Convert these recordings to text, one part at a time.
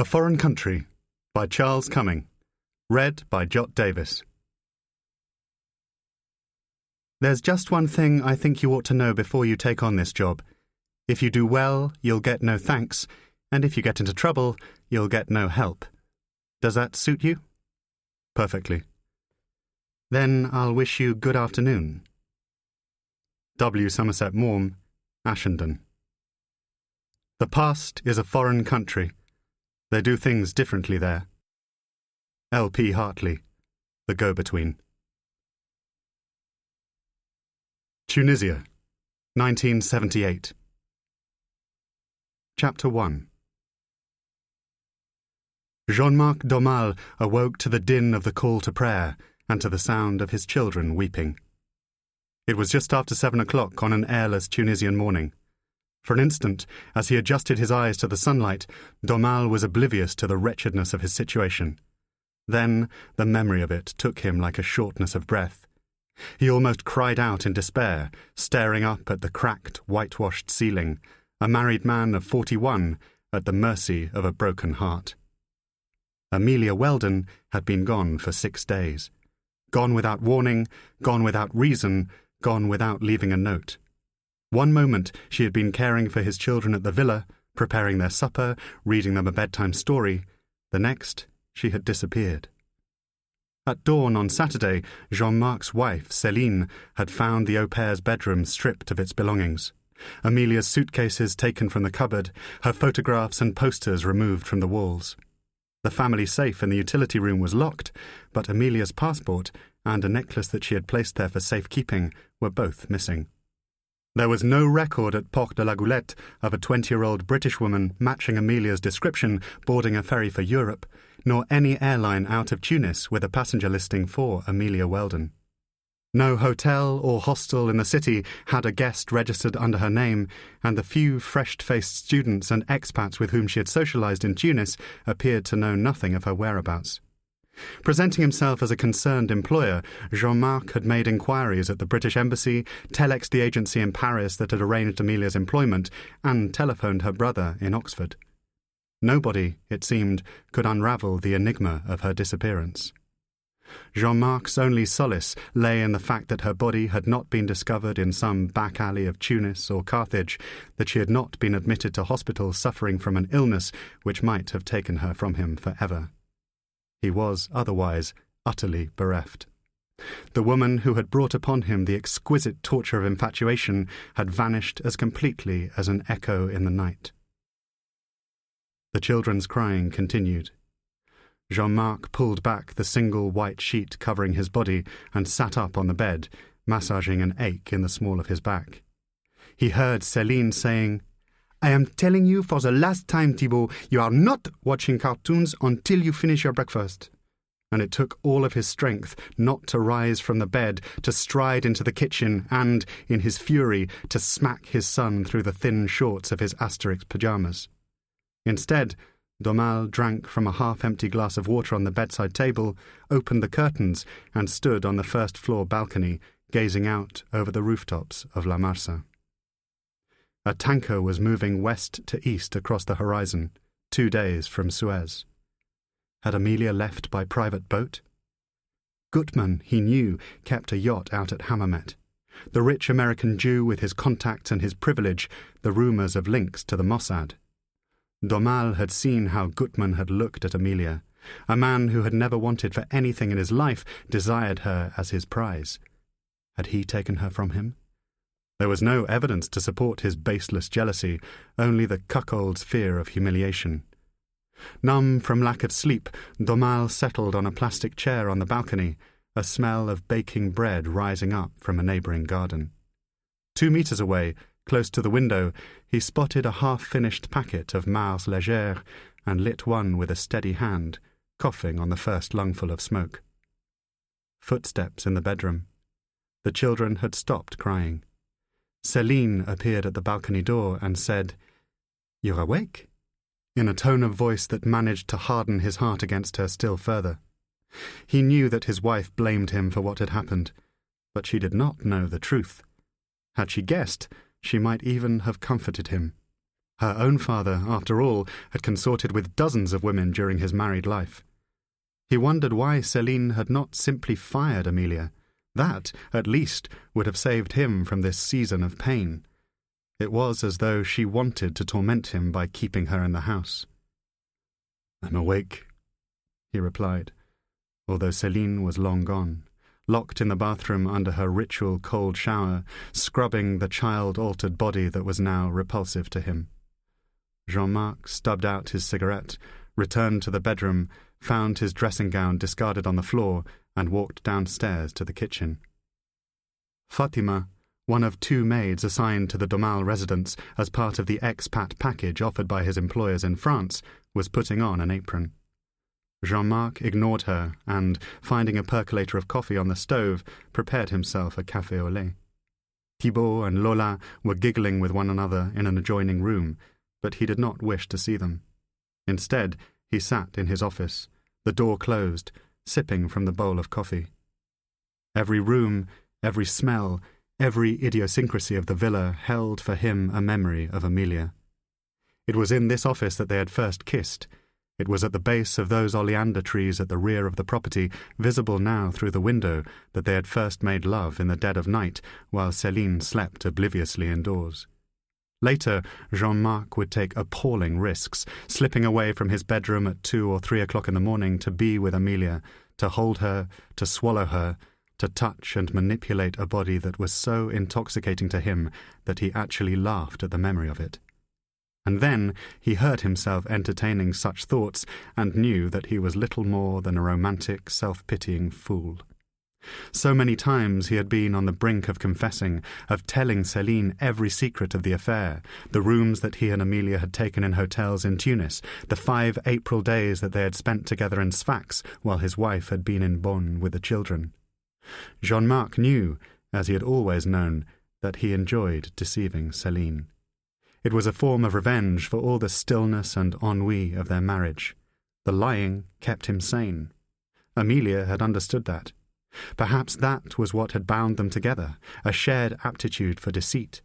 A Foreign Country by Charles Cumming. Read by Jot Davis. There's just one thing I think you ought to know before you take on this job. If you do well, you'll get no thanks, and if you get into trouble, you'll get no help. Does that suit you? Perfectly. Then I'll wish you good afternoon. W. Somerset Maugham, Ashenden. The past is a foreign country. They do things differently there. L. P. Hartley, The Go-Between. Tunisia, 1978. Chapter 1. Jean-Marc Domal awoke to the din of the call to prayer and to the sound of his children weeping. It was just after 7 o'clock on an airless Tunisian morning. For an instant, as he adjusted his eyes to the sunlight, Domal was oblivious to the wretchedness of his situation. Then the memory of it took him like a shortness of breath. He almost cried out in despair, staring up at the cracked, whitewashed ceiling, a married man of 41 at the mercy of a broken heart. Amelia Weldon had been gone for 6 days. Gone without warning, gone without reason, gone without leaving a note. One moment she had been caring for his children at the villa, preparing their supper, reading them a bedtime story. The next, she had disappeared. At dawn on Saturday, Jean-Marc's wife, Céline, had found the au pair's bedroom stripped of its belongings. Amelia's suitcases taken from the cupboard, her photographs and posters removed from the walls. The family safe in the utility room was locked, but Amelia's passport and a necklace that she had placed there for safekeeping were both missing. There was no record at Port de la Goulette of a 20-year-old British woman matching Amelia's description boarding a ferry for Europe, nor any airline out of Tunis with a passenger listing for Amelia Weldon. No hotel or hostel in the city had a guest registered under her name, and the few fresh-faced students and expats with whom she had socialized in Tunis appeared to know nothing of her whereabouts. Presenting himself as a concerned employer, Jean-Marc had made inquiries at the British Embassy, telexed the agency in Paris that had arranged Amelia's employment, and telephoned her brother in Oxford. Nobody, it seemed, could unravel the enigma of her disappearance. Jean-Marc's only solace lay in the fact that her body had not been discovered in some back alley of Tunis or Carthage, that she had not been admitted to hospital suffering from an illness which might have taken her from him forever. He was, otherwise, utterly bereft. The woman who had brought upon him the exquisite torture of infatuation had vanished as completely as an echo in the night. The children's crying continued. Jean-Marc pulled back the single white sheet covering his body and sat up on the bed, massaging an ache in the small of his back. He heard Céline saying, "I am telling you for the last time, Thibault, you are not watching cartoons until you finish your breakfast." And it took all of his strength not to rise from the bed, to stride into the kitchen and, in his fury, to smack his son through the thin shorts of his Asterix pyjamas. Instead, Domal drank from a half-empty glass of water on the bedside table, opened the curtains, and stood on the first-floor balcony, gazing out over the rooftops of La Marsa. A tanker was moving west to east across the horizon, 2 days from Suez. Had Amelia left by private boat? Gutmann, he knew, kept a yacht out at Hammamet. The rich American Jew with his contacts and his privilege, the rumours of links to the Mossad. Domal had seen how Gutmann had looked at Amelia. A man who had never wanted for anything in his life desired her as his prize. Had he taken her from him? There was no evidence to support his baseless jealousy, only the cuckold's fear of humiliation. Numb from lack of sleep, Domal settled on a plastic chair on the balcony, a smell of baking bread rising up from a neighbouring garden. 2 meters away, close to the window, he spotted a half-finished packet of Mars Légère and lit one with a steady hand, coughing on the first lungful of smoke. Footsteps in the bedroom. The children had stopped crying. Céline appeared at the balcony door and said, "You're awake?" in a tone of voice that managed to harden his heart against her still further. He knew that his wife blamed him for what had happened, but she did not know the truth. Had she guessed, she might even have comforted him. Her own father, after all, had consorted with dozens of women during his married life. He wondered why Céline had not simply fired Amelia. That, at least, would have saved him from this season of pain. It was as though she wanted to torment him by keeping her in the house. "I'm awake," he replied, although Céline was long gone, locked in the bathroom under her ritual cold shower, scrubbing the child-altered body that was now repulsive to him. Jean-Marc stubbed out his cigarette, returned to the bedroom, found his dressing-gown discarded on the floor, and walked downstairs to the kitchen. Fatima, one of 2 maids assigned to the Domal residence as part of the expat package offered by his employers in France, was putting on an apron. Jean-Marc ignored her and, finding a percolator of coffee on the stove, prepared himself a café au lait. Thibault and Lola were giggling with one another in an adjoining room, but he did not wish to see them. Instead, he sat in his office, the door closed, sipping from the bowl of coffee. Every room, every smell, every idiosyncrasy of the villa held for him a memory of Amelia. It was in this office that they had first kissed. It was at the base of those oleander trees at the rear of the property, visible now through the window, that they had first made love in the dead of night, while Céline slept obliviously indoors. Later, Jean-Marc would take appalling risks, slipping away from his bedroom at 2 or 3 o'clock in the morning to be with Amelia, to hold her, to swallow her, to touch and manipulate a body that was so intoxicating to him that he actually laughed at the memory of it. And then he heard himself entertaining such thoughts and knew that he was little more than a romantic, self-pitying fool. So many times he had been on the brink of confessing, of telling Céline every secret of the affair, the rooms that he and Amelia had taken in hotels in Tunis, the 5 April days that they had spent together in Sfax while his wife had been in Bonn with the children. Jean-Marc knew, as he had always known, that he enjoyed deceiving Céline. It was a form of revenge for all the stillness and ennui of their marriage. The lying kept him sane. Amelia had understood that. Perhaps that was what had bound them together, a shared aptitude for deceit.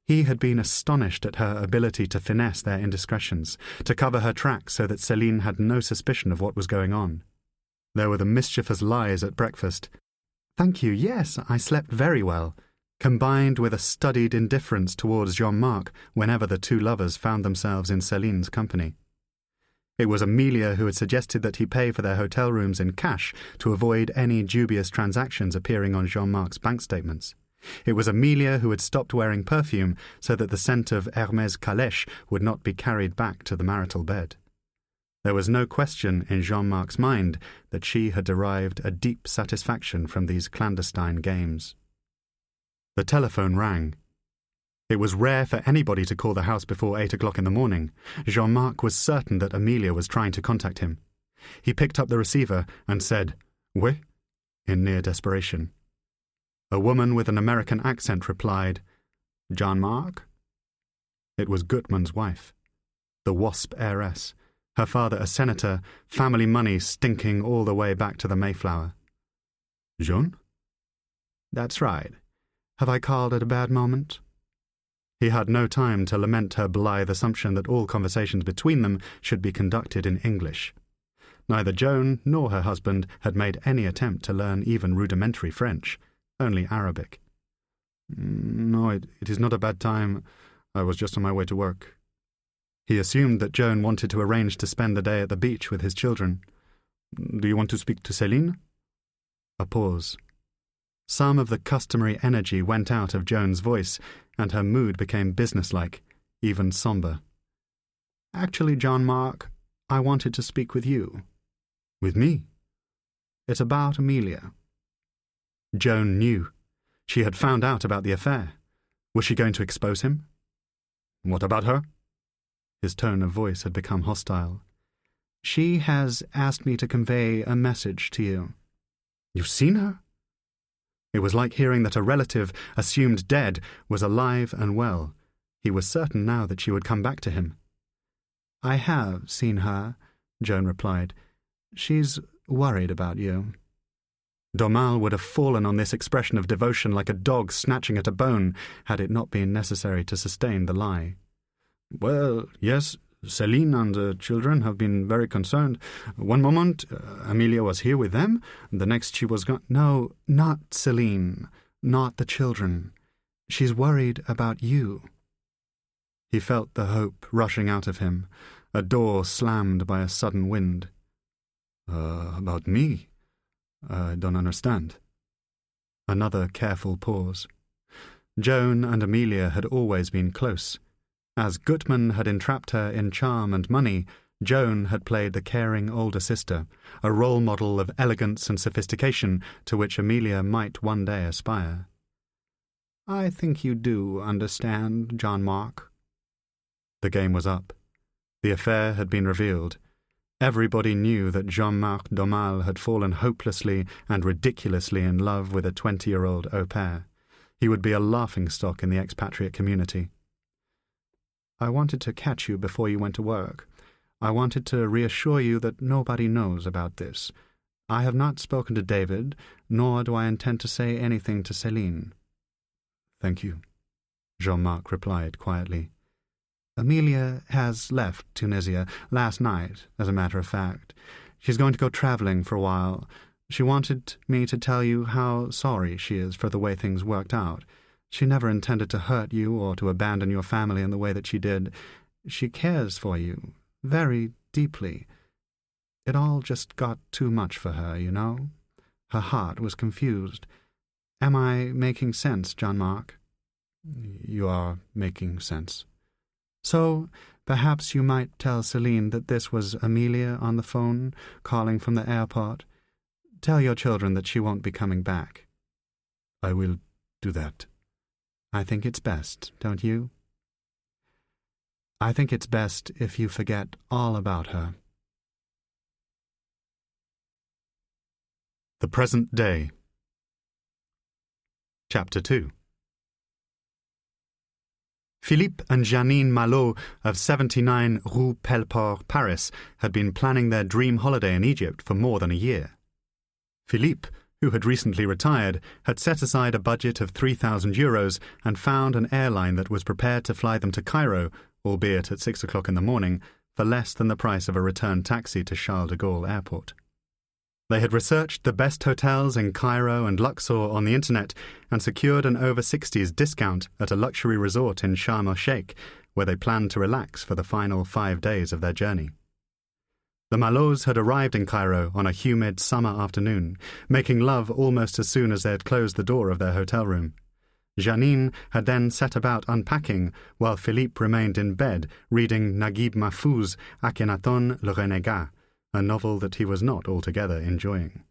He had been astonished at her ability to finesse their indiscretions, to cover her tracks so that Céline had no suspicion of what was going on. There were the mischievous lies at breakfast. "Thank you, yes, I slept very well," combined with a studied indifference towards Jean-Marc whenever the 2 lovers found themselves in Céline's company. It was Amelia who had suggested that he pay for their hotel rooms in cash to avoid any dubious transactions appearing on Jean-Marc's bank statements. It was Amelia who had stopped wearing perfume so that the scent of Hermès Calèche would not be carried back to the marital bed. There was no question in Jean-Marc's mind that she had derived a deep satisfaction from these clandestine games. The telephone rang. It was rare for anybody to call the house before 8 o'clock in the morning. Jean-Marc was certain that Amelia was trying to contact him. He picked up the receiver and said, "Oui?" in near desperation. A woman with an American accent replied, "Jean-Marc?" It was Gutmann's wife, the WASP heiress, her father a senator, family money stinking all the way back to the Mayflower. "Jean?" "That's right. Have I called at a bad moment?" He had no time to lament her blithe assumption that all conversations between them should be conducted in English. Neither Joan nor her husband had made any attempt to learn even rudimentary French, only Arabic. "No, it is not a bad time. I was just on my way to work." He assumed that Joan wanted to arrange to spend the day at the beach with his children. "Do you want to speak to Céline?" A pause. Some of the customary energy went out of Joan's voice, and her mood became businesslike, even somber. "Actually, Jean-Marc, I wanted to speak with you." "With me?" "It's about Amelia." Joan knew. She had found out about the affair. Was she going to expose him? "What about her?" His tone of voice had become hostile. "She has asked me to convey a message to you." "You've seen her?" It was like hearing that a relative, assumed dead, was alive and well. He was certain now that she would come back to him. "I have seen her," Joan replied. "She's worried about you." Domal would have fallen on this expression of devotion like a dog snatching at a bone, had it not been necessary to sustain the lie. Well, yes, Celine and the children have been very concerned. One moment, Amelia was here with them, the next she was gone. No, not Celine, not the children. She's worried about you. He felt the hope rushing out of him, a door slammed by a sudden wind. About me? I don't understand. Another careful pause. Joan and Amelia had always been close. As Gutman had entrapped her in charm and money, Joan had played the caring older sister, a role model of elegance and sophistication to which Amelia might one day aspire. I think you do understand, Jean-Marc. The game was up. The affair had been revealed. Everybody knew that Jean-Marc Domal had fallen hopelessly and ridiculously in love with a 20-year-old au pair. He would be a laughingstock in the expatriate community. I wanted to catch you before you went to work. I wanted to reassure you that nobody knows about this. I have not spoken to David, nor do I intend to say anything to Céline. Thank you, Jean-Marc replied quietly. Amelia has left Tunisia last night, as a matter of fact. She's going to go travelling for a while. She wanted me to tell you how sorry she is for the way things worked out. She never intended to hurt you or to abandon your family in the way that she did. She cares for you, very deeply. It all just got too much for her, you know? Her heart was confused. Am I making sense, Jean-Marc? You are making sense. So, perhaps you might tell Céline that this was Amelia on the phone, calling from the airport. Tell your children that she won't be coming back. I will do that. I think it's best, don't you? I think it's best if you forget all about her. The Present Day. Chapter 2. Philippe and Janine Malot of 79 Rue Pelleport, Paris, had been planning their dream holiday in Egypt for more than a year. Philippe, who had recently retired, had set aside a budget of €3,000 and found an airline that was prepared to fly them to Cairo, albeit at 6 o'clock in the morning, for less than the price of a return taxi to Charles de Gaulle Airport. They had researched the best hotels in Cairo and Luxor on the internet and secured an over-60s discount at a luxury resort in Sharm el-Sheikh, where they planned to relax for the final 5 days of their journey. The Malots had arrived in Cairo on a humid summer afternoon, making love almost as soon as they had closed the door of their hotel room. Janine had then set about unpacking, while Philippe remained in bed reading Naguib Mahfouz's Akhenaton le Renégat, a novel that he was not altogether enjoying.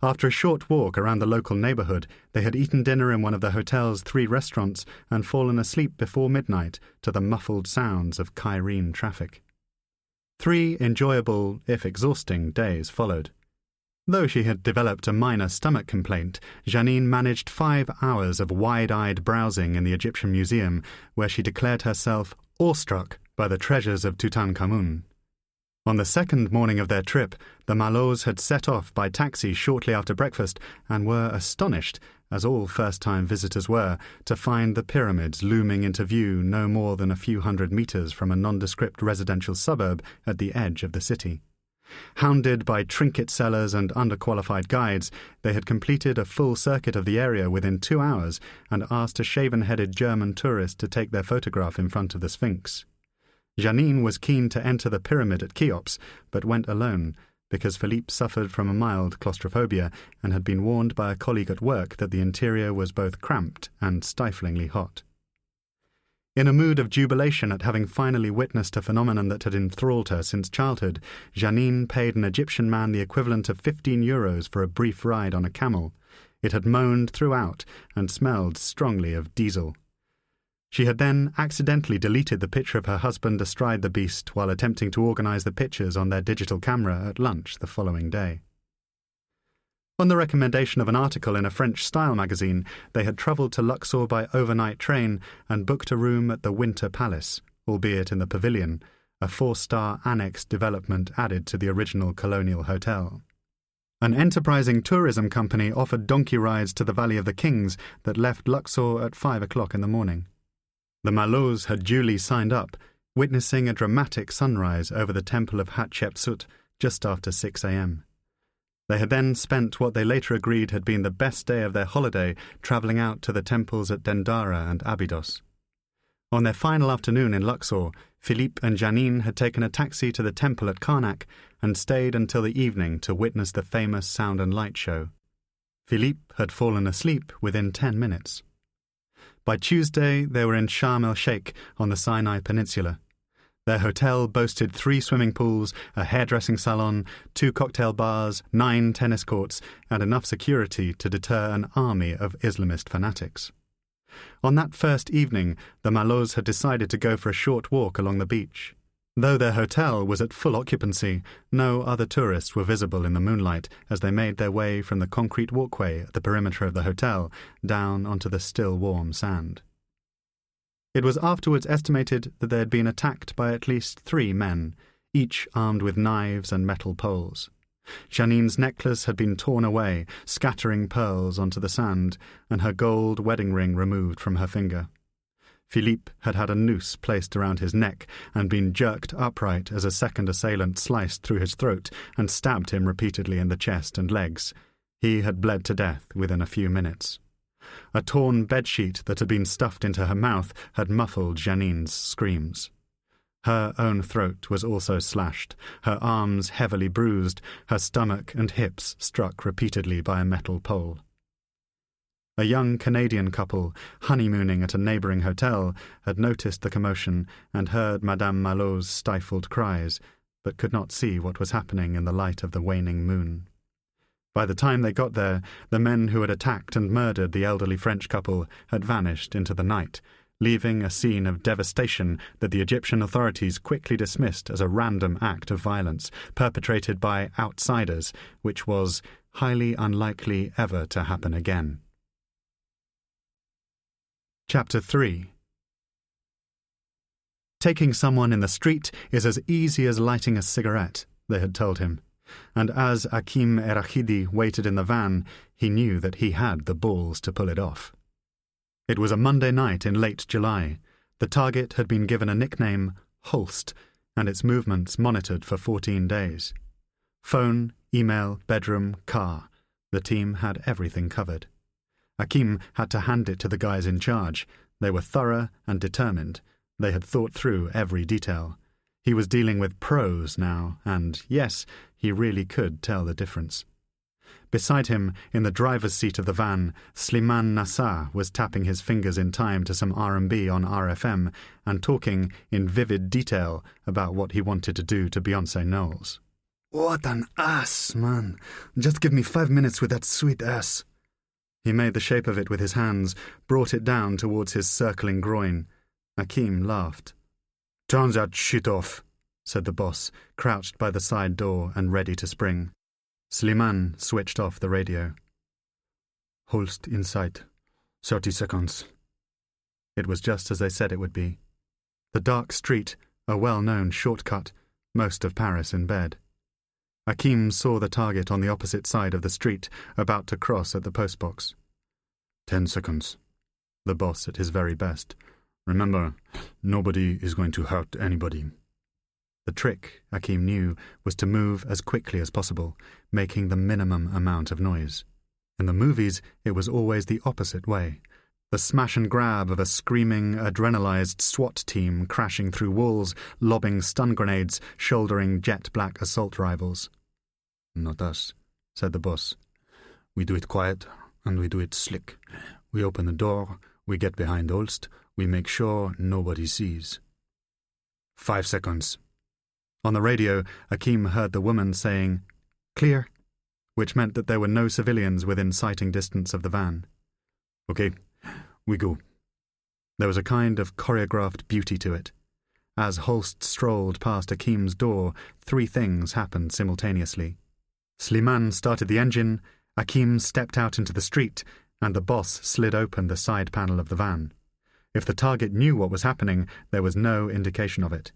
After a short walk around the local neighbourhood, they had eaten dinner in one of the hotel's 3 restaurants and fallen asleep before midnight to the muffled sounds of Cairene traffic. 3 enjoyable, if exhausting, days followed. Though she had developed a minor stomach complaint, Janine managed 5 hours of wide-eyed browsing in the Egyptian Museum, where she declared herself awestruck by the treasures of Tutankhamun. On the second morning of their trip, the Malots had set off by taxi shortly after breakfast and were astonished, as all first-time visitors were, to find the pyramids looming into view no more than a few hundred metres from a nondescript residential suburb at the edge of the city. Hounded by trinket sellers and underqualified guides, they had completed a full circuit of the area within 2 hours and asked a shaven-headed German tourist to take their photograph in front of the Sphinx. Janine was keen to enter the pyramid at Cheops, but went alone, because Philippe suffered from a mild claustrophobia and had been warned by a colleague at work that the interior was both cramped and stiflingly hot. In a mood of jubilation at having finally witnessed a phenomenon that had enthralled her since childhood, Janine paid an Egyptian man the equivalent of €15 for a brief ride on a camel. It had moaned throughout and smelled strongly of diesel. She had then accidentally deleted the picture of her husband astride the beast while attempting to organise the pictures on their digital camera at lunch the following day. On the recommendation of an article in a French style magazine, they had travelled to Luxor by overnight train and booked a room at the Winter Palace, albeit in the Pavilion, a 4-star annex development added to the original colonial hotel. An enterprising tourism company offered donkey rides to the Valley of the Kings that left Luxor at 5 o'clock in the morning. The Malots had duly signed up, witnessing a dramatic sunrise over the temple of Hatshepsut just after 6 a.m. They had then spent what they later agreed had been the best day of their holiday travelling out to the temples at Dendara and Abydos. On their final afternoon in Luxor, Philippe and Janine had taken a taxi to the temple at Karnak and stayed until the evening to witness the famous sound and light show. Philippe had fallen asleep within 10 minutes. By Tuesday, they were in Sharm el-Sheikh on the Sinai Peninsula. Their hotel boasted 3 swimming pools, a hairdressing salon, 2 cocktail bars, 9 tennis courts, and enough security to deter an army of Islamist fanatics. On that first evening, the Malots had decided to go for a short walk along the beach. Though their hotel was at full occupancy, no other tourists were visible in the moonlight as they made their way from the concrete walkway at the perimeter of the hotel down onto the still warm sand. It was afterwards estimated that they had been attacked by at least 3 men, each armed with knives and metal poles. Janine's necklace had been torn away, scattering pearls onto the sand, and her gold wedding ring removed from her finger. Philippe had had a noose placed around his neck and been jerked upright as a second assailant sliced through his throat and stabbed him repeatedly in the chest and legs. He had bled to death within a few minutes. A torn bedsheet that had been stuffed into her mouth had muffled Janine's screams. Her own throat was also slashed, her arms heavily bruised, her stomach and hips struck repeatedly by a metal pole. A young Canadian couple, honeymooning at a neighbouring hotel, had noticed the commotion and heard Madame Malot's stifled cries, but could not see what was happening in the light of the waning moon. By the time they got there, the men who had attacked and murdered the elderly French couple had vanished into the night, leaving a scene of devastation that the Egyptian authorities quickly dismissed as a random act of violence perpetrated by outsiders, which was highly unlikely ever to happen again. Chapter 3. Taking someone in the street is as easy as lighting a cigarette, they had told him, and as Hakim Erachidi waited in the van, he knew that he had the balls to pull it off. It was a Monday night in late July. The target had been given a nickname, Holst, and its movements monitored for 14 days. Phone, email, bedroom, car. The team had everything covered. Hakim had to hand it to the guys in charge. They were thorough and determined. They had thought through every detail. He was dealing with pros now, and, yes, he really could tell the difference. Beside him, in the driver's seat of the van, Slimane Nassar was tapping his fingers in time to some R&B on RFM and talking in vivid detail about what he wanted to do to Beyoncé Knowles. "What an ass, man. Just give me 5 minutes with that sweet ass." He made the shape of it with his hands, brought it down towards his circling groin. Hakim laughed. "Turn that shit off," said the boss, crouched by the side door and ready to spring. Slimane switched off the radio. "Holst in sight. 30 seconds. It was just as they said it would be. The dark street, a well-known shortcut, most of Paris in bed. Hakim saw the target on the opposite side of the street, about to cross at the postbox. 10 seconds. The boss at his very best. Remember, nobody is going to hurt anybody. The trick, Hakim knew, was to move as quickly as possible, making the minimum amount of noise. In the movies, it was always the opposite way. The smash and grab of a screaming, adrenalized SWAT team crashing through walls, lobbing stun grenades, shouldering jet-black assault rifles. "Not us," said the boss. "We do it quiet, and we do it slick. We open the door, we get behind Holst, we make sure nobody sees. 5 seconds. On the radio, Hakim heard the woman saying, "Clear," which meant that there were no civilians within sighting distance of the van. "Okay, we go." There was a kind of choreographed beauty to it. As Holst strolled past Hakim's door, 3 things happened simultaneously. Slimane started the engine, Hakim stepped out into the street, and the boss slid open the side panel of the van. If the target knew what was happening, there was no indication of it.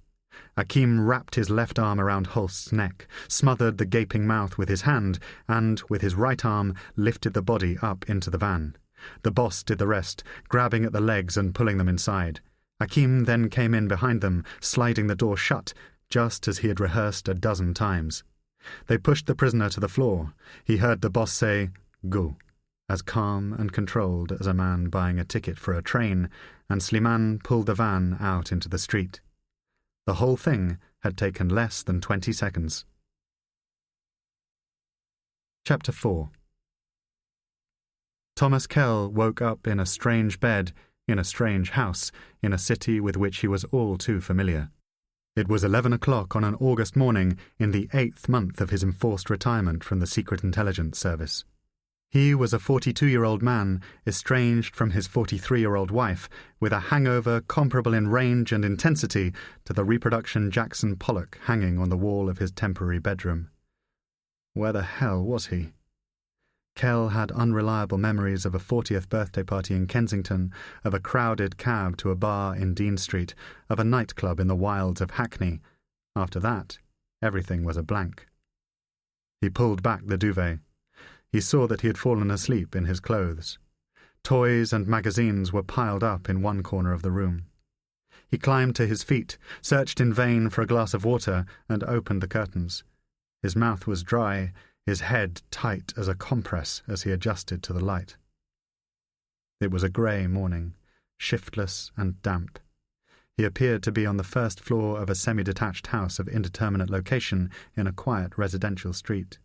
Hakim wrapped his left arm around Holst's neck, smothered the gaping mouth with his hand, and, with his right arm, lifted the body up into the van. The boss did the rest, grabbing at the legs and pulling them inside. Akim then came in behind them, sliding the door shut, just as he had rehearsed a dozen times. They pushed the prisoner to the floor. He heard the boss say, "Go," as calm and controlled as a man buying a ticket for a train, and Sliman pulled the van out into the street. The whole thing had taken less than 20 seconds. Chapter 4. Thomas Kell woke up in a strange bed, in a strange house, in a city with which he was all too familiar. It was 11 o'clock on an August morning in the 8th month of his enforced retirement from the Secret Intelligence Service. He was a 42-year-old man, estranged from his 43-year-old wife, with a hangover comparable in range and intensity to the reproduction Jackson Pollock hanging on the wall of his temporary bedroom. Where the hell was he? Kell had unreliable memories of a 40th birthday party in Kensington, of a crowded cab to a bar in Dean Street, of a nightclub in the wilds of Hackney. After that, everything was a blank. He pulled back the duvet. He saw that he had fallen asleep in his clothes. Toys and magazines were piled up in one corner of the room. He climbed to his feet, searched in vain for a glass of water, and opened the curtains. His mouth was dry, his head tight as a compress as he adjusted to the light. It was a grey morning, shiftless and damp. He appeared to be on the first floor of a semi-detached house of indeterminate location in a quiet residential street.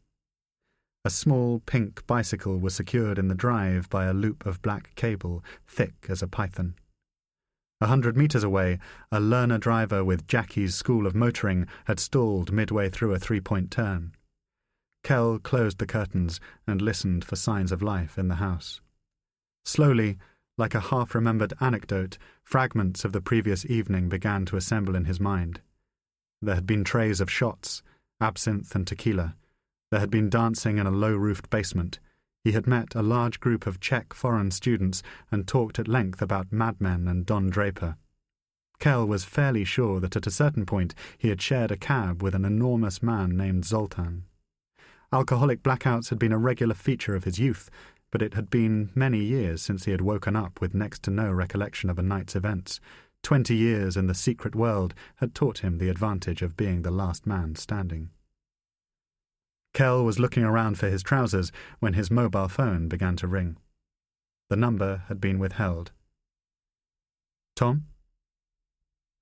A small pink bicycle was secured in the drive by a loop of black cable, thick as a python. 100 metres away, a learner driver with Jackie's School of Motoring had stalled midway through a three-point turn. Kell closed the curtains and listened for signs of life in the house. Slowly, like a half-remembered anecdote, fragments of the previous evening began to assemble in his mind. There had been trays of shots, absinthe and tequila. There had been dancing in a low-roofed basement. He had met a large group of Czech foreign students and talked at length about Mad Men and Don Draper. Kell was fairly sure that at a certain point he had shared a cab with an enormous man named Zoltan. Alcoholic blackouts had been a regular feature of his youth, but it had been many years since he had woken up with next to no recollection of a night's events. 20 years in the secret world had taught him the advantage of being the last man standing. Kell was looking around for his trousers when his mobile phone began to ring. The number had been withheld. Tom?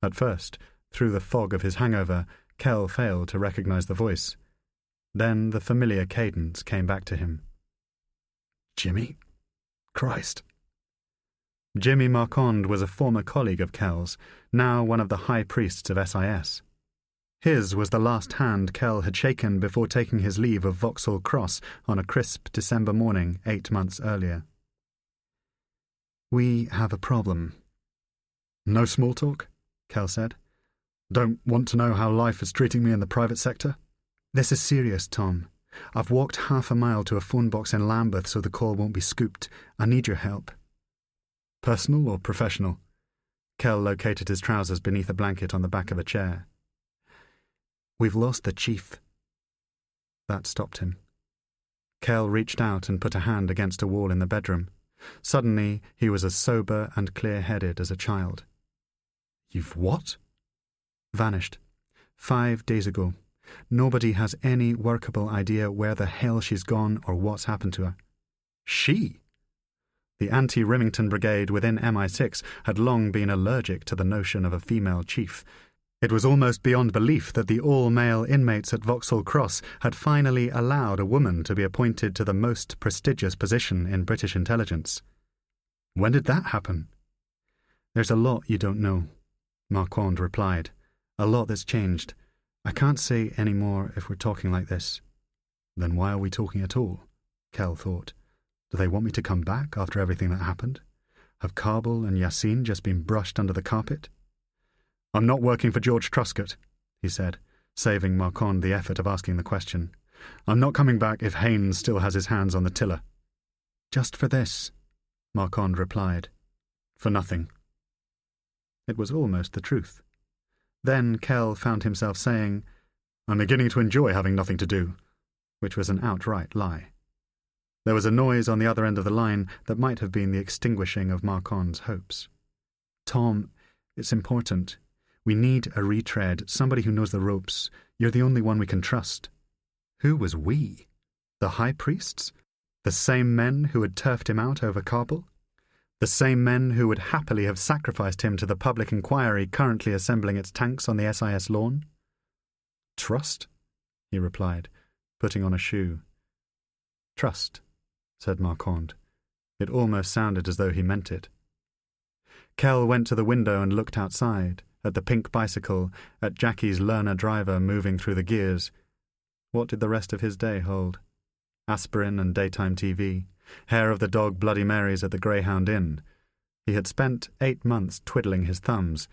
At first, through the fog of his hangover, Kell failed to recognize the voice. Then the familiar cadence came back to him. Jimmy? Christ. Jimmy Marquand was a former colleague of Kell's, now one of the high priests of SIS. His was the last hand Kell had shaken before taking his leave of Vauxhall Cross on a crisp December morning 8 months earlier. We have a problem. No small talk, Kell said. Don't want to know how life is treating me in the private sector? This is serious, Tom. I've walked half a mile to a phone box in Lambeth so the call won't be scooped. I need your help. Personal or professional? Kell located his trousers beneath a blanket on the back of a chair. We've lost the chief. That stopped him. Kell reached out and put a hand against a wall in the bedroom. Suddenly, he was as sober and clear-headed as a child. You've what? Vanished. 5 days ago. Nobody has any workable idea where the hell she's gone or what's happened to her. She? The anti-Remington Brigade within MI6 had long been allergic to the notion of a female chief. It was almost beyond belief that the all-male inmates at Vauxhall Cross had finally allowed a woman to be appointed to the most prestigious position in British intelligence. When did that happen? There's a lot you don't know, Marquand replied. A lot that's changed. I can't say any more if we're talking like this. Then why are we talking at all? Kell thought. Do they want me to come back after everything that happened? Have Kabul and Yassine just been brushed under the carpet? I'm not working for George Truscott, he said, saving Marquand the effort of asking the question. I'm not coming back if Haynes still has his hands on the tiller. Just for this, Marquand replied. For nothing. It was almost the truth. Then Kell found himself saying, I'm beginning to enjoy having nothing to do, which was an outright lie. There was a noise on the other end of the line that might have been the extinguishing of Marquand's hopes. Tom, It's important. We need a retread, somebody who knows the ropes. You're the only one we can trust." Who was we? The high priests? The same men who had turfed him out over Kabul? The same men who would happily have sacrificed him to the public inquiry currently assembling its tanks on the SIS lawn? "Trust?" he replied, putting on a shoe. "Trust," said Marquand. It almost sounded as though he meant it. Kell went to the window and looked outside, at the pink bicycle, at Jackie's learner driver moving through the gears. What did the rest of his day hold? Aspirin and daytime TV, hair of the dog Bloody Marys at the Greyhound Inn. He had spent 8 months twiddling his thumbs.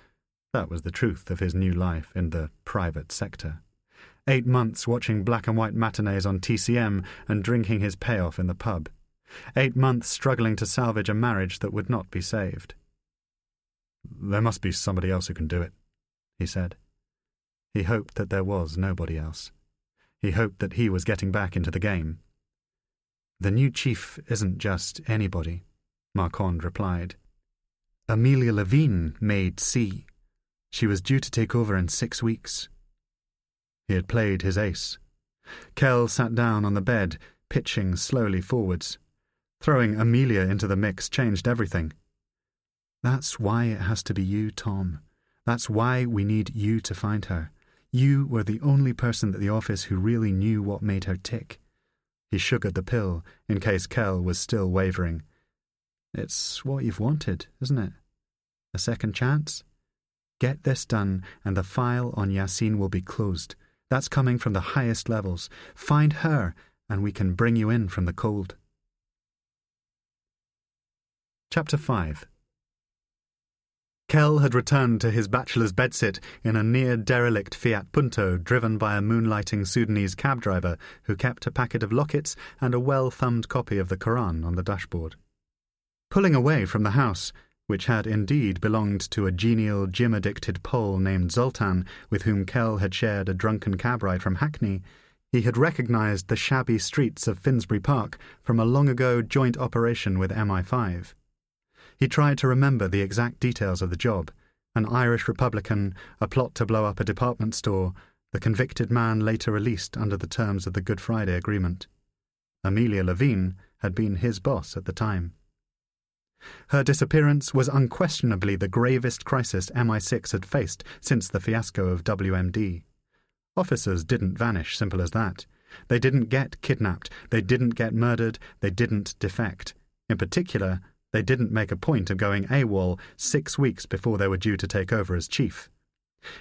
That was the truth of his new life in the private sector. 8 months watching black and white matinees on TCM and drinking his payoff in the pub. 8 months struggling to salvage a marriage that would not be saved. "There must be somebody else who can do it," he said. He hoped that there was nobody else. He hoped that he was getting back into the game. "The new chief isn't just anybody," Marquand replied. "Amelia Levine made C. She was due to take over in 6 weeks." He had played his ace. Kell sat down on the bed, pitching slowly forwards. Throwing Amelia into the mix changed everything. "That's why it has to be you, Tom. That's why we need you to find her. You were the only person at the office who really knew what made her tick." He sugared the pill, in case Kell was still wavering. "It's what you've wanted, isn't it? A second chance? Get this done, and the file on Yassine will be closed. That's coming from the highest levels. Find her, and we can bring you in from the cold." Chapter 5. Kell had returned to his bachelor's bedsit in a near-derelict Fiat Punto driven by a moonlighting Sudanese cab driver who kept a packet of lockets and a well-thumbed copy of the Koran on the dashboard. Pulling away from the house, which had indeed belonged to a genial, gym-addicted Pole named Zoltan, with whom Kell had shared a drunken cab ride from Hackney, he had recognised the shabby streets of Finsbury Park from a long-ago joint operation with MI5. He tried to remember the exact details of the job: an Irish Republican, a plot to blow up a department store, the convicted man later released under the terms of the Good Friday Agreement. Amelia Levine had been his boss at the time. Her disappearance was unquestionably the gravest crisis MI6 had faced since the fiasco of WMD. Officers didn't vanish, simple as that. They didn't get kidnapped, they didn't get murdered, they didn't defect. In particular, they didn't make a point of going AWOL 6 weeks before they were due to take over as chief.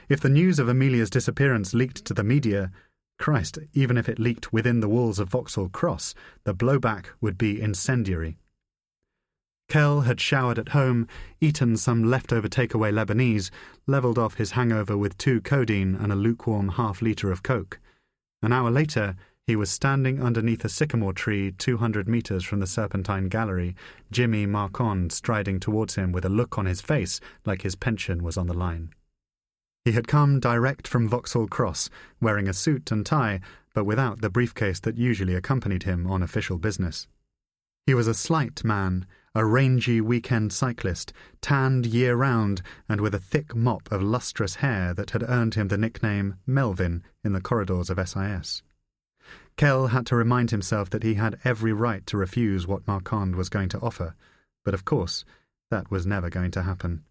If the news of Amelia's disappearance leaked to the media, Christ, even if it leaked within the walls of Vauxhall Cross, the blowback would be incendiary. Kell had showered at home, eaten some leftover takeaway Lebanese, levelled off his hangover with 2 codeine and a lukewarm half-litre of Coke. An hour later, he was standing underneath a sycamore tree 200 metres from the Serpentine Gallery, Jimmy Marquand striding towards him with a look on his face like his pension was on the line. He had come direct from Vauxhall Cross, wearing a suit and tie, but without the briefcase that usually accompanied him on official business. He was a slight man, a rangy weekend cyclist, tanned year-round and with a thick mop of lustrous hair that had earned him the nickname Melvin in the corridors of SIS. Kell had to remind himself that he had every right to refuse what Marquand was going to offer, but of course, that was never going to happen.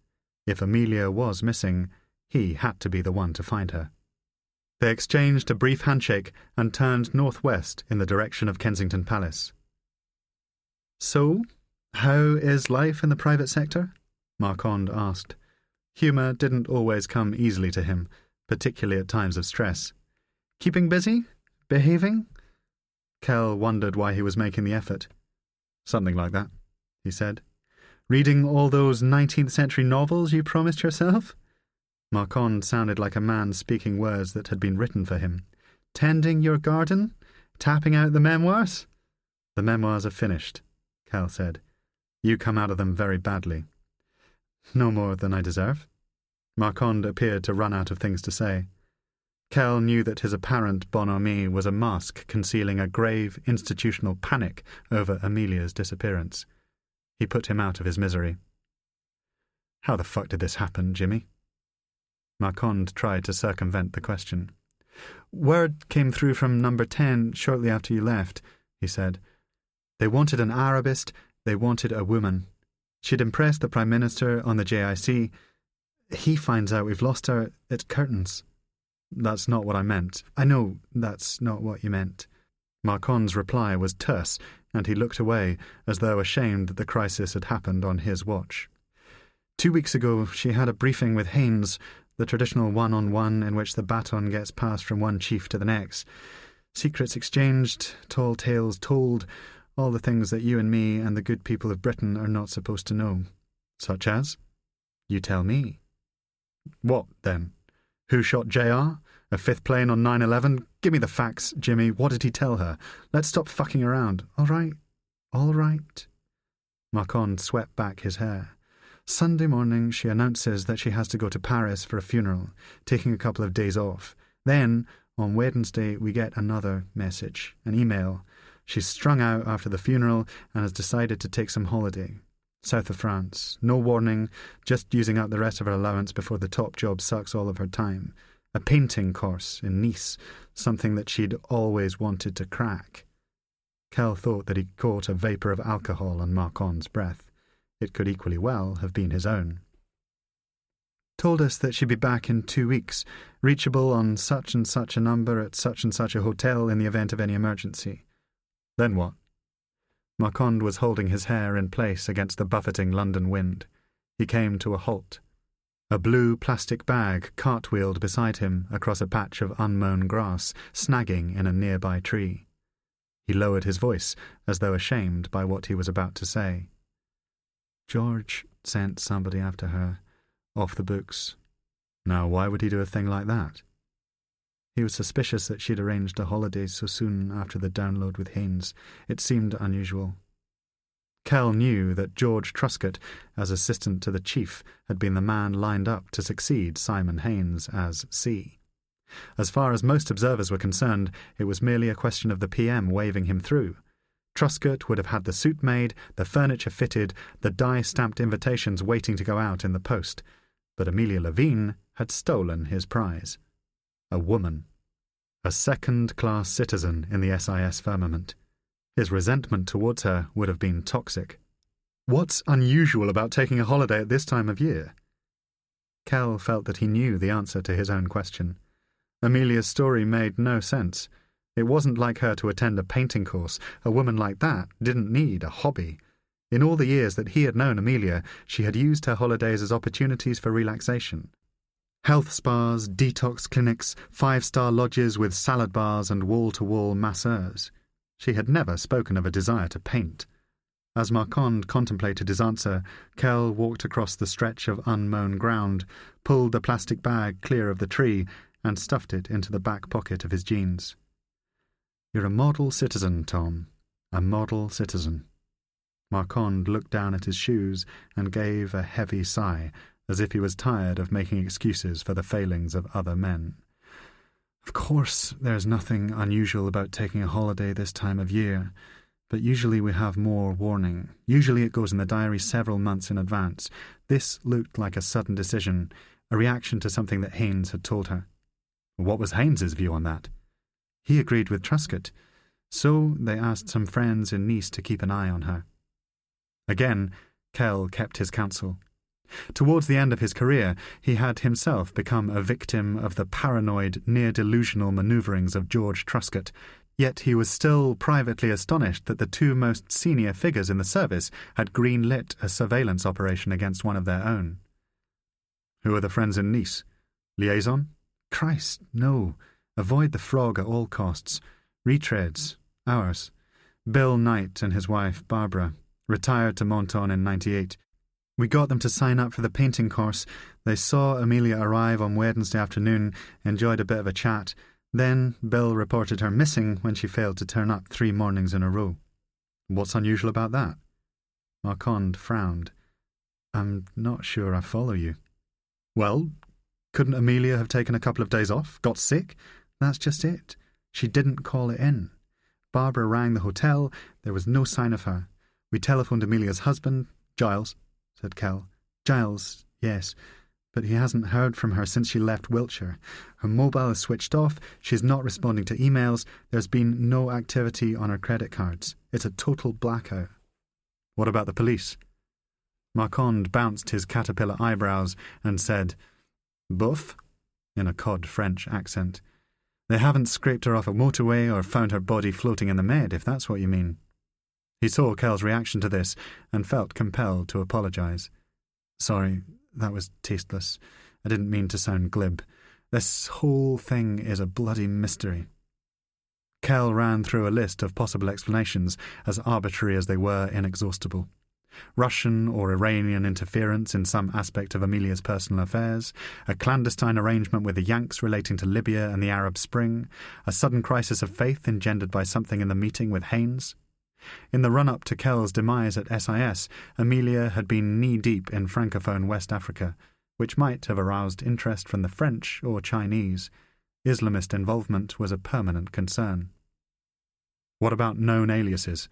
If Amelia was missing, he had to be the one to find her. They exchanged a brief handshake and turned northwest in the direction of Kensington Palace. "So, how is life in the private sector?" Marquand asked. Humour didn't always come easily to him, particularly at times of stress. "Keeping busy? Behaving?" Kell wondered why he was making the effort. "Something like that," he said. "Reading all those 19th century novels you promised yourself?" Marquand sounded like a man speaking words that had been written for him. "Tending your garden? Tapping out the memoirs?" "The memoirs are finished," Kell said. "You come out of them very badly." "No more than I deserve." Marquand appeared to run out of things to say. Kell knew that his apparent bonhomie was a mask concealing a grave institutional panic over Amelia's disappearance. He put him out of his misery. How the fuck did this happen, Jimmy? Marquand tried to circumvent the question. Word came through from number 10 shortly after you left, he said. They wanted an Arabist, they wanted a woman. She'd impressed the Prime Minister on the JIC. He finds out we've lost her, it's curtains. That's not what I meant. I know that's not what you meant. Marquand's reply was terse, and he looked away, as though ashamed that the crisis had happened on his watch. 2 weeks ago, she had a briefing with Haynes, the traditional one-on-one in which the baton gets passed from one chief to the next. Secrets exchanged, tall tales told, all the things that you and me and the good people of Britain are not supposed to know. Such as? You tell me. What, then? Who shot JR? A fifth plane on 9/11? Give me the facts, Jimmy. What did he tell her? Let's stop fucking around. All right. All right. Marquand swept back his hair. Sunday morning she announces that she has to go to Paris for a funeral, taking a couple of days off. Then, on Wednesday, we get another message, an email. She's strung out after the funeral and has decided to take some holiday. South of France. No warning, just using up the rest of her allowance before the top job sucks all of her time. A painting course in Nice, something that she'd always wanted to crack. Kell thought that he caught a vapour of alcohol on Marquand's breath. It could equally well have been his own. Told us that she'd be back in 2 weeks, reachable on such and such a number at such and such a hotel in the event of any emergency. Then what? Marquand was holding his hair in place against the buffeting London wind. He came to a halt. A blue plastic bag cartwheeled beside him across a patch of unmown grass, snagging in a nearby tree. He lowered his voice, as though ashamed by what he was about to say. George sent somebody after her, off the books. Now, why would he do a thing like that? He was suspicious that she'd arranged a holiday so soon after the download with Haynes. It seemed unusual. Kell knew that George Truscott, as assistant to the chief, had been the man lined up to succeed Simon Haynes as C. As far as most observers were concerned, it was merely a question of the PM waving him through. Truscott would have had the suit made, the furniture fitted, the die-stamped invitations waiting to go out in the post. But Amelia Levine had stolen his prize. A woman. A second-class citizen in the SIS firmament. His resentment towards her would have been toxic. What's unusual about taking a holiday at this time of year? Kell felt that he knew the answer to his own question. Amelia's story made no sense. It wasn't like her to attend a painting course. A woman like that didn't need a hobby. In all the years that he had known Amelia, she had used her holidays as opportunities for relaxation. Health spas, detox clinics, 5-star lodges with salad bars and wall-to-wall masseurs. She had never spoken of a desire to paint. As Marquand contemplated his answer, Kell walked across the stretch of unmown ground, pulled the plastic bag clear of the tree, and stuffed it into the back pocket of his jeans. You're a model citizen, Tom. A model citizen. Marquand looked down at his shoes and gave a heavy sigh, as if he was tired of making excuses for the failings of other men. Of course, there's nothing unusual about taking a holiday this time of year, but usually we have more warning. Usually it goes in the diary several months in advance. This looked like a sudden decision, a reaction to something that Haynes had told her. What was Haynes's view on that? He agreed with Truscott, so they asked some friends in Nice to keep an eye on her. Again, Kell kept his counsel. Towards the end of his career, he had himself become a victim of the paranoid, near-delusional manoeuvrings of George Truscott, yet he was still privately astonished that the two most senior figures in the service had green-lit a surveillance operation against one of their own. Who are the friends in Nice? Liaison? Christ, no. Avoid the frog at all costs. Retreads. Ours. Bill Knight and his wife, Barbara, retired to Menton in '98. We got them to sign up for the painting course. They saw Amelia arrive on Wednesday afternoon, enjoyed a bit of a chat. Then Bill reported her missing when she failed to turn up 3 mornings in a row. What's unusual about that? Marquand frowned. I'm not sure I follow you. Well, couldn't Amelia have taken a couple of days off? Got sick? That's just it. She didn't call it in. Barbara rang the hotel. There was no sign of her. We telephoned Amelia's husband, Giles, said Kell. Giles, Yes, but he hasn't heard from her since she left Wiltshire. Her mobile is switched off, she's not responding to emails, there's been no activity on her credit cards. It's a total blackout. What about the police? Marquand bounced his caterpillar eyebrows and said, "Both?" in a cod French accent. "They haven't scraped her off a motorway or found her body floating in the Med, if that's what you mean." He saw Kell's reaction to this and felt compelled to apologize. "Sorry, that was tasteless. I didn't mean to sound glib. This whole thing is a bloody mystery." Kell ran through a list of possible explanations, as arbitrary as they were inexhaustible. Russian or Iranian interference in some aspect of Amelia's personal affairs, a clandestine arrangement with the Yanks relating to Libya and the Arab Spring, a sudden crisis of faith engendered by something in the meeting with Haynes. In the run-up to Kell's demise at SIS, Amelia had been knee-deep in Francophone West Africa, which might have aroused interest from the French or Chinese. Islamist involvement was a permanent concern. What about known aliases?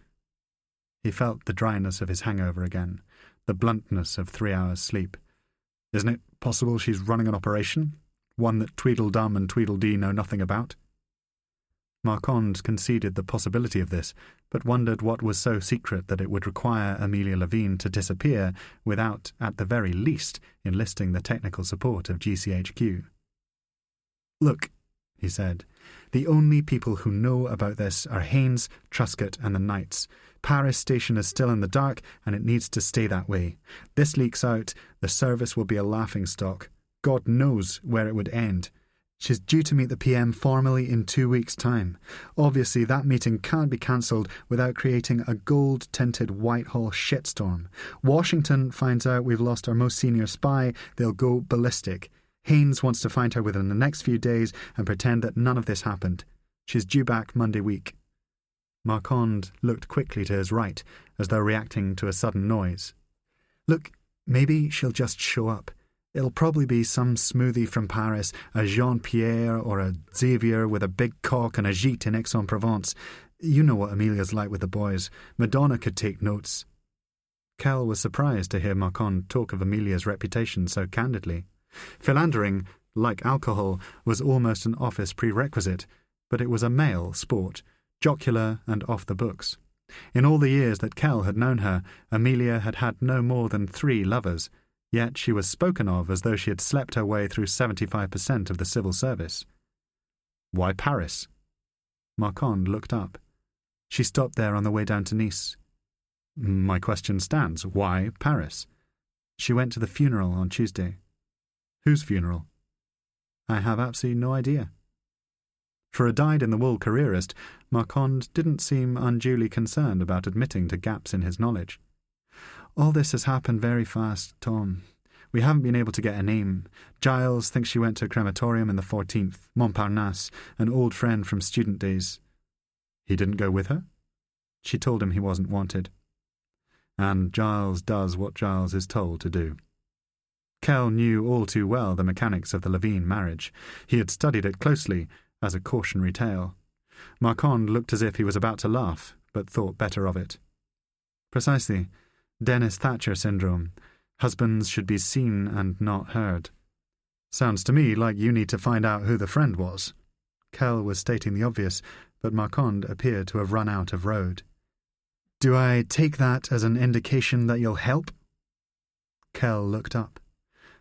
He felt the dryness of his hangover again, the bluntness of 3 hours' sleep. Isn't it possible she's running an operation? One that Tweedledum and Tweedledee know nothing about? Marquand conceded the possibility of this, but wondered what was so secret that it would require Amelia Levine to disappear without, at the very least, enlisting the technical support of GCHQ. "Look," he said, "the only people who know about this are Haynes, Truscott and the Knights. Paris station is still in the dark, and it needs to stay that way. This leaks out, the service will be a laughingstock. God knows where it would end. She's due to meet the PM formally in 2 weeks' time. Obviously, that meeting can't be cancelled without creating a gold-tinted Whitehall shitstorm. Washington finds out we've lost our most senior spy, they'll go ballistic. Haynes wants to find her within the next few days and pretend that none of this happened. She's due back Monday week." Marquand looked quickly to his right, as though reacting to a sudden noise. "Look, maybe she'll just show up. It'll probably be some smoothie from Paris, a Jean-Pierre or a Xavier with a big cock and a gîte in Aix-en-Provence. You know what Amelia's like with the boys. Madonna could take notes." Kell was surprised to hear Marquand talk of Amelia's reputation so candidly. Philandering, like alcohol, was almost an office prerequisite, but it was a male sport, jocular and off the books. In all the years that Kell had known her, Amelia had had no more than 3 lovers, yet she was spoken of as though she had slept her way through 75% of the civil service. "Why Paris?" Marquand looked up. "She stopped there on the way down to Nice." "My question stands. Why Paris?" "She went to the funeral on Tuesday." "Whose funeral?" "I have absolutely no idea." For a dyed-in-the-wool careerist, Marquand didn't seem unduly concerned about admitting to gaps in his knowledge. "All this has happened very fast, Tom. We haven't been able to get a name. Giles thinks she went to a crematorium in the 14th, Montparnasse, an old friend from student days." "He didn't go with her?" "She told him he wasn't wanted." And Giles does what Giles is told to do. Kell knew all too well the mechanics of the Levine marriage. He had studied it closely, as a cautionary tale. Marquand looked as if he was about to laugh, but thought better of it. "Precisely. Dennis Thatcher syndrome. Husbands should be seen and not heard." "Sounds to me like you need to find out who the friend was." Kell was stating the obvious, but Marquand appeared to have run out of road. "Do I take that as an indication that you'll help?" Kell looked up.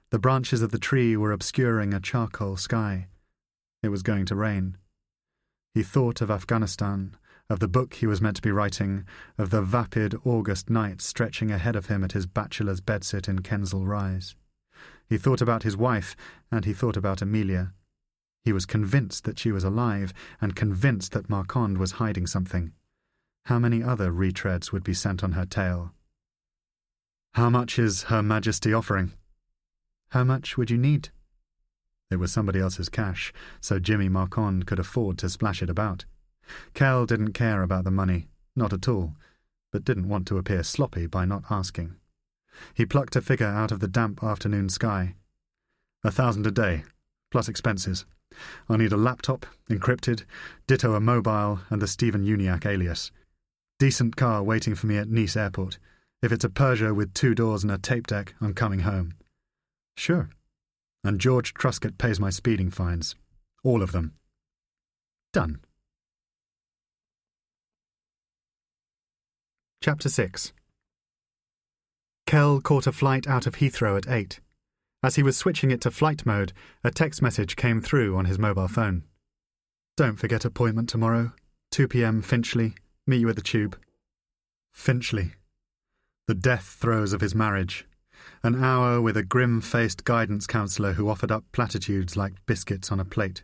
The branches of the tree were obscuring a charcoal sky. It was going to rain. He thought of Afghanistan, of the book he was meant to be writing, of the vapid August night stretching ahead of him at his bachelor's bedsit in Kensal Rise. He thought about his wife, and he thought about Amelia. He was convinced that she was alive, and convinced that Marquand was hiding something. How many other retreads would be sent on her tail? "How much is Her Majesty offering?" "How much would you need?" It was somebody else's cash, so Jimmy Marquand could afford to splash it about. Kell didn't care about the money, not at all, but didn't want to appear sloppy by not asking. He plucked a figure out of the damp afternoon sky. 1,000 a day, plus expenses. I'll need a laptop, encrypted, ditto a mobile, and the Stephen Uniacke alias. Decent car waiting for me at Nice airport. If it's a Peugeot with 2 doors and a tape deck, I'm coming home. Sure. And George Truscott pays my speeding fines. All of them. Done. Chapter 6. Kell caught a flight out of Heathrow at 8. As he was switching it to flight mode, a text message came through on his mobile phone. Don't forget appointment tomorrow. 2 p.m. Finchley. Meet you at the tube. Finchley. The death throes of his marriage. An hour with a grim-faced guidance counsellor who offered up platitudes like biscuits on a plate.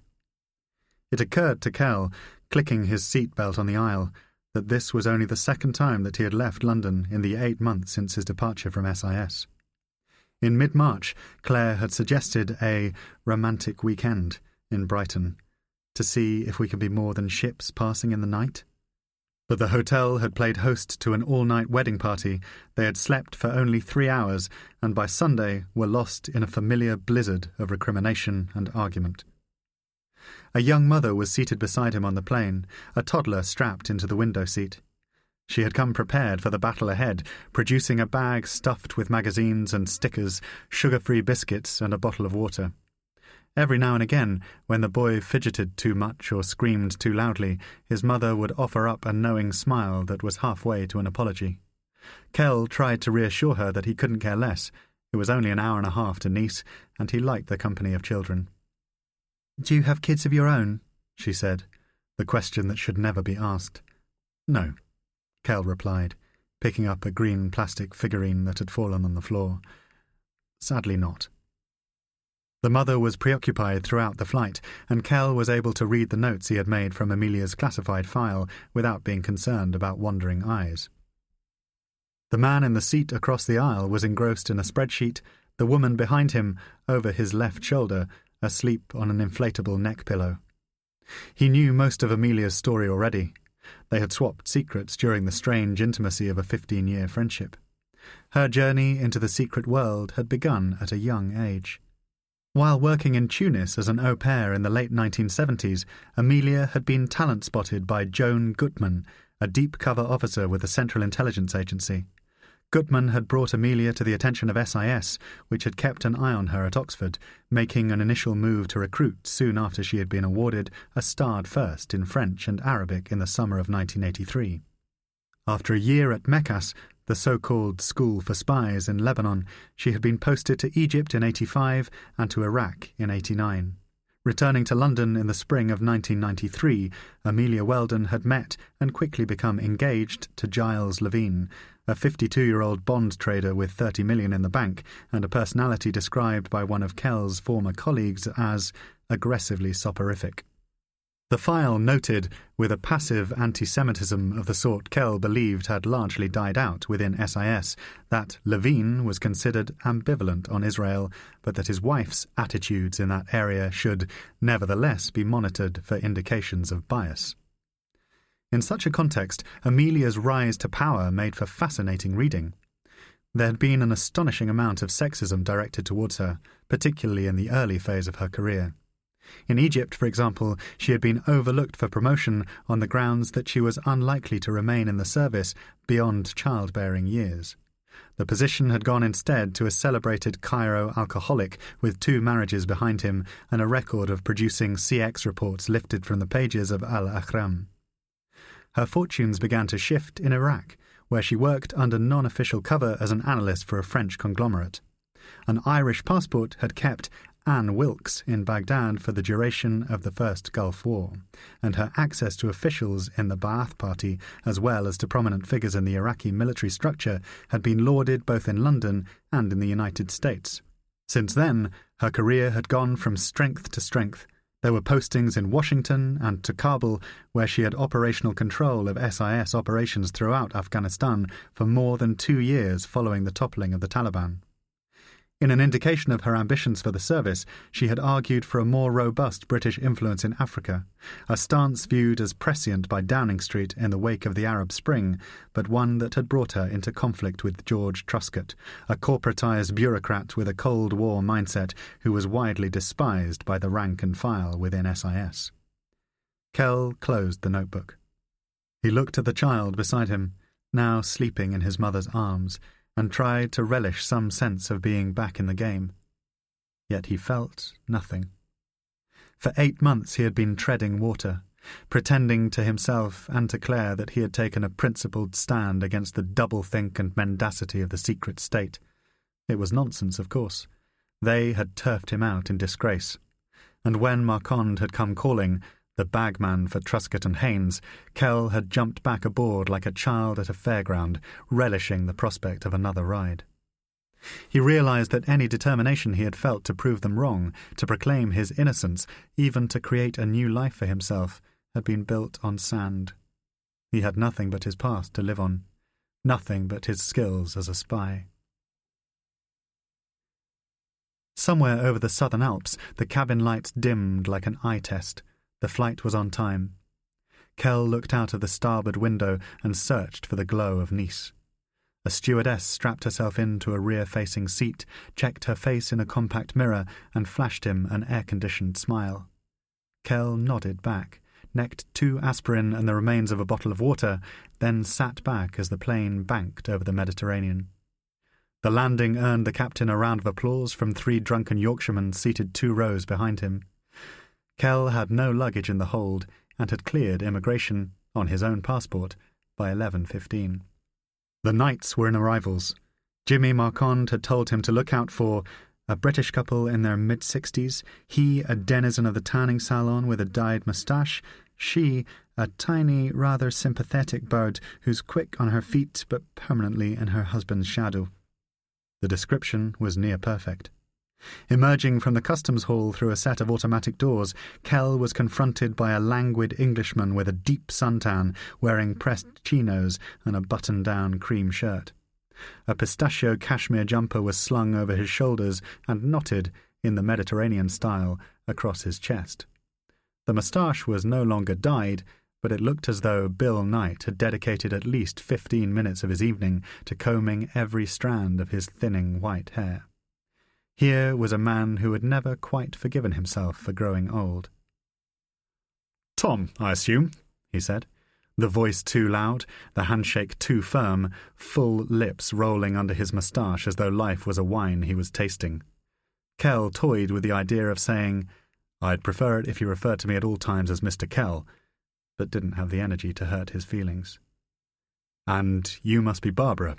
It occurred to Kell, clicking his seatbelt on the aisle, that this was only the second time that he had left London in the 8 months since his departure from SIS. In mid-March, Claire had suggested a romantic weekend in Brighton, to see if we could be more than ships passing in the night. But the hotel had played host to an all-night wedding party. They had slept for only 3 hours, and by Sunday were lost in a familiar blizzard of recrimination and argument. A young mother was seated beside him on the plane, a toddler strapped into the window seat. She had come prepared for the battle ahead, producing a bag stuffed with magazines and stickers, sugar-free biscuits and a bottle of water. Every now and again, when the boy fidgeted too much or screamed too loudly, his mother would offer up a knowing smile that was halfway to an apology. Kell tried to reassure her that he couldn't care less. It was only an hour and a half to Nice, and he liked the company of children. "Do you have kids of your own?" she said, the question that should never be asked. "No," Kell replied, picking up a green plastic figurine that had fallen on the floor. "Sadly not." The mother was preoccupied throughout the flight, and Kell was able to read the notes he had made from Amelia's classified file without being concerned about wandering eyes. The man in the seat across the aisle was engrossed in a spreadsheet, the woman behind him, over his left shoulder, asleep on an inflatable neck pillow. He knew most of Amelia's story already. They had swapped secrets during the strange intimacy of a 15-year friendship. Her journey into the secret world had begun at a young age. While working in Tunis as an au pair in the late 1970s, Amelia had been talent-spotted by Joan Gutmann, a deep-cover officer with the Central Intelligence Agency. Gutmann had brought Amelia to the attention of SIS, which had kept an eye on her at Oxford, making an initial move to recruit soon after she had been awarded a starred first in French and Arabic in the summer of 1983. After a year at Mekkas, the so-called School for Spies in Lebanon, she had been posted to Egypt in 85 and to Iraq in 89. Returning to London in the spring of 1993, Amelia Weldon had met and quickly become engaged to Giles Levine, a 52-year-old bond trader with $30 million in the bank and a personality described by one of Kell's former colleagues as aggressively soporific. The file noted, with a passive anti-Semitism of the sort Kell believed had largely died out within SIS, that Levine was considered ambivalent on Israel, but that his wife's attitudes in that area should nevertheless be monitored for indications of bias. In such a context, Amelia's rise to power made for fascinating reading. There had been an astonishing amount of sexism directed towards her, particularly in the early phase of her career. In Egypt, for example, she had been overlooked for promotion on the grounds that she was unlikely to remain in the service beyond childbearing years. The position had gone instead to a celebrated Cairo alcoholic with 2 marriages behind him and a record of producing CX reports lifted from the pages of Al-Ahram. Her fortunes began to shift in Iraq, where she worked under non-official cover as an analyst for a French conglomerate. An Irish passport had kept Anne Wilkes in Baghdad for the duration of the First Gulf War, and her access to officials in the Ba'ath Party, as well as to prominent figures in the Iraqi military structure, had been lauded both in London and in the United States. Since then, her career had gone from strength to strength. There were postings in Washington and to Kabul, where she had operational control of SIS operations throughout Afghanistan for more than 2 years following the toppling of the Taliban. In an indication of her ambitions for the service, she had argued for a more robust British influence in Africa, a stance viewed as prescient by Downing Street in the wake of the Arab Spring, but one that had brought her into conflict with George Truscott, a corporatised bureaucrat with a Cold War mindset who was widely despised by the rank and file within SIS. Kell closed the notebook. He looked at the child beside him, now sleeping in his mother's arms, and tried to relish some sense of being back in the game. yet he felt nothing. For 8 months he had been treading water, pretending to himself and to Claire that he had taken a principled stand against the doublethink and mendacity of the secret state. It was nonsense, of course. They had turfed him out in disgrace. And when Marquand had come calling, the bagman for Truscott and Haynes, Kell had jumped back aboard like a child at a fairground, relishing the prospect of another ride. He realized that any determination he had felt to prove them wrong, to proclaim his innocence, even to create a new life for himself, had been built on sand. He had nothing but his past to live on, nothing but his skills as a spy. Somewhere over the southern Alps, the cabin lights dimmed like an eye test. The flight was on time. Kell looked out of the starboard window and searched for the glow of Nice. A stewardess strapped herself into a rear-facing seat, checked her face in a compact mirror, and flashed him an air-conditioned smile. Kell nodded back, necked 2 aspirin and the remains of a bottle of water, then sat back as the plane banked over the Mediterranean. The landing earned the captain a round of applause from 3 drunken Yorkshiremen seated 2 rows behind him. Kell had no luggage in the hold and had cleared immigration, on his own passport, by 11:15. The Knights were in arrivals. Jimmy Marquand had told him to look out for a British couple in their mid-60s, he a denizen of the tanning salon with a dyed moustache, she a tiny, rather sympathetic bird who's quick on her feet but permanently in her husband's shadow. The description was near perfect. Emerging from the customs hall through a set of automatic doors, Kell was confronted by a languid Englishman with a deep suntan, wearing pressed chinos and a button-down cream shirt. A pistachio cashmere jumper was slung over his shoulders and knotted, in the Mediterranean style, across his chest. The moustache was no longer dyed, but it looked as though Bill Knight had dedicated at least 15 minutes of his evening to combing every strand of his thinning white hair. Here was a man who had never quite forgiven himself for growing old. "Tom, I assume," he said, the voice too loud, the handshake too firm, full lips rolling under his moustache as though life was a wine he was tasting. Kell toyed with the idea of saying, "I'd prefer it if you referred to me at all times as Mr. Kell," but didn't have the energy to hurt his feelings. "And you must be Barbara."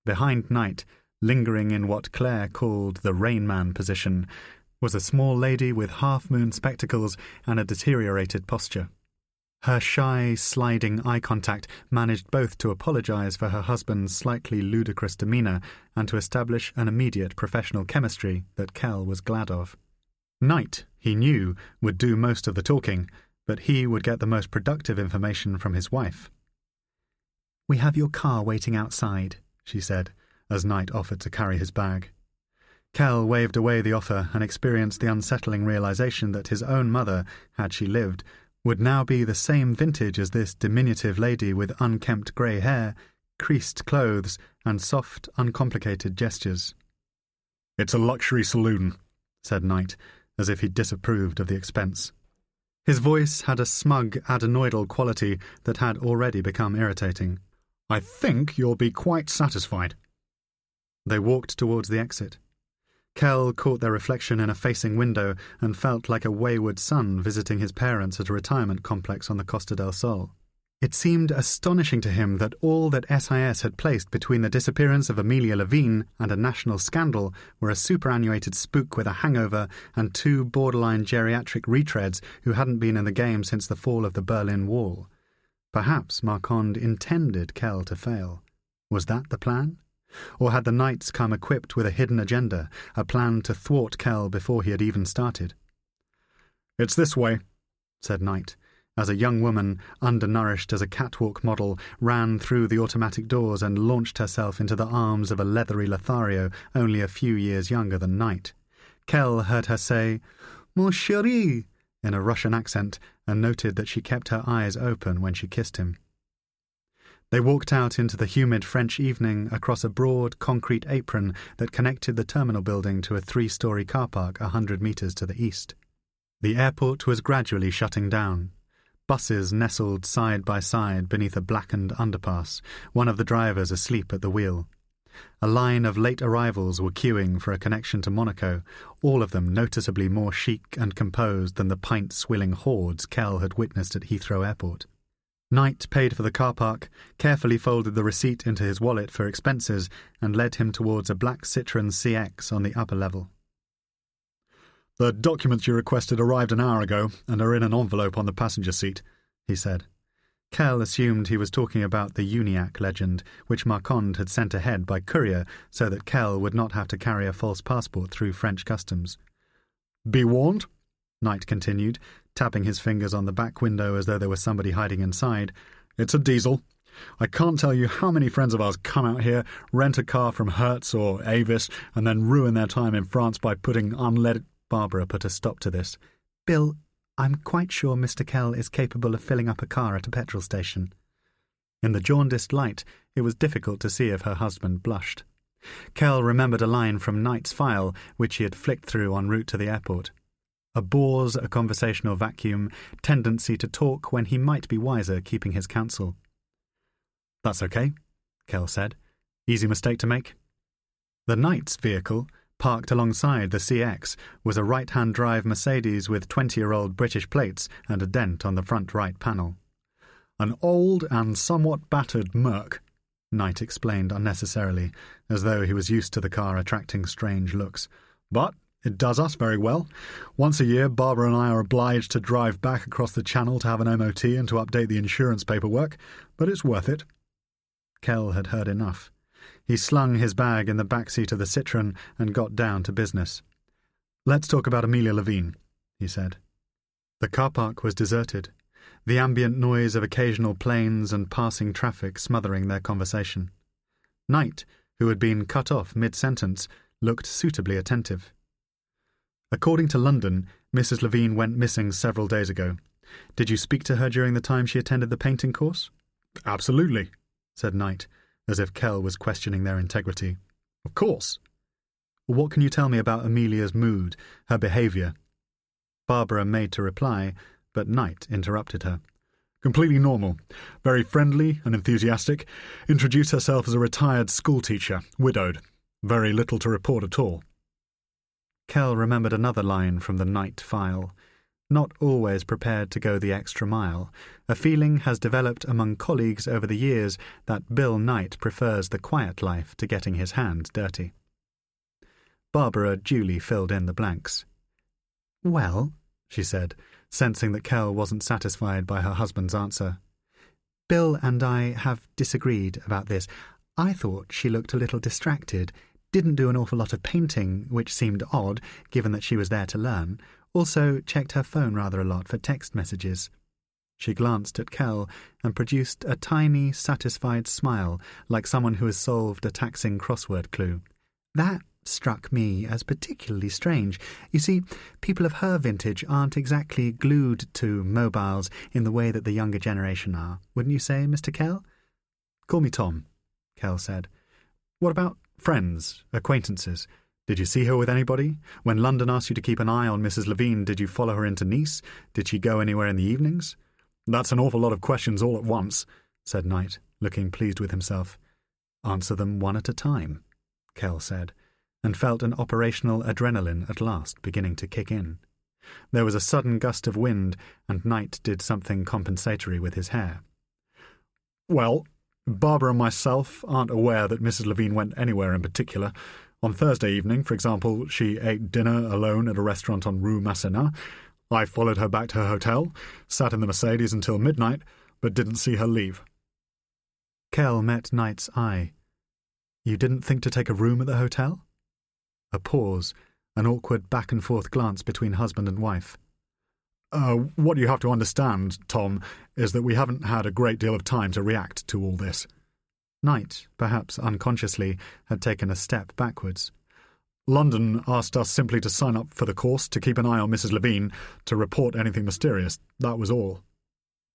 Behind Knight, lingering in what Claire called the Rain Man position, was a small lady with half-moon spectacles and a deteriorated posture. Her shy, sliding eye contact managed both to apologize for her husband's slightly ludicrous demeanor and to establish an immediate professional chemistry that Kell was glad of. Knight, he knew, would do most of the talking, but he would get the most productive information from his wife. "We have your car waiting outside," she said, as Knight offered to carry his bag. Kell waved away the offer and experienced the unsettling realization that his own mother, had she lived, would now be the same vintage as this diminutive lady with unkempt grey hair, creased clothes, and soft, uncomplicated gestures. "It's a luxury saloon," said Knight, as if he disapproved of the expense. His voice had a smug, adenoidal quality that had already become irritating. "I think you'll be quite satisfied." They walked towards the exit. Kell caught their reflection in a facing window and felt like a wayward son visiting his parents at a retirement complex on the Costa del Sol. It seemed astonishing to him that all that SIS had placed between the disappearance of Amelia Levine and a national scandal were a superannuated spook with a hangover and 2 borderline geriatric retreads who hadn't been in the game since the fall of the Berlin Wall. Perhaps Marquand intended Kell to fail. Was that the plan? Or had the Knights come equipped with a hidden agenda, a plan to thwart Kell before he had even started? "It's this way," said Knight, as a young woman, undernourished as a catwalk model, ran through the automatic doors and launched herself into the arms of a leathery Lothario only a few years younger than Knight. Kell heard her say, "Mon chéri," in a Russian accent, and noted that she kept her eyes open when she kissed him. They walked out into the humid French evening across a broad concrete apron that connected the terminal building to a 3-story car park 100 metres to the east. The airport was gradually shutting down. Buses nestled side by side beneath a blackened underpass, one of the drivers asleep at the wheel. A line of late arrivals were queuing for a connection to Monaco, all of them noticeably more chic and composed than the pint-swilling hordes Kell had witnessed at Heathrow Airport. Knight paid for the car park, carefully folded the receipt into his wallet for expenses, and led him towards a black Citroën CX on the upper level. "The documents you requested arrived an hour ago and are in an envelope on the passenger seat," he said. Kell assumed he was talking about the Uniacke legend, which Marquand had sent ahead by courier so that Kell would not have to carry a false passport through French customs. "Be warned," Knight continued, tapping his fingers on the back window as though there was somebody hiding inside. "It's a diesel. I can't tell you how many friends of ours come out here, rent a car from Hertz or Avis, and then ruin their time in France by putting unleaded—" Barbara put a stop to this. "Bill, I'm quite sure Mr. Kell is capable of filling up a car at a petrol station." In the jaundiced light, it was difficult to see if her husband blushed. Kell remembered a line from Knight's file, which he had flicked through en route to the airport. A bore's a conversational vacuum, tendency to talk when he might be wiser keeping his counsel. "That's okay," Kell said. "Easy mistake to make." The Knight's vehicle, parked alongside the CX, was a right-hand drive Mercedes with 20-year-old British plates and a dent on the front right panel. "An old and somewhat battered Merc," Knight explained unnecessarily, as though he was used to the car attracting strange looks. "But it does us very well. Once a year, Barbara and I are obliged to drive back across the Channel to have an MOT and to update the insurance paperwork, but it's worth it." Kell had heard enough. He slung his bag in the back seat of the Citroën and got down to business. "Let's talk about Amelia Levine," he said. The car park was deserted, the ambient noise of occasional planes and passing traffic smothering their conversation. Knight, who had been cut off mid-sentence, looked suitably attentive. "According to London, Mrs. Levine went missing several days ago. Did you speak to her during the time she attended the painting course?" "Absolutely," said Knight, as if Kell was questioning their integrity. "Of course." "What can you tell me about Amelia's mood, her behaviour?" Barbara made to reply, but Knight interrupted her. "Completely normal. Very friendly and enthusiastic. Introduced herself as a retired schoolteacher, widowed. Very little to report at all." Kell remembered another line from the Knight file. "Not always prepared to go the extra mile. A feeling has developed among colleagues over the years that Bill Knight prefers the quiet life to getting his hands dirty." Barbara duly filled in the blanks. "Well," she said, sensing that Kell wasn't satisfied by her husband's answer, "Bill and I have disagreed about this. I thought she looked a little distracted, didn't do an awful lot of painting, which seemed odd, given that she was there to learn. Also checked her phone rather a lot for text messages." She glanced at Kell and produced a tiny, satisfied smile, like someone who has solved a taxing crossword clue. "That struck me as particularly strange. You see, people of her vintage aren't exactly glued to mobiles in the way that the younger generation are, wouldn't you say, Mr. Kell?" "Call me Tom," Kell said. "What about friends, acquaintances? Did you see her with anybody? When London asked you to keep an eye on Mrs. Levine, did you follow her into Nice? Did she go anywhere in the evenings?" "That's an awful lot of questions all at once," said Knight, looking pleased with himself. "Answer them one at a time," Kell said, and felt an operational adrenaline at last beginning to kick in. There was a sudden gust of wind, and Knight did something compensatory with his hair. "Well, Barbara and myself aren't aware that Mrs. Levine went anywhere in particular. On Thursday evening, for example, she ate dinner alone at a restaurant on Rue Masséna. I followed her back to her hotel, sat in the Mercedes until midnight, but didn't see her leave." Kell met Knight's eye. "You didn't think to take a room at the hotel?" A pause, an awkward back-and-forth glance between husband and wife. What you have to understand, Tom, is that we haven't had a great deal of time to react to all this." Knight, perhaps unconsciously, had taken a step backwards. "London asked us simply to sign up for the course, to keep an eye on Mrs. Levine, to report anything mysterious. That was all."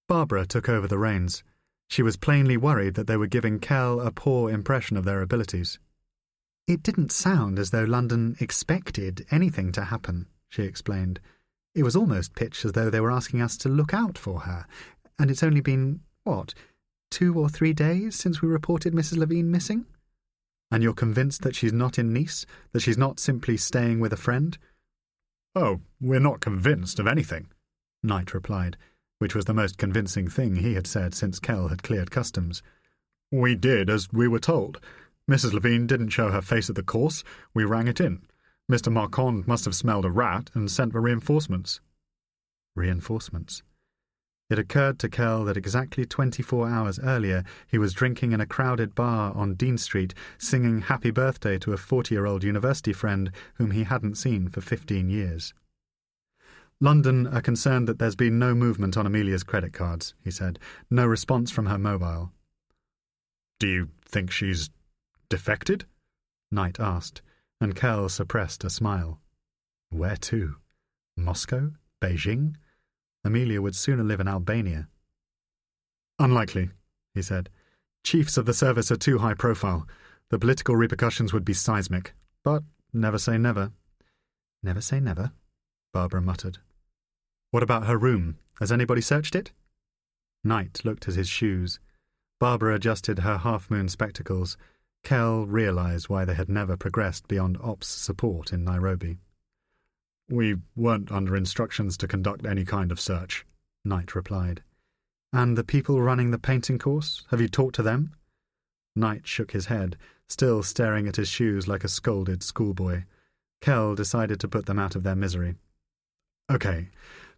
Barbara took over the reins. She was plainly worried that they were giving Kell a poor impression of their abilities. "It didn't sound as though London expected anything to happen," she explained. "It was almost pitched as though they were asking us to look out for her, and it's only been, 2 or 3 days since we reported Mrs. Levine missing?" And you're convinced that she's not in Nice? That she's not simply staying with a friend? Oh, we're not convinced of anything, Knight replied, which was the most convincing thing he had said since Kell had cleared customs. We did as we were told. Mrs. Levine didn't show her face at the course. We rang it in. Mr. Marquand must have smelled a rat and sent for reinforcements. Reinforcements? It occurred to Kell that exactly 24 hours earlier he was drinking in a crowded bar on Dean Street, singing Happy Birthday to a 40-year-old university friend whom he hadn't seen for 15 years. London are concerned that there's been no movement on Amelia's credit cards, he said. No response from her mobile. Do you think she's defected? Knight asked, and Kell suppressed a smile. Where to? Moscow? Beijing? Amelia would sooner live in Albania. Unlikely, he said. Chiefs of the service are too high profile. The political repercussions would be seismic. But never say never. Never say never, Barbara muttered. What about her room? Has anybody searched it? Knight looked at his shoes. Barbara adjusted her half-moon spectacles. Kell realized why they had never progressed beyond ops support in Nairobi. We weren't under instructions to conduct any kind of search, Knight replied. And the people running the painting course? Have you talked to them? Knight shook his head, still staring at his shoes like a scolded schoolboy. Kell decided to put them out of their misery. Okay,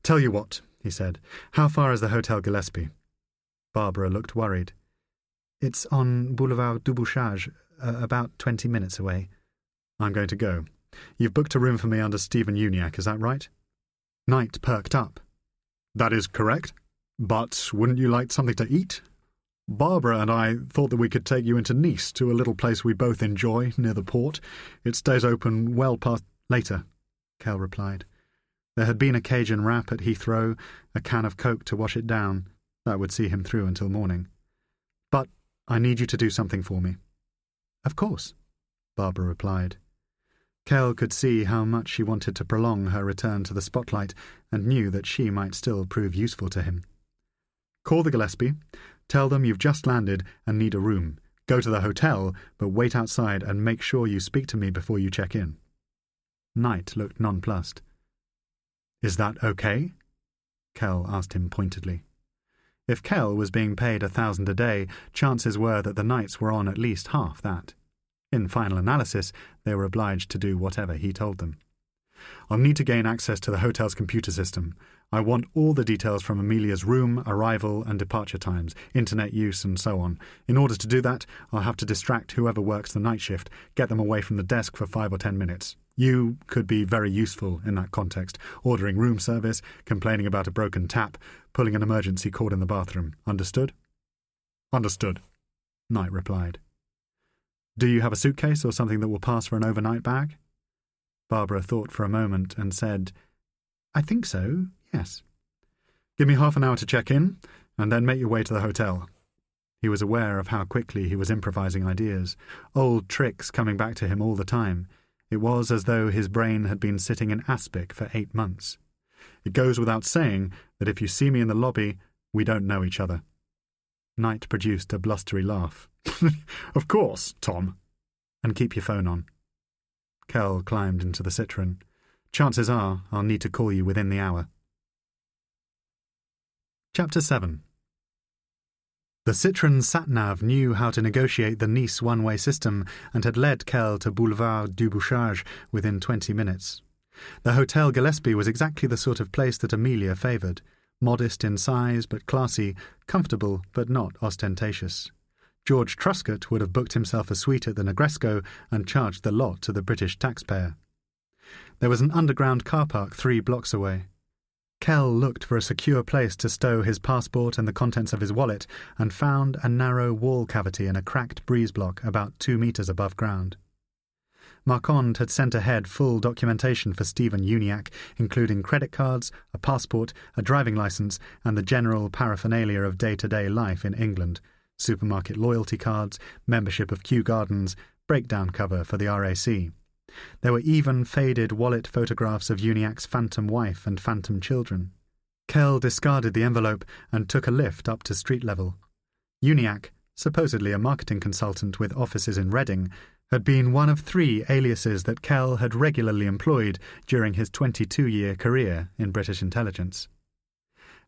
tell you what, he said. How far is the Hotel Gillespie? Barbara looked worried. It's on Boulevard du Bouchage, about 20 minutes away. I'm going to go. You've booked a room for me under Stephen Uniacke, is that right? Knight perked up. That is correct. But wouldn't you like something to eat? Barbara and I thought that we could take you into Nice, to a little place we both enjoy, near the port. It stays open well past... Later, Kell replied. There had been a Cajun wrap at Heathrow, a can of Coke to wash it down. That would see him through until morning. But I need you to do something for me. Of course, Barbara replied. Kell could see how much she wanted to prolong her return to the spotlight and knew that she might still prove useful to him. Call the Gillespie, tell them you've just landed and need a room. Go to the hotel, but wait outside and make sure you speak to me before you check in. Knight looked nonplussed. Is that okay? Kell asked him pointedly. If Kell was being paid 1,000 a day, chances were that the Knights were on at least half that. In final analysis, they were obliged to do whatever he told them. I'll need to gain access to the hotel's computer system. I want all the details from Amelia's room, arrival and departure times, internet use and so on. In order to do that, I'll have to distract whoever works the night shift, get them away from the desk for 5 or 10 minutes. You could be very useful in that context, ordering room service, complaining about a broken tap, pulling an emergency cord in the bathroom. Understood? Understood, Knight replied. Do you have a suitcase or something that will pass for an overnight bag? Barbara thought for a moment and said, I think so, yes. Give me half an hour to check in, and then make your way to the hotel. He was aware of how quickly he was improvising ideas, old tricks coming back to him all the time. It was as though his brain had been sitting in aspic for 8 months. It goes without saying that if you see me in the lobby, we don't know each other. Knight produced a blustery laugh. Of course, Tom. And keep your phone on. Kell climbed into the Citroën. Chances are I'll need to call you within the hour. Chapter 7. The Citroën sat-nav knew how to negotiate the Nice one-way system and had led Kell to Boulevard du Bouchage within 20 minutes. The Hotel Gillespie was exactly the sort of place that Amelia favoured. Modest in size but classy, comfortable but not ostentatious. George Truscott would have booked himself a suite at the Negresco and charged the lot to the British taxpayer. There was an underground car park 3 blocks away. Kell looked for a secure place to stow his passport and the contents of his wallet and found a narrow wall cavity in a cracked breeze block about 2 metres above ground. Marquand had sent ahead full documentation for Stephen Uniacke, including credit cards, a passport, a driving licence, and the general paraphernalia of day-to-day life in England. Supermarket loyalty cards, membership of Kew Gardens, breakdown cover for the RAC. There were even faded wallet photographs of Uniacke's phantom wife and phantom children. Kell discarded the envelope and took a lift up to street level. Uniacke, supposedly a marketing consultant with offices in Reading, had been one of 3 aliases that Kell had regularly employed during his 22-year career in British intelligence.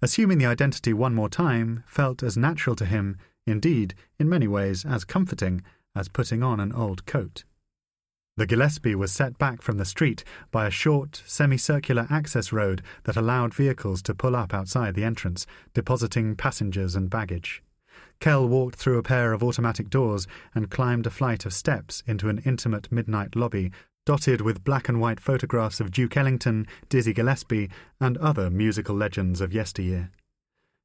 Assuming the identity one more time felt as natural to him, indeed, in many ways as comforting, as putting on an old coat. The Gillespie was set back from the street by a short, semicircular access road that allowed vehicles to pull up outside the entrance, depositing passengers and baggage. Kell walked through a pair of automatic doors and climbed a flight of steps into an intimate midnight lobby dotted with black and white photographs of Duke Ellington, Dizzy Gillespie, and other musical legends of yesteryear.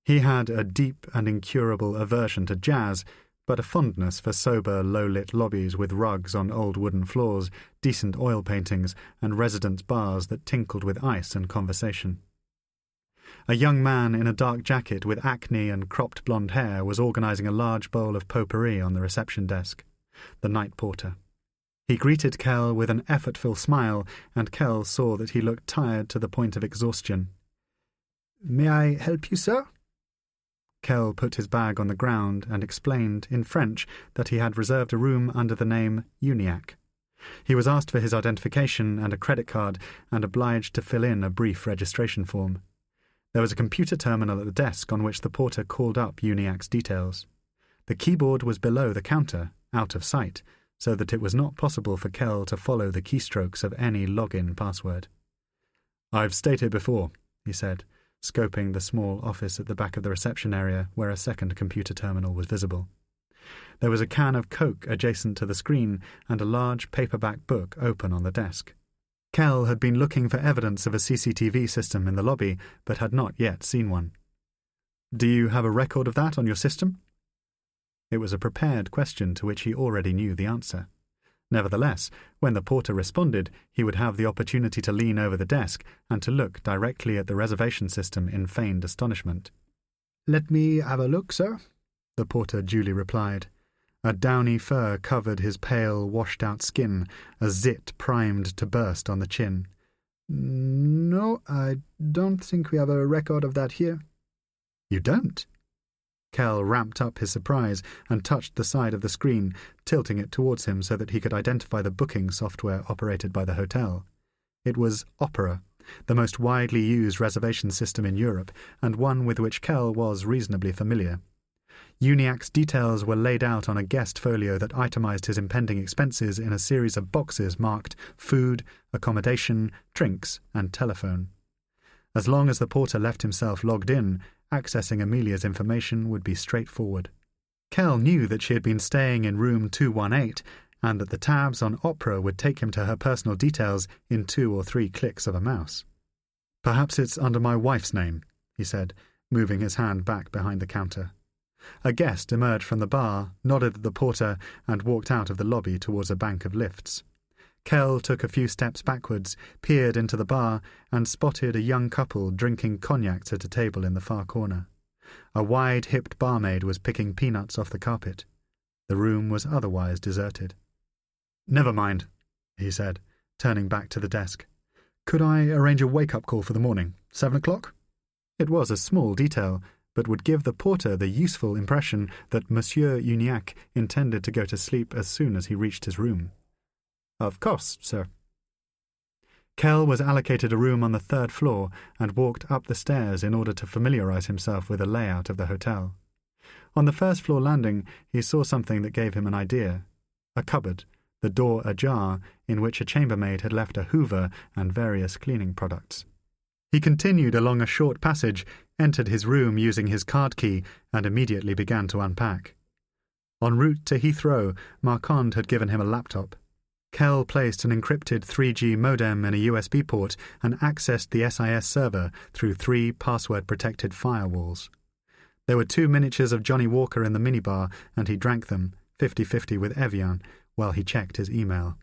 He had a deep and incurable aversion to jazz, but a fondness for sober, low-lit lobbies with rugs on old wooden floors, decent oil paintings, and residence bars that tinkled with ice and conversation. A young man in a dark jacket with acne and cropped blonde hair was organising a large bowl of potpourri on the reception desk, the night porter. He greeted Kell with an effortful smile, and Kell saw that he looked tired to the point of exhaustion. "May I help you, sir?" Kell put his bag on the ground and explained, in French, that he had reserved a room under the name Uniacke. He was asked for his identification and a credit card and obliged to fill in a brief registration form. There was a computer terminal at the desk on which the porter called up Uniacke's details. The keyboard was below the counter, out of sight, so that it was not possible for Kell to follow the keystrokes of any login password. "I've stayed here before," he said, scoping the small office at the back of the reception area where a second computer terminal was visible. There was a can of Coke adjacent to the screen and a large paperback book open on the desk. Kell had been looking for evidence of a CCTV system in the lobby, but had not yet seen one. "Do you have a record of that on your system?" It was a prepared question to which he already knew the answer. Nevertheless, when the porter responded, he would have the opportunity to lean over the desk and to look directly at the reservation system in feigned astonishment. "Let me have a look, sir," the porter duly replied. A downy fur covered his pale, washed-out skin, a zit primed to burst on the chin. "No, I don't think we have a record of that here." "You don't?" Kell ramped up his surprise and touched the side of the screen, tilting it towards him so that he could identify the booking software operated by the hotel. It was Opera, the most widely used reservation system in Europe, and one with which Kell was reasonably familiar. Uniacke's details were laid out on a guest folio that itemized his impending expenses in a series of boxes marked food, accommodation, drinks, and telephone. As long as the porter left himself logged in, accessing Amelia's information would be straightforward. Kell knew that she had been staying in room 218 and that the tabs on Opera would take him to her personal details in 2 or 3 clicks of a mouse. "Perhaps it's under my wife's name," he said, moving his hand back behind the counter. A guest emerged from the bar, nodded at the porter, and walked out of the lobby towards a bank of lifts. Kell took a few steps backwards, peered into the bar, and spotted a young couple drinking cognacs at a table in the far corner. A wide-hipped barmaid was picking peanuts off the carpet. The room was otherwise deserted. "Never mind," he said, turning back to the desk. "Could I arrange a wake-up call for the morning? 7 o'clock?" It was a small detail, but would give the porter the useful impression that Monsieur Uniacke intended to go to sleep as soon as he reached his room. "Of course, sir." Kell was allocated a room on the 3rd floor and walked up the stairs in order to familiarize himself with the layout of the hotel. On the 1st floor landing, he saw something that gave him an idea. A cupboard, the door ajar, in which a chambermaid had left a hoover and various cleaning products. He continued along a short passage, entered his room using his card key, and immediately began to unpack. En route to Heathrow, Marquand had given him a laptop. Kell placed an encrypted 3G modem in a USB port and accessed the SIS server through 3 password-protected firewalls. There were 2 miniatures of Johnny Walker in the minibar, and he drank them, 50-50 with Evian, while he checked his email.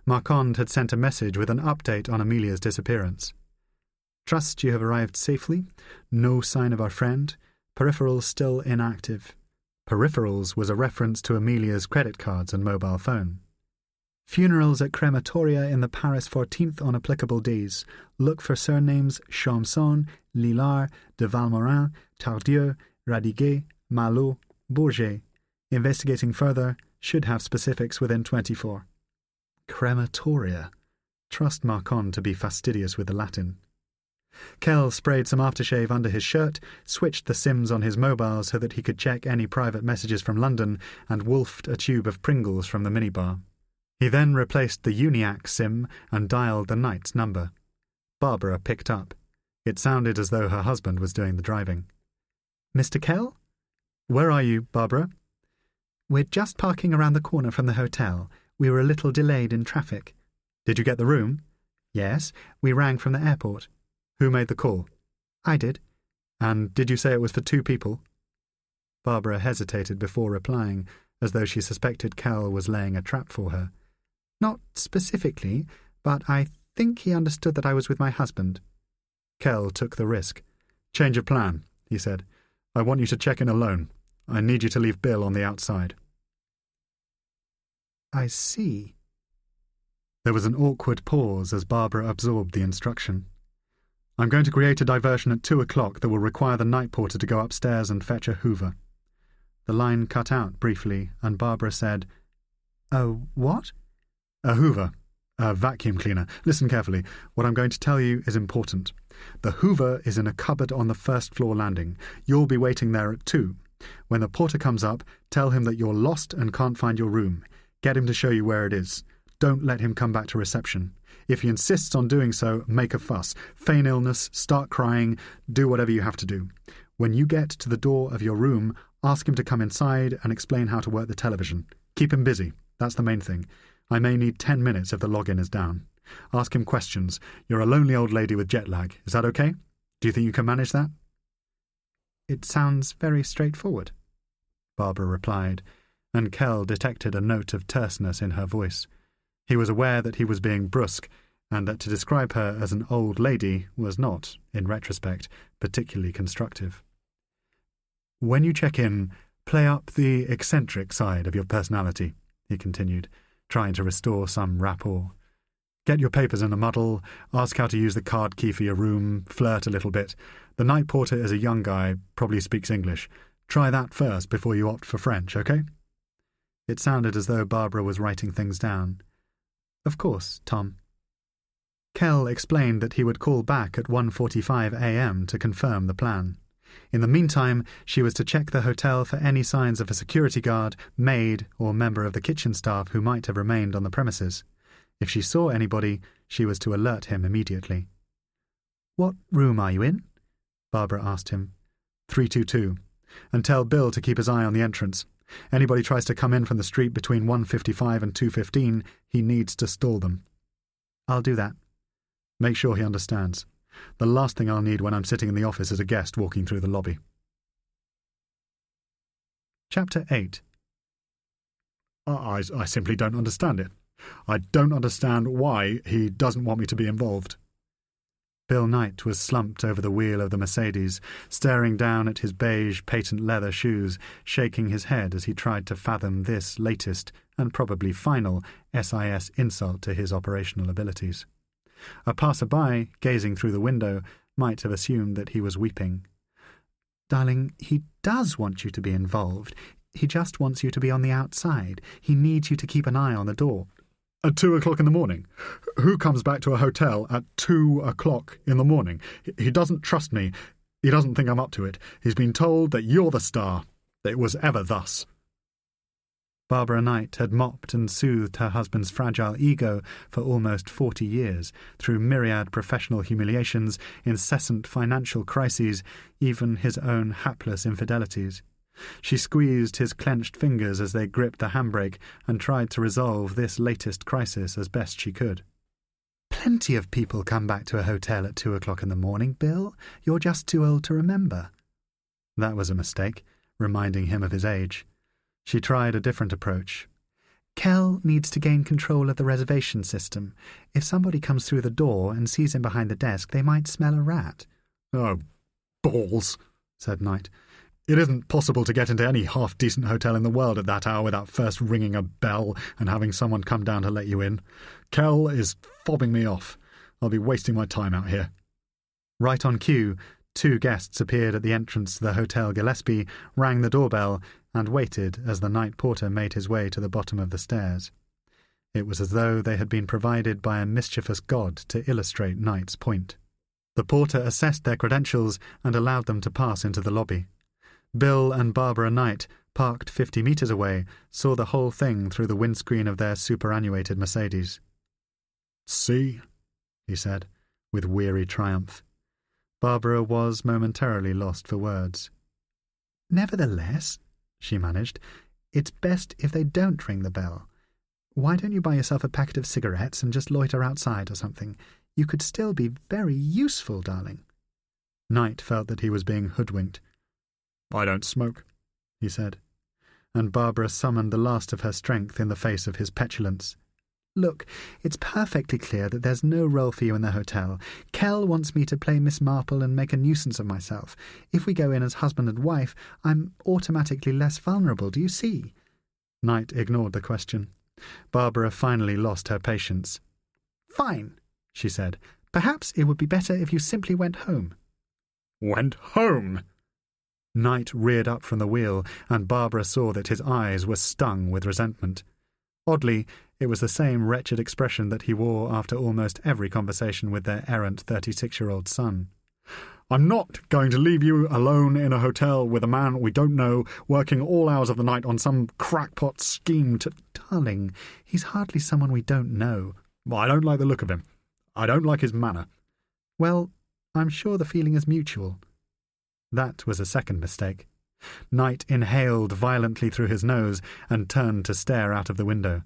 Marquand had sent a message with an update on Amelia's disappearance. "Trust you have arrived safely. No sign of our friend. Peripherals still inactive." Peripherals was a reference to Amelia's credit cards and mobile phone. "Funerals at crematoria in the Paris 14th on applicable days. Look for surnames Chamson, Lillard, de Valmorin, Tardieu, Radiguet, Malot, Bourget. Investigating further, Should have specifics within 24. Crematoria. Trust Marcon to be fastidious with the Latin. Kell sprayed some aftershave under his shirt, switched the SIMs on his mobile so that he could check any private messages from London, and wolfed a tube of Pringles from the minibar. He then replaced the Uniac SIM and dialed the night's number. Barbara picked up. It sounded as though her husband was doing the driving. "Mr. Kell?" "Where are you, Barbara?" "We're just parking around the corner from the hotel. We were a little delayed in traffic." "Did you get the room?" "Yes, we rang from the airport." "Who made the call?" "I did." "And did you say it was for 2 people?" Barbara hesitated before replying, as though she suspected Kell was laying a trap for her. "Not specifically, but I think he understood that I was with my husband." Kell took the risk. "Change of plan," he said. "I want you to check in alone. I need you to leave Bill on the outside." "I see." There was an awkward pause as Barbara absorbed the instruction. "I'm going to create a diversion at 2 o'clock that will require the night porter to go upstairs and fetch a hoover." The line cut out briefly, and Barbara said, "A what?" "A hoover. A vacuum cleaner. Listen carefully. What I'm going to tell you is important. The hoover is in a cupboard on the first-floor landing. You'll be waiting there at 2. When the porter comes up, tell him that you're lost and can't find your room. Get him to show you where it is. Don't let him come back to reception. If he insists on doing so, make a fuss. Feign illness, start crying, do whatever you have to do. When you get to the door of your room, ask him to come inside and explain how to work the television. Keep him busy. That's the main thing. I may need 10 minutes if the login is down. Ask him questions. You're a lonely old lady with jet lag. Is that okay? Do you think you can manage that?" "It sounds very straightforward," Barbara replied, and Kell detected a note of terseness in her voice. He was aware that he was being brusque, and that to describe her as an old lady was not, in retrospect, particularly constructive. "When you check in, play up the eccentric side of your personality," he continued, trying to restore some rapport. "Get your papers in a muddle, ask how to use the card key for your room, flirt a little bit. The night porter is a young guy, probably speaks English. Try that first before you opt for French, okay?" It sounded as though Barbara was writing things down. "Of course, Tom." Kell explained that he would call back at 1:45 a.m. to confirm the plan. In the meantime, she was to check the hotel for any signs of a security guard, maid, or member of the kitchen staff who might have remained on the premises. If she saw anybody, she was to alert him immediately. "What room are you in?" Barbara asked him. 322. "And tell Bill to keep his eye on the entrance. Anybody tries to come in from the street between 1:55 and 2:15, he needs to stall them." "I'll do that." "Make sure he understands. The last thing I'll need when I'm sitting in the office is a guest walking through the lobby." Chapter 8. I simply don't understand it. I don't understand why he doesn't want me to be involved." Bill Knight was slumped over the wheel of the Mercedes, staring down at his beige patent leather shoes, shaking his head as he tried to fathom this latest, and probably final, SIS insult to his operational abilities. A passer-by, gazing through the window, might have assumed that he was weeping. "Darling, he does want you to be involved. He just wants you to be on the outside. He needs you to keep an eye on the door." At 2 o'clock in the morning? Who comes back to a hotel at 2 o'clock in the morning? He doesn't trust me. He doesn't think I'm up to it. He's been told that you're the star. It was ever thus. Barbara Knight had mopped and soothed her husband's fragile ego for almost 40 years, through myriad professional humiliations, incessant financial crises, even his own hapless infidelities. She squeezed his clenched fingers as they gripped the handbrake and tried to resolve this latest crisis as best she could. "Plenty of people come back to a hotel at 2 o'clock in the morning, Bill. You're just too old to remember." That was a mistake, reminding him of his age. She tried a different approach. "Kell needs to gain control of the reservation system. If somebody comes through the door and sees him behind the desk, they might smell a rat." "Oh, balls," said Knight. "It isn't possible to get into any half-decent hotel in the world at that hour without first ringing a bell and having someone come down to let you in. Kell is fobbing me off. I'll be wasting my time out here." Right on cue, 2 guests appeared at the entrance to the Hotel Gillespie, rang the doorbell, and waited as the night porter made his way to the bottom of the stairs. It was as though they had been provided by a mischievous god to illustrate Knight's point. The porter assessed their credentials and allowed them to pass into the lobby. Bill and Barbara Knight, parked 50 metres away, saw the whole thing through the windscreen of their superannuated Mercedes. "See?" he said, with weary triumph. Barbara was momentarily lost for words. "Nevertheless," she managed, "it's best if they don't ring the bell. Why don't you buy yourself a packet of cigarettes and just loiter outside or something? You could still be very useful, darling." Knight felt that he was being hoodwinked. "I don't smoke," he said, and Barbara summoned the last of her strength in the face of his petulance. "Look, it's perfectly clear that there's no role for you in the hotel. Kell wants me to play Miss Marple and make a nuisance of myself. If we go in as husband and wife, I'm automatically less vulnerable, do you see?" Knight ignored the question. Barbara finally lost her patience. "Fine," she said. "Perhaps it would be better if you simply went home." "Went home?" Knight reared up from the wheel, and Barbara saw that his eyes were stung with resentment. Oddly, it was the same wretched expression that he wore after almost every conversation with their errant 36-year-old son. "I'm not going to leave you alone in a hotel with a man we don't know, working all hours of the night on some crackpot scheme to—" "Darling, he's hardly someone we don't know." "I don't like the look of him. I don't like his manner." "Well, I'm sure the feeling is mutual." That was a second mistake. Knight inhaled violently through his nose and turned to stare out of the window.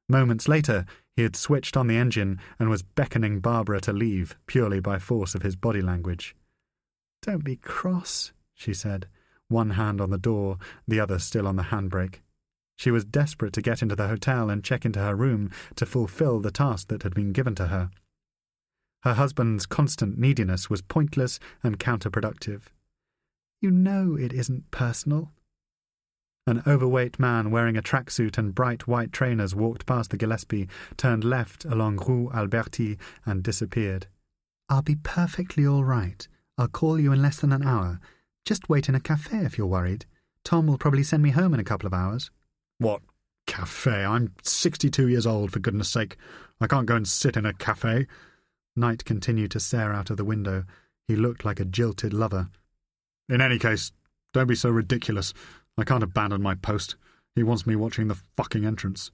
Moments later, he had switched on the engine and was beckoning Barbara to leave, purely by force of his body language. "Don't be cross," she said, one hand on the door, the other still on the handbrake. She was desperate to get into the hotel and check into her room to fulfill the task that had been given to her. Her husband's constant neediness was pointless and counterproductive. "You know it isn't personal." An overweight man wearing a tracksuit and bright white trainers walked past the Gillespie, turned left along Rue Alberti, and disappeared. "I'll be perfectly all right. I'll call you in less than an hour. Just wait in a cafe if you're worried. Tom will probably send me home in a couple of hours." "What cafe? I'm 62 years old, for goodness sake. I can't go and sit in a cafe." Knight continued to stare out of the window. He looked like a jilted lover. "In any case, don't be so ridiculous. I can't abandon my post. He wants me watching the fucking entrance."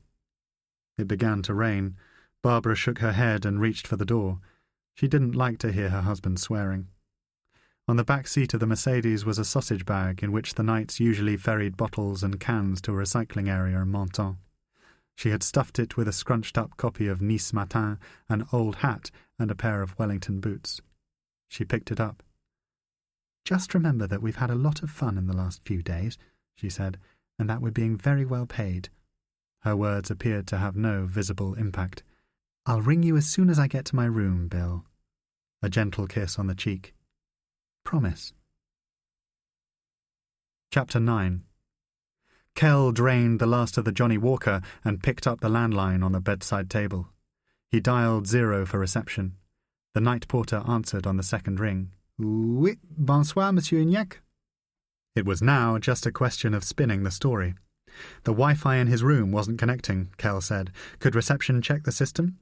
It began to rain. Barbara shook her head and reached for the door. She didn't like to hear her husband swearing. On the back seat of the Mercedes was a sausage bag in which the Knights usually ferried bottles and cans to a recycling area in Menton. She had stuffed it with a scrunched-up copy of Nice Matin, an old hat, and a pair of Wellington boots. She picked it up. "Just remember that we've had a lot of fun in the last few days," she said, "and that we're being very well paid." Her words appeared to have no visible impact. "I'll ring you as soon as I get to my room, Bill." A gentle kiss on the cheek. "Promise." Chapter 9. Kell drained the last of the Johnny Walker and picked up the landline on the bedside table. He dialed 0 for reception. The night porter answered on the second ring. "Oui, bonsoir, Monsieur Ignac." It was now just a question of spinning the story. The Wi-Fi in his room wasn't connecting, Kell said. Could reception check the system?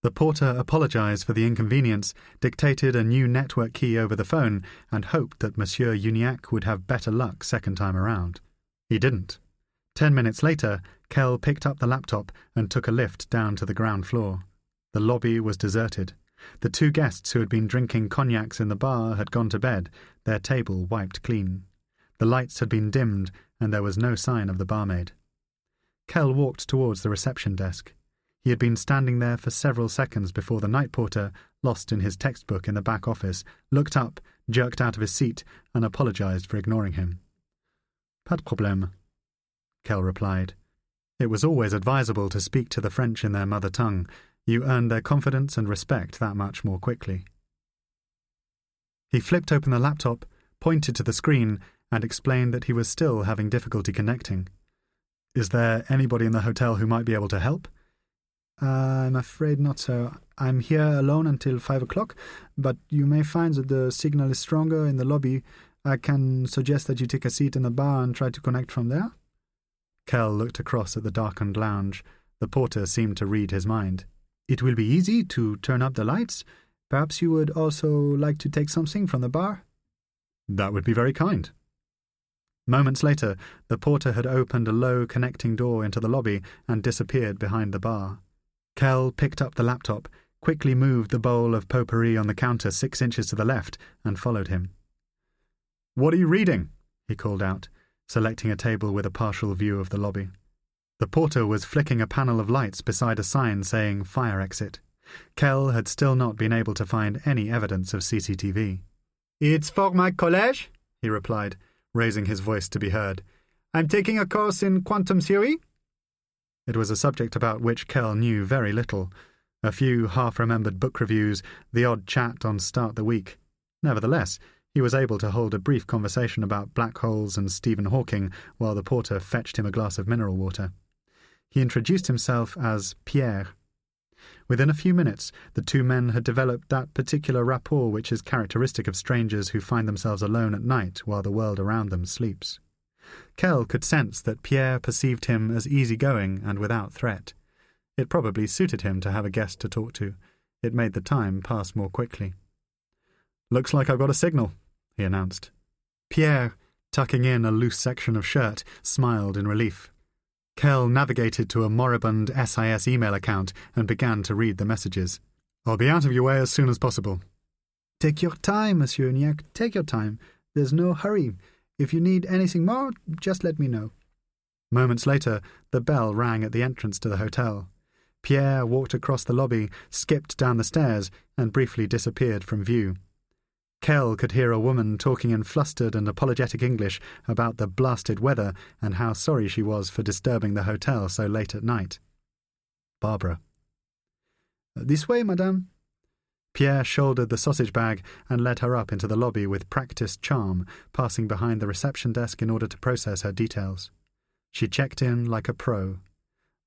The porter apologized for the inconvenience, dictated a new network key over the phone, and hoped that Monsieur Uniacke would have better luck second time around. He didn't. 10 minutes later, Kell picked up the laptop and took a lift down to the ground floor. The lobby was deserted. The 2 guests who had been drinking cognacs in the bar had gone to bed, their table wiped clean. The lights had been dimmed, and there was no sign of the barmaid. Kell walked towards the reception desk. He had been standing there for several seconds before the night porter, lost in his textbook in the back office, looked up, jerked out of his seat, and apologized for ignoring him. "Pas de problème," Kell replied. It was always advisable to speak to the French in their mother tongue. You earned their confidence and respect that much more quickly. He flipped open the laptop, pointed to the screen, and explained that he was still having difficulty connecting. "Is there anybody in the hotel who might be able to help?" I'm afraid not, sir. I'm here alone until 5 o'clock, but you may find that the signal is stronger in the lobby. I can suggest that you take a seat in the bar and try to connect from there." Kell looked across at the darkened lounge. The porter seemed to read his mind. "It will be easy to turn up the lights. Perhaps you would also like to take something from the bar?" "That would be very kind." Moments later, the porter had opened a low connecting door into the lobby and disappeared behind the bar. Kell picked up the laptop, quickly moved the bowl of potpourri on the counter 6 inches to the left, and followed him. "What are you reading?" he called out, selecting a table with a partial view of the lobby. The porter was flicking a panel of lights beside a sign saying "Fire Exit." Kell had still not been able to find any evidence of CCTV. "It's for my college," he replied, raising his voice to be heard. "I'm taking a course in quantum theory." It was a subject about which Kell knew very little. A few half-remembered book reviews, the odd chat on Start the Week. Nevertheless, he was able to hold a brief conversation about black holes and Stephen Hawking while the porter fetched him a glass of mineral water. He introduced himself as Pierre. Within a few minutes, the two men had developed that particular rapport which is characteristic of strangers who find themselves alone at night while the world around them sleeps. Kell could sense that Pierre perceived him as easygoing and without threat. It probably suited him to have a guest to talk to. It made the time pass more quickly. "Looks like I've got a signal," he announced. Pierre, tucking in a loose section of shirt, smiled in relief. Kell navigated to a moribund SIS email account and began to read the messages. "I'll be out of your way as soon as possible." "Take your time, Monsieur Uniacke, take your time. There's no hurry. If you need anything more, just let me know." Moments later, the bell rang at the entrance to the hotel. Pierre walked across the lobby, skipped down the stairs, and briefly disappeared from view. Kell could hear a woman talking in flustered and apologetic English about the blasted weather and how sorry she was for disturbing the hotel so late at night. Barbara. "This way, madame." Pierre shouldered the sausage bag and led her up into the lobby with practiced charm, passing behind the reception desk in order to process her details. She checked in like a pro.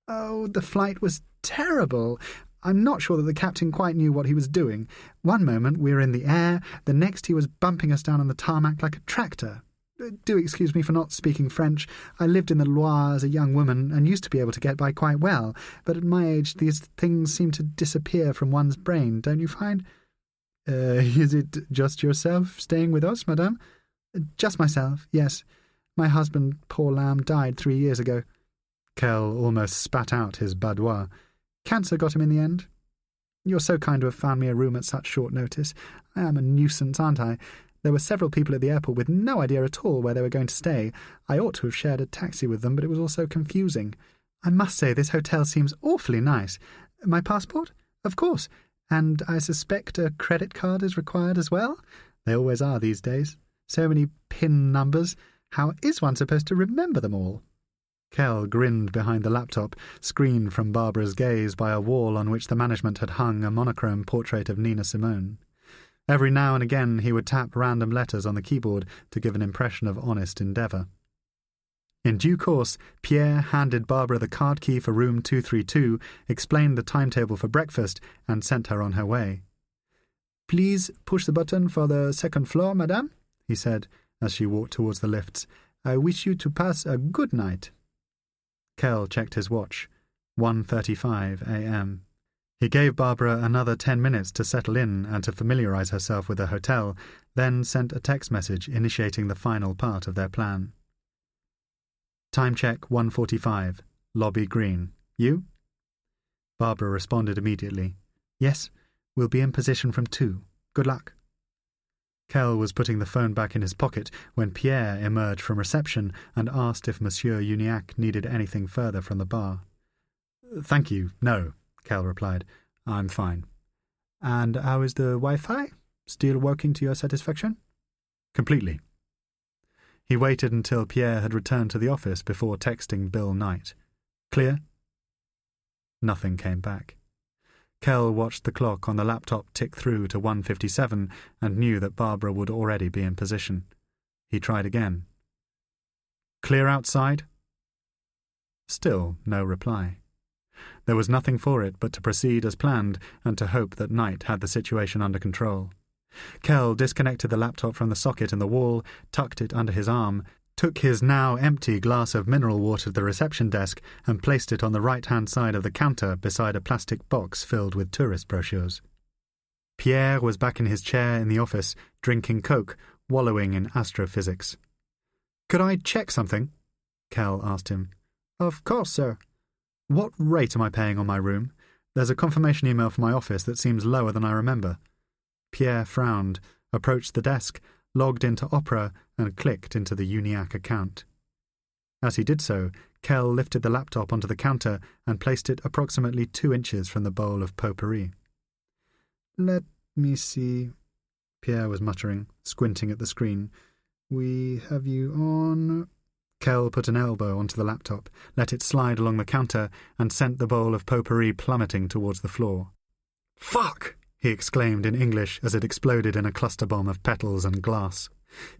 "Oh, the flight was terrible. I'm not sure that the captain quite knew what he was doing. One moment we were in the air, the next he was bumping us down on the tarmac like a tractor. Do excuse me for not speaking French. I lived in the Loire as a young woman and used to be able to get by quite well, but at my age these things seem to disappear from one's brain, don't you find?" Is it just yourself staying with us, madame?" "Just myself, yes. My husband, poor lamb, died 3 years ago." Kell almost spat out his boudoir. "Cancer got him in the end. You're so kind to have found me a room at such short notice. I am a nuisance, aren't I? There were several people at the airport with no idea at all where they were going to stay. I ought to have shared a taxi with them, but it was all so confusing. I must say this hotel seems awfully nice. My passport? Of course. And I suspect a credit card is required as well? They always are these days. So many PIN numbers. How is one supposed to remember them all?" Kell grinned behind the laptop, screened from Barbara's gaze by a wall on which the management had hung a monochrome portrait of Nina Simone. Every now and again he would tap random letters on the keyboard to give an impression of honest endeavour. In due course, Pierre handed Barbara the card key for room 232, explained the timetable for breakfast, and sent her on her way. "Please push the button for the second floor, madame," he said, as she walked towards the lifts. "I wish you to pass a good night." Kell checked his watch. 1:35 a.m. He gave Barbara another 10 minutes to settle in and to familiarise herself with the hotel, then sent a text message initiating the final part of their plan. "Time check 1:45. Lobby green. You?" Barbara responded immediately. "Yes, we'll be in position from 2. Good luck." Kell was putting the phone back in his pocket when Pierre emerged from reception and asked if Monsieur Uniacke needed anything further from the bar. "Thank you, no," Kell replied. "I'm fine." "And how is the Wi-Fi? Still working to your satisfaction?" "Completely." He waited until Pierre had returned to the office before texting Bill Knight. "Clear?" Nothing came back. Kell watched the clock on the laptop tick through to 1:57 and knew that Barbara would already be in position. He tried again. "Clear outside?" Still no reply. There was nothing for it but to proceed as planned and to hope that Knight had the situation under control. Kell disconnected the laptop from the socket in the wall, tucked it under his arm, took his now empty glass of mineral water to the reception desk and placed it on the right-hand side of the counter beside a plastic box filled with tourist brochures. Pierre was back in his chair in the office, drinking Coke, wallowing in astrophysics. "Could I check something?" Kell asked him. "Of course, sir." "What rate am I paying on my room? There's a confirmation email from my office that seems lower than I remember." Pierre frowned, approached the desk, logged into Opera and clicked into the Uniac account. As he did so, Kell lifted the laptop onto the counter and placed it approximately 2 inches from the bowl of potpourri. "Let me see," Pierre was muttering, squinting at the screen. "We have you on—" Kell put an elbow onto the laptop, let it slide along the counter, and sent the bowl of potpourri plummeting towards the floor. "Fuck!" he exclaimed in English as it exploded in a cluster bomb of petals and glass.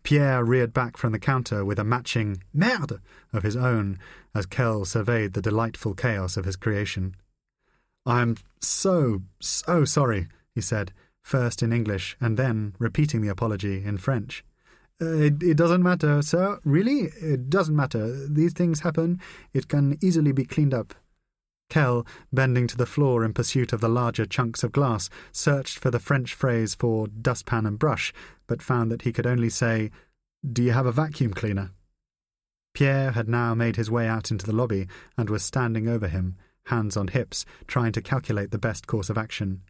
Pierre reared back from the counter with a matching "merde" of his own as Kell surveyed the delightful chaos of his creation. "I'm so sorry," he said, first in English and then, repeating the apology, in French. It doesn't matter, sir. Really? It doesn't matter. These things happen. It can easily be cleaned up." Kell, bending to the floor in pursuit of the larger chunks of glass, searched for the French phrase for dustpan and brush, but found that he could only say, "Do you have a vacuum cleaner?" Pierre had now made his way out into the lobby and was standing over him, hands on hips, trying to calculate the best course of action.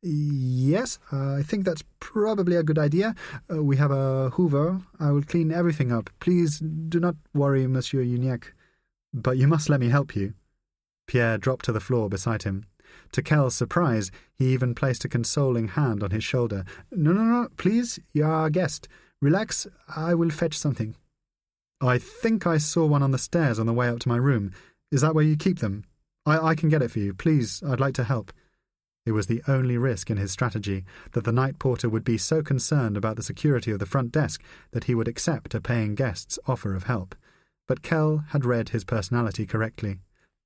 "Yes, I think that's probably a good idea. We have a hoover. I will clean everything up. Please do not worry, Monsieur Uniac. But you must let me help you." Pierre dropped to the floor beside him. To Kell's surprise, he even placed a consoling hand on his shoulder. No, please, you are our guest. Relax, I will fetch something." "I think I saw one on the stairs on the way up to my room. Is that where you keep them? I can get it for you. Please, I'd like to help." It was the only risk in his strategy that the night porter would be so concerned about the security of the front desk that he would accept a paying guest's offer of help. But Kell had read his personality correctly.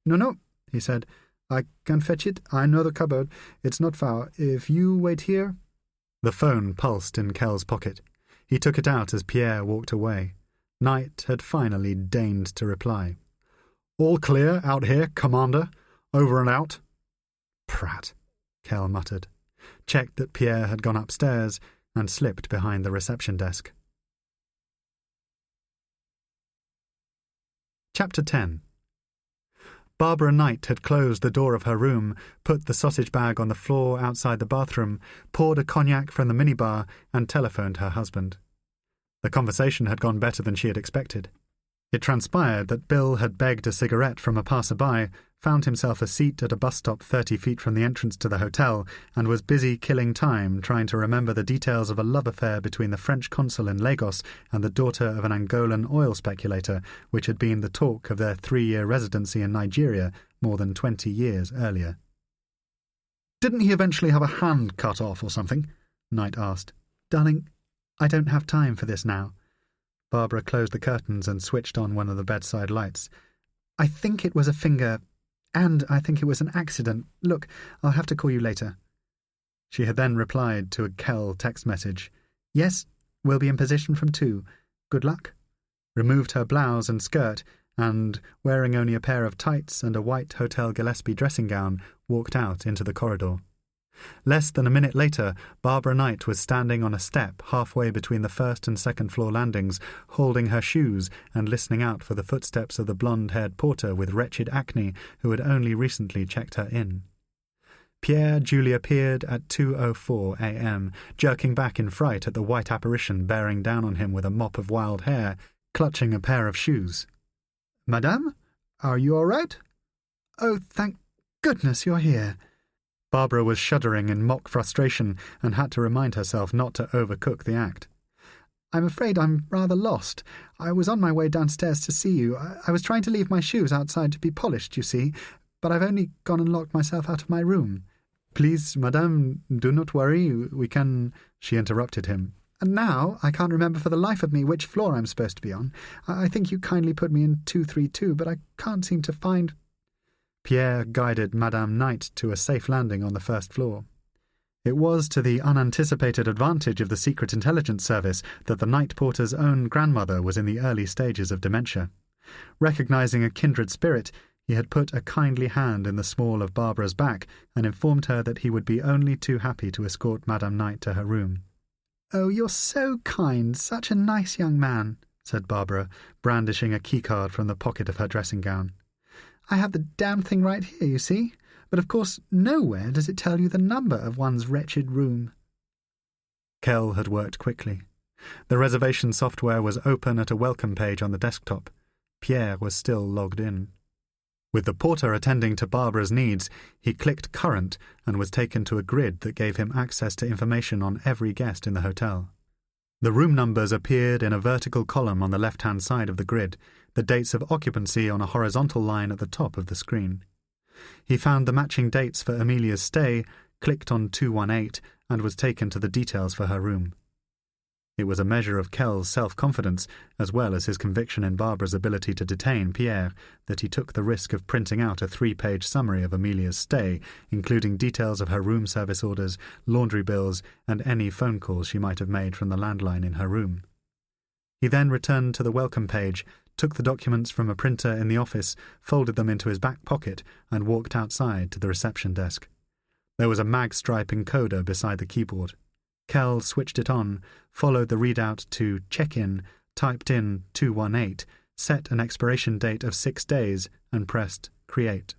No, he said. "I can fetch it. I know the cupboard. It's not far. If you wait here—" The phone pulsed in Kell's pocket. He took it out as Pierre walked away. Knight had finally deigned to reply. "All clear out here, Commander. Over and out." "Prat," Kell muttered, checked that Pierre had gone upstairs, and slipped behind the reception desk. Chapter 10. Barbara Knight had closed the door of her room, put the sausage bag on the floor outside the bathroom, poured a cognac from the minibar, and telephoned her husband. The conversation had gone better than she had expected. It transpired that Bill had begged a cigarette from a passer-by, found himself a seat at a bus stop 30 feet from the entrance to the hotel, and was busy killing time trying to remember the details of a love affair between the French consul in Lagos and the daughter of an Angolan oil speculator, which had been the talk of their 3-year residency in Nigeria more than 20 years earlier. "Didn't he eventually have a hand cut off or something?" Knight asked. "Darling, I don't have time for this now." Barbara closed the curtains and switched on one of the bedside lights. "I think it was a finger, and I think it was an accident. Look, I'll have to call you later." She had then replied to a Kell text message. "Yes, we'll be in position from 2. Good luck." Removed her blouse and skirt, and, wearing only a pair of tights and a white Hotel Gillespie dressing gown, walked out into the corridor. Less than a minute later, Barbara Knight was standing on a step halfway between the first and second floor landings, holding her shoes and listening out for the footsteps of the blonde-haired porter with wretched acne who had only recently checked her in. Pierre duly appeared at 2:04 a.m., jerking back in fright at the white apparition bearing down on him with a mop of wild hair, clutching a pair of shoes. "Madame, are you all right?" "Oh, thank goodness you're here." Barbara was shuddering in mock frustration and had to remind herself not to overcook the act. "I'm afraid I'm rather lost. I was on my way downstairs to see you. I was trying to leave my shoes outside to be polished, you see, but I've only gone and locked myself out of my room." "Please, madame, do not worry. We can—" She interrupted him. "And now I can't remember for the life of me which floor I'm supposed to be on. I think you kindly put me in 232, but I can't seem to find—" Pierre guided Madame Knight to a safe landing on the first floor. It was to the unanticipated advantage of the Secret Intelligence Service that the night porter's own grandmother was in the early stages of dementia. Recognizing a kindred spirit, he had put a kindly hand in the small of Barbara's back and informed her that he would be only too happy to escort Madame Knight to her room. "Oh, you're so kind, such a nice young man," said Barbara, brandishing a keycard from the pocket of her dressing gown. "I have the damned thing right here, you see. But of course nowhere does it tell you the number of one's wretched room." Kell had worked quickly. The reservation software was open at a welcome page on the desktop. Pierre was still logged in. With the porter attending to Barbara's needs, he clicked current and was taken to a grid that gave him access to information on every guest in the hotel. The room numbers appeared in a vertical column on the left-hand side of the grid, the dates of occupancy on a horizontal line at the top of the screen. He found the matching dates for Amelia's stay, clicked on 218, and was taken to the details for her room. It was a measure of Kell's self-confidence, as well as his conviction in Barbara's ability to detain Pierre, that he took the risk of printing out a 3-page summary of Amelia's stay, including details of her room service orders, laundry bills, and any phone calls she might have made from the landline in her room. He then returned to the welcome page, took the documents from a printer in the office, folded them into his back pocket, and walked outside to the reception desk. There was a mag-stripe encoder beside the keyboard. Kell switched it on, followed the readout to check-in, typed in 218, set an expiration date of 6 days, and pressed Create.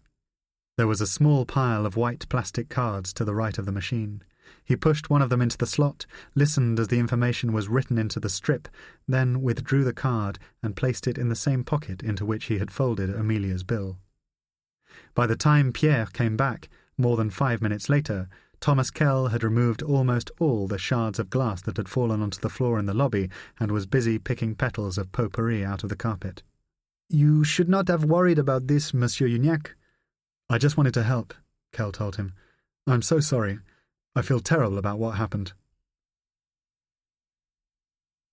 There was a small pile of white plastic cards to the right of the machine. He pushed one of them into the slot, listened as the information was written into the strip, then withdrew the card and placed it in the same pocket into which he had folded Amelia's bill. By the time Pierre came back, more than 5 minutes later, Thomas Kell had removed almost all the shards of glass that had fallen onto the floor in the lobby and was busy picking petals of potpourri out of the carpet. "You should not have worried about this, Monsieur Uniacke." "I just wanted to help," Kell told him. "I'm so sorry. I feel terrible about what happened."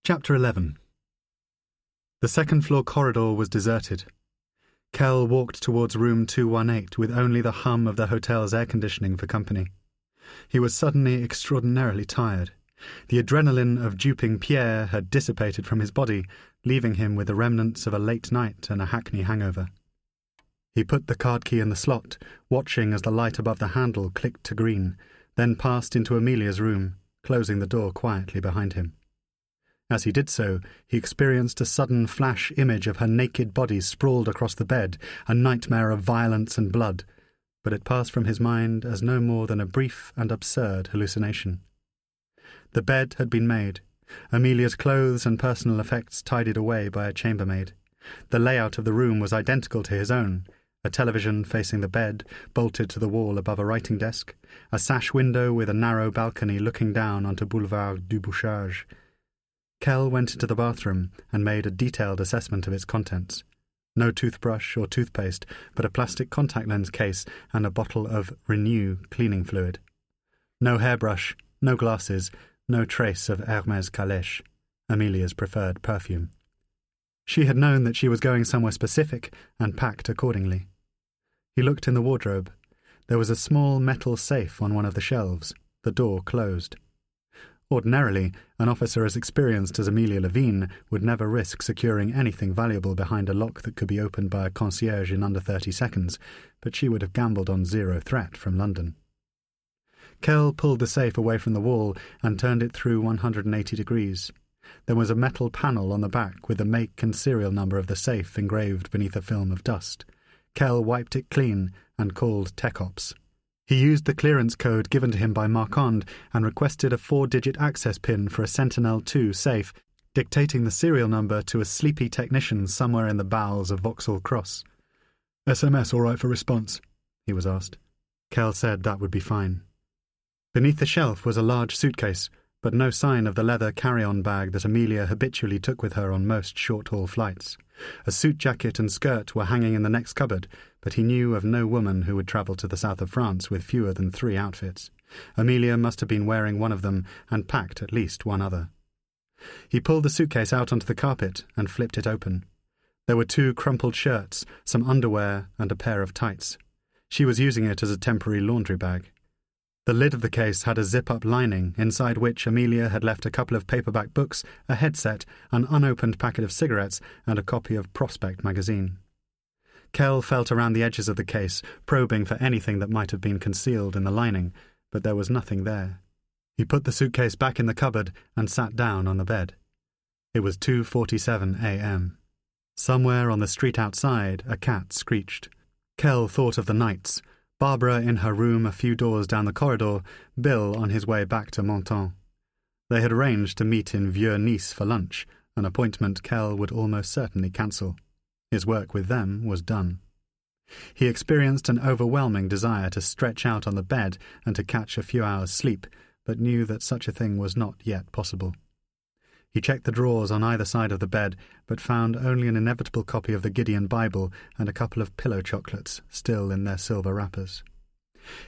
Chapter 11. The second-floor corridor was deserted. Kell walked towards room 218 with only the hum of the hotel's air conditioning for company. He was suddenly extraordinarily tired. The adrenaline of duping Pierre had dissipated from his body, leaving him with the remnants of a late night and a hackney hangover. He put the card key in the slot, watching as the light above the handle clicked to green, then passed into Amelia's room, closing the door quietly behind him. As he did so, he experienced a sudden flash image of her naked body sprawled across the bed, a nightmare of violence and blood, but it passed from his mind as no more than a brief and absurd hallucination. The bed had been made, Amelia's clothes and personal effects tidied away by a chambermaid. The layout of the room was identical to his own, a television facing the bed, bolted to the wall above a writing desk, a sash window with a narrow balcony looking down onto Boulevard du Bouchage. Kell went into the bathroom and made a detailed assessment of its contents. No toothbrush or toothpaste, but a plastic contact lens case and a bottle of Renew cleaning fluid. No hairbrush, no glasses, no trace of Hermès Calèche, Amelia's preferred perfume. She had known that she was going somewhere specific and packed accordingly. He looked in the wardrobe. There was a small metal safe on one of the shelves, the door closed. Ordinarily, an officer as experienced as Amelia Levine would never risk securing anything valuable behind a lock that could be opened by a concierge in under 30 seconds, but she would have gambled on zero threat from London. Kell pulled the safe away from the wall and turned it through 180 degrees. There was a metal panel on the back with the make and serial number of the safe engraved beneath a film of dust. Kell wiped it clean and called Tech Ops. He used the clearance code given to him by Marquand and requested a 4-digit access pin for a Sentinel-2 safe, dictating the serial number to a sleepy technician somewhere in the bowels of Vauxhall Cross. "SMS all right for response?" he was asked. Kell said that would be fine. Beneath the shelf was a large suitcase, but no sign of the leather carry-on bag that Amelia habitually took with her on most short-haul flights. A suit jacket and skirt were hanging in the next cupboard, but he knew of no woman who would travel to the south of France with fewer than 3 outfits. Amelia must have been wearing one of them and packed at least one other. He pulled the suitcase out onto the carpet and flipped it open. There were 2 crumpled shirts, some underwear, and a pair of tights. She was using it as a temporary laundry bag. The lid of the case had a zip-up lining inside which Amelia had left a couple of paperback books, a headset, an unopened packet of cigarettes, and a copy of Prospect magazine. Kell felt around the edges of the case, probing for anything that might have been concealed in the lining, but there was nothing there. He put the suitcase back in the cupboard and sat down on the bed. It was 2:47 a.m. Somewhere on the street outside, a cat screeched. Kell thought of the nights, Barbara in her room a few doors down the corridor, Bill on his way back to Menton. They had arranged to meet in Vieux-Nice for lunch, an appointment Kell would almost certainly cancel. His work with them was done. He experienced an overwhelming desire to stretch out on the bed and to catch a few hours' sleep, but knew that such a thing was not yet possible. He checked the drawers on either side of the bed, but found only an inevitable copy of the Gideon Bible and a couple of pillow chocolates still in their silver wrappers.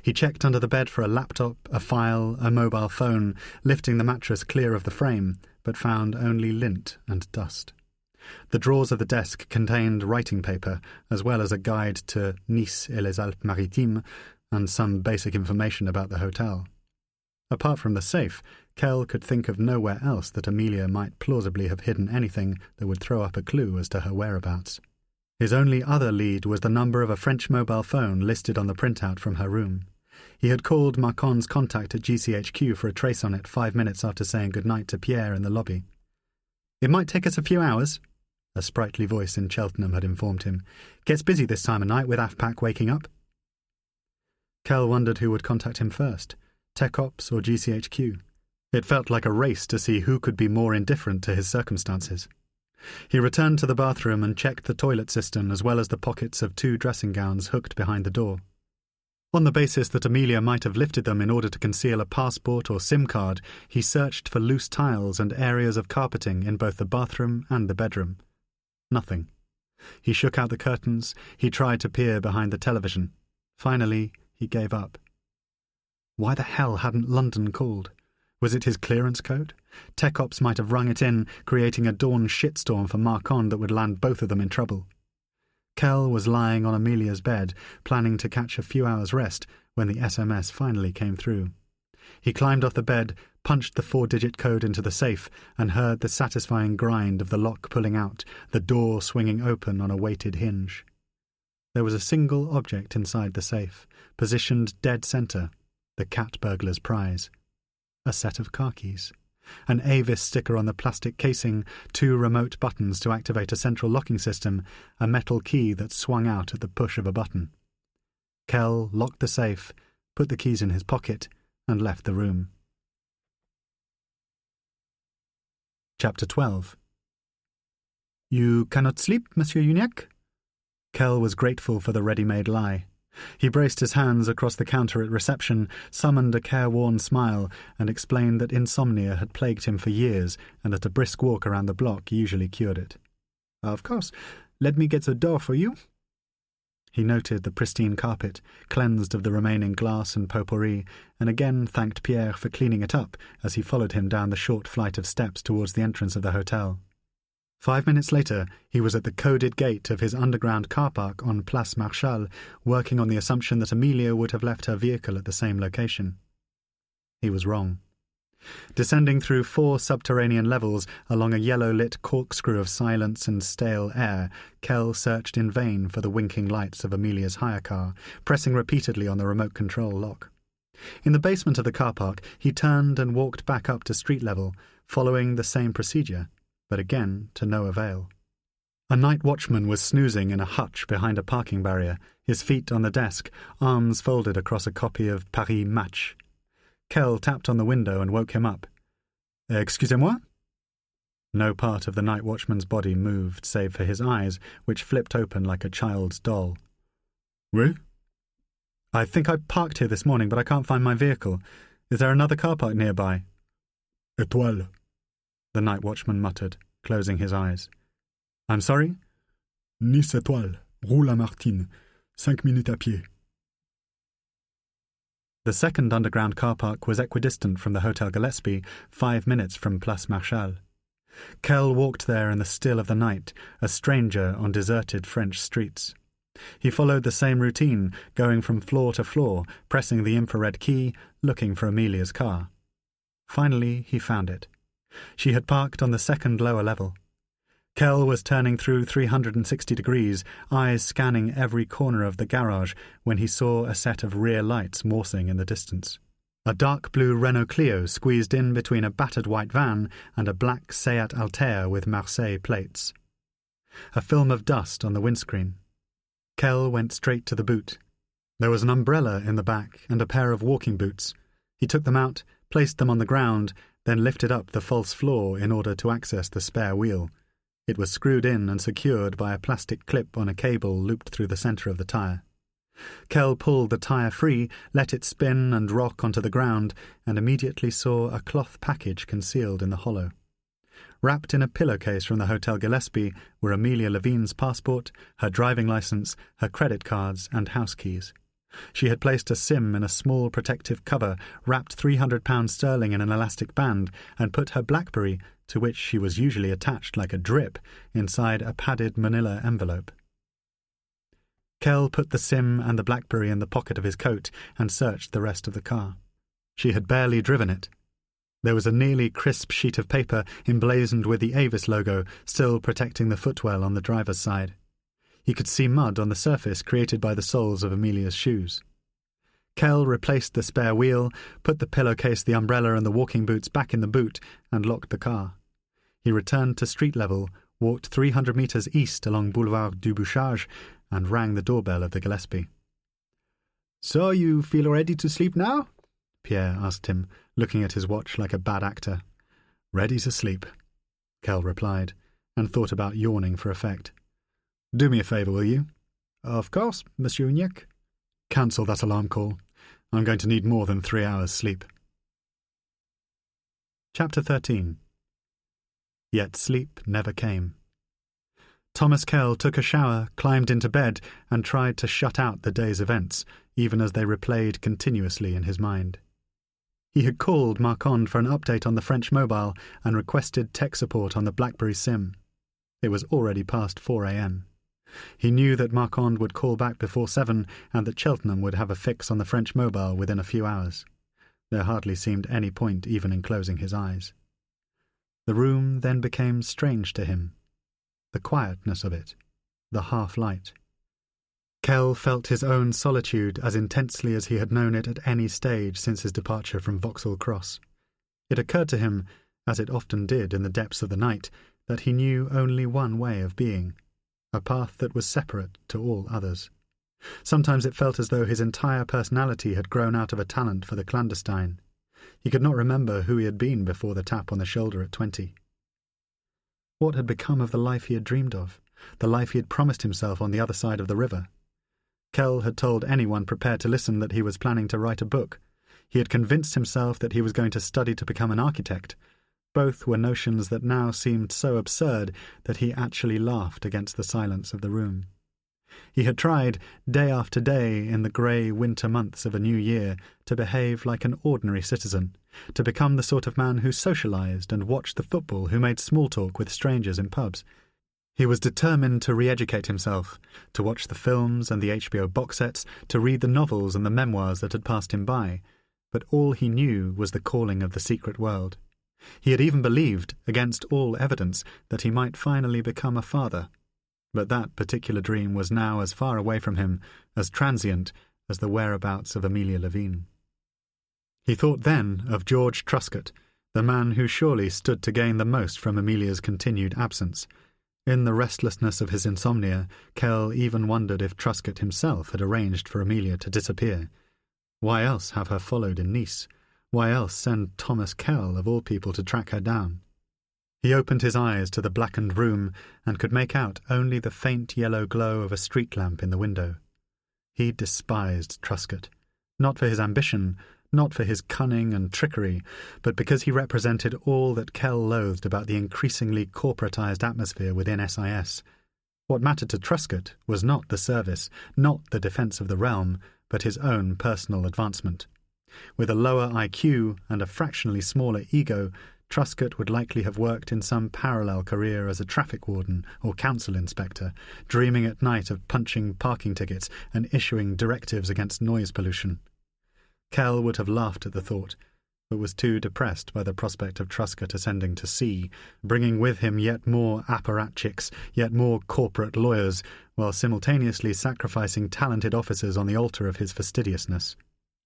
He checked under the bed for a laptop, a file, a mobile phone, lifting the mattress clear of the frame, but found only lint and dust. The drawers of the desk contained writing paper, as well as a guide to Nice et les Alpes-Maritimes and some basic information about the hotel. Apart from the safe, Kell could think of nowhere else that Amelia might plausibly have hidden anything that would throw up a clue as to her whereabouts. His only other lead was the number of a French mobile phone listed on the printout from her room. He had called Marcon's contact at GCHQ for a trace on it 5 minutes after saying goodnight to Pierre in the lobby. "It might take us a few hours," a sprightly voice in Cheltenham had informed him. "Gets busy this time of night with AFPAC waking up." Kell wondered who would contact him first, Tech Ops or GCHQ. It felt like a race to see who could be more indifferent to his circumstances. He returned to the bathroom and checked the toilet cistern as well as the pockets of 2 dressing gowns hooked behind the door. On the basis that Amelia might have lifted them in order to conceal a passport or SIM card, he searched for loose tiles and areas of carpeting in both the bathroom and the bedroom. Nothing. He shook out the curtains. He tried to peer behind the television. Finally, he gave up. Why the hell hadn't London called? Was it his clearance code? Tech Ops might have rung it in, creating a dawn shitstorm for Marcon that would land both of them in trouble. Kell was lying on Amelia's bed, planning to catch a few hours' rest when the SMS finally came through. He climbed off the bed, punched the 4-digit code into the safe, and heard the satisfying grind of the lock pulling out, the door swinging open on a weighted hinge. There was a single object inside the safe, positioned dead center, the cat burglar's prize. A set of car keys. An Avis sticker on the plastic casing, 2 remote buttons to activate a central locking system, a metal key that swung out at the push of a button. Kell locked the safe, put the keys in his pocket, and left the room. Chapter 12. "You cannot sleep, Monsieur Uniacke?" Kell was grateful for the ready-made lie. He braced his hands across the counter at reception, summoned a careworn smile, and explained that insomnia had plagued him for years and that a brisk walk around the block usually cured it. "Of course. Let me get the door for you." He noted the pristine carpet, cleansed of the remaining glass and potpourri, and again thanked Pierre for cleaning it up as he followed him down the short flight of steps towards the entrance of the hotel. 5 minutes later, he was at the coded gate of his underground car park on Place Marchal, working on the assumption that Amelia would have left her vehicle at the same location. He was wrong. Descending through 4 subterranean levels along a yellow-lit corkscrew of silence and stale air, Kell searched in vain for the winking lights of Amelia's hire car, pressing repeatedly on the remote control lock. In the basement of the car park, he turned and walked back up to street level, following the same procedure, but again to no avail. A night watchman was snoozing in a hutch behind a parking barrier, his feet on the desk, arms folded across a copy of Paris Match. Kell tapped on the window and woke him up. "Excusez-moi?" No part of the night watchman's body moved save for his eyes, which flipped open like a child's doll. Oui? "I think I parked here this morning, but I can't find my vehicle. Is there another car park nearby?" "Étoile," the night watchman muttered, closing his eyes. "I'm sorry?" "Nice Étoile, Rue Lamartine, 5 minutes à pied." The second underground car park was equidistant from the Hotel Gillespie, 5 minutes from Place Marchal. Kell walked there in the still of the night, a stranger on deserted French streets. He followed the same routine, going from floor to floor, pressing the infrared key, looking for Amelia's car. Finally, he found it. She had parked on the second lower level. Kell was turning through 360 degrees, eyes scanning every corner of the garage, when he saw a set of rear lights morsing in the distance. A dark blue Renault Clio squeezed in between a battered white van and a black Seat Altea with Marseille plates. A film of dust on the windscreen. Kell went straight to the boot. There was an umbrella in the back and a pair of walking boots. He took them out, placed them on the ground, then lifted up the false floor in order to access the spare wheel. It was screwed in and secured by a plastic clip on a cable looped through the centre of the tyre. Kell pulled the tyre free, let it spin and rock onto the ground, and immediately saw a cloth package concealed in the hollow. Wrapped in a pillowcase from the Hotel Gillespie were Amelia Levine's passport, her driving licence, her credit cards and house keys. She had placed a SIM in a small protective cover, wrapped £300 sterling in an elastic band, and put her BlackBerry, to which she was usually attached like a drip, inside a padded manila envelope. Kell put the SIM and the BlackBerry in the pocket of his coat and searched the rest of the car. She had barely driven it. There was a nearly crisp sheet of paper emblazoned with the Avis logo still protecting the footwell on the driver's side. He could see mud on the surface created by the soles of Amelia's shoes. Kell replaced the spare wheel, put the pillowcase, the umbrella and the walking boots back in the boot, and locked the car. He returned to street level, walked 300 metres east along Boulevard du Bouchage, and rang the doorbell of the Gillespie. "So you feel ready to sleep now?" Pierre asked him, looking at his watch like a bad actor. "Ready to sleep," Kell replied, and thought about yawning for effect. "Do me a favour, will you?" "Of course, Monsieur Uniacke." "Cancel that alarm call. I'm going to need more than 3 hours' sleep." Chapter 13. Yet sleep never came. Thomas Kell took a shower, climbed into bed, and tried to shut out the day's events, even as they replayed continuously in his mind. He had called Marquand for an update on the French mobile and requested tech support on the BlackBerry SIM. It was already past 4 a.m. He knew that Marquand would call back before 7 and that Cheltenham would have a fix on the French mobile within a few hours. There hardly seemed any point even in closing his eyes. The room then became strange to him. The quietness of it, the half-light. Kell felt his own solitude as intensely as he had known it at any stage since his departure from Vauxhall Cross. It occurred to him, as it often did in the depths of the night, that he knew only one way of being, a path that was separate to all others. Sometimes it felt as though his entire personality had grown out of a talent for the clandestine. He could not remember who he had been before the tap on the shoulder at 20. What had become of the life he had dreamed of, the life he had promised himself on the other side of the river? Kell had told anyone prepared to listen that he was planning to write a book. He had convinced himself that he was going to study to become an architect. Both were notions that now seemed so absurd that he actually laughed against the silence of the room. He had tried, day after day in the grey winter months of a new year, to behave like an ordinary citizen, to become the sort of man who socialised and watched the football, who made small talk with strangers in pubs. He was determined to re-educate himself, to watch the films and the HBO box sets, to read the novels and the memoirs that had passed him by, but all he knew was the calling of the secret world. He had even believed, against all evidence, that he might finally become a father. But that particular dream was now as far away from him, as transient, as the whereabouts of Amelia Levine. He thought then of George Truscott, the man who surely stood to gain the most from Amelia's continued absence. In the restlessness of his insomnia, Kell even wondered if Truscott himself had arranged for Amelia to disappear. Why else have her followed in Nice? Why else send Thomas Kell, of all people, to track her down? He opened his eyes to the blackened room and could make out only the faint yellow glow of a street lamp in the window. He despised Truscott, not for his ambition, not for his cunning and trickery, but because he represented all that Kell loathed about the increasingly corporatized atmosphere within SIS. What mattered to Truscott was not the service, not the defense of the realm, but his own personal advancement. With a lower IQ and a fractionally smaller ego, Truscott would likely have worked in some parallel career as a traffic warden or council inspector, dreaming at night of punching parking tickets and issuing directives against noise pollution. Kell would have laughed at the thought, but was too depressed by the prospect of Truscott ascending to C, bringing with him yet more apparatchiks, yet more corporate lawyers, while simultaneously sacrificing talented officers on the altar of his fastidiousness.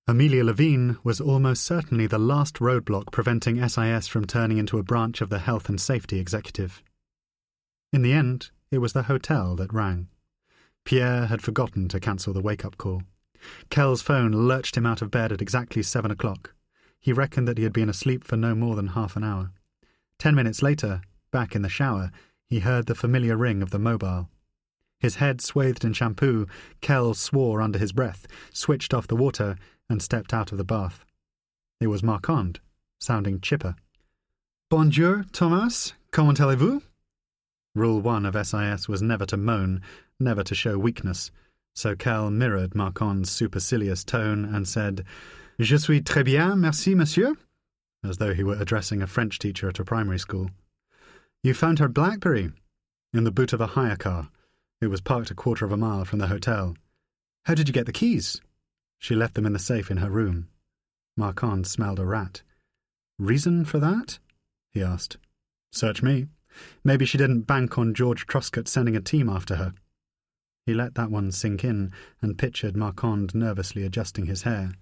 Amelia Levine was almost certainly the last roadblock preventing SIS from turning into a branch of the Health and Safety Executive. In the end, it was the hotel that rang. Pierre had forgotten to cancel the wake-up call. Kell's phone lurched him out of bed at exactly 7 o'clock. He reckoned that he had been asleep for no more than half an hour. 10 minutes later, back in the shower, he heard the familiar ring of the mobile. His head swathed in shampoo, Kell swore under his breath, switched off the water, and stepped out of the bath. It was Marquand, sounding chipper. "Bonjour, Thomas. Comment allez-vous?" Rule 1 of SIS was never to moan, never to show weakness, so Kell mirrored Marquand's supercilious tone and said, "Je suis très bien, merci, monsieur," as though he were addressing a French teacher at a primary school. "You found her BlackBerry?" "In the boot of a hire car. It was parked a quarter of a mile from the hotel." "How did you get the keys?" "She left them in the safe in her room." Marquand smelled a rat. "Reason for that?" he asked. "Search me. Maybe she didn't bank on George Truscott sending a team after her." He let that one sink in and pictured Marquand nervously adjusting his hair.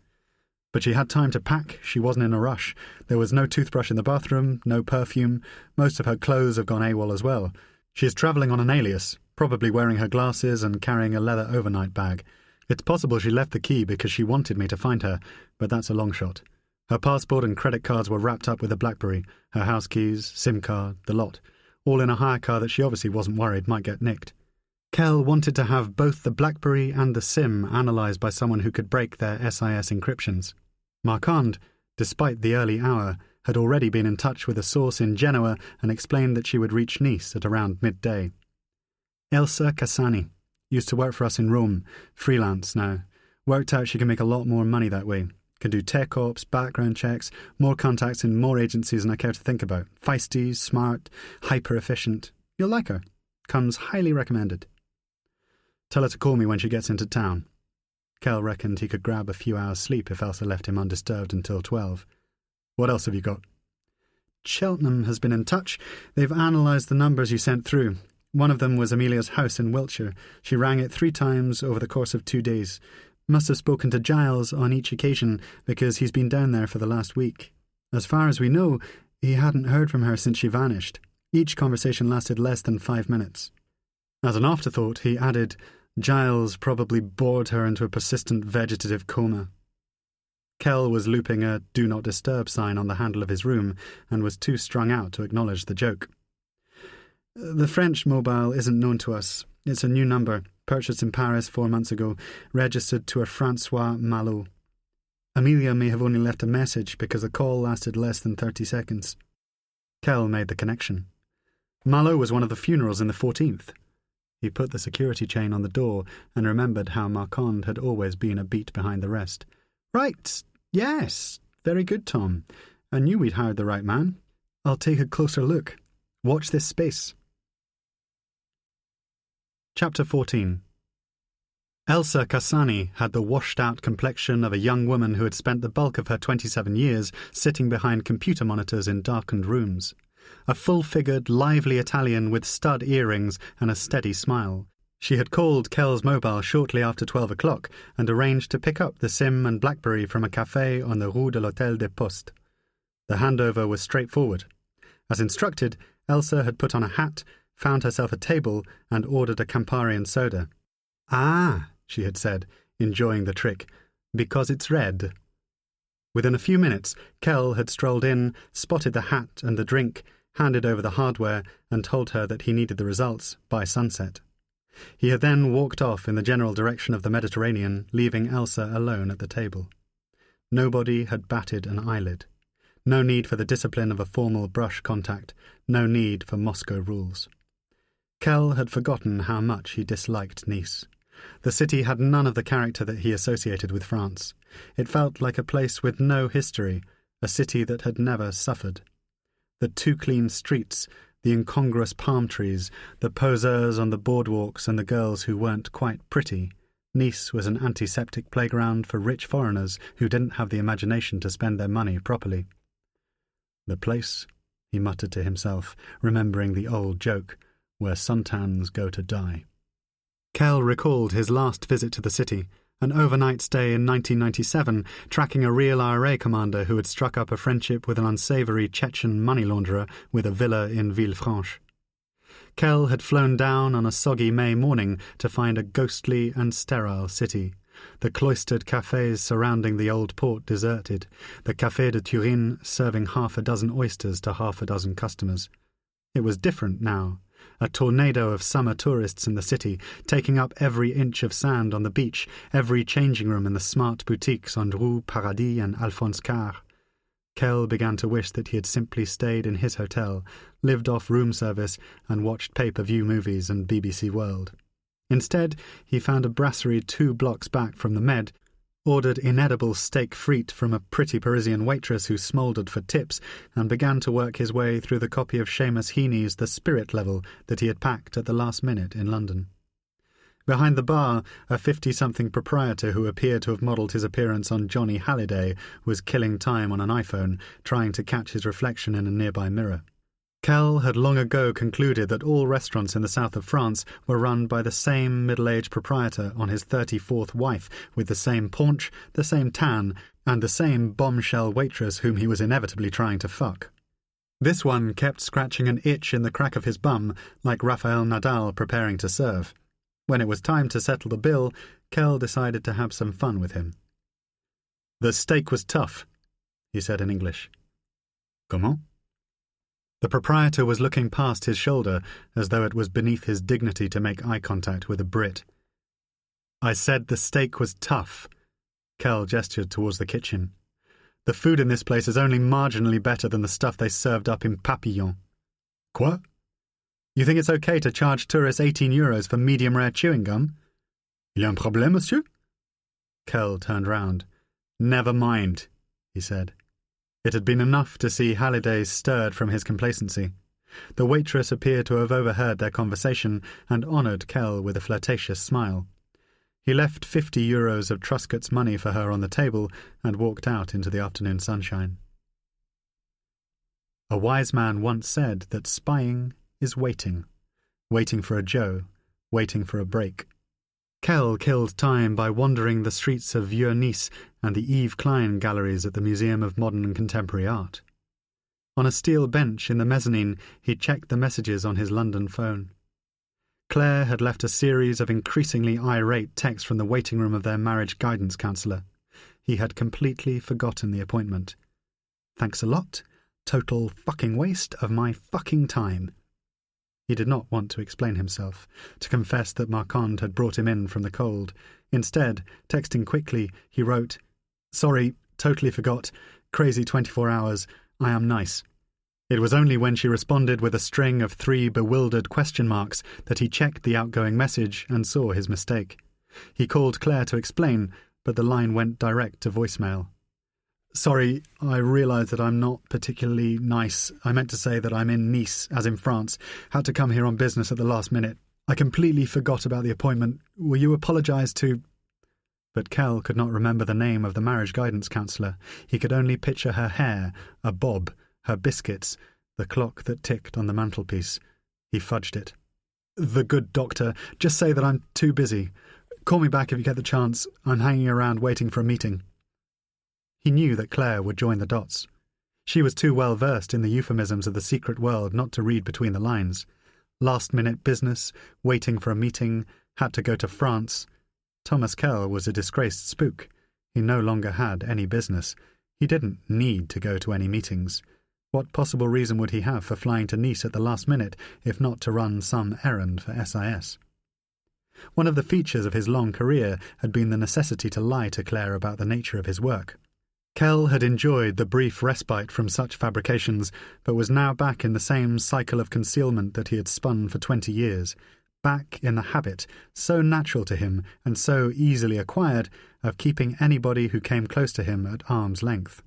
"But she had time to pack. She wasn't in a rush. There was no toothbrush in the bathroom, no perfume. Most of her clothes have gone AWOL as well. She is travelling on an alias, probably wearing her glasses and carrying a leather overnight bag. It's possible she left the key because she wanted me to find her, but that's a long shot. Her passport and credit cards were wrapped up with a BlackBerry, her house keys, SIM card, the lot, all in a hire car that she obviously wasn't worried might get nicked." Kell wanted to have both the BlackBerry and the SIM analysed by someone who could break their SIS encryptions. Marquand, despite the early hour, had already been in touch with a source in Genoa and explained that she would reach Nice at around midday. "Elsa Cassani. Used to work for us in Rome, freelance now. Worked out she can make a lot more money that way. Can do tech ops, background checks, more contacts in more agencies than I care to think about. Feisty, smart, hyper-efficient. You'll like her. Comes highly recommended." "Tell her to call me when she gets into town." Kell reckoned he could grab a few hours' sleep if Elsa left him undisturbed until 12. "What else have you got?" "Cheltenham has been in touch. They've analysed the numbers you sent through. One of them was Amelia's house in Wiltshire. She rang it 3 times over the course of 2 days. Must have spoken to Giles on each occasion because he's been down there for the last week. As far as we know, he hadn't heard from her since she vanished. Each conversation lasted less than 5 minutes." As an afterthought, he added, "Giles probably bored her into a persistent vegetative coma." Kell was looping a "Do Not Disturb" sign on the handle of his room and was too strung out to acknowledge the joke. "The French mobile isn't known to us. It's a new number, purchased in Paris 4 months ago, registered to a François Malot. Amelia may have only left a message because the call lasted less than 30 seconds. Kell made the connection. Malot was one of the funerals in the 14th. He put the security chain on the door and remembered how Marquand had always been a beat behind the rest. "Right, yes, very good, Tom. I knew we'd hired the right man. I'll take a closer look. Watch this space." Chapter 14. Elsa Cassani had the washed-out complexion of a young woman who had spent the bulk of her 27 years sitting behind computer monitors in darkened rooms. A full-figured, lively Italian with stud earrings and a steady smile. She had called Kell's mobile shortly after 12 o'clock and arranged to pick up the SIM and BlackBerry from a café on the Rue de l'Hôtel des Postes. The handover was straightforward. As instructed, Elsa had put on a hat, found herself a table, and ordered a Campari and soda. "Ah," she had said, enjoying the trick, "because it's red." Within a few minutes, Kell had strolled in, spotted the hat and the drink, handed over the hardware, and told her that he needed the results by sunset. He had then walked off in the general direction of the Mediterranean, leaving Elsa alone at the table. Nobody had batted an eyelid. No need for the discipline of a formal brush contact, no need for Moscow rules. Kell had forgotten how much he disliked Nice. The city had none of the character that he associated with France. It felt like a place with no history, a city that had never suffered. The too clean streets, the incongruous palm trees, the poseurs on the boardwalks and the girls who weren't quite pretty. Nice was an antiseptic playground for rich foreigners who didn't have the imagination to spend their money properly. The place, he muttered to himself, remembering the old joke, where suntans go to die. Kell recalled his last visit to the city, an overnight stay in 1997, tracking a real IRA commander who had struck up a friendship with an unsavoury Chechen money launderer with a villa in Villefranche. Kell had flown down on a soggy May morning to find a ghostly and sterile city, the cloistered cafes surrounding the old port deserted, the Café de Turin serving half a dozen oysters to half a dozen customers. It was different now. A tornado of summer tourists in the city, taking up every inch of sand on the beach, every changing room in the smart boutiques on Rue Paradis and Alphonse Carre. Kell began to wish that he had simply stayed in his hotel, lived off room service, and watched pay-per-view movies and BBC World. Instead, he found a brasserie 2 blocks back from the Med, ordered inedible steak frite from a pretty Parisian waitress who smouldered for tips, and began to work his way through the copy of Seamus Heaney's The Spirit Level that he had packed at the last minute in London. Behind the bar, a 50-something proprietor who appeared to have modelled his appearance on Johnny Halliday was killing time on an iPhone, trying to catch his reflection in a nearby mirror. Kell had long ago concluded that all restaurants in the south of France were run by the same middle-aged proprietor on his 34th wife, with the same paunch, the same tan, and the same bombshell waitress whom he was inevitably trying to fuck. This one kept scratching an itch in the crack of his bum, like Rafael Nadal preparing to serve. When it was time to settle the bill, Kell decided to have some fun with him. "The steak was tough," he said in English. "Comment?" The proprietor was looking past his shoulder, as though it was beneath his dignity to make eye contact with a Brit. "I said the steak was tough." Kell gestured towards the kitchen. "The food in this place is only marginally better than the stuff they served up in Papillon." "Quoi? You think it's okay to charge tourists €18 for medium-rare chewing gum?" "Il y a un problème, monsieur?" Kell turned round. "Never mind," he said. It had been enough to see Halliday stirred from his complacency. The waitress appeared to have overheard their conversation and honoured Kell with a flirtatious smile. He left €50 of Truscott's money for her on the table and walked out into the afternoon sunshine. A wise man once said that spying is waiting for a Joe, waiting for a break. Kell killed time by wandering the streets of Vieux-Nice and the Yves Klein galleries at the Museum of Modern and Contemporary Art. On a steel bench in the mezzanine, he checked the messages on his London phone. Claire had left a series of increasingly irate texts from the waiting room of their marriage guidance counsellor. He had completely forgotten the appointment. "Thanks a lot. Total fucking waste of my fucking time." He did not want to explain himself, to confess that Marquand had brought him in from the cold. Instead, texting quickly, he wrote, "Sorry, totally forgot. Crazy 24 hours. I am nice." It was only when she responded with a string of 3 bewildered question marks that he checked the outgoing message and saw his mistake. He called Claire to explain, but the line went direct to voicemail. "Sorry, I realise that I'm not particularly nice. I meant to say that I'm in Nice, as in France. Had to come here on business at the last minute. I completely forgot about the appointment. Will you apologise to—" But Kell could not remember the name of the marriage guidance counsellor. He could only picture her hair, a bob, her biscuits, the clock that ticked on the mantelpiece. He fudged it. "The good doctor. Just say that I'm too busy. Call me back if you get the chance. I'm hanging around waiting for a meeting." He knew that Claire would join the dots. She was too well versed in the euphemisms of the secret world not to read between the lines. Last-minute business, waiting for a meeting, had to go to France. Thomas Kell was a disgraced spook. He no longer had any business. He didn't need to go to any meetings. What possible reason would he have for flying to Nice at the last minute, if not to run some errand for SIS? One of the features of his long career had been the necessity to lie to Claire about the nature of his work. Kell had enjoyed the brief respite from such fabrications, but was now back in the same cycle of concealment that he had spun for 20 years, back in the habit, so natural to him and so easily acquired, of keeping anybody who came close to him at arm's length.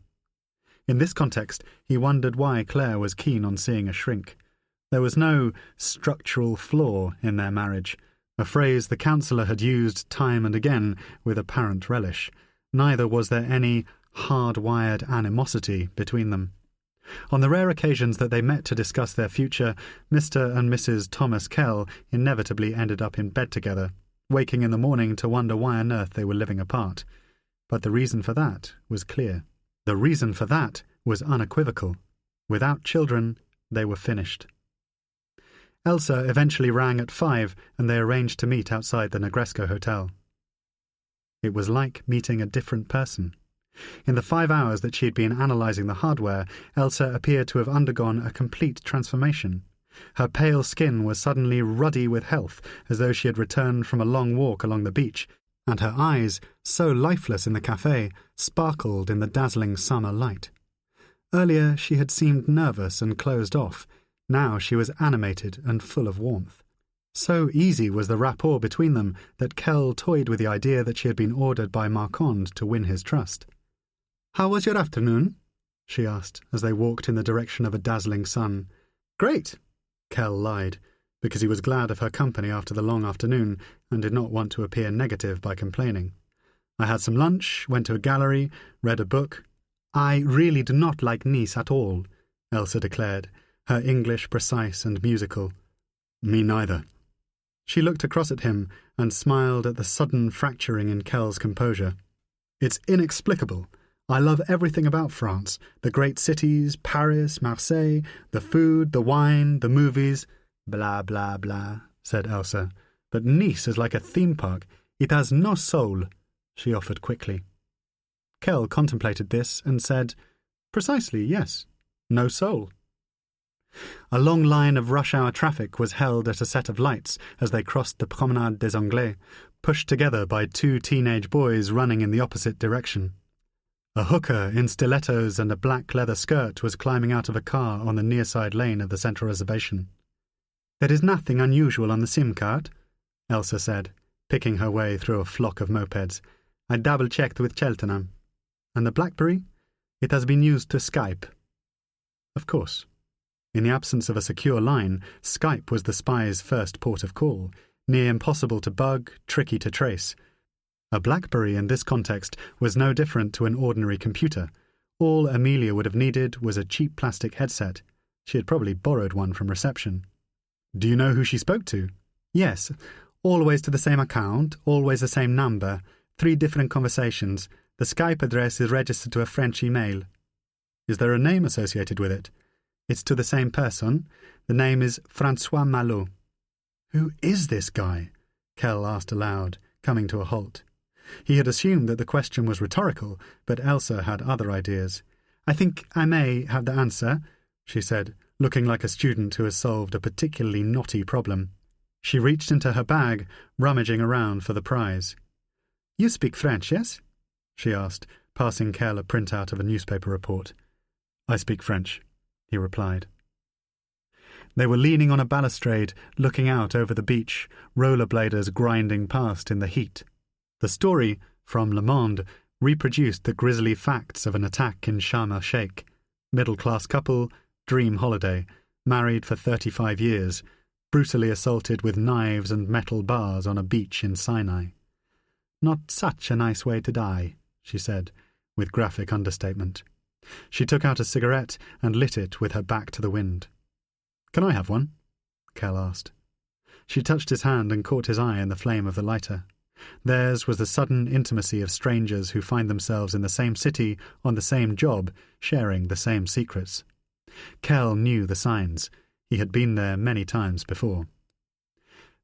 In this context, he wondered why Claire was keen on seeing a shrink. There was no structural flaw in their marriage, a phrase the counsellor had used time and again with apparent relish. Neither was there any hard-wired animosity between them. On the rare occasions that they met to discuss their future, Mr. and Mrs. Thomas Kell inevitably ended up in bed together, waking in the morning to wonder why on earth they were living apart. But the reason for that was clear. The reason for that was unequivocal. Without children, they were finished. Elsa eventually rang at 5, and they arranged to meet outside the Negresco Hotel. It was like meeting a different person. In the 5 hours that she had been analysing the hardware, Elsa appeared to have undergone a complete transformation. Her pale skin was suddenly ruddy with health, as though she had returned from a long walk along the beach, and her eyes, so lifeless in the café, sparkled in the dazzling summer light. Earlier she had seemed nervous and closed off. Now she was animated and full of warmth. So easy was the rapport between them that Kell toyed with the idea that she had been ordered by Marquand to win his trust. "How was your afternoon?" she asked as they walked in the direction of a dazzling sun. "Great," Kell lied, because he was glad of her company after the long afternoon and did not want to appear negative by complaining. "I had some lunch, went to a gallery, read a book." "I really do not like Nice at all," Elsa declared, her English precise and musical. "Me neither." She looked across at him and smiled at the sudden fracturing in Kell's composure. "It's inexplicable. I love everything about France, the great cities, Paris, Marseille, the food, the wine, the movies." "Blah, blah, blah," said Elsa. "But Nice is like a theme park. It has no soul," she offered quickly. Kell contemplated this and said, "Precisely, yes. No soul." A long line of rush-hour traffic was held at a set of lights as they crossed the Promenade des Anglais, pushed together by 2 teenage boys running in the opposite direction. A hooker in stilettos and a black leather skirt was climbing out of a car on the near-side lane of the central reservation. "There is nothing unusual on the SIM card," Elsa said, picking her way through a flock of mopeds. "I double-checked with Cheltenham. And the BlackBerry? It has been used to Skype." Of course. In the absence of a secure line, Skype was the spy's first port of call, near impossible to bug, tricky to trace. A BlackBerry in this context was no different to an ordinary computer. All Amelia would have needed was a cheap plastic headset. She had probably borrowed one from reception. "Do you know who she spoke to?" "Yes. Always to the same account, always the same number, 3 different conversations. The Skype address is registered to a French email." "Is there a name associated with it?" "It's to the same person. The name is François Malot." "Who is this guy?" Kell asked aloud, coming to a halt. He had assumed that the question was rhetorical, but Elsa had other ideas. "I think I may have the answer," she said, looking like a student who has solved a particularly knotty problem. She reached into her bag, rummaging around for the prize. "You speak French, yes?" she asked, passing Kell a printout of a newspaper report. "I speak French," he replied. They were leaning on a balustrade, looking out over the beach, rollerbladers grinding past in the heat. The story, from Le Monde, reproduced the grisly facts of an attack in Sharm el-Sheikh. Middle-class couple, dream holiday, married for 35 years, brutally assaulted with knives and metal bars on a beach in Sinai. "Not such a nice way to die," she said, with graphic understatement. She took out a cigarette and lit it with her back to the wind. "Can I have one?" Kell asked. She touched his hand and caught his eye in the flame of the lighter. Theirs was the sudden intimacy of strangers who find themselves in the same city, on the same job, sharing the same secrets. Kell knew the signs. He had been there many times before.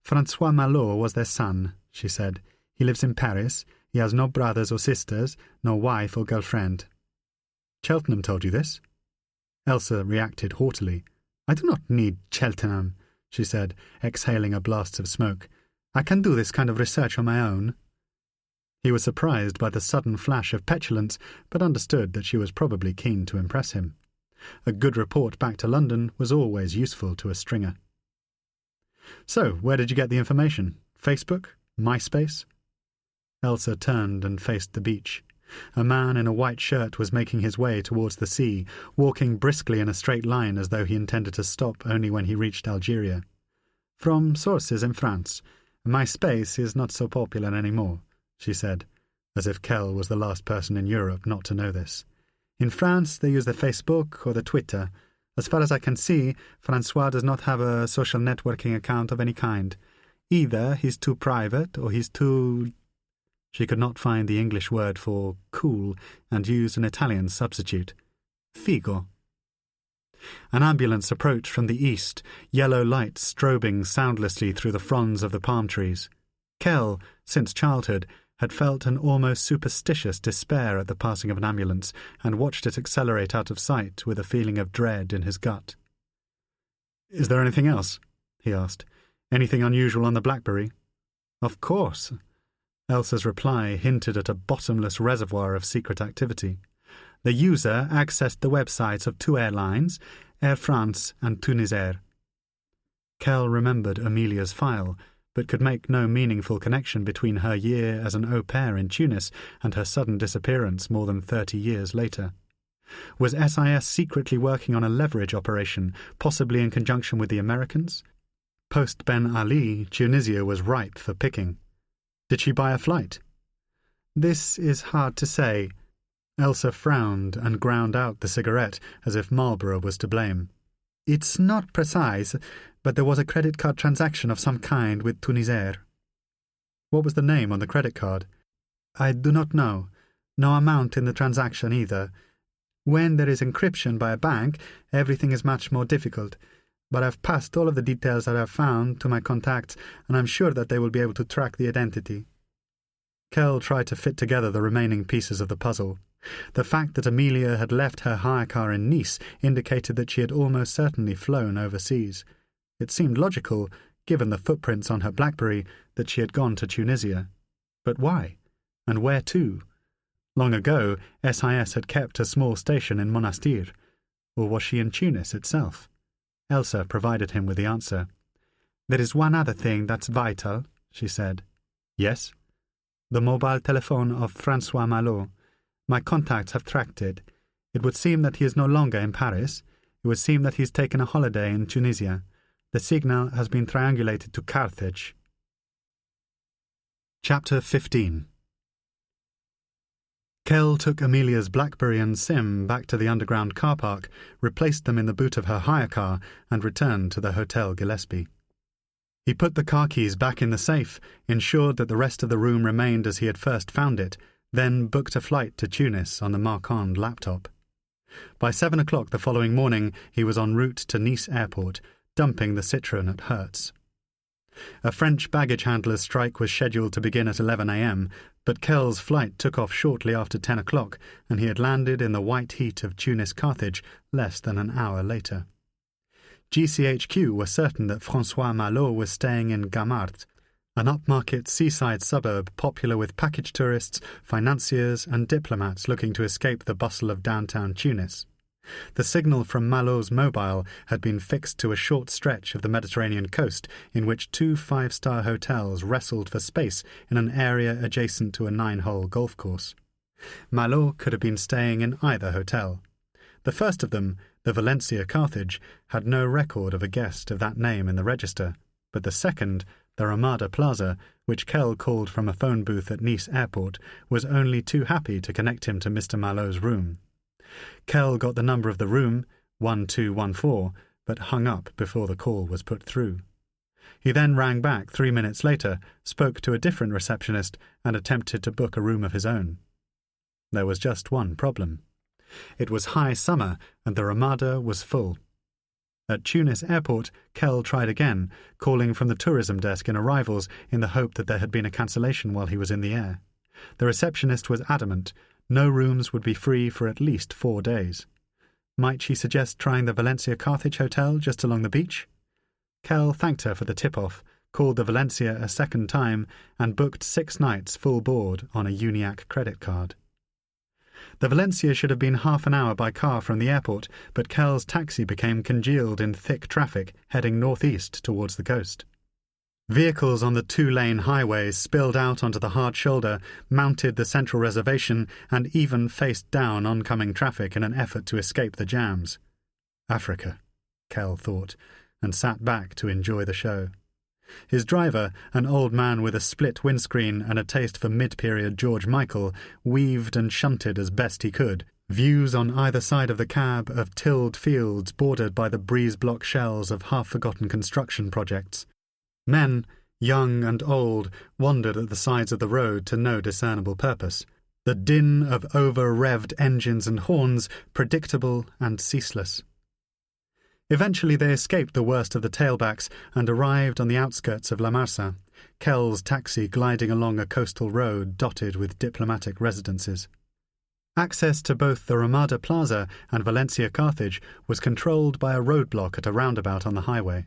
"François Malot was their son," she said. "He lives in Paris. He has no brothers or sisters, no wife or girlfriend." "Cheltenham told you this?" Elsa reacted haughtily. "I do not need Cheltenham," she said, exhaling a blast of smoke. "I can do this kind of research on my own." He was surprised by the sudden flash of petulance, but understood that she was probably keen to impress him. A good report back to London was always useful to a stringer. "So, where did you get the information? Facebook? MySpace?" Elsa turned and faced the beach. A man in a white shirt was making his way towards the sea, walking briskly in a straight line as though he intended to stop only when he reached Algeria. "From sources in France. MySpace is not so popular anymore," she said, as if Kell was the last person in Europe not to know this. "In France, they use the Facebook or the Twitter. As far as I can see, Francois does not have a social networking account of any kind. Either he's too private or he's too—" She could not find the English word for cool and used an Italian substitute. Figo. An ambulance approached from the east, yellow lights strobing soundlessly through the fronds of the palm trees. Kell, since childhood, had felt an almost superstitious despair at the passing of an ambulance and watched it accelerate out of sight with a feeling of dread in his gut. "Is there anything else?" he asked. "Anything unusual on the BlackBerry?" "Of course." Elsa's reply hinted at a bottomless reservoir of secret activity. The user accessed the websites of 2 airlines, Air France and Tunisair. Kell remembered Amelia's file, but could make no meaningful connection between her year as an au pair in Tunis and her sudden disappearance more than 30 years later. Was SIS secretly working on a leverage operation, possibly in conjunction with the Americans? Post Ben Ali, Tunisia was ripe for picking. Did she buy a flight? This is hard to say. Elsa frowned and ground out the cigarette as if Marlborough was to blame. It's not precise, but there was a credit card transaction of some kind with Tunisair. What was the name on the credit card? I do not know. No amount in the transaction either. When there is encryption by a bank, everything is much more difficult. But I've passed all of the details that I've found to my contacts, and I'm sure that they will be able to track the identity. Kell tried to fit together the remaining pieces of the puzzle. The fact that Amelia had left her hire car in Nice indicated that she had almost certainly flown overseas. It seemed logical, given the footprints on her BlackBerry, that she had gone to Tunisia. But why? And where to? Long ago, SIS had kept a small station in Monastir. Or was she in Tunis itself? Elsa provided him with the answer. "There is one other thing that's vital," she said. "Yes?" "The mobile telephone of Francois Malot. My contacts have tracked it. It would seem that he is no longer in Paris. It would seem that he has taken a holiday in Tunisia. The signal has been triangulated to Carthage." Chapter 15. Kell took Amelia's BlackBerry and SIM back to the underground car park, replaced them in the boot of her hire car, and returned to the Hotel Gillespie. He put the car keys back in the safe, ensured that the rest of the room remained as he had first found it, then booked a flight to Tunis on the Marquand laptop. By 7 o'clock the following morning, he was en route to Nice Airport, dumping the Citroën at Hertz. A French baggage handler's strike was scheduled to begin at 11 a.m., but Kell's flight took off shortly after 10 o'clock, and he had landed in the white heat of Tunis-Carthage less than an hour later. GCHQ were certain that Francois Malot was staying in Gamart, an upmarket seaside suburb popular with package tourists, financiers and diplomats looking to escape the bustle of downtown Tunis. The signal from Malot's mobile had been fixed to a short stretch of the Mediterranean coast in which 2 five-star hotels wrestled for space in an area adjacent to a 9-hole golf course. Malot could have been staying in either hotel. The first of them, the Valencia Carthage, had no record of a guest of that name in the register, but the second, the Ramada Plaza, which Kell called from a phone booth at Nice Airport, was only too happy to connect him to Mr. Malot's room. Kell got the number of the room, 1214, but hung up before the call was put through. He then rang back 3 minutes later, spoke to a different receptionist, and attempted to book a room of his own. There was just one problem. It was high summer, and the Ramada was full. At Tunis Airport, Kell tried again, calling from the tourism desk in arrivals in the hope that there had been a cancellation while he was in the air. The receptionist was adamant. No rooms would be free for at least 4 days. Might she suggest trying the Valencia Carthage Hotel just along the beach? Kell thanked her for the tip-off, called the Valencia a second time, and booked 6 nights full board on a Uniac credit card. The Valencia should have been half an hour by car from the airport, but Kell's taxi became congealed in thick traffic heading northeast towards the coast. Vehicles on the two-lane highway spilled out onto the hard shoulder, mounted the central reservation, and even faced down oncoming traffic in an effort to escape the jams. Africa, Kell thought, and sat back to enjoy the show. His driver, an old man with a split windscreen and a taste for mid-period George Michael, weaved and shunted as best he could, views on either side of the cab of tilled fields bordered by the breeze-block shells of half-forgotten construction projects. Men, young and old, wandered at the sides of the road to no discernible purpose, the din of over-revved engines and horns predictable and ceaseless. Eventually they escaped the worst of the tailbacks and arrived on the outskirts of La Marsa, Kell's taxi gliding along a coastal road dotted with diplomatic residences. Access to both the Ramada Plaza and Valencia Carthage was controlled by a roadblock at a roundabout on the highway.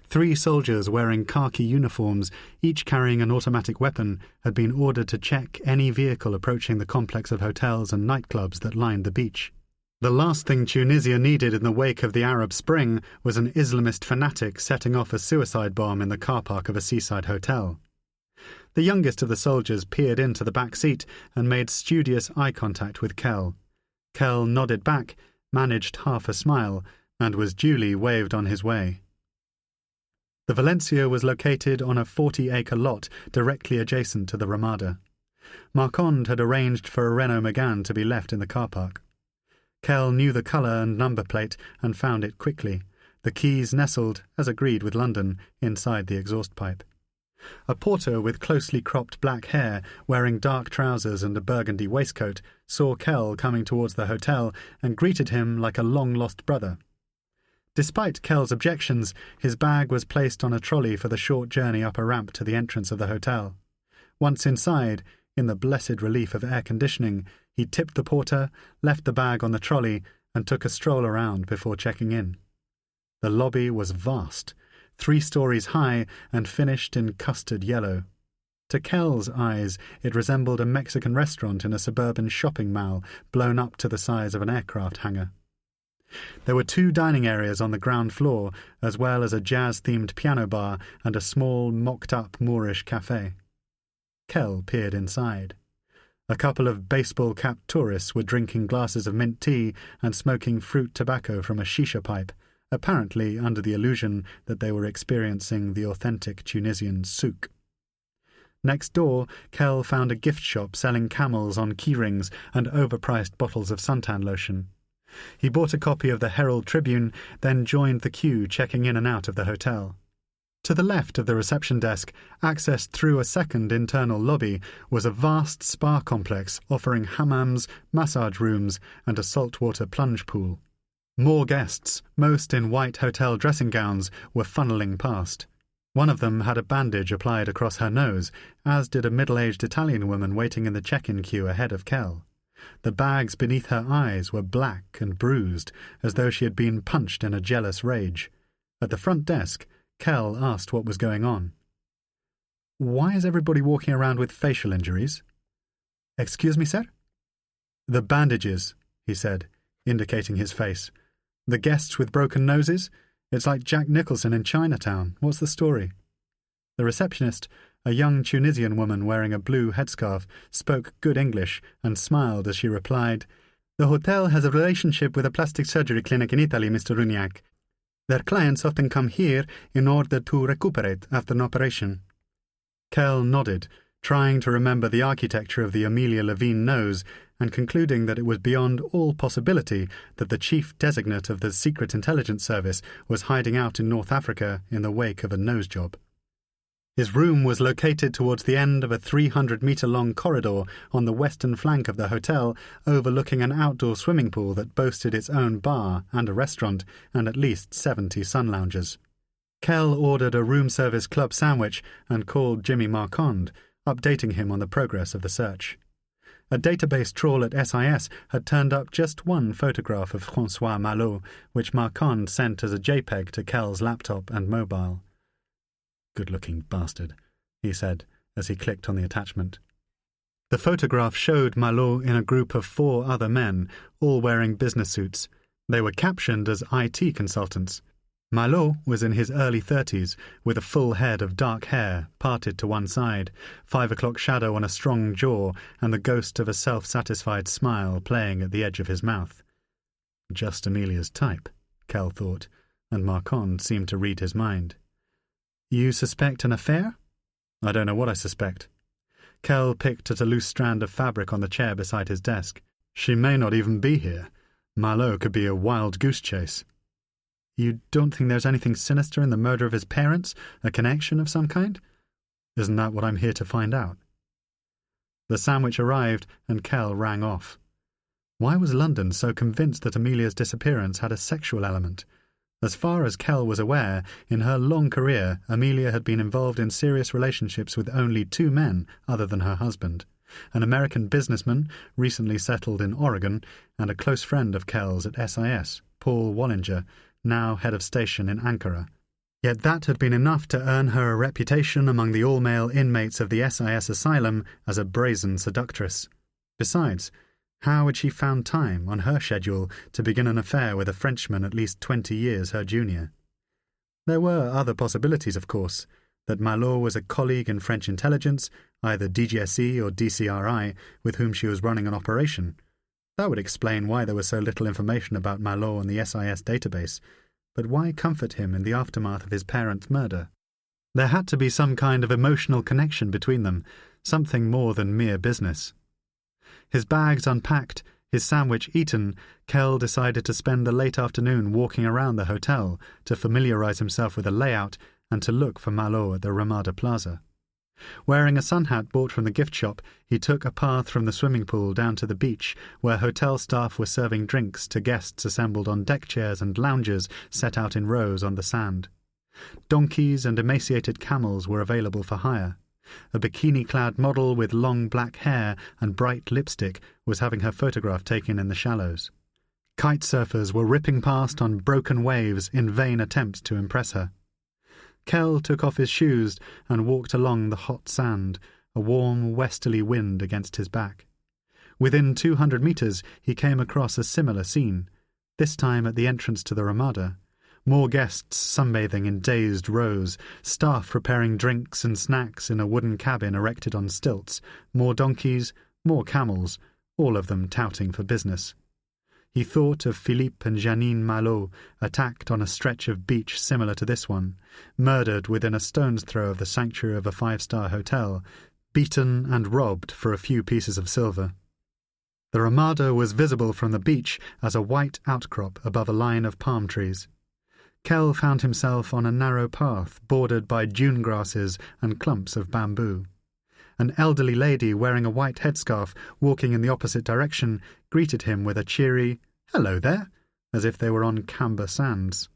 3 soldiers wearing khaki uniforms, each carrying an automatic weapon, had been ordered to check any vehicle approaching the complex of hotels and nightclubs that lined the beach. The last thing Tunisia needed in the wake of the Arab Spring was an Islamist fanatic setting off a suicide bomb in the car park of a seaside hotel. The youngest of the soldiers peered into the back seat and made studious eye contact with Kell. Kell nodded back, managed half a smile, and was duly waved on his way. The Valencia was located on a 40-acre lot directly adjacent to the Ramada. Marquand had arranged for a Renault Megane to be left in the car park. Kell knew the colour and number plate and found it quickly, the keys nestled, as agreed with London, inside the exhaust pipe. A porter with closely cropped black hair, wearing dark trousers and a burgundy waistcoat, saw Kell coming towards the hotel and greeted him like a long-lost brother. Despite Kell's objections, his bag was placed on a trolley for the short journey up a ramp to the entrance of the hotel. Once inside, in the blessed relief of air conditioning, he tipped the porter, left the bag on the trolley, and took a stroll around before checking in. The lobby was vast, 3 stories high and finished in custard yellow. To Kell's eyes, it resembled a Mexican restaurant in a suburban shopping mall blown up to the size of an aircraft hangar. There were 2 dining areas on the ground floor, as well as a jazz-themed piano bar and a small, mocked-up Moorish cafe. Kell peered inside. A couple of baseball-capped tourists were drinking glasses of mint tea and smoking fruit tobacco from a shisha pipe, apparently under the illusion that they were experiencing the authentic Tunisian souk. Next door, Kell found a gift shop selling camels on keyrings and overpriced bottles of suntan lotion. He bought a copy of the Herald Tribune, then joined the queue checking in and out of the hotel. To the left of the reception desk, accessed through a second internal lobby, was a vast spa complex offering hammams, massage rooms, and a saltwater plunge pool. More guests, most in white hotel dressing gowns, were funneling past. One of them had a bandage applied across her nose, as did a middle-aged Italian woman waiting in the check-in queue ahead of Kell. The bags beneath her eyes were black and bruised, as though she had been punched in a jealous rage. At the front desk, Kell asked what was going on. "Why is everybody walking around with facial injuries?" "Excuse me, sir?" "The bandages," he said, indicating his face. "The guests with broken noses? It's like Jack Nicholson in Chinatown. What's the story?" The receptionist, a young Tunisian woman wearing a blue headscarf, spoke good English and smiled as she replied, "The hotel has a relationship with a plastic surgery clinic in Italy, Mr. Runiak. Their clients often come here in order to recuperate after an operation." Kell nodded, trying to remember the architecture of the Amelia Levine nose and concluding that it was beyond all possibility that the chief designate of the Secret Intelligence Service was hiding out in North Africa in the wake of a nose job. His room was located towards the end of a 300-metre-long corridor on the western flank of the hotel, overlooking an outdoor swimming pool that boasted its own bar and a restaurant and at least 70 sun loungers. Kell ordered a room-service club sandwich and called Jimmy Marquand, updating him on the progress of the search. A database trawl at SIS had turned up just one photograph of François Malot, which Marquand sent as a JPEG to Kell's laptop and mobile. "Good-looking bastard," he said, as he clicked on the attachment. The photograph showed Malot in a group of 4 other men, all wearing business suits. They were captioned as IT consultants. Malo was in his early 30s, with a full head of dark hair parted to one side, 5 o'clock shadow on a strong jaw, and the ghost of a self-satisfied smile playing at the edge of his mouth. Just Amelia's type, Kell thought, and Marquand seemed to read his mind. "You suspect an affair?" "I don't know what I suspect." Kell picked at a loose strand of fabric on the chair beside his desk. "She may not even be here. Malo could be a wild goose chase." "You don't think there's anything sinister in the murder of his parents? A connection of some kind?" "Isn't that what I'm here to find out?" The sandwich arrived, and Kell rang off. Why was London so convinced that Amelia's disappearance had a sexual element? As far as Kell was aware, in her long career, Amelia had been involved in serious relationships with only 2 men other than her husband, an American businessman recently settled in Oregon, and a close friend of Kell's at SIS, Paul Wallinger, now head of station in Ankara. Yet that had been enough to earn her a reputation among the all-male inmates of the SIS asylum as a brazen seductress. Besides, how had she found time, on her schedule, to begin an affair with a Frenchman at least 20 years her junior? There were other possibilities, of course, that Malo was a colleague in French intelligence, either DGSE or DCRI, with whom she was running an operation. That would explain why there was so little information about Malo on the SIS database, but why comfort him in the aftermath of his parents' murder? There had to be some kind of emotional connection between them, something more than mere business. His bags unpacked, his sandwich eaten, Kell decided to spend the late afternoon walking around the hotel to familiarize himself with the layout and to look for Malo at the Ramada Plaza. Wearing a sun hat bought from the gift shop, he took a path from the swimming pool down to the beach, where hotel staff were serving drinks to guests assembled on deck chairs and lounges set out in rows on the sand. Donkeys and emaciated camels were available for hire. A bikini-clad model with long black hair and bright lipstick was having her photograph taken in the shallows. Kite surfers were ripping past on broken waves in vain attempts to impress her. Kell took off his shoes and walked along the hot sand, a warm westerly wind against his back. Within 200 metres he came across a similar scene, this time at the entrance to the Ramada. More guests sunbathing in dazed rows, staff preparing drinks and snacks in a wooden cabin erected on stilts, more donkeys, more camels, all of them touting for business. He thought of Philippe and Janine Malo, attacked on a stretch of beach similar to this one, murdered within a stone's throw of the sanctuary of a 5-star hotel, beaten and robbed for a few pieces of silver. The Ramada was visible from the beach as a white outcrop above a line of palm trees. Kell found himself on a narrow path bordered by dune grasses and clumps of bamboo. An elderly lady wearing a white headscarf, walking in the opposite direction, greeted him with a cheery, "Hello there," as if they were on Camber Sands.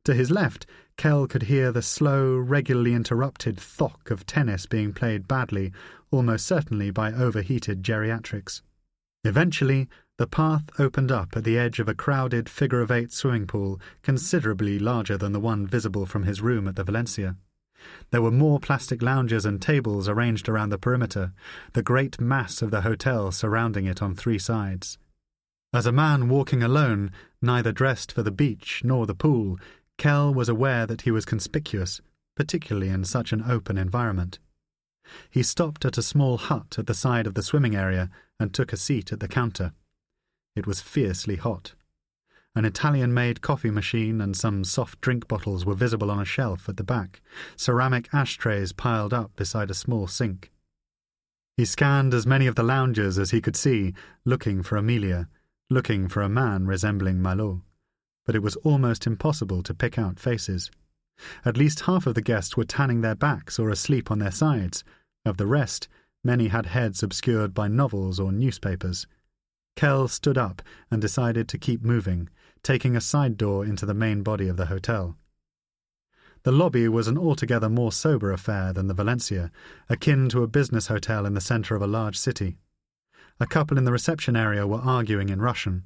To his left, Kell could hear the slow, regularly interrupted thock of tennis being played badly, almost certainly by overheated geriatrics. Eventually, the path opened up at the edge of a crowded figure-of-8 swimming pool, considerably larger than the one visible from his room at the Valencia. There were more plastic lounges and tables arranged around the perimeter, the great mass of the hotel surrounding it on 3 sides. As a man walking alone, neither dressed for the beach nor the pool, Kell was aware that he was conspicuous, particularly in such an open environment. He stopped at a small hut at the side of the swimming area and took a seat at the counter. It was fiercely hot. An Italian-made coffee machine and some soft drink bottles were visible on a shelf at the back, ceramic ashtrays piled up beside a small sink. He scanned as many of the loungers as he could see, looking for Amelia, looking for a man resembling Malo. But it was almost impossible to pick out faces. At least half of the guests were tanning their backs or asleep on their sides. Of the rest, many had heads obscured by novels or newspapers. Kell stood up and decided to keep moving, taking a side door into the main body of the hotel. The lobby was an altogether more sober affair than the Valencia, akin to a business hotel in the centre of a large city. A couple in the reception area were arguing in Russian.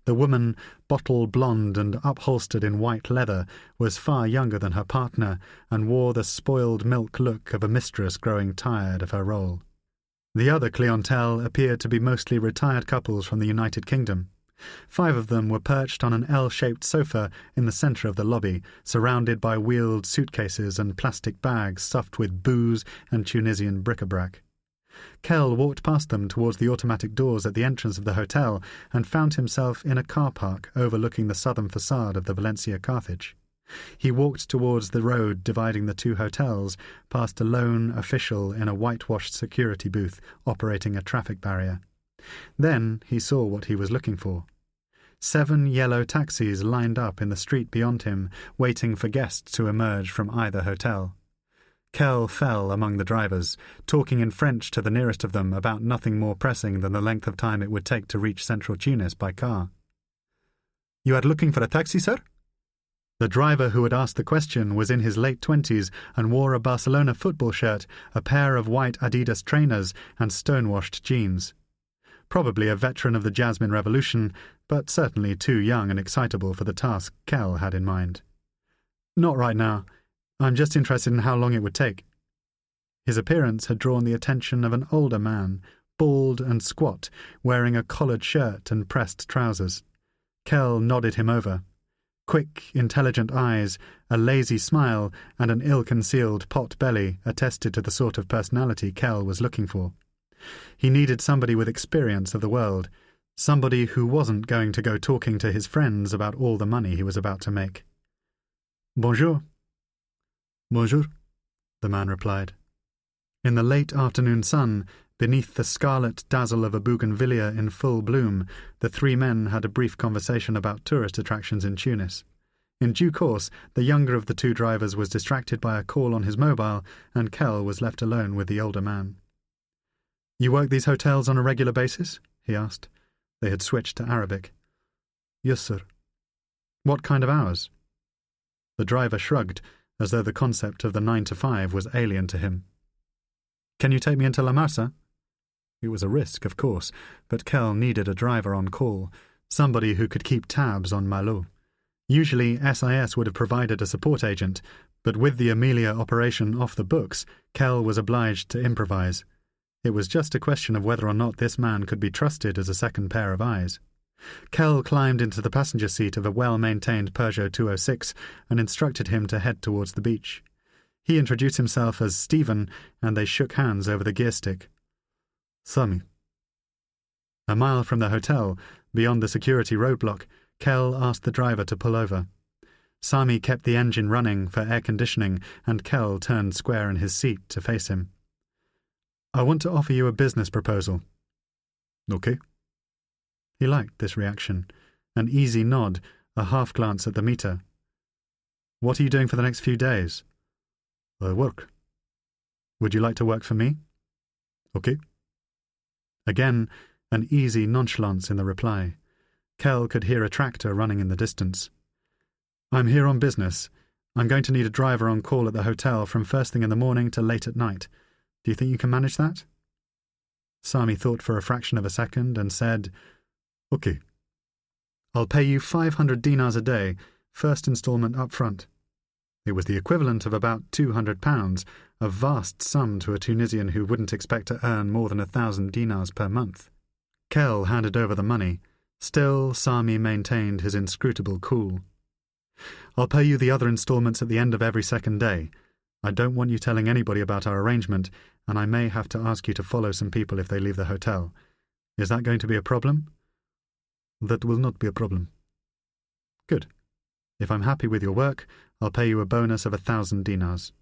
The woman, bottle blonde and upholstered in white leather, was far younger than her partner and wore the spoiled milk look of a mistress growing tired of her role. The other clientele appeared to be mostly retired couples from the United Kingdom. 5 of them were perched on an L-shaped sofa in the centre of the lobby, surrounded by wheeled suitcases and plastic bags stuffed with booze and Tunisian bric-a-brac. Kell walked past them towards the automatic doors at the entrance of the hotel and found himself in a car park overlooking the southern facade of the Valencia Carthage. He walked towards the road dividing the 2 hotels, past a lone official in a whitewashed security booth operating a traffic barrier. Then he saw what he was looking for. 7 yellow taxis lined up in the street beyond him, waiting for guests to emerge from either hotel. Kell fell among the drivers, talking in French to the nearest of them about nothing more pressing than the length of time it would take to reach central Tunis by car. "You are looking for a taxi, sir?" The driver who had asked the question was in his late 20s and wore a Barcelona football shirt, a pair of white Adidas trainers, and stonewashed jeans. Probably a veteran of the Jasmine Revolution, but certainly too young and excitable for the task Kell had in mind. "Not right now. I'm just interested in how long it would take." His appearance had drawn the attention of an older man, bald and squat, wearing a collared shirt and pressed trousers. Kell nodded him over. Quick, intelligent eyes, a lazy smile, and an ill-concealed pot belly attested to the sort of personality Kell was looking for. He needed somebody with experience of the world, somebody who wasn't going to go talking to his friends about all the money he was about to make. "Bonjour." "Bonjour," the man replied. In the late afternoon sun, beneath the scarlet dazzle of a bougainvillea in full bloom, the 3 men had a brief conversation about tourist attractions in Tunis. In due course, the younger of the 2 drivers was distracted by a call on his mobile, and Kell was left alone with the older man. "You work these hotels on a regular basis?" he asked. They had switched to Arabic. "Yes, sir." "What kind of hours?" The driver shrugged, as though the concept of the 9 to 5 was alien to him. "Can you take me into La Marsa?" It was a risk, of course, but Kell needed a driver on call, somebody who could keep tabs on Malo. Usually SIS would have provided a support agent, but with the Amelia operation off the books, Kell was obliged to improvise. It was just a question of whether or not this man could be trusted as a second pair of eyes. Kell climbed into the passenger seat of a well-maintained Peugeot 206 and instructed him to head towards the beach. He introduced himself as Stephen, and they shook hands over the gear stick. "Sami." A mile from the hotel, beyond the security roadblock, Kell asked the driver to pull over. Sami kept the engine running for air conditioning, and Kell turned square in his seat to face him. "I want to offer you a business proposal." "Okay." He liked this reaction. An easy nod, a half-glance at the meter. "What are you doing for the next few days?" "I work." "Would you like to work for me?" "Okay." Again, an easy nonchalance in the reply. Kell could hear a tractor running in the distance. "I'm here on business. I'm going to need a driver on call at the hotel from first thing in the morning to late at night. Do you think you can manage that?" Sami thought for a fraction of a second and said, "Okay." "I'll pay you 500 dinars a day, first instalment up front." It was the equivalent of about £200, a vast sum to a Tunisian who wouldn't expect to earn more than 1,000 dinars per month. Kell handed over the money. Still, Sami maintained his inscrutable cool. "I'll pay you the other instalments at the end of every second day. I don't want you telling anybody about our arrangement, and I may have to ask you to follow some people if they leave the hotel. Is that going to be a problem?" "That will not be a problem." "Good. If I'm happy with your work, I'll pay you a bonus of 1,000 dinars.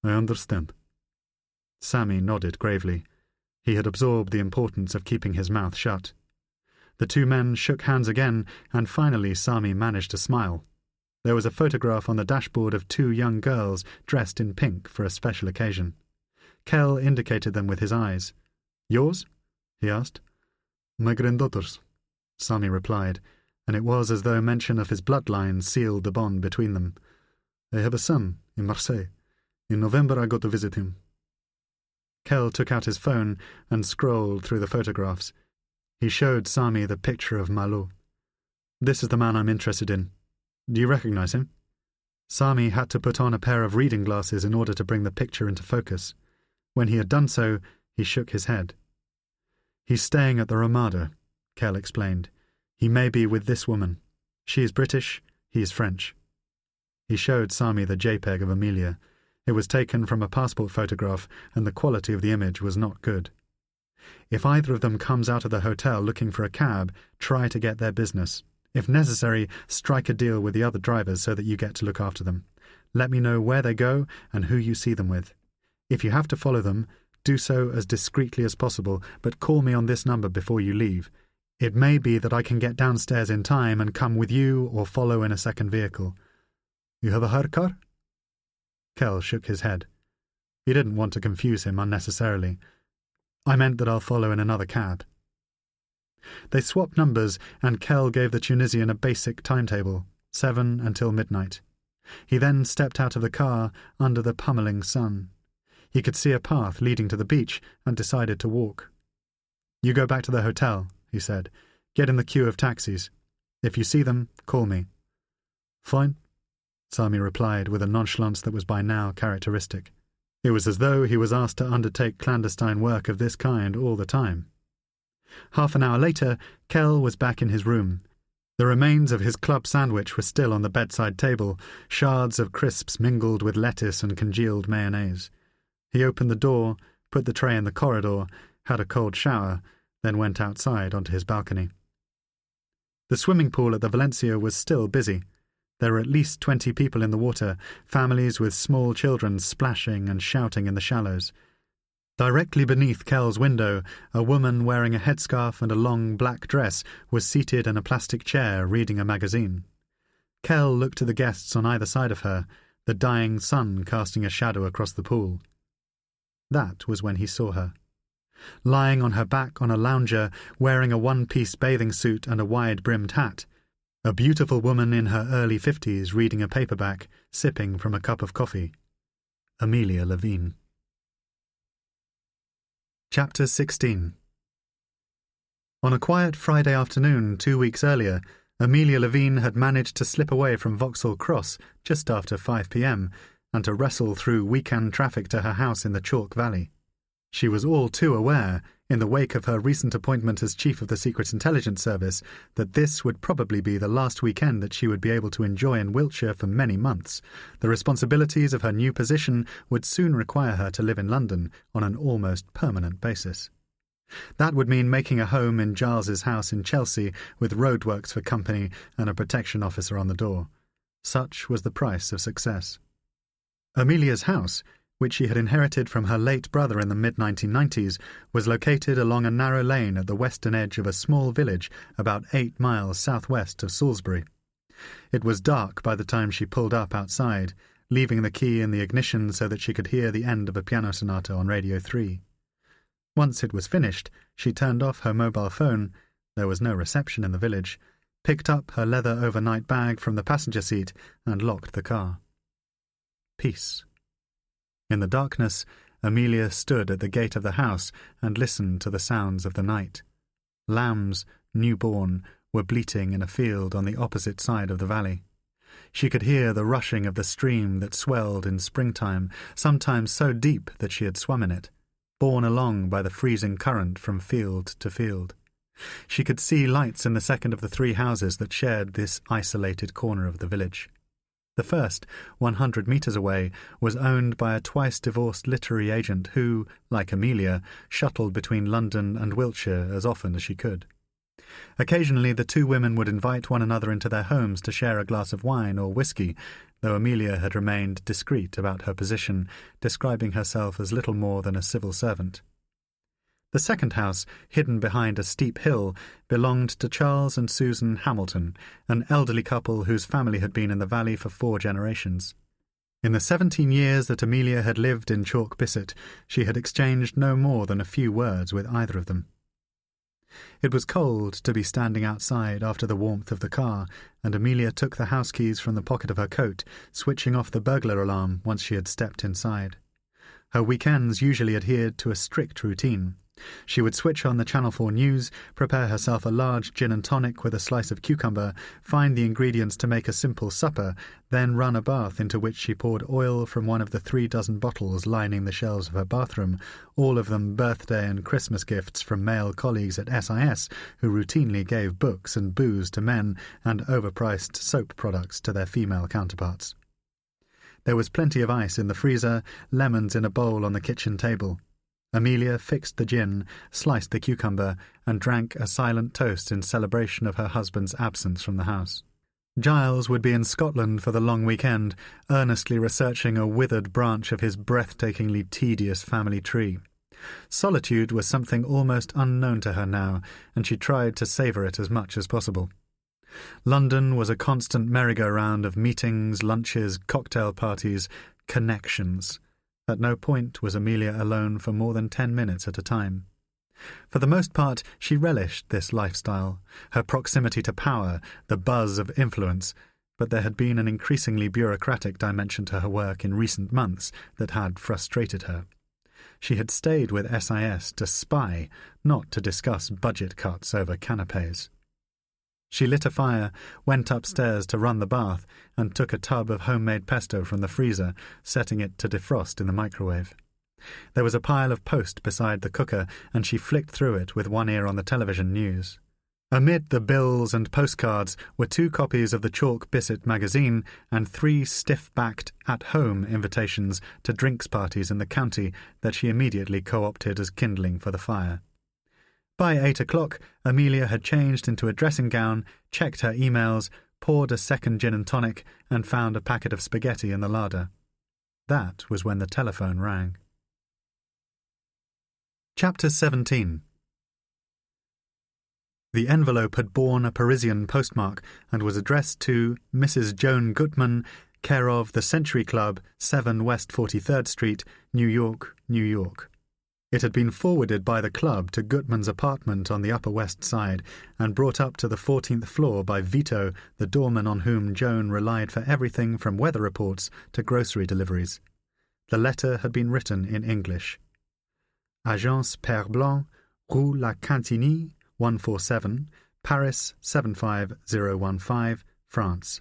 "I understand." Sami nodded gravely. He had absorbed the importance of keeping his mouth shut. The 2 men shook hands again, and finally Sami managed to smile. There was a photograph on the dashboard of 2 young girls dressed in pink for a special occasion. Kell indicated them with his eyes. "Yours?" he asked. "My granddaughters," Sami replied, and it was as though mention of his bloodline sealed the bond between them. "I have a son in Marseille. In November I go to visit him." Kell took out his phone and scrolled through the photographs. He showed Sami the picture of Malo. "This is the man I'm interested in. Do you recognize him?" Sami had to put on a pair of reading glasses in order to bring the picture into focus. When he had done so, he shook his head. "He's staying at the Ramada," Kell explained. He may be with this woman. She is British, he is French. He showed Sami the JPEG of Amelia. It was taken from a passport photograph, and the quality of the image was not good. If either of them comes out of the hotel looking for a cab, try to get their business. If necessary, strike a deal with the other drivers so that you get to look after them. Let me know where they go and who you see them with. If you have to follow them, do so as discreetly as possible, but call me on this number before you leave. It may be that I can get downstairs in time and come with you or follow in a second vehicle. You have a hire car? Kell shook his head. He didn't want to confuse him unnecessarily. I meant that I'll follow in another cab. They swapped numbers, and Kell gave the Tunisian a basic timetable, 7 until midnight. He then stepped out of the car under the pummeling sun. He could see a path leading to the beach and decided to walk. You go back to the hotel, he said. Get in the queue of taxis. If you see them, call me. Fine, Sami replied with a nonchalance that was by now characteristic. It was as though he was asked to undertake clandestine work of this kind all the time. Half an hour later, Kell was back in his room. The remains of his club sandwich were still on the bedside table, shards of crisps mingled with lettuce and congealed mayonnaise. He opened the door, put the tray in the corridor, had a cold shower, then went outside onto his balcony. The swimming pool at the Valencia was still busy. There were at least 20 people in the water, families with small children splashing and shouting in the shallows. Directly beneath Kell's window, a woman wearing a headscarf and a long black dress was seated in a plastic chair reading a magazine. Kell looked at the guests on either side of her, the dying sun casting a shadow across the pool. That was when he saw her. Lying on her back on a lounger, wearing a one-piece bathing suit and a wide-brimmed hat, a beautiful woman in her early 50s reading a paperback, sipping from a cup of coffee. Amelia Levine. Chapter 16. On a quiet Friday afternoon 2 weeks earlier, Amelia Levine had managed to slip away from Vauxhall Cross just after 5 p.m. and to wrestle through weekend traffic to her house in the Chalk Valley. She was all too aware, in the wake of her recent appointment as Chief of the Secret Intelligence Service, that this would probably be the last weekend that she would be able to enjoy in Wiltshire for many months. The responsibilities of her new position would soon require her to live in London on an almost permanent basis. That would mean making a home in Giles's house in Chelsea with roadworks for company and a protection officer on the door. Such was the price of success. Amelia's house, which she had inherited from her late brother in the mid-1990s, was located along a narrow lane at the western edge of a small village about 8 miles southwest of Salisbury. It was dark by the time she pulled up outside, leaving the key in the ignition so that she could hear the end of a piano sonata on Radio 3. Once it was finished, she turned off her mobile phone — there was no reception in the village — picked up her leather overnight bag from the passenger seat and locked the car. Peace. In the darkness, Amelia stood at the gate of the house and listened to the sounds of the night. Lambs, newborn, were bleating in a field on the opposite side of the valley. She could hear the rushing of the stream that swelled in springtime, sometimes so deep that she had swum in it, borne along by the freezing current from field to field. She could see lights in the second of the 3 houses that shared this isolated corner of the village. The first, 100 metres away, was owned by a twice-divorced literary agent who, like Amelia, shuttled between London and Wiltshire as often as she could. Occasionally the 2 women would invite one another into their homes to share a glass of wine or whisky, though Amelia had remained discreet about her position, describing herself as little more than a civil servant. The second house, hidden behind a steep hill, belonged to Charles and Susan Hamilton, an elderly couple whose family had been in the valley for 4 generations. In the 17 years that Amelia had lived in Chalk Bisset, she had exchanged no more than a few words with either of them. It was cold to be standing outside after the warmth of the car, and Amelia took the house keys from the pocket of her coat, switching off the burglar alarm once she had stepped inside. Her weekends usually adhered to a strict routine. She would switch on the Channel 4 news, prepare herself a large gin and tonic with a slice of cucumber, find the ingredients to make a simple supper, then run a bath into which she poured oil from one of the 36 bottles lining the shelves of her bathroom, all of them birthday and Christmas gifts from male colleagues at SIS who routinely gave books and booze to men and overpriced soap products to their female counterparts. There was plenty of ice in the freezer, lemons in a bowl on the kitchen table. Amelia fixed the gin, sliced the cucumber, and drank a silent toast in celebration of her husband's absence from the house. Giles would be in Scotland for the long weekend, earnestly researching a withered branch of his breathtakingly tedious family tree. Solitude was something almost unknown to her now, and she tried to savour it as much as possible. London was a constant merry-go-round of meetings, lunches, cocktail parties, connections. At no point was Amelia alone for more than 10 minutes at a time. For the most part, she relished this lifestyle, her proximity to power, the buzz of influence, but there had been an increasingly bureaucratic dimension to her work in recent months that had frustrated her. She had stayed with SIS to spy, not to discuss budget cuts over canapés. She lit a fire, went upstairs to run the bath, and took a tub of homemade pesto from the freezer, setting it to defrost in the microwave. There was a pile of Post beside the cooker, and she flicked through it with one ear on the television news. Amid the bills and postcards were 2 copies of the Chalk Bissett magazine and 3 stiff-backed, at-home invitations to drinks parties in the county that she immediately co-opted as kindling for the fire. By 8 o'clock, Amelia had changed into a dressing gown, checked her emails, poured a second gin and tonic, and found a packet of spaghetti in the larder. That was when the telephone rang. Chapter 17. The envelope had borne a Parisian postmark and was addressed to Mrs. Joan Gutman, care of the Century Club, 7 West 43rd Street, New York, New York. It had been forwarded by the club to Gutman's apartment on the Upper West Side and brought up to the 14th floor by Vito, the doorman on whom Joan relied for everything from weather reports to grocery deliveries. The letter had been written in English. Agence Père Blanc, Rue La Cantigny, 147, Paris 75015, France.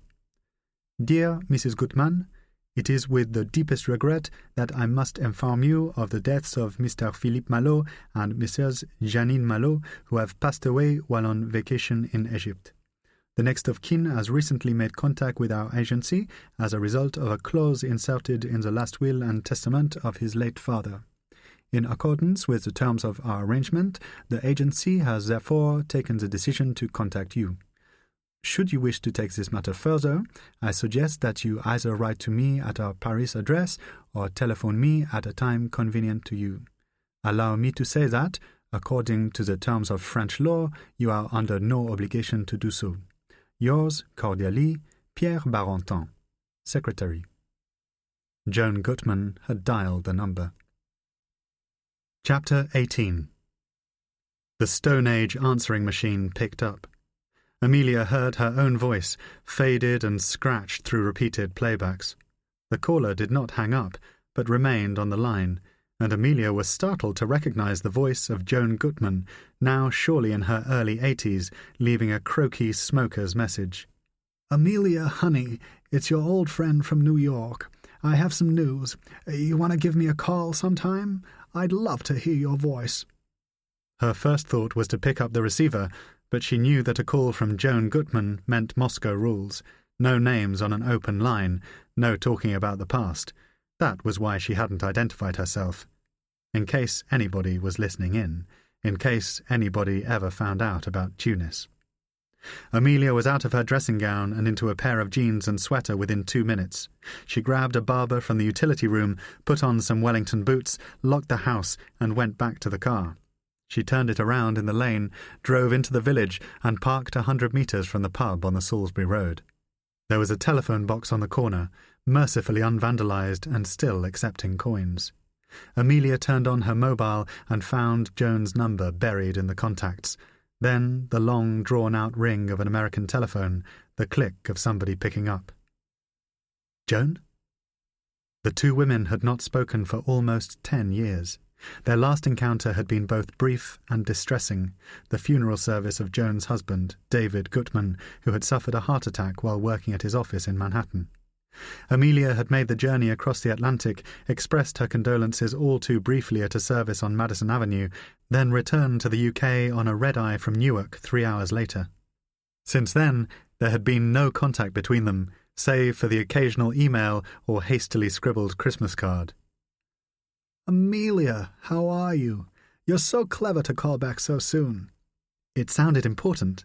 Dear Mrs. Gutman, it is with the deepest regret that I must inform you of the deaths of Mr. Philippe Malot and Mrs. Janine Malot, who have passed away while on vacation in Egypt. The next of kin has recently made contact with our agency as a result of a clause inserted in the last will and testament of his late father. In accordance with the terms of our arrangement, the agency has therefore taken the decision to contact you. Should you wish to take this matter further, I suggest that you either write to me at our Paris address or telephone me at a time convenient to you. Allow me to say that, according to the terms of French law, you are under no obligation to do so. Yours cordially, Pierre Barentin, Secretary. Joan Gutman had dialed the number. Chapter 18. The Stone Age answering machine picked up. Amelia heard her own voice, faded and scratched through repeated playbacks. The caller did not hang up, but remained on the line, and Amelia was startled to recognize the voice of Joan Gutman, now surely in her early 80s, leaving a croaky smoker's message. Amelia, honey, it's your old friend from New York. I have some news. You want to give me a call sometime? I'd love to hear your voice. Her first thought was to pick up the receiver, but she knew that a call from Joan Gutman meant Moscow rules. No names on an open line, no talking about the past. That was why she hadn't identified herself. In case anybody was listening in case anybody ever found out about Tunis. Amelia was out of her dressing gown and into a pair of jeans and sweater within 2 minutes. She grabbed a barber from the utility room, put on some Wellington boots, locked the house, and went back to the car. She turned it around in the lane, drove into the village, and parked 100 metres from the pub on the Salisbury Road. There was a telephone box on the corner, mercifully unvandalised and still accepting coins. Amelia turned on her mobile and found Joan's number buried in the contacts. Then the long, drawn-out ring of an American telephone, the click of somebody picking up. Joan? The 2 women had not spoken for almost 10 years. Their last encounter had been both brief and distressing, the funeral service of Joan's husband, David Gutman, who had suffered a heart attack while working at his office in Manhattan. Amelia had made the journey across the Atlantic, expressed her condolences all too briefly at a service on Madison Avenue, then returned to the UK on a red-eye from Newark 3 hours later. Since then, there had been no contact between them, save for the occasional email or hastily scribbled Christmas card. "Amelia, how are you? You're so clever to call back so soon." It sounded important.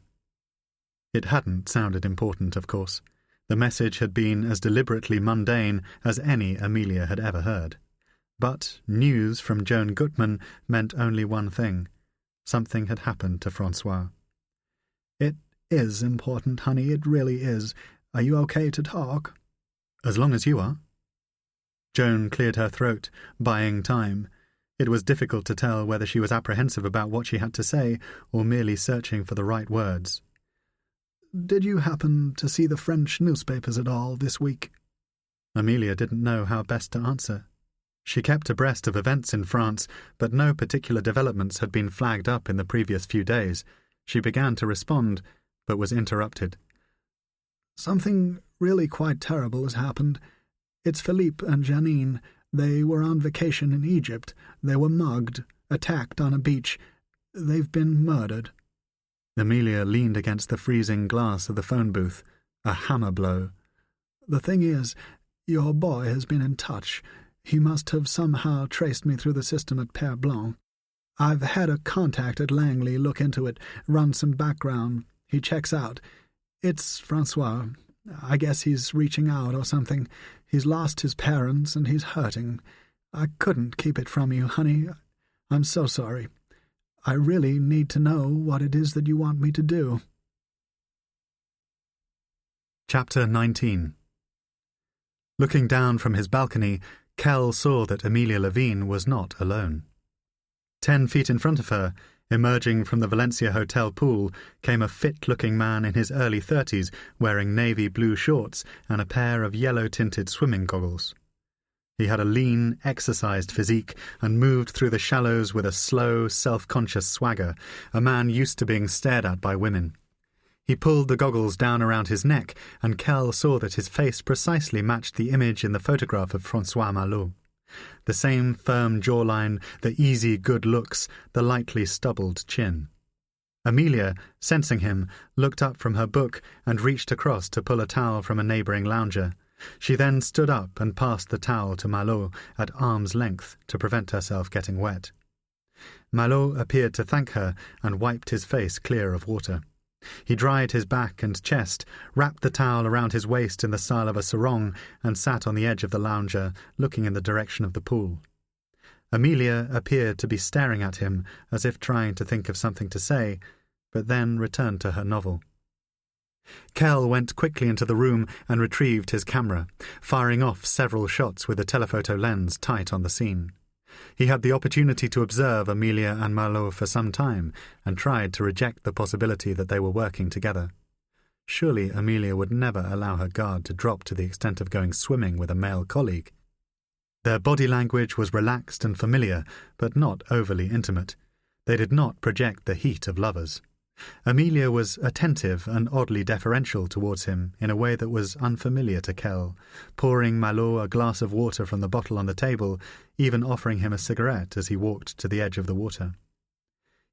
It hadn't sounded important, of course. The message had been as deliberately mundane as any Amelia had ever heard. But news from Joan Gutman meant only one thing. Something had happened to Francois. "It is important, honey, it really is. Are you okay to talk?" "As long as you are." Joan cleared her throat, buying time. It was difficult to tell whether she was apprehensive about what she had to say or merely searching for the right words. "Did you happen to see the French newspapers at all this week?" Amelia didn't know how best to answer. She kept abreast of events in France, but no particular developments had been flagged up in the previous few days. She began to respond, but was interrupted. "Something really quite terrible has happened. It's Philippe and Janine. They were on vacation in Egypt. They were mugged, attacked on a beach. They've been murdered." Amelia leaned against the freezing glass of the phone booth, a hammer blow. "The thing is, your boy has been in touch. He must have somehow traced me through the system at Père Blanc. I've had a contact at Langley look into it, run some background. He checks out. It's Francois. I guess he's reaching out or something. He's lost his parents and he's hurting. I couldn't keep it from you, honey. I'm so sorry. I really need to know what it is that you want me to do." Chapter 19. Looking down from his balcony, Kell saw that Amelia Levine was not alone. 10 feet in front of her, emerging from the Valencia Hotel pool, came a fit-looking man in his early 30s wearing navy blue shorts and a pair of yellow-tinted swimming goggles. He had a lean, exercised physique and moved through the shallows with a slow, self-conscious swagger, a man used to being stared at by women. He pulled the goggles down around his neck, and Kell saw that his face precisely matched the image in the photograph of Francois Malot. The same firm jawline, the easy good looks, the lightly stubbled chin. Amelia, sensing him, looked up from her book and reached across to pull a towel from a neighbouring lounger. She then stood up and passed the towel to Malot at arm's length to prevent herself getting wet. Malot appeared to thank her and wiped his face clear of water. He dried his back and chest, wrapped the towel around his waist in the style of a sarong, and sat on the edge of the lounger, looking in the direction of the pool. Amelia appeared to be staring at him, as if trying to think of something to say, but then returned to her novel. Kell went quickly into the room and retrieved his camera, firing off several shots with a telephoto lens tight on the scene. He had the opportunity to observe Amelia and Malot for some time, and tried to reject the possibility that they were working together. Surely Amelia would never allow her guard to drop to the extent of going swimming with a male colleague. Their body language was relaxed and familiar, but not overly intimate. They did not project the heat of lovers. Amelia was attentive and oddly deferential towards him in a way that was unfamiliar to Kell, pouring Malot a glass of water from the bottle on the table, even offering him a cigarette as he walked to the edge of the water.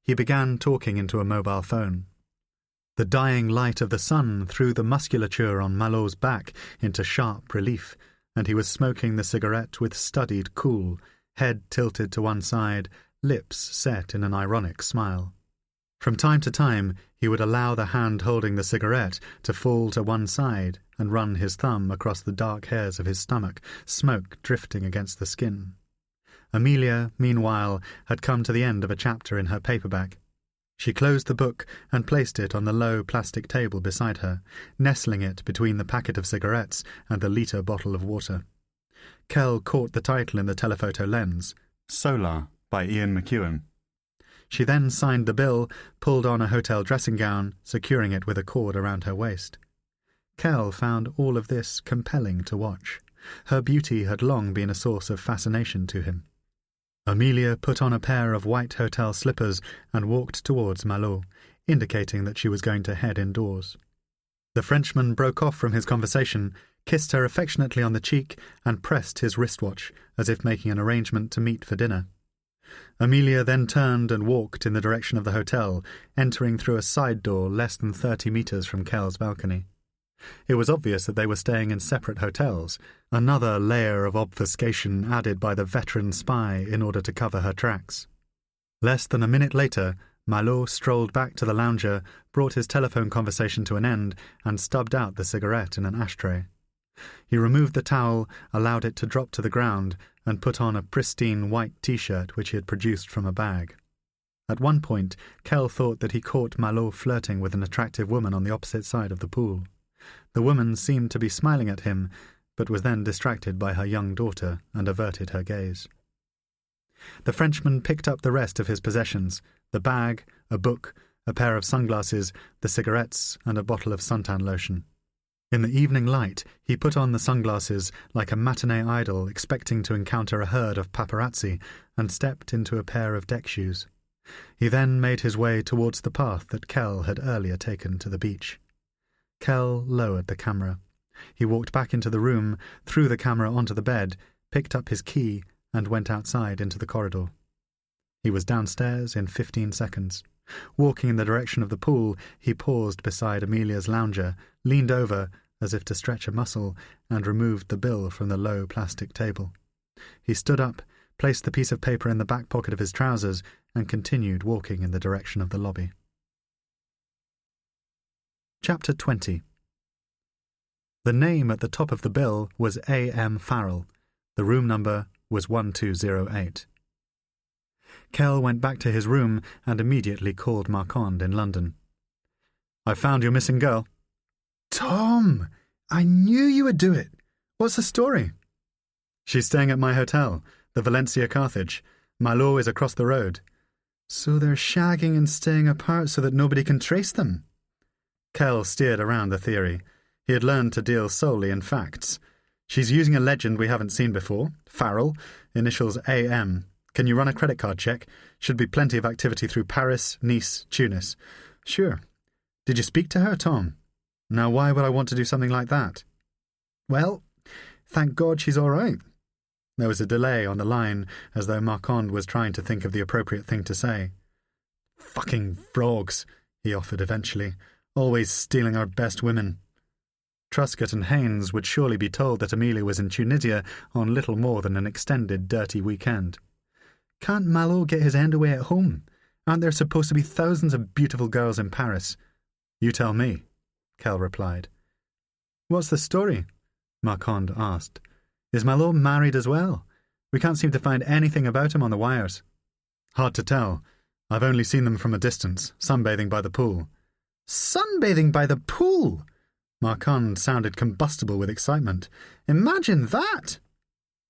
He began talking into a mobile phone. The dying light of the sun threw the musculature on Malot's back into sharp relief, and he was smoking the cigarette with studied cool, head tilted to one side, lips set in an ironic smile. From time to time, he would allow the hand holding the cigarette to fall to one side and run his thumb across the dark hairs of his stomach, smoke drifting against the skin. Amelia, meanwhile, had come to the end of a chapter in her paperback. She closed the book and placed it on the low plastic table beside her, nestling it between the packet of cigarettes and the litre bottle of water. Kell caught the title in the telephoto lens, Solar, by Ian McEwan. She then signed the bill, pulled on a hotel dressing gown, securing it with a cord around her waist. Kell found all of this compelling to watch. Her beauty had long been a source of fascination to him. Amelia put on a pair of white hotel slippers and walked towards Malo, indicating that she was going to head indoors. The Frenchman broke off from his conversation, kissed her affectionately on the cheek, and pressed his wristwatch, as if making an arrangement to meet for dinner. Amelia then turned and walked in the direction of the hotel, entering through a side door less than 30 metres from Kell's balcony. It was obvious that they were staying in separate hotels, another layer of obfuscation added by the veteran spy in order to cover her tracks. Less than a minute later, Malo strolled back to the lounger, brought his telephone conversation to an end, and stubbed out the cigarette in an ashtray. He removed the towel, allowed it to drop to the ground, and put on a pristine white T-shirt which he had produced from a bag. At one point, Kell thought that he caught Malo flirting with an attractive woman on the opposite side of the pool. The woman seemed to be smiling at him, but was then distracted by her young daughter and averted her gaze. The Frenchman picked up the rest of his possessions, the bag, a book, a pair of sunglasses, the cigarettes, and a bottle of suntan lotion. In the evening light, he put on the sunglasses like a matinee idol expecting to encounter a herd of paparazzi, and stepped into a pair of deck shoes. He then made his way towards the path that Kell had earlier taken to the beach. Kell lowered the camera. He walked back into the room, threw the camera onto the bed, picked up his key, and went outside into the corridor. He was downstairs in 15 seconds. Walking in the direction of the pool, he paused beside Amelia's lounger, leaned over, as if to stretch a muscle, and removed the bill from the low plastic table. He stood up, placed the piece of paper in the back pocket of his trousers, and continued walking in the direction of the lobby. Chapter 20. The name at the top of the bill was A.M. Farrell. The room number was 1208. Kell went back to his room and immediately called Marquand in London. "I've found your missing girl." "Tom, I knew you would do it. What's the story?" "She's staying at my hotel, the Valencia Carthage. Malo is across the road." "So they're shagging and staying apart so that nobody can trace them?" Kell steered around the theory. He had learned to deal solely in facts. "She's using a legend we haven't seen before, Farrell, initials AM. Can you run a credit card check? Should be plenty of activity through Paris, Nice, Tunis." "Sure. "Did you speak to her, Tom?" "Now why would I want to do something like that?" "Well, thank God she's all right." There was a delay on the line, as though Marquand was trying to think of the appropriate thing to say. "Fucking frogs," he offered eventually. "Always stealing our best women." Truscott and Haynes would surely be told that Amelia was in Tunisia on little more than an extended dirty weekend. "Can't Malo get his end away at home? Aren't there supposed to be thousands of beautiful girls in Paris?" "You tell me," Kell replied. "What's the story?" Marquand asked. "Is Malo married as well? We can't seem to find anything about him on the wires." "Hard to tell. I've only seen them from a distance, sunbathing by the pool." "Sunbathing by the pool?" Marquand sounded combustible with excitement. "Imagine that!"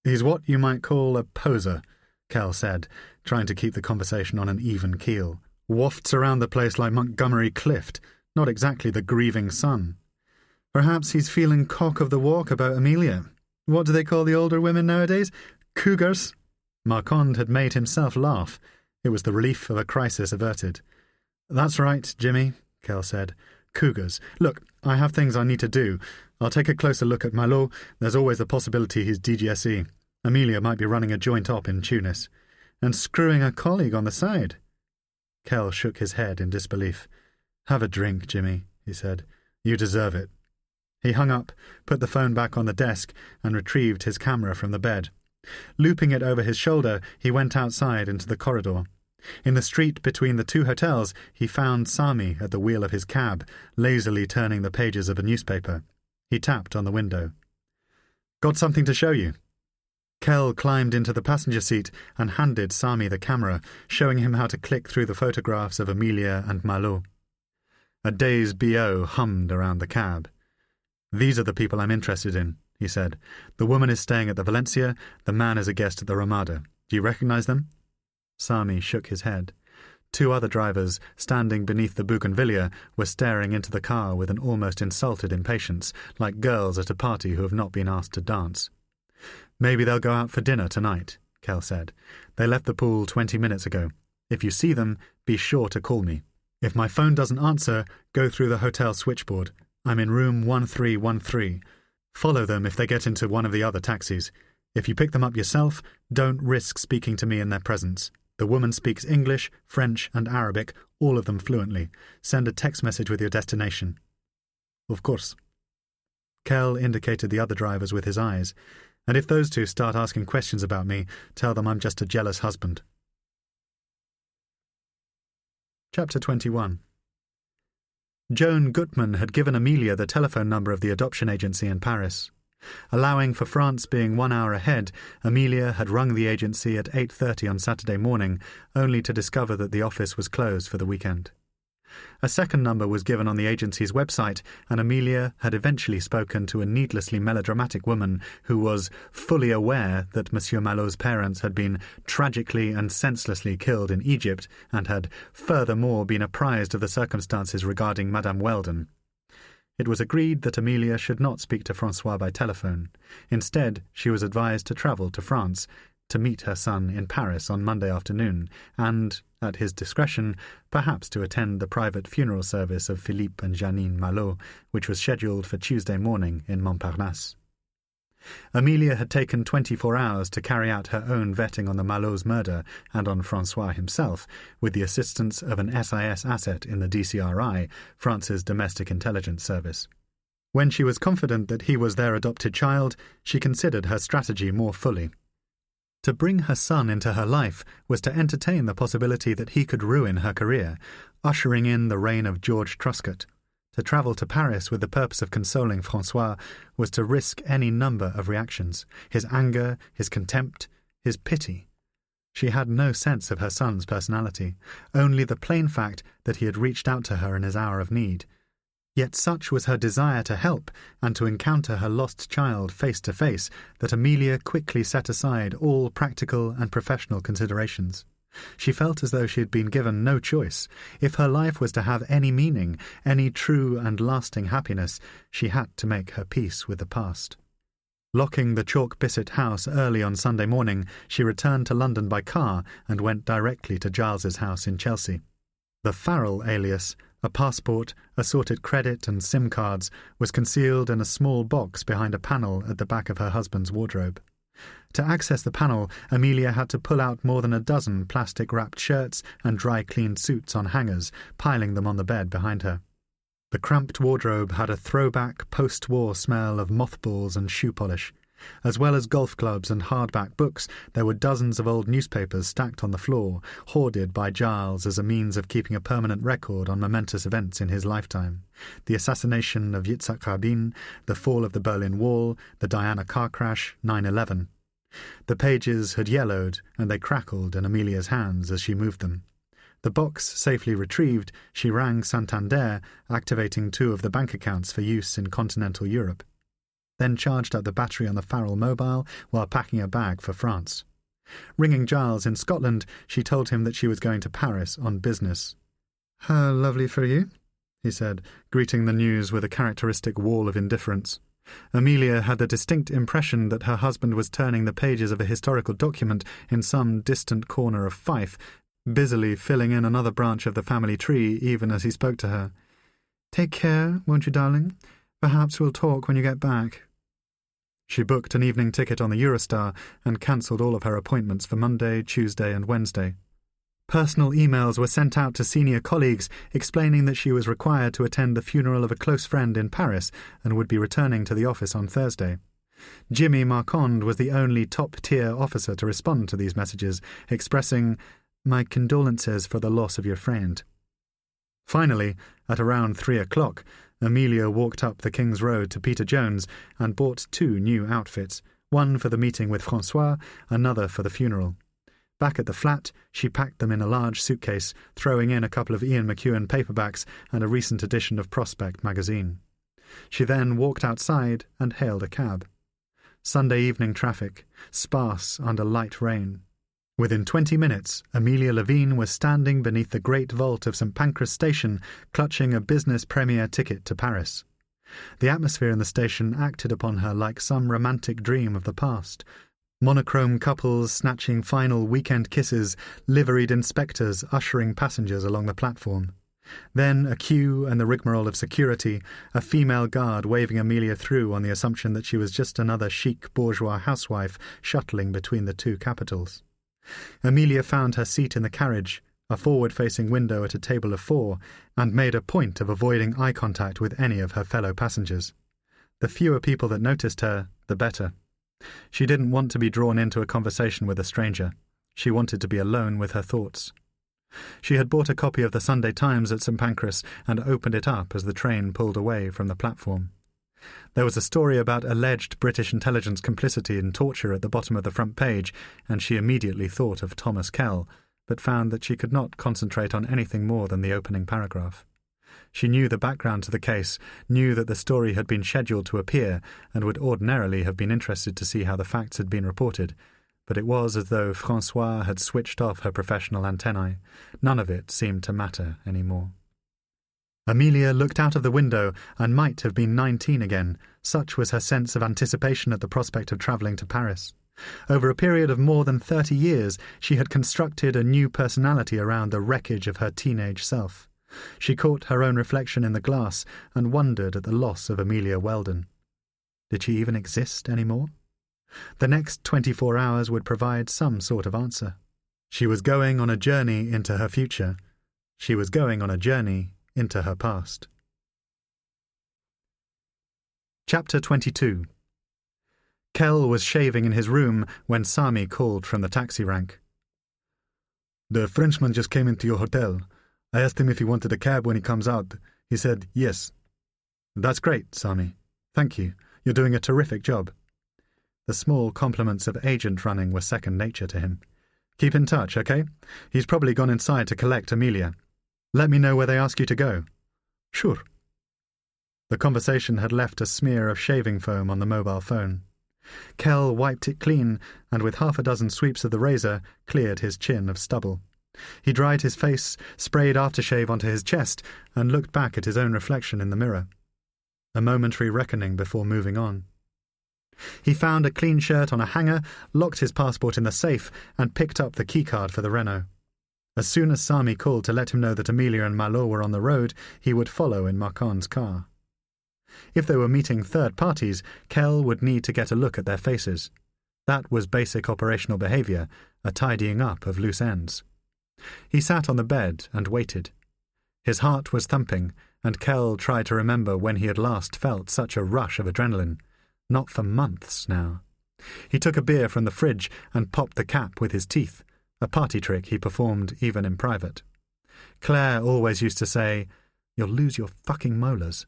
"He's what you might call a poser," Kell said, trying to keep the conversation on an even keel. "Wafts around the place like Montgomery Clift, not exactly the grieving son. Perhaps he's feeling cock of the walk about Amelia. What do they call the older women nowadays? Cougars?" Marquand had made himself laugh. It was the relief of a crisis averted. "That's right, Jimmy," Kell said. "Cougars. Look, I have things I need to do. I'll take a closer look at Malo. There's always the possibility he's DGSE. Amelia might be running a joint op in Tunis. And screwing a colleague on the side." Kell shook his head in disbelief. "Have a drink, Jimmy," he said. "You deserve it." He hung up, put the phone back on the desk, and retrieved his camera from the bed. Looping it over his shoulder, he went outside into the corridor. In the street between the two hotels, he found Sami at the wheel of his cab, lazily turning the pages of a newspaper. He tapped on the window. "Got something to show you." Kell climbed into the passenger seat and handed Sami the camera, showing him how to click through the photographs of Amelia and Malo. A dazed BO hummed around the cab. "These are the people I'm interested in," he said. "The woman is staying at the Valencia, the man is a guest at the Ramada. Do you recognize them?" Sami shook his head. Two other drivers, standing beneath the bougainvillea, were staring into the car with an almost insulted impatience, like girls at a party who have not been asked to dance. "Maybe they'll go out for dinner tonight," Kell said. "They left the pool 20 minutes ago. If you see them, be sure to call me. If my phone doesn't answer, go through the hotel switchboard. I'm in room 1313. Follow them if they get into one of the other taxis. If you pick them up yourself, don't risk speaking to me in their presence. The woman speaks English, French, and Arabic, all of them fluently. Send a text message with your destination." "Of course." Kell indicated the other drivers with his eyes. "And if those two start asking questions about me, tell them I'm just a jealous husband." Chapter 21. Joan Gutmann had given Amelia the telephone number of the adoption agency in Paris. Allowing for France being 1 hour ahead, Amelia had rung the agency at 8:30 on Saturday morning, only to discover that the office was closed for the weekend. A second number was given on the agency's website, and Amelia had eventually spoken to a needlessly melodramatic woman who was fully aware that Monsieur Malot's parents had been tragically and senselessly killed in Egypt, and had furthermore been apprised of the circumstances regarding Madame Weldon. It was agreed that Amelia should not speak to François by telephone. Instead, she was advised to travel to France, to meet her son in Paris on Monday afternoon, and, at his discretion, perhaps to attend the private funeral service of Philippe and Janine Malot, which was scheduled for Tuesday morning in Montparnasse. Amelia had taken 24 hours to carry out her own vetting on the Malots' murder and on François himself, with the assistance of an SIS asset in the DCRI, France's Domestic Intelligence Service. When she was confident that he was their adopted child, she considered her strategy more fully. To bring her son into her life was to entertain the possibility that he could ruin her career, ushering in the reign of George Truscott. To travel to Paris with the purpose of consoling François was to risk any number of reactions: his anger, his contempt, his pity. She had no sense of her son's personality, only the plain fact that he had reached out to her in his hour of need. Yet such was her desire to help and to encounter her lost child face to face that Amelia quickly set aside all practical and professional considerations. She felt as though she had been given no choice. If her life was to have any meaning, any true and lasting happiness, she had to make her peace with the past. Locking the Chalk Bisset house early on Sunday morning, she returned to London by car and went directly to Giles's house in Chelsea. The Farrell alias, a passport, assorted credit and SIM cards, was concealed in a small box behind a panel at the back of her husband's wardrobe. To access the panel, Amelia had to pull out more than a dozen plastic-wrapped shirts and dry-cleaned suits on hangers, piling them on the bed behind her. The cramped wardrobe had a throwback, post-war smell of mothballs and shoe polish. As well as golf clubs and hardback books, there were dozens of old newspapers stacked on the floor, hoarded by Giles as a means of keeping a permanent record on momentous events in his lifetime: the assassination of Yitzhak Rabin, the fall of the Berlin Wall, the Diana car crash, 9/11. The pages had yellowed, and they crackled in Amelia's hands as she moved them. The box safely retrieved, she rang Santander, activating 2 of the bank accounts for use in continental Europe. Then charged up the battery on the Farrell mobile while packing a bag for France. Ringing Giles in Scotland, she told him that she was going to Paris on business. "How lovely for you," he said, greeting the news with a characteristic wall of indifference. Amelia had the distinct impression that her husband was turning the pages of a historical document in some distant corner of Fife, busily filling in another branch of the family tree even as he spoke to her. "Take care, won't you, darling? Perhaps we'll talk when you get back." She booked an evening ticket on the Eurostar and cancelled all of her appointments for Monday, Tuesday and Wednesday. Personal emails were sent out to senior colleagues explaining that she was required to attend the funeral of a close friend in Paris and would be returning to the office on Thursday. Jimmy Marquand was the only top-tier officer to respond to these messages, expressing, "My condolences for the loss of your friend." Finally, at around 3 o'clock, Amelia walked up the King's Road to Peter Jones and bought 2 new outfits, one for the meeting with François, another for the funeral. Back at the flat, she packed them in a large suitcase, throwing in a couple of Ian McEwan paperbacks and a recent edition of Prospect magazine. She then walked outside and hailed a cab. Sunday evening traffic, sparse under light rain. Within 20 minutes, Amelia Levine was standing beneath the great vault of St Pancras Station, clutching a business premier ticket to Paris. The atmosphere in the station acted upon her like some romantic dream of the past. Monochrome couples snatching final weekend kisses, liveried inspectors ushering passengers along the platform. Then a queue and the rigmarole of security, a female guard waving Amelia through on the assumption that she was just another chic bourgeois housewife shuttling between the two capitals. Amelia found her seat in the carriage, a forward-facing window at a table of 4, and made a point of avoiding eye contact with any of her fellow passengers. The fewer people that noticed her, the better. She didn't want to be drawn into a conversation with a stranger. She wanted to be alone with her thoughts. She had bought a copy of the Sunday Times at St Pancras and opened it up as the train pulled away from the platform. There was a story about alleged British intelligence complicity in torture at the bottom of the front page, and she immediately thought of Thomas Kell, but found that she could not concentrate on anything more than the opening paragraph. She knew the background to the case, knew that the story had been scheduled to appear, and would ordinarily have been interested to see how the facts had been reported, but it was as though Françoise had switched off her professional antennae. None of it seemed to matter any more. Amelia looked out of the window and might have been 19 again, such was her sense of anticipation at the prospect of travelling to Paris. Over a period of more than 30 years, she had constructed a new personality around the wreckage of her teenage self. She caught her own reflection in the glass and wondered at the loss of Amelia Weldon. Did she even exist any more? The next 24 hours would provide some sort of answer. She was going on a journey into her future. She was going on a journey into her past. Chapter 22. Kell was shaving in his room when Sami called from the taxi rank. "The Frenchman just came into your hotel. I asked him if he wanted a cab when he comes out. He said yes." "That's great, Sami. Thank you. You're doing a terrific job." The small compliments of agent running were second nature to him. "Keep in touch, okay? He's probably gone inside to collect Amelia. Let me know where they ask you to go." "Sure." The conversation had left a smear of shaving foam on the mobile phone. Kell wiped it clean and with half a dozen sweeps of the razor cleared his chin of stubble. He dried his face, sprayed aftershave onto his chest, and looked back at his own reflection in the mirror. A momentary reckoning before moving on. He found a clean shirt on a hanger, locked his passport in the safe, and picked up the keycard for the Renault. As soon as Sami called to let him know that Amelia and Malo were on the road, he would follow in Marcon's car. If they were meeting third parties, Kell would need to get a look at their faces. That was basic operational behaviour, a tidying up of loose ends. He sat on the bed and waited. His heart was thumping, and Kell tried to remember when he had last felt such a rush of adrenaline. Not for months now. He took a beer from the fridge and popped the cap with his teeth, a party trick he performed even in private. Claire always used to say, "You'll lose your fucking molars."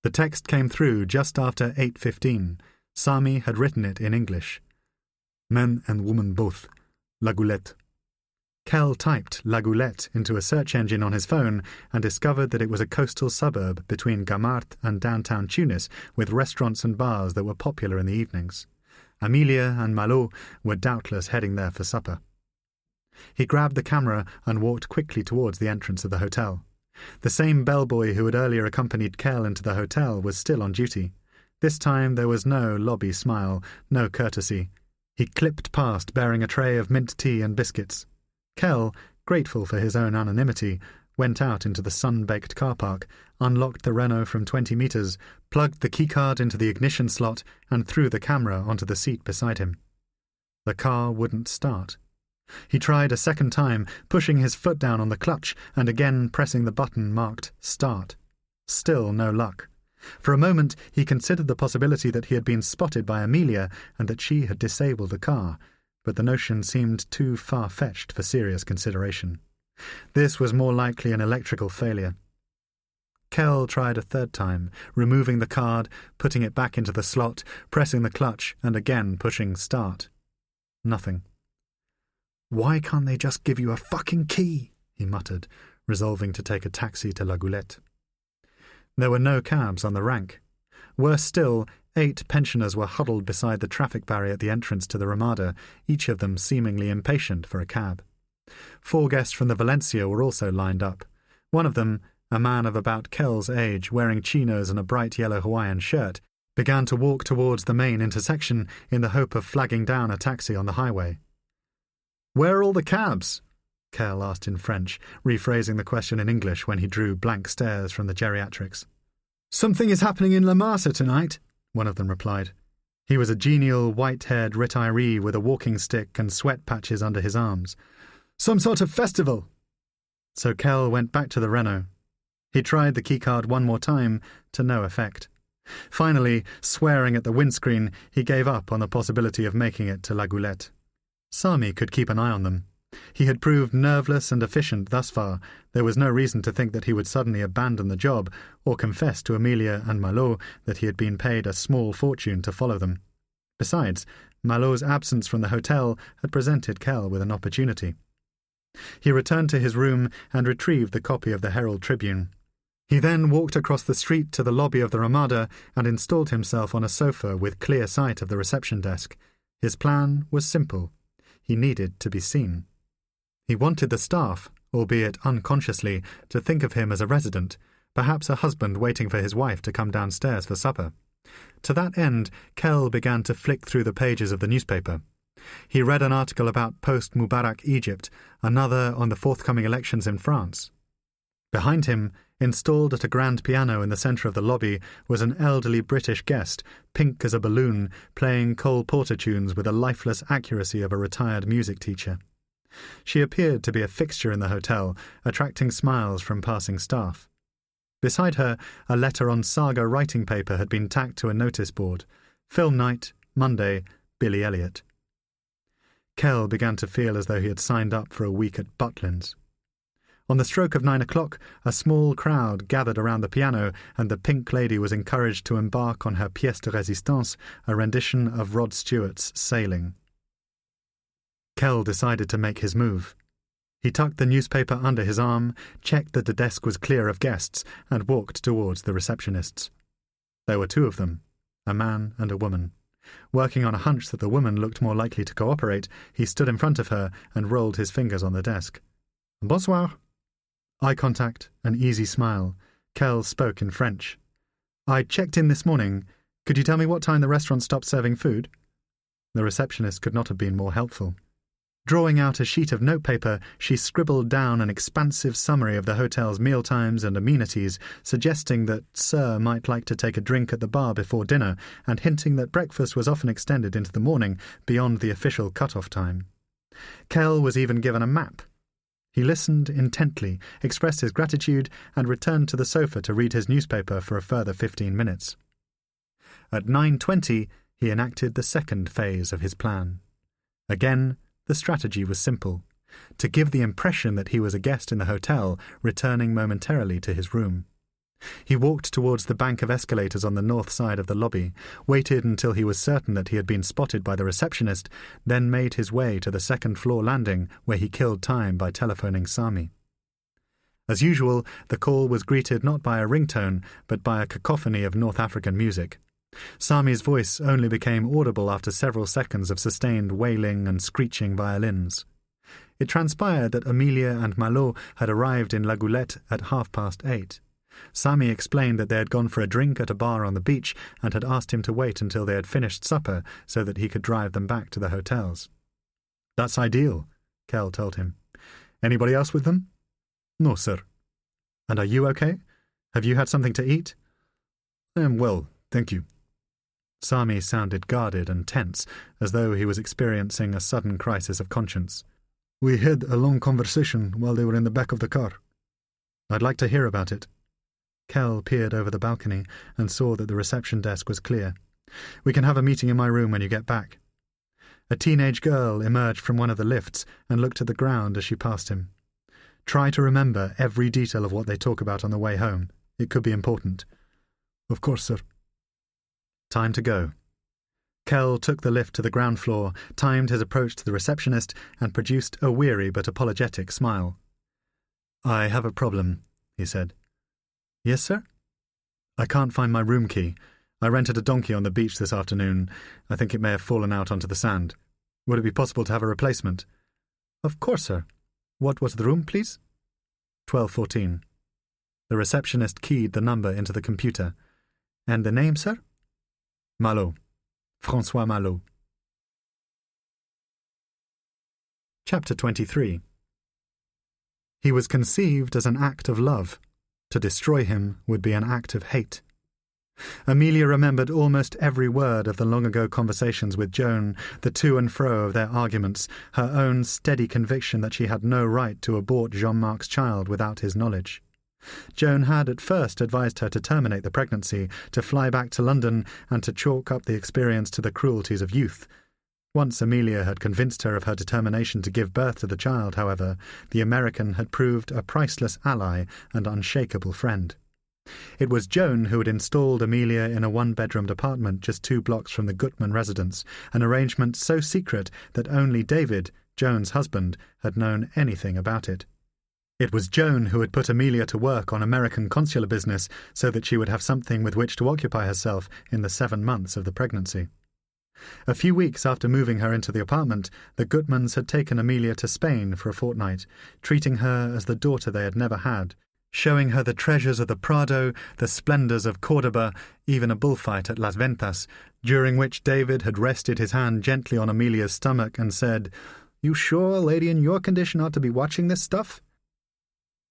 The text came through just after 8:15. Sami had written it in English. "Man and woman both. La Goulette." Kell typed La Goulette into a search engine on his phone and discovered that it was a coastal suburb between Gamart and downtown Tunis with restaurants and bars that were popular in the evenings. Amelia and Malo were doubtless heading there for supper. He grabbed the camera and walked quickly towards the entrance of the hotel. The same bellboy who had earlier accompanied Kell into the hotel was still on duty. This time there was no lobby smile, no courtesy. He clipped past bearing a tray of mint tea and biscuits. Kell, grateful for his own anonymity, went out into the sun-baked car park, unlocked the Renault from 20 metres, plugged the keycard into the ignition slot, and threw the camera onto the seat beside him. The car wouldn't start. He tried a second time, pushing his foot down on the clutch and again pressing the button marked Start. Still no luck. For a moment he considered the possibility that he had been spotted by Amelia and that she had disabled the car, but the notion seemed too far-fetched for serious consideration. This was more likely an electrical failure. Kell tried a third time, removing the card, putting it back into the slot, pressing the clutch, and again pushing Start. Nothing. "Why can't they just give you a fucking key?" he muttered, resolving to take a taxi to La Goulette. There were no cabs on the rank. Worse still, 8 pensioners were huddled beside the traffic barrier at the entrance to the Ramada, each of them seemingly impatient for a cab. 4 guests from the Valencia were also lined up. One of them, a man of about Kell's age, wearing chinos and a bright yellow Hawaiian shirt, began to walk towards the main intersection in the hope of flagging down a taxi on the highway. "Where are all the cabs?" Kell asked in French, rephrasing the question in English when he drew blank stares from the geriatrics. "Something is happening in La Marsa tonight," one of them replied. He was a genial, white-haired retiree with a walking stick and sweat patches under his arms. "Some sort of festival." So Kell went back to the Renault. He tried the keycard one more time, to no effect. Finally, swearing at the windscreen, he gave up on the possibility of making it to La Goulette. Sami could keep an eye on them. He had proved nerveless and efficient thus far. There was no reason to think that he would suddenly abandon the job or confess to Amelia and Malot that he had been paid a small fortune to follow them. Besides, Malot's absence from the hotel had presented Kell with an opportunity. He returned to his room and retrieved the copy of the Herald Tribune. He then walked across the street to the lobby of the Ramada and installed himself on a sofa with clear sight of the reception desk. His plan was simple. He needed to be seen. He wanted the staff, albeit unconsciously, to think of him as a resident, perhaps a husband waiting for his wife to come downstairs for supper. To that end, Kell began to flick through the pages of the newspaper. He read an article about post-Mubarak Egypt, another on the forthcoming elections in France. Behind him, installed at a grand piano in the centre of the lobby, was an elderly British guest, pink as a balloon, playing Cole Porter tunes with the lifeless accuracy of a retired music teacher. She appeared to be a fixture in the hotel, attracting smiles from passing staff. Beside her, a letter on saga writing paper had been tacked to a notice board. Film night, Monday, Billy Elliot. Kell began to feel as though he had signed up for a week at Butlin's. On the stroke of 9 o'clock, a small crowd gathered around the piano, and the Pink Lady was encouraged to embark on her pièce de résistance, a rendition of Rod Stewart's Sailing. Kell decided to make his move. He tucked the newspaper under his arm, checked that the desk was clear of guests, and walked towards the receptionists. There were two of them, a man and a woman. Working on a hunch that the woman looked more likely to cooperate, he stood in front of her and rolled his fingers on the desk. "Bonsoir." Eye contact, an easy smile. Kell spoke in French. "I checked in this morning. Could you tell me what time the restaurant stopped serving food?" The receptionist could not have been more helpful. Drawing out a sheet of notepaper, she scribbled down an expansive summary of the hotel's mealtimes and amenities, suggesting that Sir might like to take a drink at the bar before dinner, and hinting that breakfast was often extended into the morning beyond the official cut-off time. Kell was even given a map. He listened intently, expressed his gratitude, and returned to the sofa to read his newspaper for a further 15 minutes. At 9:20, he enacted the second phase of his plan. Again, the strategy was simple: to give the impression that he was a guest in the hotel, returning momentarily to his room. He walked towards the bank of escalators on the north side of the lobby, waited until he was certain that he had been spotted by the receptionist, then made his way to the second-floor landing, where he killed time by telephoning Sami. As usual, the call was greeted not by a ringtone, but by a cacophony of North African music. Sami's voice only became audible after several seconds of sustained wailing and screeching violins. It transpired that Amelia and Malot had arrived in La Goulette at 8:30. Sami explained that they had gone for a drink at a bar on the beach and had asked him to wait until they had finished supper so that he could drive them back to the hotels. "That's ideal," Kell told him. "Anybody else with them?" "No, sir." "And are you okay? Have you had something to eat?" "I am well, thank you." Sami sounded guarded and tense, as though he was experiencing a sudden crisis of conscience. "We had a long conversation while they were in the back of the car." "I'd like to hear about it." Kell peered over the balcony and saw that the reception desk was clear. "We can have a meeting in my room when you get back." A teenage girl emerged from one of the lifts and looked at the ground as she passed him. "Try to remember every detail of what they talk about on the way home. It could be important." "Of course, sir." Time to go. Kell took the lift to the ground floor, timed his approach to the receptionist, and produced a weary but apologetic smile. "I have a problem," he said. "Yes, sir?" "I can't find my room key. I rented a donkey on the beach this afternoon. I think it may have fallen out onto the sand. Would it be possible to have a replacement?" "Of course, sir. What was the room, please?" 1214. The receptionist keyed the number into the computer. "And the name, sir?" Malot. François Malot. Chapter 23. He was conceived as an act of love. To destroy him would be an act of hate. Amelia remembered almost every word of the long-ago conversations with Joan, the to and fro of their arguments, her own steady conviction that she had no right to abort Jean-Marc's child without his knowledge. Joan had at first advised her to terminate the pregnancy, to fly back to London, and to chalk up the experience to the cruelties of youth. Once Amelia had convinced her of her determination to give birth to the child, however, the American had proved a priceless ally and unshakable friend. It was Joan who had installed Amelia in a one-bedroomed apartment just 2 blocks from the Gutman residence, an arrangement so secret that only David, Joan's husband, had known anything about it. It was Joan who had put Amelia to work on American consular business so that she would have something with which to occupy herself in the 7 months of the pregnancy. A few weeks after moving her into the apartment, the Gutmans had taken Amelia to Spain for a fortnight, treating her as the daughter they had never had, showing her the treasures of the Prado, the splendours of Córdoba, even a bullfight at Las Ventas, during which David had rested his hand gently on Amelia's stomach and said, "You sure a lady in your condition ought to be watching this stuff?"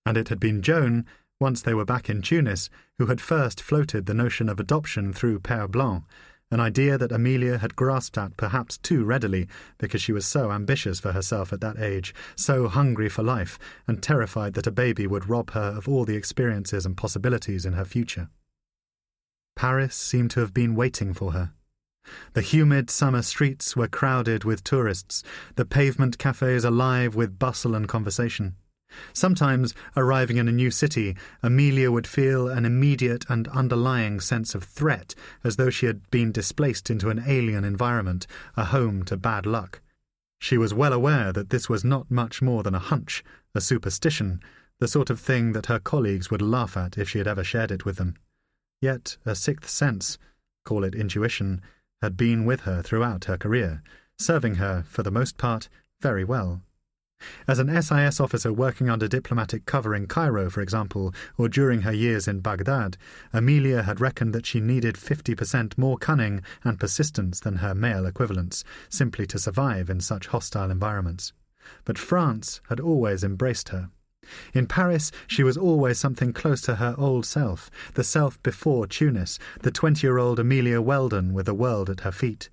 And it had been Joan, once they were back in Tunis, who had first floated the notion of adoption through Père Blanc, an idea that Amelia had grasped at perhaps too readily because she was so ambitious for herself at that age, so hungry for life, and terrified that a baby would rob her of all the experiences and possibilities in her future. Paris seemed to have been waiting for her. The humid summer streets were crowded with tourists, the pavement cafes alive with bustle and conversation. Sometimes, arriving in a new city, Amelia would feel an immediate and underlying sense of threat, as though she had been displaced into an alien environment, a home to bad luck. She was well aware that this was not much more than a hunch, a superstition, the sort of thing that her colleagues would laugh at if she had ever shared it with them. Yet a sixth sense, call it intuition, had been with her throughout her career, serving her, for the most part, very well. As an SIS officer working under diplomatic cover in Cairo, for example, or during her years in Baghdad, Amelia had reckoned that she needed 50% more cunning and persistence than her male equivalents, simply to survive in such hostile environments. But France had always embraced her. In Paris, she was always something close to her old self, the self before Tunis, the 20-year-old Amelia Weldon with the world at her feet.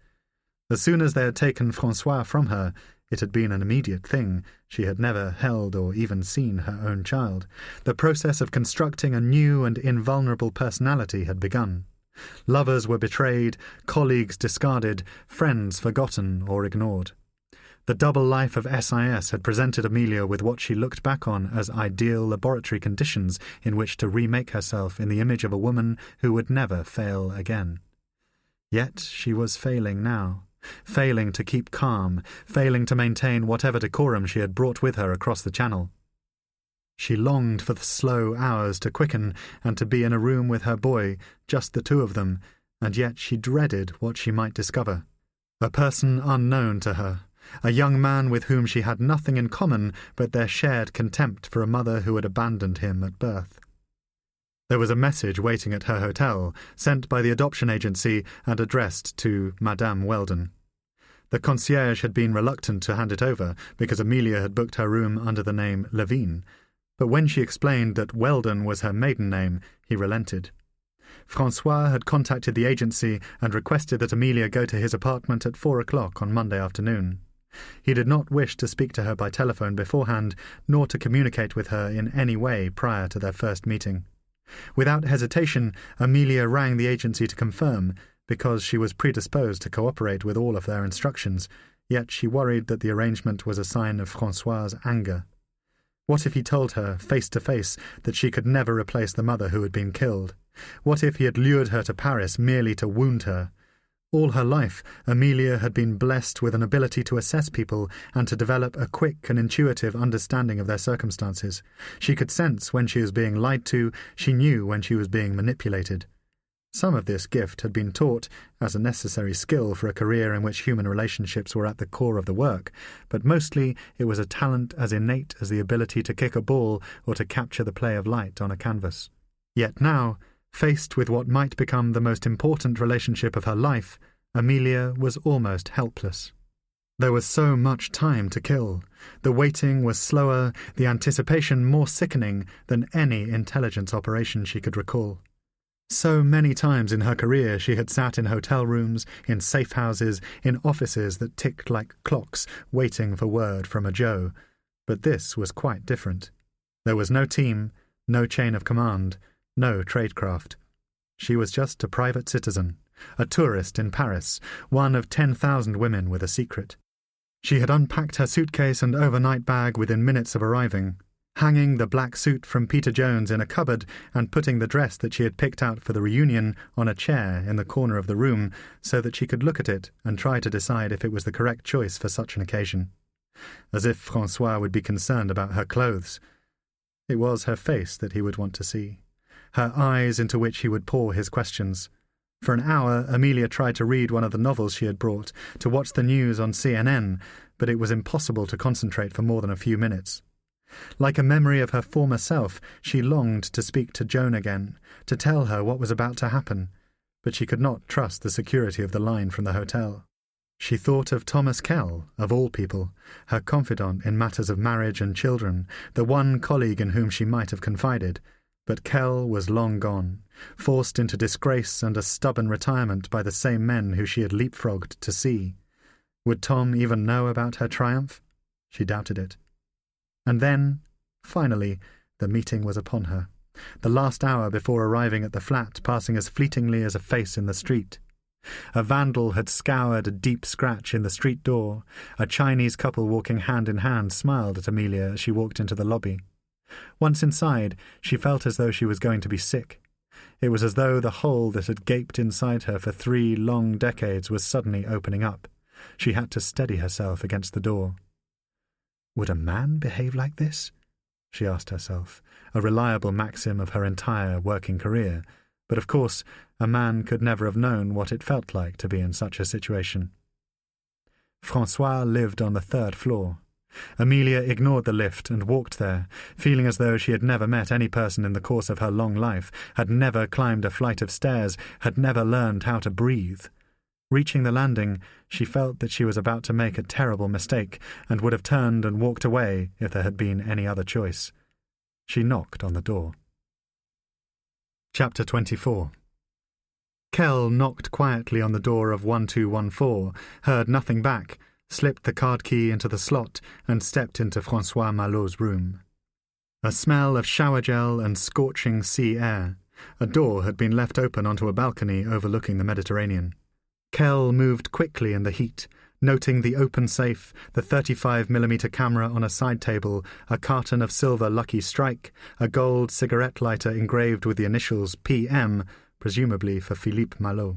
As soon as they had taken François from her, it had been an immediate thing. She had never held or even seen her own child. The process of constructing a new and invulnerable personality had begun. Lovers were betrayed, colleagues discarded, friends forgotten or ignored. The double life of SIS had presented Amelia with what she looked back on as ideal laboratory conditions in which to remake herself in the image of a woman who would never fail again. Yet she was failing now. Failing to keep calm, failing to maintain whatever decorum she had brought with her across the Channel. She longed for the slow hours to quicken and to be in a room with her boy, just the 2 of them, and yet she dreaded what she might discover. A person unknown to her, a young man with whom she had nothing in common but their shared contempt for a mother who had abandoned him at birth. There was a message waiting at her hotel, sent by the adoption agency and addressed to Madame Weldon. The concierge had been reluctant to hand it over because Amelia had booked her room under the name Levine, but when she explained that Weldon was her maiden name, he relented. François had contacted the agency and requested that Amelia go to his apartment at 4 o'clock on Monday afternoon. He did not wish to speak to her by telephone beforehand, nor to communicate with her in any way prior to their first meeting. Without hesitation, Amelia rang the agency to confirm, because she was predisposed to cooperate with all of their instructions, yet she worried that the arrangement was a sign of François's anger. What if he told her, face to face, that she could never replace the mother who had been killed? What if he had lured her to Paris merely to wound her? All her life, Amelia had been blessed with an ability to assess people and to develop a quick and intuitive understanding of their circumstances. She could sense when she was being lied to, she knew when she was being manipulated. Some of this gift had been taught as a necessary skill for a career in which human relationships were at the core of the work, but mostly it was a talent as innate as the ability to kick a ball or to capture the play of light on a canvas. Yet now, Faced with what might become the most important relationship of her life, Amelia was almost helpless. There was so much time to kill. The waiting was slower, the anticipation more sickening than any intelligence operation she could recall. So many times in her career she had sat in hotel rooms, in safe houses, in offices that ticked like clocks, waiting for word from a Joe. But this was quite different. There was no team, no chain of command, no tradecraft. She was just a private citizen, a tourist in Paris, one of 10,000 women with a secret. She had unpacked her suitcase and overnight bag within minutes of arriving, hanging the black suit from Peter Jones in a cupboard and putting the dress that she had picked out for the reunion on a chair in the corner of the room so that she could look at it and try to decide if it was the correct choice for such an occasion. As if François would be concerned about her clothes. It was her face that he would want to see, her eyes into which he would pour his questions. For an hour, Amelia tried to read one of the novels she had brought, to watch the news on CNN, but it was impossible to concentrate for more than a few minutes. Like a memory of her former self, she longed to speak to Joan again, to tell her what was about to happen, but she could not trust the security of the line from the hotel. She thought of Thomas Kell, of all people, her confidant in matters of marriage and children, the one colleague in whom she might have confided. But Kell was long gone, forced into disgrace and a stubborn retirement by the same men who she had leapfrogged to see. Would Tom even know about her triumph? She doubted it. And then, finally, the meeting was upon her, the last hour before arriving at the flat passing as fleetingly as a face in the street. A vandal had scoured a deep scratch in the street door. A Chinese couple walking hand in hand smiled at Amelia as she walked into the lobby. Once inside, she felt as though she was going to be sick. It was as though the hole that had gaped inside her for 3 long decades was suddenly opening up. She had to steady herself against the door. Would a man behave like this? She asked herself, a reliable maxim of her entire working career. But of course, a man could never have known what it felt like to be in such a situation. François lived on the 3rd floor. Amelia ignored the lift and walked there, feeling as though she had never met any person in the course of her long life, had never climbed a flight of stairs, had never learned how to breathe. Reaching the landing, she felt that she was about to make a terrible mistake, and would have turned and walked away if there had been any other choice. She knocked on the door. Chapter 24. Kell knocked quietly on the door of 1214, heard nothing back, slipped the card key into the slot, and stepped into François Malot's room. A smell of shower gel and scorching sea air. A door had been left open onto a balcony overlooking the Mediterranean. Kell moved quickly in the heat, noting the open safe, the 35mm camera on a side table, a carton of silver Lucky Strike, a gold cigarette lighter engraved with the initials PM, presumably for Philippe Malot.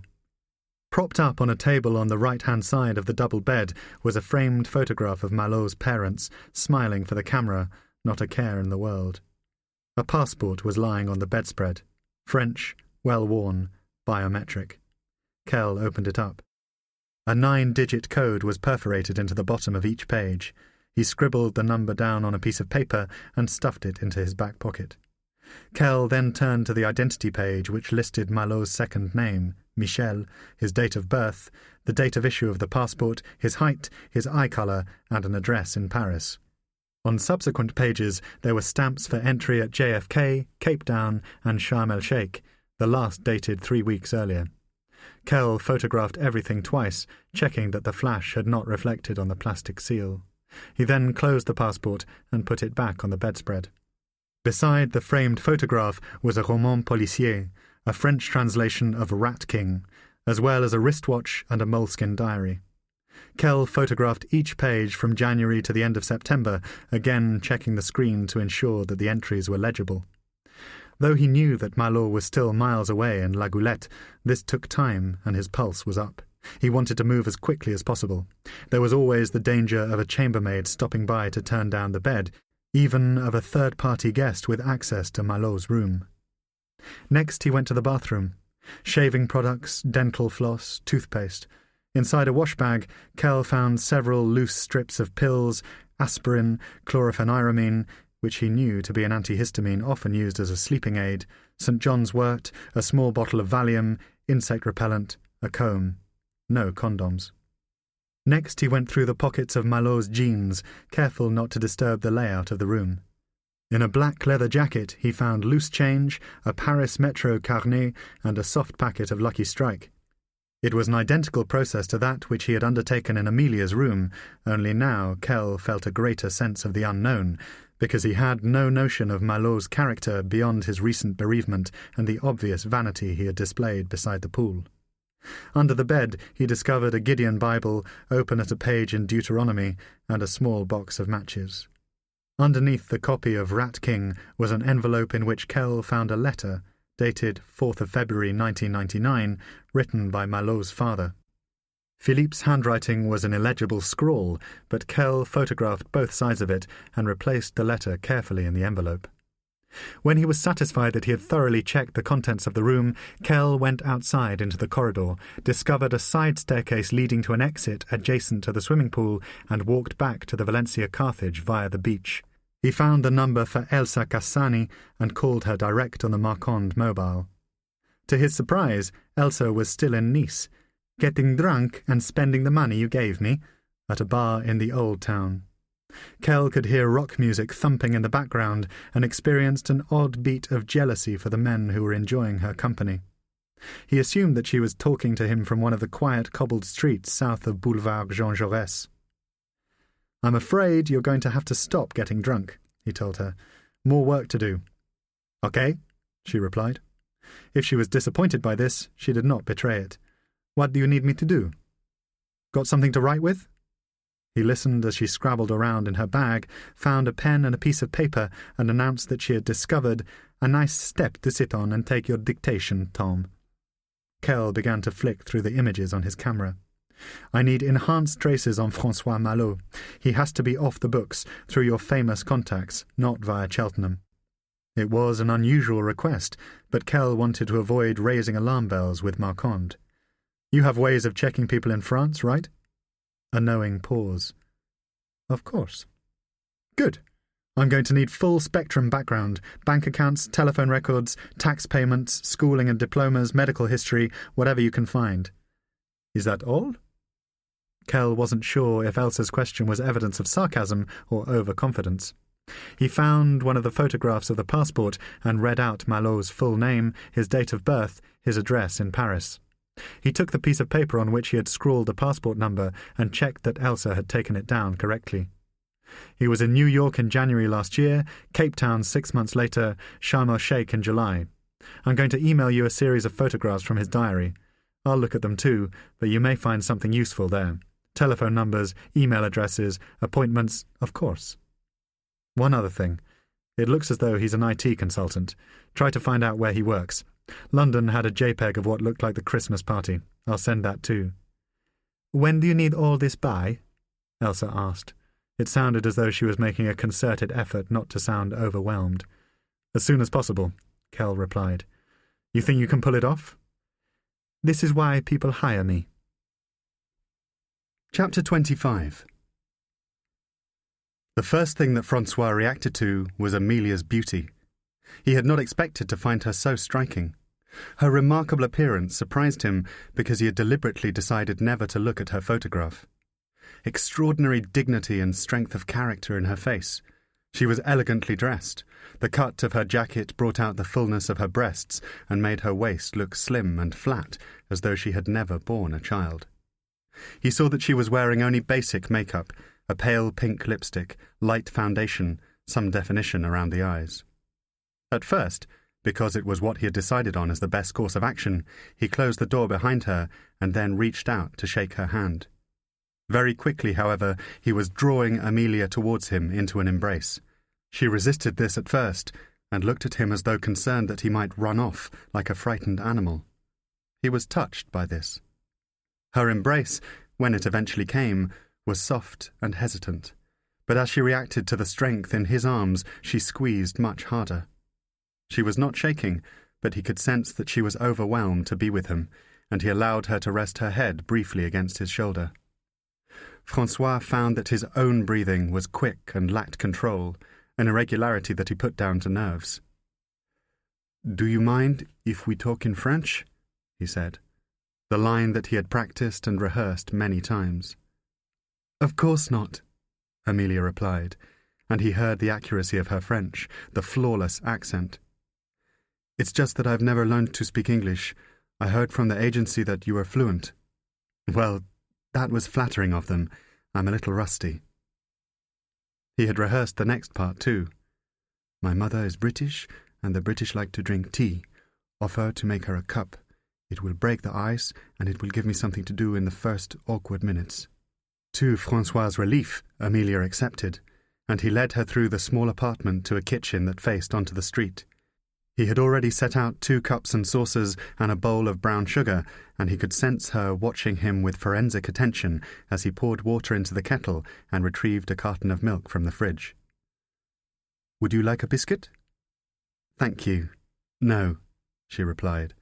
Propped up on a table on the right-hand side of the double bed was a framed photograph of Malot's parents, smiling for the camera, not a care in the world. A passport was lying on the bedspread, French, well-worn, biometric. Kell opened it up. A 9-digit code was perforated into the bottom of each page. He scribbled the number down on a piece of paper and stuffed it into his back pocket. Kell then turned to the identity page which listed Malot's second name, Michel, his date of birth, the date of issue of the passport, his height, his eye colour, and an address in Paris. On subsequent pages there were stamps for entry at JFK, Cape Town, and Sharm el-Sheikh, the last dated 3 weeks earlier. Kell photographed everything twice, checking that the flash had not reflected on the plastic seal. He then closed the passport and put it back on the bedspread. Beside the framed photograph was a roman policier, a French translation of Rat King, as well as a wristwatch and a moleskin diary. Kell photographed each page from January to the end of September, again checking the screen to ensure that the entries were legible. Though he knew that Malot was still miles away in La Goulette, this took time and his pulse was up. He wanted to move as quickly as possible. There was always the danger of a chambermaid stopping by to turn down the bed, even of a third-party guest with access to Malot's room. Next he went to the bathroom. Shaving products, dental floss, toothpaste. Inside a wash bag, Kell found several loose strips of pills, aspirin, chlorpheniramine, which he knew to be an antihistamine often used as a sleeping aid, St. John's wort, a small bottle of Valium, insect repellent, a comb. No condoms. Next he went through the pockets of Malot's jeans, careful not to disturb the layout of the room. In a black leather jacket he found loose change, a Paris Metro carnet, and a soft packet of Lucky Strike. It was an identical process to that which he had undertaken in Amelia's room, only now Kell felt a greater sense of the unknown, because he had no notion of Malot's character beyond his recent bereavement and the obvious vanity he had displayed beside the pool. Under the bed he discovered a Gideon Bible, open at a page in Deuteronomy, and a small box of matches. Underneath the copy of Rat King was an envelope in which Kell found a letter, dated 4th of February 1999, written by Malot's father. Philippe's handwriting was an illegible scrawl, but Kell photographed both sides of it and replaced the letter carefully in the envelope. When he was satisfied that he had thoroughly checked the contents of the room, Kell went outside into the corridor, discovered a side staircase leading to an exit adjacent to the swimming pool, and walked back to the Valencia Carthage via the beach. He found the number for Elsa Cassani and called her direct on the Marconde mobile. To his surprise, Elsa was still in Nice, getting drunk and spending the money you gave me, at a bar in the old town. Kell could hear rock music thumping in the background and experienced an odd beat of jealousy for the men who were enjoying her company. He assumed that she was talking to him from one of the quiet cobbled streets south of Boulevard Jean Jaurès. "I'm afraid you're going to have to stop getting drunk," he told her. "More work to do." "Okay," she replied. If she was disappointed by this, she did not betray it. "What do you need me to do?" "Got something to write with?" He listened as she scrabbled around in her bag, found a pen and a piece of paper, and announced that she had discovered a nice step to sit on and take your dictation, Tom. Kell began to flick through the images on his camera. "I need enhanced traces on François Malot. He has to be off the books, through your famous contacts, not via Cheltenham." It was an unusual request, but Kell wanted to avoid raising alarm bells with Marconde. "You have ways of checking people in France, right?" A knowing pause. "Of course." "Good. I'm going to need full spectrum background, bank accounts, telephone records, tax payments, schooling and diplomas, medical history, whatever you can find." "Is that all?" Kell wasn't sure if Elsa's question was evidence of sarcasm or overconfidence. He found one of the photographs of the passport and read out Malot's full name, his date of birth, his address in Paris. He took the piece of paper on which he had scrawled the passport number and checked that Elsa had taken it down correctly. He was in New York in January last year, Cape Town 6 months later, Sharm el-Sheikh in July. I'm going to email you a series of photographs from his diary. I'll look at them too, but you may find something useful there. Telephone numbers, email addresses, appointments, of course. One other thing. It looks as though he's an IT consultant. Try to find out where he works. London had a JPEG of what looked like the Christmas party. I'll send that too. "When do you need all this by?" Elsa asked. It sounded as though she was making a concerted effort not to sound overwhelmed. "As soon as possible," Kell replied. "You think you can pull it off?" "This is why people hire me." Chapter 25. The first thing that François reacted to was Amelia's beauty. He had not expected to find her so striking. Her remarkable appearance surprised him because he had deliberately decided never to look at her photograph. Extraordinary dignity and strength of character in her face. She was elegantly dressed. The cut of her jacket brought out the fullness of her breasts and made her waist look slim and flat, as though she had never borne a child. He saw that she was wearing only basic makeup, a pale pink lipstick, light foundation, some definition around the eyes. At first, because it was what he had decided on as the best course of action, he closed the door behind her and then reached out to shake her hand. Very quickly, however, he was drawing Amelia towards him into an embrace. She resisted this at first, and looked at him as though concerned that he might run off like a frightened animal. He was touched by this. Her embrace, when it eventually came, was soft and hesitant, but as she reacted to the strength in his arms, she squeezed much harder. She was not shaking, but he could sense that she was overwhelmed to be with him, and he allowed her to rest her head briefly against his shoulder. François found that his own breathing was quick and lacked control, an irregularity that he put down to nerves. "Do you mind if we talk in French?" he said, the line that he had practiced and rehearsed many times. "Of course not," Amelia replied, and he heard the accuracy of her French, the flawless accent. "It's just that I've never learned to speak English. I heard from the agency that you were fluent." "Well, that was flattering of them. I'm a little rusty." He had rehearsed the next part too. "My mother is British, and the British like to drink tea. Offer to make her a cup. It will break the ice, and it will give me something to do in the first awkward minutes." To François' relief, Amelia accepted, and he led her through the small apartment to a kitchen that faced onto the street. He had already set out 2 cups and saucers and a bowl of brown sugar, and he could sense her watching him with forensic attention as he poured water into the kettle and retrieved a carton of milk from the fridge. "Would you like a biscuit?" "Thank you. No," she replied,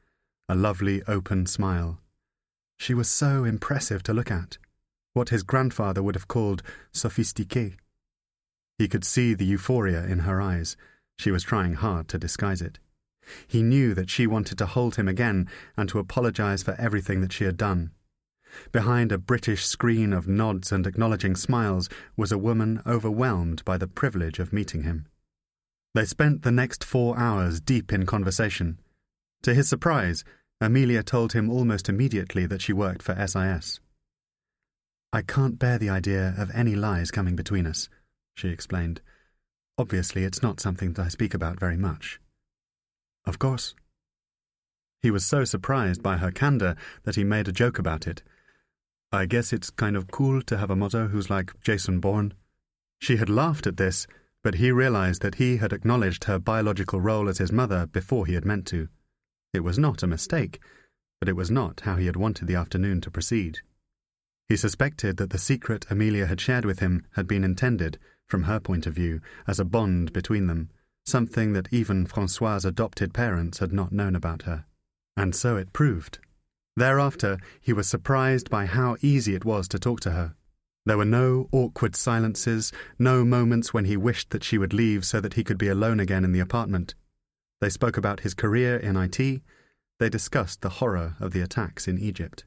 a lovely open smile. She was so impressive to look at, what his grandfather would have called sophistiquée. He could see the euphoria in her eyes. She was trying hard to disguise it. He knew that she wanted to hold him again and to apologize for everything that she had done. Behind a British screen of nods and acknowledging smiles was a woman overwhelmed by the privilege of meeting him. They spent the next 4 hours deep in conversation. To his surprise, Amelia told him almost immediately that she worked for SIS. "I can't bear the idea of any lies coming between us," she explained. "Obviously, it's not something that I speak about very much." "Of course." He was so surprised by her candor that he made a joke about it. "I guess it's kind of cool to have a mother who's like Jason Bourne." She had laughed at this, but he realized that he had acknowledged her biological role as his mother before he had meant to. It was not a mistake, but it was not how he had wanted the afternoon to proceed. He suspected that the secret Amelia had shared with him had been intended, from her point of view, as a bond between them, something that even François' adopted parents had not known about her. And so it proved. Thereafter, he was surprised by how easy it was to talk to her. There were no awkward silences, no moments when he wished that she would leave so that he could be alone again in the apartment. They spoke about his career in IT. They discussed the horror of the attacks in Egypt.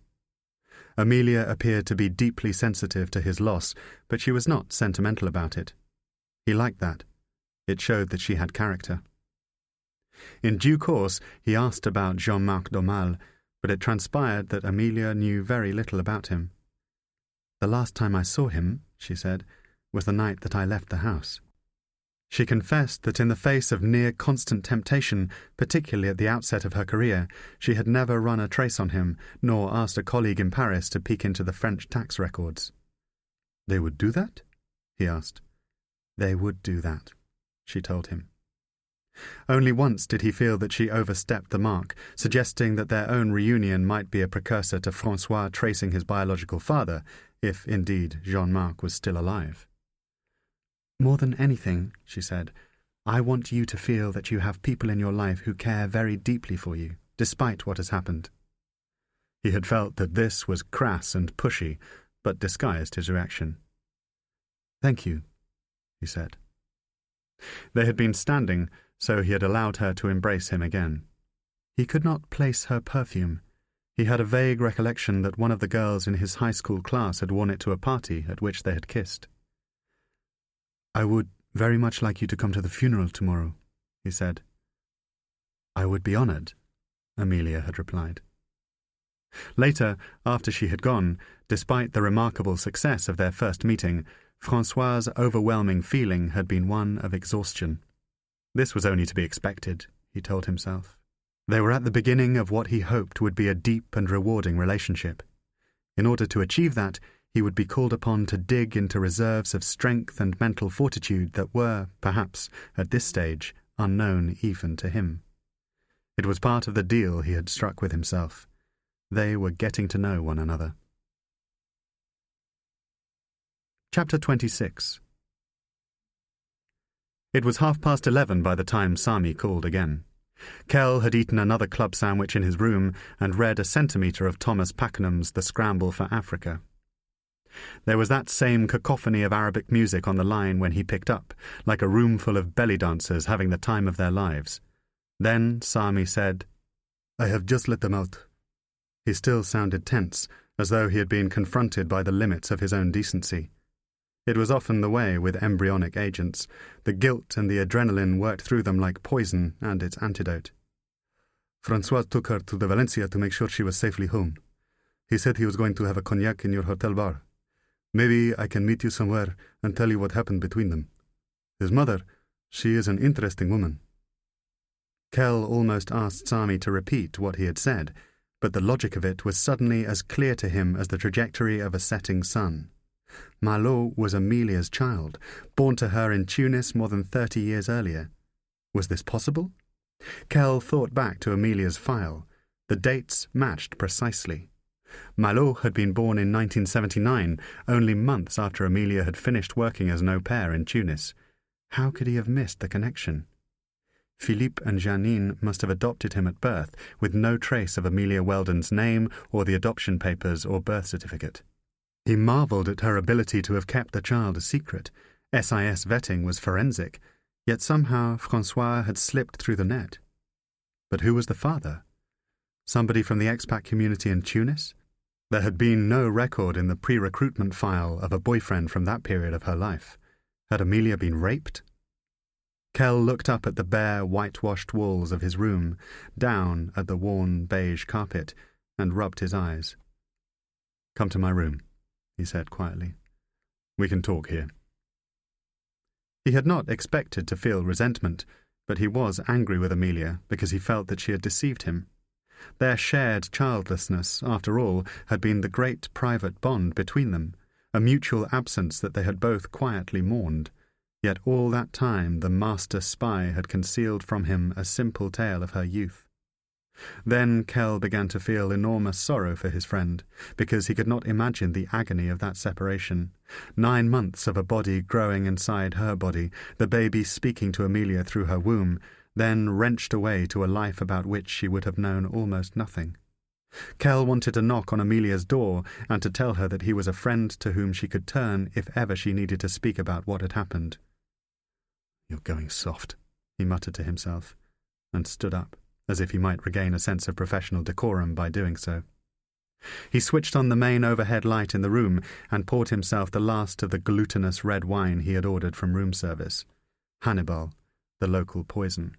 Amelia appeared to be deeply sensitive to his loss, but she was not sentimental about it. He liked that. It showed that she had character. In due course, he asked about Jean-Marc Domal, but it transpired that Amelia knew very little about him. "The last time I saw him," she said, "was the night that I left the house." She confessed that in the face of near constant temptation, particularly at the outset of her career, she had never run a trace on him, nor asked a colleague in Paris to peek into the French tax records. "They would do that?" he asked. "They would do that," she told him. Only once did he feel that she overstepped the mark, suggesting that their own reunion might be a precursor to François tracing his biological father, if indeed Jean-Marc was still alive. "More than anything," she said, "I want you to feel that you have people in your life who care very deeply for you, despite what has happened." He had felt that this was crass and pushy, but disguised his reaction. "Thank you," he said. They had been standing, so he had allowed her to embrace him again. He could not place her perfume. He had a vague recollection that one of the girls in his high school class had worn it to a party at which they had kissed. "I would very much like you to come to the funeral tomorrow," he said. "I would be honored," Amelia had replied. Later, after she had gone, despite the remarkable success of their first meeting, François' overwhelming feeling had been one of exhaustion. This was only to be expected, he told himself. They were at the beginning of what he hoped would be a deep and rewarding relationship. In order to achieve that, he would be called upon to dig into reserves of strength and mental fortitude that were, perhaps, at this stage, unknown even to him. It was part of the deal he had struck with himself. They were getting to know one another. Chapter 26. It was 11:30 by the time Sami called again. Kell had eaten another club sandwich in his room and read a centimetre of Thomas Packenham's The Scramble for Africa. There was that same cacophony of Arabic music on the line when he picked up, like a room full of belly dancers having the time of their lives. Then Sami said, "I have just let them out." He still sounded tense, as though he had been confronted by the limits of his own decency. It was often the way with embryonic agents. The guilt and the adrenaline worked through them like poison and its antidote. "Francois took her to the Valencia to make sure she was safely home. He said he was going to have a cognac in your hotel bar. Maybe I can meet you somewhere and tell you what happened between them. His mother, she is an interesting woman." Kell almost asked Sami to repeat what he had said, but the logic of it was suddenly as clear to him as the trajectory of a setting sun. Malo was Amelia's child, born to her in Tunis more than 30 years earlier. Was this possible? Kell thought back to Amelia's file. The dates matched precisely. Malo had been born in 1979, only months after Amelia had finished working as an au pair in Tunis. How could he have missed the connection? Philippe and Janine must have adopted him at birth, with no trace of Amelia Weldon's name or the adoption papers or birth certificate. He marvelled at her ability to have kept the child a secret. SIS vetting was forensic, yet somehow Francois had slipped through the net. But who was the father? Somebody from the expat community in Tunis? There had been no record in the pre-recruitment file of a boyfriend from that period of her life. Had Amelia been raped? Kell looked up at the bare, whitewashed walls of his room, down at the worn beige carpet, and rubbed his eyes. "Come to my room," he said quietly. "We can talk here." He had not expected to feel resentment, but he was angry with Amelia because he felt that she had deceived him. Their shared childlessness, after all, had been the great private bond between them, a mutual absence that they had both quietly mourned. Yet all that time the master spy had concealed from him a simple tale of her youth. Then Kell began to feel enormous sorrow for his friend, because he could not imagine the agony of that separation. 9 months of a body growing inside her body, the baby speaking to Amelia through her womb, then wrenched away to a life about which she would have known almost nothing. Kell wanted to knock on Amelia's door and to tell her that he was a friend to whom she could turn if ever she needed to speak about what had happened. "You're going soft," he muttered to himself, and stood up, as if he might regain a sense of professional decorum by doing so. He switched on the main overhead light in the room and poured himself the last of the glutinous red wine he had ordered from room service. Hannibal, the local poison.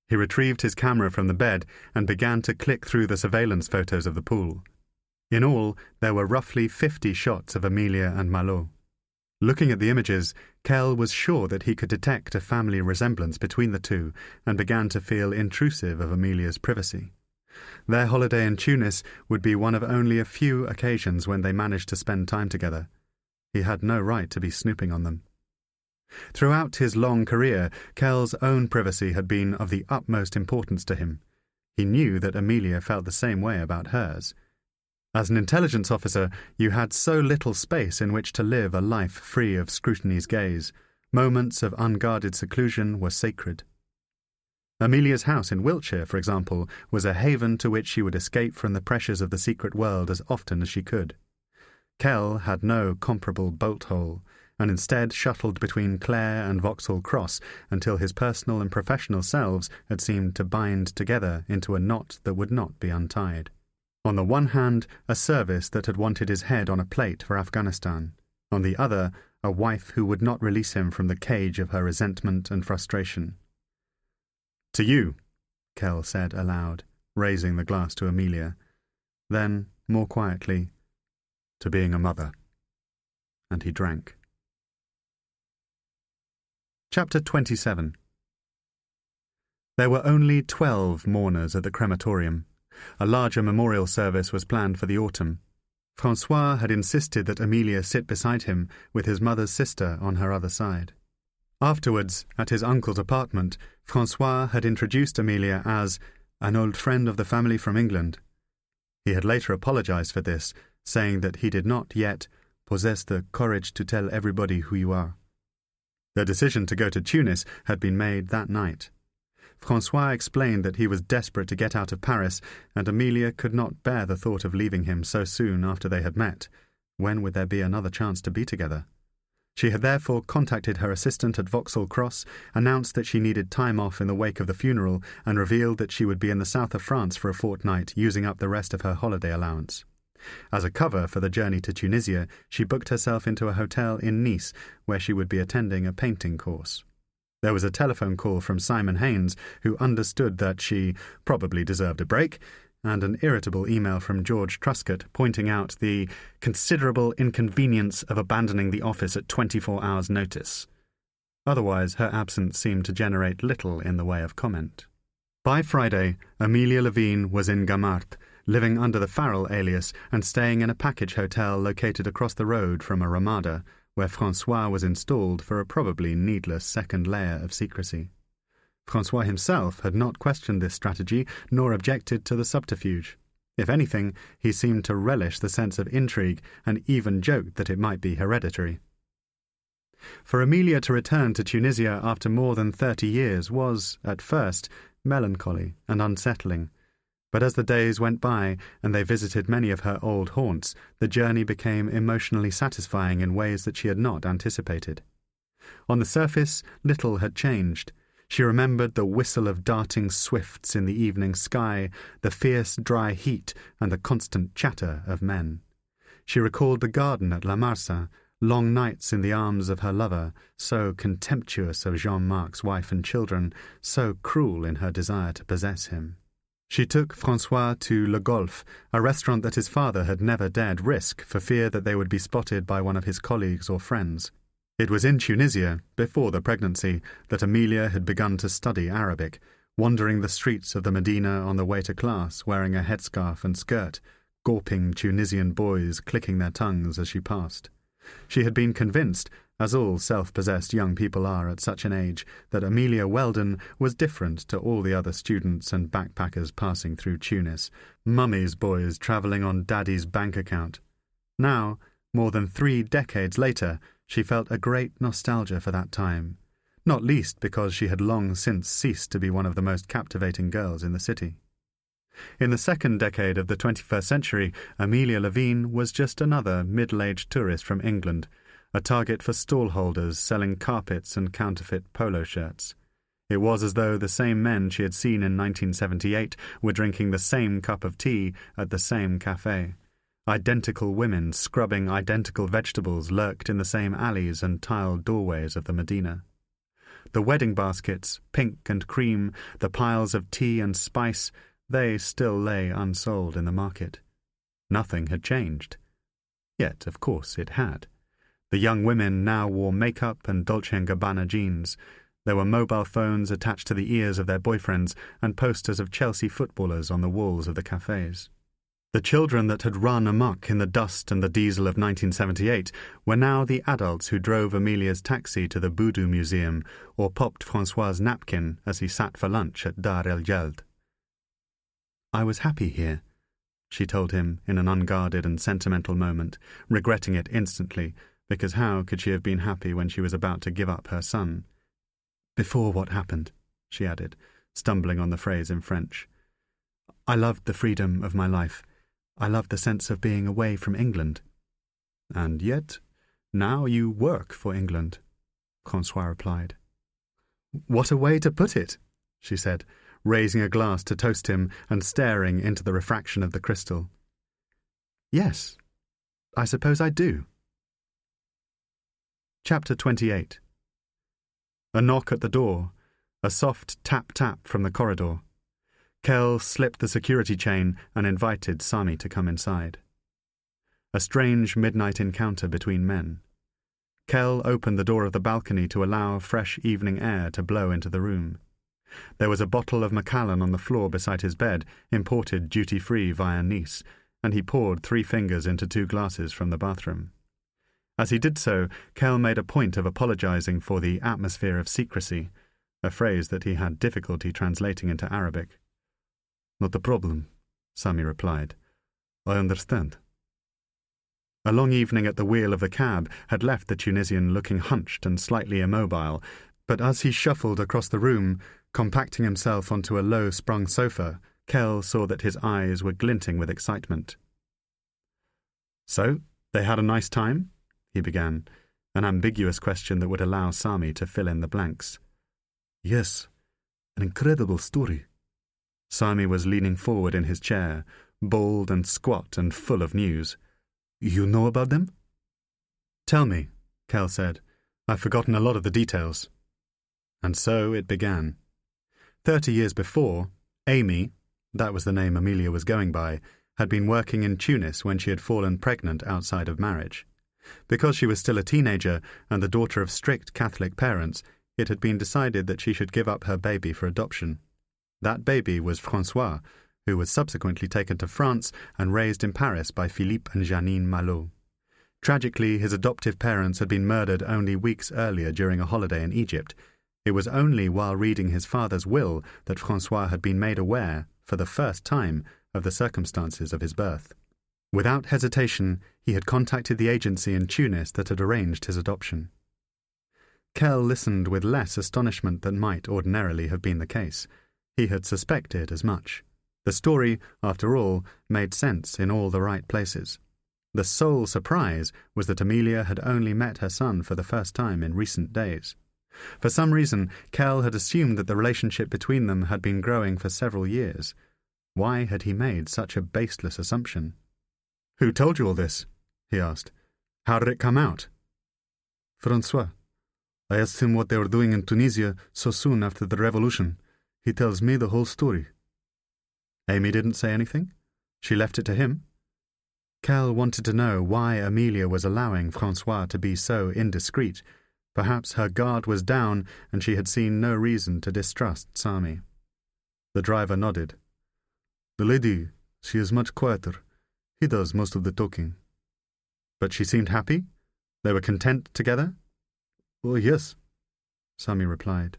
He retrieved his camera from the bed and began to click through the surveillance photos of the pool. In all, there were roughly 50 shots of Amelia and Malo. Looking at the images, Kell was sure that he could detect a family resemblance between the two and began to feel intrusive of Amelia's privacy. Their holiday in Tunis would be one of only a few occasions when they managed to spend time together. He had no right to be snooping on them. Throughout his long career, Kell's own privacy had been of the utmost importance to him. He knew that Amelia felt the same way about hers. As an intelligence officer, you had so little space in which to live a life free of scrutiny's gaze. Moments of unguarded seclusion were sacred. Amelia's house in Wiltshire, for example, was a haven to which she would escape from the pressures of the secret world as often as she could. Kell had no comparable bolt hole, and instead shuttled between Clare and Vauxhall Cross until his personal and professional selves had seemed to bind together into a knot that would not be untied. On the one hand, a service that had wanted his head on a plate for Afghanistan. On the other, a wife who would not release him from the cage of her resentment and frustration. "To you," Kell said aloud, raising the glass to Amelia. Then, more quietly, "to being a mother." And he drank. Chapter 27. There were only 12 mourners at the crematorium. A larger memorial service was planned for the autumn. Francois had insisted that Amelia sit beside him, with his mother's sister on her other side. Afterwards, at his uncle's apartment, Francois had introduced Amelia as an old friend of the family from England. He had later apologized for this, saying that he did not yet possess the courage to tell everybody who you are. The decision to go to Tunis had been made that night. Francois explained that he was desperate to get out of Paris, and Amelia could not bear the thought of leaving him so soon after they had met, When would there be another chance to be together? She had therefore contacted her assistant at Vauxhall Cross, announced that she needed time off in the wake of the funeral, and revealed that she would be in the south of France for a fortnight, using up the rest of her holiday allowance. As a cover for the journey to Tunisia, she booked herself into a hotel in Nice, where she would be attending a painting course. There was a telephone call from Simon Haynes, who understood that she probably deserved a break, and an irritable email from George Truscott pointing out the considerable inconvenience of abandoning the office at 24 hours' notice. Otherwise, her absence seemed to generate little in the way of comment. By Friday, Amelia Levine was in Gamart, living under the Farrell alias and staying in a package hotel located across the road from a Ramada, where François was installed for a probably needless second layer of secrecy. François himself had not questioned this strategy nor objected to the subterfuge. If anything, he seemed to relish the sense of intrigue and even joked that it might be hereditary. For Amelia to return to Tunisia after more than 30 years was, at first, melancholy and unsettling. But as the days went by and they visited many of her old haunts, the journey became emotionally satisfying in ways that she had not anticipated. On the surface, little had changed. She remembered the whistle of darting swifts in the evening sky, the fierce dry heat, and the constant chatter of men. She recalled the garden at La Marsa, long nights in the arms of her lover, so contemptuous of Jean-Marc's wife and children, so cruel in her desire to possess him. She took François to Le Golf, a restaurant that his father had never dared risk for fear that they would be spotted by one of his colleagues or friends. It was in Tunisia, before the pregnancy, that Amelia had begun to study Arabic, wandering the streets of the Medina on the way to class, wearing a headscarf and skirt, gawping Tunisian boys clicking their tongues as she passed. She had been convinced, as all self-possessed young people are at such an age, that Amelia Weldon was different to all the other students and backpackers passing through Tunis, mummy's boys travelling on daddy's bank account. Now, more than 3 decades later, she felt a great nostalgia for that time, not least because she had long since ceased to be one of the most captivating girls in the city. In the second decade of the 21st century, Amelia Levine was just another middle-aged tourist from England, a target for stallholders selling carpets and counterfeit polo shirts. It was as though the same men she had seen in 1978 were drinking the same cup of tea at the same cafe. Identical women scrubbing identical vegetables lurked in the same alleys and tiled doorways of the Medina. The wedding baskets, pink and cream, the piles of tea and spice, they still lay unsold in the market. Nothing had changed. Yet, of course, it had. The young women now wore makeup and Dolce & Gabbana jeans. There were mobile phones attached to the ears of their boyfriends and posters of Chelsea footballers on the walls of the cafes. The children that had run amok in the dust and the diesel of 1978 were now the adults who drove Amelia's taxi to the Boudou Museum or popped François' napkin as he sat for lunch at Dar el Jeld. "I was happy here," she told him in an unguarded and sentimental moment, regretting it instantly, because how could she have been happy when she was about to give up her son? "Before what happened," she added, stumbling on the phrase in French. "I loved the freedom of my life. I loved the sense of being away from England." "And yet, now you work for England," François replied. "What a way to put it," she said, raising a glass to toast him and staring into the refraction of the crystal. "Yes, I suppose I do." Chapter 28. A knock at the door, a soft tap-tap from the corridor. Kell slipped the security chain and invited Sami to come inside. A strange midnight encounter between men. Kell opened the door of the balcony to allow fresh evening air to blow into the room. There was a bottle of Macallan on the floor beside his bed, imported duty-free via Nice, and he poured 3 fingers into 2 glasses from the bathroom. As he did so, Kell made a point of apologizing for the atmosphere of secrecy, a phrase that he had difficulty translating into Arabic. "Not a problem," Sami replied. "I understand." A long evening at the wheel of the cab had left the Tunisian looking hunched and slightly immobile, but as he shuffled across the room, compacting himself onto a low-sprung sofa, Kell saw that his eyes were glinting with excitement. "So, They had a nice time? He began, an ambiguous question that would allow Sami to fill in the blanks. Yes, an incredible story. Sami was leaning forward in his chair, bald and squat and full of news. You know about them? Tell me, Kell said. I've forgotten a lot of the details. And so it began. 30 years before, Amy, that was the name Amelia was going by, had been working in Tunis when she had fallen pregnant outside of marriage. Because she was still a teenager and the daughter of strict Catholic parents, it had been decided that she should give up her baby for adoption. That baby was François, who was subsequently taken to France and raised in Paris by Philippe and Janine Malot. Tragically, his adoptive parents had been murdered only weeks earlier during a holiday in Egypt. It was only while reading his father's will that François had been made aware, for the first time, of the circumstances of his birth. Without hesitation, he had contacted the agency in Tunis that had arranged his adoption. Kell listened with less astonishment than might ordinarily have been the case. He had suspected as much. The story, after all, made sense in all the right places. The sole surprise was that Amelia had only met her son for the first time in recent days. For some reason, Kell had assumed that the relationship between them had been growing for several years. Why had he made such a baseless assumption? "Who told you all this?" he asked. "How did it come out?" François. I asked him what they were doing in Tunisia so soon after the revolution. He tells me the whole story. Amy didn't say anything? She left it to him? Kell wanted to know why Amelia was allowing François to be so indiscreet. Perhaps her guard was down and she had seen no reason to distrust Sami. The driver nodded. The lady, she is much quieter. He does most of the talking. But she seemed happy? They were content together? Oh, yes, Sami replied.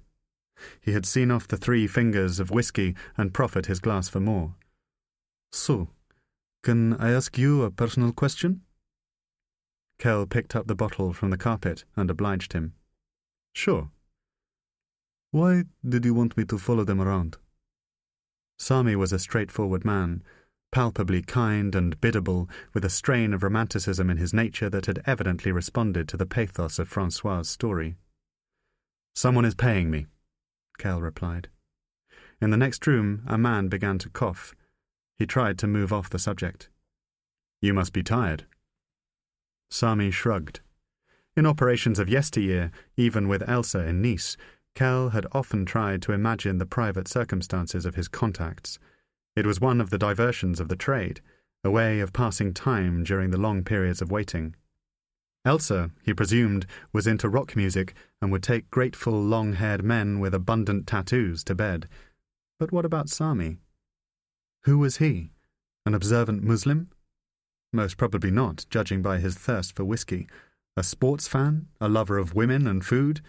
He had seen off the 3 fingers of whiskey and proffered his glass for more. So, can I ask you a personal question? Kell picked up the bottle from the carpet and obliged him. Sure. Why did you want me to follow them around? Sami was a straightforward man, palpably kind and biddable, with a strain of romanticism in his nature that had evidently responded to the pathos of François' story. Someone is paying me, Kell replied. In the next room, a man began to cough. He tried to move off the subject. You must be tired. Sami shrugged. In operations of yesteryear, even with Elsa in Nice, Kell had often tried to imagine the private circumstances of his contacts. It was one of the diversions of the trade, a way of passing time during the long periods of waiting. Elsa, he presumed, was into rock music and would take grateful long-haired men with abundant tattoos to bed. But what about Sami? Who was he? An observant Muslim? Most probably not, judging by his thirst for whiskey. A sports fan? A lover of women and food?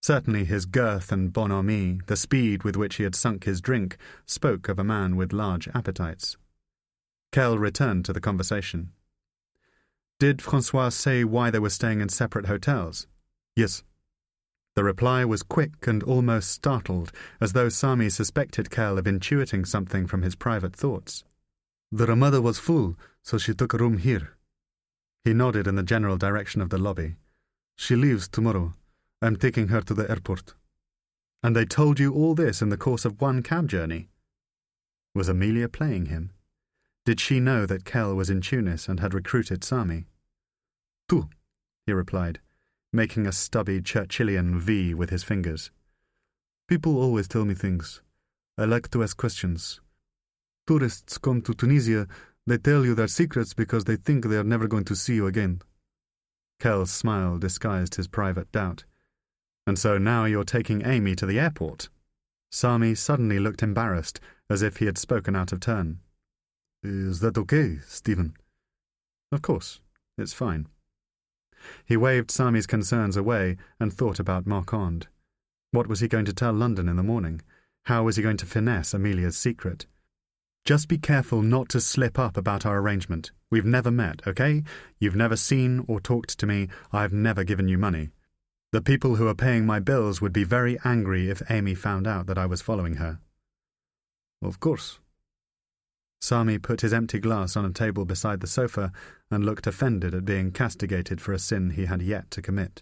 Certainly his girth and bonhomie, the speed with which he had sunk his drink, spoke of a man with large appetites. Kell returned to the conversation. Did François say why they were staying in separate hotels? Yes. The reply was quick and almost startled, as though Sami suspected Kell of intuiting something from his private thoughts. The Ramada was full, so she took a room here. He nodded in the general direction of the lobby. She leaves tomorrow. I'm taking her to the airport. And they told you all this in the course of one cab journey? Was Amelia playing him? Did she know that Kell was in Tunis and had recruited Sami? Tu, he replied, making a stubby Churchillian V with his fingers. People always tell me things. I like to ask questions. Tourists come to Tunisia, they tell you their secrets because they think they are never going to see you again. Kell's smile disguised his private doubt. And so now you're taking Amy to the airport? Sami suddenly looked embarrassed, as if he had spoken out of turn. Is that okay, Stephen? Of course, it's fine. He waved Sami's concerns away and thought about Marquand. What was he going to tell London in the morning? How was he going to finesse Amelia's secret? Just be careful not to slip up about our arrangement. We've never met, okay? You've never seen or talked to me. I've never given you money. The people who are paying my bills would be very angry if Amy found out that I was following her. Of course. Sami put his empty glass on a table beside the sofa and looked offended at being castigated for a sin he had yet to commit.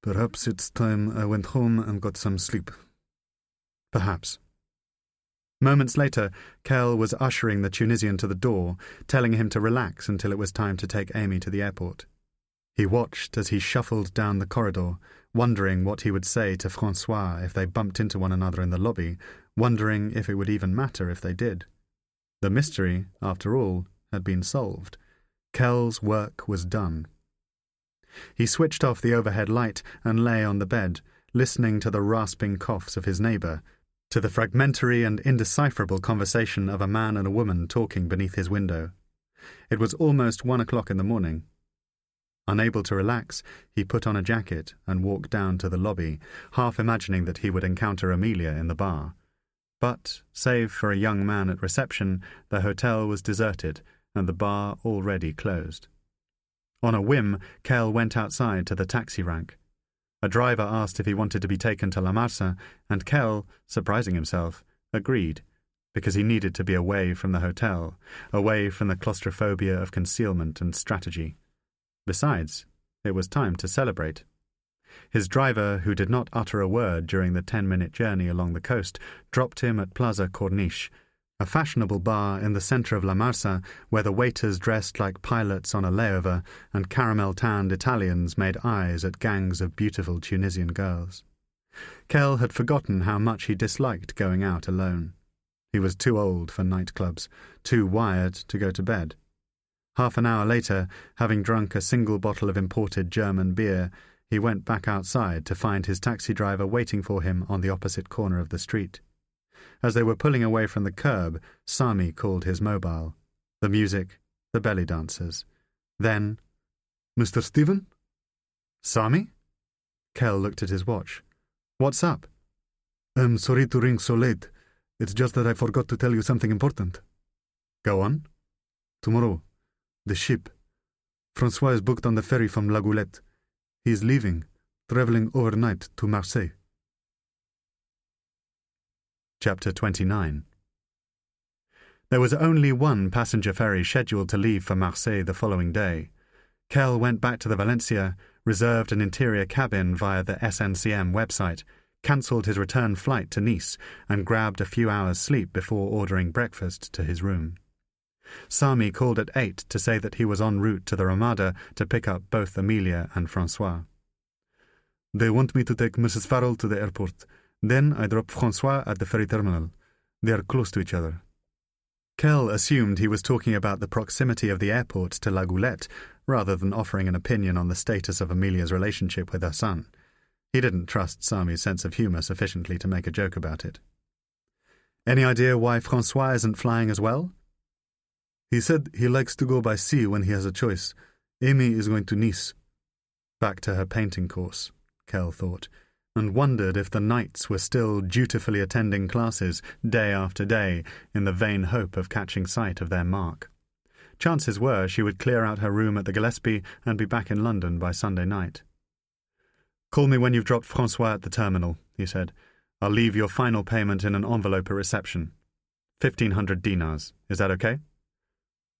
Perhaps it's time I went home and got some sleep. Perhaps. Moments later, Kell was ushering the Tunisian to the door, telling him to relax until it was time to take Amy to the airport. He watched as he shuffled down the corridor, wondering what he would say to François if they bumped into one another in the lobby, wondering if it would even matter if they did. The mystery, after all, had been solved. Kell's work was done. He switched off the overhead light and lay on the bed, listening to the rasping coughs of his neighbour, to the fragmentary and indecipherable conversation of a man and a woman talking beneath his window. It was almost 1 o'clock in the morning. Unable to relax, he put on a jacket and walked down to the lobby, half imagining that he would encounter Amelia in the bar. But, save for a young man at reception, the hotel was deserted and the bar already closed. On a whim, Kell went outside to the taxi rank. A driver asked if he wanted to be taken to La Marsa, and Kell, surprising himself, agreed, because he needed to be away from the hotel, away from the claustrophobia of concealment and strategy. Besides, it was time to celebrate. His driver, who did not utter a word during the 10-minute journey along the coast, dropped him at Plaza Corniche, a fashionable bar in the centre of La Marsa where the waiters dressed like pilots on a layover and caramel-tanned Italians made eyes at gangs of beautiful Tunisian girls. Kell had forgotten how much he disliked going out alone. He was too old for nightclubs, too wired to go to bed. Half an hour later, having drunk a single bottle of imported German beer, he went back outside to find his taxi driver waiting for him on the opposite corner of the street. As they were pulling away from the curb, Sami called his mobile. The music, the belly dancers. Then, "Mr. Stephen?" "Sami?" Kell looked at his watch. "What's up?" "I'm sorry to ring so late. It's just that I forgot to tell you something important." "Go on." "Tomorrow, the ship. François is booked on the ferry from La Goulette. He is leaving, travelling overnight to Marseille." Chapter 29. There was only one passenger ferry scheduled to leave for Marseille the following day. Kell went back to the Valencia, reserved an interior cabin via the SNCM website, cancelled his return flight to Nice, and grabbed a few hours' sleep before ordering breakfast to his room. Sami called at 8 to say that he was en route to the Ramada to pick up both Amelia and François. "They want me to take Mrs. Farrell to the airport. Then I drop François at the ferry terminal. They are close to each other." Kell assumed he was talking about the proximity of the airport to La Goulette, rather than offering an opinion on the status of Amelia's relationship with her son. He didn't trust Sami's sense of humour sufficiently to make a joke about it. "Any idea why François isn't flying as well?" "He said he likes to go by sea when he has a choice. Amy is going to Nice." Back to her painting course, Kell thought, and wondered if the knights were still dutifully attending classes day after day in the vain hope of catching sight of their mark. Chances were she would clear out her room at the Gillespie and be back in London by Sunday night. "Call me when you've dropped François at the terminal," he said. "I'll leave your final payment in an envelope at reception. 1,500 dinars. Is that okay?"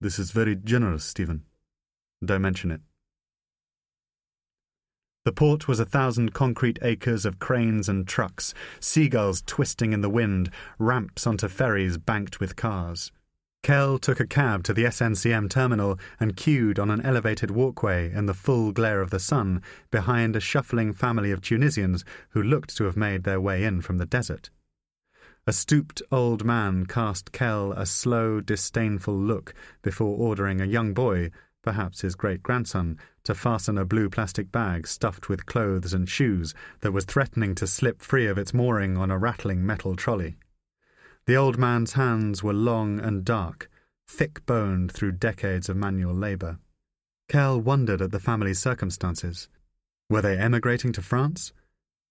"This is very generous, Stephen." "Don't mention it." The port was 1,000 concrete acres of cranes and trucks, seagulls twisting in the wind, ramps onto ferries banked with cars. Kell took a cab to the SNCM terminal and queued on an elevated walkway in the full glare of the sun behind a shuffling family of Tunisians who looked to have made their way in from the desert. A stooped old man cast Kell a slow, disdainful look before ordering a young boy, perhaps his great-grandson, to fasten a blue plastic bag stuffed with clothes and shoes that was threatening to slip free of its mooring on a rattling metal trolley. The old man's hands were long and dark, thick-boned through decades of manual labour. Kell wondered at the family's circumstances. Were they emigrating to France?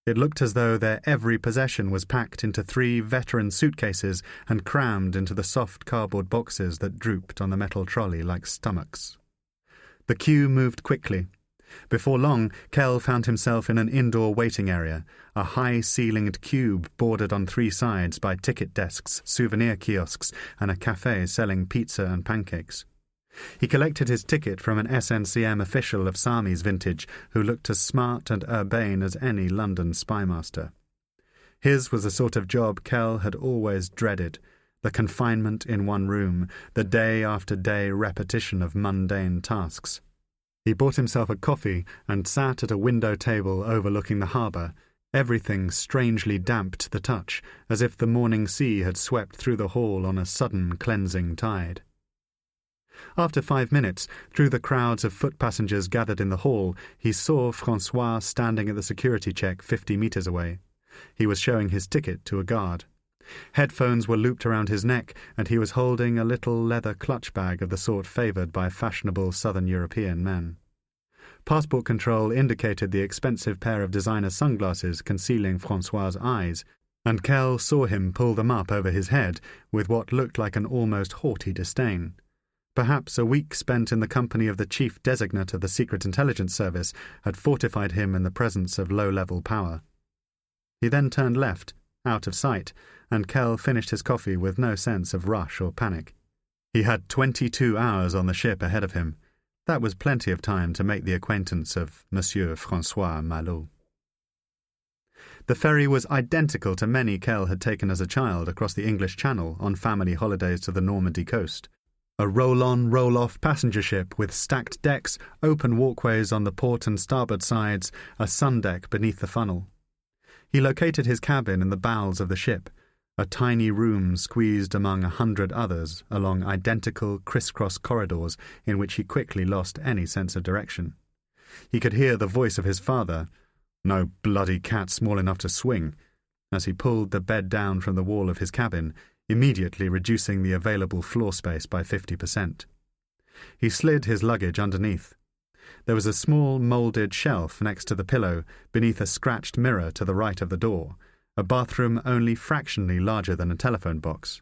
It looked as though their every possession was packed into 3 veteran suitcases and crammed into the soft cardboard boxes that drooped on the metal trolley like stomachs. The queue moved quickly. Before long, Kell found himself in an indoor waiting area, a high-ceilinged cube bordered on 3 sides by ticket desks, souvenir kiosks, and a cafe selling pizza and pancakes. He collected his ticket from an SNCM official of Sami's vintage who looked as smart and urbane as any London spymaster. His was the sort of job Kell had always dreaded, the confinement in one room, the day-after-day repetition of mundane tasks. He bought himself a coffee and sat at a window table overlooking the harbour, everything strangely damp to the touch, as if the morning sea had swept through the hall on a sudden cleansing tide. After 5 minutes, through the crowds of foot passengers gathered in the hall, he saw Francois standing at the security check 50 metres away. He was showing his ticket to a guard. Headphones were looped around his neck, and he was holding a little leather clutch bag of the sort favoured by fashionable Southern European men. Passport control indicated the expensive pair of designer sunglasses concealing Francois's eyes, and Kell saw him pull them up over his head with what looked like an almost haughty disdain. Perhaps a week spent in the company of the chief designate of the Secret Intelligence Service had fortified him in the presence of low-level power. He then turned left, out of sight, and Kell finished his coffee with no sense of rush or panic. He had 22 hours on the ship ahead of him. That was plenty of time to make the acquaintance of Monsieur Francois Malot. The ferry was identical to many Kell had taken as a child across the English Channel on family holidays to the Normandy coast. A roll-on, roll-off passenger ship with stacked decks, open walkways on the port and starboard sides, a sun deck beneath the funnel. He located his cabin in the bowels of the ship, a tiny room squeezed among 100 others along identical criss-cross corridors in which he quickly lost any sense of direction. He could hear the voice of his father, "No bloody cat small enough to swing," as he pulled the bed down from the wall of his cabin, immediately reducing the available floor space by 50%. He slid his luggage underneath. There was a small moulded shelf next to the pillow, beneath a scratched mirror to the right of the door, a bathroom only fractionally larger than a telephone box.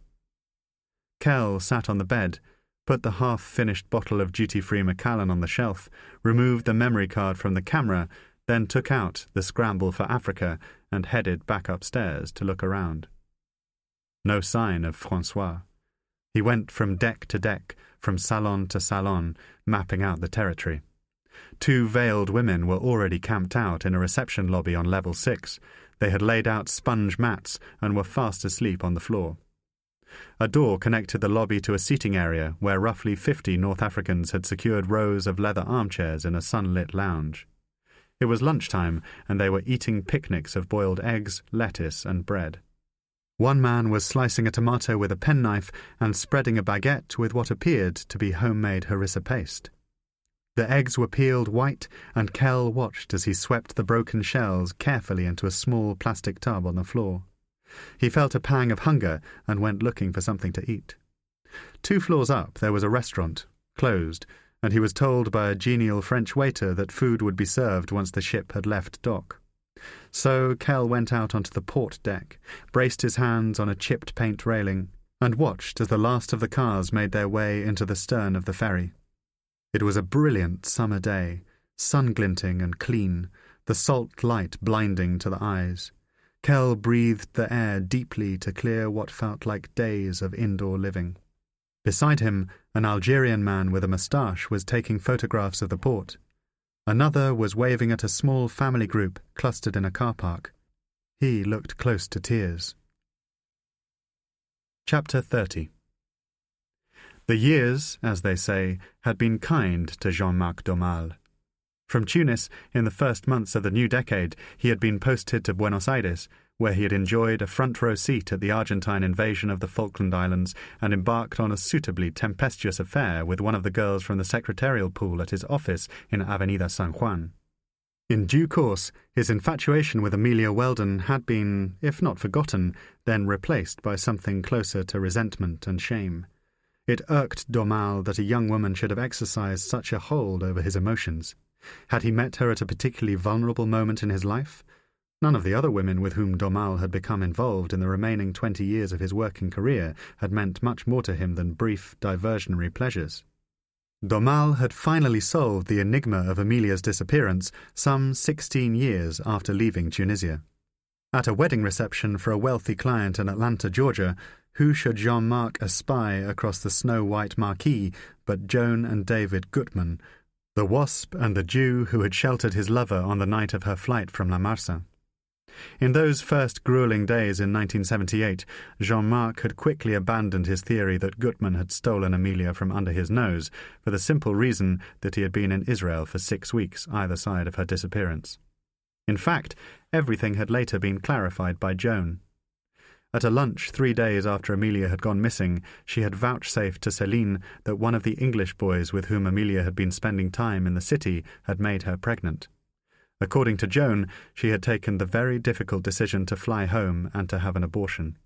Kell sat on the bed, put the half-finished bottle of duty-free Macallan on the shelf, removed the memory card from the camera, then took out the Scramble for Africa and headed back upstairs to look around. No sign of Francois. He went from deck to deck, from salon to salon, mapping out the territory. 2 veiled women were already camped out in a reception lobby on level 6. They had laid out sponge mats and were fast asleep on the floor. A door connected the lobby to a seating area where roughly 50 North Africans had secured rows of leather armchairs in a sunlit lounge. It was lunchtime, and they were eating picnics of boiled eggs, lettuce, and bread. One man was slicing a tomato with a penknife and spreading a baguette with what appeared to be homemade harissa paste. The eggs were peeled white, and Kell watched as he swept the broken shells carefully into a small plastic tub on the floor. He felt a pang of hunger and went looking for something to eat. 2 floors up there was a restaurant, closed, and he was told by a genial French waiter that food would be served once the ship had left dock. So Kell went out onto the port deck, braced his hands on a chipped paint railing, and watched as the last of the cars made their way into the stern of the ferry. It was a brilliant summer day, sun-glinting and clean, the salt light blinding to the eyes. Kell breathed the air deeply to clear what felt like days of indoor living. Beside him, an Algerian man with a moustache was taking photographs of the port. Another was waving at a small family group clustered in a car park. He looked close to tears. Chapter 30. The years, as they say, had been kind to Jean-Marc Domal. From Tunis, in the first months of the new decade, he had been posted to Buenos Aires, where he had enjoyed a front-row seat at the Argentine invasion of the Falkland Islands and embarked on a suitably tempestuous affair with one of the girls from the secretarial pool at his office in Avenida San Juan. In due course, his infatuation with Amelia Weldon had been, if not forgotten, then replaced by something closer to resentment and shame. It irked Domal that a young woman should have exercised such a hold over his emotions. Had he met her at a particularly vulnerable moment in his life? None of the other women with whom Domal had become involved in the remaining 20 years of his working career had meant much more to him than brief, diversionary pleasures. Domal had finally solved the enigma of Amelia's disappearance some 16 years after leaving Tunisia. At a wedding reception for a wealthy client in Atlanta, Georgia, who should Jean-Marc espy across the snow-white marquee but Joan and David Gutman, the wasp and the Jew who had sheltered his lover on the night of her flight from La Marsa. In those first grueling days in 1978, Jean-Marc had quickly abandoned his theory that Gutman had stolen Amelia from under his nose for the simple reason that he had been in Israel for 6 weeks either side of her disappearance. In fact, everything had later been clarified by Joan. At a lunch 3 days after Amelia had gone missing, she had vouchsafed to Céline that one of the English boys with whom Amelia had been spending time in the city had made her pregnant. According to Joan, she had taken the very difficult decision to fly home and to have an abortion.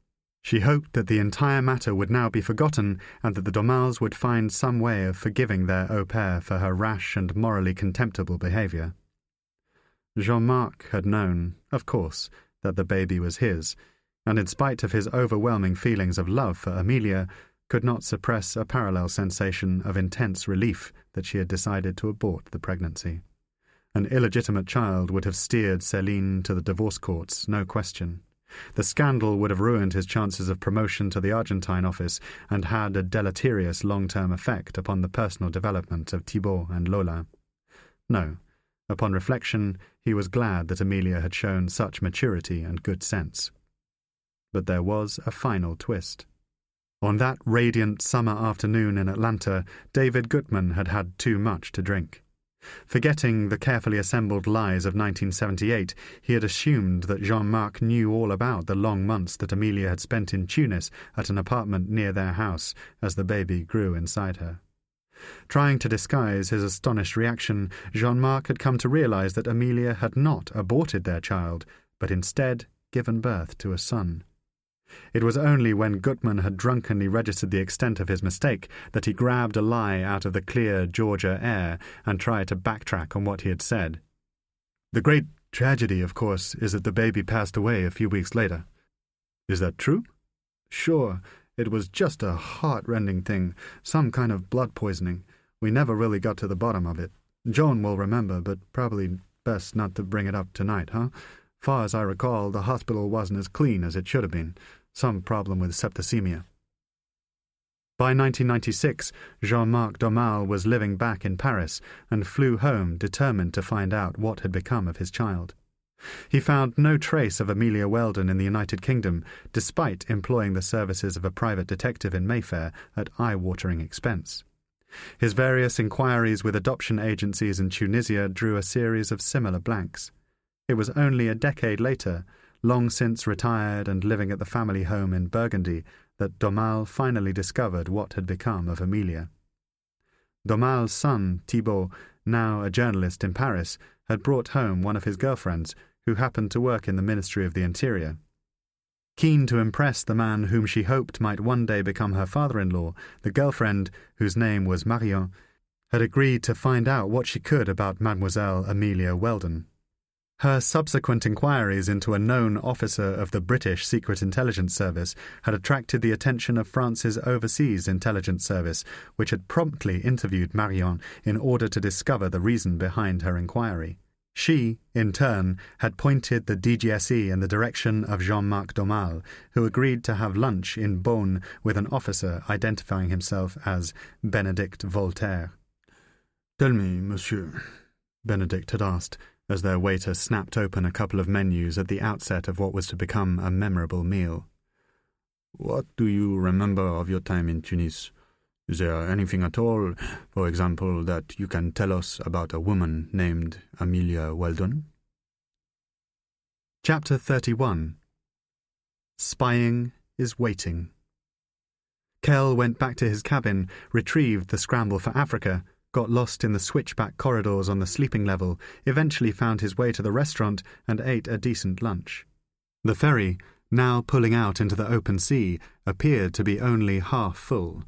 She hoped that the entire matter would now be forgotten and that the Domals would find some way of forgiving their au pair for her rash and morally contemptible behaviour. Jean-Marc had known, of course, that the baby was his, and in spite of his overwhelming feelings of love for Amelia, could not suppress a parallel sensation of intense relief that she had decided to abort the pregnancy. An illegitimate child would have steered Céline to the divorce courts, no question. The scandal would have ruined his chances of promotion to the Argentine office and had a deleterious long-term effect upon the personal development of Thibault and Lola. No, upon reflection, he was glad that Amelia had shown such maturity and good sense. But there was a final twist. On that radiant summer afternoon in Atlanta, David Gutman had had too much to drink. Forgetting the carefully assembled lies of 1978, he had assumed that Jean-Marc knew all about the long months that Amelia had spent in Tunis at an apartment near their house as the baby grew inside her. Trying to disguise his astonished reaction, Jean-Marc had come to realize that Amelia had not aborted their child, but instead given birth to a son. It was only when Gutman had drunkenly registered the extent of his mistake that he grabbed a lie out of the clear Georgia air and tried to backtrack on what he had said. "The great tragedy, of course, is that the baby passed away a few weeks later." "Is that true?" "Sure. It was just a heart-rending thing, some kind of blood poisoning. We never really got to the bottom of it. Joan will remember, but probably best not to bring it up tonight, huh? Far as I recall, the hospital wasn't as clean as it should have been. Some problem with septicemia." By 1996, Jean-Marc Domal was living back in Paris and flew home determined to find out what had become of his child. He found no trace of Amelia Weldon in the United Kingdom, despite employing the services of a private detective in Mayfair at eye-watering expense. His various inquiries with adoption agencies in Tunisia drew a series of similar blanks. It was only a decade later, long since retired and living at the family home in Burgundy, that Domal finally discovered what had become of Amelia. Domal's son, Thibault, now a journalist in Paris, had brought home one of his girlfriends, who happened to work in the Ministry of the Interior. Keen to impress the man whom she hoped might one day become her father-in-law, the girlfriend, whose name was Marion, had agreed to find out what she could about Mademoiselle Amelia Weldon. Her subsequent inquiries into a known officer of the British Secret Intelligence Service had attracted the attention of France's Overseas Intelligence Service, which had promptly interviewed Marion in order to discover the reason behind her inquiry. She, in turn, had pointed the DGSE in the direction of Jean-Marc Domal, who agreed to have lunch in Beaune with an officer identifying himself as Benedict Voltaire. "Tell me, monsieur," Benedict had asked, as their waiter snapped open a couple of menus at the outset of what was to become a memorable meal. "What do you remember of your time in Tunis? Is there anything at all, for example, that you can tell us about a woman named Amelia Weldon?" Chapter 31. Spying is Waiting. Kell went back to his cabin, retrieved the scramble for Africa, got lost in the switchback corridors on the sleeping level, eventually found his way to the restaurant and ate a decent lunch. The ferry, now pulling out into the open sea, appeared to be only half full.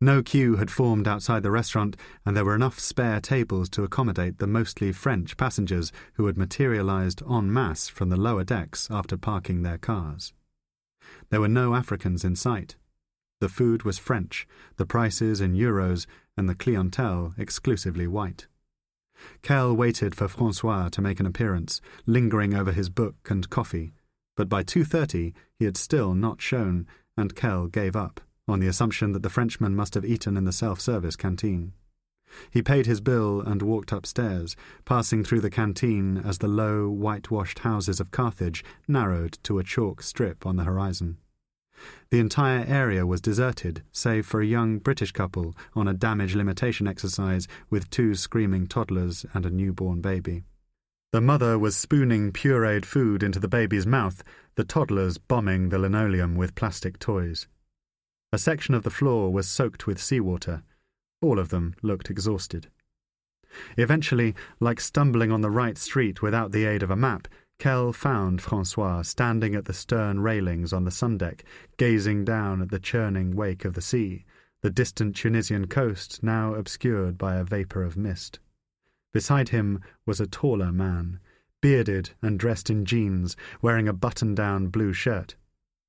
No queue had formed outside the restaurant, and there were enough spare tables to accommodate the mostly French passengers who had materialized en masse from the lower decks after parking their cars. There were no Africans in sight. The food was French, the prices in euros, and the clientele exclusively white. Kell waited for François to make an appearance, lingering over his book and coffee, but by 2:30 he had still not shown, and Kell gave up, on the assumption that the Frenchman must have eaten in the self-service canteen. He paid his bill and walked upstairs, passing through the canteen as the low, whitewashed houses of Carthage narrowed to a chalk strip on the horizon. The entire area was deserted, save for a young British couple on a damage limitation exercise with 2 screaming toddlers and a newborn baby. The mother was spooning pureed food into the baby's mouth, the toddlers bombing the linoleum with plastic toys. A section of the floor was soaked with seawater. All of them looked exhausted. Eventually, like stumbling on the right street without the aid of a map, Kell found François standing at the stern railings on the sundeck, gazing down at the churning wake of the sea, the distant Tunisian coast now obscured by a vapour of mist. Beside him was a taller man, bearded and dressed in jeans, wearing a button-down blue shirt.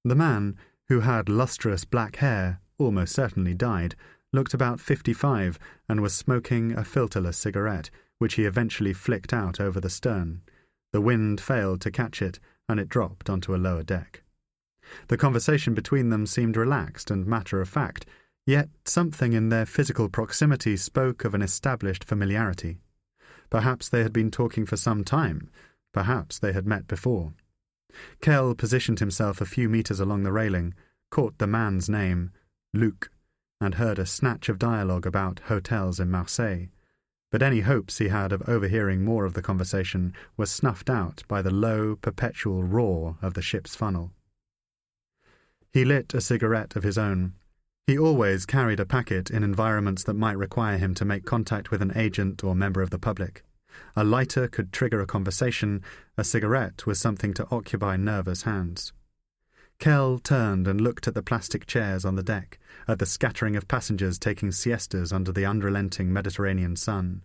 The man, who had lustrous black hair, almost certainly dyed, looked about 55 and was smoking a filterless cigarette, which he eventually flicked out over the stern. The wind failed to catch it, and it dropped onto a lower deck. The conversation between them seemed relaxed and matter-of-fact, yet something in their physical proximity spoke of an established familiarity. Perhaps they had been talking for some time. Perhaps they had met before. Kell positioned himself a few meters along the railing, caught the man's name, Luc, and heard a snatch of dialogue about hotels in Marseille. But any hopes he had of overhearing more of the conversation were snuffed out by the low, perpetual roar of the ship's funnel. He lit a cigarette of his own. He always carried a packet in environments that might require him to make contact with an agent or member of the public. A lighter could trigger a conversation, a cigarette was something to occupy nervous hands. Kell turned and looked at the plastic chairs on the deck, at the scattering of passengers taking siestas under the unrelenting Mediterranean sun.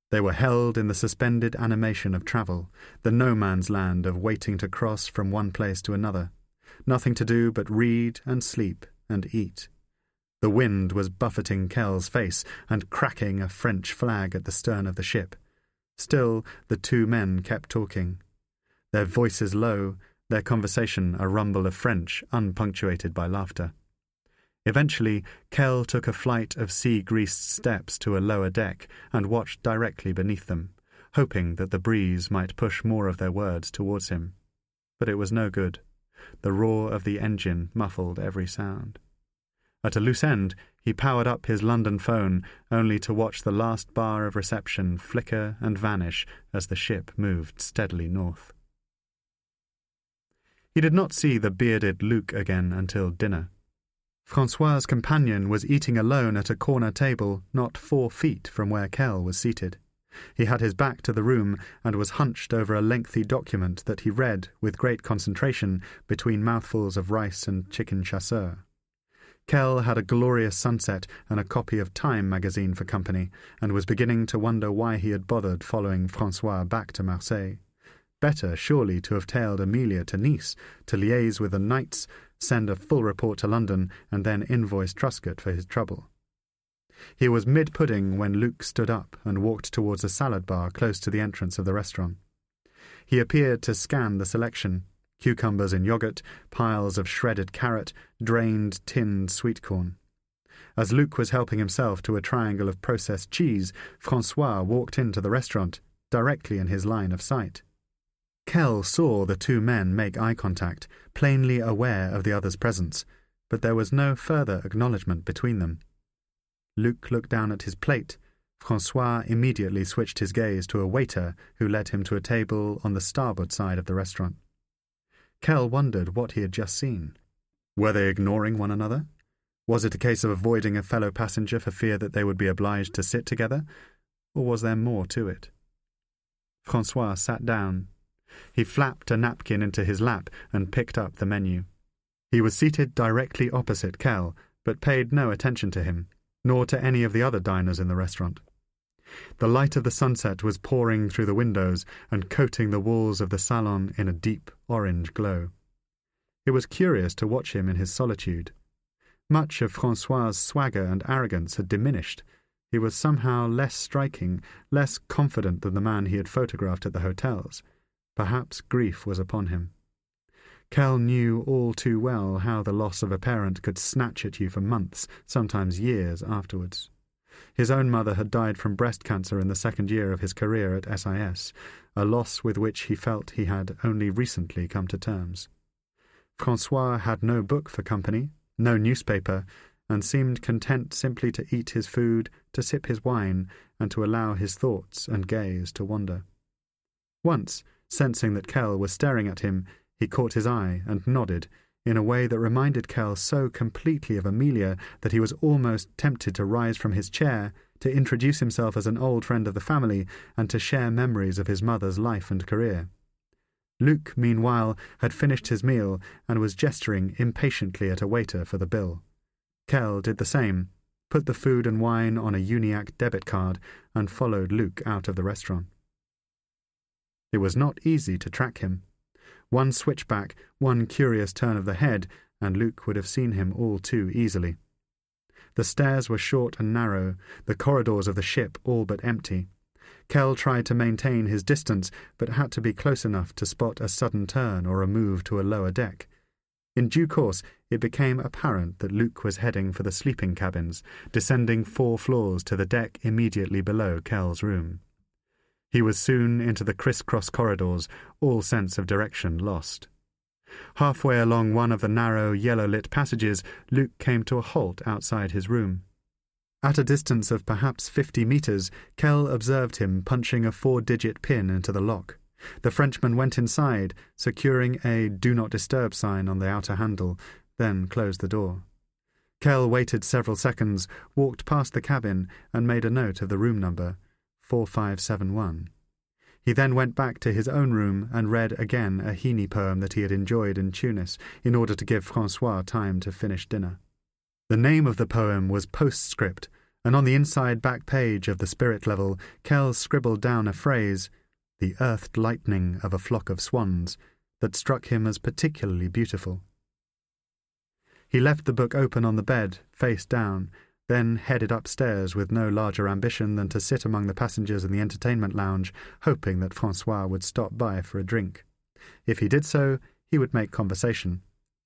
They were held in the suspended animation of travel, the no-man's land of waiting to cross from one place to another. Nothing to do but read and sleep and eat. The wind was buffeting Kell's face and cracking a French flag at the stern of the ship. Still, the 2 men kept talking. Their voices low, their conversation a rumble of French unpunctuated by laughter. Eventually, Kell took a flight of sea-greased steps to a lower deck and watched directly beneath them, hoping that the breeze might push more of their words towards him. But it was no good. The roar of the engine muffled every sound. At a loose end, he powered up his London phone, only to watch the last bar of reception flicker and vanish as the ship moved steadily north. He did not see the bearded Luc again until dinner. François's companion was eating alone at a corner table not 4 feet from where Kell was seated. He had his back to the room and was hunched over a lengthy document that he read with great concentration between mouthfuls of rice and chicken chasseur. Kell had a glorious sunset and a copy of Time magazine for company, and was beginning to wonder why he had bothered following François back to Marseille. Better, surely, to have tailed Amelia to Nice, to liaise with the Knights, send a full report to London, and then invoice Truscott for his trouble. He was mid-pudding when Luc stood up and walked towards a salad bar close to the entrance of the restaurant. He appeared to scan the selection: cucumbers in yoghurt, piles of shredded carrot, drained tinned sweet corn. As Luc was helping himself to a triangle of processed cheese, François walked into the restaurant, directly in his line of sight. Kell saw the 2 men make eye contact, plainly aware of the other's presence, but there was no further acknowledgement between them. Luc looked down at his plate. François immediately switched his gaze to a waiter who led him to a table on the starboard side of the restaurant. Kell wondered what he had just seen. Were they ignoring one another? Was it a case of avoiding a fellow passenger for fear that they would be obliged to sit together? Or was there more to it? François sat down. He flapped a napkin into his lap and picked up the menu. He was seated directly opposite Kell, but paid no attention to him, nor to any of the other diners in the restaurant. The light of the sunset was pouring through the windows and coating the walls of the salon in a deep orange glow. It was curious to watch him in his solitude. Much of François's swagger and arrogance had diminished. He was somehow less striking, less confident than the man he had photographed at the hotels. Perhaps grief was upon him. Kell knew all too well how the loss of a parent could snatch at you for months, sometimes years afterwards. His own mother had died from breast cancer in the second year of his career at SIS, a loss with which he felt he had only recently come to terms. Francois had no book for company, no newspaper, and seemed content simply to eat his food, to sip his wine, and to allow his thoughts and gaze to wander. Once, sensing that Kell was staring at him, he caught his eye and nodded, in a way that reminded Kell so completely of Amelia that he was almost tempted to rise from his chair, to introduce himself as an old friend of the family, and to share memories of his mother's life and career. Luc, meanwhile, had finished his meal and was gesturing impatiently at a waiter for the bill. Kell did the same, put the food and wine on a Uniac debit card, and followed Luc out of the restaurant. It was not easy to track him. One switchback, one curious turn of the head, and Luc would have seen him all too easily. The stairs were short and narrow, the corridors of the ship all but empty. Kell tried to maintain his distance, but had to be close enough to spot a sudden turn or a move to a lower deck. In due course, it became apparent that Luc was heading for the sleeping cabins, descending 4 floors to the deck immediately below Kell's room. He was soon into the criss-cross corridors, all sense of direction lost. Halfway along one of the narrow, yellow-lit passages, Luc came to a halt outside his room. At a distance of perhaps 50 meters, Kell observed him punching a 4-digit pin into the lock. The Frenchman went inside, securing a "Do Not Disturb" sign on the outer handle, then closed the door. Kell waited several seconds, walked past the cabin, and made a note of the room number, 4571. He then went back to his own room and read again a Heaney poem that he had enjoyed in Tunis, in order to give Francois time to finish dinner. The name of the poem was Postscript, and on the inside back page of the spirit level, Kell scribbled down a phrase, "the earthed lightning of a flock of swans," that struck him as particularly beautiful. He left the book open on the bed, face down, then headed upstairs with no larger ambition than to sit among the passengers in the entertainment lounge, hoping that Francois would stop by for a drink. If he did so, he would make conversation.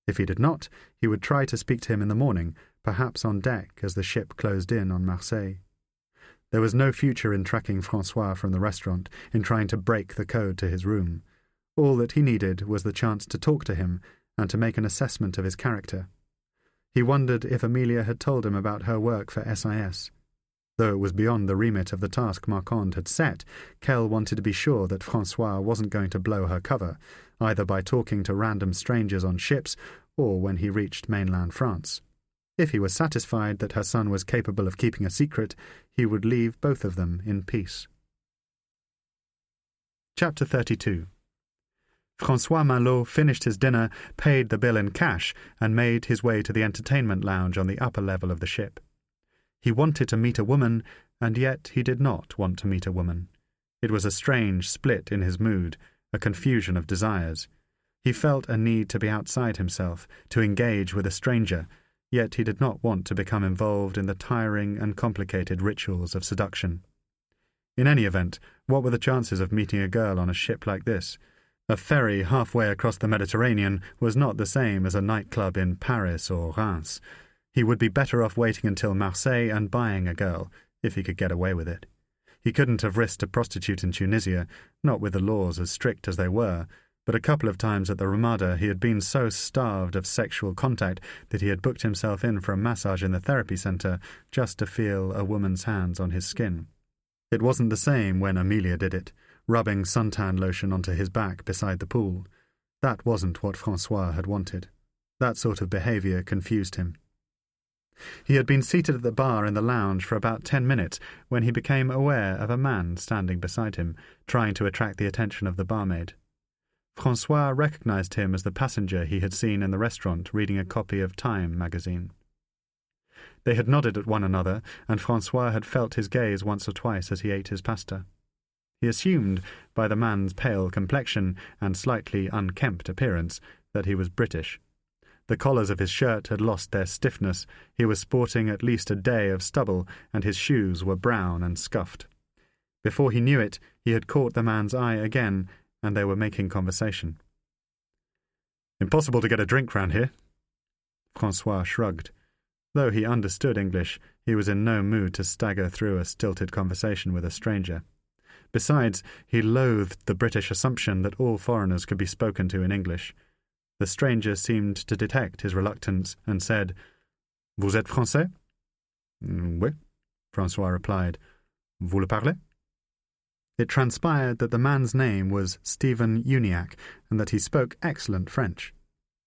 If he did not, he would try to speak to him in the morning, perhaps on deck as the ship closed in on Marseille. There was no future in tracking Francois from the restaurant, in trying to break the code to his room. All that he needed was the chance to talk to him and to make an assessment of his character. He wondered if Amelia had told him about her work for SIS. Though it was beyond the remit of the task Marquand had set, Kell wanted to be sure that Francois wasn't going to blow her cover, either by talking to random strangers on ships or when he reached mainland France. If he was satisfied that her son was capable of keeping a secret, he would leave both of them in peace. Chapter 32. Francois Malot finished his dinner, paid the bill in cash, and made his way to the entertainment lounge on the upper level of the ship. He wanted to meet a woman, and yet he did not want to meet a woman. It was a strange split in his mood, a confusion of desires. He felt a need to be outside himself, to engage with a stranger, yet he did not want to become involved in the tiring and complicated rituals of seduction. In any event, what were the chances of meeting a girl on a ship like this? A ferry halfway across the Mediterranean was not the same as a nightclub in Paris or Reims. He would be better off waiting until Marseille and buying a girl, if he could get away with it. He couldn't have risked a prostitute in Tunisia, not with the laws as strict as they were, but a couple of times at the Ramada he had been so starved of sexual contact that he had booked himself in for a massage in the therapy centre just to feel a woman's hands on his skin. It wasn't the same when Amelia did it, rubbing suntan lotion onto his back beside the pool. That wasn't what Francois had wanted. That sort of behaviour confused him. He had been seated at the bar in the lounge for about 10 minutes when he became aware of a man standing beside him, trying to attract the attention of the barmaid. Francois recognized him as the passenger he had seen in the restaurant reading a copy of Time magazine. They had nodded at one another, and Francois had felt his gaze once or twice as he ate his pasta. He assumed, by the man's pale complexion and slightly unkempt appearance, that he was British. The collars of his shirt had lost their stiffness, he was sporting at least a day of stubble, and his shoes were brown and scuffed. Before he knew it, he had caught the man's eye again, and they were making conversation. "Impossible to get a drink round here." Francois shrugged. Though he understood English, he was in no mood to stagger through a stilted conversation with a stranger. Besides, he loathed the British assumption that all foreigners could be spoken to in English. The stranger seemed to detect his reluctance and said, "Vous êtes français?" "Oui," Francois replied. "Vous le parlez?" It transpired that the man's name was Stephen Uniacke, and that he spoke excellent French.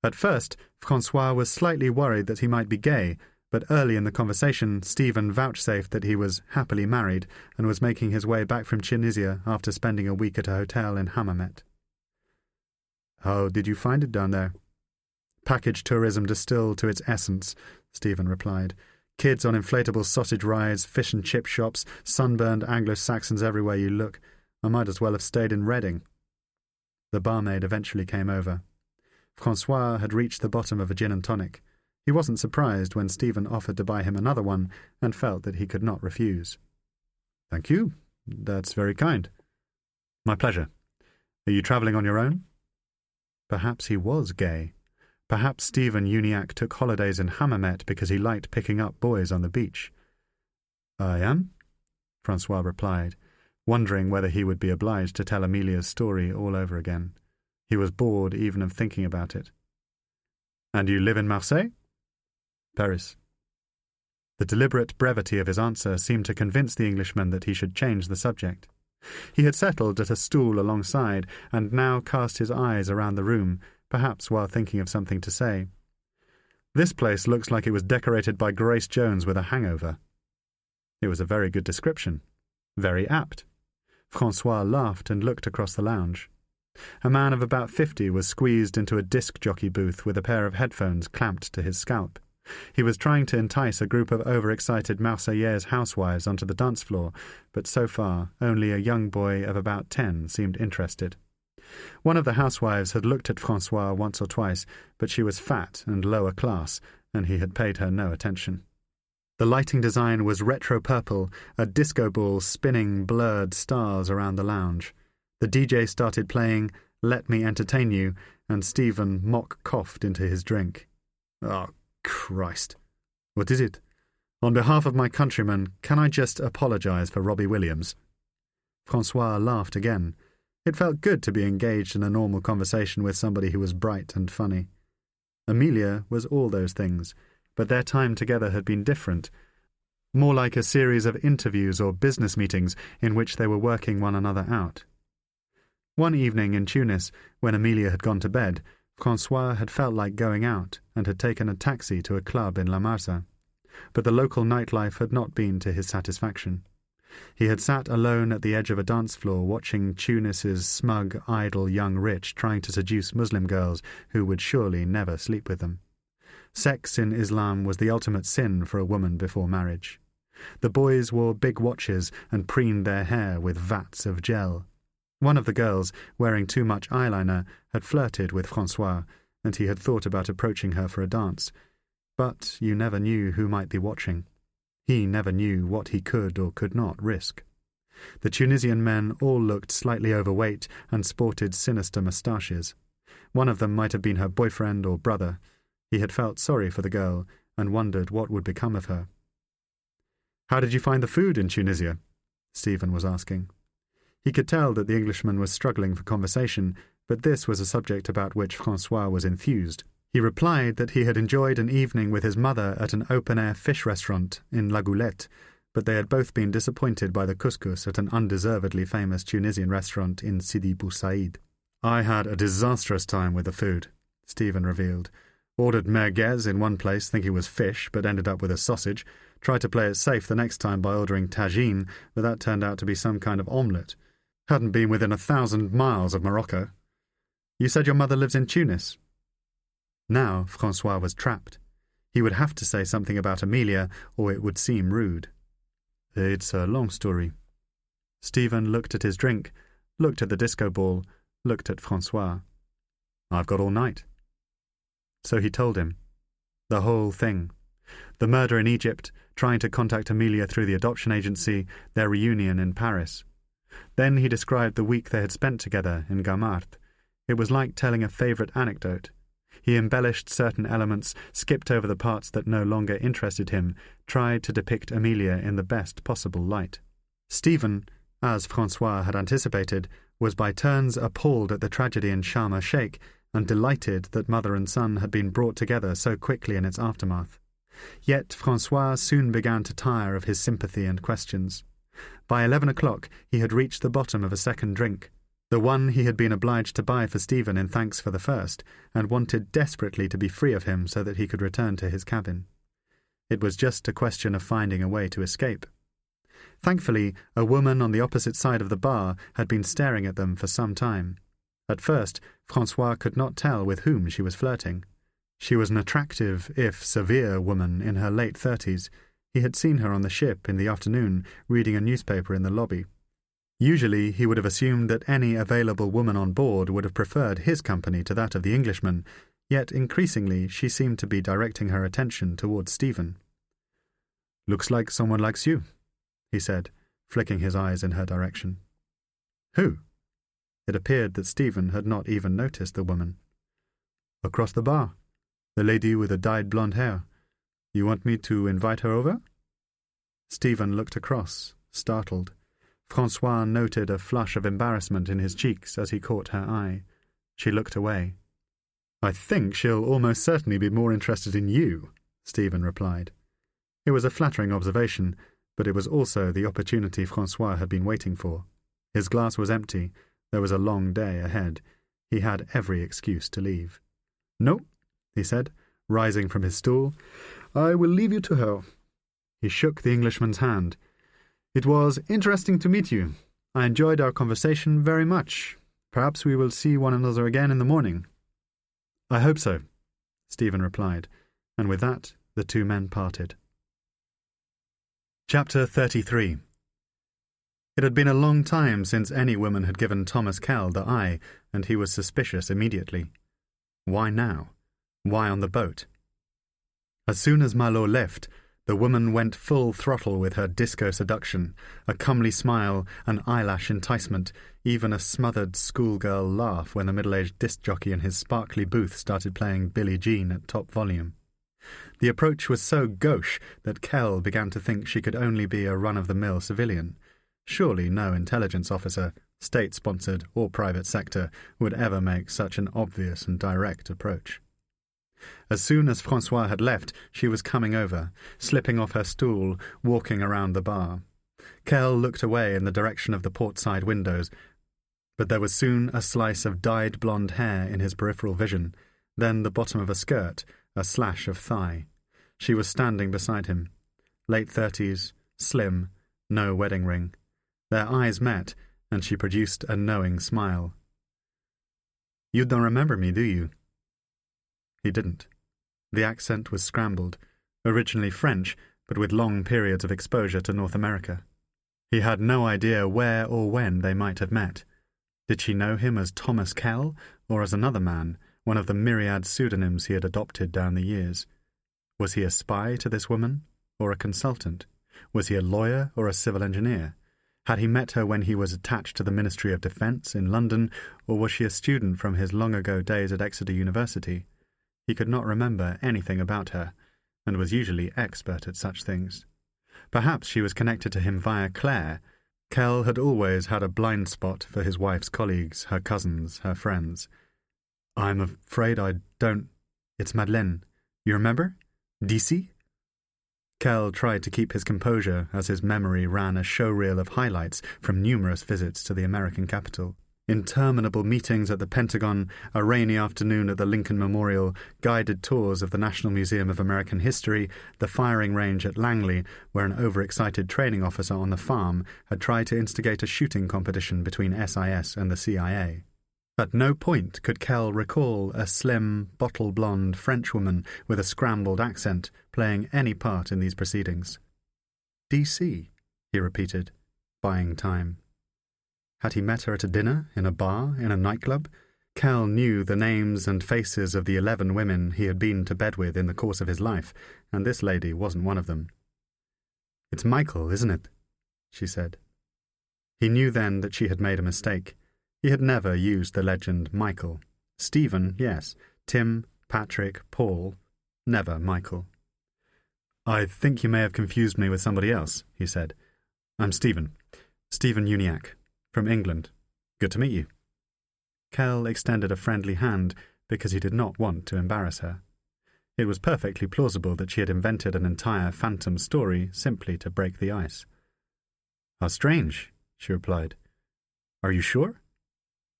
At first, Francois was slightly worried that he might be gay, but early in the conversation Stephen vouchsafed that he was happily married and was making his way back from Tunisia after spending a week at a hotel in Hammamet. "How did you find it down there?" "Package tourism distilled to its essence," Stephen replied. "Kids on inflatable sausage rides, fish and chip shops, sunburned Anglo-Saxons everywhere you look. I might as well have stayed in Reading." The barmaid eventually came over. Francois had reached the bottom of a gin and tonic. He wasn't surprised when Stephen offered to buy him another one, and felt that he could not refuse. "Thank you. That's very kind." "My pleasure. Are you travelling on your own?" Perhaps he was gay. Perhaps Stephen Uniacke took holidays in Hammamet because he liked picking up boys on the beach. "I am," Francois replied, wondering whether he would be obliged to tell Amelia's story all over again. He was bored even of thinking about it. "And you live in Marseille?" "Paris." The deliberate brevity of his answer seemed to convince the Englishman that he should change the subject. He had settled at a stool alongside, and now cast his eyes around the room, perhaps while thinking of something to say. "This place looks like it was decorated by Grace Jones with a hangover." It was a very good description. Very apt. Francois laughed and looked across the lounge. A man of about 50 was squeezed into a disc jockey booth with a pair of headphones clamped to his scalp. He was trying to entice a group of overexcited Marseillaise housewives onto the dance floor, but so far only a young boy of about 10 seemed interested. One of the housewives had looked at Francois once or twice, but she was fat and lower class, and he had paid her no attention. The lighting design was retro-purple, a disco ball spinning blurred stars around the lounge. The DJ started playing "Let Me Entertain You," and Stephen mock-coughed into his drink. "Oh, Christ. What is it? On behalf of my countrymen, can I just apologize for Robbie Williams?" Francois laughed again. It felt good to be engaged in a normal conversation with somebody who was bright and funny. Amelia was all those things, but their time together had been different, more like a series of interviews or business meetings in which they were working one another out. One evening in Tunis, when Amelia had gone to bed, Francois had felt like going out and had taken a taxi to a club in La Marsa, but the local nightlife had not been to his satisfaction. He had sat alone at the edge of a dance floor watching Tunis's smug, idle young rich trying to seduce Muslim girls who would surely never sleep with them. Sex in Islam was the ultimate sin for a woman before marriage. The boys wore big watches and preened their hair with vats of gel. One of the girls, wearing too much eyeliner, had flirted with Francois, and he had thought about approaching her for a dance. But you never knew who might be watching. He never knew what he could or could not risk. The Tunisian men all looked slightly overweight and sported sinister moustaches. One of them might have been her boyfriend or brother. He had felt sorry for the girl and wondered what would become of her. "How did you find the food in Tunisia?" Stephen was asking. He could tell that the Englishman was struggling for conversation, but this was a subject about which Francois was enthused. He replied that he had enjoyed an evening with his mother at an open-air fish restaurant in La Goulette, but they had both been disappointed by the couscous at an undeservedly famous Tunisian restaurant in Sidi Bou Said. "I had a disastrous time with the food," Stephen revealed. "Ordered merguez in one place thinking it was fish, but ended up with a sausage. Tried to play it safe the next time by ordering tagine, but that turned out to be some kind of omelette. Hadn't been within 1,000 miles of Morocco." "You said your mother lives in Tunis?" Now Francois was trapped. He would have to say something about Amelia, or it would seem rude. "It's a long story." Stephen looked at his drink, looked at the disco ball, looked at Francois. "I've got all night." So he told him. The whole thing. The murder in Egypt, trying to contact Amelia through the adoption agency, their reunion in Paris. Then he described the week they had spent together in Gamart. It was like telling a favourite anecdote. He embellished certain elements, skipped over the parts that no longer interested him, tried to depict Amelia in the best possible light. Stephen, as Francois had anticipated, was by turns appalled at the tragedy in Sharm el-Sheikh and delighted that mother and son had been brought together so quickly in its aftermath. Yet Francois soon began to tire of his sympathy and questions. By 11 o'clock he had reached the bottom of a second drink, the one he had been obliged to buy for Stephen in thanks for the first, and wanted desperately to be free of him so that he could return to his cabin. It was just a question of finding a way to escape. Thankfully, a woman on the opposite side of the bar had been staring at them for some time. At first, Francois could not tell with whom she was flirting. She was an attractive, if severe, woman in her late 30s. He had seen her on the ship in the afternoon, reading a newspaper in the lobby. Usually he would have assumed that any available woman on board would have preferred his company to that of the Englishman, yet increasingly she seemed to be directing her attention towards Stephen. "Looks like someone likes you," he said, flicking his eyes in her direction. "Who?" It appeared that Stephen had not even noticed the woman. "Across the bar. The lady with the dyed blonde hair. You want me to invite her over?" Stephen looked across, startled. Francois noted a flush of embarrassment in his cheeks as he caught her eye. She looked away. "I think she'll almost certainly be more interested in you," Stephen replied. It was a flattering observation, but it was also the opportunity Francois had been waiting for. His glass was empty. There was a long day ahead. He had every excuse to leave. "No," he said, rising from his stool. "I will leave you to her." He shook the Englishman's hand. "It was interesting to meet you. I enjoyed our conversation very much. Perhaps we will see one another again in the morning." "I hope so," Stephen replied, and with that the two men parted. Chapter 33. It had been a long time since any woman had given Thomas Kell the eye, and he was suspicious immediately. Why now? Why on the boat? As soon as Malo left, the woman went full throttle with her disco seduction, a comely smile, an eyelash enticement, even a smothered schoolgirl laugh when the middle-aged disc jockey in his sparkly booth started playing Billie Jean at top volume. The approach was so gauche that Kell began to think she could only be a run-of-the-mill civilian. Surely no intelligence officer, state-sponsored or private sector, would ever make such an obvious and direct approach. As soon as Francois had left, she was coming over, slipping off her stool, walking around the bar. Kell looked away in the direction of the port-side windows, but there was soon a slice of dyed blonde hair in his peripheral vision, then the bottom of a skirt, a slash of thigh. She was standing beside him. Late 30s, slim, no wedding ring. Their eyes met, and she produced a knowing smile. "You don't remember me, do you?" He didn't. The accent was scrambled, originally French, but with long periods of exposure to North America. He had no idea where or when they might have met. Did she know him as Thomas Kell, or as another man, one of the myriad pseudonyms he had adopted down the years? Was he a spy to this woman, or a consultant? Was he a lawyer or a civil engineer? Had he met her when he was attached to the Ministry of Defence in London, or was she a student from his long-ago days at Exeter University? He could not remember anything about her, and was usually expert at such things. Perhaps she was connected to him via Claire. Kell had always had a blind spot for his wife's colleagues, her cousins, her friends. "I'm afraid I don't... It's Madeleine. You remember? DC?" Kell tried to keep his composure as his memory ran a showreel of highlights from numerous visits to the American capital. Interminable meetings at the Pentagon, a rainy afternoon at the Lincoln Memorial, guided tours of the National Museum of American History, the firing range at Langley, where an overexcited training officer on the farm had tried to instigate a shooting competition between SIS and the CIA. At no point could Kell recall a slim, bottle-blonde Frenchwoman with a scrambled accent playing any part in these proceedings. "DC," he repeated, buying time. Had he met her at a dinner, in a bar, in a nightclub? Kell knew the names and faces of the 11 women he had been to bed with in the course of his life, and this lady wasn't one of them. "It's Michael, isn't it?" she said. He knew then that she had made a mistake. He had never used the legend Michael. Stephen, yes. Tim, Patrick, Paul. Never Michael. "I think you may have confused me with somebody else," he said. "I'm Stephen. Stephen Uniacke. From England. Good to meet you." Kell extended a friendly hand because he did not want to embarrass her. It was perfectly plausible that she had invented an entire phantom story simply to break the ice. "How strange," she replied. "Are you sure?"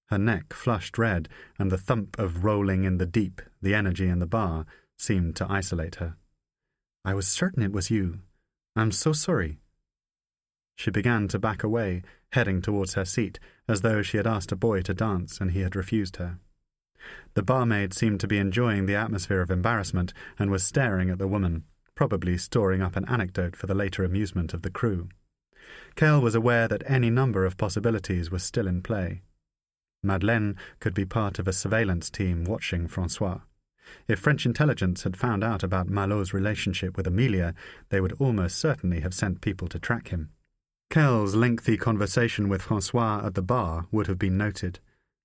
Her neck flushed red, and the thump of rolling in the deep, the energy in the bar, seemed to isolate her. "I was certain it was you. I'm so sorry." She began to back away, heading towards her seat, as though she had asked a boy to dance and he had refused her. The barmaid seemed to be enjoying the atmosphere of embarrassment and was staring at the woman, probably storing up an anecdote for the later amusement of the crew. Kell was aware that any number of possibilities were still in play. Madeleine could be part of a surveillance team watching Francois. If French intelligence had found out about Malot's relationship with Amelia, they would almost certainly have sent people to track him. Kell's lengthy conversation with Francois at the bar would have been noted.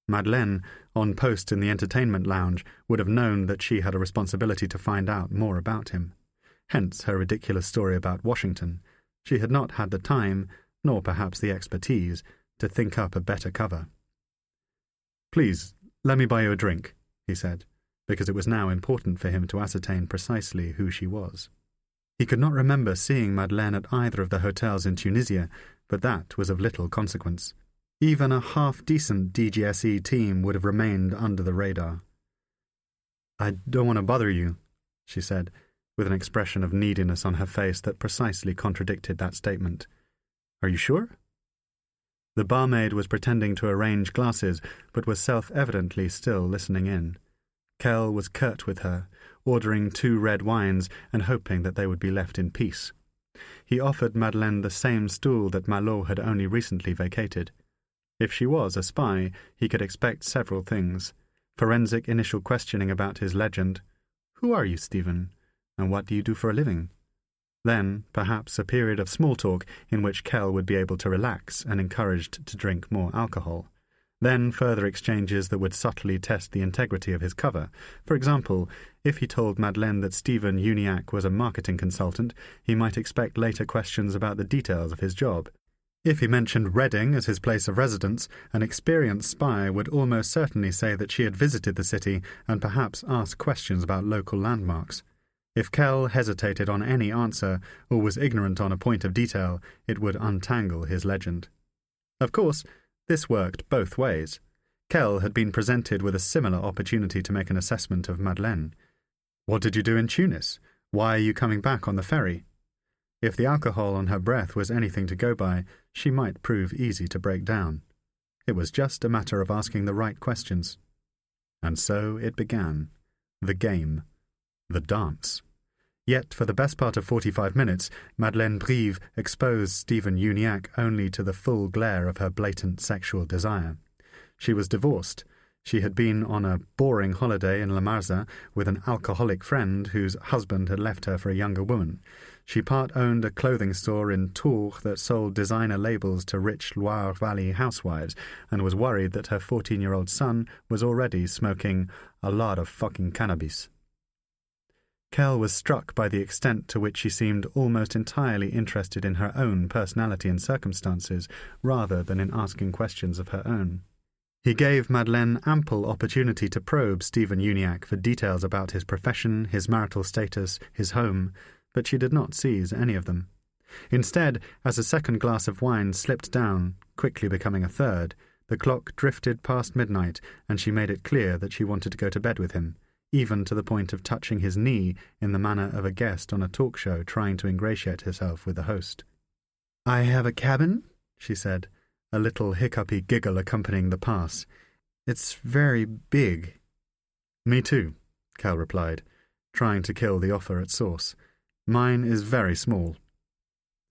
Madeleine, on post in the entertainment lounge, would have known that she had a responsibility to find out more about him. Hence her ridiculous story about Washington. She had not had the time, nor perhaps the expertise, to think up a better cover. "Please, let me buy you a drink," he said, because it was now important for him to ascertain precisely who she was. He could not remember seeing Madeleine at either of the hotels in Tunisia, but that was of little consequence. Even a half-decent DGSE team would have remained under the radar. "I don't want to bother you," she said, with an expression of neediness on her face that precisely contradicted that statement. "Are you sure?" The barmaid was pretending to arrange glasses, but was self-evidently still listening in. Kell was curt with her, ordering 2 red wines and hoping that they would be left in peace. He offered Madeleine the same stool that Malot had only recently vacated. If she was a spy, he could expect several things. Forensic initial questioning about his legend. "Who are you, Stephen? And what do you do for a living?" Then, perhaps, a period of small talk in which Kell would be able to relax and encouraged to drink more alcohol. Then further exchanges that would subtly test the integrity of his cover. For example, if he told Madeleine that Stephen Uniacke was a marketing consultant, he might expect later questions about the details of his job. If he mentioned Reading as his place of residence, an experienced spy would almost certainly say that she had visited the city and perhaps ask questions about local landmarks. If Kell hesitated on any answer or was ignorant on a point of detail, it would untangle his legend. Of course, this worked both ways. Kell had been presented with a similar opportunity to make an assessment of Madeleine. "What did you do in Tunis? Why are you coming back on the ferry?" If the alcohol on her breath was anything to go by, she might prove easy to break down. It was just a matter of asking the right questions. And so it began. The game. The dance. Yet, for the best part of 45 minutes, Madeleine Brive exposed Stephen Uniacke only to the full glare of her blatant sexual desire. She was divorced. She had been on a boring holiday in La Marza with an alcoholic friend whose husband had left her for a younger woman. She part-owned a clothing store in Tours that sold designer labels to rich Loire Valley housewives, and was worried that her 14-year-old son was already smoking a lot of fucking cannabis. Kell was struck by the extent to which she seemed almost entirely interested in her own personality and circumstances, rather than in asking questions of her own. He gave Madeleine ample opportunity to probe Stephen Uniacke for details about his profession, his marital status, his home, but she did not seize any of them. Instead, as a second glass of wine slipped down, quickly becoming a third, the clock drifted past midnight, and she made it clear that she wanted to go to bed with him, even to the point of touching his knee in the manner of a guest on a talk show trying to ingratiate herself with the host. "I have a cabin," she said, a little hiccupy giggle accompanying the pass. "It's very big." "Me too," Kell replied, trying to kill the offer at source. "Mine is very small."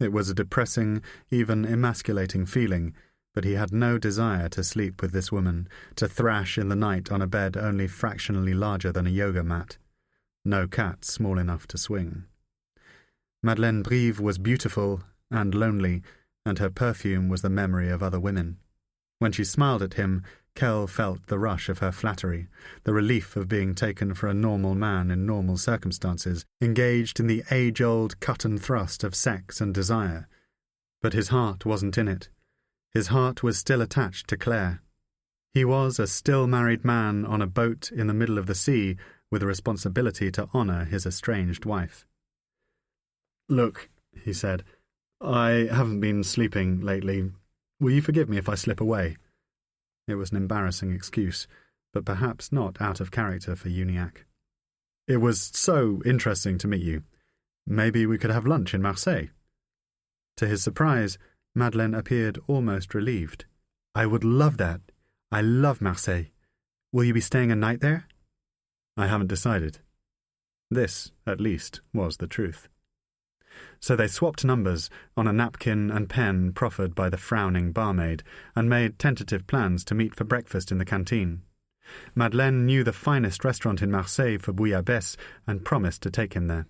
It was a depressing, even emasculating feeling, but he had no desire to sleep with this woman, to thrash in the night on a bed only fractionally larger than a yoga mat. No cat small enough to swing. Madeleine Brive was beautiful and lonely, and her perfume was the memory of other women. When she smiled at him, Kell felt the rush of her flattery, the relief of being taken for a normal man in normal circumstances, engaged in the age-old cut and thrust of sex and desire. But his heart wasn't in it. His heart was still attached to Claire. He was a still married man on a boat in the middle of the sea with a responsibility to honour his estranged wife. "Look," he said, "I haven't been sleeping lately. Will you forgive me if I slip away?" It was an embarrassing excuse, but perhaps not out of character for Uniacke. "It was so interesting to meet you. Maybe we could have lunch in Marseille." To his surprise, Madeleine appeared almost relieved. "I would love that. I love Marseille. Will you be staying a night there?" "I haven't decided." This, at least, was the truth. So they swapped numbers on a napkin and pen proffered by the frowning barmaid, and made tentative plans to meet for breakfast in the canteen. Madeleine knew the finest restaurant in Marseille for bouillabaisse and promised to take him there.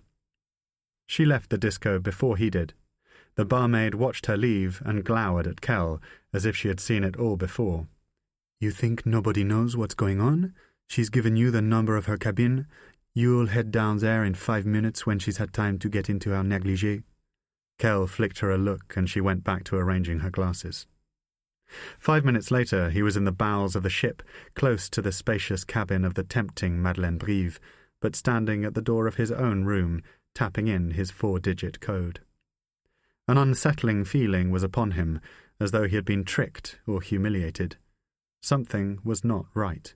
She left the disco before he did. The barmaid watched her leave and glowered at Kell, as if she had seen it all before. "You think nobody knows what's going on? She's given you the number of her cabin. You'll head down there in 5 minutes when she's had time to get into her negligée." Kell flicked her a look, and she went back to arranging her glasses. 5 minutes later, he was in the bowels of the ship, close to the spacious cabin of the tempting Madeleine Brive, but standing at the door of his own room, tapping in his 4-digit code. An unsettling feeling was upon him, as though he had been tricked or humiliated. Something was not right.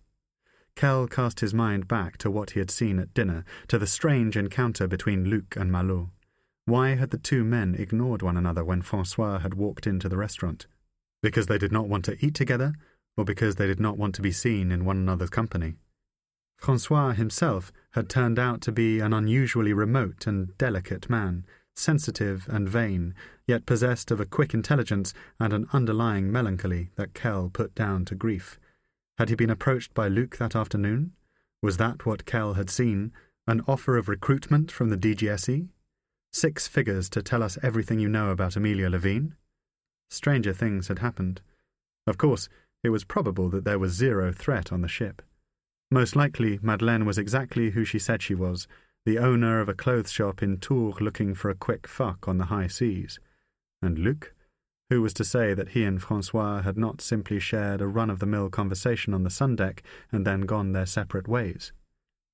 Kell cast his mind back to what he had seen at dinner, to the strange encounter between Luc and Malot. Why had the two men ignored one another when François had walked into the restaurant? Because they did not want to eat together, or because they did not want to be seen in one another's company? François himself had turned out to be an unusually remote and delicate man, sensitive and vain, yet possessed of a quick intelligence and an underlying melancholy that Kell put down to grief. Had he been approached by Luc that afternoon? Was that what Kell had seen? An offer of recruitment from the DGSE? 6 figures to tell us everything you know about Amelia Levine? Stranger things had happened. Of course, it was probable that there was zero threat on the ship. Most likely, Madeleine was exactly who she said she was, the owner of a clothes shop in Tours looking for a quick fuck on the high seas. And Luc? Who was to say that he and François had not simply shared a run-of-the-mill conversation on the sun-deck and then gone their separate ways?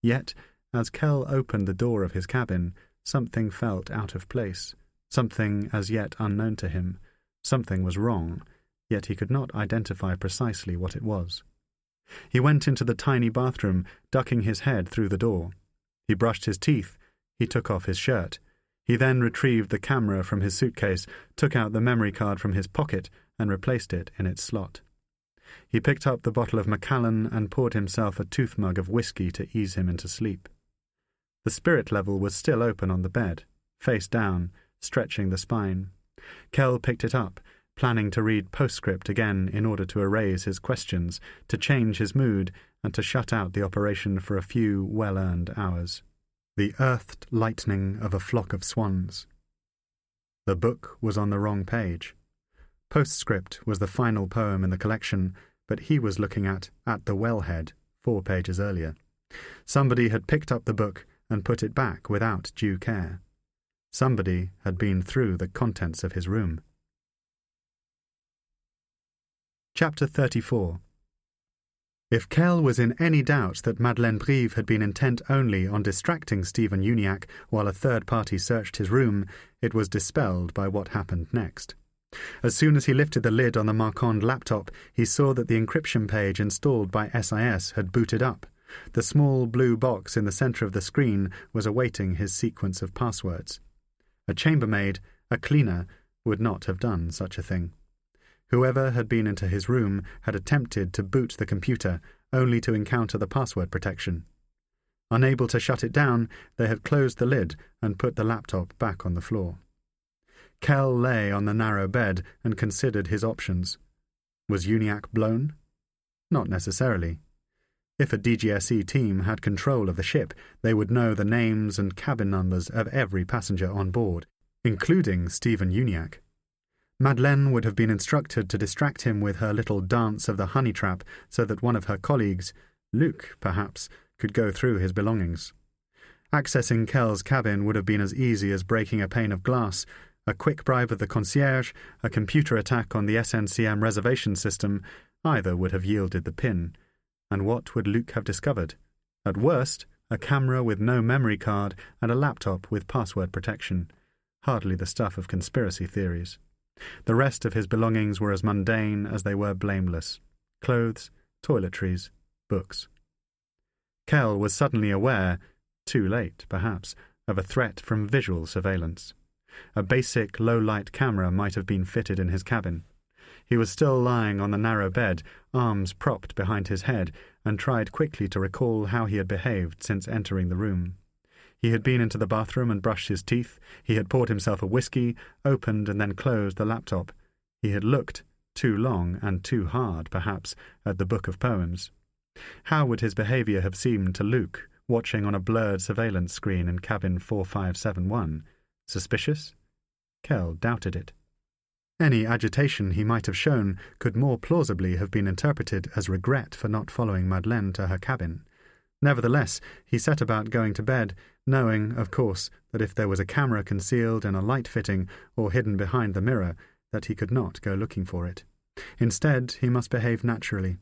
Yet, as Kell opened the door of his cabin, something felt out of place, something as yet unknown to him. Something was wrong, yet he could not identify precisely what it was. He went into the tiny bathroom, ducking his head through the door. He brushed his teeth. He took off his shirt. He then retrieved the camera from his suitcase, took out the memory card from his pocket, and replaced it in its slot. He picked up the bottle of Macallan and poured himself a tooth mug of whiskey to ease him into sleep. The spirit level was still open on the bed, face down, stretching the spine. Kell picked it up, planning to read postscript again in order to erase his questions, to change his mood, and to shut out the operation for a few well-earned hours. The earthed lightning of a flock of swans. The book was on the wrong page. Postscript was the final poem in the collection, but he was looking at the Wellhead 4 pages earlier. Somebody had picked up the book and put it back without due care. Somebody had been through the contents of his room. Chapter 34. If Kell was in any doubt that Madeleine Brive had been intent only on distracting Stephen Uniacke while a third party searched his room, it was dispelled by what happened next. As soon as he lifted the lid on the Marcond laptop, he saw that the encryption page installed by SIS had booted up. The small blue box in the centre of the screen was awaiting his sequence of passwords. A chambermaid, a cleaner, would not have done such a thing. Whoever had been into his room had attempted to boot the computer, only to encounter the password protection. Unable to shut it down, they had closed the lid and put the laptop back on the floor. Kell lay on the narrow bed and considered his options. Was Uniacke blown? Not necessarily. If a DGSE team had control of the ship, they would know the names and cabin numbers of every passenger on board, including Stephen Uniacke. Madeleine would have been instructed to distract him with her little dance of the honey trap so that one of her colleagues, Luke perhaps, could go through his belongings. Accessing Kell's cabin would have been as easy as breaking a pane of glass. A quick bribe of the concierge, a computer attack on the SNCM reservation system, either would have yielded the pin. And what would Luke have discovered? At worst, a camera with no memory card and a laptop with password protection. Hardly the stuff of conspiracy theories. The rest of his belongings were as mundane as they were blameless. Clothes, toiletries, books. Kell was suddenly aware, too late perhaps, of a threat from visual surveillance. A basic low-light camera might have been fitted in his cabin. He was still lying on the narrow bed, arms propped behind his head, and tried quickly to recall how he had behaved since entering the room. He had been into the bathroom and brushed his teeth. He had poured himself a whiskey, opened and then closed the laptop. He had looked, too long and too hard, perhaps, at the book of poems. How would his behaviour have seemed to Luke, watching on a blurred surveillance screen in cabin 4571? Suspicious? Kell doubted it. Any agitation he might have shown could more plausibly have been interpreted as regret for not following Madeleine to her cabin. Nevertheless, he set about going to bed, knowing, of course, that if there was a camera concealed in a light fitting or hidden behind the mirror, that he could not go looking for it. Instead, he must behave naturally.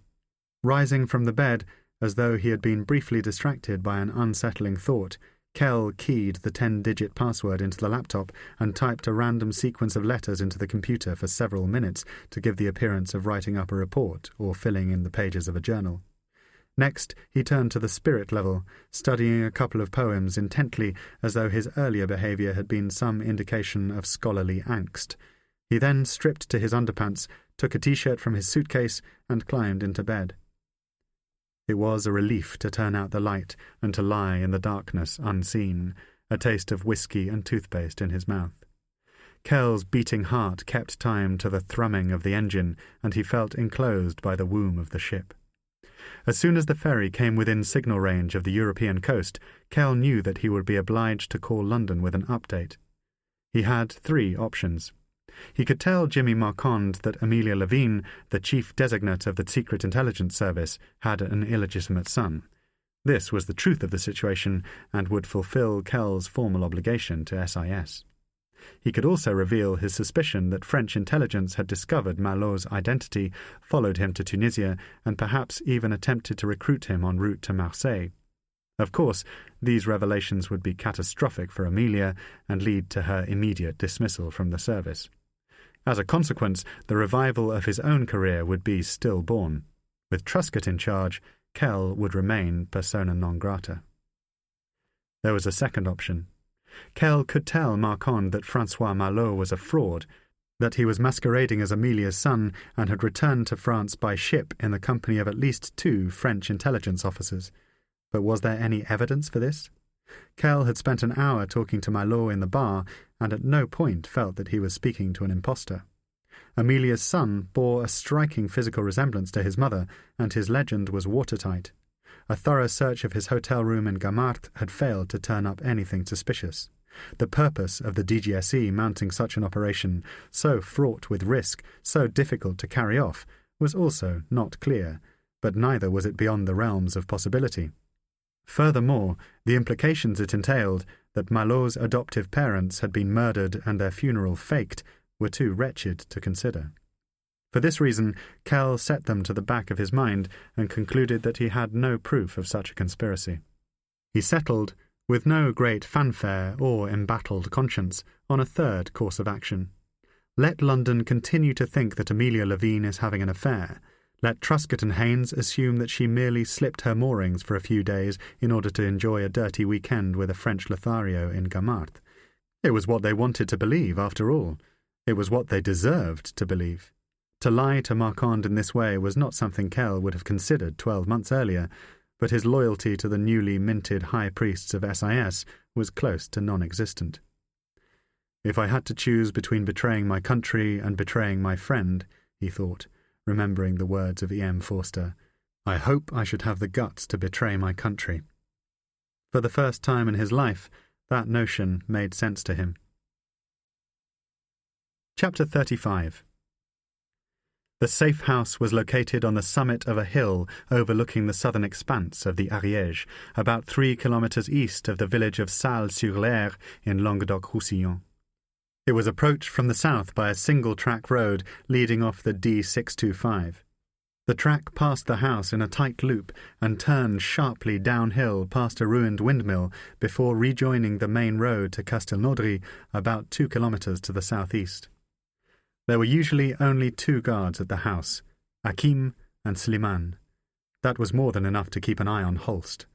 Rising from the bed, as though he had been briefly distracted by an unsettling thought, Kell keyed the 10-digit password into the laptop and typed a random sequence of letters into the computer for several minutes to give the appearance of writing up a report or filling in the pages of a journal. Next, he turned to the spirit level, studying a couple of poems intently as though his earlier behaviour had been some indication of scholarly angst. He then stripped to his underpants, took a T-shirt from his suitcase, and climbed into bed. It was a relief to turn out the light and to lie in the darkness unseen, a taste of whiskey and toothpaste in his mouth. Kell's beating heart kept time to the thrumming of the engine, and he felt enclosed by the womb of the ship. As soon as the ferry came within signal range of the European coast, Kell knew that he would be obliged to call London with an update. He had 3 options. He could tell Jimmy Marquand that Amelia Levine, the chief designate of the Secret Intelligence Service, had an illegitimate son. This was the truth of the situation and would fulfill Kell's formal obligation to SIS. He could also reveal his suspicion that French intelligence had discovered Malot's identity, followed him to Tunisia, and perhaps even attempted to recruit him en route to Marseille. Of course, these revelations would be catastrophic for Amelia and lead to her immediate dismissal from the service. As a consequence, the revival of his own career would be stillborn. With Truscott in charge, Kell would remain persona non grata. There was a second option. Kell could tell Marquand that Francois Malot was a fraud, that he was masquerading as Amelia's son and had returned to France by ship in the company of at least 2 French intelligence officers. But was there any evidence for this? Kell had spent an hour talking to Malot in the bar, and at no point felt that he was speaking to an impostor. Amelia's son bore a striking physical resemblance to his mother, and his legend was watertight. A thorough search of his hotel room in Gamart had failed to turn up anything suspicious. The purpose of the DGSE mounting such an operation, so fraught with risk, so difficult to carry off, was also not clear, but neither was it beyond the realms of possibility. Furthermore, the implications it entailed, that Malot's adoptive parents had been murdered and their funeral faked, were too wretched to consider. For this reason, Kell set them to the back of his mind and concluded that he had no proof of such a conspiracy. He settled, with no great fanfare or embattled conscience, on a third course of action. Let London continue to think that Amelia Levine is having an affair. Let Truscott and Haynes assume that she merely slipped her moorings for a few days in order to enjoy a dirty weekend with a French Lothario in Gamart. It was what they wanted to believe, after all. It was what they deserved to believe. To lie to Marquand in this way was not something Kell would have considered 12 months earlier, but his loyalty to the newly minted high priests of SIS was close to non-existent. If I had to choose between betraying my country and betraying my friend, he thought, remembering the words of E.M. Forster, "I hope I should have the guts to betray my country." For the first time in his life, that notion made sense to him. Chapter 35. The safe house was located on the summit of a hill overlooking the southern expanse of the Ariège, about 3 kilometres east of the village of Salles-sur-l'Aire in Languedoc-Roussillon. It was approached from the south by a single-track road leading off the D625. The track passed the house in a tight loop and turned sharply downhill past a ruined windmill before rejoining the main road to Castelnaudry about 2 kilometres to the southeast. There were usually only 2 guards at the house, Hakim and Slimane. That was more than enough to keep an eye on Holst.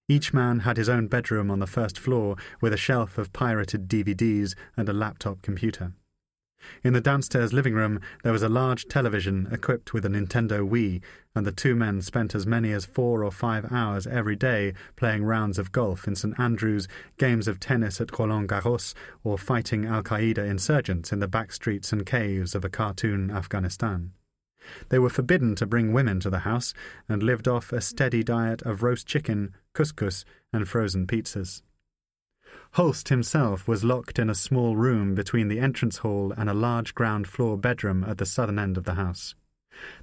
Each man had his own bedroom on the first floor with a shelf of pirated DVDs and a laptop computer. In the downstairs living room there was a large television equipped with a Nintendo Wii, and the 2 men spent as many as 4 or 5 hours every day playing rounds of golf in St. Andrews, games of tennis at Roland Garros, or fighting Al-Qaeda insurgents in the back streets and caves of a cartoon Afghanistan. They were forbidden to bring women to the house and lived off a steady diet of roast chicken, couscous, and frozen pizzas. Holst himself was locked in a small room between the entrance hall and a large ground-floor bedroom at the southern end of the house.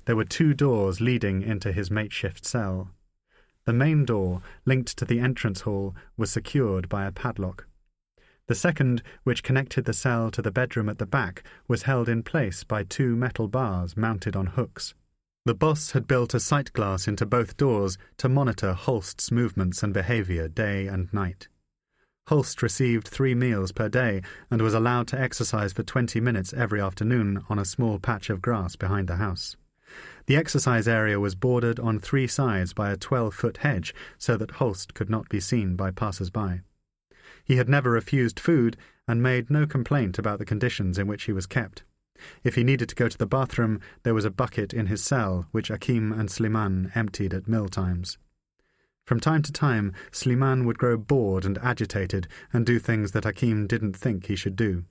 There were 2 doors leading into his makeshift cell. The main door, linked to the entrance hall, was secured by a padlock. The second, which connected the cell to the bedroom at the back, was held in place by 2 metal bars mounted on hooks. The boss had built a sight glass into both doors to monitor Holst's movements and behaviour day and night. Holst received 3 meals per day and was allowed to exercise for 20 minutes every afternoon on a small patch of grass behind the house. The exercise area was bordered on 3 sides by a 12-foot hedge so that Holst could not be seen by passers-by. He had never refused food and made no complaint about the conditions in which he was kept. If he needed to go to the bathroom, there was a bucket in his cell which Hakim and Slimane emptied at meal times. From time to time, Slimane would grow bored and agitated and do things that Hakim didn't think he should do.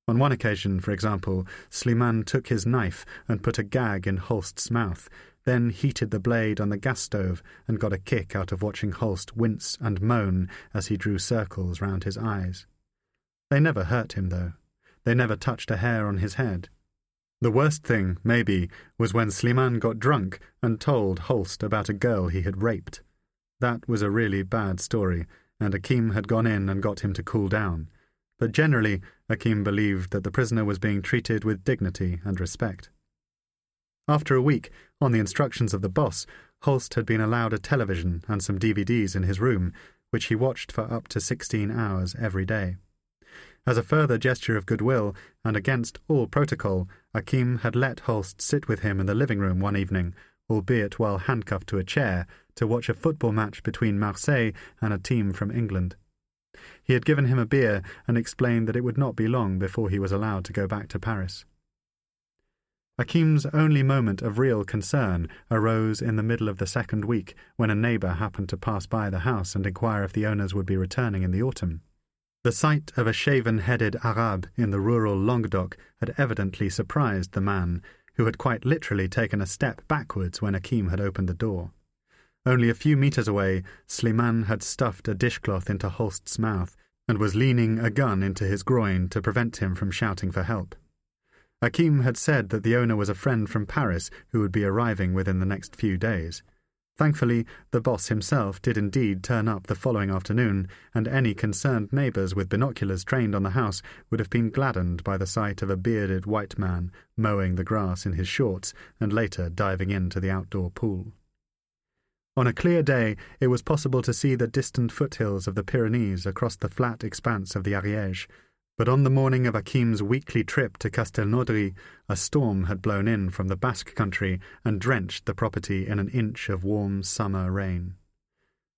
On one occasion, for example, Slimane took his knife and put a gag in Holst's mouth, then heated the blade on the gas stove and got a kick out of watching Holst wince and moan as he drew circles round his eyes. They never hurt him, though. They never touched a hair on his head. The worst thing, maybe, was when Slimane got drunk and told Holst about a girl he had raped. That was a really bad story, and Hakim had gone in and got him to cool down. But generally, Hakim believed that the prisoner was being treated with dignity and respect. After a week, on the instructions of the boss, Holst had been allowed a television and some DVDs in his room, which he watched for up to 16 hours every day. As a further gesture of goodwill, and against all protocol, Hakim had let Holst sit with him in the living room one evening, albeit while handcuffed to a chair, to watch a football match between Marseille and a team from England. He had given him a beer and explained that it would not be long before he was allowed to go back to Paris. Hakim's only moment of real concern arose in the middle of the 2nd week, when a neighbour happened to pass by the house and inquire if the owners would be returning in the autumn. The sight of a shaven-headed Arab in the rural Languedoc had evidently surprised the man, who had quite literally taken a step backwards when Hakim had opened the door. Only a few metres away, Slimane had stuffed a dishcloth into Holst's mouth and was leaning a gun into his groin to prevent him from shouting for help. Hakim had said that the owner was a friend from Paris who would be arriving within the next few days. Thankfully, the boss himself did indeed turn up the following afternoon, and any concerned neighbours with binoculars trained on the house would have been gladdened by the sight of a bearded white man mowing the grass in his shorts and later diving into the outdoor pool. On a clear day, it was possible to see the distant foothills of the Pyrenees across the flat expanse of the Ariège, but on the morning of Hakim's weekly trip to Castelnaudry, a storm had blown in from the Basque country and drenched the property in an inch of warm summer rain.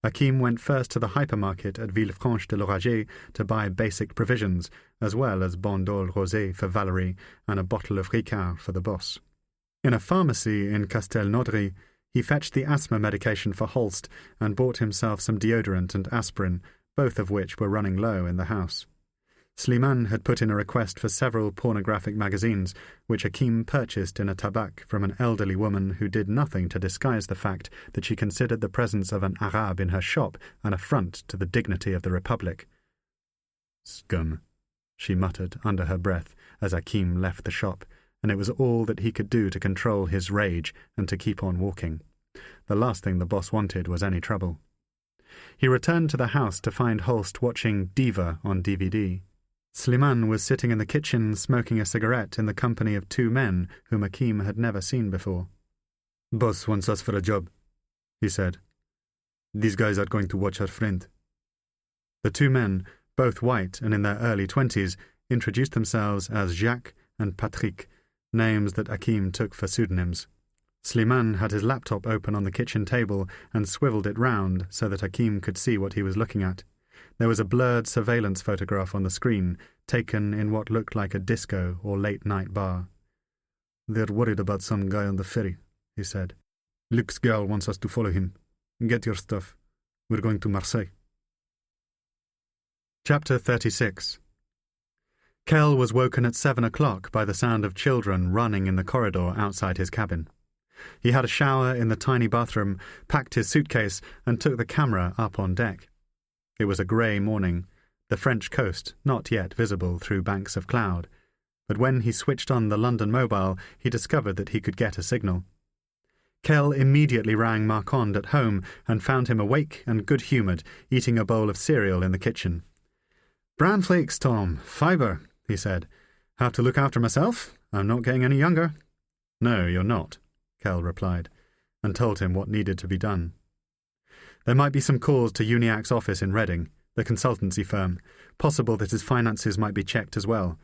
Hakim went first to the hypermarket at Villefranche-de-l'Oranger to buy basic provisions, as well as Bandol rosé for Valerie and a bottle of Ricard for the boss. In a pharmacy in Castelnaudry, he fetched the asthma medication for Holst and bought himself some deodorant and aspirin, both of which were running low in the house. Slimane had put in a request for several pornographic magazines, which Hakim purchased in a tabak from an elderly woman who did nothing to disguise the fact that she considered the presence of an Arab in her shop an affront to the dignity of the Republic. "Scum," she muttered under her breath as Hakim left the shop, and it was all that he could do to control his rage and to keep on walking. The last thing the boss wanted was any trouble. He returned to the house to find Holst watching Diva on DVD. Slimane was sitting in the kitchen smoking a cigarette in the company of two men whom Hakim had never seen before. "Boss wants us for a job," he said. "These guys are going to watch our friend." The two men, both white and in their early 20s, introduced themselves as Jacques and Patrick, names that Hakim took for pseudonyms. Slimane had his laptop open on the kitchen table and swiveled it round so that Hakim could see what he was looking at. There was a blurred surveillance photograph on the screen, taken in what looked like a disco or late-night bar. "They're worried about some guy on the ferry," he said. "Luc's girl wants us to follow him. Get your stuff. We're going to Marseille." Chapter 36. Kell was woken at 7 o'clock by the sound of children running in the corridor outside his cabin. He had a shower in the tiny bathroom, packed his suitcase, and took the camera up on deck. It was a grey morning, the French coast not yet visible through banks of cloud, but when he switched on the London mobile, he discovered that he could get a signal. Kell immediately rang Marquand at home and found him awake and good-humoured, eating a bowl of cereal in the kitchen. "Bran flakes, Tom. Fibre," he said. "Have to look after myself. I'm not getting any younger." "No, you're not," Kell replied, and told him what needed to be done. There might be some calls to Uniac's office in Reading, the consultancy firm. Possible that his finances might be checked as well.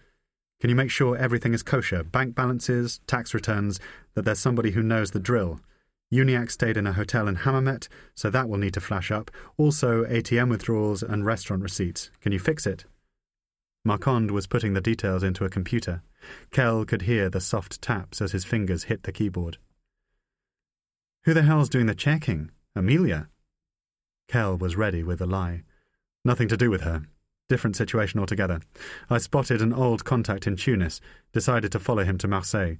Can you make sure everything is kosher, bank balances, tax returns, that there's somebody who knows the drill? Uniac stayed in a hotel in Hammamet, so that will need to flash up. Also ATM withdrawals and restaurant receipts. Can you fix it? Marquand was putting the details into a computer. Kell could hear the soft taps as his fingers hit the keyboard. "Who the hell's doing the checking? Amelia?" Kell was ready with a lie. "Nothing to do with her. Different situation altogether. I spotted an old contact in Tunis, decided to follow him to Marseille.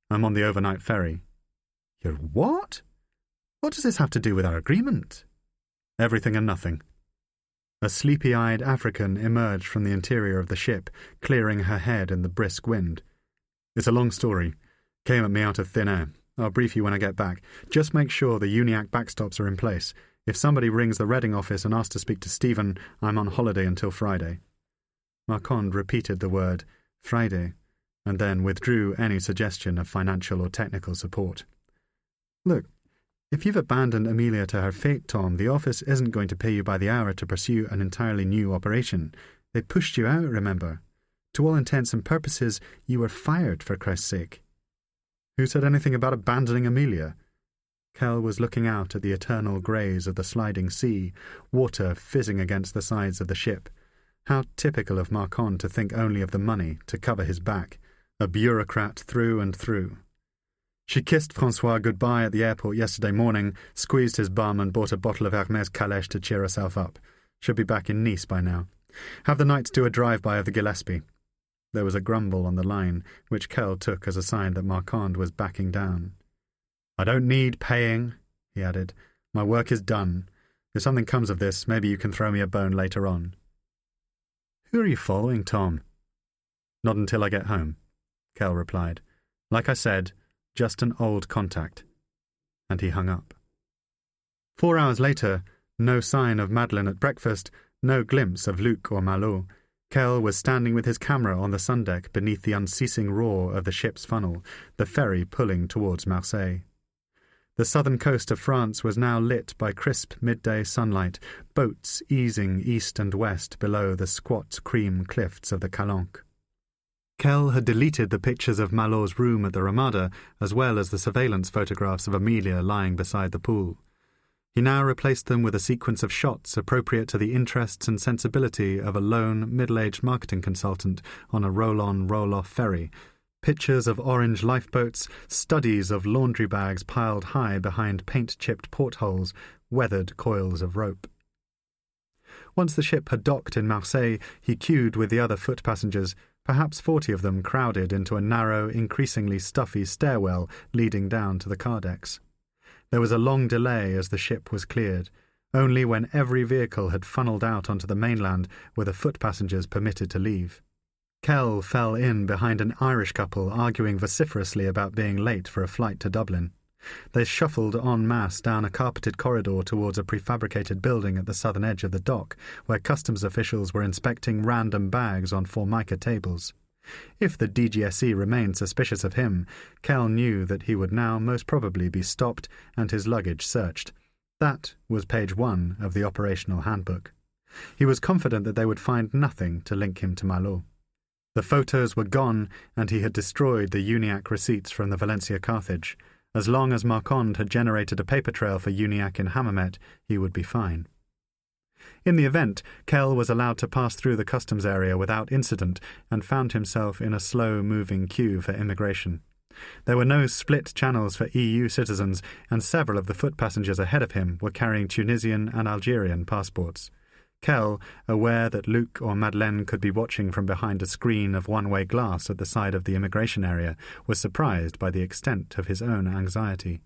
I'm on the overnight ferry." "You're what? What does this have to do with our agreement?" "Everything and nothing." A sleepy-eyed African emerged from the interior of the ship, clearing her head in the brisk wind. "It's a long story. Came at me out of thin air. I'll brief you when I get back. Just make sure the Uniac backstops are in place. If somebody rings the Reading office and asks to speak to Stephen, I'm on holiday until Friday." Marquand repeated the word, Friday, and then withdrew any suggestion of financial or technical support. "Look, if you've abandoned Amelia to her fate, Tom, the office isn't going to pay you by the hour to pursue an entirely new operation. They pushed you out, remember? To all intents and purposes, you were fired, for Christ's sake." "Who said anything about abandoning Amelia?" Kell was looking out at the eternal greys of the sliding sea, water fizzing against the sides of the ship. How typical of Marquand to think only of the money to cover his back, a bureaucrat through and through. "She kissed Francois goodbye at the airport yesterday morning, squeezed his bum and bought a bottle of Hermès Calèche to cheer herself up. Should be back in Nice by now. Have the Knights do a drive-by of the Gillespie." There was a grumble on the line, which Kell took as a sign that Marquand was backing down. "I don't need paying," he added. "My work is done. If something comes of this, maybe you can throw me a bone later on." "Who are you following, Tom?" "Not until I get home," Kell replied. "Like I said, just an old contact." And he hung up. 4 hours later, no sign of Madeleine at breakfast, no glimpse of Luc or Malo. Kell was standing with his camera on the sundeck beneath the unceasing roar of the ship's funnel, the ferry pulling towards Marseille. The southern coast of France was now lit by crisp midday sunlight, boats easing east and west below the squat cream cliffs of the Calanque. Kell had deleted the pictures of Malot's room at the Ramada, as well as the surveillance photographs of Amelia lying beside the pool. He now replaced them with a sequence of shots appropriate to the interests and sensibility of a lone, middle-aged marketing consultant on a roll-on, roll-off ferry, pictures of orange lifeboats, studies of laundry bags piled high behind paint-chipped portholes, weathered coils of rope. Once the ship had docked in Marseille, he queued with the other foot passengers, perhaps 40 of them crowded into a narrow, increasingly stuffy stairwell leading down to the car decks. There was a long delay as the ship was cleared. Only when every vehicle had funneled out onto the mainland were the foot passengers permitted to leave. Kell fell in behind an Irish couple arguing vociferously about being late for a flight to Dublin. They shuffled en masse down a carpeted corridor towards a prefabricated building at the southern edge of the dock, where customs officials were inspecting random bags on formica tables. If the DGSE remained suspicious of him, Kell knew that he would now most probably be stopped and his luggage searched. That was page 1 of the operational handbook. He was confident that they would find nothing to link him to Malo. The photos were gone, and he had destroyed the Uniac receipts from the Valencia Carthage. As long as Marquand had generated a paper trail for Uniac in Hammamet, he would be fine. In the event, Kell was allowed to pass through the customs area without incident and found himself in a slow-moving queue for immigration. There were no split channels for EU citizens, and several of the foot passengers ahead of him were carrying Tunisian and Algerian passports. Kell, aware that Luc or Madeleine could be watching from behind a screen of one-way glass at the side of the immigration area, was surprised by the extent of his own anxiety.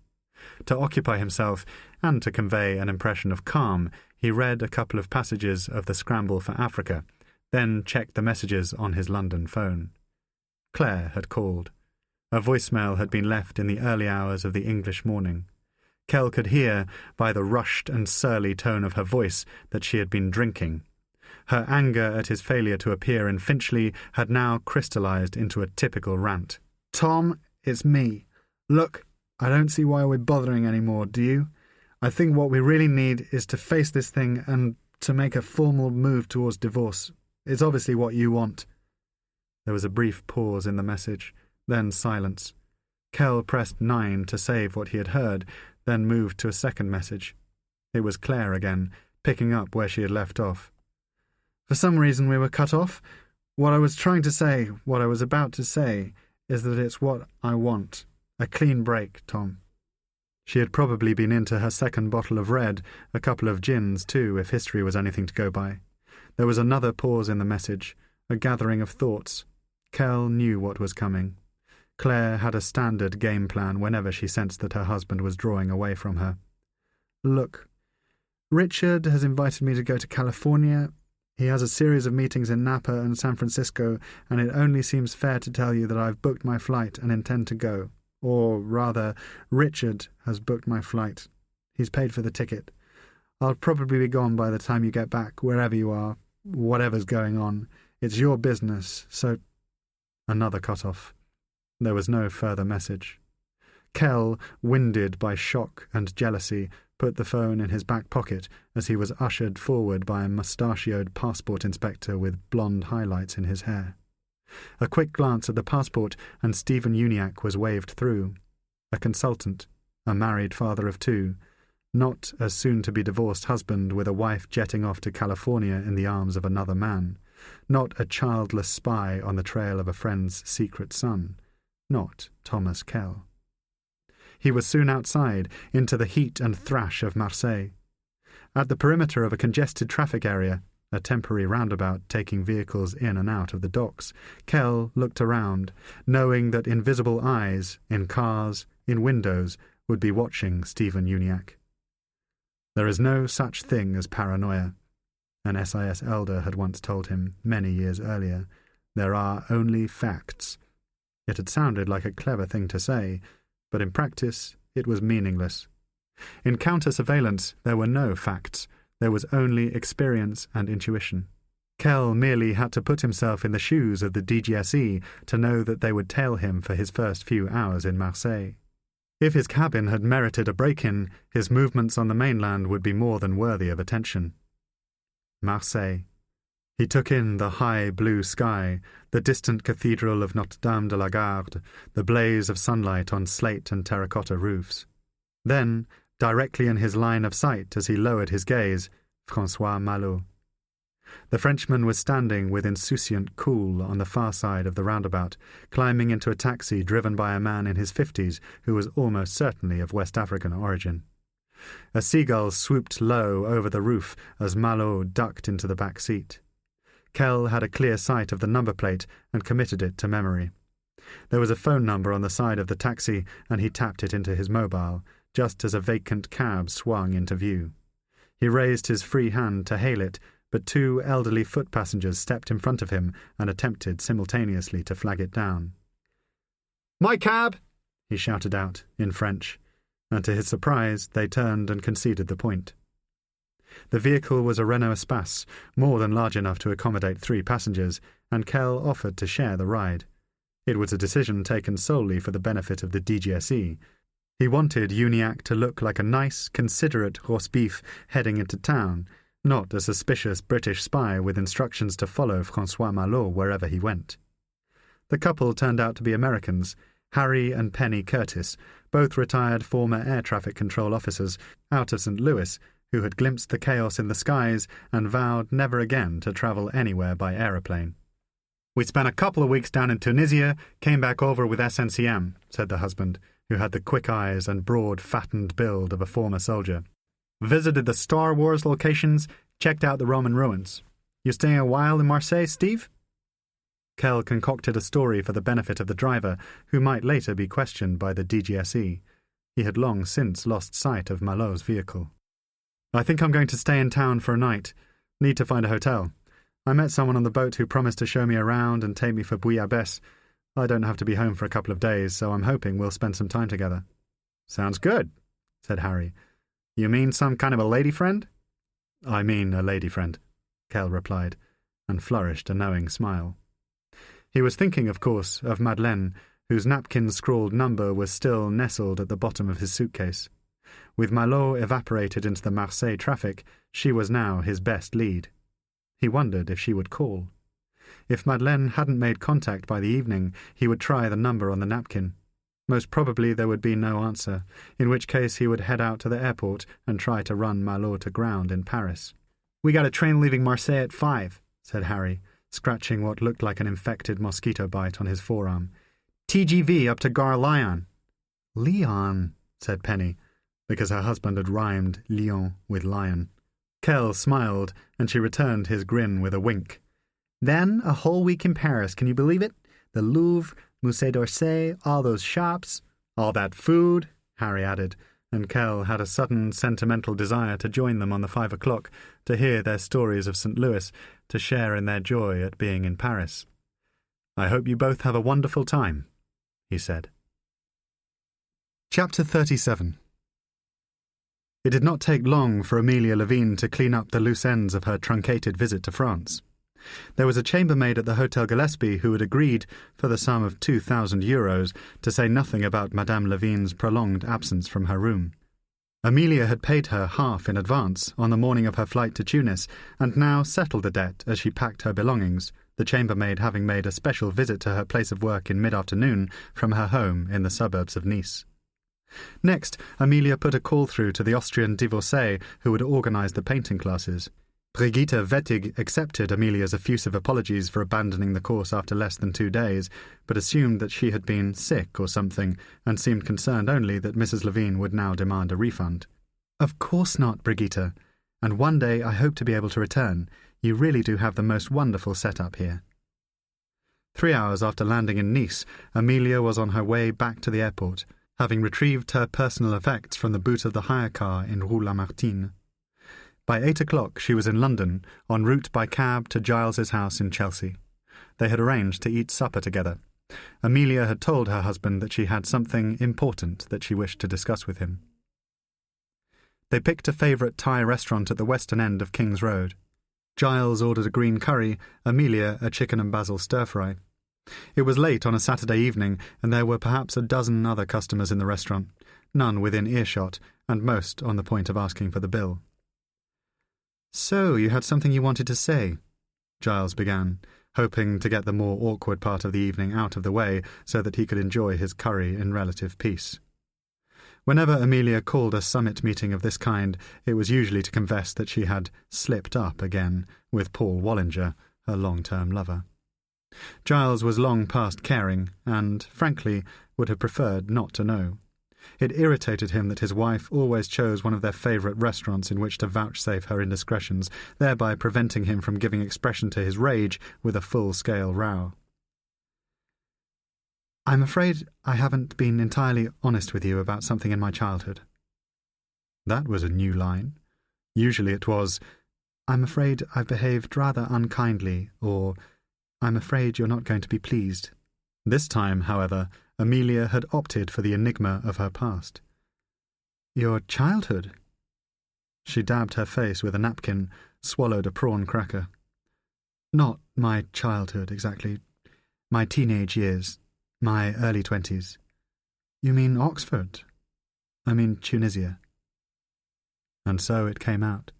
To occupy himself, and to convey an impression of calm, he read a couple of passages of The Scramble for Africa, then checked the messages on his London phone. Claire had called. A voicemail had been left in the early hours of the English morning. Kell could hear, by the rushed and surly tone of her voice, that she had been drinking. Her anger at his failure to appear in Finchley had now crystallized into a typical rant. "Tom, it's me. Look, I don't see why we're bothering anymore, do you? I think what we really need is to face this thing and to make a formal move towards divorce. It's obviously what you want." There was a brief pause in the message, then silence. Kell pressed 9 to save what he had heard, then moved to a second message. It was Claire again, picking up where she had left off. "For some reason we were cut off. What I was trying to say, what I was about to say, is that it's what I want. A clean break, Tom." She had probably been into her second bottle of red, a couple of gins too, if history was anything to go by. There was another pause in the message, a gathering of thoughts. Kell knew what was coming. Claire had a standard game plan whenever she sensed that her husband was drawing away from her. "Look, Richard has invited me to go to California. He has a series of meetings in Napa and San Francisco, and it only seems fair to tell you that I've booked my flight and intend to go. Or, rather, Richard has booked my flight. He's paid for the ticket. I'll probably be gone by the time you get back, wherever you are, whatever's going on. It's your business, so—" Another cut-off. There was no further message. Kell, winded by shock and jealousy, put the phone in his back pocket as he was ushered forward by a mustachioed passport inspector with blonde highlights in his hair. A quick glance at the passport, and Stephen Uniacke was waved through. A consultant, a married father of 2, not a soon-to-be-divorced husband with a wife jetting off to California in the arms of another man, not a childless spy on the trail of a friend's secret son, not Thomas Kell. He was soon outside, into the heat and thrash of Marseille. At the perimeter of a congested traffic area, a temporary roundabout taking vehicles in and out of the docks, Kell looked around, knowing that invisible eyes, in cars, in windows, would be watching Stephen Uniacke. There is no such thing as paranoia, an SIS elder had once told him many years earlier. There are only facts. It had sounded like a clever thing to say, but in practice it was meaningless. In counter-surveillance there were no facts. There was only experience and intuition. Kell merely had to put himself in the shoes of the DGSE to know that they would tail him for his first few hours in Marseille. If his cabin had merited a break-in, his movements on the mainland would be more than worthy of attention. Marseille. He took in the high blue sky, the distant cathedral of Notre-Dame de la Garde, the blaze of sunlight on slate and terracotta roofs. Then, directly in his line of sight as he lowered his gaze, François Malo. The Frenchman was standing with insouciant cool on the far side of the roundabout, climbing into a taxi driven by a man in his 50s who was almost certainly of West African origin. A seagull swooped low over the roof as Malo ducked into the back seat. Kell had a clear sight of the number plate and committed it to memory. There was a phone number on the side of the taxi, and he tapped it into his mobile, just as a vacant cab swung into view. He raised his free hand to hail it, but two elderly foot passengers stepped in front of him and attempted simultaneously to flag it down. "My cab!" he shouted out, in French, and to his surprise they turned and conceded the point. The vehicle was a Renault Espace, more than large enough to accommodate 3 passengers, and Kell offered to share the ride. It was a decision taken solely for the benefit of the DGSE. He wanted Uniacke to look like a nice, considerate roast-beef heading into town, not a suspicious British spy with instructions to follow François Malo wherever he went. The couple turned out to be Americans, Harry and Penny Curtis, both retired former air traffic control officers out of St. Louis, who had glimpsed the chaos in the skies and vowed never again to travel anywhere by aeroplane. "We spent a couple of weeks down in Tunisia, came back over with SNCM," said the husband, who had the quick eyes and broad, fattened build of a former soldier. "Visited the Star Wars locations, checked out the Roman ruins. You staying a while in Marseille, Steve?" Kell concocted a story for the benefit of the driver, who might later be questioned by the DGSE. He had long since lost sight of Malo's vehicle. "I think I'm going to stay in town for a night. Need to find a hotel. I met someone on the boat who promised to show me around and take me for bouillabaisse. I don't have to be home for a couple of days, so I'm hoping we'll spend some time together." "Sounds good," said Harry. "You mean some kind of a lady friend?" "I mean a lady friend," Kell replied, and flourished a knowing smile. He was thinking, of course, of Madeleine, whose napkin-scrawled number was still nestled at the bottom of his suitcase. With Malo evaporated into the Marseille traffic, she was now his best lead. He wondered if she would call. If Madeleine hadn't made contact by the evening, he would try the number on the napkin. Most probably there would be no answer, in which case he would head out to the airport and try to run Malo to ground in Paris. "We got a train leaving Marseille at 5, said Harry, scratching what looked like an infected mosquito bite on his forearm. "TGV up to Gare Lyon." "Lyon," said Penny, because her husband had rhymed Lyon with lion. Kell smiled, and she returned his grin with a wink. "Then a whole week in Paris, can you believe it? The Louvre, Musée d'Orsay, all those shops, all that food," Harry added, and Kell had a sudden sentimental desire to join them on the 5 o'clock, to hear their stories of St. Louis, to share in their joy at being in Paris. "I hope you both have a wonderful time," he said. Chapter 37. It did not take long for Amelia Levine to clean up the loose ends of her truncated visit to France. There was a chambermaid at the Hotel Gillespie who had agreed, for the sum of €2,000, to say nothing about Madame Levine's prolonged absence from her room. Amelia had paid her half in advance on the morning of her flight to Tunis, and now settled the debt as she packed her belongings, the chambermaid having made a special visit to her place of work in mid-afternoon from her home in the suburbs of Nice. Next, Amelia put a call through to the Austrian divorcee who had organised the painting classes. Brigitte Wettig accepted Amelia's effusive apologies for abandoning the course after less than 2 days, but assumed that she had been sick or something, and seemed concerned only that Mrs. Levine would now demand a refund. "Of course not, Brigitte, and one day I hope to be able to return. You really do have the most wonderful set-up here." 3 hours after landing in Nice, Amelia was on her way back to the airport, having retrieved her personal effects from the boot of the hire car in Rue Lamartine. By 8 o'clock she was in London, en route by cab to Giles's house in Chelsea. They had arranged to eat supper together. Amelia had told her husband that she had something important that she wished to discuss with him. They picked a favourite Thai restaurant at the western end of King's Road. Giles ordered a green curry, Amelia a chicken and basil stir-fry. It was late on a Saturday evening, and there were perhaps a dozen other customers in the restaurant, none within earshot, and most on the point of asking for the bill. "So, you had something you wanted to say," Giles began, hoping to get the more awkward part of the evening out of the way so that he could enjoy his curry in relative peace. Whenever Amelia called a summit meeting of this kind, it was usually to confess that she had slipped up again with Paul Wallinger, her long-term lover. Giles was long past caring, and, frankly, would have preferred not to know. It irritated him that his wife always chose one of their favourite restaurants in which to vouchsafe her indiscretions, thereby preventing him from giving expression to his rage with a full-scale row. "I'm afraid I haven't been entirely honest with you about something in my childhood." That was a new line. Usually it was, "I'm afraid I've behaved rather unkindly," or "I'm afraid you're not going to be pleased." This time, however, Amelia had opted for the enigma of her past. "Your childhood?" She dabbed her face with a napkin, swallowed a prawn cracker. "Not my childhood, exactly. My teenage years. My early 20s. "You mean Oxford?" "I mean Tunisia." And so it came out.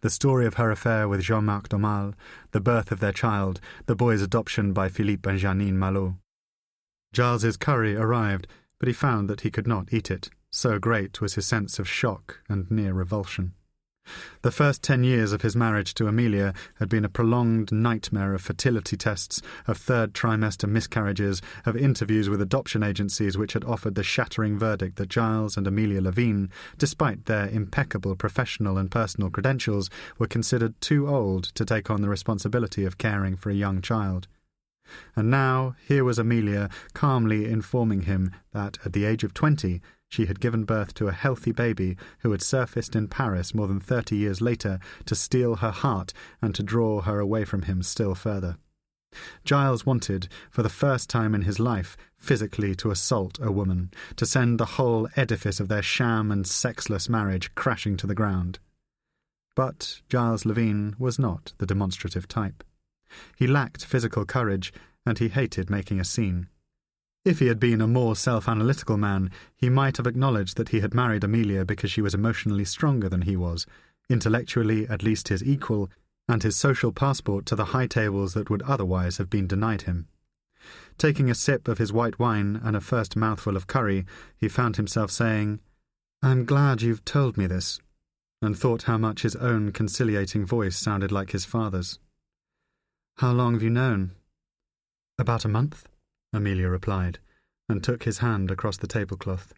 The story of her affair with Jean-Marc Domal, the birth of their child, the boy's adoption by Philippe and Janine Malot. Giles's curry arrived, but he found that he could not eat it, so great was his sense of shock and near revulsion. The first 10 years of his marriage to Amelia had been a prolonged nightmare of fertility tests, of third-trimester miscarriages, of interviews with adoption agencies which had offered the shattering verdict that Giles and Amelia Levine, despite their impeccable professional and personal credentials, were considered too old to take on the responsibility of caring for a young child. And now here was Amelia calmly informing him that, at the age of 20, she had given birth to a healthy baby who had surfaced in Paris more than 30 years later to steal her heart and to draw her away from him still further. Giles wanted, for the first time in his life, physically to assault a woman, to send the whole edifice of their sham and sexless marriage crashing to the ground. But Giles Levine was not the demonstrative type. He lacked physical courage, and he hated making a scene. If he had been a more self-analytical man, he might have acknowledged that he had married Amelia because she was emotionally stronger than he was, intellectually at least his equal, and his social passport to the high tables that would otherwise have been denied him. Taking a sip of his white wine and a first mouthful of curry, he found himself saying, "I'm glad you've told me this," and thought how much his own conciliating voice sounded like his father's. "How long have you known?" "About a month," Amelia replied, and took his hand across the tablecloth.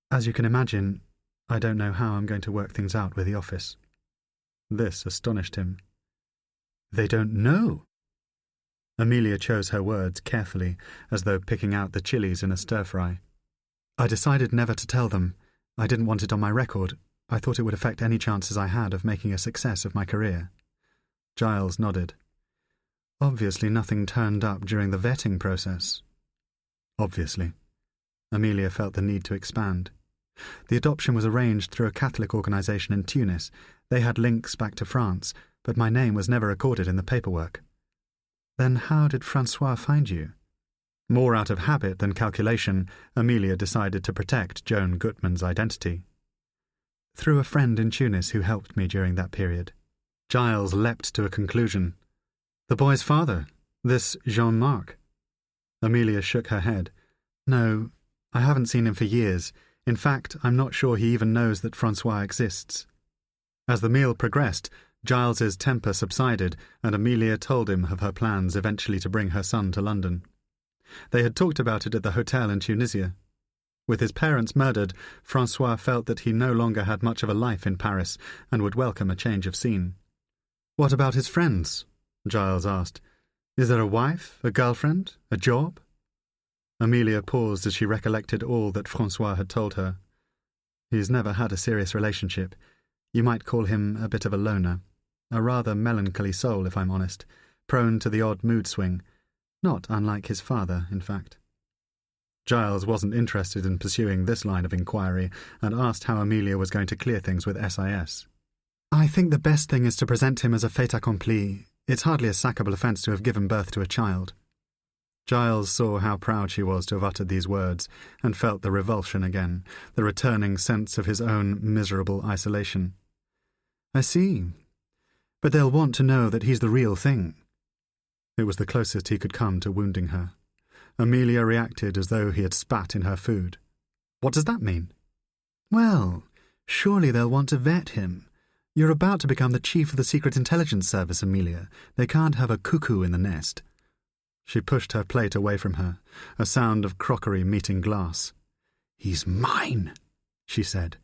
"As you can imagine, I don't know how I'm going to work things out with the office." This astonished him. "They don't know?" Amelia chose her words carefully, as though picking out the chilies in a stir-fry. "I decided never to tell them. I didn't want it on my record. I thought it would affect any chances I had of making a success of my career." Giles nodded. "Obviously nothing turned up during the vetting process." "Obviously." Amelia felt the need to expand. "The adoption was arranged through a Catholic organisation in Tunis. They had links back to France, but my name was never recorded in the paperwork." "Then how did Francois find you?" More out of habit than calculation, Amelia decided to protect Joan Gutman's identity. "Through a friend in Tunis who helped me during that period." Giles leapt to a conclusion. "The boy's father, this Jean-Marc?" Amelia shook her head. "No, I haven't seen him for years. In fact, I'm not sure he even knows that Francois exists." As the meal progressed, Giles's temper subsided, and Amelia told him of her plans eventually to bring her son to London. They had talked about it at the hotel in Tunisia. With his parents murdered, Francois felt that he no longer had much of a life in Paris and would welcome a change of scene. "What about his friends?" Giles asked. "Is there a wife, a girlfriend, a job?" Amelia paused as she recollected all that Francois had told her. "He's never had a serious relationship. You might call him a bit of a loner. A rather melancholy soul, if I'm honest, prone to the odd mood swing. Not unlike his father, in fact." Giles wasn't interested in pursuing this line of inquiry and asked how Amelia was going to clear things with SIS. "I think the best thing is to present him as a fait accompli. It's hardly a sackable offence to have given birth to a child." Giles saw how proud she was to have uttered these words, and felt the revulsion again, the returning sense of his own miserable isolation. "I see. But they'll want to know that he's the real thing." It was the closest he could come to wounding her. Amelia reacted as though he had spat in her food. "What does that mean?" "Well, surely they'll want to vet him. You're about to become the chief of the Secret Intelligence Service, Amelia. They can't have a cuckoo in the nest." She pushed her plate away from her, a sound of crockery meeting glass. "He's mine," she said,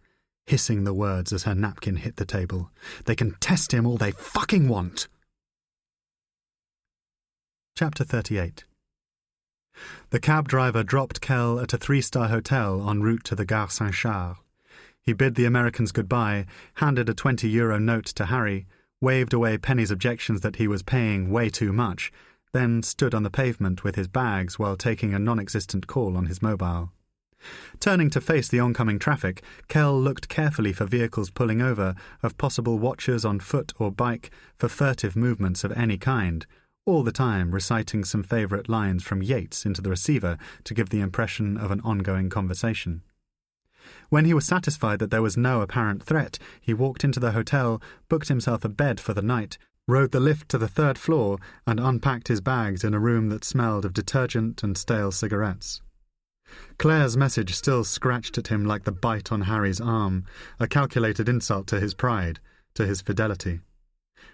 hissing the words as her napkin hit the table. "They can test him all they fucking want." Chapter 38. The cab driver dropped Kell at a 3-star hotel en route to the Gare Saint-Charles. He bid the Americans goodbye, handed a €20 note to Harry, waved away Penny's objections that he was paying way too much, then stood on the pavement with his bags while taking a non-existent call on his mobile. Turning to face the oncoming traffic, Kell looked carefully for vehicles pulling over, of possible watchers on foot or bike, for furtive movements of any kind, all the time reciting some favourite lines from Yeats into the receiver to give the impression of an ongoing conversation. When he was satisfied that there was no apparent threat, he walked into the hotel, booked himself a bed for the night, rode the lift to the 3rd floor, and unpacked his bags in a room that smelled of detergent and stale cigarettes. Claire's message still scratched at him like the bite on Harry's arm, a calculated insult to his pride, to his fidelity.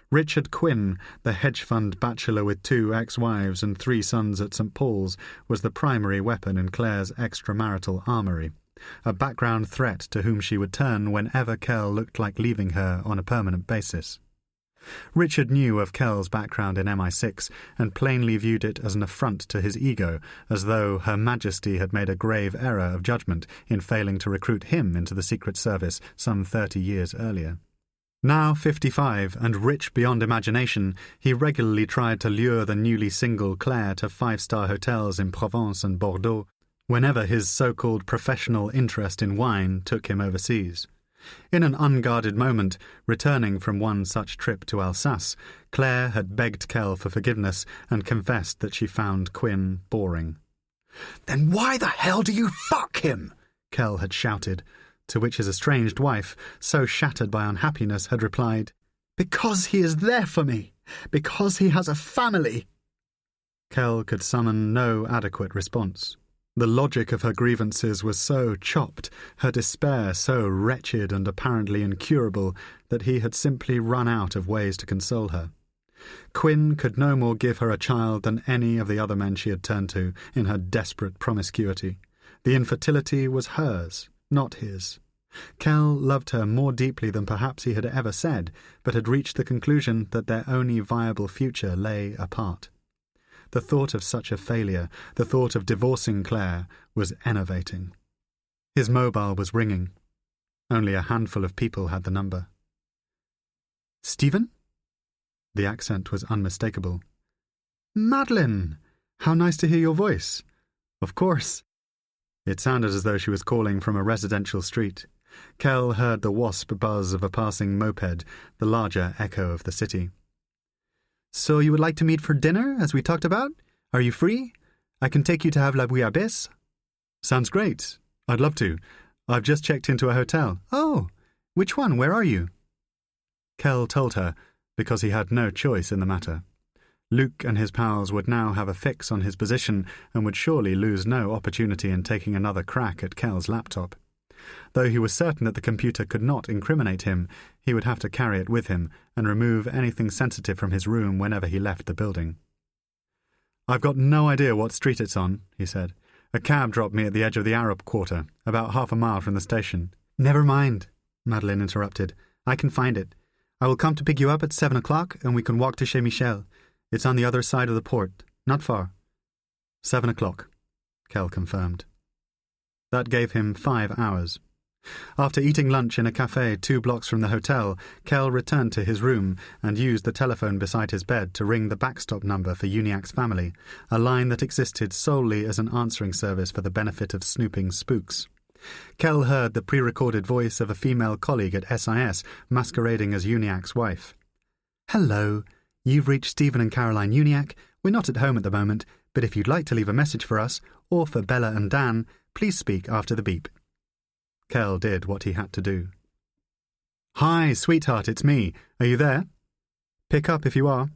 Richard Quinn, the hedge fund bachelor with 2 ex-wives and 3 sons at St. Paul's, was the primary weapon in Claire's extramarital armoury, a background threat to whom she would turn whenever Kell looked like leaving her on a permanent basis. Richard knew of Kell's background in MI6 and plainly viewed it as an affront to his ego, as though Her Majesty had made a grave error of judgment in failing to recruit him into the Secret Service some 30 years earlier. Now 55 and rich beyond imagination, he regularly tried to lure the newly single Claire to 5-star hotels in Provence and Bordeaux, whenever his so-called professional interest in wine took him overseas. In an unguarded moment, returning from one such trip to Alsace, Claire had begged Kell for forgiveness and confessed that she found Quinn boring. "Then why the hell do you fuck him?" Kell had shouted, to which his estranged wife, so shattered by unhappiness, had replied, "Because he is there for me. Because he has a family." Kell could summon no adequate response. The logic of her grievances was so chopped, her despair so wretched and apparently incurable, that he had simply run out of ways to console her. Quinn could no more give her a child than any of the other men she had turned to in her desperate promiscuity. The infertility was hers, not his. Kell loved her more deeply than perhaps he had ever said, but had reached the conclusion that their only viable future lay apart. The thought of such a failure, the thought of divorcing Claire, was enervating. His mobile was ringing. Only a handful of people had the number. "Stephen?" The accent was unmistakable. "Madeline! How nice to hear your voice." "Of course." It sounded as though she was calling from a residential street. Kell heard the wasp buzz of a passing moped, the larger echo of the city. "So you would like to meet for dinner, as we talked about? Are you free? I can take you to have la bouillabaisse." "Sounds great. I'd love to. I've just checked into a hotel." "Oh, which one? Where are you?" Kell told her, because he had no choice in the matter. Luke and his pals would now have a fix on his position and would surely lose no opportunity in taking another crack at Kell's laptop. Though he was certain that the computer could not incriminate him, he would have to carry it with him and remove anything sensitive from his room whenever he left the building. "I've got no idea what street it's on," he said. "A cab dropped me at the edge of the Arab quarter, about half a mile from the station." "Never mind," Madeline interrupted. "I can find it. I will come to pick you up at 7 o'clock, and we can walk to chez Michel. It's on the other side of the port, not far." 7 o'clock, Kell confirmed. That gave him 5 hours. After eating lunch in a café 2 blocks from the hotel, Kell returned to his room and used the telephone beside his bed to ring the backstop number for Uniacke's family, a line that existed solely as an answering service for the benefit of snooping spooks. Kell heard the pre-recorded voice of a female colleague at SIS masquerading as Uniacke's wife. "Hello. You've reached Stephen and Caroline Uniacke. We're not at home at the moment, but if you'd like to leave a message for us, or for Bella and Dan, please speak after the beep." Kell did what he had to do. "Hi, sweetheart, it's me. Are you there? Pick up if you are."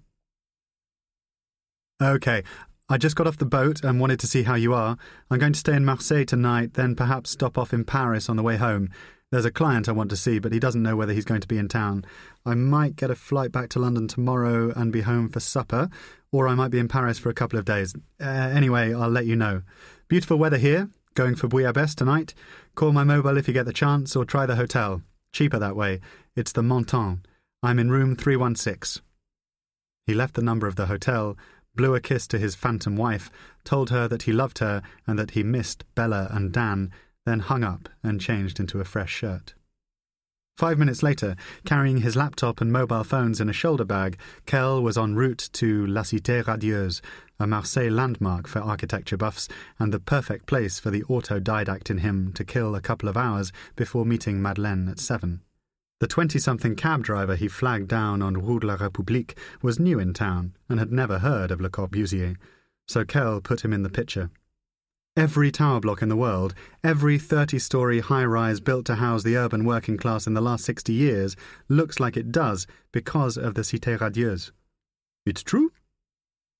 "Okay, I just got off the boat and wanted to see how you are. I'm going to stay in Marseille tonight, then perhaps stop off in Paris on the way home. There's a client I want to see, but he doesn't know whether he's going to be in town. I might get a flight back to London tomorrow and be home for supper, or I might be in Paris for a couple of days. Anyway, I'll let you know. Beautiful weather here. Going for Bouillabaisse tonight? Call my mobile if you get the chance, or try the hotel. Cheaper that way. It's the Montant. I'm in room 316. He left the number of the hotel, blew a kiss to his phantom wife, told her that he loved her and that he missed Bella and Dan, then hung up and changed into a fresh shirt. 5 minutes later, carrying his laptop and mobile phones in a shoulder bag, Kell was en route to La Cité Radieuse, a Marseille landmark for architecture buffs and the perfect place for the autodidact in him to kill a couple of hours before meeting Madeleine at 7. The 20-something cab driver he flagged down on Rue de la République was new in town and had never heard of Le Corbusier, so Kell put him in the picture. Every tower block in the world, every 30-story high-rise built to house the urban working class in the last 60 years, looks like it does because of the Cité Radieuse. It's true?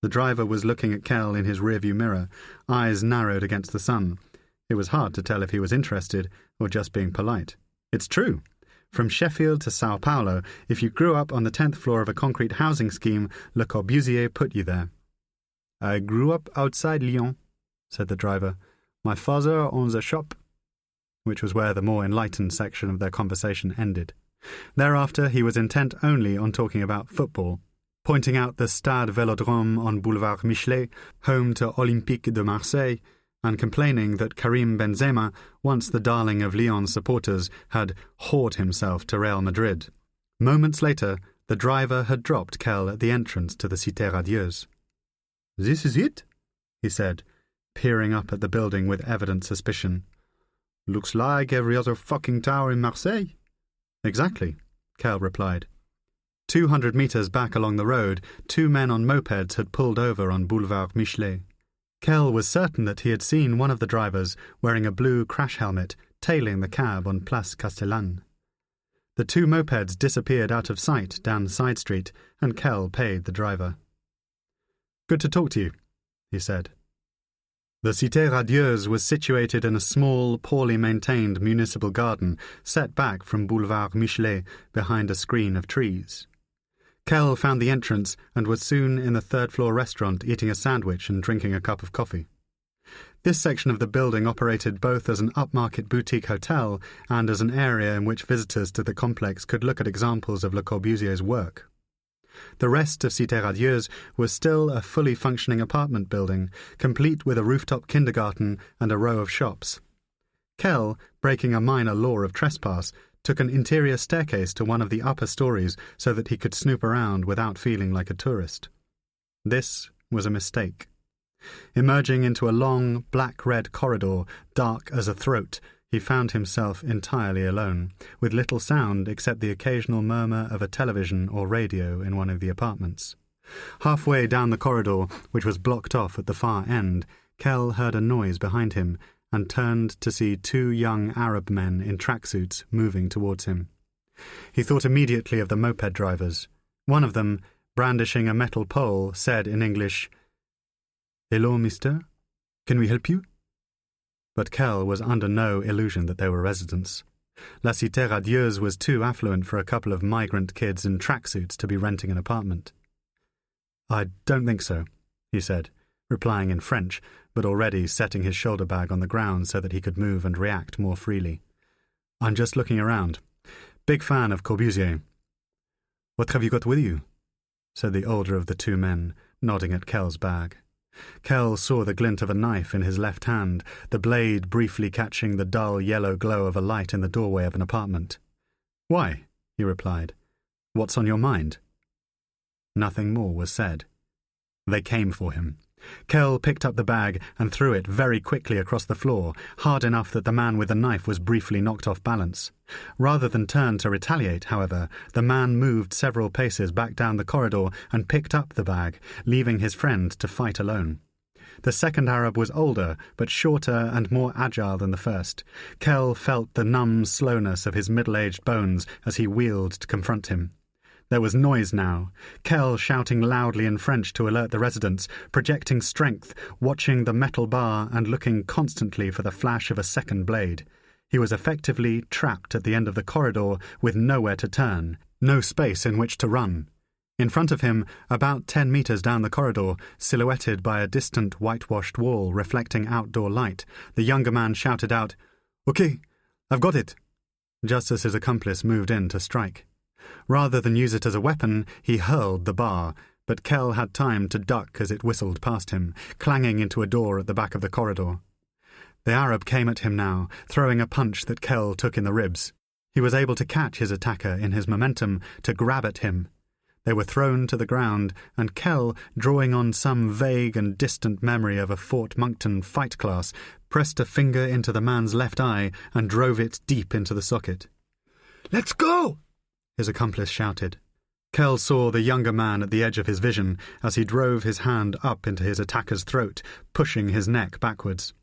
The driver was looking at Kell in his rearview mirror, eyes narrowed against the sun. It was hard to tell if he was interested or just being polite. It's true. From Sheffield to Sao Paulo, if you grew up on the 10th floor of a concrete housing scheme, Le Corbusier put you there. I grew up outside Lyon, said the driver. My father owns a shop, which was where the more enlightened section of their conversation ended. Thereafter he was intent only on talking about football, pointing out the Stade Vélodrome on Boulevard Michelet, home to Olympique de Marseille, and complaining that Karim Benzema, once the darling of Lyon's supporters, had whored himself to Real Madrid. Moments later, the driver had dropped Kell at the entrance to the Cité Radieuse. "This is it?" he said, peering up at the building with evident suspicion. "Looks like every other fucking tower in Marseille." "Exactly," Kell replied. 200 metres back along the road, 2 men on mopeds had pulled over on Boulevard Michelet. Kell was certain that he had seen one of the drivers, wearing a blue crash helmet, tailing the cab on Place Castellane. The 2 mopeds disappeared out of sight down the side street, and Kell paid the driver. "Good to talk to you," he said. The Cité Radieuse was situated in a small, poorly maintained municipal garden set back from Boulevard Michelet behind a screen of trees. Kell found the entrance and was soon in the 3rd-floor restaurant eating a sandwich and drinking a cup of coffee. This section of the building operated both as an upmarket boutique hotel and as an area in which visitors to the complex could look at examples of Le Corbusier's work. The rest of Cité Radieuse was still a fully functioning apartment building, complete with a rooftop kindergarten and a row of shops. Kell, breaking a minor law of trespass, took an interior staircase to one of the upper stories so that he could snoop around without feeling like a tourist. This was a mistake. Emerging into a long, black-red corridor, dark as a throat, he found himself entirely alone, with little sound except the occasional murmur of a television or radio in one of the apartments. Halfway down the corridor, which was blocked off at the far end, Kell heard a noise behind him and turned to see 2 young Arab men in tracksuits moving towards him. He thought immediately of the moped drivers. One of them, brandishing a metal pole, said in English, "Hello, mister. Can we help you?" But Kell was under no illusion that they were residents. La Cité Radieuse was too affluent for a couple of migrant kids in tracksuits to be renting an apartment. "I don't think so," he said, replying in French, but already setting his shoulder bag on the ground so that he could move and react more freely. "I'm just looking around. Big fan of Corbusier." "What have you got with you?" said the older of the 2 men, nodding at Kell's bag. Kell saw the glint of a knife in his left hand, the blade briefly catching the dull yellow glow of a light in the doorway of an apartment. "Why?" he replied. "What's on your mind?" Nothing more was said. They came for him. Kell picked up the bag and threw it very quickly across the floor, hard enough that the man with the knife was briefly knocked off balance. Rather than turn to retaliate, however, the man moved several paces back down the corridor and picked up the bag, leaving his friend to fight alone. The second Arab was older, but shorter and more agile than the first. Kell felt the numb slowness of his middle-aged bones as he wheeled to confront him. There was noise now, Kell shouting loudly in French to alert the residents, projecting strength, watching the metal bar and looking constantly for the flash of a second blade. He was effectively trapped at the end of the corridor with nowhere to turn, no space in which to run. In front of him, about 10 metres down the corridor, silhouetted by a distant whitewashed wall reflecting outdoor light, the younger man shouted out, "Okay, I've got it," just as his accomplice moved in to strike. Rather than use it as a weapon, he hurled the bar, but Kell had time to duck as it whistled past him, clanging into a door at the back of the corridor. The Arab came at him now, throwing a punch that Kell took in the ribs. He was able to catch his attacker in his momentum to grab at him. They were thrown to the ground, and Kell, drawing on some vague and distant memory of a Fort Monkton fight class, pressed a finger into the man's left eye and drove it deep into the socket. "Let's go!" his accomplice shouted. Kell saw the younger man at the edge of his vision as he drove his hand up into his attacker's throat, pushing his neck backwards.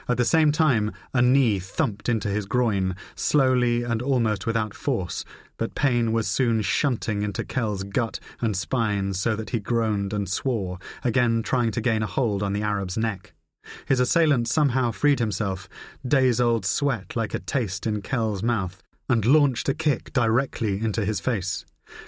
At the same time, a knee thumped into his groin, slowly and almost without force, but pain was soon shunting into Kell's gut and spine so that he groaned and swore, again trying to gain a hold on the Arab's neck. His assailant somehow freed himself, days-old sweat like a taste in Kell's mouth, and launched a kick directly into his face.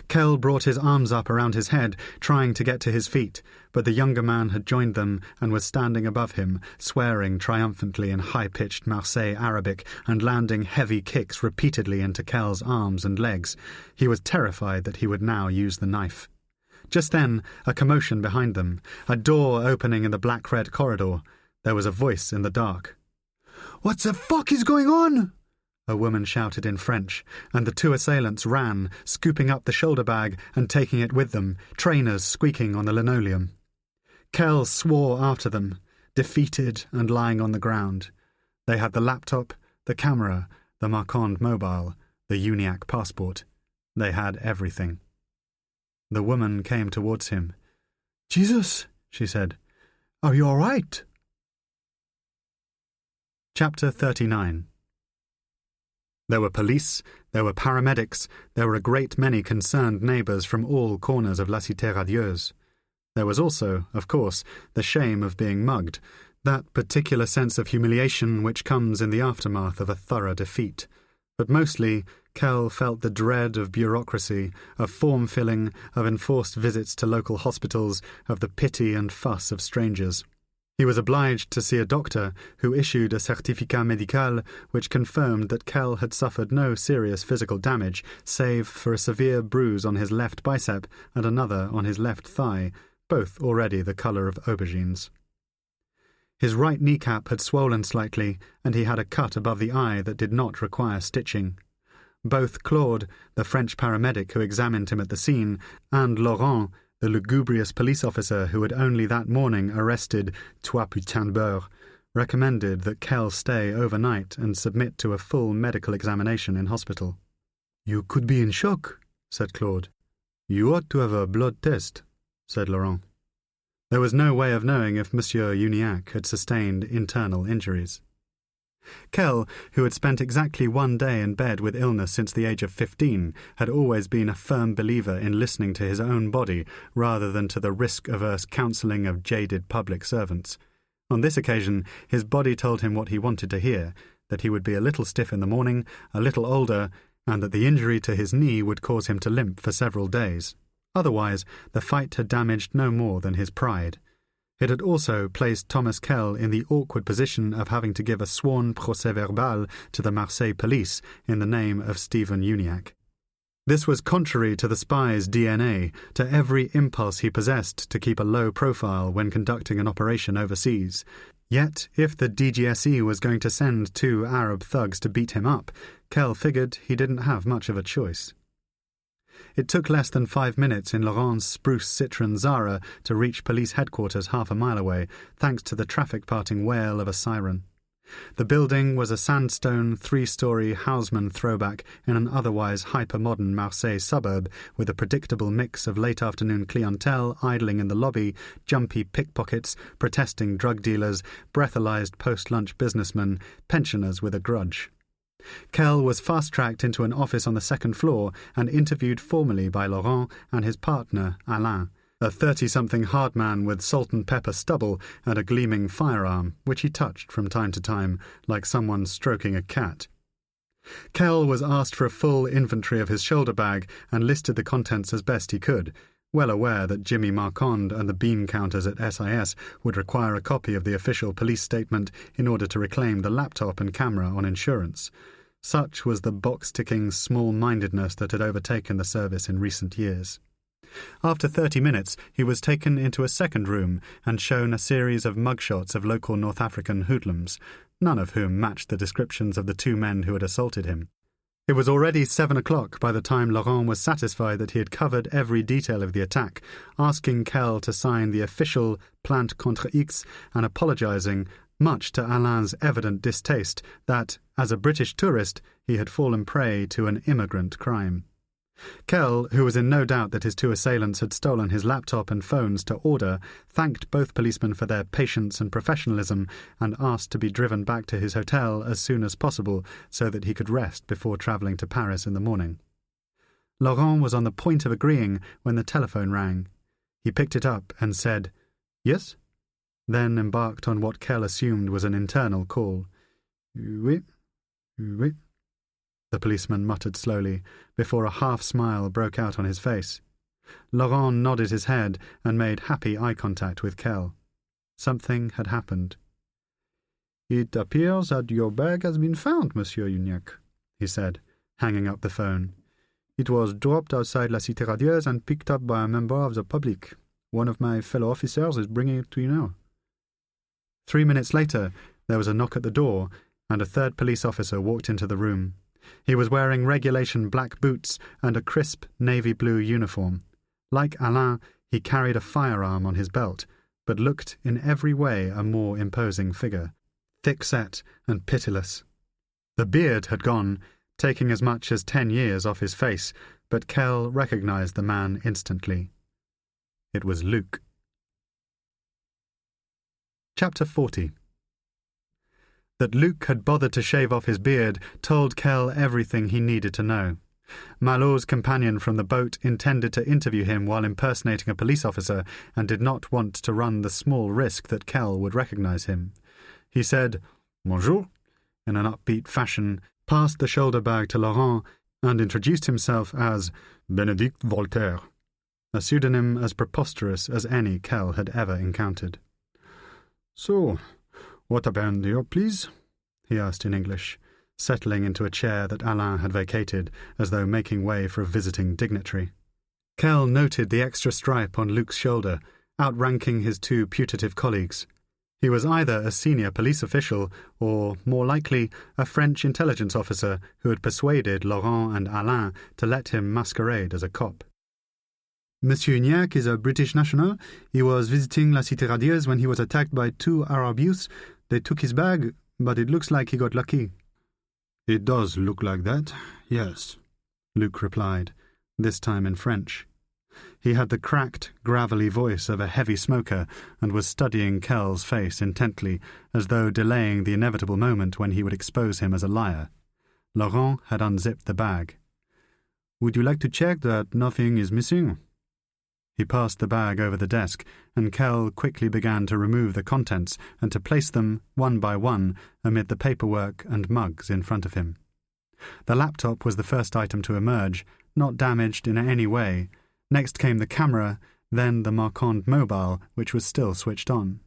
Kell brought his arms up around his head, trying to get to his feet, but the younger man had joined them and was standing above him, swearing triumphantly in high-pitched Marseille Arabic and landing heavy kicks repeatedly into Kell's arms and legs. He was terrified that he would now use the knife. Just then, a commotion behind them, a door opening in the black-red corridor. There was a voice in the dark. "What the fuck is going on?" a woman shouted in French, and the two assailants ran, scooping up the shoulder bag and taking it with them, trainers squeaking on the linoleum. Kell swore after them, defeated and lying on the ground. They had the laptop, the camera, the Marquand mobile, the Uniac passport. They had everything. The woman came towards him. "Jesus," she said, "are you all right?" Chapter 39. There were police, there were paramedics, there were a great many concerned neighbours from all corners of La Cité Radieuse. There was also, of course, the shame of being mugged, that particular sense of humiliation which comes in the aftermath of a thorough defeat. But mostly, Kell felt the dread of bureaucracy, of form-filling, of enforced visits to local hospitals, of the pity and fuss of strangers. He was obliged to see a doctor who issued a certificat médical which confirmed that Kell had suffered no serious physical damage save for a severe bruise on his left bicep and another on his left thigh, both already the colour of aubergines. His right kneecap had swollen slightly, and he had a cut above the eye that did not require stitching. Both Claude, the French paramedic who examined him at the scene, and Laurent, the lugubrious police officer who had only that morning arrested Toi putain de beurre, recommended that Kell stay overnight and submit to a full medical examination in hospital. "You could be in shock," said Claude. "You ought to have a blood test," said Laurent. There was no way of knowing if Monsieur Uniac had sustained internal injuries. Kell, who had spent exactly 1 day in bed with illness since the age of 15, had always been a firm believer in listening to his own body rather than to the risk-averse counselling of jaded public servants. On this occasion, his body told him what he wanted to hear, that he would be a little stiff in the morning, a little older, and that the injury to his knee would cause him to limp for several days. Otherwise, the fight had damaged no more than his pride. It had also placed Thomas Kell in the awkward position of having to give a sworn procès-verbal to the Marseille police in the name of Stephen Uniac. This was contrary to the spy's DNA, to every impulse he possessed to keep a low profile when conducting an operation overseas. Yet, if the DGSE was going to send 2 Arab thugs to beat him up, Kell figured he didn't have much of a choice. It took less than 5 minutes in Laurent's spruce Citroën Zara to reach police headquarters half a mile away, thanks to the traffic-parting wail of a siren. The building was a sandstone 3-storey Haussmann throwback in an otherwise hyper-modern Marseille suburb with a predictable mix of late-afternoon clientele idling in the lobby, jumpy pickpockets, protesting drug dealers, breathalyzed post-lunch businessmen, pensioners with a grudge. Kell was fast-tracked into an office on the 2nd floor and interviewed formally by Laurent and his partner, Alain, a 30-something hard man with salt and pepper stubble and a gleaming firearm, which he touched from time to time, like someone stroking a cat. Kell was asked for a full inventory of his shoulder bag and listed the contents as best he could, well aware that Jimmy Marquand and the bean counters at SIS would require a copy of the official police statement in order to reclaim the laptop and camera on insurance. Such was the box-ticking small-mindedness that had overtaken the service in recent years. After 30 minutes, he was taken into a second room and shown a series of mugshots of local North African hoodlums, none of whom matched the descriptions of the two men who had assaulted him. It was already 7 o'clock by the time Laurent was satisfied that he had covered every detail of the attack, asking Kell to sign the official plainte contre X and apologizing, much to Alain's evident distaste, that, as a British tourist, he had fallen prey to an immigrant crime. Kell, who was in no doubt that his two assailants had stolen his laptop and phones to order, thanked both policemen for their patience and professionalism and asked to be driven back to his hotel as soon as possible so that he could rest before travelling to Paris in the morning. Laurent was on the point of agreeing when the telephone rang. He picked it up and said, "Yes?" then embarked on what Kell assumed was an internal call. "Oui, oui," the policeman muttered slowly, before a half-smile broke out on his face. Laurent nodded his head and made happy eye contact with Kell. Something had happened. "It appears that your bag has been found, Monsieur Uniacke," he said, hanging up the phone. "It was dropped outside La Cité Radieuse and picked up by a member of the public. One of my fellow officers is bringing it to you now." 3 minutes later, there was a knock at the door, and a third police officer walked into the room. He was wearing regulation black boots and a crisp navy blue uniform. Like Alain, he carried a firearm on his belt, but looked in every way a more imposing figure, thick-set and pitiless. The beard had gone, taking as much as 10 years off his face, but Kell recognized the man instantly. It was Luc. Chapter 40. That Luc had bothered to shave off his beard told Kell everything he needed to know. Malot's companion from the boat intended to interview him while impersonating a police officer and did not want to run the small risk that Kell would recognize him. He said, "Bonjour," in an upbeat fashion, passed the shoulder bag to Laurent, and introduced himself as Benedict Voltaire, a pseudonym as preposterous as any Kell had ever encountered. "So, what happened here, please?" he asked in English, settling into a chair that Alain had vacated, as though making way for a visiting dignitary. Kell noted the extra stripe on Luc's shoulder, outranking his two putative colleagues. He was either a senior police official or, more likely, a French intelligence officer who had persuaded Laurent and Alain to let him masquerade as a cop. "Monsieur Uniacke is a British national. He was visiting La Cité Radieuse when he was attacked by two Arab youths. They took his bag, but it looks like he got lucky." "It does look like that, yes," Luc replied, this time in French. He had the cracked, gravelly voice of a heavy smoker and was studying Kell's face intently, as though delaying the inevitable moment when he would expose him as a liar. Laurent had unzipped the bag. "Would you like to check that nothing is missing?" He passed the bag over the desk, and Kell quickly began to remove the contents and to place them, one by one, amid the paperwork and mugs in front of him. The laptop was the first item to emerge, not damaged in any way. Next came the camera, then the Marquand mobile, which was still switched on.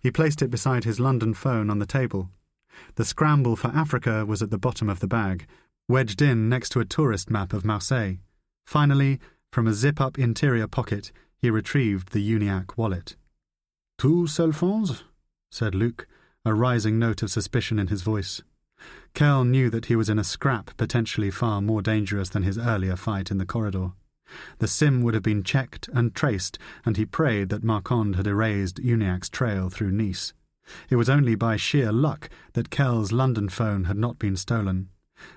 He placed it beside his London phone on the table. The scramble for Africa was at the bottom of the bag, wedged in next to a tourist map of Marseille. Finally, from a zip-up interior pocket, he retrieved the Uniacke wallet. "Two cell phones?" said Luc, a rising note of suspicion in his voice. Kell knew that he was in a scrap potentially far more dangerous than his earlier fight in the corridor. The SIM would have been checked and traced, and he prayed that Marquand had erased Uniacke's trail through Nice. It was only by sheer luck that Kell's London phone had not been stolen.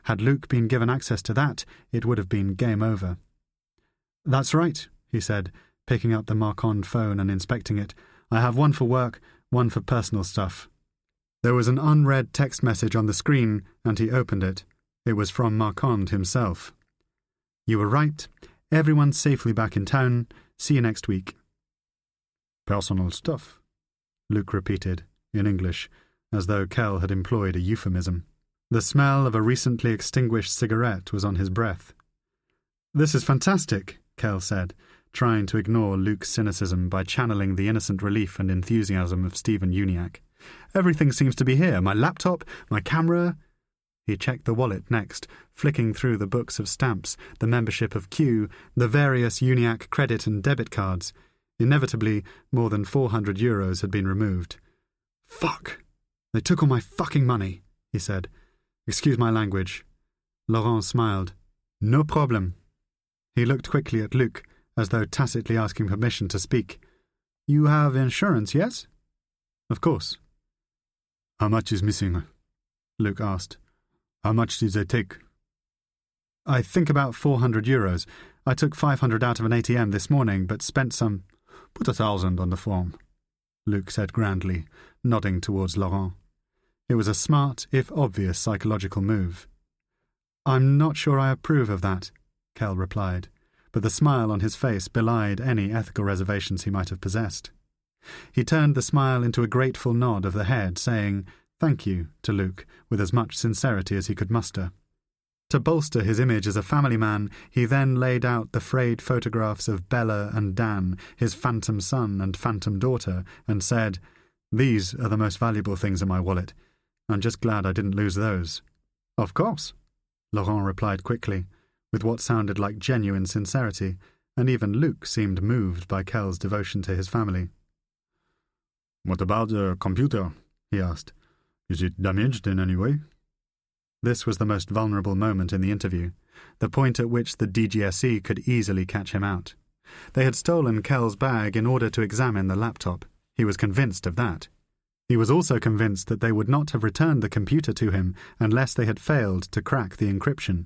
Had Luc been given access to that, it would have been game over. "That's right," he said, picking up the Marquand phone and inspecting it. "I have one for work, one for personal stuff." There was an unread text message on the screen, and he opened it. It was from Marquand himself. "You were right. Everyone's safely back in town. See you next week." "Personal stuff," Luc repeated, in English, as though Kell had employed a euphemism. The smell of a recently extinguished cigarette was on his breath. "This is fantastic," Kell said, trying to ignore Luke's cynicism by channeling the innocent relief and enthusiasm of Stephen Uniacke. "Everything seems to be here. My laptop, my camera." He checked the wallet next, flicking through the books of stamps, the membership of Q, the various Uniacke credit and debit cards. Inevitably, more than €400 had been removed. "Fuck! They took all my fucking money," he said. "Excuse my language." Laurent smiled. "No problem." He looked quickly at Luke, as though tacitly asking permission to speak. "You have insurance, yes?" "Of course." "How much is missing?" Luke asked. "How much did they take?" "I think about €400. I took 500 out of an ATM this morning, but spent some—" "Put 1,000 on the form," Luke said grandly, nodding towards Laurent. It was a smart, if obvious, psychological move. "I'm not sure I approve of that," Kell replied, but the smile on his face belied any ethical reservations he might have possessed. He turned the smile into a grateful nod of the head, saying "thank you" to Luke with as much sincerity as he could muster. To bolster his image as a family man, he then laid out the frayed photographs of Bella and Dan, his phantom son and phantom daughter, and said, "These are the most valuable things in my wallet. I'm just glad I didn't lose those." "Of course," Laurent replied quickly, with what sounded like genuine sincerity, and even Luke seemed moved by Kell's devotion to his family. "What about the computer?" he asked. "Is it damaged in any way?" This was the most vulnerable moment in the interview, the point at which the DGSE could easily catch him out. They had stolen Kell's bag in order to examine the laptop. He was convinced of that. He was also convinced that they would not have returned the computer to him unless they had failed to crack the encryption.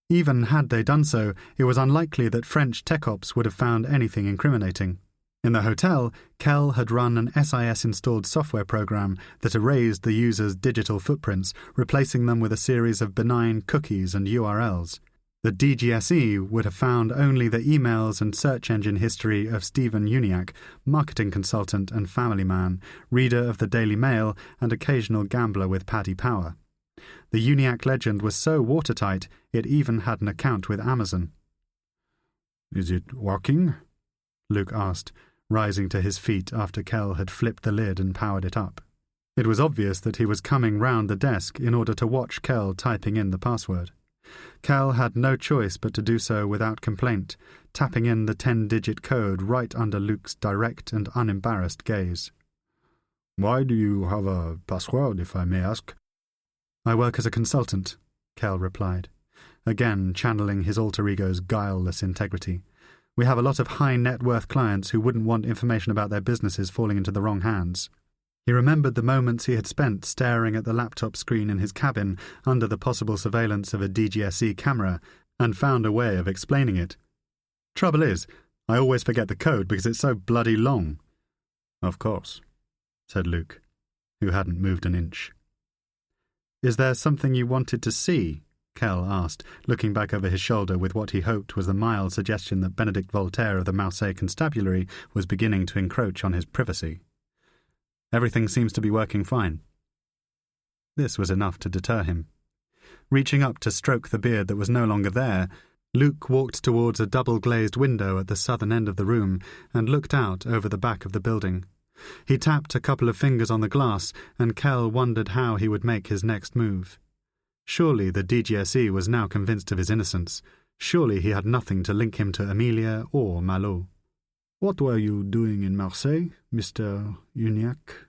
Even had they done so, it was unlikely that French tech ops would have found anything incriminating. In the hotel, Kell had run an SIS-installed software program that erased the user's digital footprints, replacing them with a series of benign cookies and URLs. The DGSE would have found only the emails and search engine history of Stephen Uniacke, marketing consultant and family man, reader of the Daily Mail and occasional gambler with Paddy Power. The Uniacke legend was so watertight, it even had an account with Amazon. "Is it working?" Luke asked, rising to his feet after Kell had flipped the lid and powered it up. It was obvious that he was coming round the desk in order to watch Kell typing in the password. Kell had no choice but to do so without complaint, tapping in the 10-digit code right under Luke's direct and unembarrassed gaze. "Why do you have a password, if I may ask?" "I work as a consultant," Kell replied, again channeling his alter ego's guileless integrity. "We have a lot of high-net-worth clients who wouldn't want information about their businesses falling into the wrong hands." He remembered the moments he had spent staring at the laptop screen in his cabin under the possible surveillance of a DGSE camera, and found a way of explaining it. "Trouble is, I always forget the code because it's so bloody long." "Of course," said Luke, who hadn't moved an inch. "Is there something you wanted to see?" Kell asked, looking back over his shoulder with what he hoped was the mild suggestion that Benedict Voltaire of the Marseille Constabulary was beginning to encroach on his privacy. "Everything seems to be working fine." This was enough to deter him. Reaching up to stroke the beard that was no longer there, Luke walked towards a double-glazed window at the southern end of the room and looked out over the back of the building. He tapped a couple of fingers on the glass, and Kell wondered how he would make his next move. Surely the DGSE was now convinced of his innocence. Surely he had nothing to link him to Amelia or Malot. "What were you doing in Marseille, Mr. Uniacke?"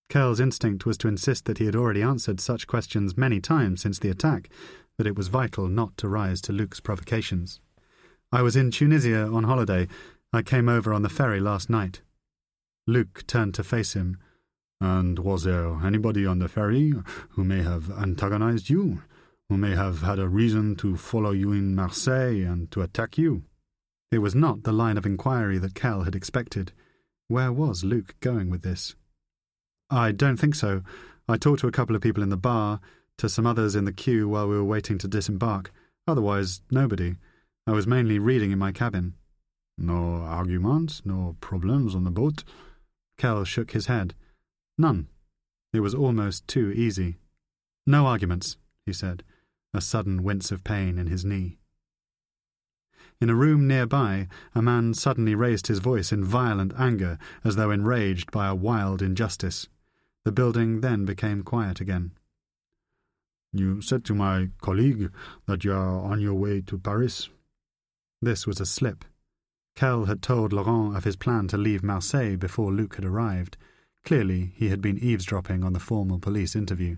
Kell's instinct was to insist that he had already answered such questions many times since the attack, but it was vital not to rise to Luke's provocations. "I was in Tunisia on holiday. I came over on the ferry last night." Luke turned to face him. "And was there anybody on the ferry who may have antagonized you, who may have had a reason to follow you in Marseille and to attack you?" It was not the line of inquiry that Kell had expected. Where was Luke going with this? "I don't think so. I talked to a couple of people in the bar, to some others in the queue while we were waiting to disembark. Otherwise, nobody. I was mainly reading in my cabin." "No arguments, no problems on the boat?" Kell shook his head. "None." It was almost too easy. "No arguments," he said, a sudden wince of pain in his knee. In a room nearby, a man suddenly raised his voice in violent anger, as though enraged by a wild injustice. The building then became quiet again. You said to my colleague that you are on your way to Paris. This was a slip. Kell had told Laurent of his plan to leave Marseille before Luc had arrived. Clearly, he had been eavesdropping on the formal police interview.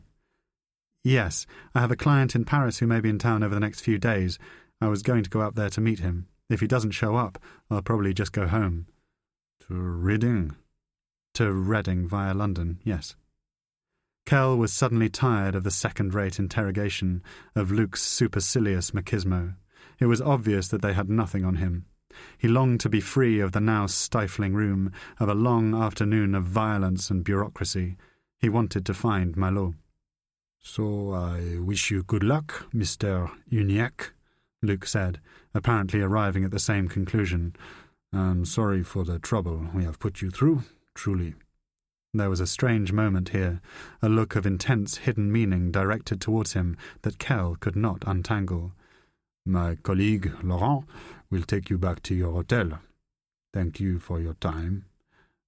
Yes, I have a client in Paris who may be in town over the next few days. I was going to go up there to meet him. If he doesn't show up, I'll probably just go home. To Reading? To Reading via London, yes. Kell was suddenly tired of the second-rate interrogation, of Luc's supercilious machismo. It was obvious that they had nothing on him. He longed to be free of the now stifling room, of a long afternoon of violence and bureaucracy. He wanted to find Malot. So I wish you good luck, Mr. Uniacke, Luc said, apparently arriving at the same conclusion. I'm sorry for the trouble we have put you through, truly. There was a strange moment here, a look of intense hidden meaning directed towards him that Kell could not untangle. My colleague, Laurent, will take you back to your hotel. Thank you for your time.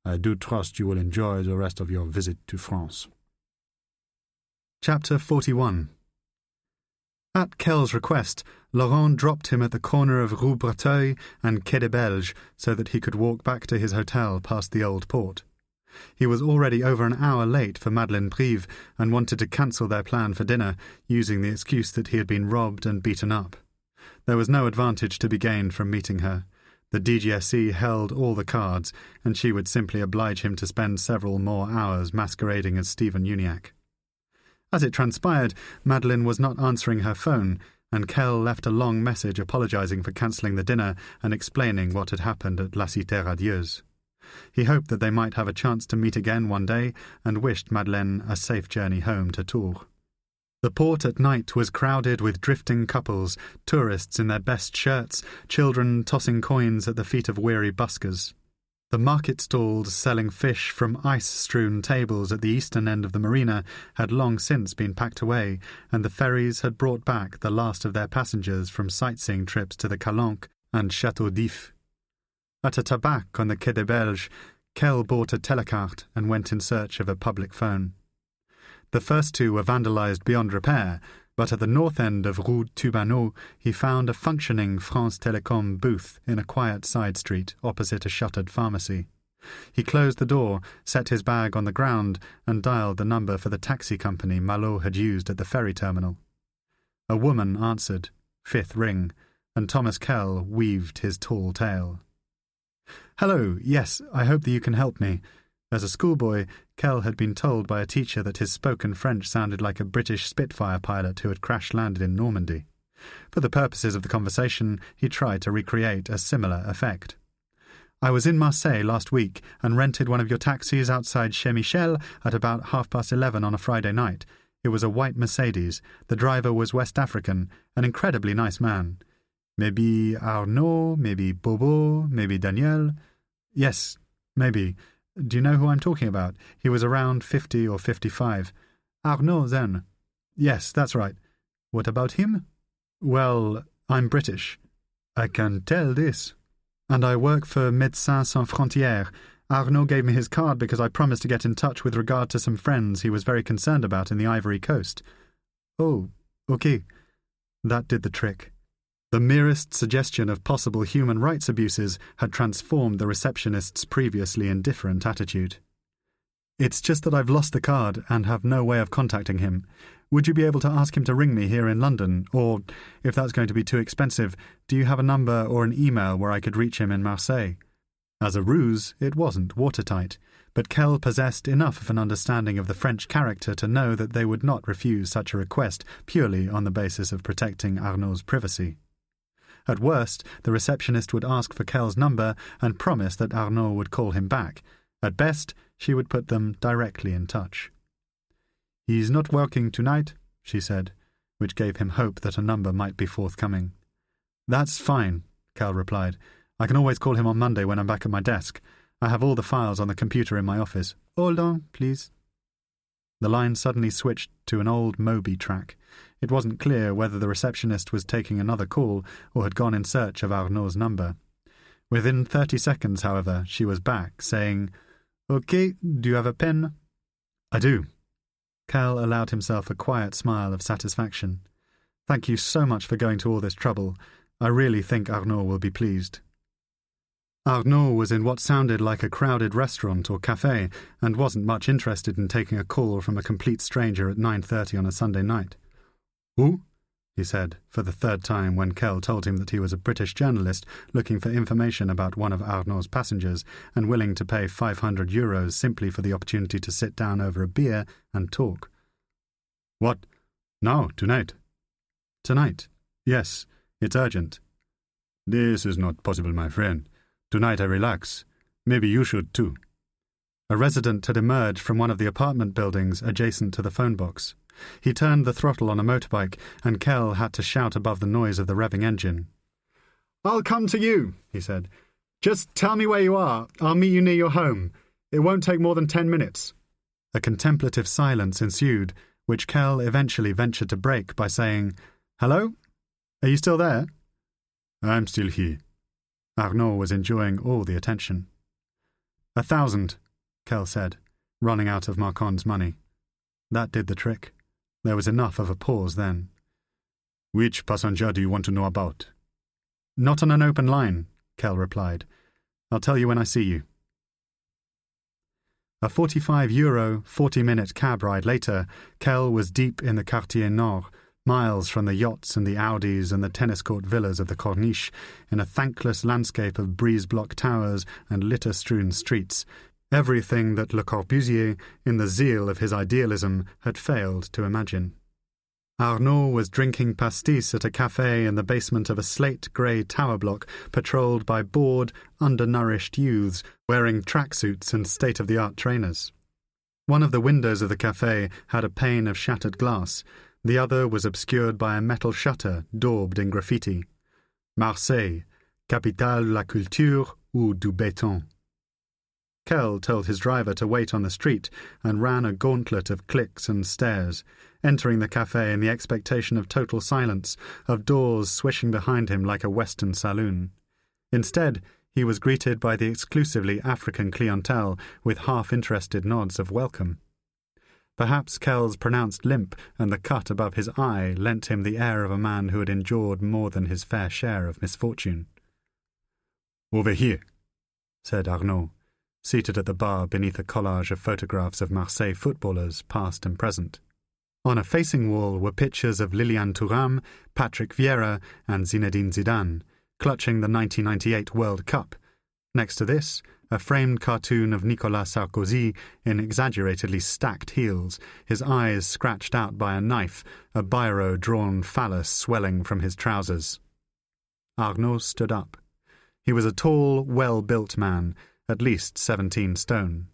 I do trust you will enjoy the rest of your visit to France. Chapter 41. At Kell's request, Laurent dropped him at the corner of Rue Breteuil and Quai des Belges so that he could walk back to his hotel past the old port. He was already over an hour late for Madeleine Brive and wanted to cancel their plan for dinner, using the excuse that he had been robbed and beaten up. There was no advantage to be gained from meeting her. The DGSE held all the cards, and she would simply oblige him to spend several more hours masquerading as Stephen Uniacke. As it transpired, Madeleine was not answering her phone, and Kell left a long message apologizing for cancelling the dinner and explaining what had happened at La Cité Radieuse. He hoped that they might have a chance to meet again one day, and wished Madeleine a safe journey home to Tours. The port at night was crowded with drifting couples, tourists in their best shirts, children tossing coins at the feet of weary buskers. The market stalls selling fish from ice-strewn tables at the eastern end of the marina had long since been packed away, and the ferries had brought back the last of their passengers from sightseeing trips to the Calanque and Château d'If. At a tabac on the Quai des Belges, Kell bought a telecarte and went in search of a public phone. The first two were vandalised beyond repair, but at the north end of Rue Tubaneau he found a functioning France Télécom booth in a quiet side street opposite a shuttered pharmacy. He closed the door, set his bag on the ground, and dialed the number for the taxi company Malot had used at the ferry terminal. A woman answered, fifth ring, and Thomas Kell weaved his tall tale. "Hello, yes, I hope that you can help me." As a schoolboy, Kell had been told by a teacher that his spoken French sounded like a British Spitfire pilot who had crash-landed in Normandy. For the purposes of the conversation, he tried to recreate a similar effect. "I was in Marseille last week and rented one of your taxis outside Chez Michel at about 11:30 on a Friday night. It was a white Mercedes. The driver was West African, an incredibly nice man. Maybe Arnaud, maybe Bobo, maybe Daniel. Yes, maybe. Do you know who I'm talking about? He was around 50 or 55. Arnaud, then. Yes, that's right. What about him? Well, I'm British. I can tell this. And I work for Médecins Sans Frontières. Arnaud gave me his card because I promised to get in touch with regard to some friends he was very concerned about in the Ivory Coast. Oh, okay. That did the trick. The merest suggestion of possible human rights abuses had transformed the receptionist's previously indifferent attitude. "It's just that I've lost the card and have no way of contacting him. Would you be able to ask him to ring me here in London? Or, if that's going to be too expensive, do you have a number or an email where I could reach him in Marseille?" As a ruse, it wasn't watertight, but Kell possessed enough of an understanding of the French character to know that they would not refuse such a request purely on the basis of protecting Arnaud's privacy. At worst, the receptionist would ask for Kell's number and promise that Arnaud would call him back. At best, she would put them directly in touch. "He's not working tonight," she said, which gave him hope that a number might be forthcoming. "That's fine," Kell replied. "I can always call him on Monday when I'm back at my desk. I have all the files on the computer in my office. Hold on, please." The line suddenly switched to an old Moby track. It wasn't clear whether the receptionist was taking another call or had gone in search of Arnaud's number. Within 30 seconds, however, she was back, saying, "OK, do you have a pen?" "I do." Kell allowed himself a quiet smile of satisfaction. "Thank you so much for going to all this trouble. I really think Arnaud will be pleased." Arnaud was in what sounded like a crowded restaurant or café and wasn't much interested in taking a call from a complete stranger at 9:30 on a Sunday night. "Who?" he said, for the third time when Kell told him that he was a British journalist looking for information about one of Arnaud's passengers and willing to pay €500 simply for the opportunity to sit down over a beer and talk. "What? Now, tonight?" "Tonight. Yes, it's urgent." "This is not possible, my friend. Tonight I relax. Maybe you should too." A resident had emerged from one of the apartment buildings adjacent to the phone box. He turned the throttle on a motorbike, and Kell had to shout above the noise of the revving engine. "I'll come to you," he said. "Just tell me where you are. I'll meet you near your home. It won't take more than 10 minutes. A contemplative silence ensued, which Kell eventually ventured to break by saying, "Hello? Are you still there?" "I'm still here." Arnaud was enjoying all the attention. 1,000, Kell said, running out of Marcon's money. That did the trick. There was enough of a pause then. "Which passenger do you want to know about?" "Not on an open line," Kell replied. "I'll tell you when I see you." A €45, 40-minute cab ride later, Kell was deep in the Quartier Nord, miles from the yachts and the Audis and the tennis court villas of the Corniche, in a thankless landscape of breeze-block towers and litter-strewn streets, everything that Le Corbusier, in the zeal of his idealism, had failed to imagine. Arnaud was drinking pastis at a café in the basement of a slate-grey tower block patrolled by bored, undernourished youths wearing tracksuits and state-of-the-art trainers. One of the windows of the café had a pane of shattered glass. The other was obscured by a metal shutter daubed in graffiti. "Marseille, capitale de la culture ou du béton." Kell told his driver to wait on the street and ran a gauntlet of clicks and stares, entering the café in the expectation of total silence, of doors swishing behind him like a Western saloon. Instead, he was greeted by the exclusively African clientele with half-interested nods of welcome. Perhaps Kell's pronounced limp and the cut above his eye lent him the air of a man who had endured more than his fair share of misfortune. "Over here," said Arnaud, seated at the bar beneath a collage of photographs of Marseille footballers, past and present. On a facing wall were pictures of Liliane Thuram, Patrick Vieira, and Zinedine Zidane, clutching the 1998 World Cup. Next to this, a framed cartoon of Nicolas Sarkozy in exaggeratedly stacked heels, his eyes scratched out by a knife, a biro-drawn phallus swelling from his trousers. Arnaud stood up. He was a tall, well-built man, at least 17 stone.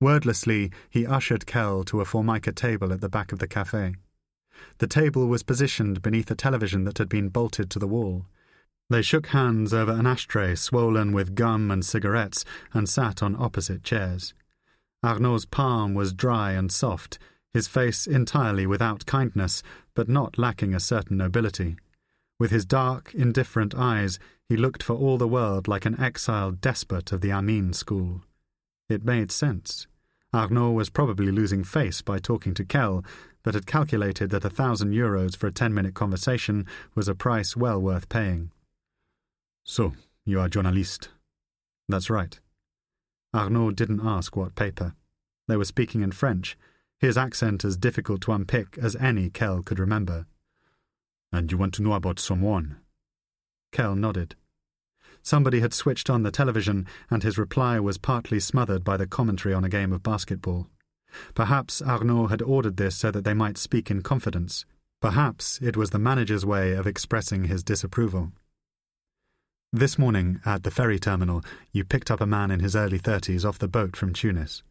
Wordlessly, he ushered Kell to a formica table at the back of the café. The table was positioned beneath a television that had been bolted to the wall. They shook hands over an ashtray swollen with gum and cigarettes and sat on opposite chairs. Arnaud's palm was dry and soft, his face entirely without kindness, but not lacking a certain nobility. With his dark, indifferent eyes, he looked for all the world like an exiled despot of the Amin school. It made sense. Arnaud was probably losing face by talking to Kell, but had calculated that €1,000 for a 10-minute conversation was a price well worth paying. "So, you are journalist?" "That's right." Arnaud didn't ask what paper. They were speaking in French, his accent as difficult to unpick as any Kell could remember. "And you want to know about someone?" Kell nodded. Somebody had switched on the television, and his reply was partly smothered by the commentary on a game of basketball. Perhaps Arnaud had ordered this so that they might speak in confidence. Perhaps it was the manager's way of expressing his disapproval. "This morning, at the ferry terminal, you picked up a man in his early 30s off the boat from Tunis."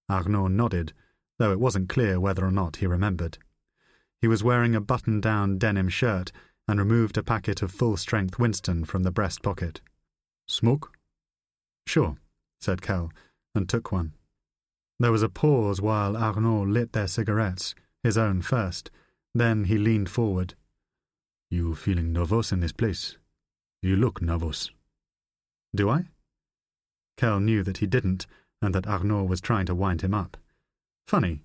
Arnaud nodded, though it wasn't clear whether or not he remembered. He was wearing a button-down denim shirt and removed a packet of full-strength Winston from the breast pocket. "Smoke?" "Sure," said Kell, and took one. There was a pause while Arnaud lit their cigarettes, his own first. Then he leaned forward. You feeling nervous in this place? You look nervous. Do I? Kell knew that he didn't, and that Arnaud was trying to wind him up. Funny.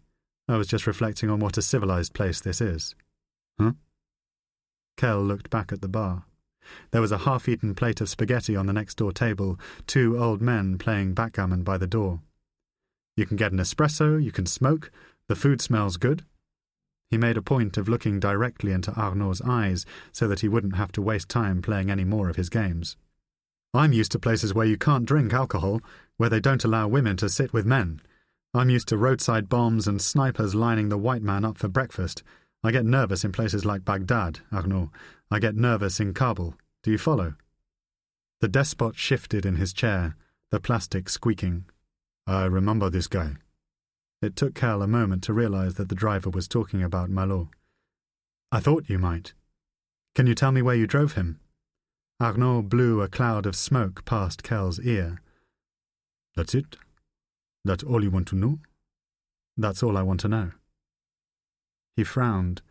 I was just reflecting on what a civilized place this is. Huh? Kell looked back at the bar. There was a half-eaten plate of spaghetti on the next-door table, 2 old men playing backgammon by the door. You can get an espresso, you can smoke, the food smells good. He made a point of looking directly into Arnaud's eyes so that he wouldn't have to waste time playing any more of his games. I'm used to places where you can't drink alcohol, where they don't allow women to sit with men. I'm used to roadside bombs and snipers lining the white man up for breakfast. I get nervous in places like Baghdad, Arnaud. I get nervous in Kabul. Do you follow? The despot shifted in his chair, the plastic squeaking. I remember this guy. It took Kell a moment to realize that the driver was talking about Malo. I thought you might. Can you tell me where you drove him? Arnaud blew a cloud of smoke past Kell's ear. That's it? That's all you want to know? That's all I want to know. He frowned,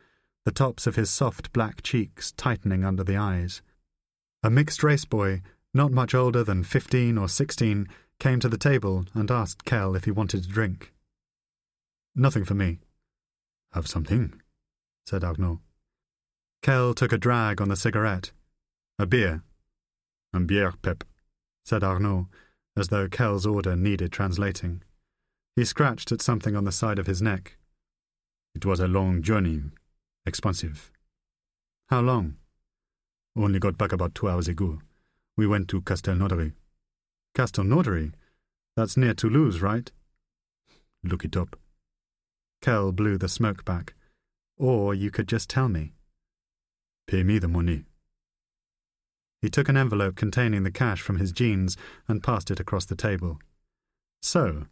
the tops of his soft black cheeks tightening under the eyes. A mixed-race boy, not much older than 15 or 16, came to the table and asked Kell if he wanted a drink. Nothing for me. Have something, said Arnaud. Kell took a drag on the cigarette. A beer. Un bière, Pep, said Arnaud, as though Kell's order needed translating. He scratched at something on the side of his neck. It was a long journey. Expensive. How long? Only got back about 2 hours ago. We went to Castelnaudary. Castelnaudary? That's near Toulouse, right? Look it up. Kell blew the smoke back. Or you could just tell me. Pay me the money. He took an envelope containing the cash from his jeans and passed it across the table. So,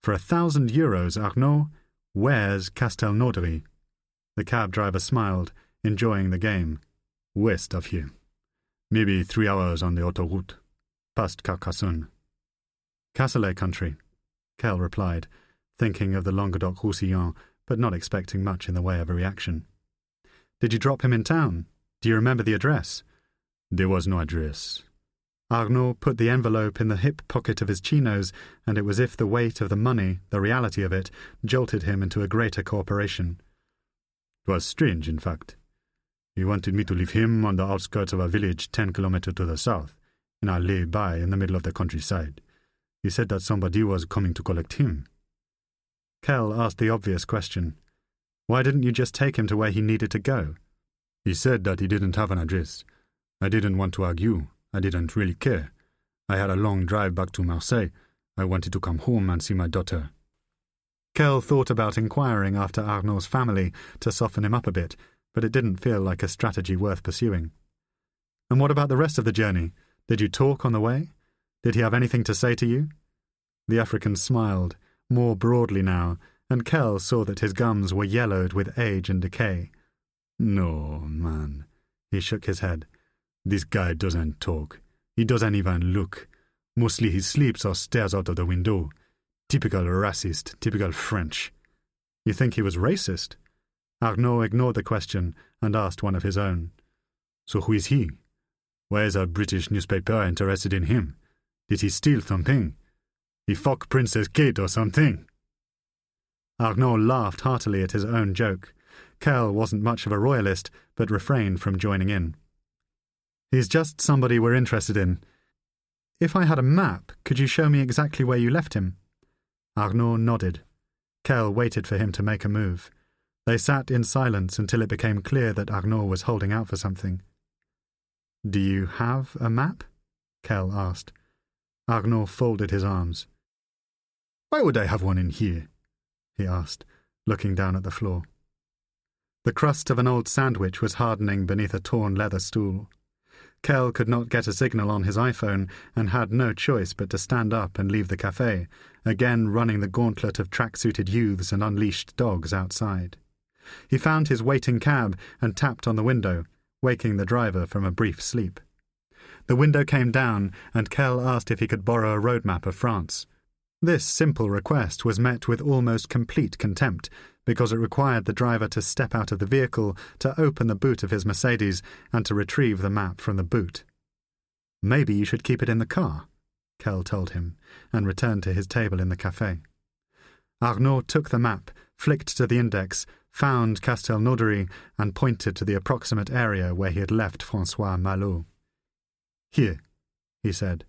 for 1,000 euros, Arnaud, where's Castelnaudary? The cab driver smiled, enjoying the game. West of here. Maybe 3 hours on the autoroute. Past Carcassonne. Cassoulet country, Kell replied, thinking of the Languedoc-Roussillon, but not expecting much in the way of a reaction. Did you drop him in town? Do you remember the address? There was no address. Arnaud put the envelope in the hip pocket of his chinos, and it was as if the weight of the money, the reality of it, jolted him into a greater cooperation. It was strange, in fact. He wanted me to leave him on the outskirts of a village 10 kilometers to the south, in a lay-by in the middle of the countryside. He said that somebody was coming to collect him. Kell asked the obvious question. Why didn't you just take him to where he needed to go? He said that he didn't have an address. I didn't want to argue. I didn't really care. I had a long drive back to Marseille. I wanted to come home and see my daughter. Kell thought about inquiring after Arnaud's family to soften him up a bit, but it didn't feel like a strategy worth pursuing. And what about the rest of the journey? Did you talk on the way? Did he have anything to say to you? The African smiled, more broadly now, and Kell saw that his gums were yellowed with age and decay. No, man. He shook his head. This guy doesn't talk. He doesn't even look. Mostly he sleeps or stares out of the window. Typical racist, typical French. You think he was racist? Arnaud ignored the question and asked one of his own. So who is he? Why is a British newspaper interested in him? Did he steal something? He fucked Princess Kate or something? Arnaud laughed heartily at his own joke. Kell wasn't much of a royalist, but refrained from joining in. He's just somebody we're interested in. If I had a map, could you show me exactly where you left him? Arnaud nodded. Kell waited for him to make a move. They sat in silence until it became clear that Arnaud was holding out for something. Do you have a map? Kell asked. Arnaud folded his arms. Why would I have one in here? He asked, looking down at the floor. The crust of an old sandwich was hardening beneath a torn leather stool. Kell could not get a signal on his iPhone and had no choice but to stand up and leave the cafe, again running the gauntlet of track-suited youths and unleashed dogs outside. He found his waiting cab and tapped on the window, waking the driver from a brief sleep. The window came down, and Kell asked if he could borrow a road map of France. This simple request was met with almost complete contempt, because it required the driver to step out of the vehicle, to open the boot of his Mercedes, and to retrieve the map from the boot. "Maybe you should keep it in the car," Kell told him, and returned to his table in the café. Arnaud took the map, flicked to the index, found Castelnaudary, and pointed to the approximate area where he had left François Malot. "Here," he said,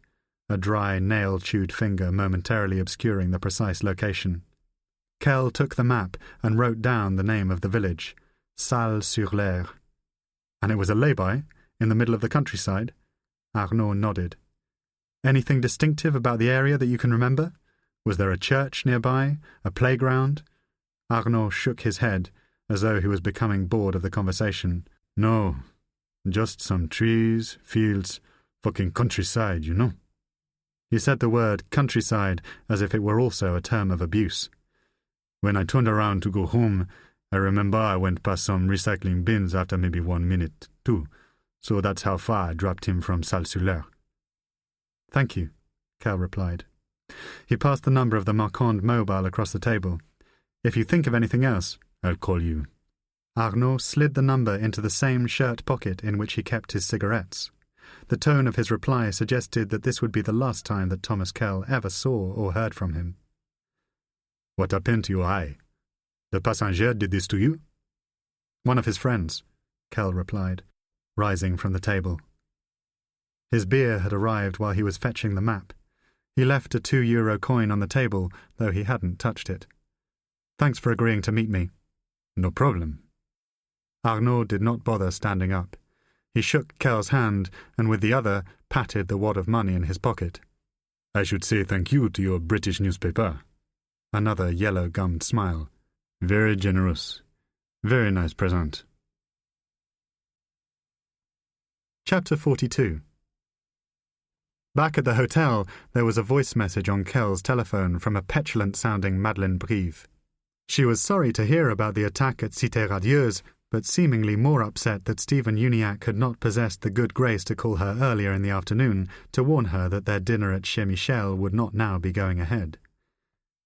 a dry, nail-chewed finger momentarily obscuring the precise location. Kell took the map and wrote down the name of the village, Salles-sur-l'Aire. "And it was a lay-by, in the middle of the countryside?" Arnaud nodded. "Anything distinctive about the area that you can remember? Was there a church nearby, a playground?" Arnaud shook his head, as though he was becoming bored of the conversation. "No, just some trees, fields, fucking countryside, you know." He said the word countryside as if it were also a term of abuse. "When I turned around to go home, I remember I went past some recycling bins after maybe 1 minute, too. So that's how far I dropped him from Salles-sur-l'Aire." "Thank you," Kell replied. He passed the number of the Marquand mobile across the table. "If you think of anything else, I'll call you." Arnaud slid the number into the same shirt pocket in which he kept his cigarettes. The tone of his reply suggested that this would be the last time that Thomas Kell ever saw or heard from him. "What happened to your eye? The passenger did this to you?" "One of his friends," Kell replied, rising from the table. His beer had arrived while he was fetching the map. He left a €2 coin on the table, though he hadn't touched it. "Thanks for agreeing to meet me." "No problem." Arnaud did not bother standing up. He shook Kell's hand, and with the other patted the wad of money in his pocket. "I should say thank you to your British newspaper." Another yellow-gummed smile. "Very generous. Very nice present." Chapter 42. Back at the hotel, there was a voice message on Kell's telephone from a petulant-sounding Madeleine Brive. She was sorry to hear about the attack at Cité Radieuse, but seemingly more upset that Stephen Uniacke had not possessed the good grace to call her earlier in the afternoon to warn her that their dinner at Chez Michel would not now be going ahead.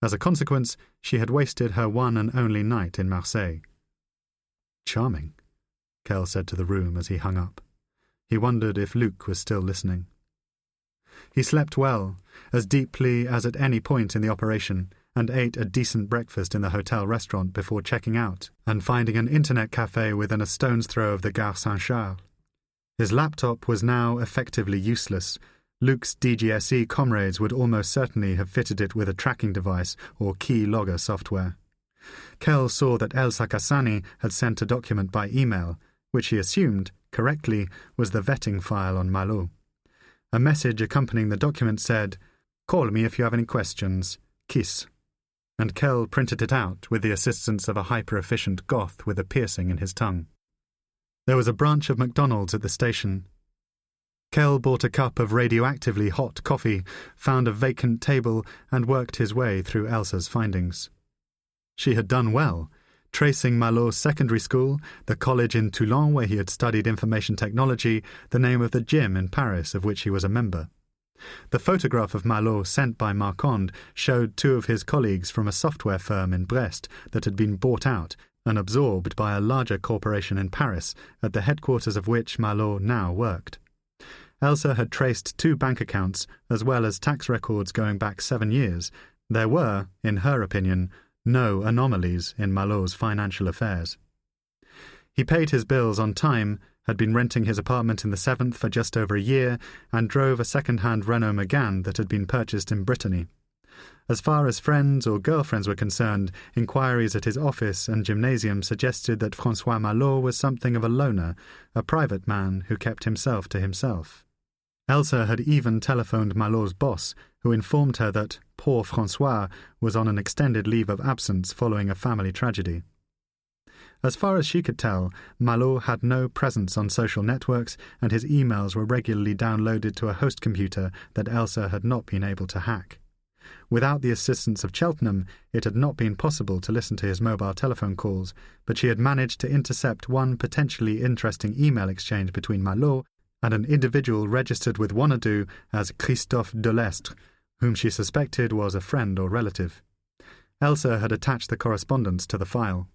As a consequence, she had wasted her one and only night in Marseille. "Charming," Kell said to the room as he hung up. He wondered if Luc was still listening. He slept well, as deeply as at any point in the operation, and ate a decent breakfast in the hotel restaurant before checking out and finding an internet cafe within a stone's throw of the Gare Saint-Charles. His laptop was now effectively useless. Luc's DGSE comrades would almost certainly have fitted it with a tracking device or key logger software. Kell saw that El Sakassani had sent a document by email, which he assumed, correctly, was the vetting file on Malot. A message accompanying the document said, "Call me if you have any questions. Kiss." And Kell printed it out with the assistance of a hyper-efficient goth with a piercing in his tongue. There was a branch of McDonald's at the station. Kell bought a cup of radioactively hot coffee, found a vacant table, and worked his way through Elsa's findings. She had done well, tracing Malot's secondary school, the college in Toulon where he had studied information technology, the name of the gym in Paris of which he was a member. The photograph of Malot sent by Marquand showed two of his colleagues from a software firm in Brest that had been bought out and absorbed by a larger corporation in Paris, at the headquarters of which Malot now worked. Elsa had traced 2 bank accounts, as well as tax records going back 7 years. There were, in her opinion, no anomalies in Malot's financial affairs. He paid his bills on time, had been renting his apartment in the 7th for just over a year, and drove a second-hand Renault Megane that had been purchased in Brittany. As far as friends or girlfriends were concerned, inquiries at his office and gymnasium suggested that François Malot was something of a loner, a private man who kept himself to himself. Elsa had even telephoned Malot's boss, who informed her that poor François was on an extended leave of absence following a family tragedy. As far as she could tell, Malot had no presence on social networks, and his emails were regularly downloaded to a host computer that Elsa had not been able to hack. Without the assistance of Cheltenham, it had not been possible to listen to his mobile telephone calls, but she had managed to intercept one potentially interesting email exchange between Malot and an individual registered with Wanadoo as Christophe Delestre, whom she suspected was a friend or relative. Elsa had attached the correspondence to the file.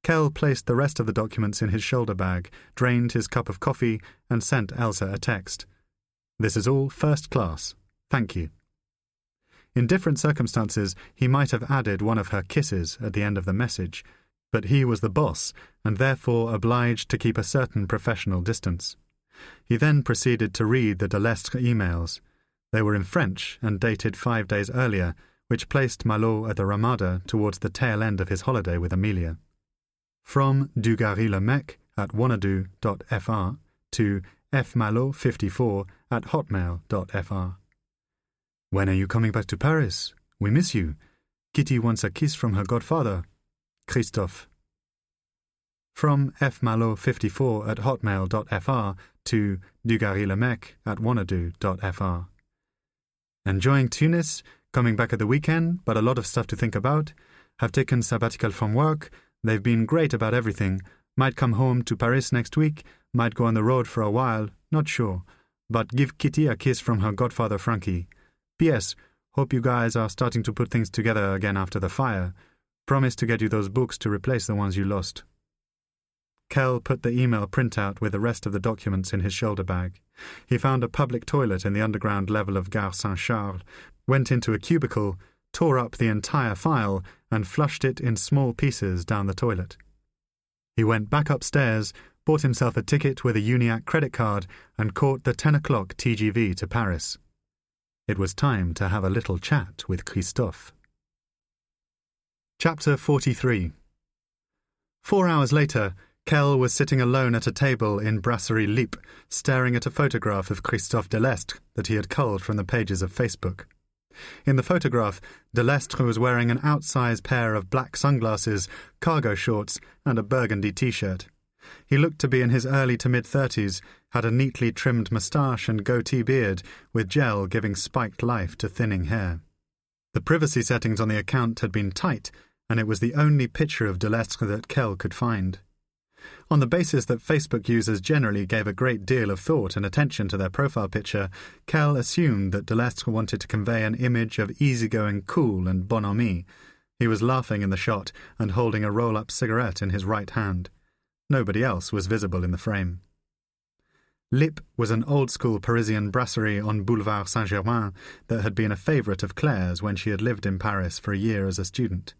Kell placed the rest of the documents in his shoulder bag, drained his cup of coffee, and sent Elsa a text. "This is all first class. Thank you." In different circumstances, he might have added one of her kisses at the end of the message, but he was the boss, and therefore obliged to keep a certain professional distance. He then proceeded to read the de Lestre emails. They were in French and dated 5 days earlier, which placed Malo at the Ramada towards the tail end of his holiday with Amelia. From Dugarry-le-Mec at wanadoo.fr to fmalo54@hotmail.fr. When are you coming back to Paris? We miss you. Kitty wants a kiss from her godfather. Christophe. From fmalo54@hotmail.fr to Dugarry-le-Mec@wanadoo.fr. Enjoying Tunis, coming back at the weekend, but a lot of stuff to think about. Have taken sabbatical from work. They've been great about everything. Might come home to Paris next week, might go on the road for a while, not sure. But give Kitty a kiss from her godfather Frankie. P.S. Hope you guys are starting to put things together again after the fire. Promise to get you those books to replace the ones you lost. Kell put the email printout with the rest of the documents in his shoulder bag. He found a public toilet in the underground level of Gare Saint-Charles, went into a cubicle, tore up the entire file, and flushed it in small pieces down the toilet. He went back upstairs, bought himself a ticket with a Uniac credit card, and caught the 10 o'clock TGV to Paris. It was time to have a little chat with Christophe. Chapter 43. 4 hours later, Kell was sitting alone at a table in Brasserie Lippe, staring at a photograph of Christophe de Lestre that he had culled from the pages of Facebook. In the photograph, de Lestre was wearing an outsized pair of black sunglasses, cargo shorts, and a burgundy T-shirt. He looked to be in his early to mid-30s, had a neatly trimmed moustache and goatee beard, with gel giving spiked life to thinning hair. The privacy settings on the account had been tight, and it was the only picture of de Lestre that Kell could find. On the basis that Facebook users generally gave a great deal of thought and attention to their profile picture, Kell assumed that de Lestre wanted to convey an image of easygoing cool and bonhomie. He was laughing in the shot and holding a roll-up cigarette in his right hand. Nobody else was visible in the frame. Lippe was an old-school Parisian brasserie on Boulevard Saint-Germain that had been a favourite of Claire's when she had lived in Paris for a year as a student.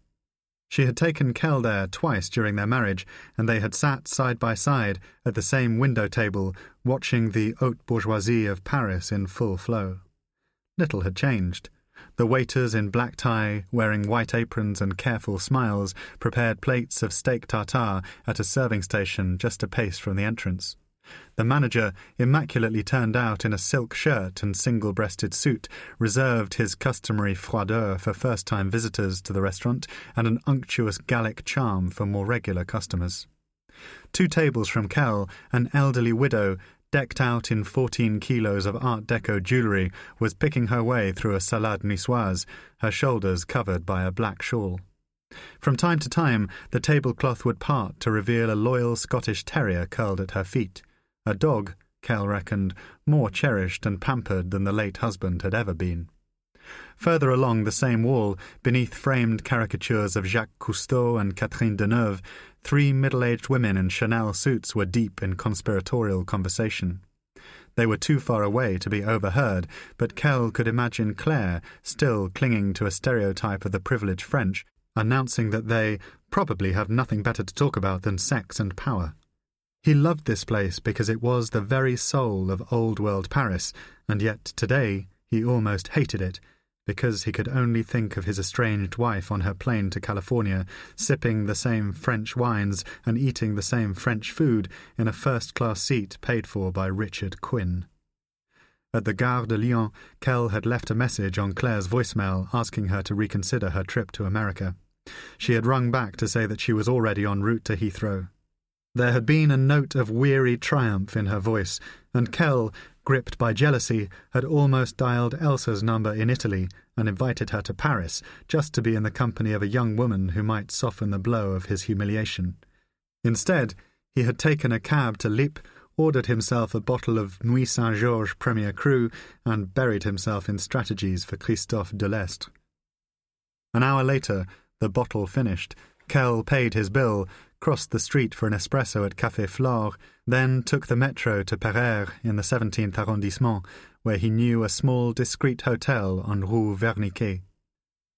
She had taken Kell there twice during their marriage, and they had sat side by side at the same window table, watching the haute bourgeoisie of Paris in full flow. Little had changed. The waiters in black tie, wearing white aprons and careful smiles, prepared plates of steak tartare at a serving station just a pace from the entrance. The manager, immaculately turned out in a silk shirt and single-breasted suit, reserved his customary froideur for first-time visitors to the restaurant and an unctuous Gallic charm for more regular customers. 2 tables from Kell, an elderly widow, decked out in 14 kilos of Art Deco jewellery, was picking her way through a salade niçoise, her shoulders covered by a black shawl. From time to time, the tablecloth would part to reveal a loyal Scottish terrier curled at her feet. A dog, Kell reckoned, more cherished and pampered than the late husband had ever been. Further along the same wall, beneath framed caricatures of Jacques Cousteau and Catherine Deneuve, 3 middle-aged women in Chanel suits were deep in conspiratorial conversation. They were too far away to be overheard, but Kell could imagine Claire, still clinging to a stereotype of the privileged French, announcing that they probably have nothing better to talk about than sex and power. He loved this place because it was the very soul of old-world Paris, and yet today he almost hated it, because he could only think of his estranged wife on her plane to California, sipping the same French wines and eating the same French food in a first-class seat paid for by Richard Quinn. At the Gare de Lyon, Kell had left a message on Claire's voicemail asking her to reconsider her trip to America. She had rung back to say that she was already en route to Heathrow. There had been a note of weary triumph in her voice, and Kell, gripped by jealousy, had almost dialed Elsa's number in Italy and invited her to Paris just to be in the company of a young woman who might soften the blow of his humiliation. Instead, he had taken a cab to Lippe, ordered himself a bottle of Nuit Saint-Georges Premier Cru, and buried himself in strategies for Christophe de Lestre. An hour later, the bottle finished, Kell paid his bill, crossed the street for an espresso at Café Flore, then took the metro to Pereire in the 17th arrondissement, where he knew a small, discreet hotel on Rue Verniquet.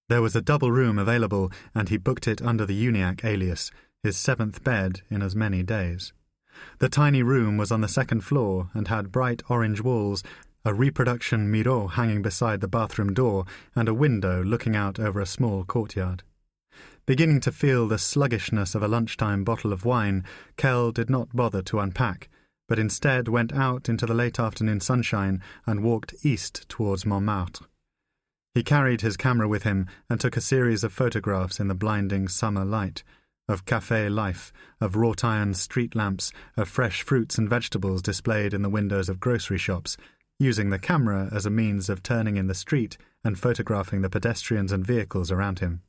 There was a double room available, and he booked it under the Uniacke alias, his 7th bed in as many days. The tiny room was on the 2nd floor and had bright orange walls, a reproduction mirror hanging beside the bathroom door, and a window looking out over a small courtyard. Beginning to feel the sluggishness of a lunchtime bottle of wine, Kell did not bother to unpack, but instead went out into the late afternoon sunshine and walked east towards Montmartre. He carried his camera with him and took a series of photographs in the blinding summer light, of café life, of wrought-iron street lamps, of fresh fruits and vegetables displayed in the windows of grocery shops, using the camera as a means of turning in the street and photographing the pedestrians and vehicles around him.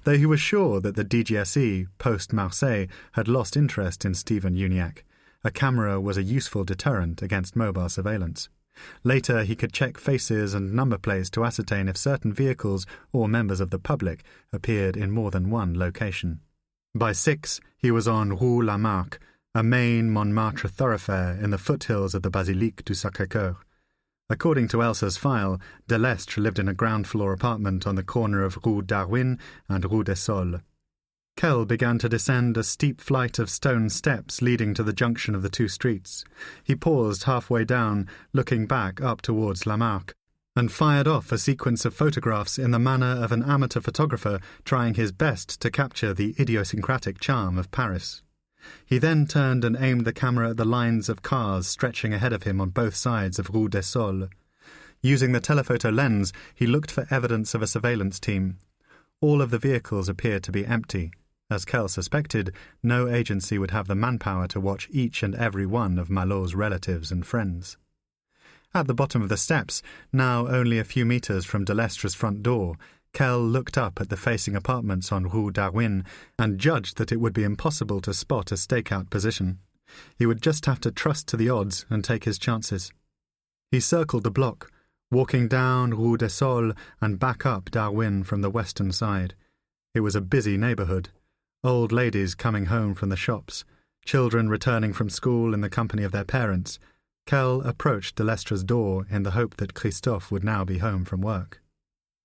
Though he was sure that the DGSE, post-Marseille, had lost interest in Stephen Uniacke, a camera was a useful deterrent against mobile surveillance. Later he could check faces and number plates to ascertain if certain vehicles or members of the public appeared in more than one location. By 6 he was on Rue Lamarck, a main Montmartre thoroughfare in the foothills of the Basilique du Sacré-Cœur. According to Elsa's file, de Lestre lived in a ground-floor apartment on the corner of Rue Darwin and Rue des Saules. Kell began to descend a steep flight of stone steps leading to the junction of the two streets. He paused halfway down, looking back up towards Lamarck, and fired off a sequence of photographs in the manner of an amateur photographer trying his best to capture the idiosyncratic charm of Paris. He then turned and aimed the camera at the lines of cars stretching ahead of him on both sides of Rue des Saules. Using the telephoto lens, he looked for evidence of a surveillance team. All of the vehicles appeared to be empty. As Kell suspected, no agency would have the manpower to watch each and every one of Malot's relatives and friends. At the bottom of the steps, now only a few metres from de Lestre's front door, Kell looked up at the facing apartments on Rue Darwin and judged that it would be impossible to spot a stakeout position. He would just have to trust to the odds and take his chances. He circled the block, walking down Rue des Saules and back up Darwin from the western side. It was a busy neighbourhood. Old ladies coming home from the shops, children returning from school in the company of their parents. Kell approached de Lestre's door in the hope that Christophe would now be home from work.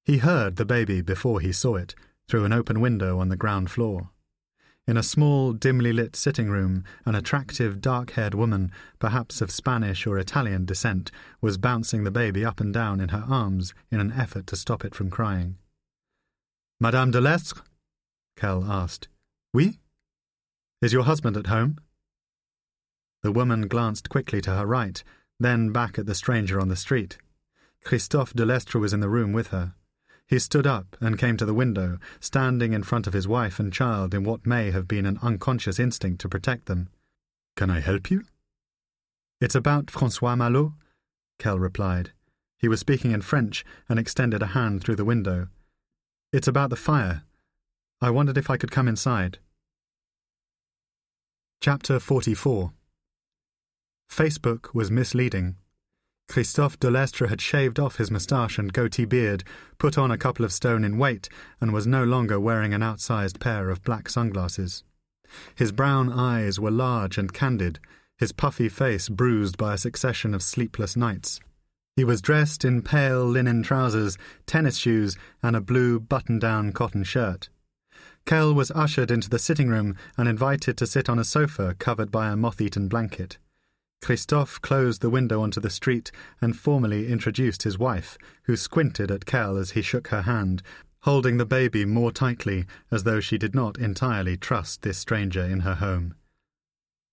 He heard the baby before he saw it, through an open window on the ground floor. In a small, dimly lit sitting room, an attractive, dark-haired woman, perhaps of Spanish or Italian descent, was bouncing the baby up and down in her arms in an effort to stop it from crying. "Madame de Lestre?" Kell asked. "Oui? Is your husband at home?" The woman glanced quickly to her right, then back at the stranger on the street. Christophe de Lestre was in the room with her. He stood up and came to the window, standing in front of his wife and child in what may have been an unconscious instinct to protect them. "Can I help you?" "It's about François Malot," Kell replied. He was speaking in French and extended a hand through the window. "It's about the fire. I wondered if I could come inside." Chapter 44. Facebook was misleading. Christophe de Lestre had shaved off his moustache and goatee beard, put on a couple of stone in weight, and was no longer wearing an outsized pair of black sunglasses. His brown eyes were large and candid, his puffy face bruised by a succession of sleepless nights. He was dressed in pale linen trousers, tennis shoes, and a blue button-down cotton shirt. Kell was ushered into the sitting room and invited to sit on a sofa covered by a moth-eaten blanket. Christophe closed the window onto the street and formally introduced his wife, who squinted at Kell as he shook her hand, holding the baby more tightly as though she did not entirely trust this stranger in her home.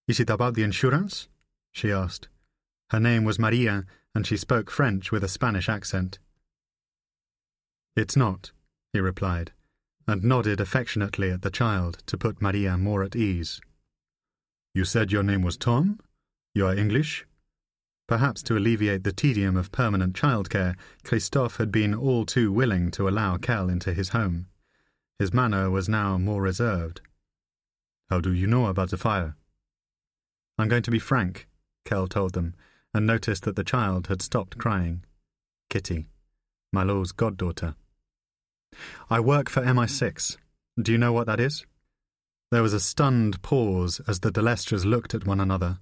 "Is it about the insurance?" she asked. Her name was Maria, and she spoke French with a Spanish accent. "It's not," he replied, and nodded affectionately at the child to put Maria more at ease. "You said your name was Tom? You are English?" Perhaps to alleviate the tedium of permanent childcare, Christophe had been all too willing to allow Kell into his home. His manner was now more reserved. "How do you know about the fire?" I'm going to be frank, Kell told them, and noticed that the child had stopped crying. Kitty, Malot's goddaughter. I work for MI6. Do you know what that is? There was a stunned pause as the Delestres looked at one another.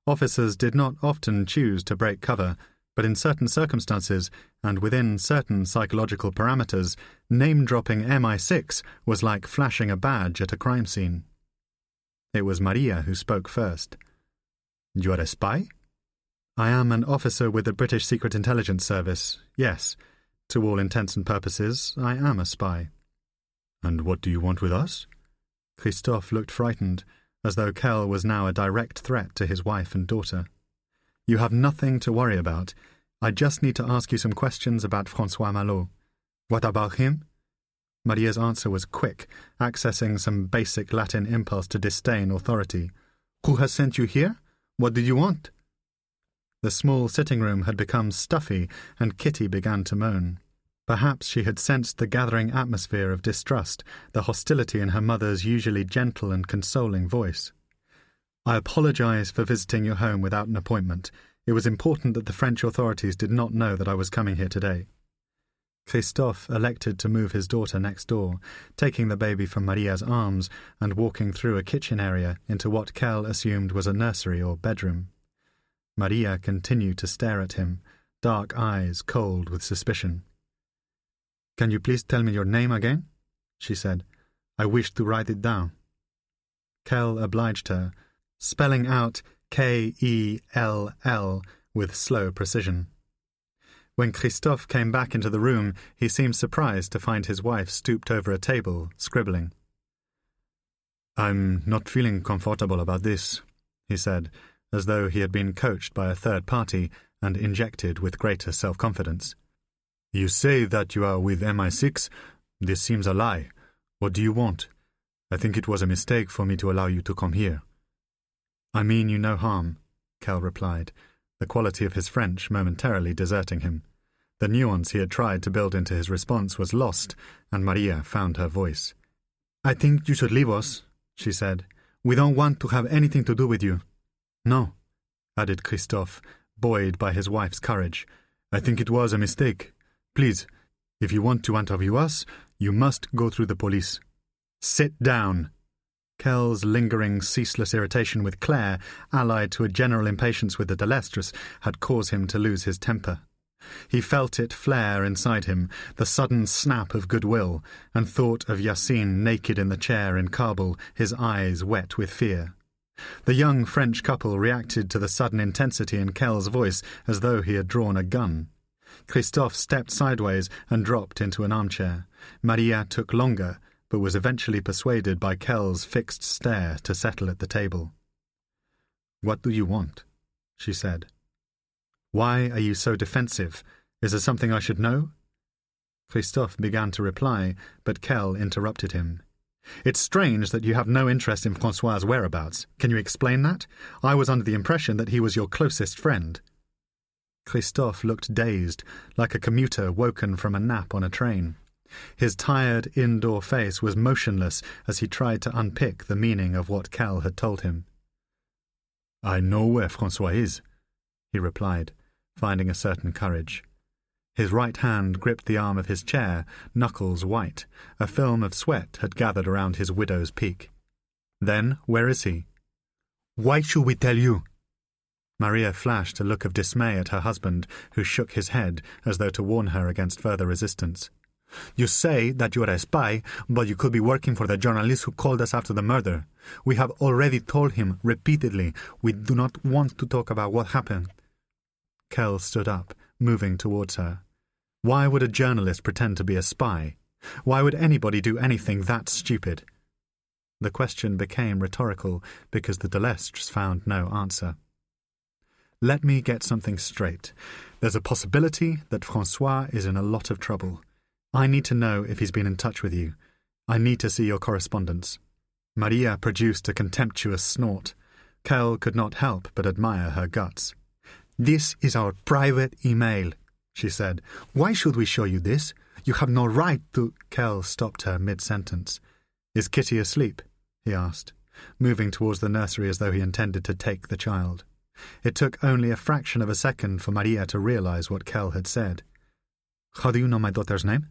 Officers did not often choose to break cover, but in certain circumstances, and within certain psychological parameters, name-dropping MI6 was like flashing a badge at a crime scene. It was Maria who spoke first. You are a spy? I am an officer with the British Secret Intelligence Service, yes. To all intents and purposes, I am a spy. And what do you want with us? Christophe looked frightened, as though Kell was now a direct threat to his wife and daughter. You have nothing to worry about. I just need to ask you some questions about François Malot. What about him? Maria's answer was quick, accessing some basic Latin impulse to disdain authority. Who has sent you here? What did you want? The small sitting room had become stuffy, and Kitty began to moan. Perhaps she had sensed the gathering atmosphere of distrust, the hostility in her mother's usually gentle and consoling voice. I apologize for visiting your home without an appointment. It was important that the French authorities did not know that I was coming here today. Christophe elected to move his daughter next door, taking the baby from Maria's arms and walking through a kitchen area into what Kell assumed was a nursery or bedroom. Maria continued to stare at him, dark eyes cold with suspicion. Can you please tell me your name again? She said. I wish to write it down. Kell obliged her, spelling out K-E-L-L with slow precision. When Christophe came back into the room, he seemed surprised to find his wife stooped over a table, scribbling. I'm not feeling comfortable about this, he said, as though he had been coached by a third party and injected with greater self-confidence. You say that you are with MI6? This seems a lie. What do you want? I think it was a mistake for me to allow you to come here. I mean you no harm, Kell replied, the quality of his French momentarily deserting him. The nuance he had tried to build into his response was lost, and Maria found her voice. I think you should leave us, she said. We don't want to have anything to do with you. No, added Christophe, buoyed by his wife's courage. I think it was a mistake. Please, if you want to interview us, you must go through the police. Sit down. Kell's lingering, ceaseless irritation with Claire, allied to a general impatience with the Delestres, had caused him to lose his temper. He felt it flare inside him, the sudden snap of goodwill, and thought of Yassine naked in the chair in Kabul, his eyes wet with fear. The young French couple reacted to the sudden intensity in Kell's voice as though he had drawn a gun. Christophe stepped sideways and dropped into an armchair. Maria took longer, but was eventually persuaded by Kell's fixed stare to settle at the table. What do you want? She said. Why are you so defensive? Is there something I should know? Christophe began to reply, but Kell interrupted him. It's strange that you have no interest in François' whereabouts. Can you explain that? I was under the impression that he was your closest friend. Christophe looked dazed, like a commuter woken from a nap on a train. His tired indoor face was motionless as he tried to unpick the meaning of what Kell had told him. I know where François is, he replied, finding a certain courage. His right hand gripped the arm of his chair, knuckles white. A film of sweat had gathered around his widow's peak. Then, where is he? Why should we tell you? Maria flashed a look of dismay at her husband, who shook his head as though to warn her against further resistance. You say that you are a spy, but you could be working for the journalist who called us after the murder. We have already told him repeatedly we do not want to talk about what happened. Kell stood up, moving towards her. Why would a journalist pretend to be a spy? Why would anybody do anything that stupid? The question became rhetorical because the Delestres found no answer. Let me get something straight. There's a possibility that François is in a lot of trouble. I need to know if he's been in touch with you. I need to see your correspondence. Maria produced a contemptuous snort. Kell could not help but admire her guts. This is our private email, she said. Why should we show you this? You have no right to... Kell stopped her mid-sentence. Is Kitty asleep? He asked. moving towards the nursery as though he intended to take the child. It took only a fraction of a second for Maria to realize what Kell had said. "How do you know my daughter's name?"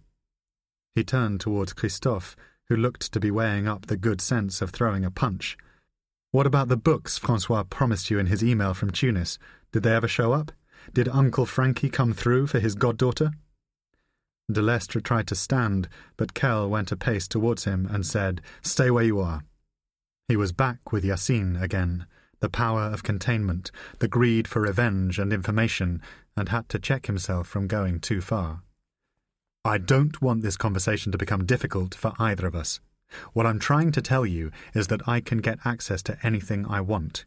He turned towards Christophe, who looked to be weighing up the good sense of throwing a punch. "What about the books Francois promised you in his email from Tunis? Did they ever show up? Did Uncle Frankie come through for his goddaughter?" De Lestre tried to stand, but Kell went a pace towards him and said, "Stay where you are." He was back with Yassine again, the power of containment, the greed for revenge and information, and had to check himself from going too far. "I don't want this conversation to become difficult for either of us. What I'm trying to tell you is that I can get access to anything I want.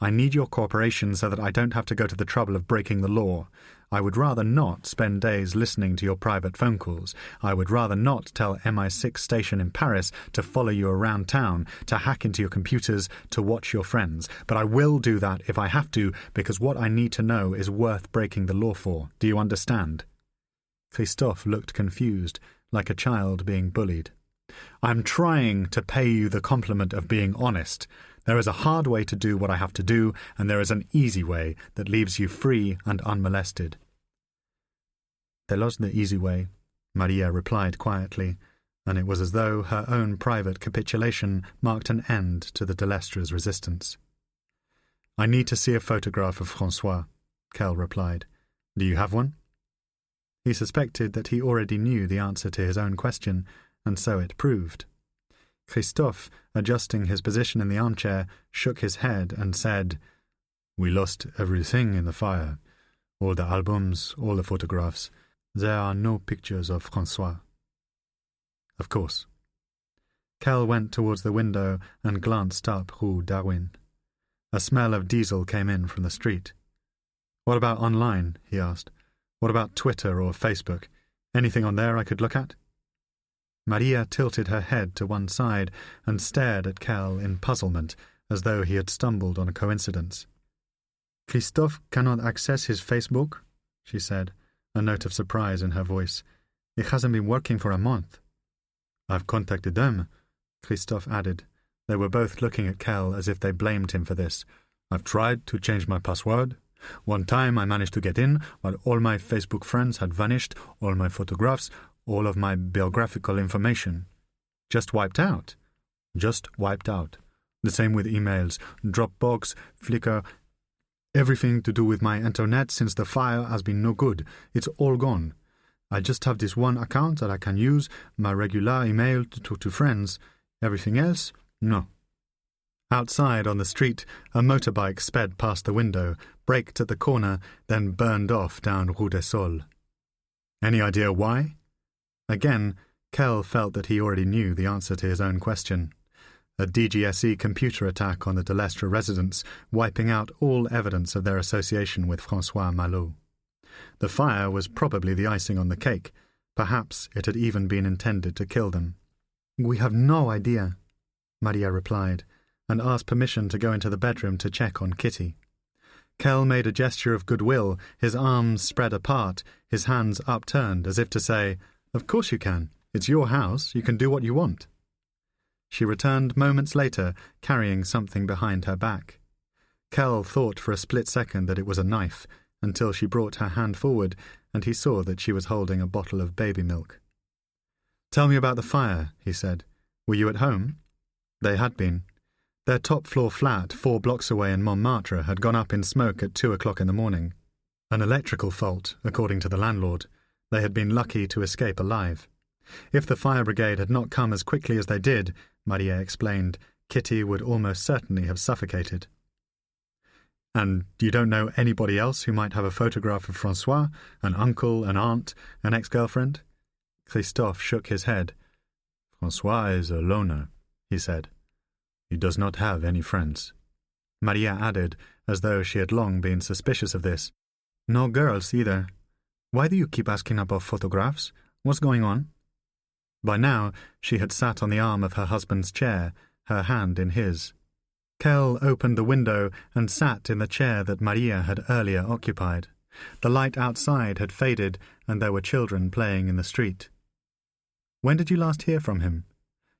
I need your cooperation so that I don't have to go to the trouble of breaking the law. I would rather not spend days listening to your private phone calls. I would rather not tell MI6 station in Paris to follow you around town, to hack into your computers, to watch your friends. But I will do that if I have to, because what I need to know is worth breaking the law for. Do you understand?" Christophe looked confused, like a child being bullied. "I'm trying to pay you the compliment of being honest. There is a hard way to do what I have to do, and there is an easy way that leaves you free and unmolested." "Tell us the easy way," Maria replied quietly, and it was as though her own private capitulation marked an end to the de Lestre's resistance. "I need to see a photograph of Francois," Kell replied. "Do you have one?" He suspected that he already knew the answer to his own question, and so it proved. Christophe, adjusting his position in the armchair, shook his head and said, "We lost everything in the fire. All the albums, all the photographs. There are no pictures of Francois." "Of course." Kell went towards the window and glanced up Rue Darwin. A smell of diesel came in from the street. "What about online?" he asked. "What about Twitter or Facebook? Anything on there I could look at?" Maria tilted her head to one side and stared at Kell in puzzlement, as though he had stumbled on a coincidence. "Christophe cannot access his Facebook," she said, a note of surprise in her voice. "It hasn't been working for a month." "I've contacted them," Christophe added. They were both looking at Kell as if they blamed him for this. "I've tried to change my password. One time I managed to get in, while all my Facebook friends had vanished, all my photographs, all of my biographical information." "Just wiped out?" "Just wiped out. The same with emails, Dropbox, Flickr. Everything to do with my internet since the fire has been no good. It's all gone. I just have this one account that I can use, my regular email to talk to friends. Everything else, no." Outside on the street, a motorbike sped past the window, braked at the corner, then burned off down Rue des Saules. "Any idea why?" Again, Kell felt that he already knew the answer to his own question. A DGSE computer attack on the de Lestre residence, wiping out all evidence of their association with Francois Malot. The fire was probably the icing on the cake. Perhaps it had even been intended to kill them. "We have no idea," Maria replied, and asked permission to go into the bedroom to check on Kitty. Kell made a gesture of goodwill, his arms spread apart, his hands upturned, as if to say, "Of course you can. It's your house. You can do what you want." She returned moments later, carrying something behind her back. Kell thought for a split second that it was a knife, until she brought her hand forward, and he saw that she was holding a bottle of baby milk. "Tell me about the fire," he said. "Were you at home?" They had been. Their top-floor flat, 4 blocks away in Montmartre, had gone up in smoke at 2 o'clock in the morning. An electrical fault, according to the landlord. They had been lucky to escape alive. If the fire brigade had not come as quickly as they did, Maria explained, Kitty would almost certainly have suffocated. "And you don't know anybody else who might have a photograph of Francois, an uncle, an aunt, an ex-girlfriend?" Christophe shook his head. "Francois is a loner," he said. "He does not have any friends." Maria added, as though she had long been suspicious of this, "No girls either. Why do you keep asking about photographs? What's going on?" By now, she had sat on the arm of her husband's chair, her hand in his. Kell opened the window and sat in the chair that Maria had earlier occupied. The light outside had faded, and there were children playing in the street. "When did you last hear from him?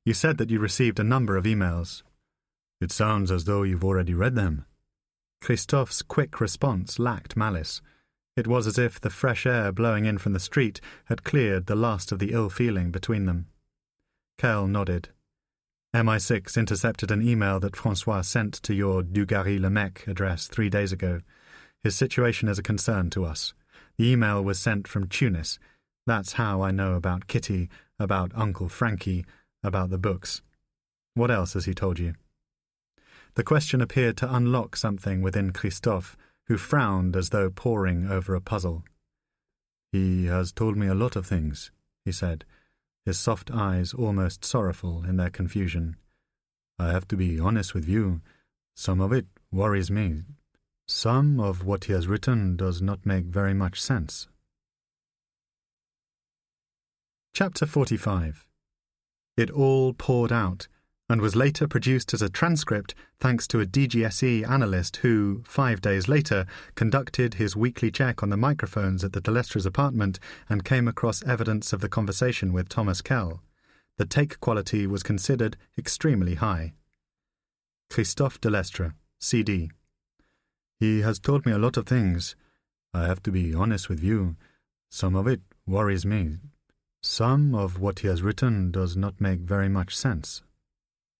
You said that you received a number of emails." It sounds as though you've already read them. Christophe's quick response lacked malice. It was as if the fresh air blowing in from the street had cleared the last of the ill feeling between them. Kell nodded. MI6 intercepted an email that Francois sent to your Dugarry-le-Mec address 3 days ago. His situation is a concern to us. The email was sent from Tunis. That's how I know about Kitty, about Uncle Frankie, about the books. What else has he told you? The question appeared to unlock something within Christophe, who frowned as though poring over a puzzle. He has told me a lot of things, he said, his soft eyes almost sorrowful in their confusion. I have to be honest with you. Some of it worries me. Some of what he has written does not make very much sense. Chapter 45. It all poured out, and was later produced as a transcript thanks to a DGSE analyst who, 5 days later, conducted his weekly check on the microphones at the de Lestre's apartment and came across evidence of the conversation with Thomas Kell. The take quality was considered extremely high. Christophe de Lestre, CD. He has told me a lot of things. I have to be honest with you. Some of it worries me. Some of what he has written does not make very much sense.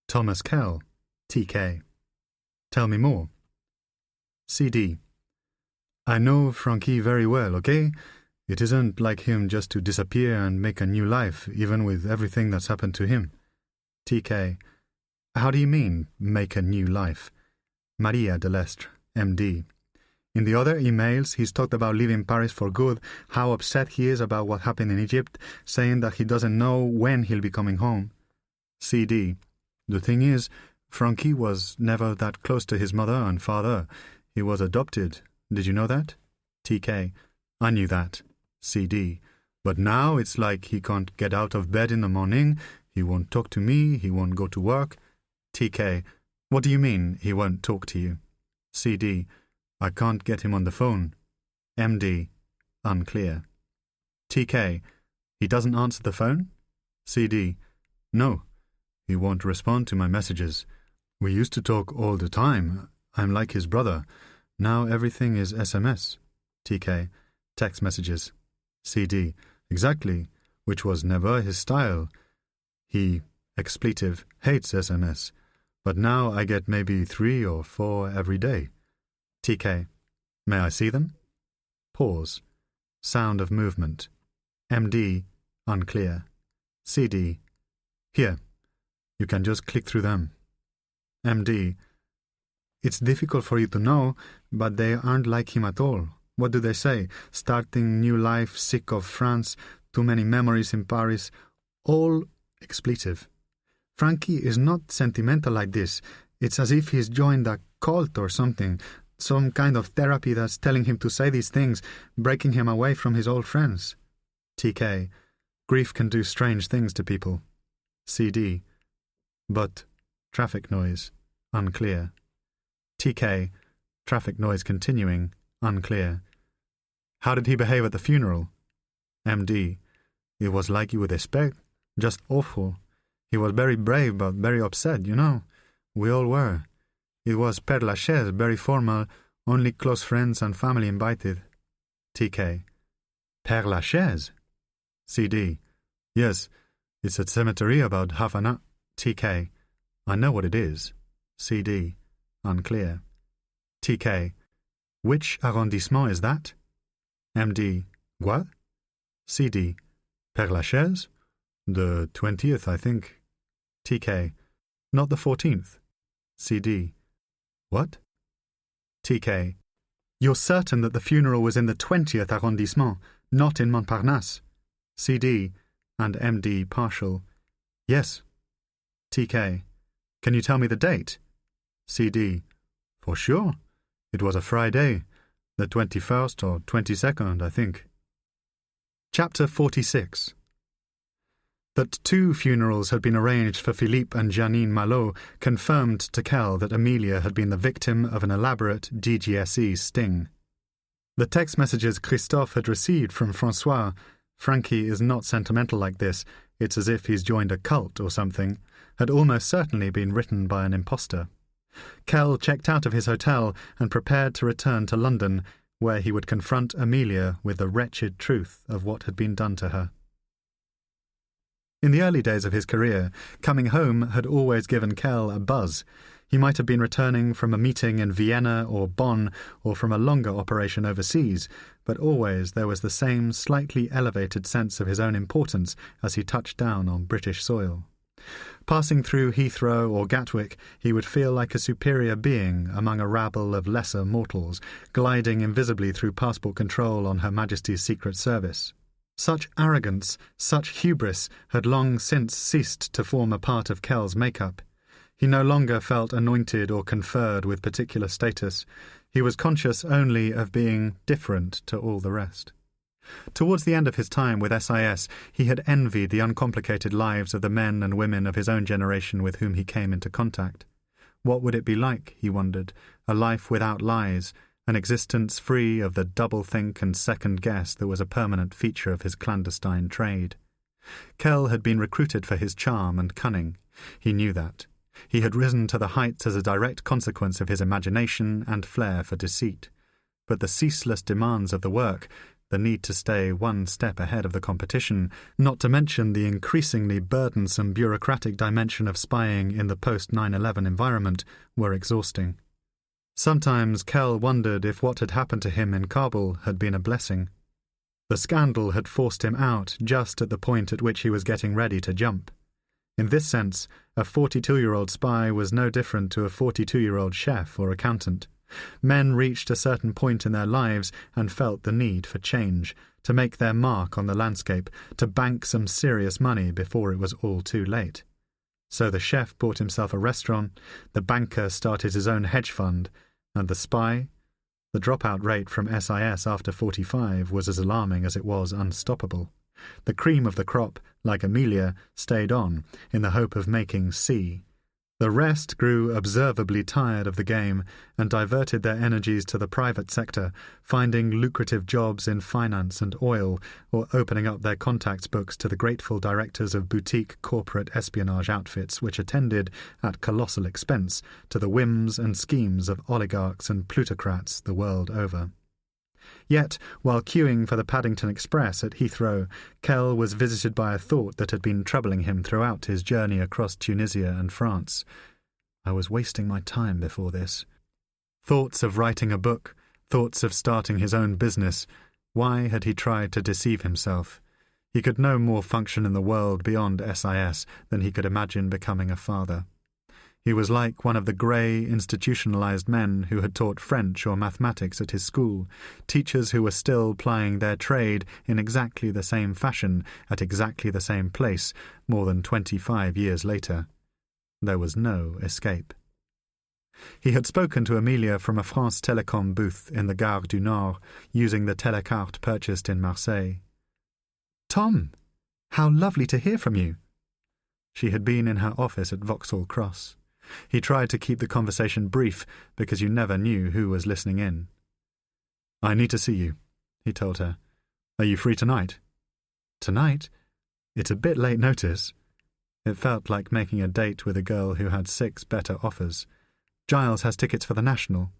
Thomas Kell, TK. Tell me more. CD. I know Frankie very well, okay? It isn't like him just to disappear and make a new life, even with everything that's happened to him. TK. How do you mean, make a new life? Maria de Lestre, MD. In the other emails, he's talked about leaving Paris for good, how upset he is about what happened in Egypt, saying that he doesn't know when he'll be coming home. CD. The thing is, Frankie was never that close to his mother and father. He was adopted. Did you know that? TK. I knew that. CD. But now it's like he can't get out of bed in the morning, he won't talk to me, he won't go to work. TK. What do you mean, he won't talk to you? CD. I can't get him on the phone. MD. Unclear. TK. He doesn't answer the phone? CD. No. He won't respond to my messages. We used to talk all the time. I'm like his brother. Now everything is SMS. TK. Text messages. CD. Exactly, which was never his style. He, expletive, hates SMS, but now I get maybe 3 or 4 every day. TK. May I see them? Pause. Sound of movement. MD. Unclear. CD. Here. You can just click through them. MD. It's difficult for you to know, but they aren't like him at all. What do they say? Starting new life, sick of France, too many memories in Paris. All expletive. Frankie is not sentimental like this. It's as if he's joined a cult or something. Some kind of therapy that's telling him to say these things, breaking him away from his old friends. TK. Grief can do strange things to people. CD. But, traffic noise, unclear. TK. Traffic noise continuing, unclear. How did he behave at the funeral? MD. It was like you would expect, just awful. He was very brave but very upset, you know. We all were. It was Père Lachaise, very formal, only close friends and family invited. TK. Père Lachaise? CD. Yes, it's a cemetery about half an hour. TK. I know what it is. CD. Unclear. TK. Which arrondissement is that? MD. What? CD. Père Lachaise? The 20th, I think. TK. Not the 14th. CD. What? TK. You're certain that the funeral was in the 20th arrondissement, not in Montparnasse? CD. And MD partial. Yes. TK. Can you tell me the date? CD. For sure. It was a Friday, the 21st or 22nd, I think. Chapter 46. That 2 funerals had been arranged for Philippe and Janine Malot confirmed to Kell that Amelia had been the victim of an elaborate DGSE sting. The text messages Christophe had received from Francois, Frankie is not sentimental like this, it's as if he's joined a cult or something, had almost certainly been written by an impostor. Kell checked out of his hotel and prepared to return to London, where he would confront Amelia with the wretched truth of what had been done to her. In the early days of his career, coming home had always given Kell a buzz. He might have been returning from a meeting in Vienna or Bonn, or from a longer operation overseas, but always there was the same slightly elevated sense of his own importance as he touched down on British soil. Passing through Heathrow or Gatwick, he would feel like a superior being among a rabble of lesser mortals, gliding invisibly through passport control on Her Majesty's Secret Service. Such arrogance, such hubris, had long since ceased to form a part of Kell's makeup. He no longer felt anointed or conferred with particular status. He was conscious only of being different to all the rest. Towards the end of his time with SIS, he had envied the uncomplicated lives of the men and women of his own generation with whom he came into contact. What would it be like, he wondered, a life without lies, an existence free of the double-think and second-guess that was a permanent feature of his clandestine trade? Kell had been recruited for his charm and cunning. He knew that. He had risen to the heights as a direct consequence of his imagination and flair for deceit. But the ceaseless demands of the work, the need to stay one step ahead of the competition, not to mention the increasingly burdensome bureaucratic dimension of spying in the post-9/11 environment, were exhausting. Sometimes Kell wondered if what had happened to him in Kabul had been a blessing. The scandal had forced him out just at the point at which he was getting ready to jump. In this sense, a 42-year-old spy was no different to a 42-year-old chef or accountant. Men reached a certain point in their lives and felt the need for change, to make their mark on the landscape, to bank some serious money before it was all too late. So the chef bought himself a restaurant, the banker started his own hedge fund, and the spy? The dropout rate from SIS after 45 was as alarming as it was unstoppable. The cream of the crop, like Amelia, stayed on, in the hope of making C. The rest grew observably tired of the game and diverted their energies to the private sector, finding lucrative jobs in finance and oil, or opening up their contacts books to the grateful directors of boutique corporate espionage outfits which attended, at colossal expense, to the whims and schemes of oligarchs and plutocrats the world over. Yet, while queuing for the Paddington Express at Heathrow, Kell was visited by a thought that had been troubling him throughout his journey across Tunisia and France. I was wasting my time before this. Thoughts of writing a book, thoughts of starting his own business. Why had he tried to deceive himself? He could no more function in the world beyond SIS than he could imagine becoming a father. He was like one of the grey, institutionalized men who had taught French or mathematics at his school, teachers who were still plying their trade in exactly the same fashion, at exactly the same place, more than 25 years later. There was no escape. He had spoken to Amelia from a France Telecom booth in the Gare du Nord, using the telecarte purchased in Marseille. "Tom, how lovely to hear from you." She had been in her office at Vauxhall Cross. He tried to keep the conversation brief, because you never knew who was listening in. "I need to see you," he told her. "Are you free tonight?" "Tonight? It's a bit late notice." It felt like making a date with a girl who had 6 better offers. "Giles has tickets for the National."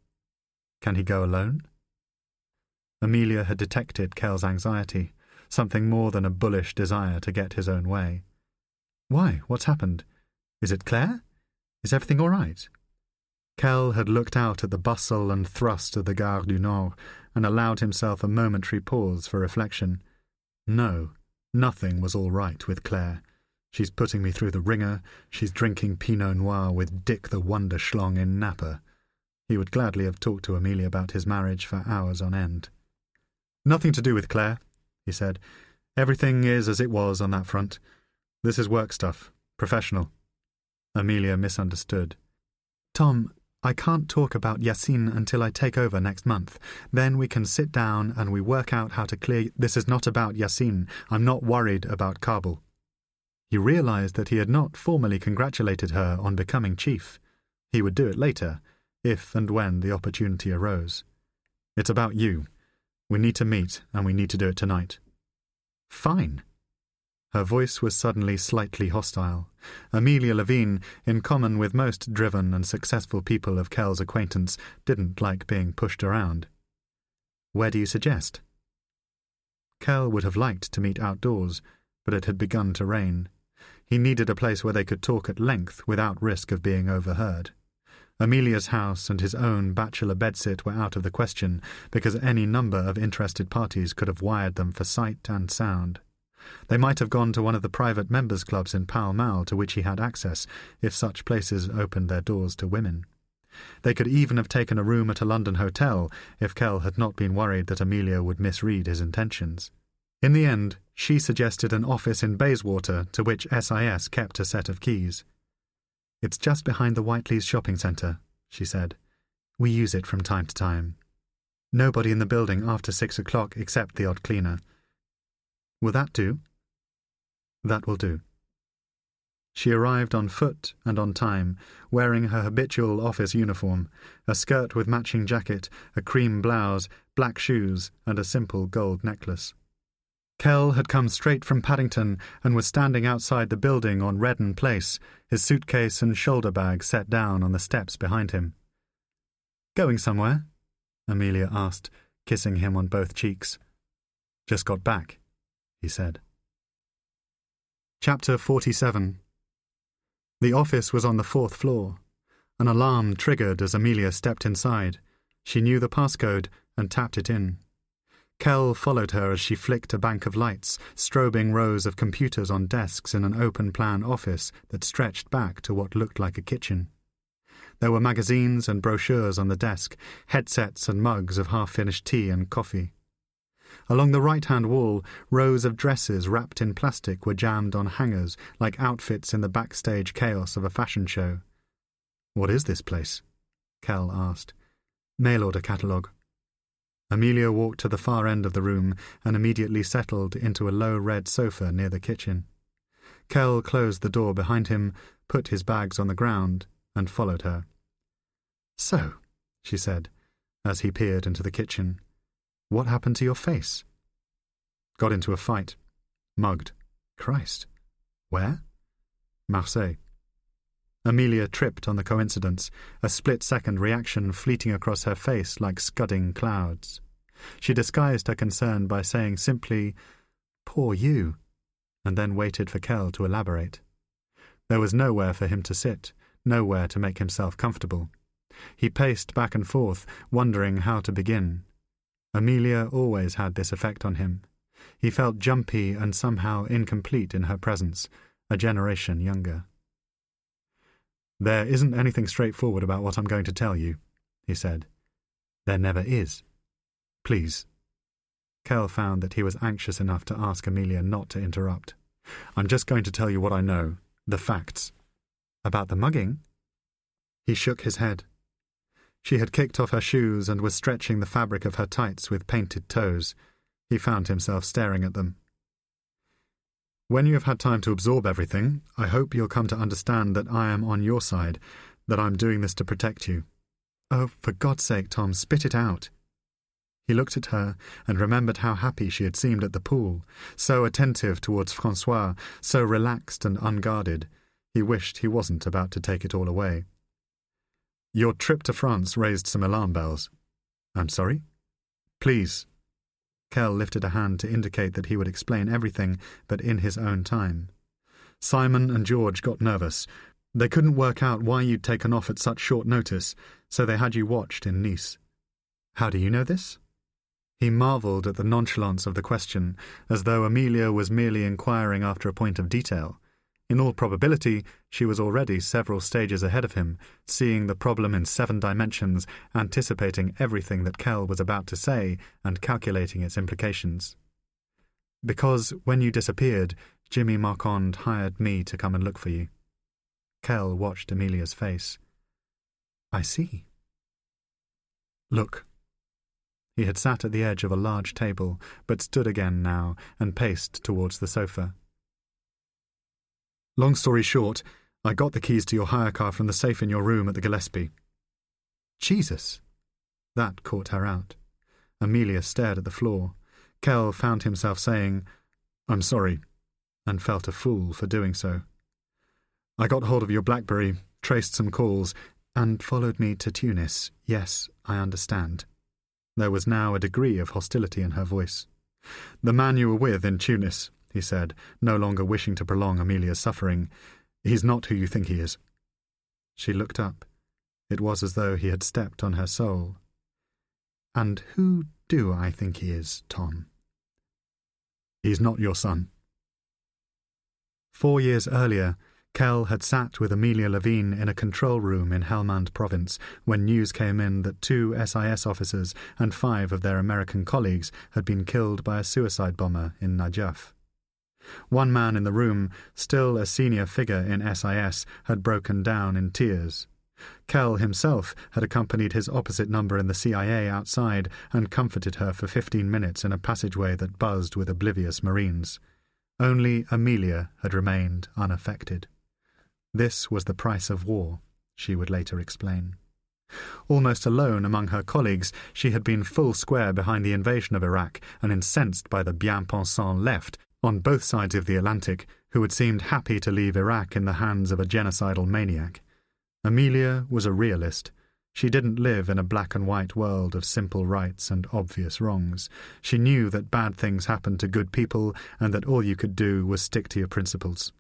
"Can he go alone?" Amelia had detected Kell's anxiety, something more than a bullish desire to get his own way. "Why? What's happened? Is it Claire? Is everything all right?" Kell had looked out at the bustle and thrust of the Gare du Nord and allowed himself a momentary pause for reflection. No, nothing was all right with Claire. She's putting me through the ringer. She's drinking Pinot Noir with Dick the Wonder Schlong in Napa. He would gladly have talked to Amelia about his marriage for hours on end. "Nothing to do with Claire," he said. "Everything is as it was on that front. This is work stuff, professional." Amelia misunderstood. "Tom, I can't talk about Yassine until I take over next month. Then we can sit down and we work out how to clear... This is not about Yassine. I'm not worried about Kabul." He realized that he had not formally congratulated her on becoming chief. He would do it later, if and when the opportunity arose. "It's about you. We need to meet, and we need to do it tonight." "Fine." Her voice was suddenly slightly hostile. Amelia Levine, in common with most driven and successful people of Kell's acquaintance, didn't like being pushed around. "Where do you suggest?" Kell would have liked to meet outdoors, but it had begun to rain. He needed a place where they could talk at length without risk of being overheard. Amelia's house and his own bachelor bedsit were out of the question, because any number of interested parties could have wired them for sight and sound. They might have gone to one of the private members' clubs in Pall Mall to which he had access, if such places opened their doors to women. They could even have taken a room at a London hotel if Kell had not been worried that Amelia would misread his intentions. In the end, she suggested an office in Bayswater to which SIS kept a set of keys. "It's just behind the Whiteley's shopping centre," she said. "We use it from time to time. Nobody in the building after 6 o'clock except the odd cleaner. Will that do?" "That will do." She arrived on foot and on time, wearing her habitual office uniform, a skirt with matching jacket, a cream blouse, black shoes, and a simple gold necklace. Kell had come straight from Paddington and was standing outside the building on Redden Place, his suitcase and shoulder bag set down on the steps behind him. "Going somewhere?" Amelia asked, kissing him on both cheeks. "Just got back," he said. Chapter 47. The office was on the 4th floor. An alarm triggered as Amelia stepped inside. She knew the passcode and tapped it in. Kell followed her as she flicked a bank of lights, strobing rows of computers on desks in an open-plan office that stretched back to what looked like a kitchen. There were magazines and brochures on the desk, headsets and mugs of half-finished tea and coffee. Along the right-hand wall, rows of dresses wrapped in plastic were jammed on hangers like outfits in the backstage chaos of a fashion show. "What is this place?" Kell asked. "Mail-order catalogue." Amelia walked to the far end of the room and immediately settled into a low red sofa near the kitchen. Kell closed the door behind him, put his bags on the ground, and followed her. "So," she said, as he peered into the kitchen, "what happened to your face?" "Got into a fight. Mugged." "Christ. Where?" "Marseille." Amelia tripped on the coincidence, a split-second reaction fleeting across her face like scudding clouds. She disguised her concern by saying simply, "Poor you," and then waited for Kell to elaborate. There was nowhere for him to sit, nowhere to make himself comfortable. He paced back and forth, wondering how to begin. Amelia always had this effect on him. He felt jumpy and somehow incomplete in her presence, a generation younger. "There isn't anything straightforward about what I'm going to tell you," he said. "There never is. Please." Kell found that he was anxious enough to ask Amelia not to interrupt. "I'm just going to tell you what I know, the facts." "About the mugging?" He shook his head. She had kicked off her shoes and was stretching the fabric of her tights with painted toes. He found himself staring at them. "When you have had time to absorb everything, I hope you'll come to understand that I am on your side, that I'm doing this to protect you." "Oh, for God's sake, Tom, spit it out." He looked at her and remembered how happy she had seemed at the pool, so attentive towards François, so relaxed and unguarded. He wished he wasn't about to take it all away. "Your trip to France raised some alarm bells." "I'm sorry?" "Please." Kell lifted a hand to indicate that he would explain everything, but in his own time. "Simon and George got nervous. They couldn't work out why you'd taken off at such short notice, so they had you watched in Nice." "How do you know this?" He marvelled at the nonchalance of the question, as though Amelia was merely inquiring after a point of detail. In all probability, she was already several stages ahead of him, seeing the problem in 7 dimensions, anticipating everything that Kell was about to say and calculating its implications. "Because when you disappeared, Jimmy Marquand hired me to come and look for you." Kell watched Amelia's face. "I see." "Look." He had sat at the edge of a large table, but stood again now and paced towards the sofa. "Long story short, I got the keys to your hire car from the safe in your room at the Gillespie." "Jesus!" That caught her out. Amelia stared at the floor. Kell found himself saying, "I'm sorry. and felt a fool for doing so. "I got hold of your BlackBerry, traced some calls, and followed me to Tunis. Yes, I understand." There was now a degree of hostility in her voice. "The man you were with in Tunis," he said, no longer wishing to prolong Amelia's suffering, "he's not who you think he is." She looked up. It was as though he had stepped on her soul. "And who do I think he is, Tom?" "He's not your son." 4 years earlier, Kell had sat with Amelia Levine in a control room in Helmand province when news came in that 2 SIS officers and 5 of their American colleagues had been killed by a suicide bomber in Najaf. One man in the room, still a senior figure in SIS, had broken down in tears. Kell himself had accompanied his opposite number in the CIA outside and comforted her for 15 minutes in a passageway that buzzed with oblivious Marines. Only Amelia had remained unaffected. This was the price of war, she would later explain. Almost alone among her colleagues, she had been full square behind the invasion of Iraq and incensed by the bien-pensant left, on both sides of the Atlantic, who had seemed happy to leave Iraq in the hands of a genocidal maniac. Amelia was a realist. She didn't live in a black-and-white world of simple rights and obvious wrongs. She knew that bad things happened to good people and that all you could do was stick to your principles.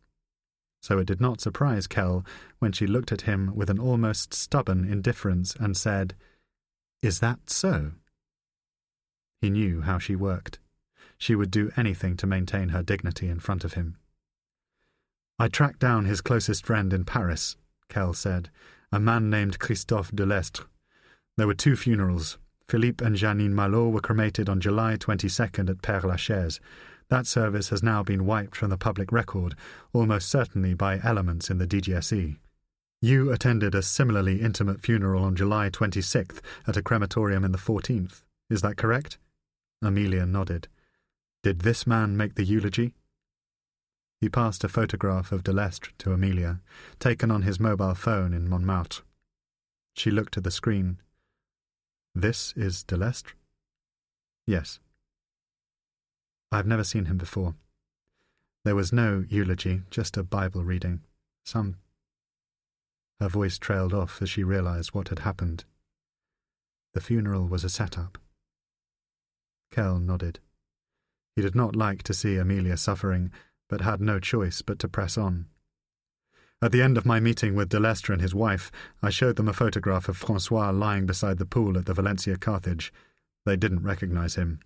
So it did not surprise Kell when she looked at him with an almost stubborn indifference and said, "Is that so?" He knew how she worked. She would do anything to maintain her dignity in front of him. "I tracked down his closest friend in Paris," Kell said, "a man named Christophe Delestre. There were 2 funerals. Philippe and Janine Malot were cremated on July 22nd at Père-Lachaise. That service has now been wiped from the public record, almost certainly by elements in the DGSE. You attended a similarly intimate funeral on July 26th at a crematorium in the 14th. Is that correct?" Amelia nodded. "Did this man make the eulogy?" He passed a photograph of Delestre to Amelia, taken on his mobile phone in Montmartre. She looked at the screen. "This is Delestre?" "Yes." "I've never seen him before." There was no eulogy, just a Bible reading. Her voice trailed off as she realized what had happened. The funeral was a setup. Kell nodded. He did not like to see Amelia suffering, but had no choice but to press on. "At the end of my meeting with Delestre and his wife, I showed them a photograph of François lying beside the pool at the Valencia Carthage. They didn't recognize him.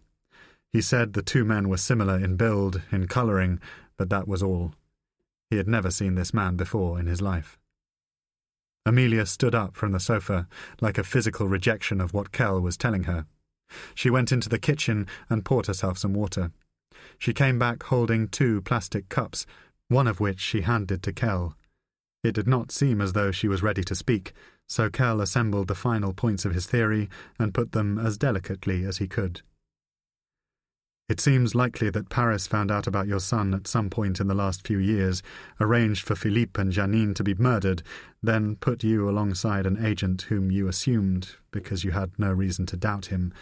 He said the 2 men were similar in build, in colouring, but that was all. He had never seen this man before in his life." Amelia stood up from the sofa, like a physical rejection of what Kell was telling her. She went into the kitchen and poured herself some water. She came back holding 2 plastic cups, one of which she handed to Kell. It did not seem as though she was ready to speak, so Kell assembled the final points of his theory and put them as delicately as he could. "It seems likely that Paris found out about your son at some point in the last few years, arranged for Philippe and Janine to be murdered, then put you alongside an agent whom you assumed, because you had no reason to doubt him,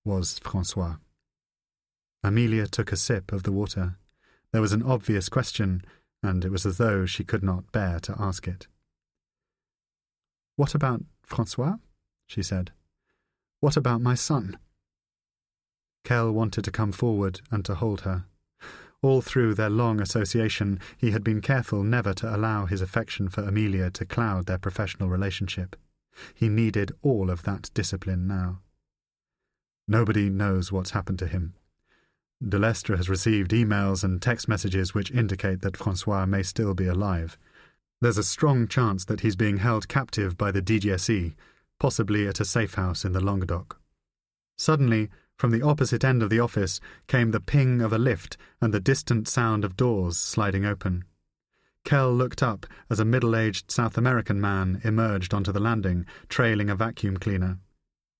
was François." Amelia took a sip of the water. There was an obvious question, and it was as though she could not bear to ask it. "What about François?" she said. "What about my son?" Kell wanted to come forward and to hold her. All through their long association, he had been careful never to allow his affection for Amelia to cloud their professional relationship. He needed all of that discipline now. "Nobody knows what's happened to him. Delestre has received emails and text messages which indicate that François may still be alive. There's a strong chance that he's being held captive by the DGSE, possibly at a safe house in the Languedoc." Suddenly, from the opposite end of the office came the ping of a lift and the distant sound of doors sliding open. Kell looked up as a middle-aged South American man emerged onto the landing, trailing a vacuum cleaner.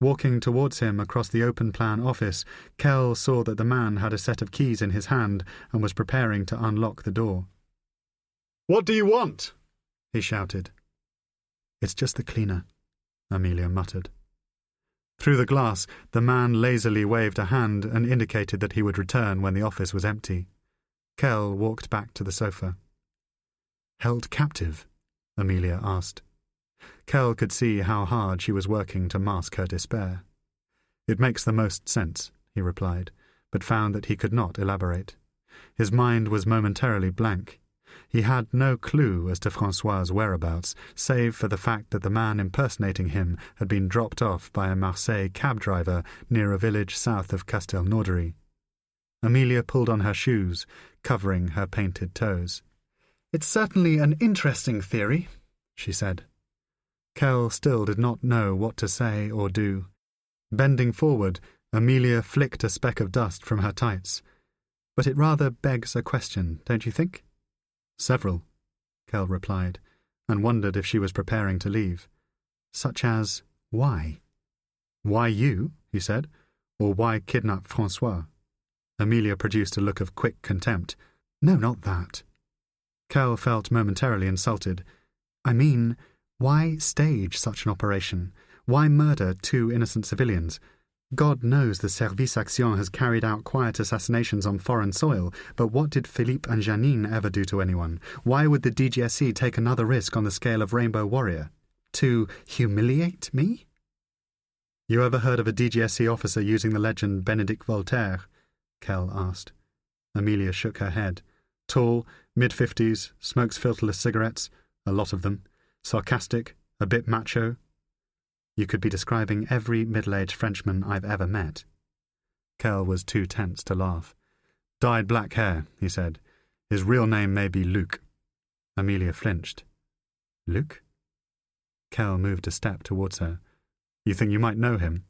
Walking towards him across the open-plan office, Kell saw that the man had a set of keys in his hand and was preparing to unlock the door. "What do you want?" he shouted. "It's just the cleaner," Amelia muttered. Through the glass, the man lazily waved a hand and indicated that he would return when the office was empty. Kell walked back to the sofa. "Held captive?" Amelia asked. Kell could see how hard she was working to mask her despair. "It makes the most sense," he replied, but found that he could not elaborate. His mind was momentarily blank. He had no clue as to François' whereabouts, save for the fact that the man impersonating him had been dropped off by a Marseille cab driver near a village south of Castelnaudary. Amelia pulled on her shoes, covering her painted toes. "It's certainly an interesting theory," she said. Kell still did not know what to say or do. Bending forward, Amelia flicked a speck of dust from her tights. "But it rather begs a question, don't you think?" "Several," Kell replied, and wondered if she was preparing to leave. "Such as, why?" "Why you?" he said, "or why kidnap François?" Amelia produced a look of quick contempt. "No, not that." Kell felt momentarily insulted. "I mean, why stage such an operation? Why murder 2 innocent civilians? God knows the Service Action has carried out quiet assassinations on foreign soil, but what did Philippe and Janine ever do to anyone? Why would the DGSE take another risk on the scale of Rainbow Warrior? To humiliate me?" "You ever heard of a DGSE officer using the legend Benedict Voltaire?" Kell asked. Amelia shook her head. "Tall, mid-50s, smokes filterless cigarettes, a lot of them, sarcastic, a bit macho." "You could be describing every middle-aged Frenchman I've ever met." Kell was too tense to laugh. "Dyed black hair," he said. "His real name may be Luc." Amelia flinched. "Luc?" Kell moved a step towards her. "You think you might know him?"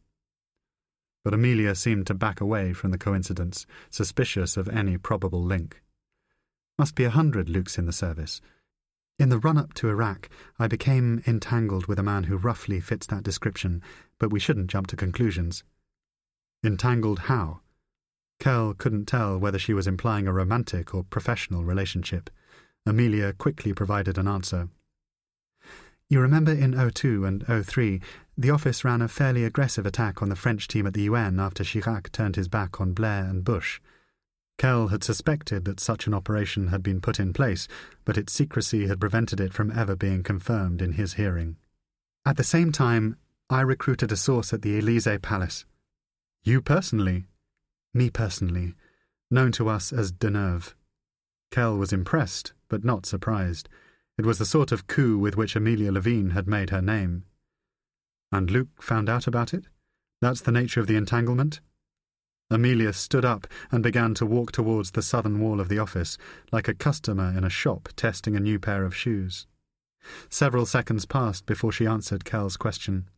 But Amelia seemed to back away from the coincidence, suspicious of any probable link. "Must be 100 Lucs in the service. In the run-up to Iraq, I became entangled with a man who roughly fits that description, but we shouldn't jump to conclusions." "Entangled how?" Kell couldn't tell whether she was implying a romantic or professional relationship. Amelia quickly provided an answer. "You remember in 2002 and 2003, the office ran a fairly aggressive attack on the French team at the UN after Chirac turned his back on Blair and Bush. Kell had suspected that such an operation had been put in place, but its secrecy had prevented it from ever being confirmed in his hearing. At the same time, I recruited a source at the Élysée Palace." "You personally?" "Me personally, known to us as Deneuve." Kell was impressed, but not surprised. It was the sort of coup with which Amelia Levine had made her name. "And Luc found out about it? That's the nature of the entanglement?" Amelia stood up and began to walk towards the southern wall of the office, like a customer in a shop testing a new pair of shoes. Several seconds passed before she answered Kell's question.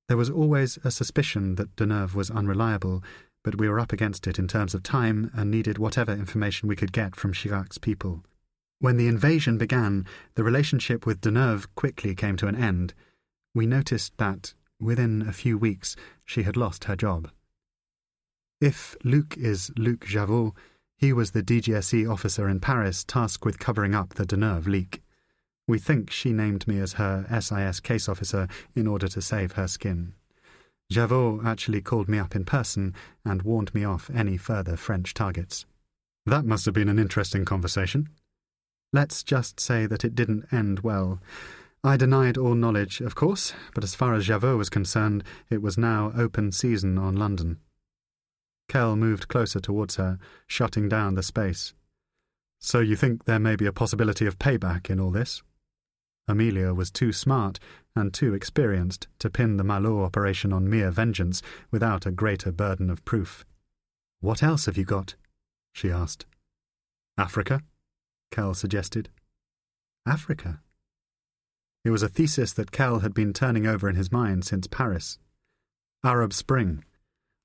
"There was always a suspicion that Deneuve was unreliable, but we were up against it in terms of time and needed whatever information we could get from Chirac's people. When the invasion began, the relationship with Deneuve quickly came to an end. We noticed that, within a few weeks, she had lost her job. If Luc is Luc Javot, he was the DGSE officer in Paris tasked with covering up the Deneuve leak. We think she named me as her SIS case officer in order to save her skin. Javot actually called me up in person and warned me off any further French targets." "That must have been an interesting conversation." "Let's just say that it didn't end well. I denied all knowledge, of course, but as far as Javot was concerned, it was now open season on London." Kell moved closer towards her, shutting down the space. "So you think there may be a possibility of payback in all this?" Amelia was too smart and too experienced to pin the Malo operation on mere vengeance without a greater burden of proof. "What else have you got?" she asked. "Africa?" Kell suggested. Africa? It was a thesis that Kell had been turning over in his mind since Paris. Arab Spring.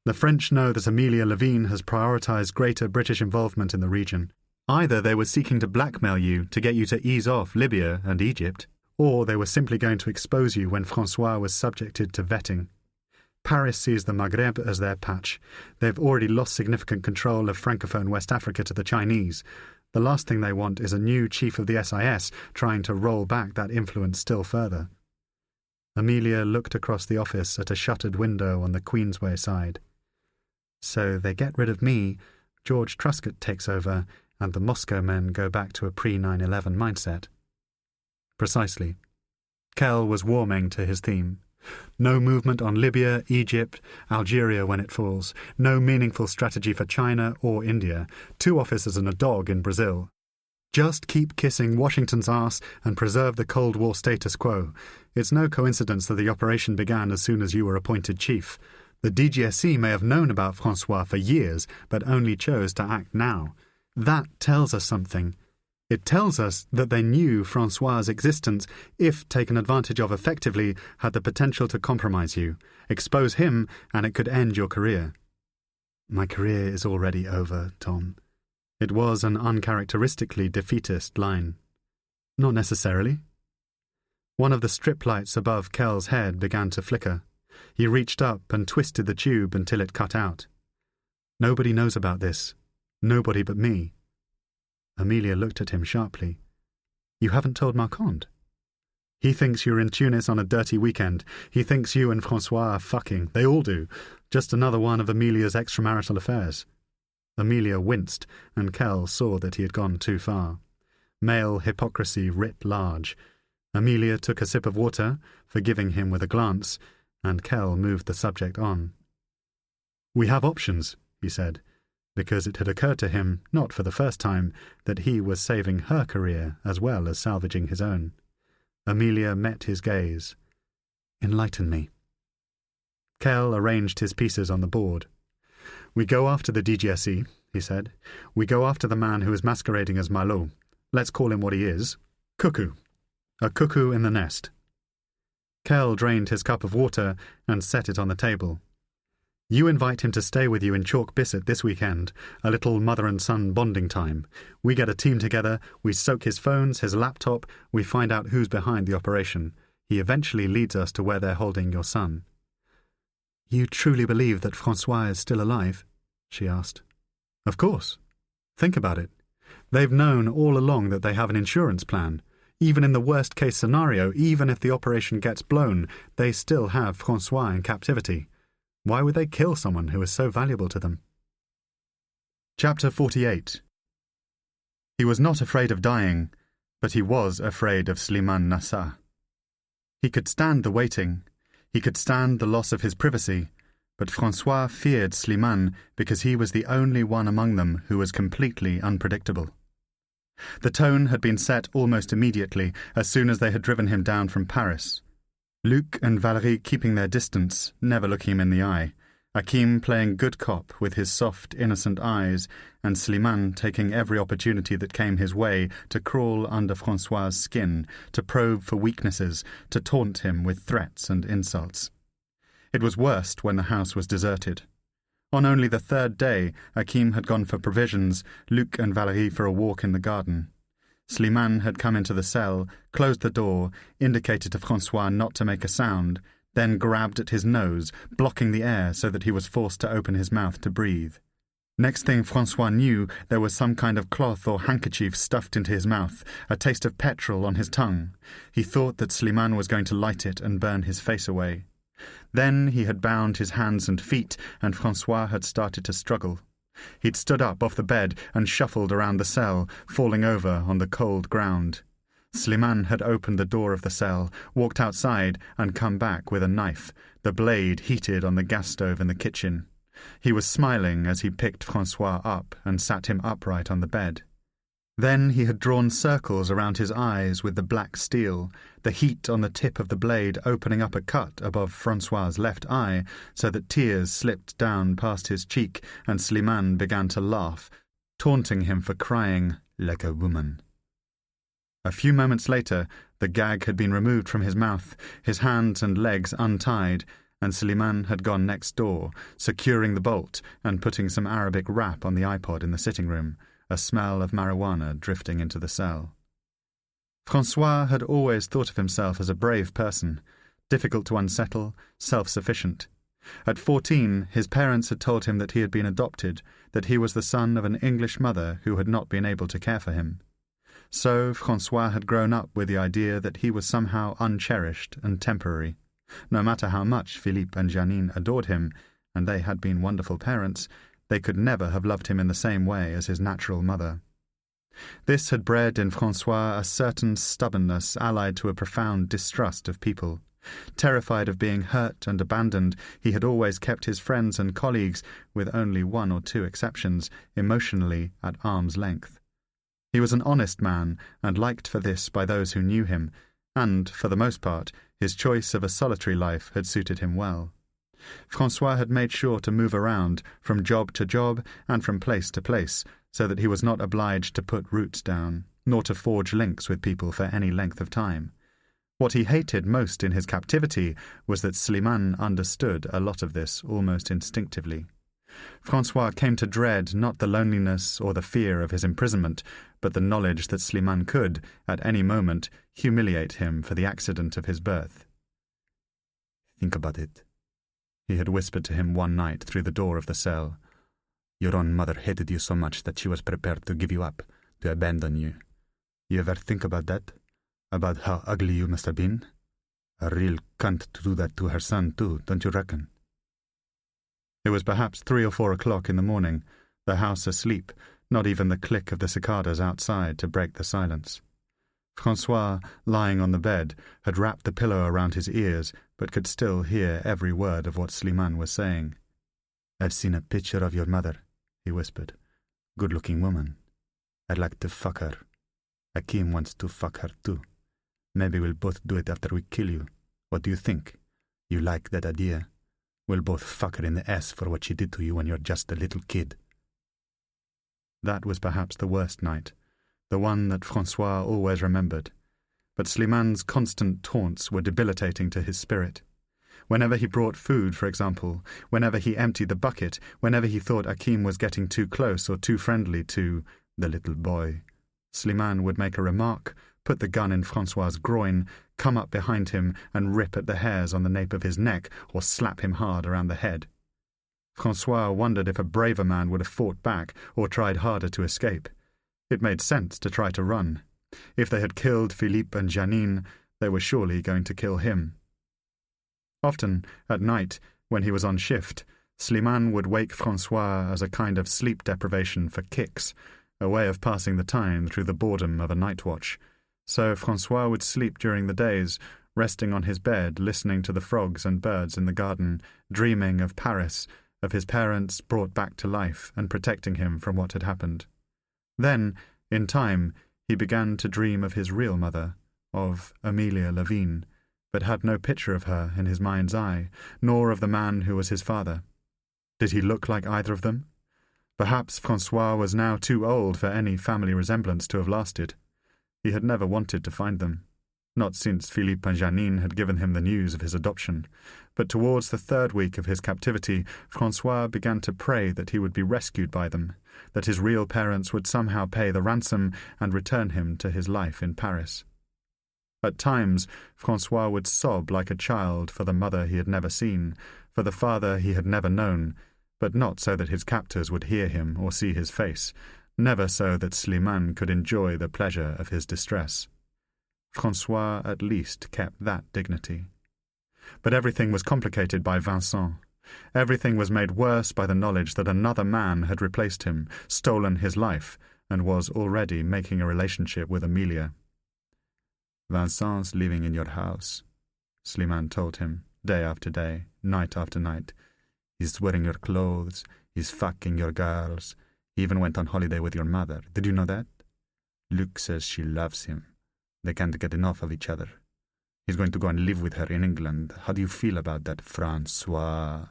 The French know that Amelia Levine has prioritized greater British involvement in the region. Either they were seeking to blackmail you to get you to ease off Libya and Egypt, or they were simply going to expose you when François was subjected to vetting. Paris sees the Maghreb as their patch. They've already lost significant control of Francophone West Africa to the Chinese. The last thing they want is a new chief of the SIS trying to roll back that influence still further. Amelia looked across the office at a shuttered window on the Queensway side. So they get rid of me, George Truscott takes over, and the Moscow men go back to a pre-9/11 mindset. Precisely. Kell was warming to his theme. No movement on Libya, Egypt, Algeria when it falls. No meaningful strategy for China or India. 2 officers and a dog in Brazil. Just keep kissing Washington's ass and preserve the Cold War status quo. It's no coincidence that the operation began as soon as you were appointed chief. The DGSE may have known about Francois for years, but only chose to act now. That tells us something. It tells us that they knew Francois's existence, if taken advantage of effectively, had the potential to compromise you, expose him, and it could end your career. My career is already over, Tom. It was an uncharacteristically defeatist line. Not necessarily. One of the strip lights above Kell's head began to flicker. He reached up and twisted the tube until it cut out. Nobody knows about this. Nobody but me. Amelia looked at him sharply. You haven't told Marquand? He thinks you're in Tunis on a dirty weekend. He thinks you and Francois are fucking. They all do. Just another one of Amelia's extramarital affairs. Amelia winced, and Kell saw that he had gone too far. Male hypocrisy writ large. Amelia took a sip of water, forgiving him with a glance, and Kell moved the subject on. We have options, he said, because it had occurred to him, not for the first time, that he was saving her career as well as salvaging his own. Amelia met his gaze. Enlighten me. Kell arranged his pieces on the board. We go after the DGSE, he said. We go after the man who is masquerading as Malo. Let's call him what he is. Cuckoo. A cuckoo in the nest. Kell drained his cup of water and set it on the table. You invite him to stay with you in Chalk Bisset this weekend, a little mother and son bonding time. We get a team together, we soak his phones, his laptop, we find out who's behind the operation. He eventually leads us to where they're holding your son. You truly believe that Francois is still alive? She asked. Of course. Think about it. They've known all along that they have an insurance plan. Even in the worst-case scenario, even if the operation gets blown, they still have Francois in captivity. Why would they kill someone who is so valuable to them? Chapter 48. He was not afraid of dying, but he was afraid of Slimane Nassar. He could stand the waiting. He could stand the loss of his privacy, but Francois feared Slimane because he was the only one among them who was completely unpredictable. The tone had been set almost immediately as soon as they had driven him down from Paris. Luc and Valérie keeping their distance, never looking him in the eye, Hakim playing good cop with his soft, innocent eyes, and Slimane taking every opportunity that came his way to crawl under Francois's skin, to probe for weaknesses, to taunt him with threats and insults. It was worst when the house was deserted. On only the 3rd day, Hakim had gone for provisions, Luc and Valérie for a walk in the garden. Slimane had come into the cell, closed the door, indicated to Francois not to make a sound, then grabbed at his nose, blocking the air so that he was forced to open his mouth to breathe. Next thing Francois knew, there was some kind of cloth or handkerchief stuffed into his mouth, a taste of petrol on his tongue. He thought that Slimane was going to light it and burn his face away. Then he had bound his hands and feet, and Francois had started to struggle. He'd stood up off the bed and shuffled around the cell, falling over on the cold ground. Slimane had opened the door of the cell, walked outside, and come back with a knife, the blade heated on the gas stove in the kitchen. He was smiling as he picked Francois up and sat him upright on the bed. Then he had drawn circles around his eyes with the black steel, the heat on the tip of the blade opening up a cut above Francois's left eye so that tears slipped down past his cheek, and Slimane began to laugh, taunting him for crying like a woman. A few moments later, the gag had been removed from his mouth, his hands and legs untied, and Slimane had gone next door, securing the bolt and putting some Arabic rap on the iPod in the sitting room, a smell of marijuana drifting into the cell. Francois had always thought of himself as a brave person, difficult to unsettle, self-sufficient. At 14, his parents had told him that he had been adopted, that he was the son of an English mother who had not been able to care for him. So Francois had grown up with the idea that he was somehow uncherished and temporary. No matter how much Philippe and Janine adored him, and they had been wonderful parents, they could never have loved him in the same way as his natural mother. This had bred in Francois a certain stubbornness allied to a profound distrust of people. Terrified of being hurt and abandoned, he had always kept his friends and colleagues, with only one or two exceptions, emotionally at arm's length. He was an honest man, and liked for this by those who knew him, and, for the most part, his choice of a solitary life had suited him well. Francois had made sure to move around, from job to job and from place to place, so that he was not obliged to put roots down, nor to forge links with people for any length of time. What he hated most in his captivity was that Slimane understood a lot of this almost instinctively. Francois came to dread not the loneliness or the fear of his imprisonment, but the knowledge that Slimane could, at any moment, humiliate him for the accident of his birth. "Think about it," he had whispered to him one night through the door of the cell. "Your own mother hated you so much that she was prepared to give you up, to abandon you. You ever think about that? About how ugly you must have been? A real cunt to do that to her son, too, don't you reckon?" It was perhaps 3 or 4 o'clock in the morning, the house asleep, not even the click of the cicadas outside to break the silence. Francois, lying on the bed, had wrapped the pillow around his ears, but could still hear every word of what Slimane was saying. "I've seen a picture of your mother," he whispered. "Good-looking woman. I'd like to fuck her. Hakim wants to fuck her too. Maybe we'll both do it after we kill you. What do you think? You like that idea? We'll both fuck her in the ass for what she did to you when you're just a little kid." That was perhaps the worst night, the one that Francois always remembered. But Slimane's constant taunts were debilitating to his spirit. Whenever he brought food, for example, whenever he emptied the bucket, whenever he thought Hakim was getting too close or too friendly to the little boy, Slimane would make a remark, put the gun in Francois's groin, come up behind him and rip at the hairs on the nape of his neck or slap him hard around the head. Francois wondered if a braver man would have fought back or tried harder to escape. It made sense to try to run. If they had killed Philippe and Janine, they were surely going to kill him. Often, at night, when he was on shift, Slimane would wake Francois as a kind of sleep deprivation for kicks, a way of passing the time through the boredom of a night watch. So Francois would sleep during the days, resting on his bed, listening to the frogs and birds in the garden, dreaming of Paris, of his parents brought back to life and protecting him from what had happened. Then, in time, he began to dream of his real mother, of Amelia Lavigne, but had no picture of her in his mind's eye, nor of the man who was his father. Did he look like either of them? Perhaps Francois was now too old for any family resemblance to have lasted. He had never wanted to find them, not since Philippe and Janine had given him the news of his adoption. But towards the 3rd week of his captivity, Francois began to pray that he would be rescued by them, that his real parents would somehow pay the ransom and return him to his life in Paris. At times, Francois would sob like a child for the mother he had never seen, for the father he had never known, but not so that his captors would hear him or see his face, never so that Slimane could enjoy the pleasure of his distress. Francois at least kept that dignity. But everything was complicated by Vincent. Everything was made worse by the knowledge that another man had replaced him, stolen his life, and was already making a relationship with Amelia. "Vincent's living in your house," Slimane told him, day after day, night after night. "He's wearing your clothes, he's fucking your girls. He even went on holiday with your mother. Did you know that? Luc says she loves him. They can't get enough of each other. He's going to go and live with her in England. How do you feel about that, Francois?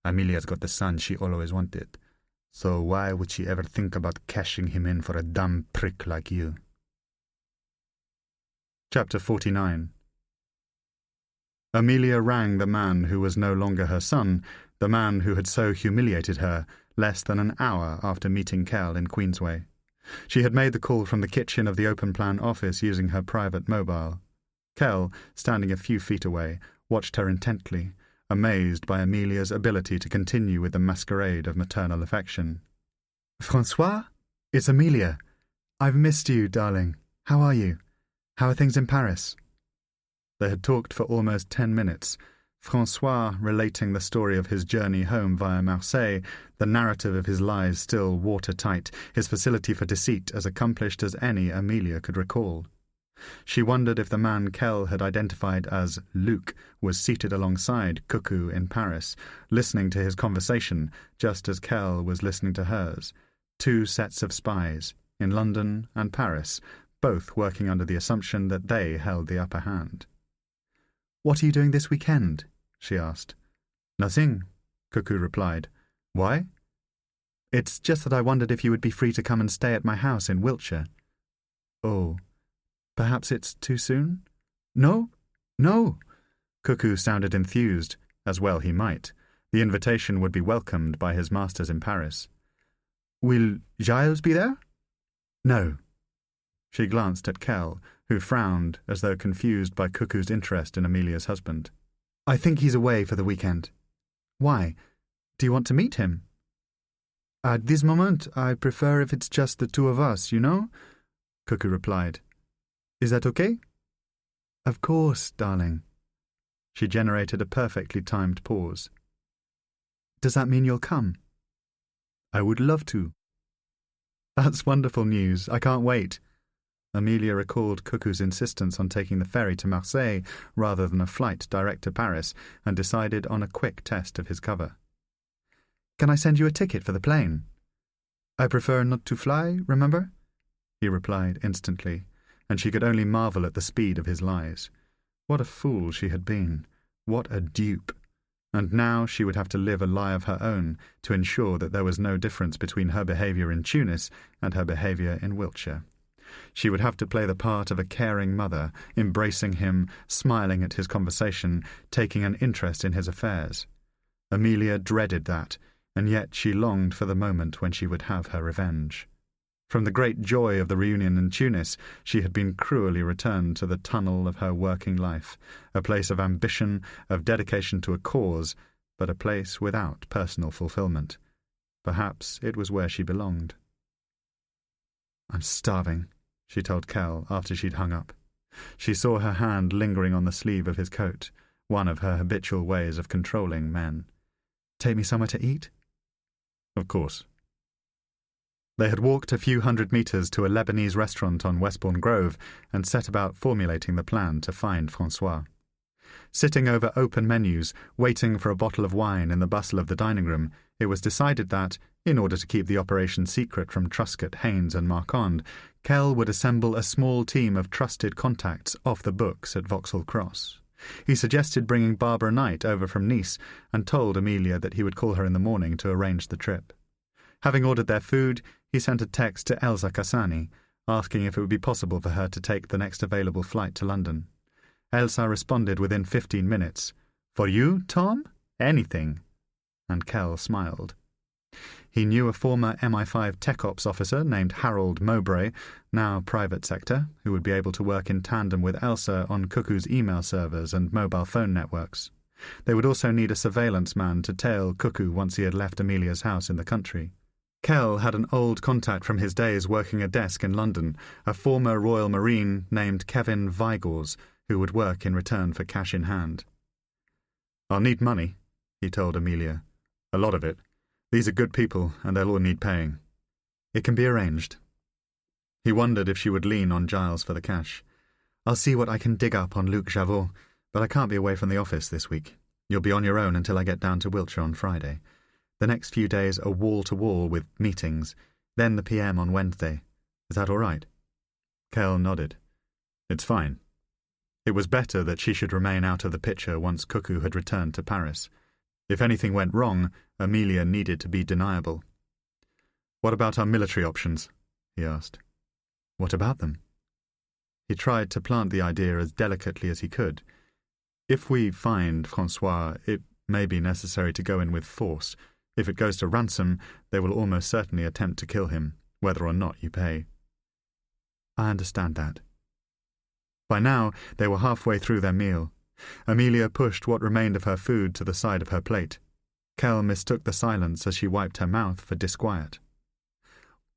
Amelia's got the son she always wanted. So why would she ever think about cashing him in for a dumb prick like you?" Chapter 49. Amelia rang the man who was no longer her son, the man who had so humiliated her, less than an hour after meeting Kell in Queensway. She had made the call from the kitchen of the open-plan office using her private mobile. Kell, standing a few feet away, watched her intently, amazed by Amelia's ability to continue with the masquerade of maternal affection. "Francois? It's Amelia. I've missed you, darling. How are you? How are things in Paris?" They had talked for almost 10 minutes. Francois relating the story of his journey home via Marseille, the narrative of his lies still watertight, his facility for deceit as accomplished as any Amelia could recall. She wondered if the man Kell had identified as Luc was seated alongside Cuckoo in Paris, listening to his conversation just as Kell was listening to hers. Two sets of spies, in London and Paris, both working under the assumption that they held the upper hand. "What are you doing this weekend?" she asked. "Nothing," Cuckoo replied. "Why?" "It's just that I wondered if you would be free to come and stay at my house in Wiltshire." "Oh, perhaps it's too soon?" "No, no." Cuckoo sounded enthused, as well he might. The invitation would be welcomed by his masters in Paris. "Will Giles be there?" "No." She glanced at Kell, who frowned as though confused by Cuckoo's interest in Amelia's husband. "I think he's away for the weekend." "Why? Do you want to meet him?" "At this moment, I prefer if it's just the two of us, you know," Cuckoo replied. "Is that okay?" "Of course, darling." She generated a perfectly timed pause. "Does that mean you'll come?" "I would love to." "That's wonderful news. I can't wait." Amelia recalled Cuckoo's insistence on taking the ferry to Marseille rather than a flight direct to Paris, and decided on a quick test of his cover. "Can I send you a ticket for the plane?" "I prefer not to fly, remember?" he replied instantly, and she could only marvel at the speed of his lies. What a fool she had been. What a dupe. And now she would have to live a lie of her own to ensure that there was no difference between her behaviour in Tunis and her behaviour in Wiltshire. She would have to play the part of a caring mother, embracing him, smiling at his conversation, taking an interest in his affairs. Amelia dreaded that, and yet she longed for the moment when she would have her revenge. From the great joy of the reunion in Tunis, she had been cruelly returned to the tunnel of her working life, a place of ambition, of dedication to a cause, but a place without personal fulfillment. Perhaps it was where she belonged. "I'm starving," she told Kell after she'd hung up. She saw her hand lingering on the sleeve of his coat, one of her habitual ways of controlling men. "Take me somewhere to eat?" "Of course." They had walked a few hundred metres to a Lebanese restaurant on Westbourne Grove and set about formulating the plan to find Francois. Sitting over open menus, waiting for a bottle of wine in the bustle of the dining room, it was decided that, in order to keep the operation secret from Truscott, Haynes and Marquand, Kell would assemble a small team of trusted contacts off the books at Vauxhall Cross. He suggested bringing Barbara Knight over from Nice and told Amelia that he would call her in the morning to arrange the trip. Having ordered their food, he sent a text to Elsa Cassani, asking if it would be possible for her to take the next available flight to London. Elsa responded within 15 minutes, "For you, Tom? Anything." And Kell smiled. He knew a former MI5 Tech Ops officer named Harold Mowbray, now private sector, who would be able to work in tandem with Elsa on Cuckoo's email servers and mobile phone networks. They would also need a surveillance man to tail Cuckoo once he had left Amelia's house in the country. Kell had an old contact from his days working a desk in London, a former Royal Marine named Kevin Vigors, who would work in return for cash in hand. "I'll need money," he told Amelia. "A lot of it. These are good people, and they'll all need paying." "It can be arranged." He wondered if she would lean on Giles for the cash. "I'll see what I can dig up on Luc Javot, but I can't be away from the office this week. You'll be on your own until I get down to Wiltshire on Friday. The next few days are wall-to-wall with meetings, then the PM on Wednesday. Is that all right?" Kell nodded. "It's fine." It was better that she should remain out of the picture once Cuckoo had returned to Paris. If anything went wrong, Amelia needed to be deniable. "What about our military options?" he asked. "What about them?" He tried to plant the idea as delicately as he could. "If we find Francois, it may be necessary to go in with force. If it goes to ransom, they will almost certainly attempt to kill him, whether or not you pay." "I understand that." By now, they were halfway through their meal. Amelia pushed what remained of her food to the side of her plate. Kell mistook the silence as she wiped her mouth for disquiet.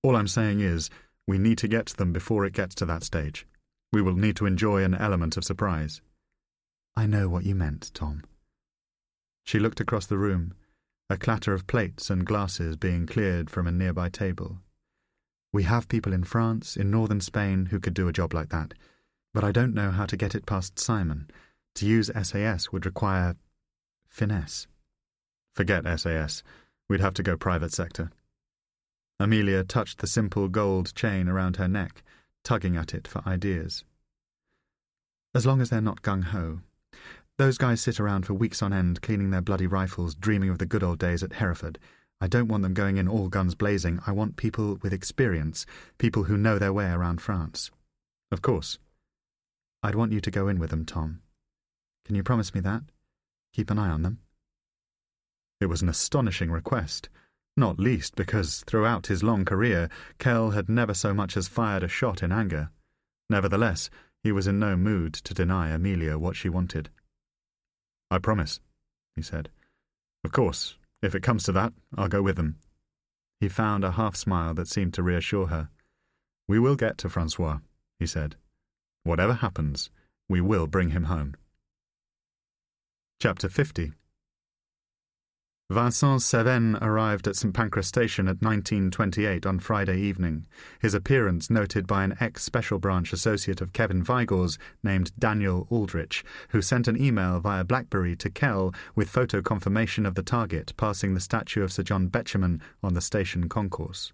"All I'm saying is, we need to get to them before it gets to that stage. We will need to enjoy an element of surprise." "I know what you meant, Tom. She looked across the room, a clatter of plates and glasses being cleared from a nearby table. "We have people in France, in northern Spain, who could do a job like that, but I don't know how to get it past Simon. To use SAS would require finesse." "Forget SAS. We'd have to go private sector." Amelia touched the simple gold chain around her neck, tugging at it for ideas. "As long as they're not gung-ho. Those guys sit around for weeks on end, cleaning their bloody rifles, dreaming of the good old days at Hereford. I don't want them going in all guns blazing. I want people with experience, people who know their way around France." "Of course." "I'd want you to go in with them, Tom. Can you promise me that? Keep an eye on them?" It was an astonishing request, not least because throughout his long career Kell had never so much as fired a shot in anger. Nevertheless, he was in no mood to deny Amelia what she wanted. "I promise," he said. "Of course, if it comes to that, I'll go with them." He found a half-smile that seemed to reassure her. "We will get to Francois," he said. "Whatever happens, we will bring him home." Chapter 50. Vincent Seven arrived at St. Pancras Station at 19:28 on Friday evening, his appearance noted by an ex-Special Branch associate of Kevin Vigor's named Daniel Aldrich, who sent an email via BlackBerry to Kell with photo confirmation of the target passing the statue of Sir John Betjeman on the station concourse.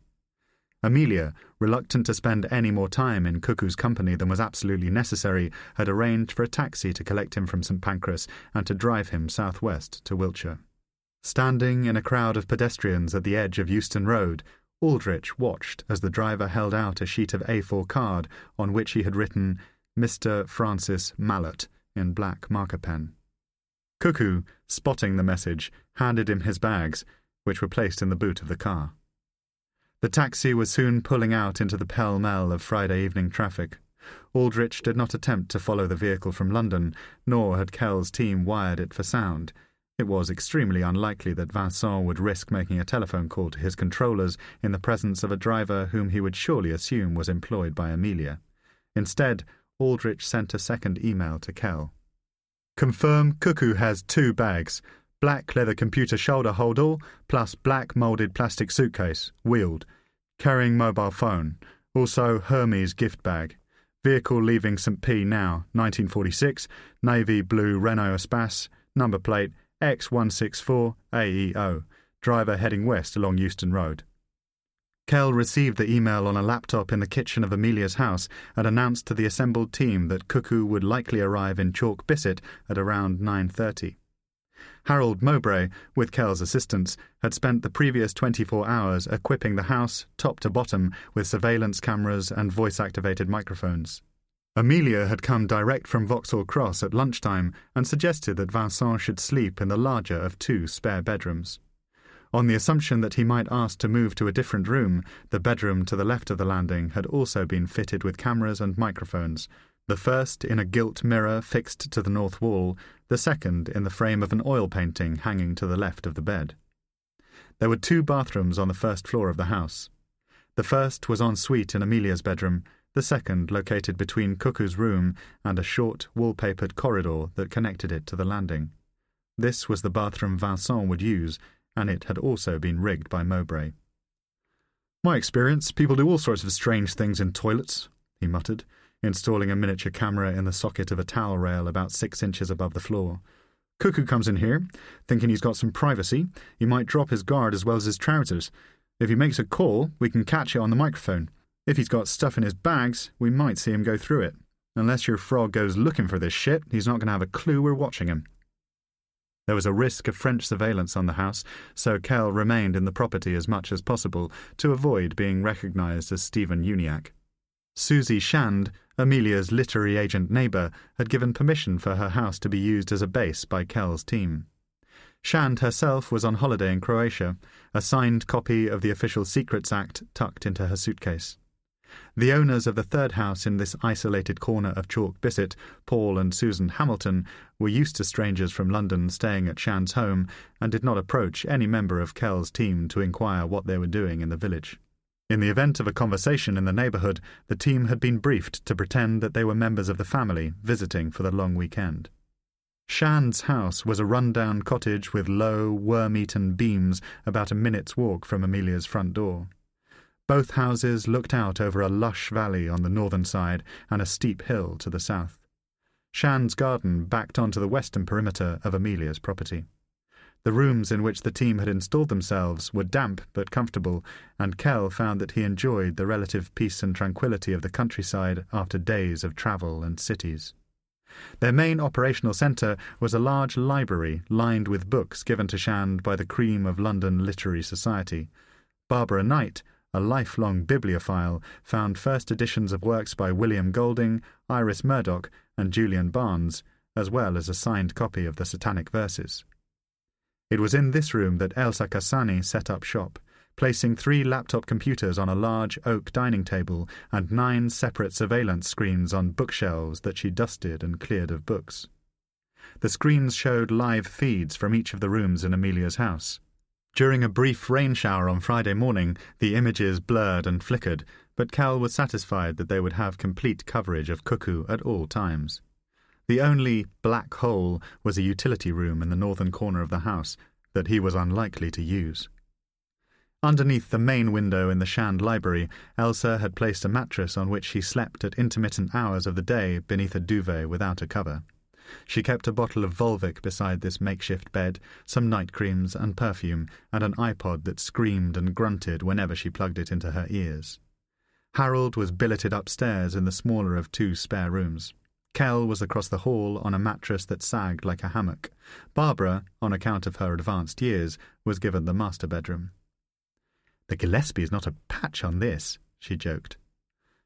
Amelia, reluctant to spend any more time in Cuckoo's company than was absolutely necessary, had arranged for a taxi to collect him from St. Pancras and to drive him southwest to Wiltshire. Standing in a crowd of pedestrians at the edge of Euston Road, Aldrich watched as the driver held out a sheet of A4 card on which he had written Mr. Francis Mallet in black marker pen. Cuckoo, spotting the message, handed him his bags, which were placed in the boot of the car. The taxi was soon pulling out into the pell-mell of Friday evening traffic. Aldrich did not attempt to follow the vehicle from London, nor had Kell's team wired it for sound. It was extremely unlikely that Vincent would risk making a telephone call to his controllers in the presence of a driver whom he would surely assume was employed by Amelia. Instead, Aldrich sent a second email to Kell. "Confirm Cuckoo has 2 bags, black leather computer shoulder holder plus black moulded plastic suitcase, wheeled, carrying mobile phone, also Hermes gift bag. Vehicle leaving St. P now, 1946, navy blue Renault Espace, number plate X164 AEO, driver heading west along Euston Road." Kell received the email on a laptop in the kitchen of Amelia's house and announced to the assembled team that Cuckoo would likely arrive in Chalk Bisset at around 9:30. Harold Mowbray, with Kell's assistance, had spent the previous 24 hours equipping the house, top to bottom, with surveillance cameras and voice-activated microphones. Amelia had come direct from Vauxhall Cross at lunchtime and suggested that Vincent should sleep in the larger of 2 spare bedrooms. On the assumption that he might ask to move to a different room, the bedroom to the left of the landing had also been fitted with cameras and microphones, the first in a gilt mirror fixed to the north wall, the second in the frame of an oil painting hanging to the left of the bed. There were 2 bathrooms on the first floor of the house. The first was en suite in Amelia's bedroom, the second located between Cuckoo's room and a short, wallpapered corridor that connected it to the landing. This was the bathroom Vincent would use, and it had also been rigged by Mowbray. "My experience, people do all sorts of strange things in toilets," he muttered, installing a miniature camera in the socket of a towel rail about 6 inches above the floor. "Cuckoo comes in here, thinking he's got some privacy. He might drop his guard as well as his trousers. If he makes a call, we can catch it on the microphone. If he's got stuff in his bags, we might see him go through it. Unless your frog goes looking for this shit, he's not going to have a clue we're watching him." There was a risk of French surveillance on the house, so Kell remained in the property as much as possible to avoid being recognised as Stephen Uniacke. Susie Shand, Amelia's literary agent neighbour, had given permission for her house to be used as a base by Kell's team. Shand herself was on holiday in Croatia, a signed copy of the Official Secrets Act tucked into her suitcase. The owners of the third house in this isolated corner of Chalk Bisset, Paul and Susan Hamilton, were used to strangers from London staying at Shand's home and did not approach any member of Kell's team to inquire what they were doing in the village. In the event of a conversation in the neighbourhood, the team had been briefed to pretend that they were members of the family visiting for the long weekend. Shand's house was a run-down cottage with low, worm-eaten beams about a minute's walk from Amelia's front door. Both houses looked out over a lush valley on the northern side and a steep hill to the south. Shand's garden backed onto the western perimeter of Amelia's property. The rooms in which the team had installed themselves were damp but comfortable, and Kell found that he enjoyed the relative peace and tranquility of the countryside after days of travel and cities. Their main operational centre was a large library lined with books given to Shand by the cream of London literary society. Barbara Knight, a lifelong bibliophile, found first editions of works by William Golding, Iris Murdoch, and Julian Barnes, as well as a signed copy of the Satanic Verses. It was in this room that Elsa Cassani set up shop, placing 3 laptop computers on a large oak dining table and 9 separate surveillance screens on bookshelves that she dusted and cleared of books. The screens showed live feeds from each of the rooms in Amelia's house. During a brief rain shower on Friday morning, the images blurred and flickered, but Kell was satisfied that they would have complete coverage of Cuckoo at all times. The only black hole was a utility room in the northern corner of the house that he was unlikely to use. Underneath the main window in the Shand library, Elsa had placed a mattress on which she slept at intermittent hours of the day beneath a duvet without a cover. She kept a bottle of Volvic beside this makeshift bed, some night creams and perfume, and an iPod that screamed and grunted whenever she plugged it into her ears. Harold was billeted upstairs in the smaller of 2 spare rooms. Kell was across the hall on a mattress that sagged like a hammock. Barbara, on account of her advanced years, was given the master bedroom. "The Gillespie's not a patch on this," she joked.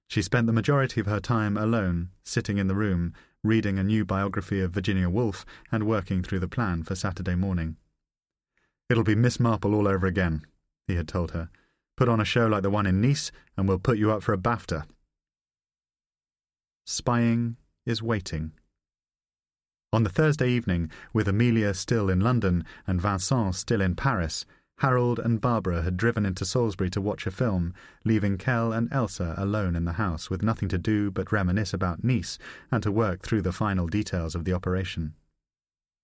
She spent the majority of her time alone, sitting in the room, reading a new biography of Virginia Woolf and working through the plan for Saturday morning. "It'll be Miss Marple all over again," he had told her. "Put on a show like the one in Nice, and we'll put you up for a BAFTA." Spying is waiting. On the Thursday evening, with Amelia still in London and Vincent still in Paris, Harold and Barbara had driven into Salisbury to watch a film, leaving Kell and Elsa alone in the house with nothing to do but reminisce about Nice and to work through the final details of the operation.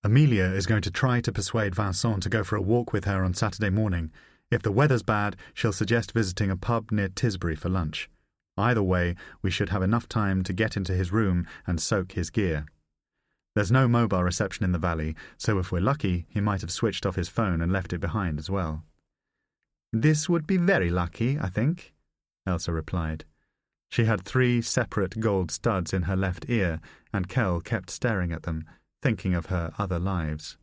Amelia is going to try to persuade Vincent to go for a walk with her on Saturday morning. If the weather's bad, she'll suggest visiting a pub near Tisbury for lunch. Either way, we should have enough time to get into his room and soak his gear. There's no mobile reception in the valley, so if we're lucky, he might have switched off his phone and left it behind as well. "This would be very lucky, I think," Elsa replied. She had 3 separate gold studs in her left ear, and Kell kept staring at them, thinking of her other lives.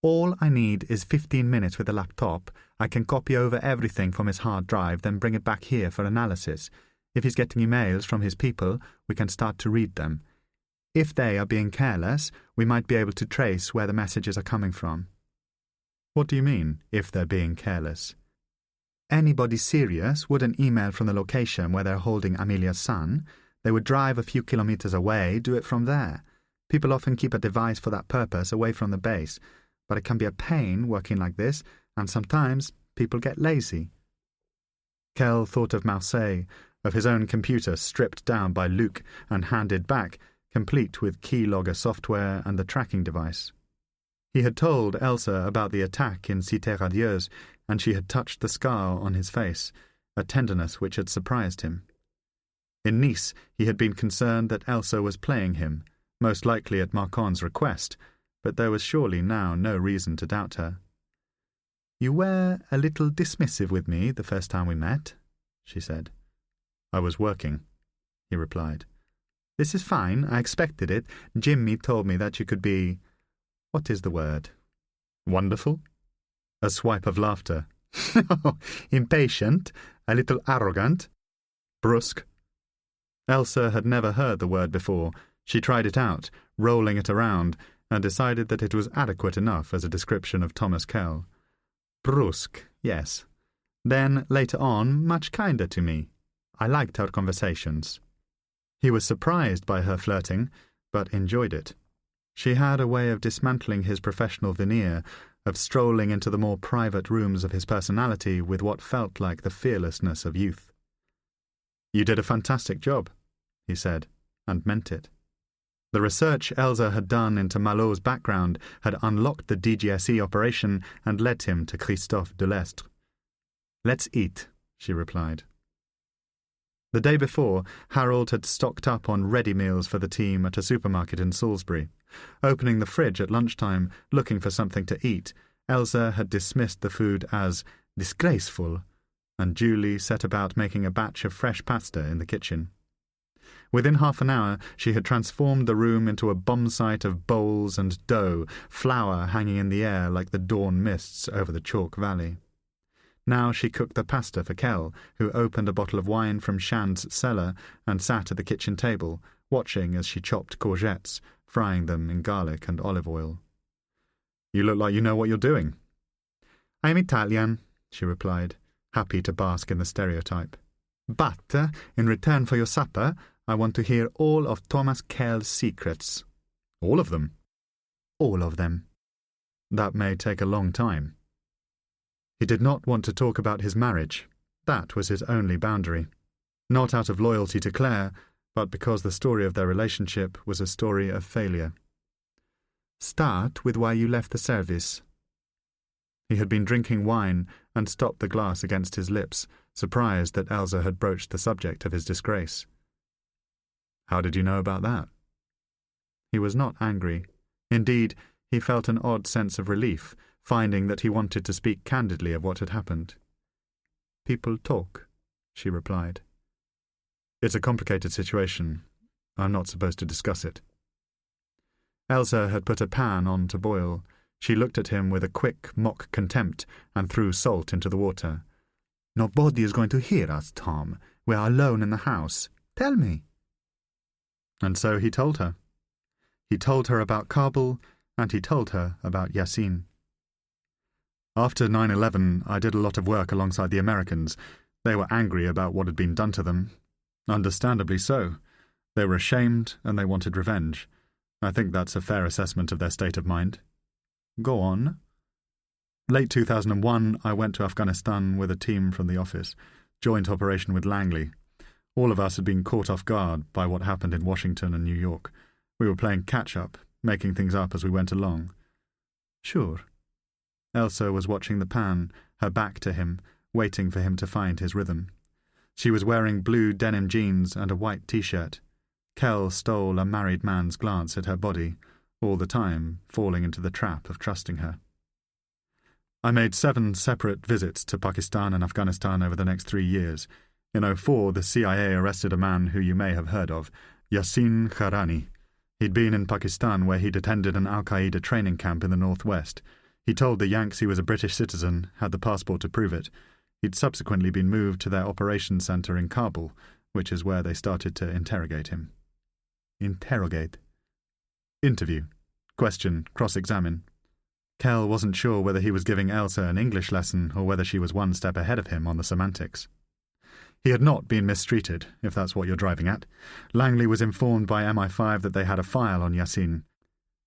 "All I need is 15 minutes with a laptop. I can copy over everything from his hard drive, then bring it back here for analysis. If he's getting emails from his people, we can start to read them. If they are being careless, we might be able to trace where the messages are coming from." "What do you mean, if they're being careless?" "Anybody serious wouldn't email from the location where they're holding Amelia's son. They would drive a few kilometers away, do it from there. People often keep a device for that purpose away from the base, but it can be a pain working like this, and sometimes people get lazy." Kell thought of Marseille, of his own computer stripped down by Luc and handed back, complete with keylogger software and the tracking device. He had told Elsa about the attack in Cité Radieuse, and she had touched the scar on his face, a tenderness which had surprised him. In Nice, he had been concerned that Elsa was playing him, most likely at Marcon's request, but there was surely now no reason to doubt her. "You were a little dismissive with me the first time we met," she said. "I was working," he replied. "This is fine. I expected it. Jimmy told me that you could be... what is the word?" "Wonderful?" A swipe of laughter. "Impatient, a little arrogant, brusque." Elsa had never heard the word before. She tried it out, rolling it around, and decided that it was adequate enough as a description of Thomas Kell. "Brusque, yes. Then, later on, much kinder to me. I liked our conversations." He was surprised by her flirting, but enjoyed it. She had a way of dismantling his professional veneer, of strolling into the more private rooms of his personality with what felt like the fearlessness of youth. "You did a fantastic job," he said, and meant it. The research Elsa had done into Malot's background had unlocked the DGSE operation and led him to Christophe Delestre. "Let's eat," she replied. The day before, Harold had stocked up on ready meals for the team at a supermarket in Salisbury. Opening the fridge at lunchtime, looking for something to eat, Elsa had dismissed the food as disgraceful, and Julie set about making a batch of fresh pasta in the kitchen. Within half an hour, she had transformed the room into a bombsight of bowls and dough, flour hanging in the air like the dawn mists over the chalk valley. Now she cooked the pasta for Kell, who opened a bottle of wine from Shand's cellar and sat at the kitchen table, watching as she chopped courgettes, frying them in garlic and olive oil. "You look like you know what you're doing." "I am Italian," she replied, happy to bask in the stereotype. "But, in return for your supper, I want to hear all of Thomas Kell's secrets." "All of them?" "All of them." That may take a long time. He did not want to talk about his marriage. That was his only boundary. Not out of loyalty to Claire, but because the story of their relationship was a story of failure. "Start with why you left the service." He had been drinking wine and stopped the glass against his lips, surprised that Elsa had broached the subject of his disgrace. "How did you know about that?" He was not angry. Indeed, he felt an odd sense of relief, finding that he wanted to speak candidly of what had happened. "People talk," she replied. "It's a complicated situation. I'm not supposed to discuss it." Elsa had put a pan on to boil. She looked at him with a quick mock contempt and threw salt into the water. "Nobody is going to hear us, Tom. We are alone in the house. Tell me." And so he told her. He told her about Kabul, and he told her about Yasin. "After 9/11, I did a lot of work alongside the Americans. They were angry about what had been done to them. Understandably so. They were ashamed, and they wanted revenge. I think that's a fair assessment of their state of mind." "Go on." "Late 2001, I went to Afghanistan with a team from the office, joint operation with Langley. All of us had been caught off guard by what happened in Washington and New York. We were playing catch-up, making things up as we went along." "Sure." Elsa was watching the pan, her back to him, waiting for him to find his rhythm. She was wearing blue denim jeans and a white T-shirt. Kell stole a married man's glance at her body, all the time falling into the trap of trusting her. "I made 7 separate visits to Pakistan and Afghanistan over the next 3 years. In 2004, the CIA arrested a man who you may have heard of, Yasin Kharani. He'd been in Pakistan where he'd attended an Al-Qaeda training camp in the northwest. He told the Yanks he was a British citizen, had the passport to prove it. He'd subsequently been moved to their operations centre in Kabul, which is where they started to interrogate him." "Interrogate?" "Interview. Question, cross-examine." Kell wasn't sure whether he was giving Elsa an English lesson or whether she was one step ahead of him on the semantics. He had not been mistreated, if that's what you're driving at. Langley was informed by MI5 that they had a file on Yasin.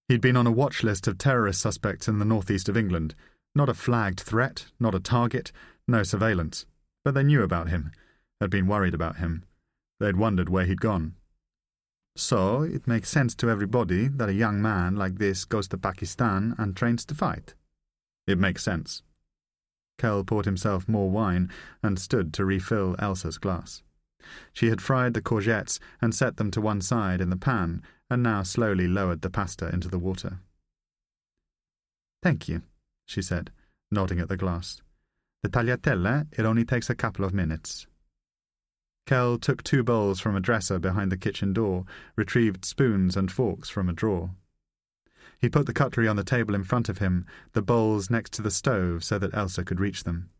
He'd been on a watch list of terrorist suspects in the northeast of England. Not a flagged threat, not a target, no surveillance. But they knew about him, had been worried about him. They'd wondered where he'd gone. "So it makes sense to everybody that a young man like this goes to Pakistan and trains to fight." "It makes sense." Kell poured himself more wine and stood to refill Elsa's glass. She had fried the courgettes and set them to one side in the pan, and now slowly lowered the pasta into the water. "Thank you," she said, nodding at the glass. "The tagliatelle, it only takes a couple of minutes." Kell took 2 bowls from a dresser behind the kitchen door, retrieved spoons and forks from a drawer. He put the cutlery on the table in front of him, the bowls next to the stove so that Elsa could reach them.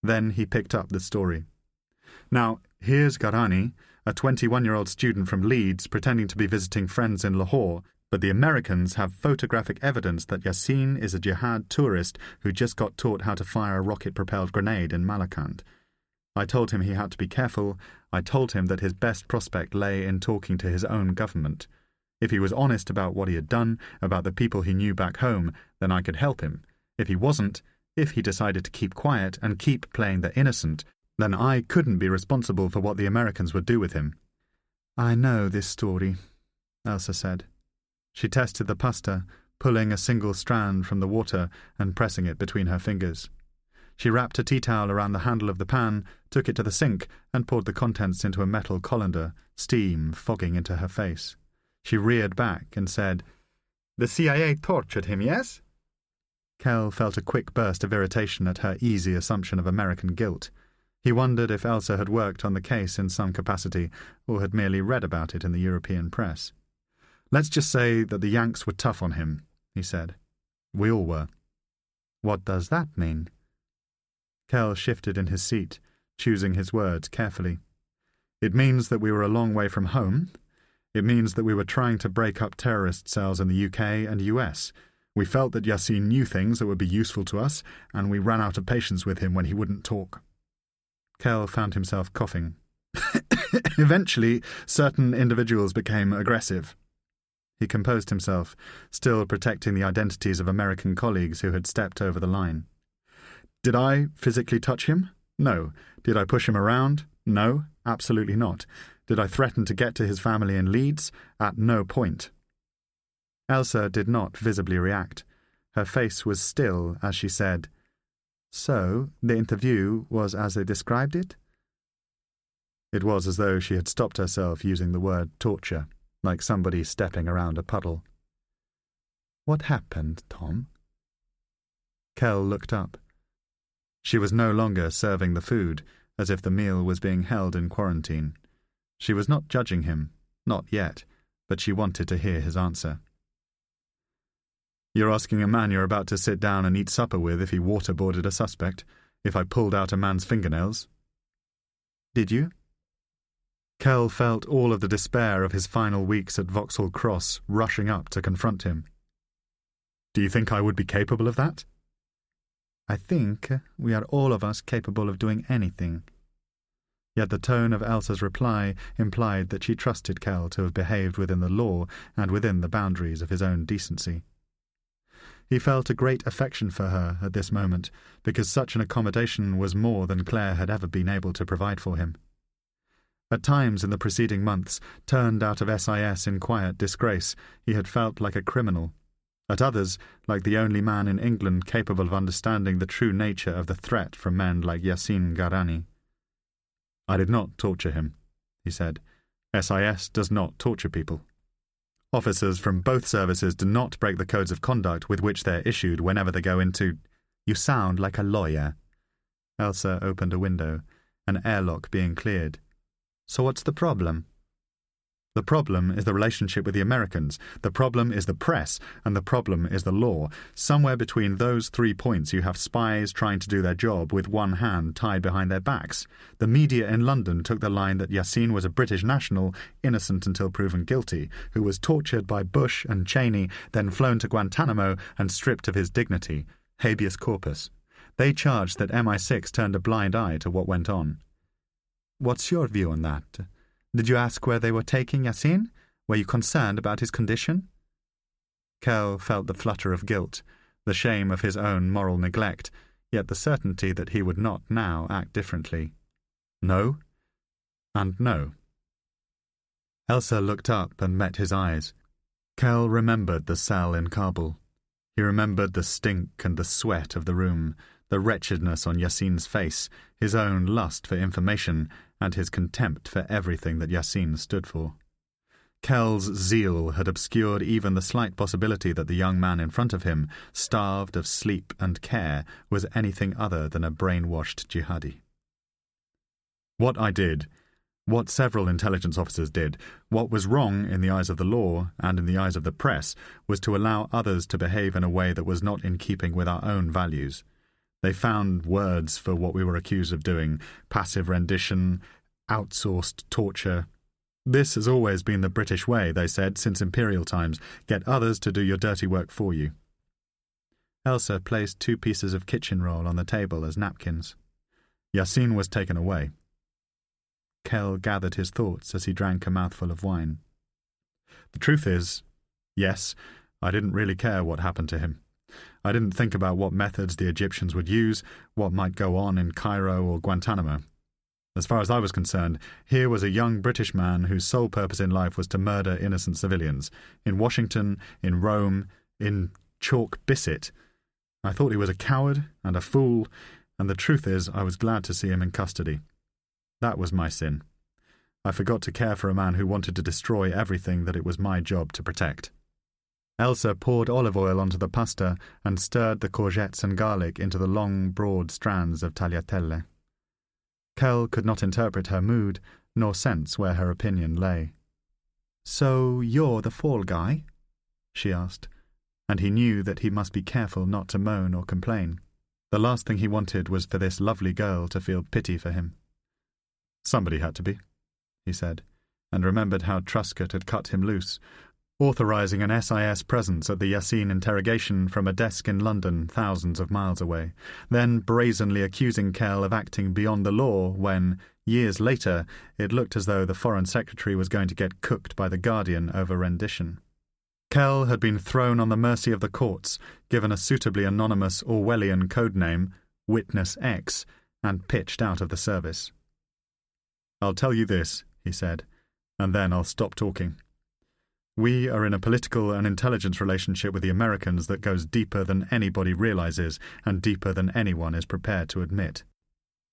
Then he picked up the story. "Now, here's Gharani, a 21-year-old student from Leeds pretending to be visiting friends in Lahore, but the Americans have photographic evidence that Yasin is a jihad tourist who just got taught how to fire a rocket-propelled grenade in Malakand. I told him he had to be careful. I told him that his best prospect lay in talking to his own government. If he was honest about what he had done, about the people he knew back home, then I could help him. If he wasn't, if he decided to keep quiet and keep playing the innocent, then I couldn't be responsible for what the Americans would do with him." "I know this story," Elsa said. She tested the pasta, pulling a single strand from the water and pressing it between her fingers. She wrapped a tea towel around the handle of the pan, took it to the sink, and poured the contents into a metal colander, steam fogging into her face. She reared back and said, "The CIA tortured him, yes?" Kell felt a quick burst of irritation at her easy assumption of American guilt. He wondered if Elsa had worked on the case in some capacity, or had merely read about it in the European press. "Let's just say that the Yanks were tough on him," he said. "We all were." "What does that mean?" Kell shifted in his seat, choosing his words carefully. "It means that we were a long way from home. It means that we were trying to break up terrorist cells in the UK and US. We felt that Yassin knew things that would be useful to us, and we ran out of patience with him when he wouldn't talk." Kell found himself coughing. "Eventually, certain individuals became aggressive." He composed himself, still protecting the identities of American colleagues who had stepped over the line. "Did I physically touch him? No. Did I push him around? No, absolutely not. Did I threaten to get to his family in Leeds? At no point." Elsa did not visibly react. Her face was still as she said, "So, the interview was as they described it?" It was as though she had stopped herself using the word torture, like somebody stepping around a puddle. "What happened, Tom?" Kell looked up. She was no longer serving the food, as if the meal was being held in quarantine. She was not judging him, not yet, but she wanted to hear his answer. "You're asking a man you're about to sit down and eat supper with if he waterboarded a suspect, if I pulled out a man's fingernails?" "Did you?" Kell felt all of the despair of his final weeks at Vauxhall Cross rushing up to confront him. "Do you think I would be capable of that?" "I think we are all of us capable of doing anything." Yet the tone of Elsa's reply implied that she trusted Kell to have behaved within the law and within the boundaries of his own decency. He felt a great affection for her at this moment, because such an accommodation was more than Claire had ever been able to provide for him. At times in the preceding months, turned out of SIS in quiet disgrace, he had felt like a criminal. At others, like the only man in England capable of understanding the true nature of the threat from men like Yassin Garani. "I did not torture him," he said. "SIS does not torture people. Officers from both services do not break the codes of conduct with which they're issued whenever they go into—" "You sound like a lawyer." Elsa opened a window, an airlock being cleared. "So what's the problem?" "The problem is the relationship with the Americans, the problem is the press, and the problem is the law. Somewhere between those 3 points you have spies trying to do their job with one hand tied behind their backs. The media in London took the line that Yassin was a British national, innocent until proven guilty, who was tortured by Bush and Cheney, then flown to Guantanamo and stripped of his dignity, habeas corpus. They charged that MI6 turned a blind eye to what went on." "What's your view on that? Did you ask where they were taking Yassin? Were you concerned about his condition?" Kell felt the flutter of guilt, the shame of his own moral neglect, yet the certainty that he would not now act differently. No, and no. Elsa looked up and met his eyes. Kell remembered the cell in Kabul. He remembered the stink and the sweat of the room, the wretchedness on Yassin's face, his own lust for information, and his contempt for everything that Yassin stood for. Kell's zeal had obscured even the slight possibility that the young man in front of him, starved of sleep and care, was anything other than a brainwashed jihadi. "What I did, what several intelligence officers did, what was wrong in the eyes of the law and in the eyes of the press, was to allow others to behave in a way that was not in keeping with our own values. They found words for what we were accused of doing: passive rendition, outsourced torture. This has always been the British way, they said, since imperial times. Get others to do your dirty work for you." Elsa placed 2 pieces of kitchen roll on the table as napkins. Yassin was taken away. Kell gathered his thoughts as he drank a mouthful of wine. "The truth is, yes, I didn't really care what happened to him. I didn't think about what methods the Egyptians would use, what might go on in Cairo or Guantanamo. As far as I was concerned, here was a young British man whose sole purpose in life was to murder innocent civilians. In Washington, in Rome, in Chalk Bisset. I thought he was a coward and a fool, and the truth is I was glad to see him in custody. That was my sin. I forgot to care for a man who wanted to destroy everything that it was my job to protect. Elsa poured olive oil onto the pasta and stirred the courgettes and garlic into the long, broad strands of tagliatelle. Kell could not interpret her mood, nor sense where her opinion lay. "So you're the fall guy?" she asked, and he knew that he must be careful not to moan or complain. The last thing he wanted was for this lovely girl to feel pity for him. "Somebody had to be," he said, and remembered how Truscott had cut him loose, authorizing an SIS presence at the Yassine interrogation from a desk in London thousands of miles away, then brazenly accusing Kell of acting beyond the law when, years later, it looked as though the Foreign Secretary was going to get cooked by the Guardian over rendition. Kell had been thrown on the mercy of the courts, given a suitably anonymous Orwellian codename, Witness X, and pitched out of the service. "I'll tell you this," he said, "and then I'll stop talking. We are in a political and intelligence relationship with the Americans that goes deeper than anybody realizes and deeper than anyone is prepared to admit.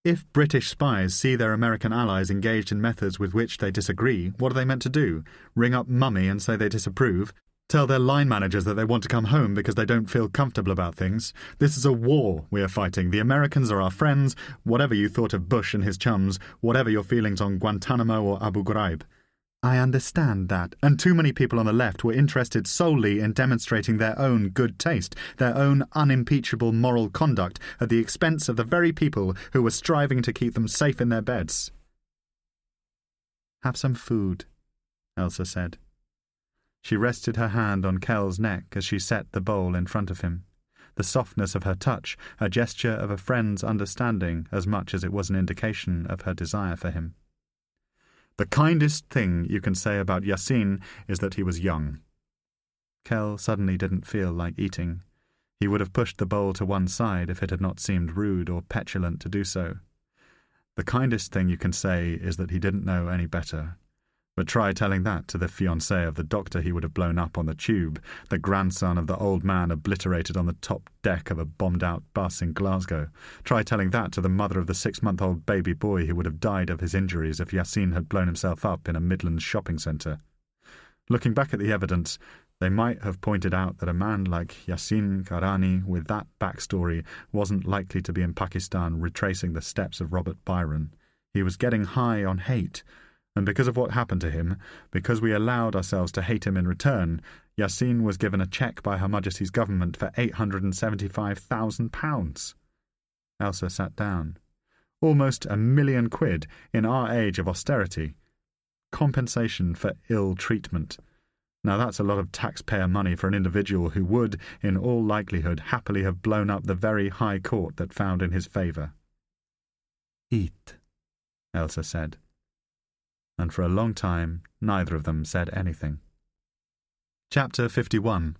If British spies see their American allies engaged in methods with which they disagree, what are they meant to do? Ring up Mummy and say they disapprove? Tell their line managers that they want to come home because they don't feel comfortable about things? This is a war we are fighting. The Americans are our friends, whatever you thought of Bush and his chums, whatever your feelings on Guantanamo or Abu Ghraib. I understand that, and too many people on the left were interested solely in demonstrating their own good taste, their own unimpeachable moral conduct at the expense of the very people who were striving to keep them safe in their beds." "Have some food," Elsa said. She rested her hand on Kell's neck as she set the bowl in front of him. The softness of her touch, a gesture of a friend's understanding as much as it was an indication of her desire for him. "The kindest thing you can say about Yassine is that he was young." Kell suddenly didn't feel like eating. He would have pushed the bowl to one side if it had not seemed rude or petulant to do so. "The kindest thing you can say is that he didn't know any better. But try telling that to the fiancé of the doctor he would have blown up on the tube, the grandson of the old man obliterated on the top deck of a bombed-out bus in Glasgow. Try telling that to the mother of the 6-month-old baby boy who would have died of his injuries if Yassine had blown himself up in a Midlands shopping centre. Looking back at the evidence, they might have pointed out that a man like Yassine Karani with that backstory wasn't likely to be in Pakistan retracing the steps of Robert Byron. He was getting high on hate. And because of what happened to him, because we allowed ourselves to hate him in return, Yassine was given a cheque by Her Majesty's government for £875,000. Elsa sat down. Almost £1 million in our age of austerity. Compensation for ill treatment. Now that's a lot of taxpayer money for an individual who would, in all likelihood, happily have blown up the very high court that found in his favour. "Eat," Elsa said. And for a long time neither of them said anything. Chapter 51.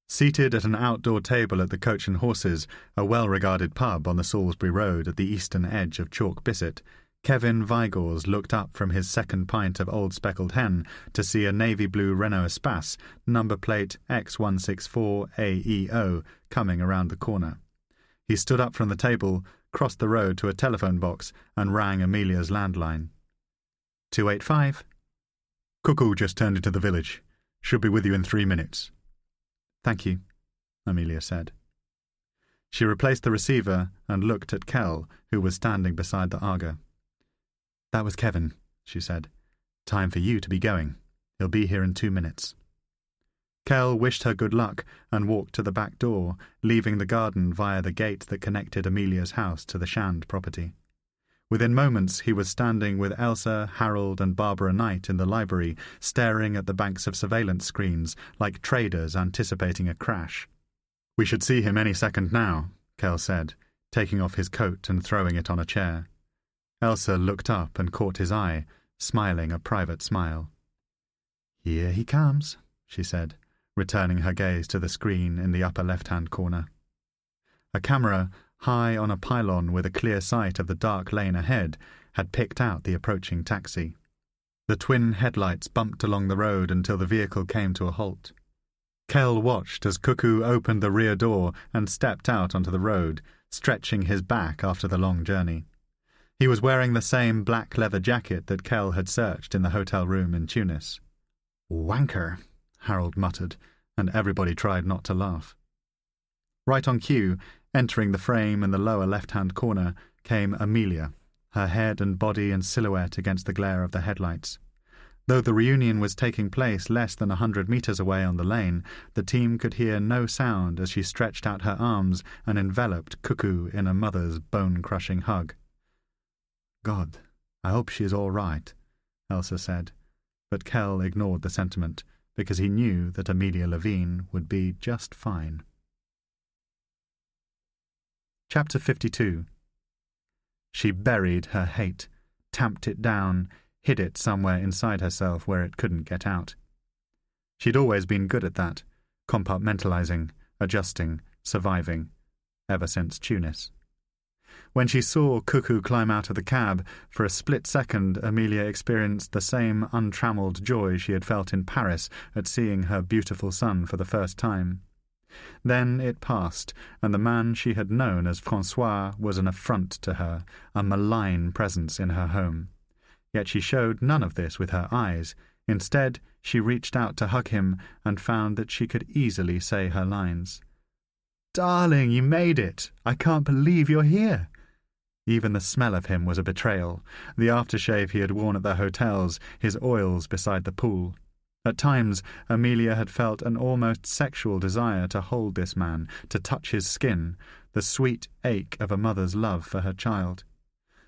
Seated at an outdoor table at the Coach and Horses, a well-regarded pub on the Salisbury Road at the eastern edge of Chalk Bisset, Kevin Vigors looked up from his second pint of Old Speckled Hen to see a navy-blue Renault Espace, number plate X164AEO, coming around the corner. He stood up from the table, crossed the road to a telephone box, and rang Amelia's landline. 285. "Cuckoo just turned into the village. Should be with you in 3 minutes." "Thank you," Amelia said. She replaced the receiver and looked at Kell, who was standing beside the Aga. "That was Kevin," she said. "Time for you to be going. He'll be here in 2 minutes." Kell wished her good luck and walked to the back door, leaving the garden via the gate that connected Amelia's house to the Shand property. Within moments he was standing with Elsa, Harold and Barbara Knight in the library, staring at the banks of surveillance screens, like traders anticipating a crash. "We should see him any second now," Kell said, taking off his coat and throwing it on a chair. Elsa looked up and caught his eye, smiling a private smile. "Here he comes," she said, returning her gaze to the screen in the upper left-hand corner. A camera, high on a pylon with a clear sight of the dark lane ahead, had picked out the approaching taxi. The twin headlights bumped along the road until the vehicle came to a halt. Kell watched as Cuckoo opened the rear door and stepped out onto the road, stretching his back after the long journey. He was wearing the same black leather jacket that Kell had searched in the hotel room in Tunis. "Wanker," Harold muttered, and everybody tried not to laugh. Right on cue, entering the frame in the lower left-hand corner, came Amelia, her head and body in silhouette against the glare of the headlights. Though the reunion was taking place less than 100 meters away on the lane, the team could hear no sound as she stretched out her arms and enveloped Cuckoo in a mother's bone-crushing hug. "God, I hope she is all right," Elsa said, but Kell ignored the sentiment, because he knew that Amelia Levine would be just fine. Chapter 52. She buried her hate, tamped it down, hid it somewhere inside herself where it couldn't get out. She'd always been good at that, compartmentalizing, adjusting, surviving, ever since Tunis. When she saw Cuckoo climb out of the cab, for a split second Amelia experienced the same untrammeled joy she had felt in Paris at seeing her beautiful son for the first time. Then it passed, and the man she had known as François was an affront to her, a malign presence in her home. Yet she showed none of this with her eyes. Instead, she reached out to hug him and found that she could easily say her lines. "Darling, you made it! I can't believe you're here!" Even the smell of him was a betrayal, the aftershave he had worn at the hotels, his oils beside the pool. At times, Amelia had felt an almost sexual desire to hold this man, to touch his skin, the sweet ache of a mother's love for her child.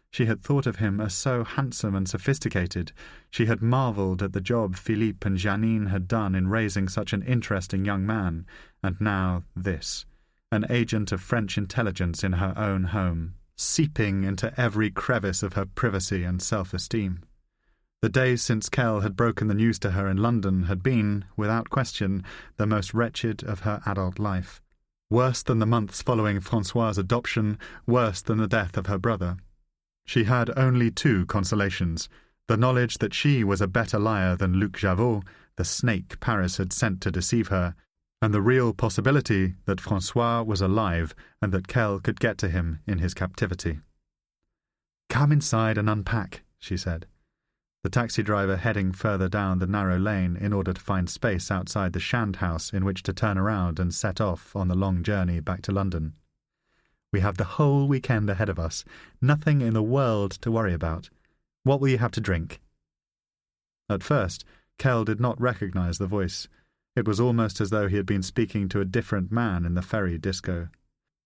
She had thought of him as so handsome and sophisticated. She had marvelled at the job Philippe and Janine had done in raising such an interesting young man, and now this, an agent of French intelligence in her own home, seeping into every crevice of her privacy and self-esteem. The days since Kell had broken the news to her in London had been, without question, the most wretched of her adult life. Worse than the months following François' adoption, worse than the death of her brother. She had only two consolations: the knowledge that she was a better liar than Luc Javot, the snake Paris had sent to deceive her, and the real possibility that François was alive and that Kell could get to him in his captivity. "Come inside and unpack," she said. The taxi driver heading further down the narrow lane in order to find space outside the Shand house in which to turn around and set off on the long journey back to London. "We have the whole weekend ahead of us. Nothing in the world to worry about. What will you have to drink?" At first, Kell did not recognize the voice. It was almost as though he had been speaking to a different man in the ferry disco.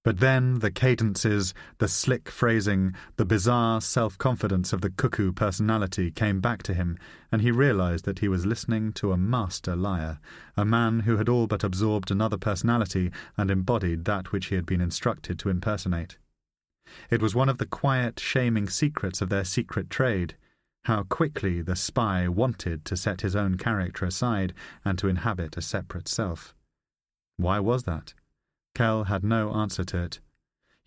But then the cadences, the slick phrasing, the bizarre self-confidence of the Cuckoo personality came back to him, and he realized that he was listening to a master liar, a man who had all but absorbed another personality and embodied that which he had been instructed to impersonate. It was one of the quiet, shaming secrets of their secret trade, how quickly the spy wanted to set his own character aside and to inhabit a separate self. Why was that? Kell had no answer to it.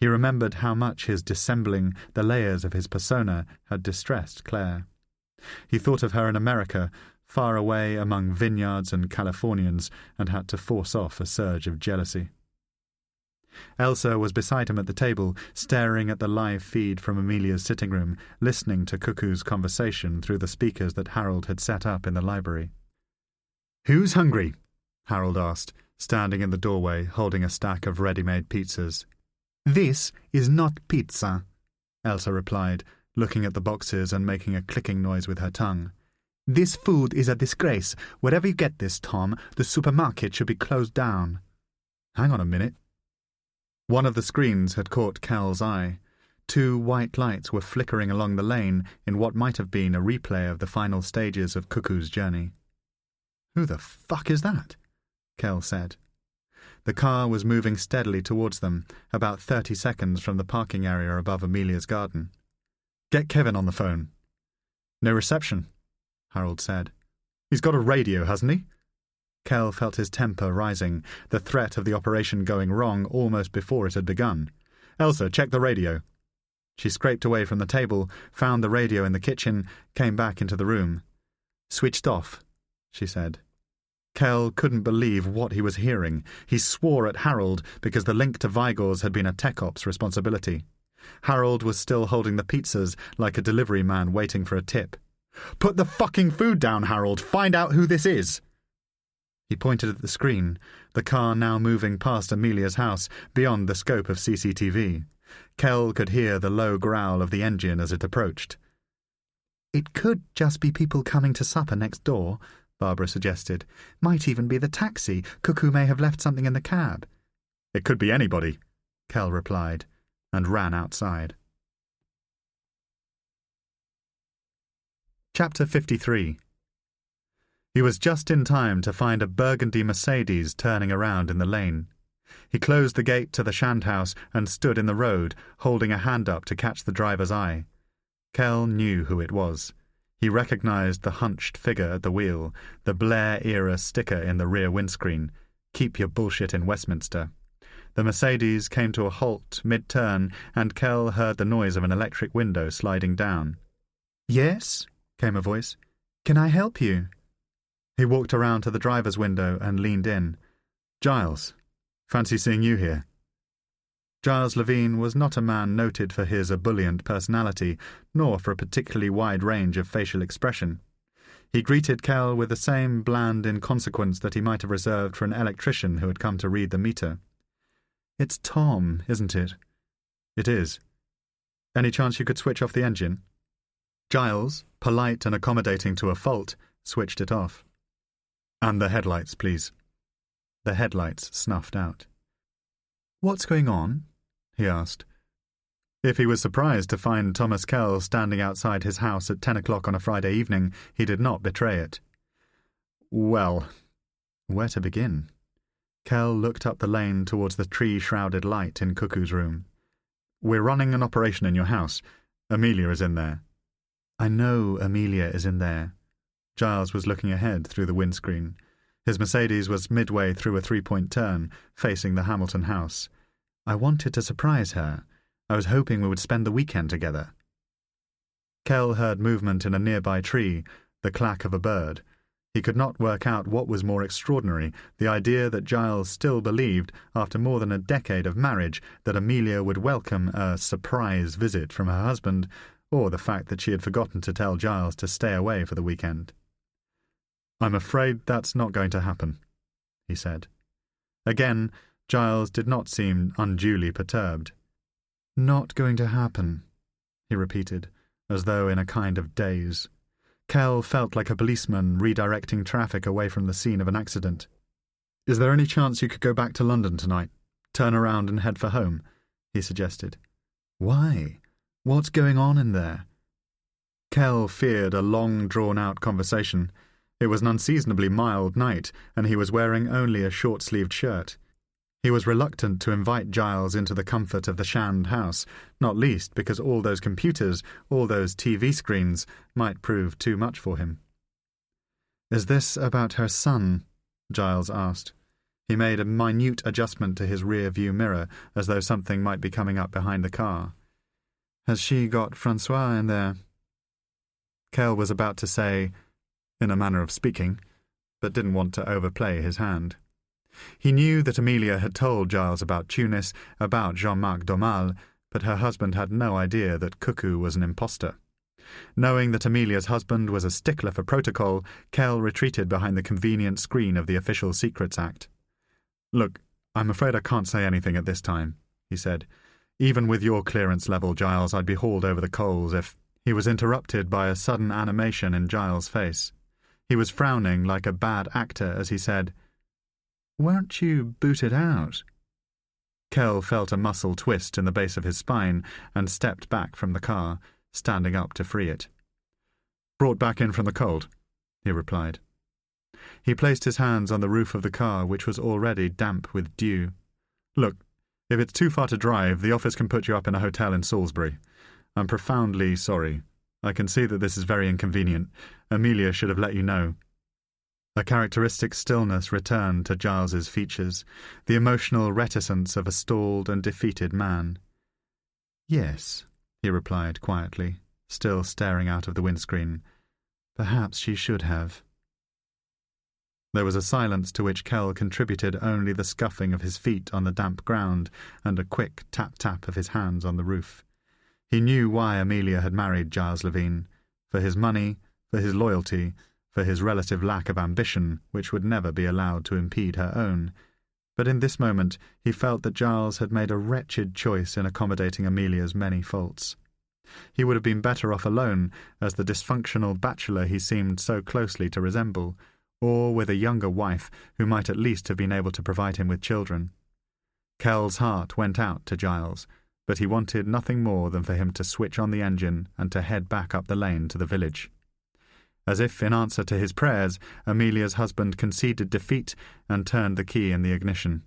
He remembered how much his dissembling, the layers of his persona, had distressed Claire. He thought of her in America, far away among vineyards and Californians, and had to force off a surge of jealousy. Elsa was beside him at the table, staring at the live feed from Amelia's sitting room, listening to Cuckoo's conversation through the speakers that Harold had set up in the library. "Who's hungry?" Harold asked, standing in the doorway holding a stack of ready-made pizzas. "This is not pizza," Elsa replied, looking at the boxes and making a clicking noise with her tongue. "This food is a disgrace. Wherever you get this, Tom, the supermarket should be closed down." "Hang on a minute." One of the screens had caught Kell's eye. 2 white lights were flickering along the lane in what might have been a replay of the final stages of Cuckoo's journey. "Who the fuck is that?" Kell said. The car was moving steadily towards them, about 30 seconds from the parking area above Amelia's garden. "Get Kevin on the phone." "No reception," Harold said. "He's got a radio, hasn't he?" Kell felt his temper rising, the threat of the operation going wrong almost before it had begun. Elsa, check the radio. She scraped away from the table, found the radio in the kitchen, came back into the room. Switched off, she said. Kell couldn't believe what he was hearing. He swore at Harold because the link to Vigor's had been a tech ops responsibility. Harold was still holding the pizzas like a delivery man waiting for a tip. "Put the fucking food down, Harold! Find out who this is!" He pointed at the screen, the car now moving past Amelia's house, beyond the scope of CCTV. Kell could hear the low growl of the engine as it approached. "It could just be people coming to supper next door," Barbara suggested. "Might even be the taxi. Cuckoo may have left something in the cab." "It could be anybody," Kell replied, and ran outside. Chapter 53. He was just in time to find a burgundy Mercedes turning around in the lane. He closed the gate to the Shandhouse and stood in the road, holding a hand up to catch the driver's eye. Kell knew who it was. He recognized the hunched figure at the wheel, the Blair-era sticker in the rear windscreen, "Keep your bullshit in Westminster." The Mercedes came to a halt mid-turn, and Kell heard the noise of an electric window sliding down. "Yes?" came a voice. "Can I help you?" He walked around to the driver's window and leaned in. "Giles, fancy seeing you here." Giles Levine was not a man noted for his ebullient personality, nor for a particularly wide range of facial expression. He greeted Kell with the same bland inconsequence that he might have reserved for an electrician who had come to read the meter. "It's Tom, isn't it?" "It is. Any chance you could switch off the engine?" Giles, polite and accommodating to a fault, switched it off. "And the headlights, please." The headlights snuffed out. "What's going on?" he asked. If he was surprised to find Thomas Kell standing outside his house at 10 o'clock on a Friday evening, he did not betray it. Well, where to begin? Kell looked up the lane towards the tree-shrouded light in Cuckoo's room. "We're running an operation in your house. Amelia is in there." "I know Amelia is in there." Giles was looking ahead through the windscreen. His Mercedes was midway through a three-point turn, facing the Hamilton house. "I wanted to surprise her. I was hoping we would spend the weekend together." Kell heard movement in a nearby tree, the clack of a bird. He could not work out what was more extraordinary, the idea that Giles still believed, after more than a decade of marriage, that Amelia would welcome a surprise visit from her husband, or the fact that she had forgotten to tell Giles to stay away for the weekend. "I'm afraid that's not going to happen," he said. Again, Giles did not seem unduly perturbed. "Not going to happen," he repeated, as though in a kind of daze. Kell felt like a policeman redirecting traffic away from the scene of an accident. "Is there any chance you could go back to London tonight? Turn around and head for home?" he suggested. "Why? What's going on in there?" Kell feared a long, drawn-out conversation. It was an unseasonably mild night, and he was wearing only a short-sleeved shirt. He was reluctant to invite Giles into the comfort of the Shand house, not least because all those computers, all those TV screens, might prove too much for him. "Is this about her son?" Giles asked. He made a minute adjustment to his rear-view mirror, as though something might be coming up behind the car. "Has she got Francois in there?" Kell was about to say, in a manner of speaking, but didn't want to overplay his hand. He knew that Amelia had told Giles about Tunis, about Jean-Marc Domal, but her husband had no idea that Cuckoo was an impostor. Knowing that Amelia's husband was a stickler for protocol, Kell retreated behind the convenient screen of the Official Secrets Act. "Look, I'm afraid I can't say anything at this time," he said. "Even with your clearance level, Giles, I'd be hauled over the coals if—" He was interrupted by a sudden animation in Giles' face. He was frowning like a bad actor as he said, "Weren't you booted out?" Kell felt a muscle twist in the base of his spine and stepped back from the car, standing up to free it. "Brought back in from the cold," he replied. He placed his hands on the roof of the car, which was already damp with dew. "Look, if it's too far to drive, the office can put you up in a hotel in Salisbury. I'm profoundly sorry. I can see that this is very inconvenient. Amelia should have let you know." A characteristic stillness returned to Giles's features, the emotional reticence of a stalled and defeated man. Yes, he replied quietly, still staring out of the windscreen. Perhaps she should have. There was a silence to which Kell contributed only the scuffing of his feet on the damp ground and a quick tap-tap of his hands on the roof. He knew why Amelia had married Giles Levine, for his money, for his loyalty, for his relative lack of ambition, which would never be allowed to impede her own. But in this moment he felt that Giles had made a wretched choice in accommodating Amelia's many faults. He would have been better off alone, as the dysfunctional bachelor he seemed so closely to resemble, or with a younger wife who might at least have been able to provide him with children. Kell's heart went out to Giles, but he wanted nothing more than for him to switch on the engine and to head back up the lane to the village. As if in answer to his prayers, Amelia's husband conceded defeat and turned the key in the ignition.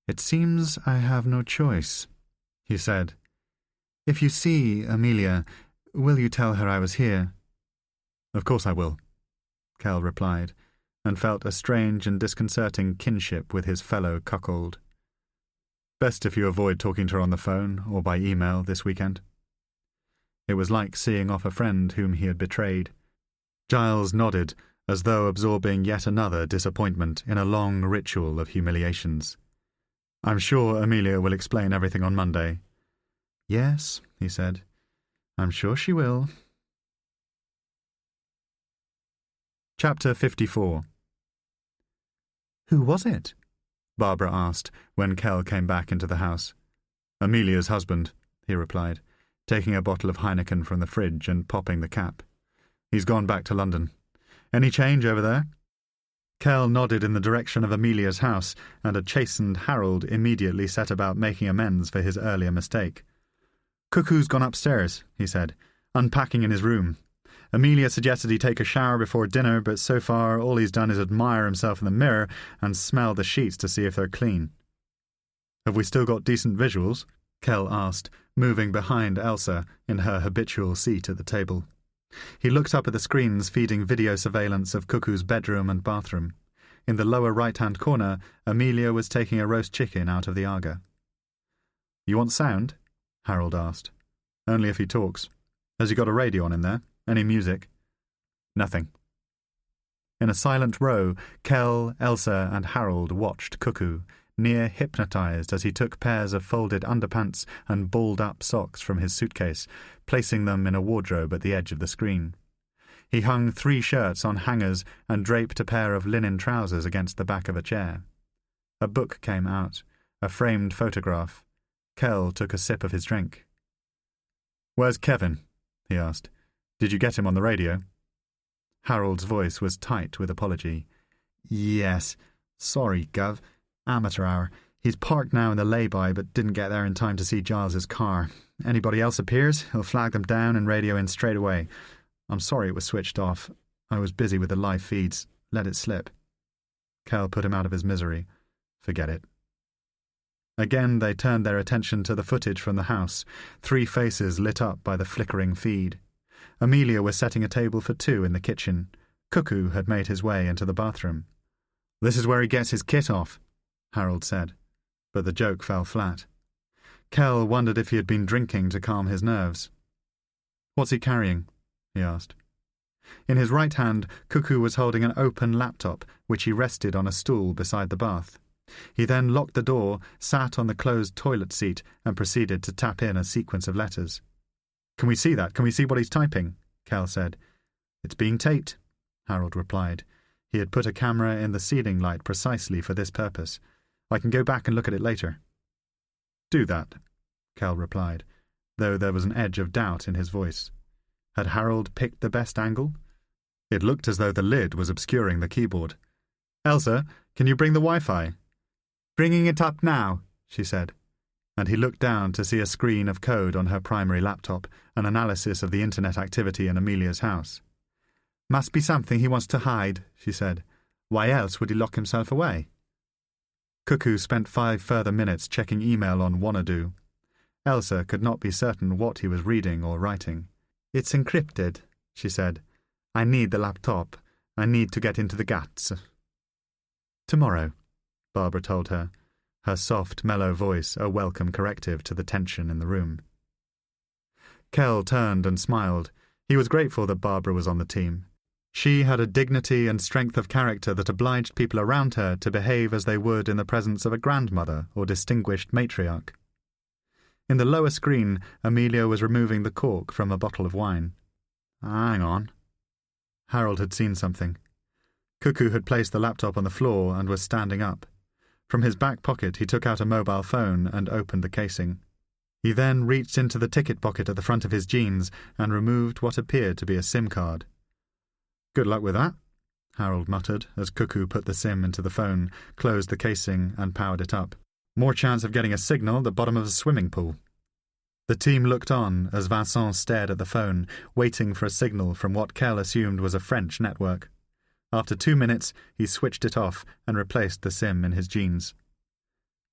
"It seems I have no choice," he said. "If you see Amelia, will you tell her I was here?" "Of course I will," Kell replied, and felt a strange and disconcerting kinship with his fellow cuckold. "Best if you avoid talking to her on the phone or by email this weekend." It was like seeing off a friend whom he had betrayed. Giles nodded, as though absorbing yet another disappointment in a long ritual of humiliations. "I'm sure Amelia will explain everything on Monday." "Yes," he said, "I'm sure she will." Chapter 54. "Who was it?" Barbara asked when Kell came back into the house. "Amelia's husband," he replied, taking a bottle of Heineken from the fridge and popping the cap. "He's gone back to London. Any change over there?" Kell nodded in the direction of Amelia's house, and a chastened Harold immediately set about making amends for his earlier mistake. "Cuckoo's gone upstairs," he said, "unpacking in his room. Amelia suggested he take a shower before dinner, but so far all he's done is admire himself in the mirror and smell the sheets to see if they're clean." "Have we still got decent visuals?" Kell asked, moving behind Elsa in her habitual seat at the table. He looked up at the screens feeding video surveillance of Cuckoo's bedroom and bathroom. In the lower right-hand corner, Amelia was taking a roast chicken out of the Aga. "You want sound?" Harold asked. "Only if he talks. Has he got a radio on in there? Any music?" "Nothing." In a silent row, Kell, Elsa, and Harold watched Cuckoo, near hypnotized as he took pairs of folded underpants and balled-up socks from his suitcase, placing them in a wardrobe at the edge of the screen. He hung 3 shirts on hangers and draped a pair of linen trousers against the back of a chair. A book came out, a framed photograph. Kell took a sip of his drink. "Where's Kevin?" he asked. "Did you get him on the radio?" Harold's voice was tight with apology. "Yes. Sorry, Gov. Amateur hour. He's parked now in the lay-by, but didn't get there in time to see Giles's car. Anybody else appears, he'll flag them down and radio in straight away. I'm sorry it was switched off. I was busy with the live feeds. Let it slip." Kell put him out of his misery. "Forget it." Again they turned their attention to the footage from the house, 3 faces lit up by the flickering feed. Amelia was setting a table for 2 in the kitchen. Cuckoo had made his way into the bathroom. "This is where he gets his kit off," Harold said, but the joke fell flat. Kell wondered if he had been drinking to calm his nerves. "What's he carrying?" he asked. In his right hand, Cuckoo was holding an open laptop, which he rested on a stool beside the bath. He then locked the door, sat on the closed toilet seat, and proceeded to tap in a sequence of letters. "Can we see that? Can we see what he's typing?" Kell said. "It's being taped," Harold replied. He had put a camera in the ceiling light precisely for this purpose. "I can go back and look at it later." "Do that," Kell replied, though there was an edge of doubt in his voice. Had Harold picked the best angle? It looked as though the lid was obscuring the keyboard. "Elsa, can you bring the Wi-Fi?" "Bringing it up now," she said, and he looked down to see a screen of code on her primary laptop, an analysis of the internet activity in Amelia's house. "Must be something he wants to hide," she said. "Why else would he lock himself away?" Cuckoo spent 5 further minutes checking email on Wanadu. Elsa could not be certain what he was reading or writing. "It's encrypted," she said. "I need the laptop. I need to get into the GATS." "Tomorrow," Barbara told her, her soft, mellow voice a welcome corrective to the tension in the room. Kell turned and smiled. He was grateful that Barbara was on the team. She had a dignity and strength of character that obliged people around her to behave as they would in the presence of a grandmother or distinguished matriarch. In the lower screen, Amelia was removing the cork from a bottle of wine. "Hang on." Harold had seen something. Cuckoo had placed the laptop on the floor and was standing up. From his back pocket he took out a mobile phone and opened the casing. He then reached into the ticket pocket at the front of his jeans and removed what appeared to be a SIM card. "Good luck with that," Harold muttered as Cuckoo put the SIM into the phone, closed the casing and powered it up. "More chance of getting a signal at the bottom of a swimming pool." The team looked on as Vincent stared at the phone, waiting for a signal from what Kell assumed was a French network. After 2 minutes, he switched it off and replaced the SIM in his jeans.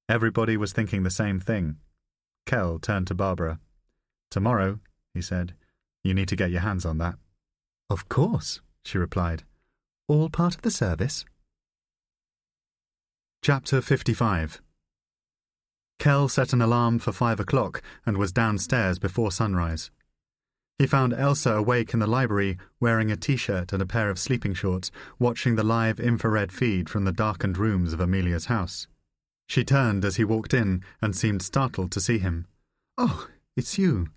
Everybody was thinking the same thing. Kell turned to Barbara. "Tomorrow," he said, "you need to get your hands on that." "Of course," she replied. "All part of the service." Chapter 55. Kell set an alarm for 5 o'clock and was downstairs before sunrise. He found Elsa awake in the library, wearing a T-shirt and a pair of sleeping shorts, watching the live infrared feed from the darkened rooms of Amelia's house. She turned as he walked in and seemed startled to see him. "Oh, it's you.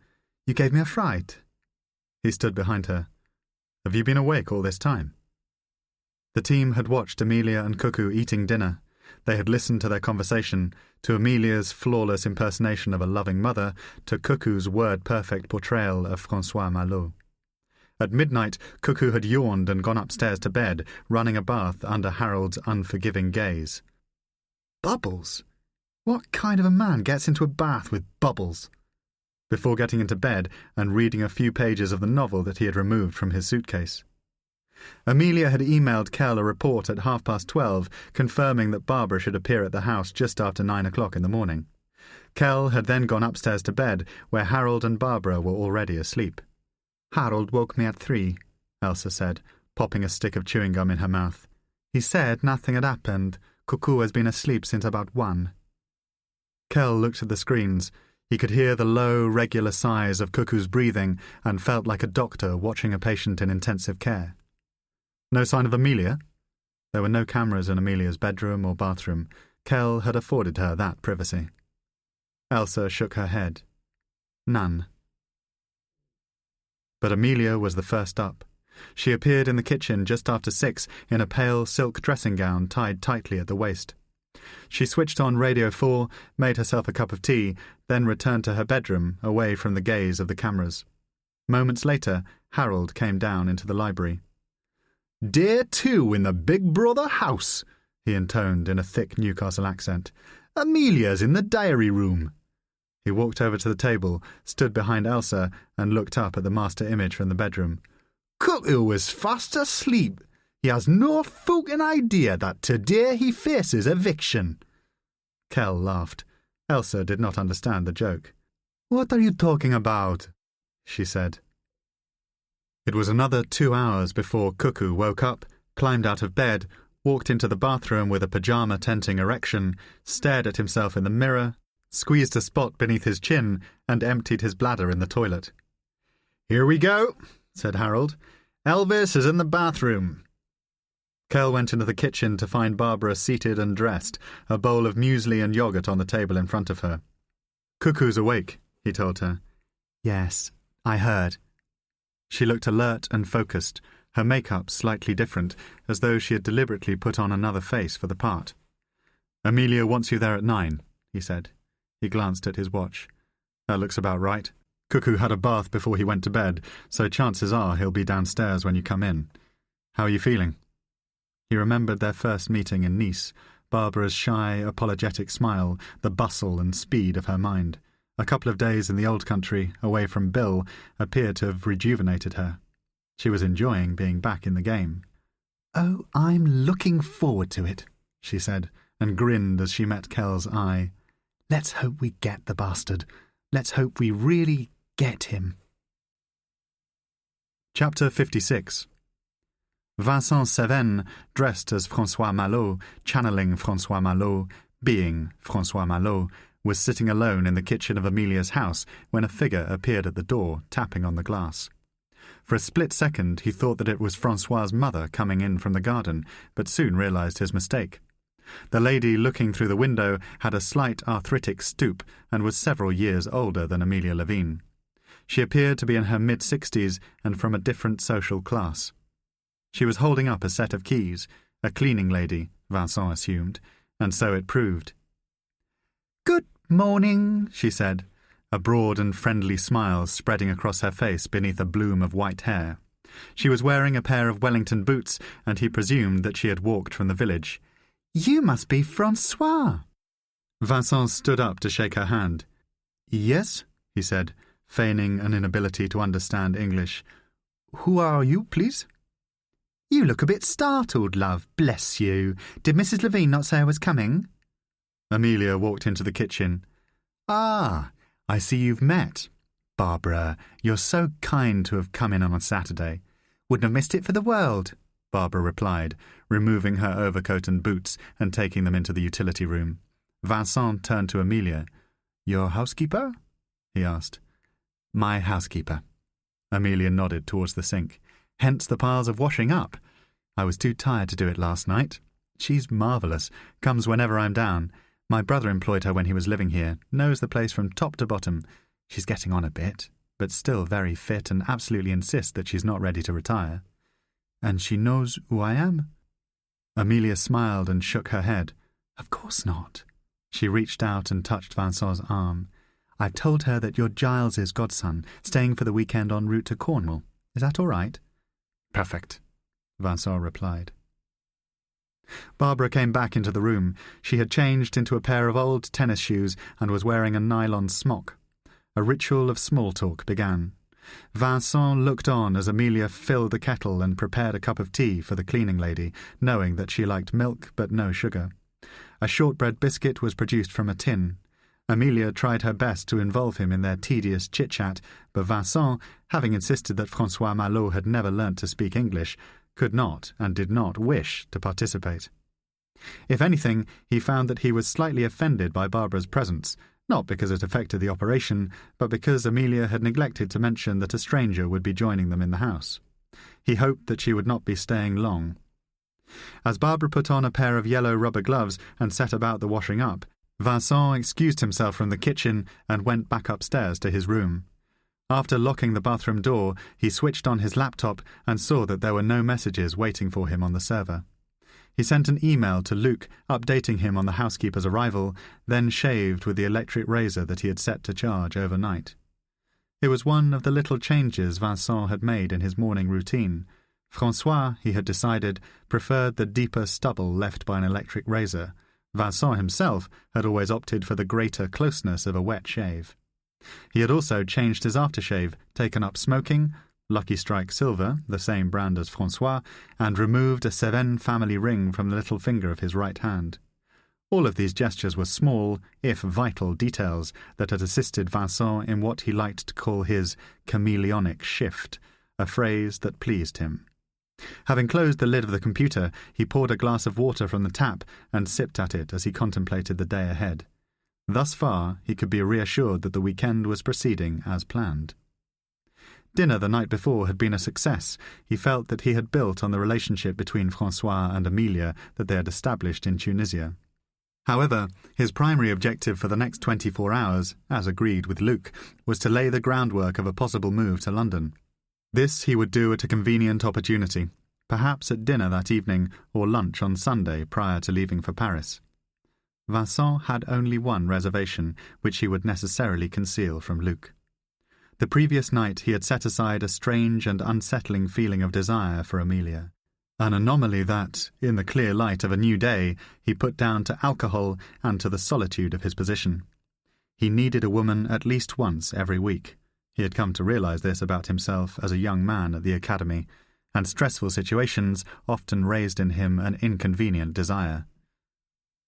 You gave me a fright." He stood behind her. "Have you been awake all this time?" The team had watched Amelia and Cuckoo eating dinner. They had listened to their conversation, to Amelia's flawless impersonation of a loving mother, to Cuckoo's word-perfect portrayal of François Malot. At midnight, Cuckoo had yawned and gone upstairs to bed, running a bath under Harold's unforgiving gaze. Bubbles? What kind of a man gets into a bath with bubbles? Before getting into bed and reading a few pages of the novel that he had removed from his suitcase. Amelia had emailed Kell a report at 12:30, confirming that Barbara should appear at the house just after 9 o'clock in the morning. Kell had then gone upstairs to bed, where Harold and Barbara were already asleep. "Harold woke me at 3, Elsa said, popping a stick of chewing gum in her mouth. "He said nothing had happened. Cuckoo has been asleep since about 1. Kell looked at the screens. He could hear the low, regular sighs of Cuckoo's breathing and felt like a doctor watching a patient in intensive care. No sign of Amelia? There were no cameras in Amelia's bedroom or bathroom. Kell had afforded her that privacy. Elsa shook her head. None. But Amelia was the first up. She appeared in the kitchen just after 6 in a pale silk dressing gown tied tightly at the waist. She switched on Radio 4, made herself a cup of tea, then returned to her bedroom, away from the gaze of the cameras. Moments later, Harold came down into the library. "Day 2 in the Big Brother house," he intoned in a thick Newcastle accent. "Amelia's in the diary room." He walked over to the table, stood behind Elsa, and looked up at the master image from the bedroom. "Cuckoo is fast asleep. He has no fucking idea that today he faces eviction." Kell laughed. Elsa did not understand the joke. "What are you talking about?" she said. It was another 2 hours before Cuckoo woke up, climbed out of bed, walked into the bathroom with a pyjama-tenting erection, stared at himself in the mirror, squeezed a spot beneath his chin, and emptied his bladder in the toilet. "Here we go," said Harold. "Elvis is in the bathroom." Kell went into the kitchen to find Barbara seated and dressed, a bowl of muesli and yogurt on the table in front of her. "Cuckoo's awake," he told her. "Yes, I heard." She looked alert and focused, her makeup slightly different, as though she had deliberately put on another face for the part. "Amelia wants you there at 9, he said. He glanced at his watch. "That looks about right. Cuckoo had a bath before he went to bed, so chances are he'll be downstairs when you come in. How are you feeling?" He remembered their first meeting in Nice, Barbara's shy, apologetic smile, the bustle and speed of her mind. A couple of days in the old country, away from Bill, appeared to have rejuvenated her. She was enjoying being back in the game. "Oh, I'm looking forward to it," she said, and grinned as she met Kell's eye. "Let's hope we get the bastard. Let's hope we really get him." Chapter 56. Vincent Seven, dressed as François Malot, channeling François Malot, being François Malot, was sitting alone in the kitchen of Amelia's house when a figure appeared at the door, tapping on the glass. For a split second he thought that it was Francois's mother coming in from the garden, but soon realized his mistake. The lady looking through the window had a slight arthritic stoop and was several years older than Amelia Levine. She appeared to be in her mid-60s and from a different social class. She was holding up a set of keys, a cleaning lady, Vincent assumed, and so it proved. "Good morning," she said, a broad and friendly smile spreading across her face beneath a bloom of white hair. She was wearing a pair of Wellington boots, and he presumed that she had walked from the village. "You must be Francois." Vincent stood up to shake her hand. "Yes," he said, feigning an inability to understand English. "Who are you, please?" "You look a bit startled, love, bless you. Did Mrs. Levine not say I was coming?" Amelia walked into the kitchen. "Ah, I see you've met. Barbara, you're so kind to have come in on a Saturday." "Wouldn't have missed it for the world," Barbara replied, removing her overcoat and boots and taking them into the utility room. Vincent turned to Amelia. "Your housekeeper?" he asked. "My housekeeper." Amelia nodded towards the sink. "Hence the piles of washing up. I was too tired to do it last night. She's marvellous, comes whenever I'm down. My brother employed her when he was living here, knows the place from top to bottom. She's getting on a bit, but still very fit and absolutely insists that she's not ready to retire." "And she knows who I am?" Amelia smiled and shook her head. "Of course not." She reached out and touched Vincent's arm. "I've told her that you're Giles's godson, staying for the weekend en route to Cornwall. Is that all right?" "Perfect," Vincent replied. Barbara came back into the room. She had changed into a pair of old tennis shoes and was wearing a nylon smock. A ritual of small talk began. Vincent looked on as Amelia filled the kettle and prepared a cup of tea for the cleaning lady, knowing that she liked milk but no sugar. A shortbread biscuit was produced from a tin. Amelia tried her best to involve him in their tedious chit-chat, but Vincent, having insisted that Francois Malot had never learnt to speak English, could not and did not wish to participate. If anything, he found that he was slightly offended by Barbara's presence, not because it affected the operation, but because Amelia had neglected to mention that a stranger would be joining them in the house. He hoped that she would not be staying long. As Barbara put on a pair of yellow rubber gloves and set about the washing up, Vincent excused himself from the kitchen and went back upstairs to his room. After locking the bathroom door, he switched on his laptop and saw that there were no messages waiting for him on the server. He sent an email to Luc updating him on the housekeeper's arrival, then shaved with the electric razor that he had set to charge overnight. It was one of the little changes Vincent had made in his morning routine. Francois, he had decided, preferred the deeper stubble left by an electric razor. Vincent himself had always opted for the greater closeness of a wet shave. He had also changed his aftershave, taken up smoking, Lucky Strike Silver, the same brand as Francois, and removed a Cevennes family ring from the little finger of his right hand. All of these gestures were small, if vital, details that had assisted Vincent in what he liked to call his chameleonic shift, a phrase that pleased him. Having closed the lid of the computer, he poured a glass of water from the tap and sipped at it as he contemplated the day ahead. Thus far, he could be reassured that the weekend was proceeding as planned. Dinner the night before had been a success. He felt that he had built on the relationship between Francois and Amelia that they had established in Tunisia. However, his primary objective for the next 24 hours, as agreed with Luc, was to lay the groundwork of a possible move to London. This he would do at a convenient opportunity, perhaps at dinner that evening or lunch on Sunday prior to leaving for Paris. Vincent had only one reservation, which he would necessarily conceal from Luc. The previous night he had set aside a strange and unsettling feeling of desire for Amelia, an anomaly that, in the clear light of a new day, he put down to alcohol and to the solitude of his position. He needed a woman at least once every week. He had come to realize this about himself as a young man at the academy, and stressful situations often raised in him an inconvenient desire.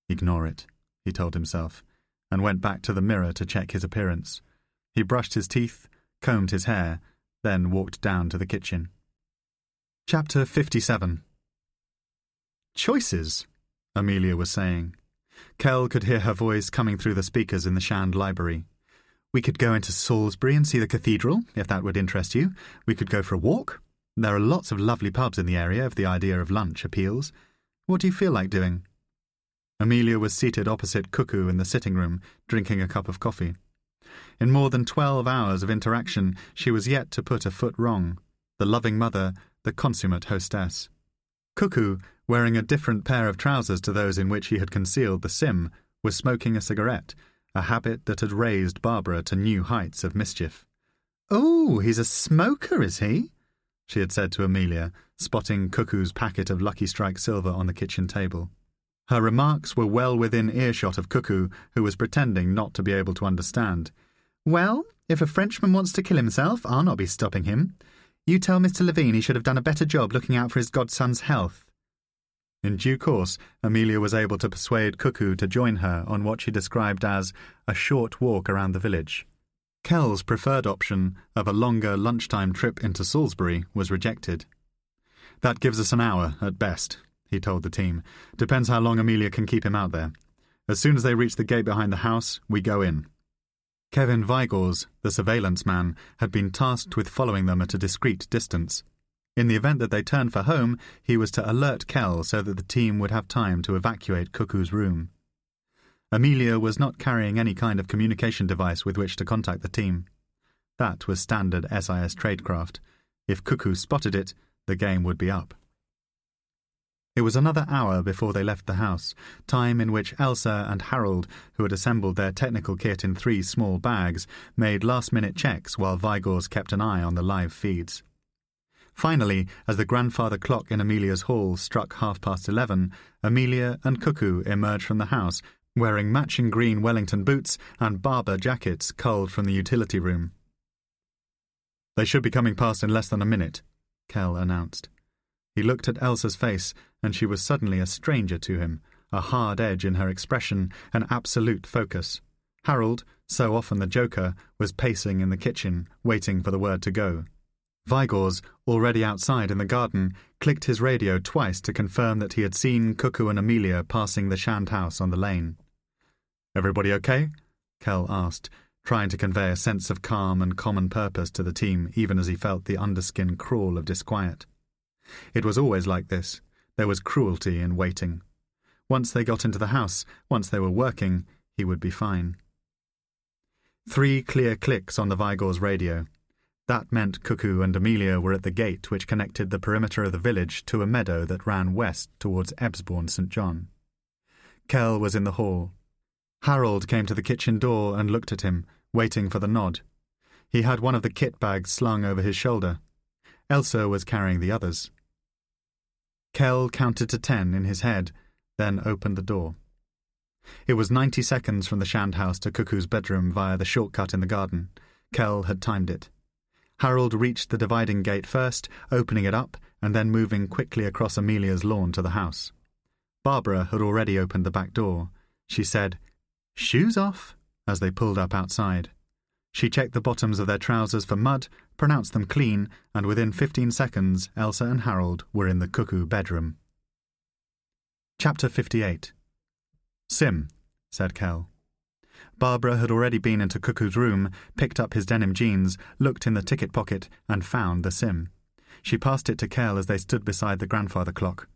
Ignore it, he told himself, and went back to the mirror to check his appearance. He brushed his teeth, combed his hair, then walked down to the kitchen. Chapter 57. "Choices," Amelia was saying. Kell could hear her voice coming through the speakers in the Shand library. "We could go into Salisbury and see the cathedral, if that would interest you. We could go for a walk. There are lots of lovely pubs in the area if the idea of lunch appeals. What do you feel like doing?" Amelia was seated opposite Cuckoo in the sitting room, drinking a cup of coffee. In more than 12 hours of interaction, she was yet to put a foot wrong. The loving mother, the consummate hostess. Cuckoo, wearing a different pair of trousers to those in which he had concealed the sim, was smoking a cigarette, a habit that had raised Barbara to new heights of mischief. "Oh, he's a smoker, is he?" she had said to Amelia, spotting Cuckoo's packet of Lucky Strike silver on the kitchen table. Her remarks were well within earshot of Cuckoo, who was pretending not to be able to understand. "Well, if a Frenchman wants to kill himself, I'll not be stopping him. You tell Mr. Levine he should have done a better job looking out for his godson's health." In due course, Amelia was able to persuade Cuckoo to join her on what she described as a short walk around the village. Kell's preferred option of a longer lunchtime trip into Salisbury was rejected. "That gives us an hour, at best," he told the team. "Depends how long Amelia can keep him out there. As soon as they reach the gate behind the house, we go in." Kevin Vigors, the surveillance man, had been tasked with following them at a discreet distance. In the event that they turned for home, he was to alert Kell so that the team would have time to evacuate Cuckoo's room. Amelia was not carrying any kind of communication device with which to contact the team. That was standard SIS tradecraft. If Cuckoo spotted it, the game would be up. It was another hour before they left the house, time in which Elsa and Harold, who had assembled their technical kit in 3 small bags, made last-minute checks while Vigors kept an eye on the live feeds. Finally, as the grandfather clock in Amelia's hall struck 11:30, Amelia and Cuckoo emerged from the house, wearing matching green Wellington boots and Barber jackets culled from the utility room. "They should be coming past in less than a minute," Kell announced. He looked at Elsa's face, and she was suddenly a stranger to him, a hard edge in her expression, an absolute focus. Harold, so often the joker, was pacing in the kitchen, waiting for the word to go. Vigors, already outside in the garden, clicked his radio twice to confirm that he had seen Cuckoo and Amelia passing the Shand house on the lane. "Everybody okay?" Kell asked, trying to convey a sense of calm and common purpose to the team, even as he felt the underskin crawl of disquiet. It was always like this. There was cruelty in waiting. Once they got into the house, once they were working, he would be fine. 3 clear clicks on the Vigors radio. That meant Cuckoo and Amelia were at the gate which connected the perimeter of the village to a meadow that ran west towards Ebbsbourne St. John. Kell was in the hall. Harold came to the kitchen door and looked at him, waiting for the nod. He had one of the kit bags slung over his shoulder. Elsa was carrying the others. Kell counted to 10 in his head, then opened the door. It was 90 seconds from the Shand house to Cuckoo's bedroom via the shortcut in the garden. Kell had timed it. Harold reached the dividing gate first, opening it up, and then moving quickly across Amelia's lawn to the house. Barbara had already opened the back door. She said, "Shoes off," as they pulled up outside. She checked the bottoms of their trousers for mud, pronounced them clean, and within 15 seconds Elsa and Harold were in the Cuckoo bedroom. Chapter 58. "Sim," said Kell. Barbara had already been into Cuckoo's room, picked up his denim jeans, looked in the ticket pocket, and found the sim. She passed it to Kell as they stood beside the grandfather clock.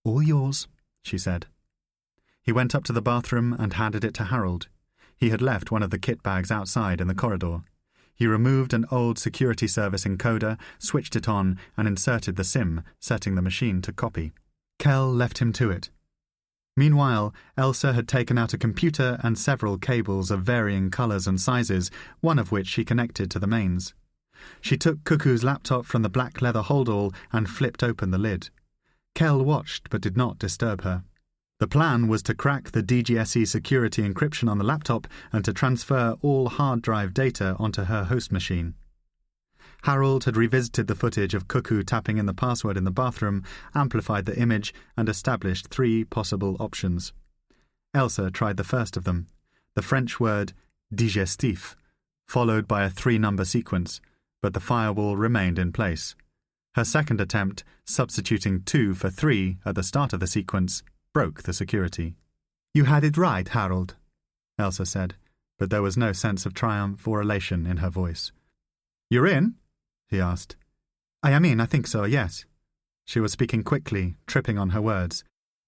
"All yours," she said. He went up to the bathroom and handed it to Harold. He had left one of the kit bags outside in the corridor. He removed an old security service encoder, switched it on, and inserted the sim, setting the machine to copy. Kell left him to it. Meanwhile, Elsa had taken out a computer and several cables of varying colours and sizes, one of which she connected to the mains. She took Cuckoo's laptop from the black leather holdall and flipped open the lid. Kell watched but did not disturb her. The plan was to crack the DGSE security encryption on the laptop and to transfer all hard drive data onto her host machine. Harold had revisited the footage of Cuckoo tapping in the password in the bathroom, amplified the image, and established 3 possible options. Elsa tried the first of them, the French word digestif, followed by a 3-number sequence, but the firewall remained in place. Her second attempt, substituting 2 for 3 at the start of the sequence, broke the security. You had it right, Harold, Elsa said, but there was no sense of triumph or elation in her voice. You're in? He asked. I am in, I think so, yes. She was speaking quickly, tripping on her words.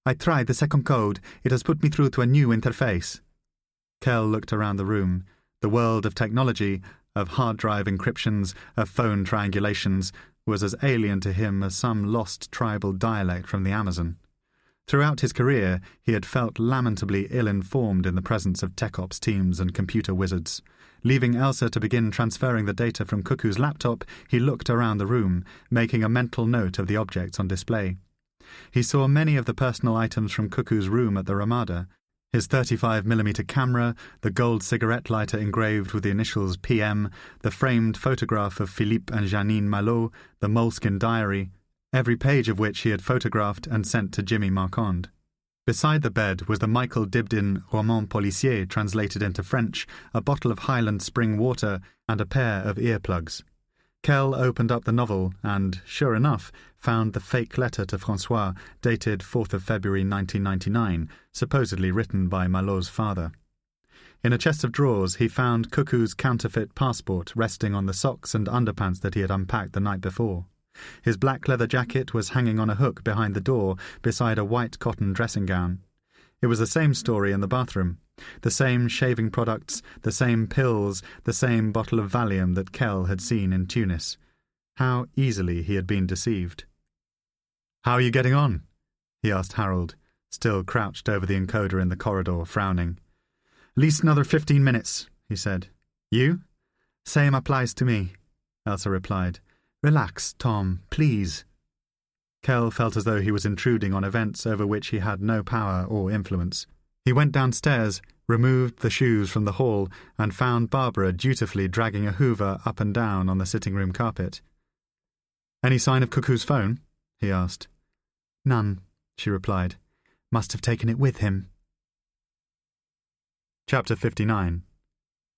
I tried the second code. It has put me through to a new interface. Kell looked around the room. The world of technology, of hard drive encryptions, of phone triangulations, was as alien to him as some lost tribal dialect from the Amazon. Throughout his career, he had felt lamentably ill-informed in the presence of tech ops teams and computer wizards. Leaving Elsa to begin transferring the data from Cuckoo's laptop, he looked around the room, making a mental note of the objects on display. He saw many of the personal items from Cuckoo's room at the Ramada: his 35mm camera, the gold cigarette lighter engraved with the initials PM, the framed photograph of Philippe and Janine Malot, the moleskin diary, every page of which he had photographed and sent to Jimmy Marquand. Beside the bed was the Michael Dibdin Roman Policier translated into French, a bottle of Highland spring water, and a pair of earplugs. Kell opened up the novel and, sure enough, found the fake letter to François, dated 4th of February 1999, supposedly written by Malot's father. In a chest of drawers he found Cuckoo's counterfeit passport resting on the socks and underpants that he had unpacked the night before. His black leather jacket was hanging on a hook behind the door beside a white cotton dressing gown. It was the same story in the bathroom. The same shaving products, the same pills, the same bottle of Valium that Kell had seen in Tunis. How easily he had been deceived. "How are you getting on?" he asked Harold, still crouched over the encoder in the corridor, frowning. "At least another 15 minutes, he said. "You?" "Same applies to me," Elsa replied. "Relax, Tom, please." Kell felt as though he was intruding on events over which he had no power or influence. He went downstairs, removed the shoes from the hall, and found Barbara dutifully dragging a hoover up and down on the sitting-room carpet. "Any sign of Cuckoo's phone?" he asked. "None," she replied. "Must have taken it with him." Chapter 59.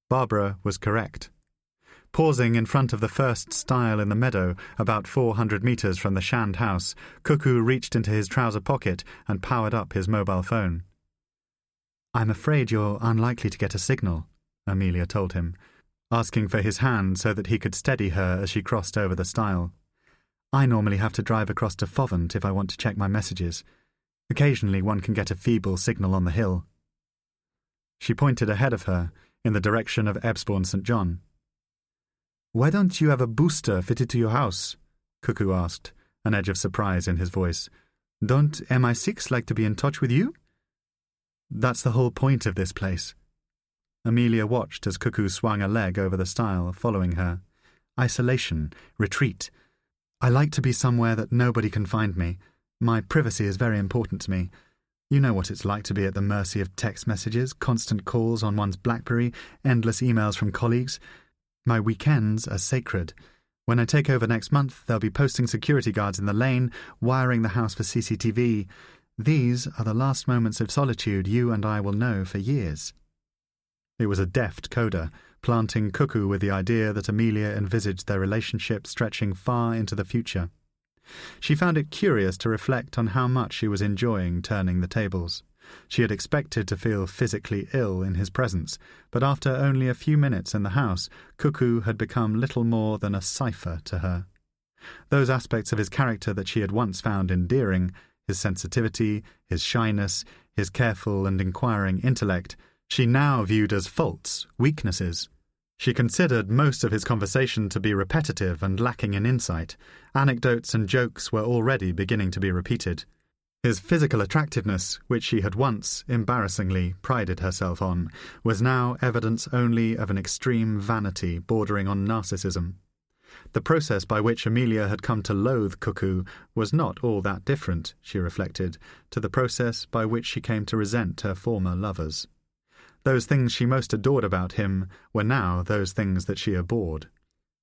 Barbara was correct. Pausing in front of the first stile in the meadow, about 400 metres from the Shand house, Cuckoo reached into his trouser pocket and powered up his mobile phone. "I'm afraid you're unlikely to get a signal," Amelia told him, asking for his hand so that he could steady her as she crossed over the stile. "I normally have to drive across to Fovant if I want to check my messages. Occasionally one can get a feeble signal on the hill." She pointed ahead of her, in the direction of Ebsbourne St. John. "Why don't you have a booster fitted to your house?" Cuckoo asked, an edge of surprise in his voice. "Don't MI6 like to be in touch with you?" "That's the whole point of this place." Amelia watched as Cuckoo swung a leg over the stile, following her. "Isolation, retreat. I like to be somewhere that nobody can find me. My privacy is very important to me. You know what it's like to be at the mercy of text messages, constant calls on one's BlackBerry, endless emails from colleagues. My weekends are sacred. When I take over next month, they'll be posting security guards in the lane, wiring the house for CCTV. These are the last moments of solitude you and I will know for years." It was a deft coda, planting Cuckoo with the idea that Amelia envisaged their relationship stretching far into the future. She found it curious to reflect on how much she was enjoying turning the tables. She had expected to feel physically ill in his presence, but after only a few minutes in the house, Cuckoo had become little more than a cipher to her. Those aspects of his character that she had once found endearing, his sensitivity, his shyness, his careful and inquiring intellect, she now viewed as faults, weaknesses. She considered most of his conversation to be repetitive and lacking in insight. Anecdotes and jokes were already beginning to be repeated. His physical attractiveness, which she had once, embarrassingly, prided herself on, was now evidence only of an extreme vanity bordering on narcissism. The process by which Amelia had come to loathe Cuckoo was not all that different, she reflected, to the process by which she came to resent her former lovers. Those things she most adored about him were now those things that she abhorred.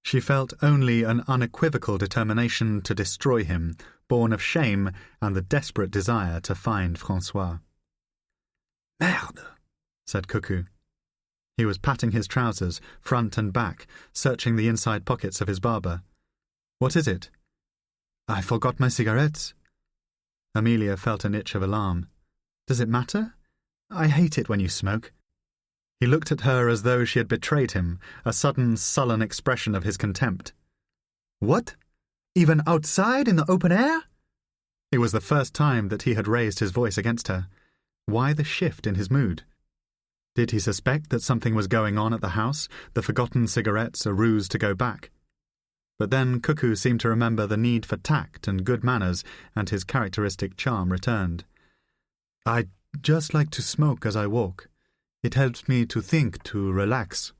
She felt only an unequivocal determination to destroy him, born of shame and the desperate desire to find François. "Merde," said Cuckoo. He was patting his trousers, front and back, searching the inside pockets of his Barber. "What is it?" "I forgot my cigarettes." Amelia felt an itch of alarm. "Does it matter?" I hate it when you smoke." He looked at her as though she had betrayed him, a sudden sullen expression of his contempt. "What? Even outside in the open air?" It was the first time that he had raised his voice against her. Why the shift in his mood? Did he suspect that something was going on at the house, the forgotten cigarettes a ruse to go back? But then Cuckoo seemed to remember the need for tact and good manners, and his characteristic charm returned. "I'd just like to smoke as I walk. It helps me to think, to relax."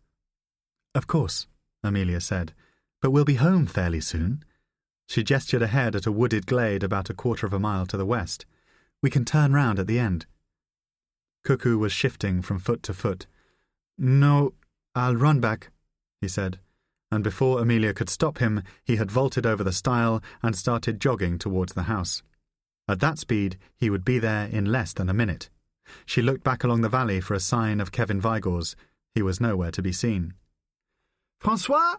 "Of course," Amelia said, "but we'll be home fairly soon." She gestured ahead at a wooded glade about a quarter of a mile to the west. "We can turn round at the end." Cuckoo was shifting from foot to foot. "No, I'll run back," he said, and before Amelia could stop him, he had vaulted over the stile and started jogging towards the house. At that speed, he would be there in less than a minute. She looked back along the valley for a sign of Kevin Vigors. He was nowhere to be seen. "François?"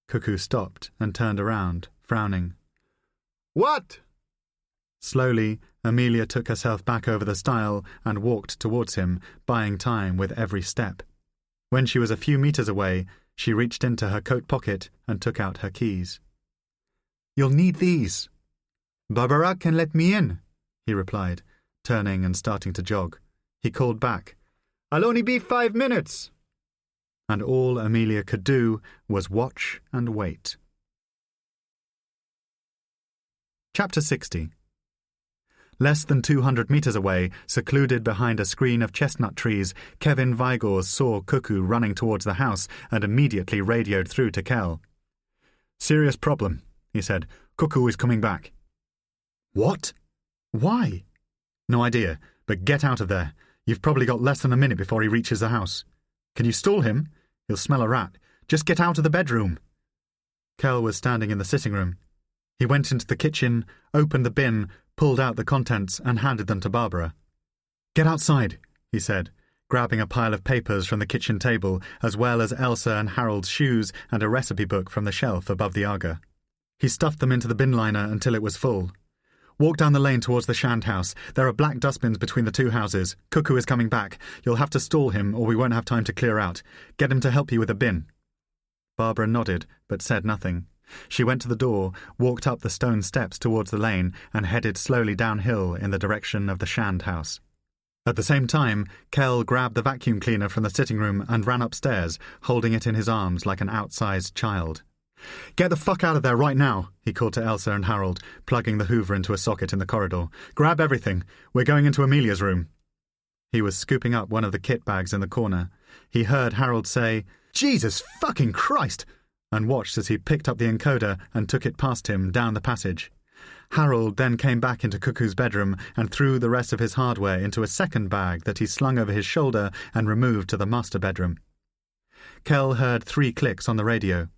Cuckoo stopped and turned around, frowning. "What?" Slowly, Amelia took herself back over the stile and walked towards him, buying time with every step. When she was a few meters away, she reached into her coat pocket and took out her keys. "You'll need these." "Barbara can let me in," he replied, turning and starting to jog. He called back, "I'll only be 5 minutes." And all Amelia could do was watch and wait. Chapter 60. Less than 200 meters away, secluded behind a screen of chestnut trees, Kevin Vigors saw Cuckoo running towards the house and immediately radioed through to Kell. "Serious problem," he said. "Cuckoo is coming back." "What? Why?" "No idea, but get out of there. You've probably got less than a minute before he reaches the house. Can you stall him? He'll smell a rat. Just get out of the bedroom." Kell was standing in the sitting room. He went into the kitchen, opened the bin, pulled out the contents and handed them to Barbara. "Get outside," he said, grabbing a pile of papers from the kitchen table, as well as Elsa and Harold's shoes and a recipe book from the shelf above the Aga. He stuffed them into the bin liner until it was full. "Walk down the lane towards the Shand house. There are black dustbins between the two houses. Cuckoo is coming back. You'll have to stall him or we won't have time to clear out. Get him to help you with a bin." Barbara nodded, but said nothing. She went to the door, walked up the stone steps towards the lane, and headed slowly downhill in the direction of the Shand house. At the same time, Kell grabbed the vacuum cleaner from the sitting room and ran upstairs, holding it in his arms like an outsized child. "Get the fuck out of there right now," he called to Elsa and Harold, plugging the hoover into a socket in the corridor. "Grab everything. We're going into Amelia's room." He was scooping up one of the kit bags in the corner. He heard Harold say, "Jesus fucking Christ!" and watched as he picked up the encoder and took it past him down the passage. Harold then came back into Cuckoo's bedroom and threw the rest of his hardware into a second bag that he slung over his shoulder and removed to the master bedroom. Kell heard 3 clicks on the radio.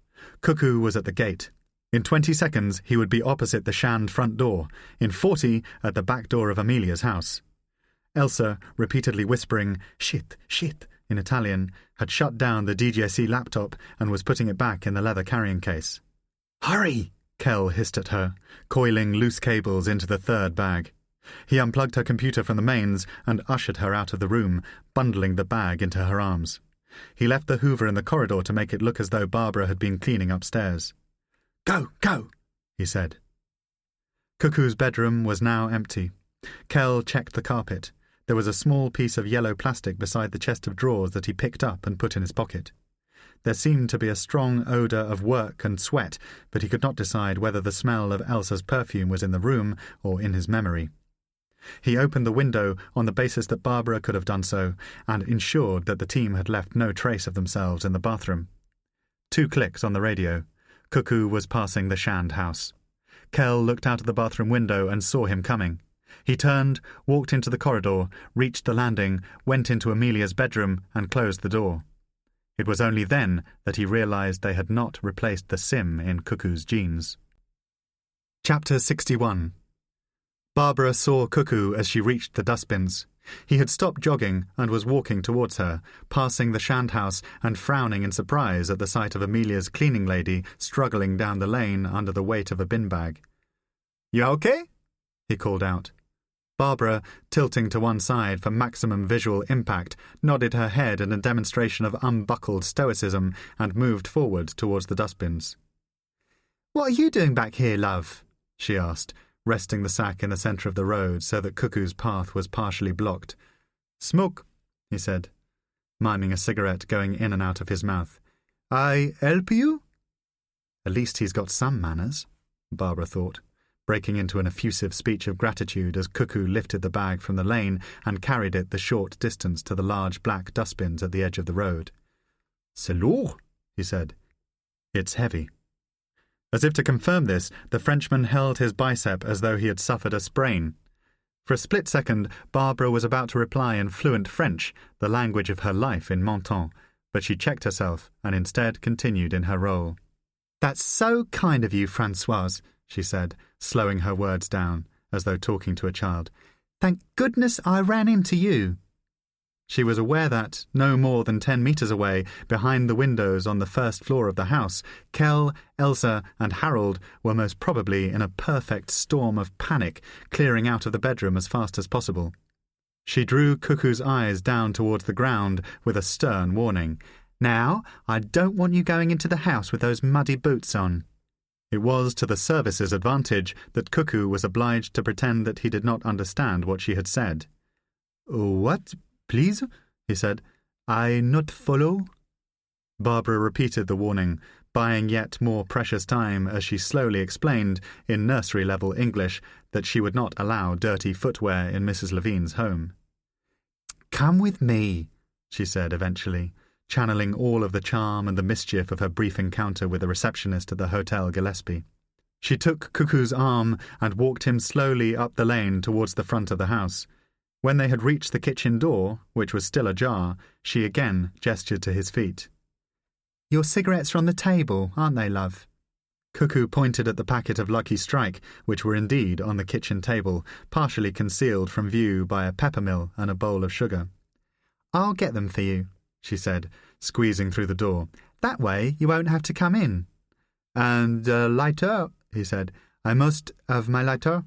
Cuckoo was at the gate. In 20 seconds he would be opposite the Shand front door, in 40 at the back door of Amelia's house. Elsa, repeatedly whispering, "Shit, shit," in Italian, had shut down the DJC laptop and was putting it back in the leather carrying case. "Hurry!" Kell hissed at her, coiling loose cables into the third bag. He unplugged her computer from the mains and ushered her out of the room, bundling the bag into her arms. He left the hoover in the corridor to make it look as though Barbara had been cleaning upstairs. "Go, go," he said. Cuckoo's bedroom was now empty. Kell checked the carpet. There was a small piece of yellow plastic beside the chest of drawers that he picked up and put in his pocket. There seemed to be a strong odour of work and sweat, but he could not decide whether the smell of Elsa's perfume was in the room or in his memory. He opened the window on the basis that Barbara could have done so, and ensured that the team had left no trace of themselves in the bathroom. 2 clicks on the radio. Cuckoo was passing the Shand house. Kell looked out of the bathroom window and saw him coming. He turned, walked into the corridor, reached the landing, went into Amelia's bedroom and closed the door. It was only then that he realized they had not replaced the SIM in Cuckoo's jeans. Chapter 61. Barbara saw Cuckoo as she reached the dustbins. He had stopped jogging and was walking towards her, passing the Shand house and frowning in surprise at the sight of Amelia's cleaning lady struggling down the lane under the weight of a bin bag. "You okay?" he called out. Barbara, tilting to one side for maximum visual impact, nodded her head in a demonstration of unbuckled stoicism and moved forward towards the dustbins. "What are you doing back here, love?" she asked, resting the sack in the centre of the road so that Cuckoo's path was partially blocked. "Smoke," he said, miming a cigarette going in and out of his mouth. "I help you?" At least he's got some manners, Barbara thought, breaking into an effusive speech of gratitude as Cuckoo lifted the bag from the lane and carried it the short distance to the large black dustbins at the edge of the road. "C'est lourd," he said. "It's heavy." As if to confirm this, the Frenchman held his bicep as though he had suffered a sprain. For a split second, Barbara was about to reply in fluent French, the language of her life in Menton, but she checked herself and instead continued in her role. "That's so kind of you, Françoise," she said, slowing her words down, as though talking to a child. "Thank goodness I ran into you." She was aware that, no more than 10 metres away, behind the windows on the first floor of the house, Kell, Elsa and Harold were most probably in a perfect storm of panic, clearing out of the bedroom as fast as possible. She drew Cuckoo's eyes down towards the ground with a stern warning. "Now, I don't want you going into the house with those muddy boots on." It was to the service's advantage that Cuckoo was obliged to pretend that he did not understand what she had said. "What, please?" he said. "I not follow?" Barbara repeated the warning, buying yet more precious time as she slowly explained, in nursery-level English, that she would not allow dirty footwear in Mrs. Levine's home. "Come with me," she said eventually, channeling all of the charm and the mischief of her brief encounter with the receptionist at the Hotel Gillespie. She took Cuckoo's arm and walked him slowly up the lane towards the front of the house. When they had reached the kitchen door, which was still ajar, she again gestured to his feet. "Your cigarettes are on the table, aren't they, love?" Cuckoo pointed at the packet of Lucky Strike, which were indeed on the kitchen table, partially concealed from view by a peppermill and a bowl of sugar. "I'll get them for you," she said, squeezing through the door. "That way you won't have to come in." "And a lighter," he said. "I must have my lighter."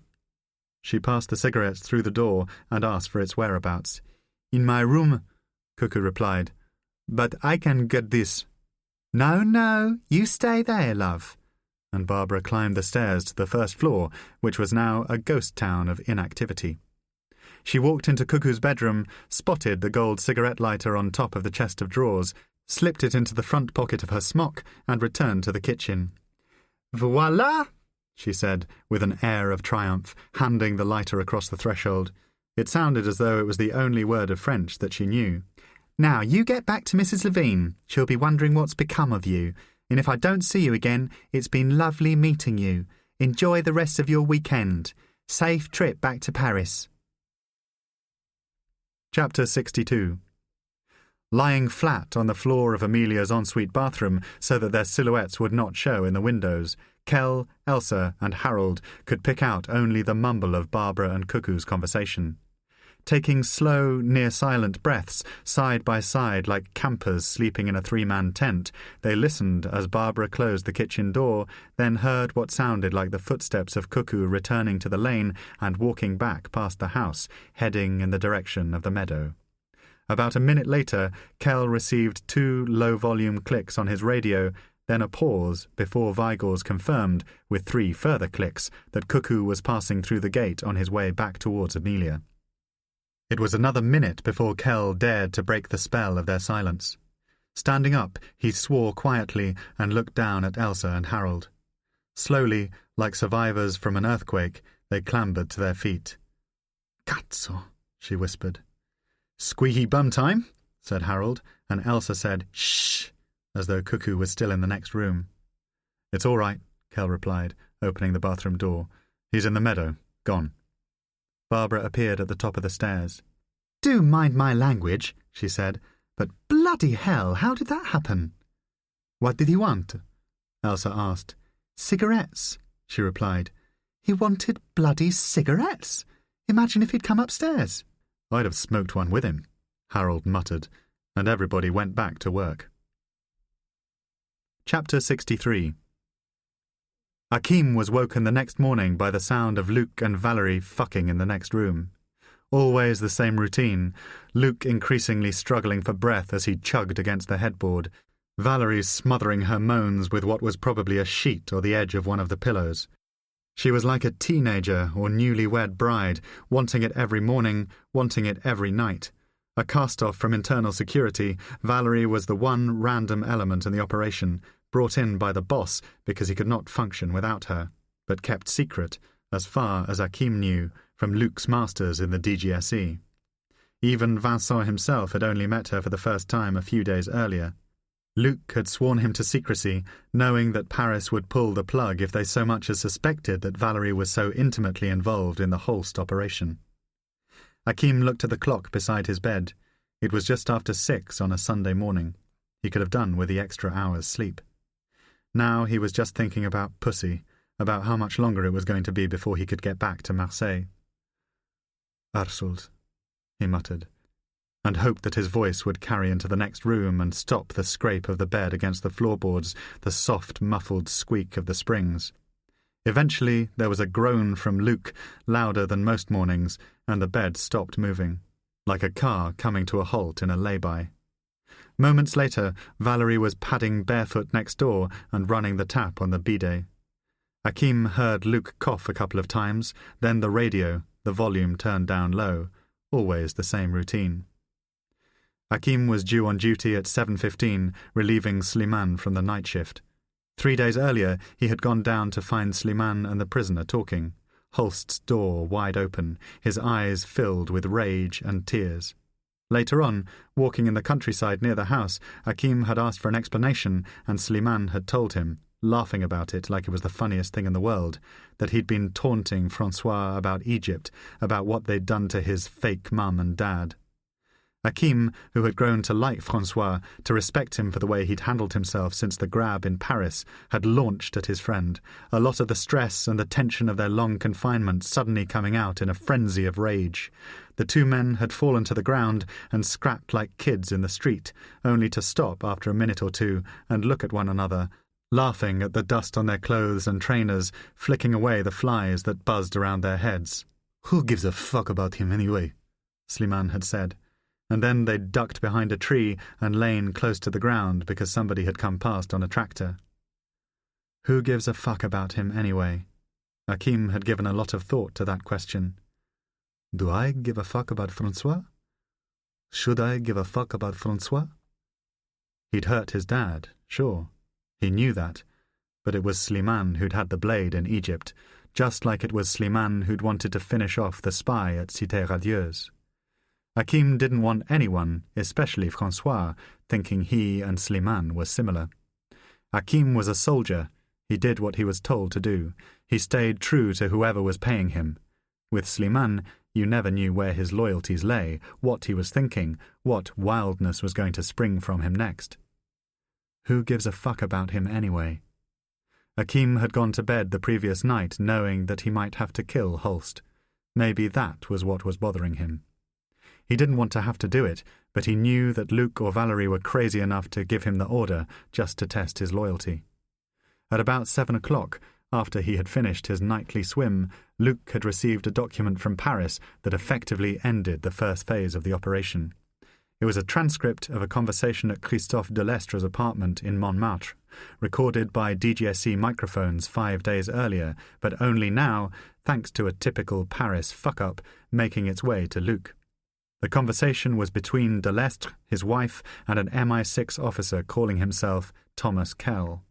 She passed the cigarettes through the door and asked for its whereabouts. "In my room," Cuckoo replied. "But I can get this." No, you stay there, love." And Barbara climbed the stairs to the first floor, which was now a ghost town of inactivity. She walked into Cuckoo's bedroom, spotted the gold cigarette lighter on top of the chest of drawers, slipped it into the front pocket of her smock, and returned to the kitchen. "Voila!" she said, with an air of triumph, handing the lighter across the threshold. It sounded as though it was the only word of French that she knew. "Now you get back to Mrs. Levine. She'll be wondering what's become of you. And if I don't see you again, it's been lovely meeting you. Enjoy the rest of your weekend. Safe trip back to Paris." Chapter 62. Lying flat on the floor of Amelia's ensuite bathroom so that their silhouettes would not show in the windows, Kell, Elsa and Harold could pick out only the mumble of Barbara and Cuckoo's conversation. Taking slow, near-silent breaths, side by side like campers sleeping in a three-man tent, they listened as Barbara closed the kitchen door, then heard what sounded like the footsteps of Cuckoo returning to the lane and walking back past the house, heading in the direction of the meadow. About a minute later, Kell received 2 low-volume clicks on his radio, then a pause before Vigors confirmed, with 3 further clicks, that Cuckoo was passing through the gate on his way back towards Amelia. It was another minute before Kell dared to break the spell of their silence. Standing up, he swore quietly and looked down at Elsa and Harold. Slowly, like survivors from an earthquake, they clambered to their feet. "Cazzo," she whispered. "Squeaky bum time," said Harold, and Elsa said, "Shh," as though Cuckoo was still in the next room. "It's all right," Kell replied, opening the bathroom door. "He's in the meadow. Gone." Barbara appeared at the top of the stairs. "Do mind my language," she said, "but bloody hell, how did that happen?" "What did he want?" Elsa asked. "Cigarettes," she replied. "He wanted bloody cigarettes. Imagine if he'd come upstairs." "I'd have smoked one with him," Harold muttered, and everybody went back to work. Chapter 63. Akim was woken the next morning by the sound of Luc and Valerie fucking in the next room. Always the same routine, Luke increasingly struggling for breath as he chugged against the headboard, Valerie smothering her moans with what was probably a sheet or the edge of one of the pillows. She was like a teenager or newlywed bride, wanting it every morning, wanting it every night. A cast-off from internal security, Valerie was the one random element in the operation, brought in by the boss because he could not function without her, but kept secret, as far as Hakim knew, from Luke's masters in the DGSE. Even Vincent himself had only met her for the first time a few days earlier. Luke had sworn him to secrecy, knowing that Paris would pull the plug if they so much as suspected that Valerie was so intimately involved in the Holst operation. Hakim looked at the clock beside his bed. It was just after 6 on a Sunday morning. He could have done with the extra hour's sleep. Now he was just thinking about Pussy, about how much longer it was going to be before he could get back to Marseille. "Ursult," he muttered, and hoped that his voice would carry into the next room and stop the scrape of the bed against the floorboards, the soft, muffled squeak of the springs. Eventually there was a groan from Luke, louder than most mornings, and the bed stopped moving, like a car coming to a halt in a lay-by. Moments later, Valerie was padding barefoot next door and running the tap on the bidet. Hakim heard Luke cough a couple of times, then the radio, the volume turned down low, always the same routine. Hakim was due on duty at 7:15, relieving Slimane from the night shift. 3 days earlier, he had gone down to find Slimane and the prisoner talking, Holst's door wide open, his eyes filled with rage and tears. Later on, walking in the countryside near the house, Hakim had asked for an explanation, and Slimane had told him, laughing about it like it was the funniest thing in the world, that he'd been taunting Francois about Egypt, about what they'd done to his fake mum and dad. Hakim, who had grown to like Francois, to respect him for the way he'd handled himself since the grab in Paris, had launched at his friend, a lot of the stress and the tension of their long confinement suddenly coming out in a frenzy of rage. The two men had fallen to the ground and scrapped like kids in the street, only to stop after a minute or two and look at one another, laughing at the dust on their clothes and trainers, flicking away the flies that buzzed around their heads. "Who gives a fuck about him anyway?" Slimane had said. And then they'd ducked behind a tree and lain close to the ground because somebody had come past on a tractor. Who gives a fuck about him anyway? Hakim had given a lot of thought to that question. Do I give a fuck about Francois? Should I give a fuck about Francois? He'd hurt his dad, sure. He knew that. But it was Slimane who'd had the blade in Egypt, just like it was Slimane who'd wanted to finish off the spy at Cité Radieuse. Hakim didn't want anyone, especially Francois, thinking he and Slimane were similar. Hakim was a soldier. He did what he was told to do. He stayed true to whoever was paying him. With Slimane, you never knew where his loyalties lay, what he was thinking, what wildness was going to spring from him next. Who gives a fuck about him anyway? Hakim had gone to bed the previous night knowing that he might have to kill Holst. Maybe that was what was bothering him. He didn't want to have to do it, but he knew that Luke or Valerie were crazy enough to give him the order just to test his loyalty. At about 7 o'clock, after he had finished his nightly swim, Luke had received a document from Paris that effectively ended the first phase of the operation. It was a transcript of a conversation at Christophe Delestre's apartment in Montmartre, recorded by DGSE microphones 5 days earlier, but only now, thanks to a typical Paris fuck-up, making its way to Luke. The conversation was between Delestre, his wife, and an MI6 officer calling himself Thomas Kell.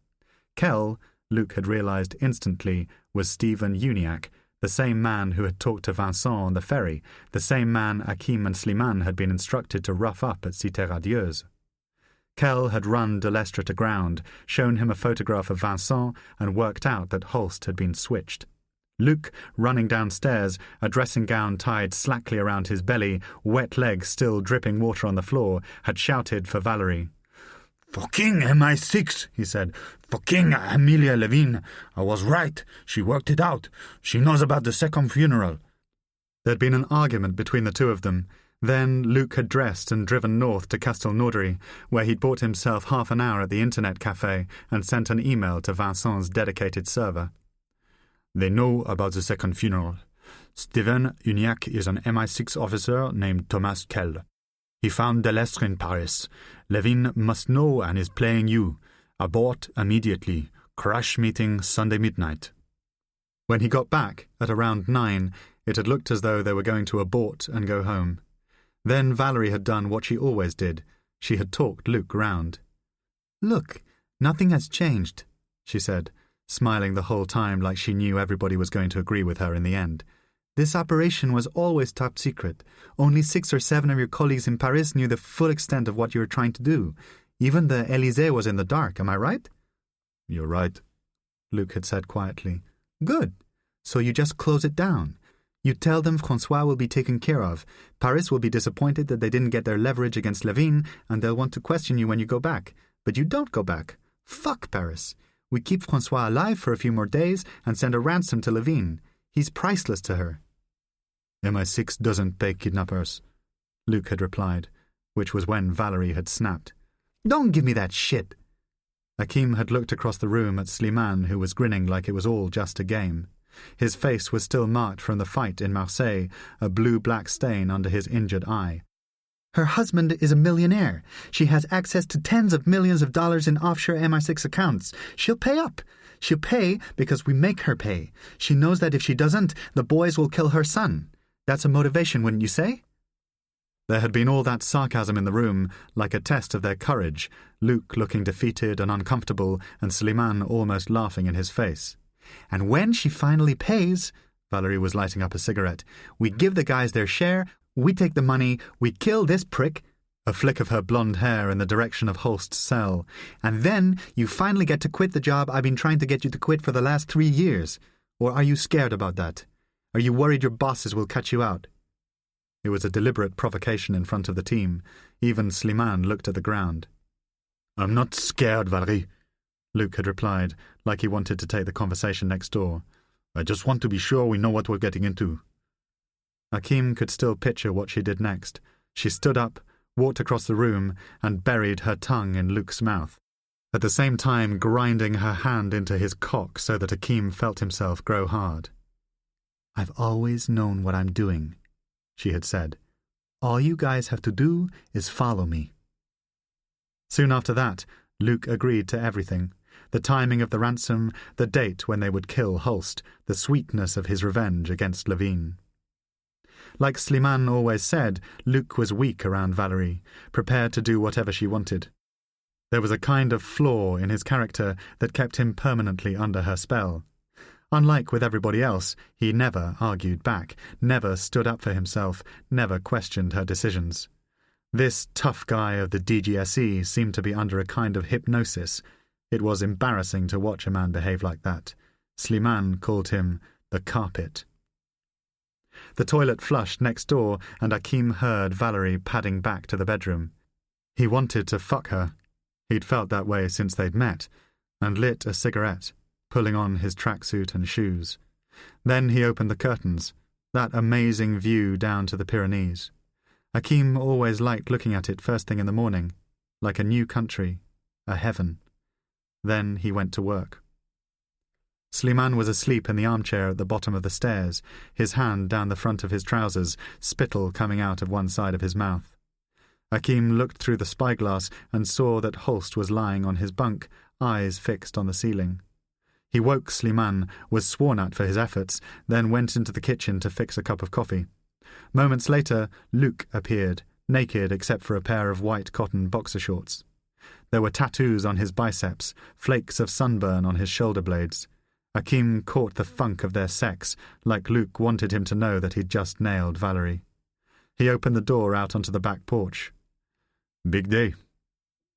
Kell, Luke had realized instantly, was Stephen Uniacke, the same man who had talked to Vincent on the ferry, the same man Hakim and Slimane had been instructed to rough up at Cité Radieuse. Kell had run Delestre to ground, shown him a photograph of Vincent, and worked out that Holst had been switched. Luke, running downstairs, a dressing gown tied slackly around his belly, wet legs still dripping water on the floor, had shouted for Valerie. "Fucking MI6, he said. "Fucking Amelia Levine. I was right. She worked it out. She knows about the second funeral." There'd been an argument between the two of them. Then Luke had dressed and driven north to Castelnaudary, where he'd bought himself half an hour at the internet cafe and sent an email to Vincent's dedicated server. "They know about the second funeral. Steven Uniacke is an MI6 officer named Thomas Kell. He found Delestre in Paris. Levin must know and is playing you. Abort immediately. Crash meeting Sunday midnight. When he got back, at around 9, it had looked as though they were going to abort and go home. Then Valerie had done what she always did. She had talked Luke round. "Look, nothing has changed," she said, smiling the whole time like she knew everybody was going to agree with her in the end. "This operation was always top secret. Only 6 or 7 of your colleagues in Paris knew the full extent of what you were trying to do. Even the Élysée was in the dark, am I right?" "You're right," Luke had said quietly. "Good. So you just close it down. You tell them François will be taken care of. Paris will be disappointed that they didn't get their leverage against Levin, and they'll want to question you when you go back. But you don't go back. Fuck Paris. We keep François alive for a few more days and send a ransom to Levin. He's priceless to her." "MI6 doesn't pay kidnappers," Luke had replied, which was when Valerie had snapped. "Don't give me that shit." Hakim had looked across the room at Slimane, who was grinning like it was all just a game. His face was still marked from the fight in Marseille, a blue-black stain under his injured eye. "Her husband is a millionaire. She has access to tens of millions of dollars in offshore MI6 accounts. She'll pay up. She'll pay because we make her pay. She knows that if she doesn't, the boys will kill her son. That's a motivation, wouldn't you say?" There had been all that sarcasm in the room, like a test of their courage, Luke looking defeated and uncomfortable, and Slimane almost laughing in his face. "And when she finally pays," Valerie was lighting up a cigarette, "we give the guys their share, we take the money, we kill this prick," a flick of her blonde hair in the direction of Holst's cell, "and then you finally get to quit the job I've been trying to get you to quit for the last 3 years. Or are you scared about that? Are you worried your bosses will cut you out?" It was a deliberate provocation in front of the team. Even Slimane looked at the ground. "I'm not scared, Valerie," Luke had replied, like he wanted to take the conversation next door. "I just want to be sure we know what we're getting into." Hakim could still picture what she did next. She stood up, walked across the room, and buried her tongue in Luke's mouth, at the same time grinding her hand into his cock so that Hakim felt himself grow hard. "I've always known what I'm doing," she had said. "All you guys have to do is follow me." Soon after that, Luke agreed to everything. The timing of the ransom, the date when they would kill Holst, the sweetness of his revenge against Levin. Like Slimane always said, Luke was weak around Valerie, prepared to do whatever she wanted. There was a kind of flaw in his character that kept him permanently under her spell. Unlike with everybody else, he never argued back, never stood up for himself, never questioned her decisions. This tough guy of the DGSE seemed to be under a kind of hypnosis. It was embarrassing to watch a man behave like that. Slimane called him the carpet. The toilet flushed next door, and Hakim heard Valerie padding back to the bedroom. He wanted to fuck her. He'd felt that way since they'd met, and lit a cigarette, pulling on his tracksuit and shoes. Then he opened the curtains, that amazing view down to the Pyrenees. Hakim always liked looking at it first thing in the morning, like a new country, a heaven. Then he went to work. Slimane was asleep in the armchair at the bottom of the stairs, his hand down the front of his trousers, spittle coming out of one side of his mouth. Hakim looked through the spyglass and saw that Holst was lying on his bunk, eyes fixed on the ceiling. He woke Slimane, was sworn at for his efforts, then went into the kitchen to fix a cup of coffee. Moments later, Luke appeared, naked except for a pair of white cotton boxer shorts. There were tattoos on his biceps, flakes of sunburn on his shoulder blades. Hakim caught the funk of their sex, like Luke wanted him to know that he'd just nailed Valerie. He opened the door out onto the back porch. "Big day."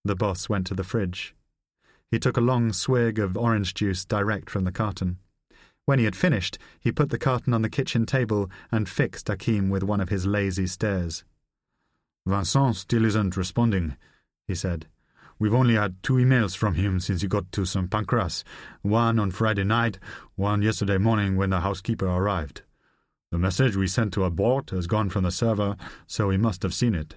The boss went to the fridge. He took a long swig of orange juice direct from the carton. When he had finished, he put the carton on the kitchen table and fixed Hakim with one of his lazy stares. "Vincent still isn't responding," he said. "We've only had 2 emails from him since he got to St. Pancras, one on Friday night, one yesterday morning when the housekeeper arrived. The message we sent to abort has gone from the server, so he must have seen it.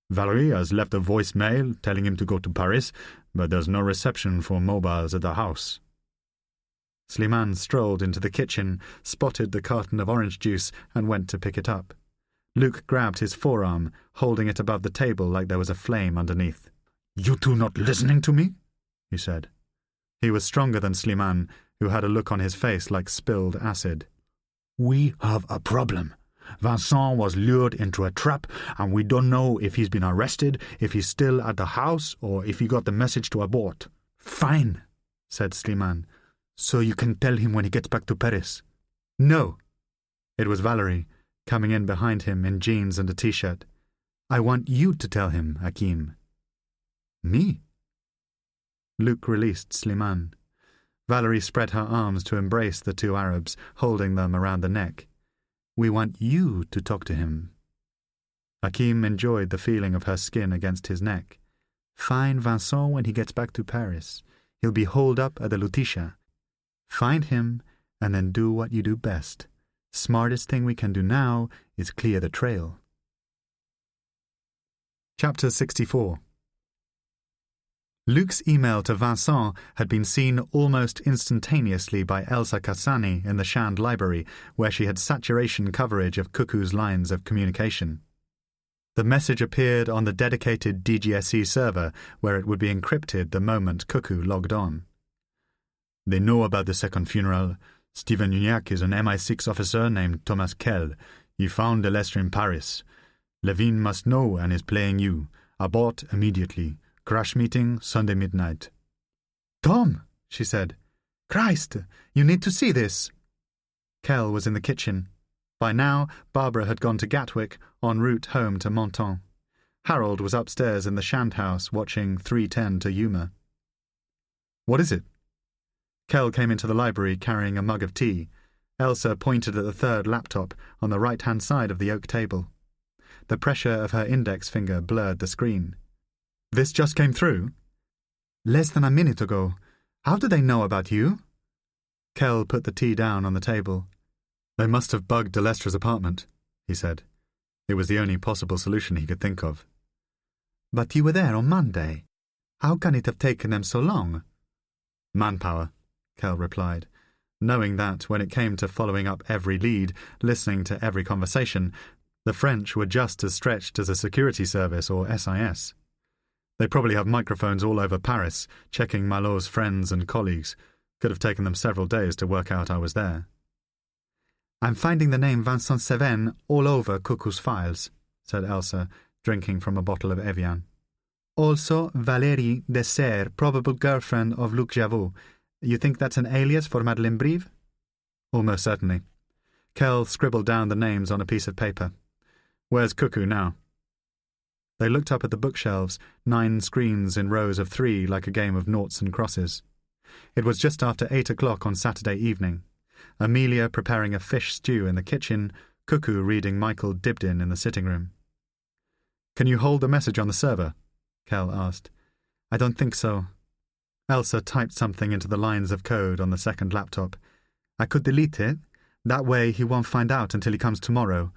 Valerie has left a voicemail telling him to go to Paris, but there's no reception for mobiles at the house." Slimane strolled into the kitchen, spotted the carton of orange juice, and went to pick it up. Luke grabbed his forearm, holding it above the table like there was a flame underneath. "You two not listening to me?" he said. He was stronger than Slimane, who had a look on his face like spilled acid. "We have a problem. Vincent was lured into a trap, and we don't know if he's been arrested, if he's still at the house, or if he got the message to abort." "Fine," said Slimane. "So you can tell him when he gets back to Paris." "No." It was Valerie, coming in behind him in jeans and a t-shirt. "I want you to tell him, Hakim." "Me?" Luke released Slimane. Valerie spread her arms to embrace the two Arabs, holding them around the neck. "We want you to talk to him." Hakim enjoyed the feeling of her skin against his neck. "Find Vincent when he gets back to Paris. He'll be holed up at the Lutetia. Find him, and then do what you do best. Smartest thing we can do now is clear the trail." Chapter 64. Luke's email to Vincent had been seen almost instantaneously by Elsa Cassani in the Shand Library, where she had saturation coverage of Cuckoo's lines of communication. The message appeared on the dedicated DGSE server, where it would be encrypted the moment Cuckoo logged on. "They know about the second funeral. Steven Uniacke is an MI6 officer named Thomas Kell. He found Delestre in Paris. Levine must know and is playing you. Abort immediately. Crash meeting Sunday midnight." "Tom," she said. "Christ, you need to see this." Kell was in the kitchen. By now, Barbara had gone to Gatwick, en route home to Menton. Harold was upstairs in the Shand house watching 3:10 to Yuma. "What is it?" Kell came into the library carrying a mug of tea. Elsa pointed at the third laptop on the right-hand side of the oak table. The pressure of her index finger blurred the screen. "This just came through?" "Less than a minute ago. How do they know about you?" Kell put the tea down on the table. "They must have bugged Delestre's apartment," he said. It was the only possible solution he could think of. "But you were there on Monday. How can it have taken them so long?" "Manpower," Kell replied, knowing that when it came to following up every lead, listening to every conversation, the French were just as stretched as a security service or SIS. They probably have microphones all over Paris, checking Malot's friends and colleagues. Could have taken them several days to work out I was there. "I'm finding the name Vincent Seven all over Cuckoo's files," said Elsa, drinking from a bottle of Evian. "Also Valérie Dessert, probable girlfriend of Luc Javot. You think that's an alias for Madeleine Brive?" "Almost certainly." Kell scribbled down the names on a piece of paper. "Where's Cuckoo now?" They looked up at the bookshelves, 9 screens in rows of 3 like a game of noughts and crosses. It was just after 8 o'clock on Saturday evening. Amelia preparing a fish stew in the kitchen, Cuckoo reading Michael Dibdin in the sitting room. "Can you hold the message on the server?" Kell asked. "I don't think so." Elsa typed something into the lines of code on the second laptop. "I could delete it. That way he won't find out until he comes tomorrow.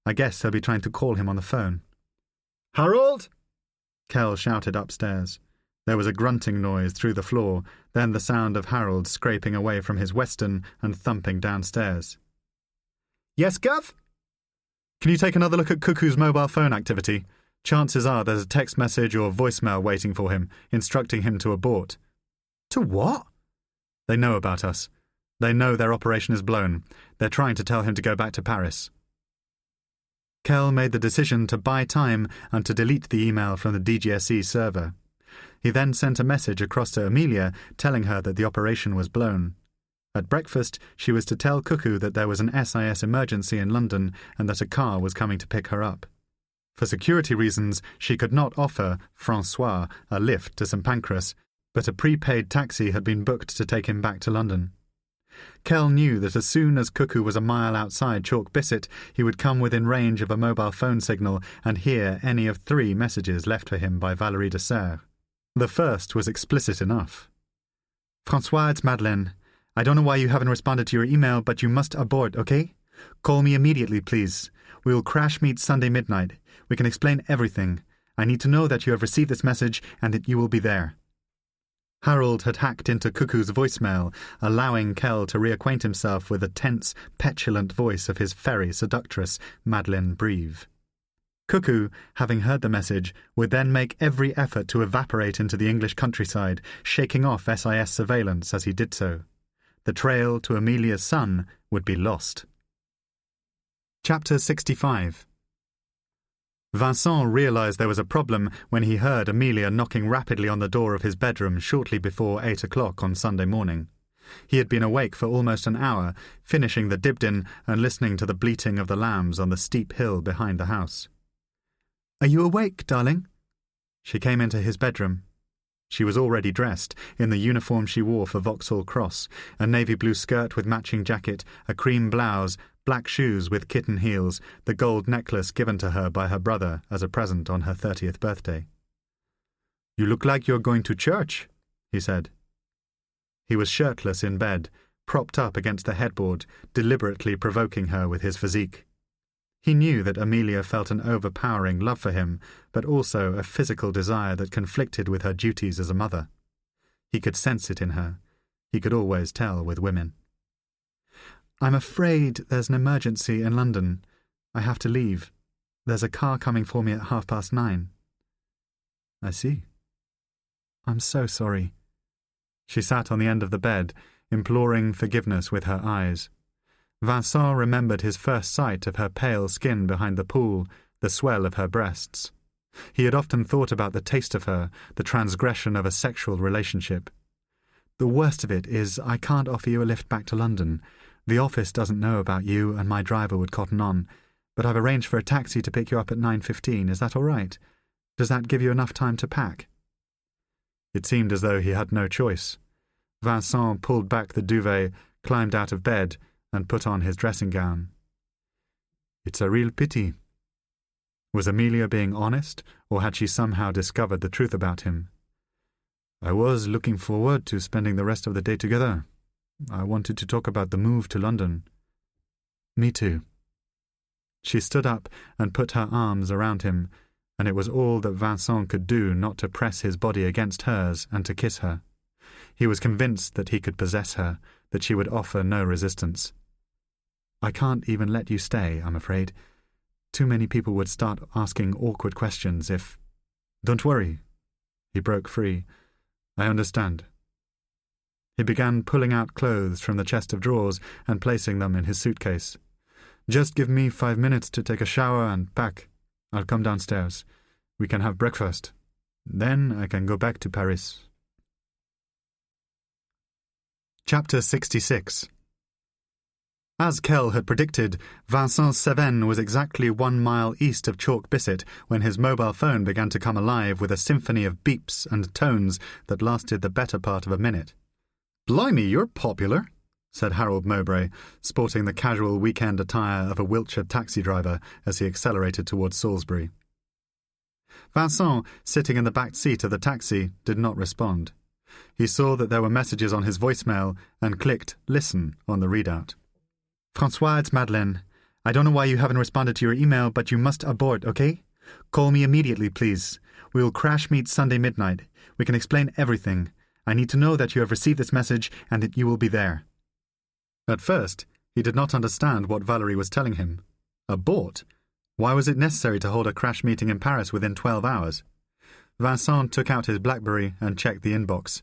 I guess they'll be trying to call him on the phone." "Harold!" Kell shouted upstairs. There was a grunting noise through the floor, then the sound of Harold scraping away from his Western and thumping downstairs. "Yes, Gov?" "Can you take another look at Cuckoo's mobile phone activity? Chances are there's a text message or voicemail waiting for him, instructing him to abort." "To what?" "They know about us. They know their operation is blown. They're trying to tell him to go back to Paris." Kell made the decision to buy time and to delete the email from the DGSE server. He then sent a message across to Amelia telling her that the operation was blown. At breakfast, she was to tell Cuckoo that there was an SIS emergency in London and that a car was coming to pick her up. For security reasons, she could not offer François a lift to St Pancras, but a prepaid taxi had been booked to take him back to London. Kell knew that as soon as Cuckoo was a mile outside Chalk Bisset, he would come within range of a mobile phone signal and hear any of 3 messages left for him by Valérie Dessert. The first was explicit enough. "François, it's Madeleine. I don't know why you haven't responded to your email, but you must abort, okay? Call me immediately, please. We will crash meet Sunday midnight. We can explain everything. I need to know that you have received this message and that you will be there." Harold had hacked into Cuckoo's voicemail, allowing Kell to reacquaint himself with the tense, petulant voice of his fairy seductress, Madeleine Breve. Cuckoo, having heard the message, would then make every effort to evaporate into the English countryside, shaking off SIS surveillance as he did so. The trail to Amelia's son would be lost. Chapter 65. Vincent realized there was a problem when he heard Amelia knocking rapidly on the door of his bedroom shortly before 8 o'clock on Sunday morning. He had been awake for almost an hour, finishing the Dibdin and listening to the bleating of the lambs on the steep hill behind the house. "Are you awake, darling?" She came into his bedroom. She was already dressed, in the uniform she wore for Vauxhall Cross, a navy blue skirt with matching jacket, a cream blouse, black shoes with kitten heels, the gold necklace given to her by her brother as a present on her 30th birthday. "You look like you're going to church," he said. He was shirtless in bed, propped up against the headboard, deliberately provoking her with his physique. He knew that Amelia felt an overpowering love for him, but also a physical desire that conflicted with her duties as a mother. He could sense it in her. He could always tell with women. "I'm afraid there's an emergency in London. I have to leave. There's a car coming for me at 9:30. "I see." "I'm so sorry." She sat on the end of the bed, imploring forgiveness with her eyes. Vincent remembered his first sight of her pale skin behind the pool, the swell of her breasts. He had often thought about the taste of her, the transgression of a sexual relationship. "The worst of it is I can't offer you a lift back to London. The office doesn't know about you and my driver would cotton on, but I've arranged for a taxi to pick you up at 9:15. Is that all right? Does that give you enough time to pack?" It seemed as though he had no choice. Vincent pulled back the duvet, climbed out of bed, and put on his dressing gown. "It's a real pity." Was Amelia being honest, or had she somehow discovered the truth about him? "I was looking forward to spending the rest of the day together. I wanted to talk about the move to London." "Me too." She stood up and put her arms around him, and it was all that Vincent could do not to press his body against hers and to kiss her. He was convinced that he could possess her, that she would offer no resistance. "I can't even let you stay, I'm afraid. Too many people would start asking awkward questions if—" "Don't worry." He broke free. "I understand." He began pulling out clothes from the chest of drawers and placing them in his suitcase. "Just give me 5 minutes to take a shower and pack. I'll come downstairs. We can have breakfast. Then I can go back to Paris." Chapter 66. As Kell had predicted, Vincent's Cevennes was exactly 1 mile east of Chalk Bisset when his mobile phone began to come alive with a symphony of beeps and tones that lasted the better part of a minute. "Blimey, you're popular," said Harold Mowbray, sporting the casual weekend attire of a Wiltshire taxi driver as he accelerated towards Salisbury. Vincent, sitting in the back seat of the taxi, did not respond. He saw that there were messages on his voicemail and clicked "Listen" on the readout. "François, it's Madeleine. I don't know why you haven't responded to your email, but you must abort, okay? Call me immediately, please. We will crash meet Sunday midnight. We can explain everything. I need to know that you have received this message and that you will be there." At first, he did not understand what Valerie was telling him. Abort? Why was it necessary to hold a crash meeting in Paris within 12 hours? Vincent took out his BlackBerry and checked the inbox.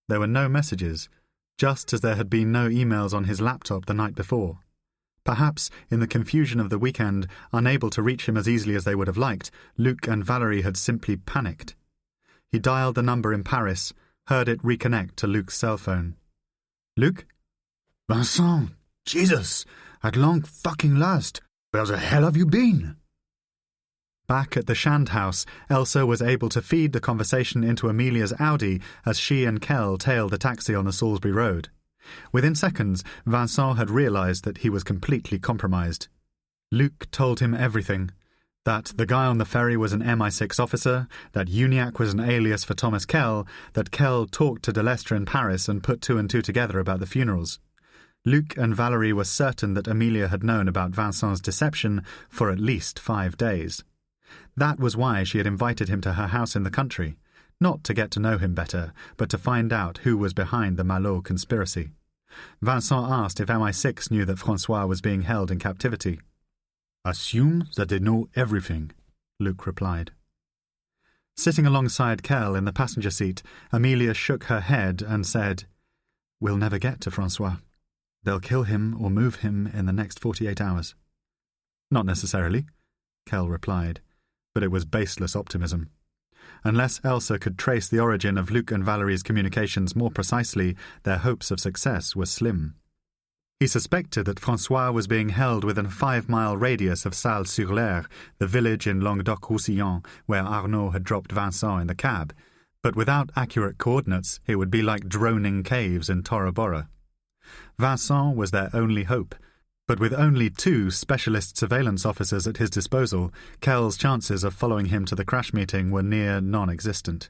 There were no messages, just as there had been no emails on his laptop the night before. Perhaps, in the confusion of the weekend, unable to reach him as easily as they would have liked, Luc and Valerie had simply panicked. He dialed the number in Paris, heard it reconnect to Luc's cell phone. "Luc?" "Vincent! Jesus! At long fucking last! Where the hell have you been?" Back at the Shand house, Elsa was able to feed the conversation into Amelia's Audi as she and Kell tailed the taxi on the Salisbury Road. Within seconds, Vincent had realized that he was completely compromised. Luc told him everything. That the guy on the ferry was an MI6 officer, that Uniacke was an alias for Thomas Kell, that Kell talked to Delestre in Paris and put 2 and 2 together about the funerals. Luc and Valerie were certain that Amelia had known about Vincent's deception for at least 5 days. That was why she had invited him to her house in the country, not to get to know him better, but to find out who was behind the Malot conspiracy. Vincent asked if MI6 knew that François was being held in captivity. Assume that they know everything, Luc replied. Sitting alongside Kell in the passenger seat, Amelia shook her head and said, "We'll never get to François. They'll kill him or move him in the next 48 hours. Not necessarily, Kell replied, but it was baseless optimism. Unless Elsa could trace the origin of Luc and Valerie's communications more precisely, their hopes of success were slim. He suspected that François was being held within a 5-mile radius of Salles-sur-l'Aire, the village in Languedoc-Roussillon where Arnaud had dropped Vincent in the cab, but without accurate coordinates it would be like droning caves in Tora Bora. Vincent was their only hope, but with only 2 specialist surveillance officers at his disposal, Kell's chances of following him to the crash meeting were near non-existent.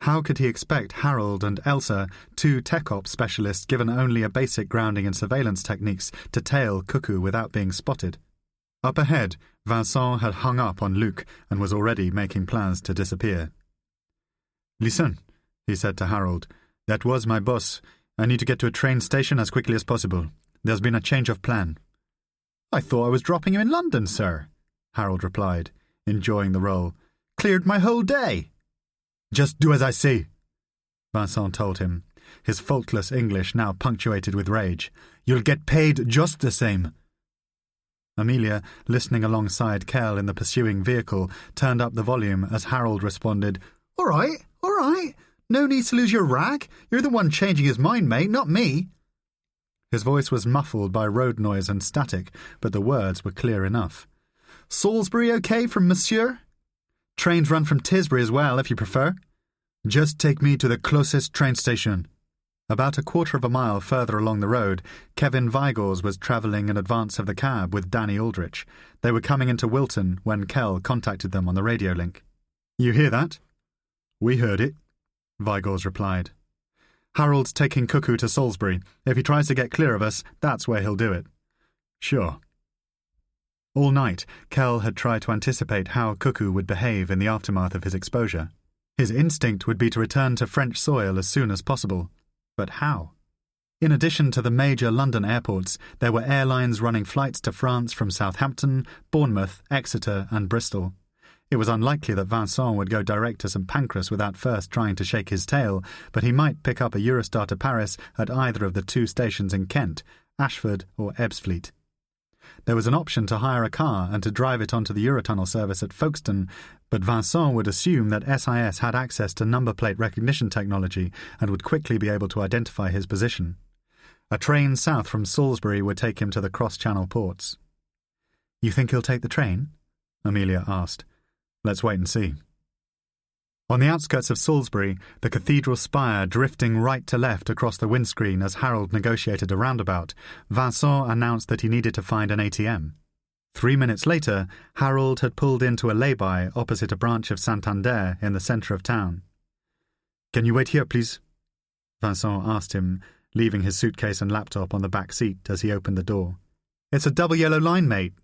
How could he expect Harold and Elsa, 2 tech ops specialists given only a basic grounding in surveillance techniques, to tail Cuckoo without being spotted? Up ahead, Vincent had hung up on Luc and was already making plans to disappear. "Listen," he said to Harold, "that was my boss. I need to get to a train station as quickly as possible. There's been a change of plan." "I thought I was dropping you in London, sir," Harold replied, enjoying the role. "Cleared my whole day." "Just do as I say," Vincent told him, his faultless English now punctuated with rage. "You'll get paid just the same." Amelia, listening alongside Kell in the pursuing vehicle, turned up the volume as Harold responded, All right. No need to lose your rag. You're the one changing his mind, mate, not me." His voice was muffled by road noise and static, but the words were clear enough. "Salisbury okay from Monsieur? Trains run from Tisbury as well, if you prefer." "Just take me to the closest train station." About a quarter of a mile further along the road, Kevin Vigors was travelling in advance of the cab with Danny Aldrich. They were coming into Wilton when Kell contacted them on the radio link. "You hear that?" "We heard it," Vigors replied. "Harold's taking Cuckoo to Salisbury. If he tries to get clear of us, that's where he'll do it." "Sure." All night, Kell had tried to anticipate how Cuckoo would behave in the aftermath of his exposure. His instinct would be to return to French soil as soon as possible. But how? In addition to the major London airports, there were airlines running flights to France from Southampton, Bournemouth, Exeter and Bristol. It was unlikely that Vincent would go direct to St Pancras without first trying to shake his tail, but he might pick up a Eurostar to Paris at either of the 2 stations in Kent, Ashford or Ebbsfleet. There was an option to hire a car and to drive it onto the Eurotunnel service at Folkestone, but Vincent would assume that SIS had access to number plate recognition technology and would quickly be able to identify his position. A train south from Salisbury would take him to the cross-channel ports. "You think he'll take the train?" Amelia asked. "Let's wait and see." On the outskirts of Salisbury, the cathedral spire drifting right to left across the windscreen as Harold negotiated a roundabout, Vincent announced that he needed to find an ATM. 3 minutes later, Harold had pulled into a lay-by opposite a branch of Santander in the centre of town. "Can you wait here, please?" Vincent asked him, leaving his suitcase and laptop on the back seat as he opened the door. "It's a double yellow line, mate,"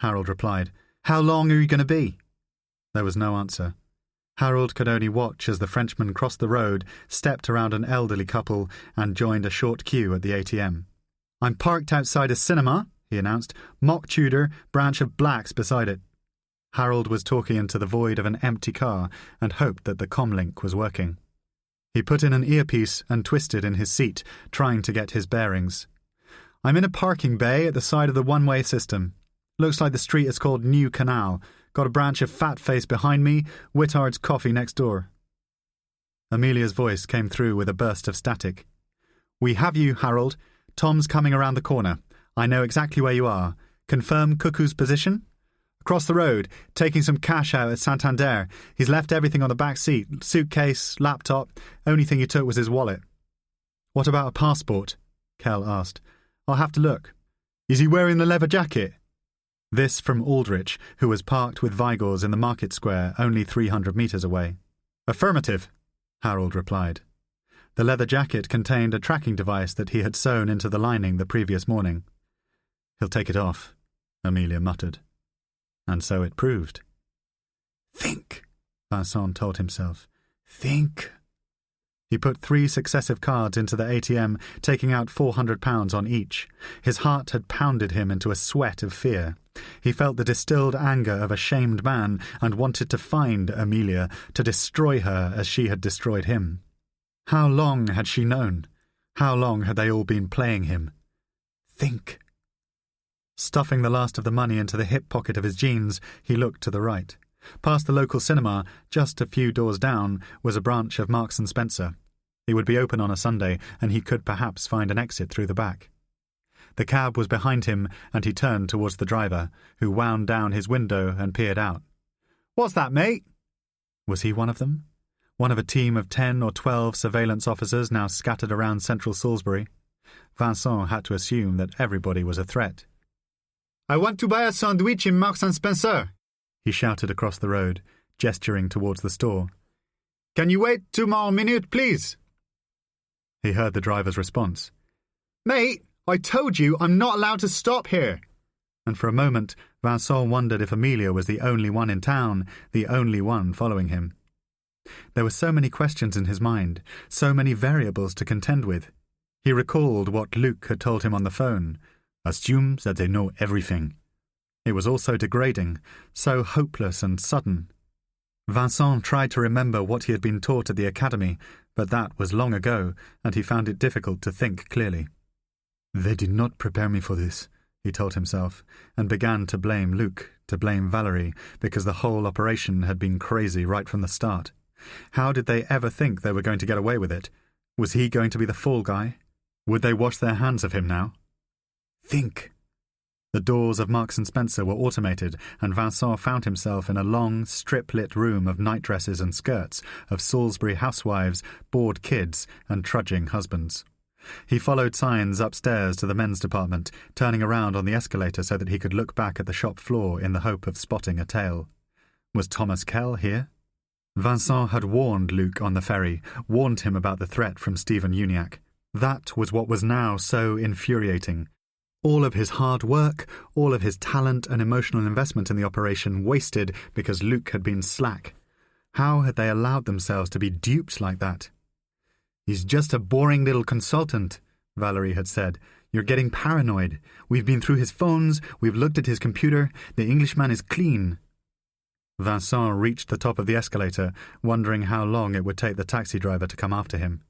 Harold replied. "How long are you going to be?" There was no answer. Harold could only watch as the Frenchman crossed the road, stepped around an elderly couple, and joined a short queue at the ATM. "I'm parked outside a cinema," he announced. "Mock Tudor, branch of Blacks beside it." Harold was talking into the void of an empty car and hoped that the comlink was working. He put in an earpiece and twisted in his seat, trying to get his bearings. "I'm in a parking bay at the side of the one-way system. Looks like the street is called New Canal. Got a branch of Fat Face behind me, Whittard's Coffee next door." Amelia's voice came through with a burst of static. "We have you, Harold. Tom's coming around the corner. I know exactly where you are. Confirm Cuckoo's position?" "Across the road, taking some cash out at Santander. He's left everything on the back seat, suitcase, laptop. Only thing he took was his wallet." "What about a passport?" Kell asked. "I'll have to look." "Is he wearing the leather jacket?" This from Aldrich, who was parked with Vigors in the market square only 300 metres away. "Affirmative," Harold replied. The leather jacket contained a tracking device that he had sewn into the lining the previous morning. "He'll take it off," Amelia muttered. And so it proved. "Think," Vincent told himself. Think. He put 3 successive cards into the ATM, taking out £400 on each. His heart had pounded him into a sweat of fear. He felt the distilled anger of a shamed man and wanted to find Amelia, to destroy her as she had destroyed him. How long had she known? How long had they all been playing him? Think. Stuffing the last of the money into the hip pocket of his jeans, he looked to the right. Past the local cinema, just a few doors down, was a branch of Marks & Spencer. He would be open on a Sunday, and he could perhaps find an exit through the back. The cab was behind him, and he turned towards the driver, who wound down his window and peered out. "What's that, mate?" Was he one of them? One of a team of 10 or 12 surveillance officers now scattered around central Salisbury? Vincent had to assume that everybody was a threat. "I want to buy a sandwich in Marks & Spencer," he shouted across the road, gesturing towards the store. "Can you wait 2 more minutes, please?" He heard the driver's response. "Mate, I told you I'm not allowed to stop here." And for a moment, Vincent wondered if Amelia was the only one in town, the only one following him. There were so many questions in his mind, so many variables to contend with. He recalled what Luc had told him on the phone. Assume that they know everything. It was all so degrading, so hopeless and sudden. Vincent tried to remember what he had been taught at the academy, but that was long ago, and he found it difficult to think clearly. "They did not prepare me for this," he told himself, and began to blame Luc, to blame Valerie, because the whole operation had been crazy right from the start. How did they ever think they were going to get away with it? Was he going to be the fall guy? Would they wash their hands of him now? Think. The doors of Marks & Spencer were automated, and Vincent found himself in a long, strip-lit room of nightdresses and skirts, of Salisbury housewives, bored kids, and trudging husbands. He followed signs upstairs to the men's department, turning around on the escalator so that he could look back at the shop floor in the hope of spotting a tail. Was Thomas Kell here? Vincent had warned Luc on the ferry, warned him about the threat from Stephen Uniacke. That was what was now so infuriating. All of his hard work, all of his talent and emotional investment in the operation wasted because Luc had been slack. How had they allowed themselves to be duped like that? "He's just a boring little consultant," Valerie had said. "You're getting paranoid. We've been through his phones, we've looked at his computer, the Englishman is clean." Vincent reached the top of the escalator, wondering how long it would take the taxi driver to come after him.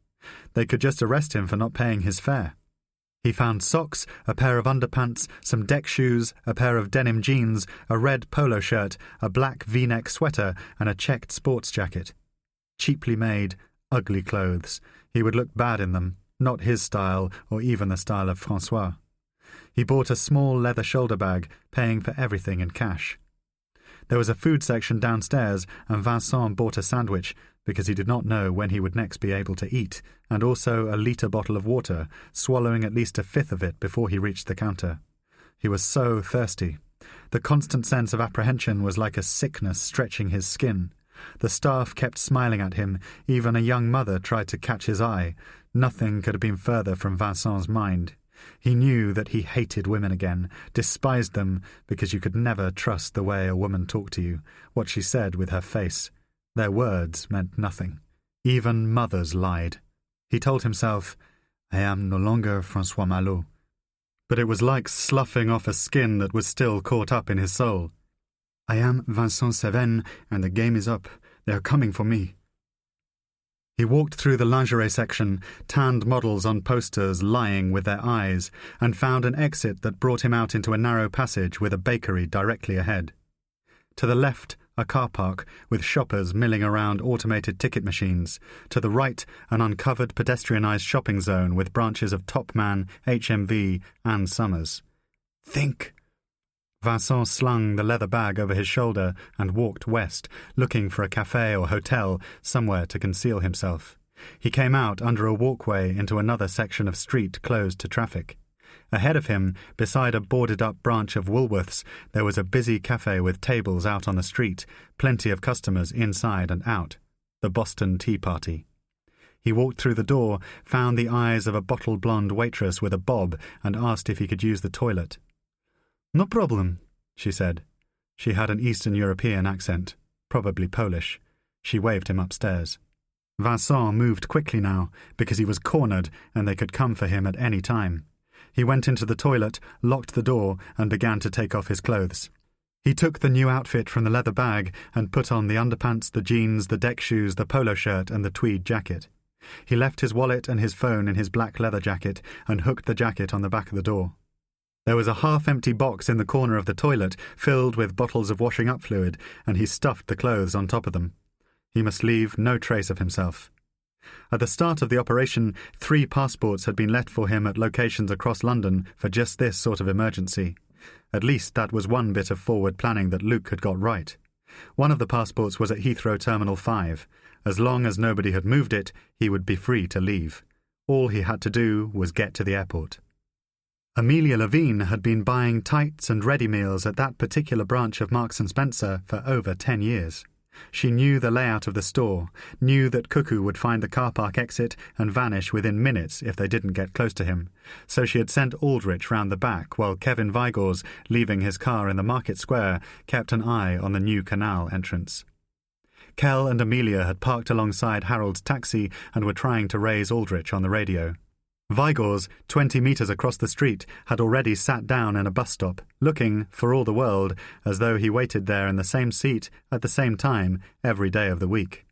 They could just arrest him for not paying his fare. He found socks, a pair of underpants, some deck shoes, a pair of denim jeans, a red polo shirt, a black V-neck sweater, and a checked sports jacket. Cheaply made, ugly clothes. He would look bad in them, not his style or even the style of François. He bought a small leather shoulder bag, paying for everything in cash. There was a food section downstairs, and Vincent bought a sandwich, because he did not know when he would next be able to eat, and also a litre bottle of water, swallowing at least a fifth of it before he reached the counter. He was so thirsty. The constant sense of apprehension was like a sickness stretching his skin. The staff kept smiling at him, even a young mother tried to catch his eye. Nothing could have been further from Vincent's mind. He knew that he hated women again, despised them, because you could never trust the way a woman talked to you, what she said with her face. Their words meant nothing. Even mothers lied. He told himself, "I am no longer François Malot." But it was like sloughing off a skin that was still caught up in his soul. "I am Vincent Seven, and the game is up. They are coming for me." He walked through the lingerie section, tanned models on posters lying with their eyes, and found an exit that brought him out into a narrow passage with a bakery directly ahead. To the left, a car park with shoppers milling around automated ticket machines. To the right, an uncovered pedestrianised shopping zone with branches of Topman, HMV, and Summers. Think! Vincent slung the leather bag over his shoulder and walked west, looking for a café or hotel, somewhere to conceal himself. He came out under a walkway into another section of street closed to traffic. Ahead of him, beside a boarded-up branch of Woolworths, there was a busy café with tables out on the street, plenty of customers inside and out. The Boston Tea Party. He walked through the door, found the eyes of a bottle-blonde waitress with a bob, and asked if he could use the toilet. "No problem," she said. She had an Eastern European accent, probably Polish. She waved him upstairs. Vincent moved quickly now, because he was cornered and they could come for him at any time. He went into the toilet, locked the door, and began to take off his clothes. He took the new outfit from the leather bag and put on the underpants, the jeans, the deck shoes, the polo shirt, and the tweed jacket. He left his wallet and his phone in his black leather jacket and hooked the jacket on the back of the door. There was a half-empty box in the corner of the toilet filled with bottles of washing-up fluid, and he stuffed the clothes on top of them. He must leave no trace of himself. At the start of the operation, 3 passports had been left for him at locations across London for just this sort of emergency. At least that was one bit of forward planning that Luke had got right. One of the passports was at Heathrow Terminal 5. As long as nobody had moved it, he would be free to leave. All he had to do was get to the airport. Amelia Levine had been buying tights and ready meals at that particular branch of Marks & Spencer for over 10 years. She knew the layout of the store, knew that Cuckoo would find the car park exit and vanish within minutes if they didn't get close to him, so she had sent Aldrich round the back while Kevin Vigors, leaving his car in the market square, kept an eye on the new canal entrance. Kell and Amelia had parked alongside Harold's taxi and were trying to raise Aldrich on the radio. Vigors, 20 metres across the street, had already sat down in a bus stop, looking, for all the world, as though he waited there in the same seat at the same time every day of the week.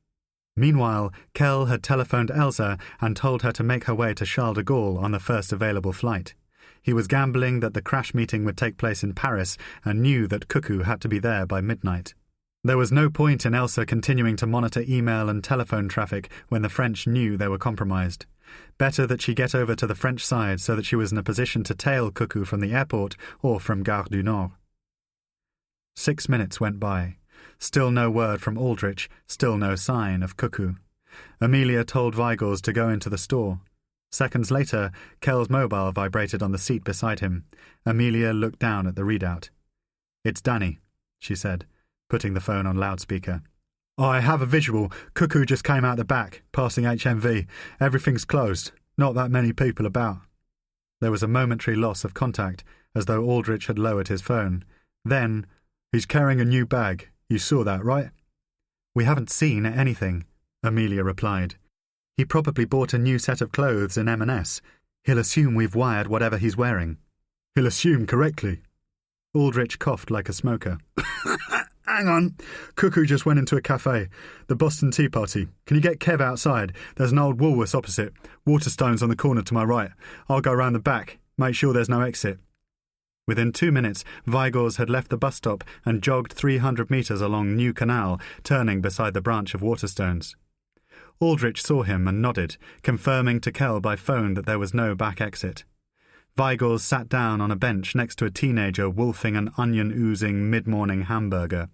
Meanwhile, Kell had telephoned Elsa and told her to make her way to Charles de Gaulle on the first available flight. He was gambling that the crash meeting would take place in Paris and knew that Cuckoo had to be there by midnight. There was no point in Elsa continuing to monitor email and telephone traffic when the French knew they were compromised. Better that she get over to the French side so that she was in a position to tail Cuckoo from the airport or from Gare du Nord. 6 minutes went by. Still no word from Aldrich, still no sign of Cuckoo. Amelia told Vigors to go into the store. Seconds later, Kell's mobile vibrated on the seat beside him. Amelia looked down at the readout. "It's Danny," she said, putting the phone on loudspeaker. "I have a visual. Cuckoo just came out the back, passing HMV. Everything's closed. Not that many people about." There was a momentary loss of contact, as though Aldrich had lowered his phone. Then, "He's carrying a new bag. You saw that, right?" "We haven't seen anything," Amelia replied. "He probably bought a new set of clothes in M&S. He'll assume we've wired whatever he's wearing." "He'll assume correctly." Aldrich coughed like a smoker. "Hang on. Cuckoo just went into a cafe. The Boston Tea Party. Can you get Kev outside? There's an old Woolworths opposite. Waterstone's on the corner to my right. I'll go round the back. Make sure there's no exit." Within 2 minutes, Vigors had left the bus stop and jogged 300 metres along New Canal, turning beside the branch of Waterstones. Aldrich saw him and nodded, confirming to Kell by phone that there was no back exit. Vigors sat down on a bench next to a teenager wolfing an onion-oozing mid-morning hamburger.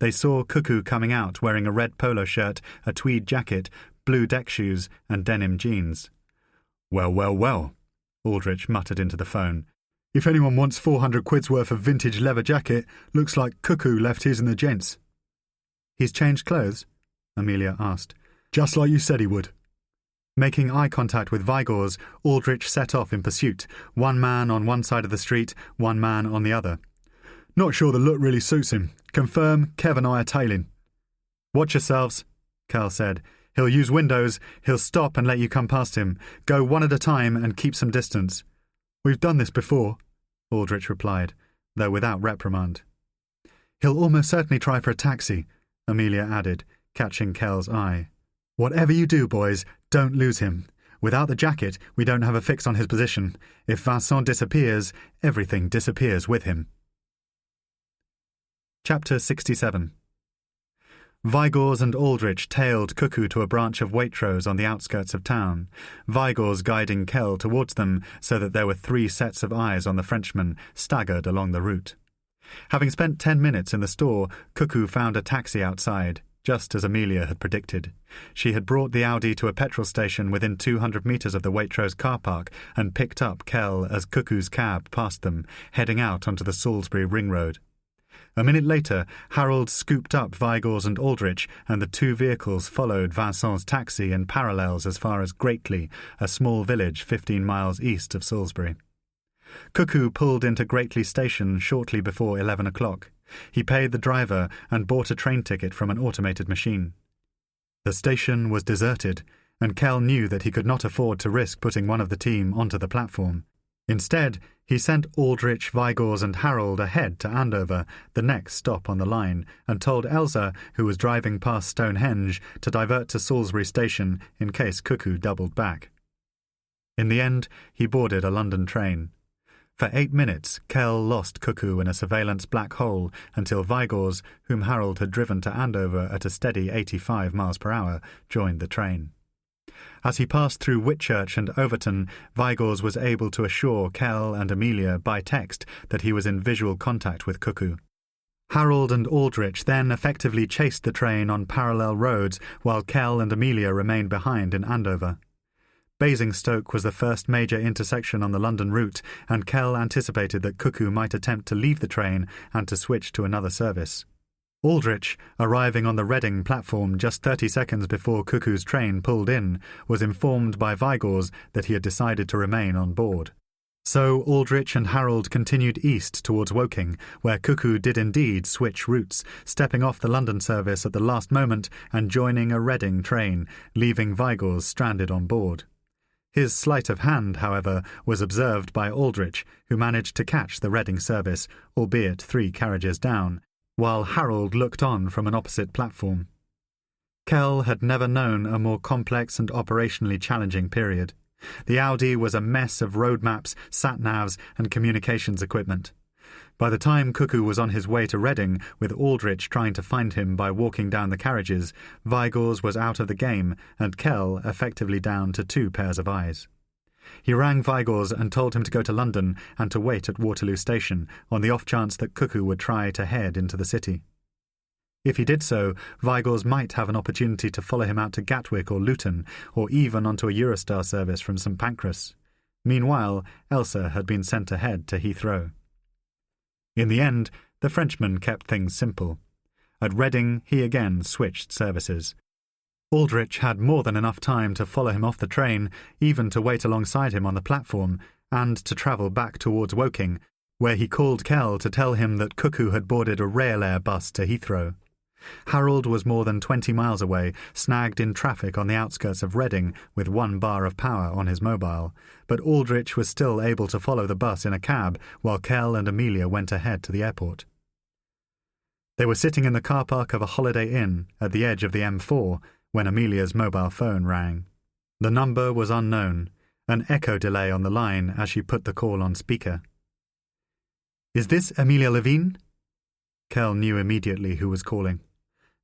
They saw Cuckoo coming out wearing a red polo shirt, a tweed jacket, blue deck shoes, and denim jeans. "Well, well, well," Aldrich muttered into the phone. "If anyone wants 400 quid's worth of vintage leather jacket, looks like Cuckoo left his in the gents." "He's changed clothes?" Amelia asked. "Just like you said he would." Making eye contact with Vigors, Aldrich set off in pursuit, one man on one side of the street, one man on the other. "Not sure the look really suits him. Confirm, Kev and I are tailing." "Watch yourselves," Kell said. "He'll use windows, he'll stop and let you come past him. Go one at a time and keep some distance." "We've done this before," Aldrich replied, though without reprimand. "He'll almost certainly try for a taxi," Amelia added, catching Kell's eye. "Whatever you do, boys, don't lose him. Without the jacket, we don't have a fix on his position. If Vincent disappears, everything disappears with him." Chapter 67. Vigors and Aldrich tailed Cuckoo to a branch of Waitrose on the outskirts of town, Vigors guiding Kell towards them so that there were 3 sets of eyes on the Frenchman staggered along the route. Having spent 10 minutes in the store, Cuckoo found a taxi outside, just as Amelia had predicted. She had brought the Audi to a petrol station within 200 metres of the Waitrose car park and picked up Kell as Cuckoo's cab passed them, heading out onto the Salisbury Ring Road. A minute later, Harold scooped up Vigors and Aldrich, and the 2 vehicles followed Vincent's taxi in parallels as far as Greatley, a small village 15 miles east of Salisbury. Cuckoo pulled into Greatley station shortly before 11 o'clock. He paid the driver and bought a train ticket from an automated machine. The station was deserted, and Kell knew that he could not afford to risk putting one of the team onto the platform. Instead, he sent Aldrich, Vigors and Harold ahead to Andover, the next stop on the line, and told Elsa, who was driving past Stonehenge, to divert to Salisbury Station in case Cuckoo doubled back. In the end, he boarded a London train. For 8 minutes, Kell lost Cuckoo in a surveillance black hole until Vigors, whom Harold had driven to Andover at a steady 85 miles per hour, joined the train. As he passed through Whitchurch and Overton, Vigors was able to assure Kell and Amelia by text that he was in visual contact with Cuckoo. Harold and Aldrich then effectively chased the train on parallel roads while Kell and Amelia remained behind in Andover. Basingstoke was the first major intersection on the London route, and Kell anticipated that Cuckoo might attempt to leave the train and to switch to another service. Aldrich, arriving on the Reading platform just 30 seconds before Cuckoo's train pulled in, was informed by Vigors that he had decided to remain on board. So Aldrich and Harold continued east towards Woking, where Cuckoo did indeed switch routes, stepping off the London service at the last moment and joining a Reading train, leaving Vigors stranded on board. His sleight of hand, however, was observed by Aldrich, who managed to catch the Reading service, albeit 3 carriages down, while Harold looked on from an opposite platform. Kell had never known a more complex and operationally challenging period. The Audi was a mess of road maps, sat-navs and communications equipment. By the time Cuckoo was on his way to Reading, with Aldrich trying to find him by walking down the carriages, Vigors was out of the game and Kell effectively down to 2 pairs of eyes. He rang Vigors and told him to go to London and to wait at Waterloo Station on the off chance that Cuckoo would try to head into the city. If he did so, Vigors might have an opportunity to follow him out to Gatwick or Luton, or even onto a Eurostar service from St Pancras. Meanwhile, Elsa had been sent ahead to Heathrow. In the end, the Frenchman kept things simple. At Reading, he again switched services. Aldrich had more than enough time to follow him off the train, even to wait alongside him on the platform, and to travel back towards Woking, where he called Kell to tell him that Cuckoo had boarded a Rail Air bus to Heathrow. Harold was more than 20 miles away, snagged in traffic on the outskirts of Reading with 1 bar of power on his mobile, but Aldrich was still able to follow the bus in a cab while Kell and Amelia went ahead to the airport. They were sitting in the car park of a Holiday Inn at the edge of the M4 when Amelia's mobile phone rang. The number was unknown, an echo delay on the line as she put the call on speaker. "Is this Amelia Levine?" Kell knew immediately who was calling.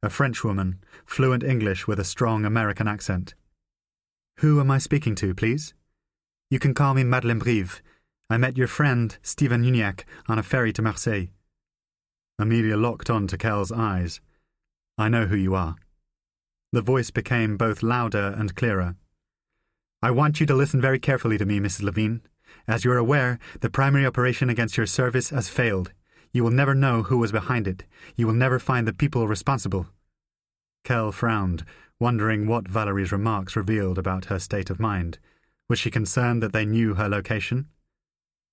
A Frenchwoman, fluent English with a strong American accent. "Who am I speaking to, please?" "You can call me Madeleine Brive. I met your friend, Stephen Uniacke, on a ferry to Marseille." Amelia locked on to Kell's eyes. "I know who you are." The voice became both louder and clearer. "I want you to listen very carefully to me, Mrs. Levine. As you are aware, the primary operation against your service has failed. You will never know who was behind it. You will never find the people responsible." Kell frowned, wondering what Valerie's remarks revealed about her state of mind. Was she concerned that they knew her location?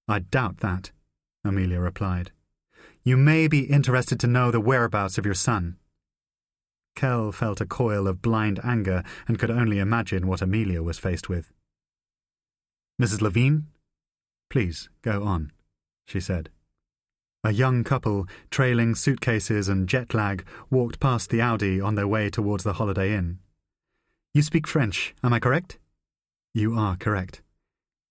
"I doubt that," Amelia replied. "You may be interested to know the whereabouts of your son." Kell felt a coil of blind anger and could only imagine what Amelia was faced with. "Mrs. Levine? Please, go on," she said. A young couple, trailing suitcases and jet lag, walked past the Audi on their way towards the Holiday Inn. "You speak French, am I correct?" "You are correct."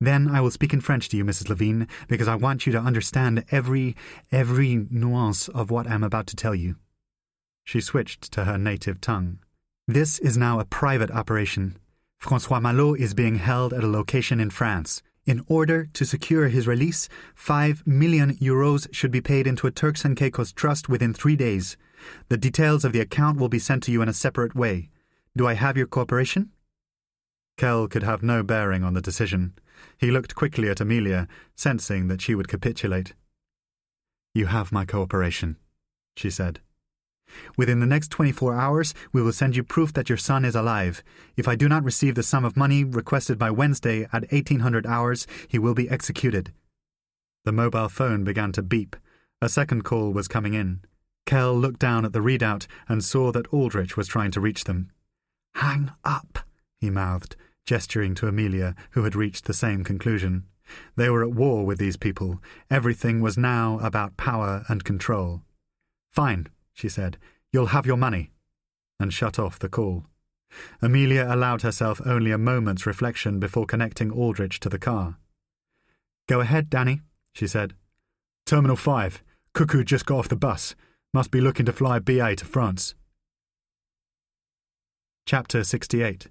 "Then I will speak in French to you, Mrs. Levine, because I want you to understand every nuance of what I am about to tell you." She switched to her native tongue. "This is now a private operation. François Malot is being held at a location in France. In order to secure his release, 5 million euros should be paid into a Turks and Caicos trust within 3 days. The details of the account will be sent to you in a separate way. Do I have your cooperation?" Kell could have no bearing on the decision. He looked quickly at Amelia, sensing that she would capitulate. "You have my cooperation," she said. "Within the next 24 hours, we will send you proof that your son is alive. If I do not receive the sum of money requested by Wednesday at 1800 hours, he will be executed." The mobile phone began to beep. A second call was coming in. Kell looked down at the readout and saw that Aldrich was trying to reach them. "Hang up," he mouthed, gesturing to Amelia, who had reached the same conclusion. They were at war with these people. Everything was now about power and control. "Fine," she said. "You'll have your money," and shut off the call. Amelia allowed herself only a moment's reflection before connecting Aldrich to the car. "Go ahead, Danny," she said. "Terminal 5. Cuckoo just got off the bus. Must be looking to fly BA to France." Chapter 68.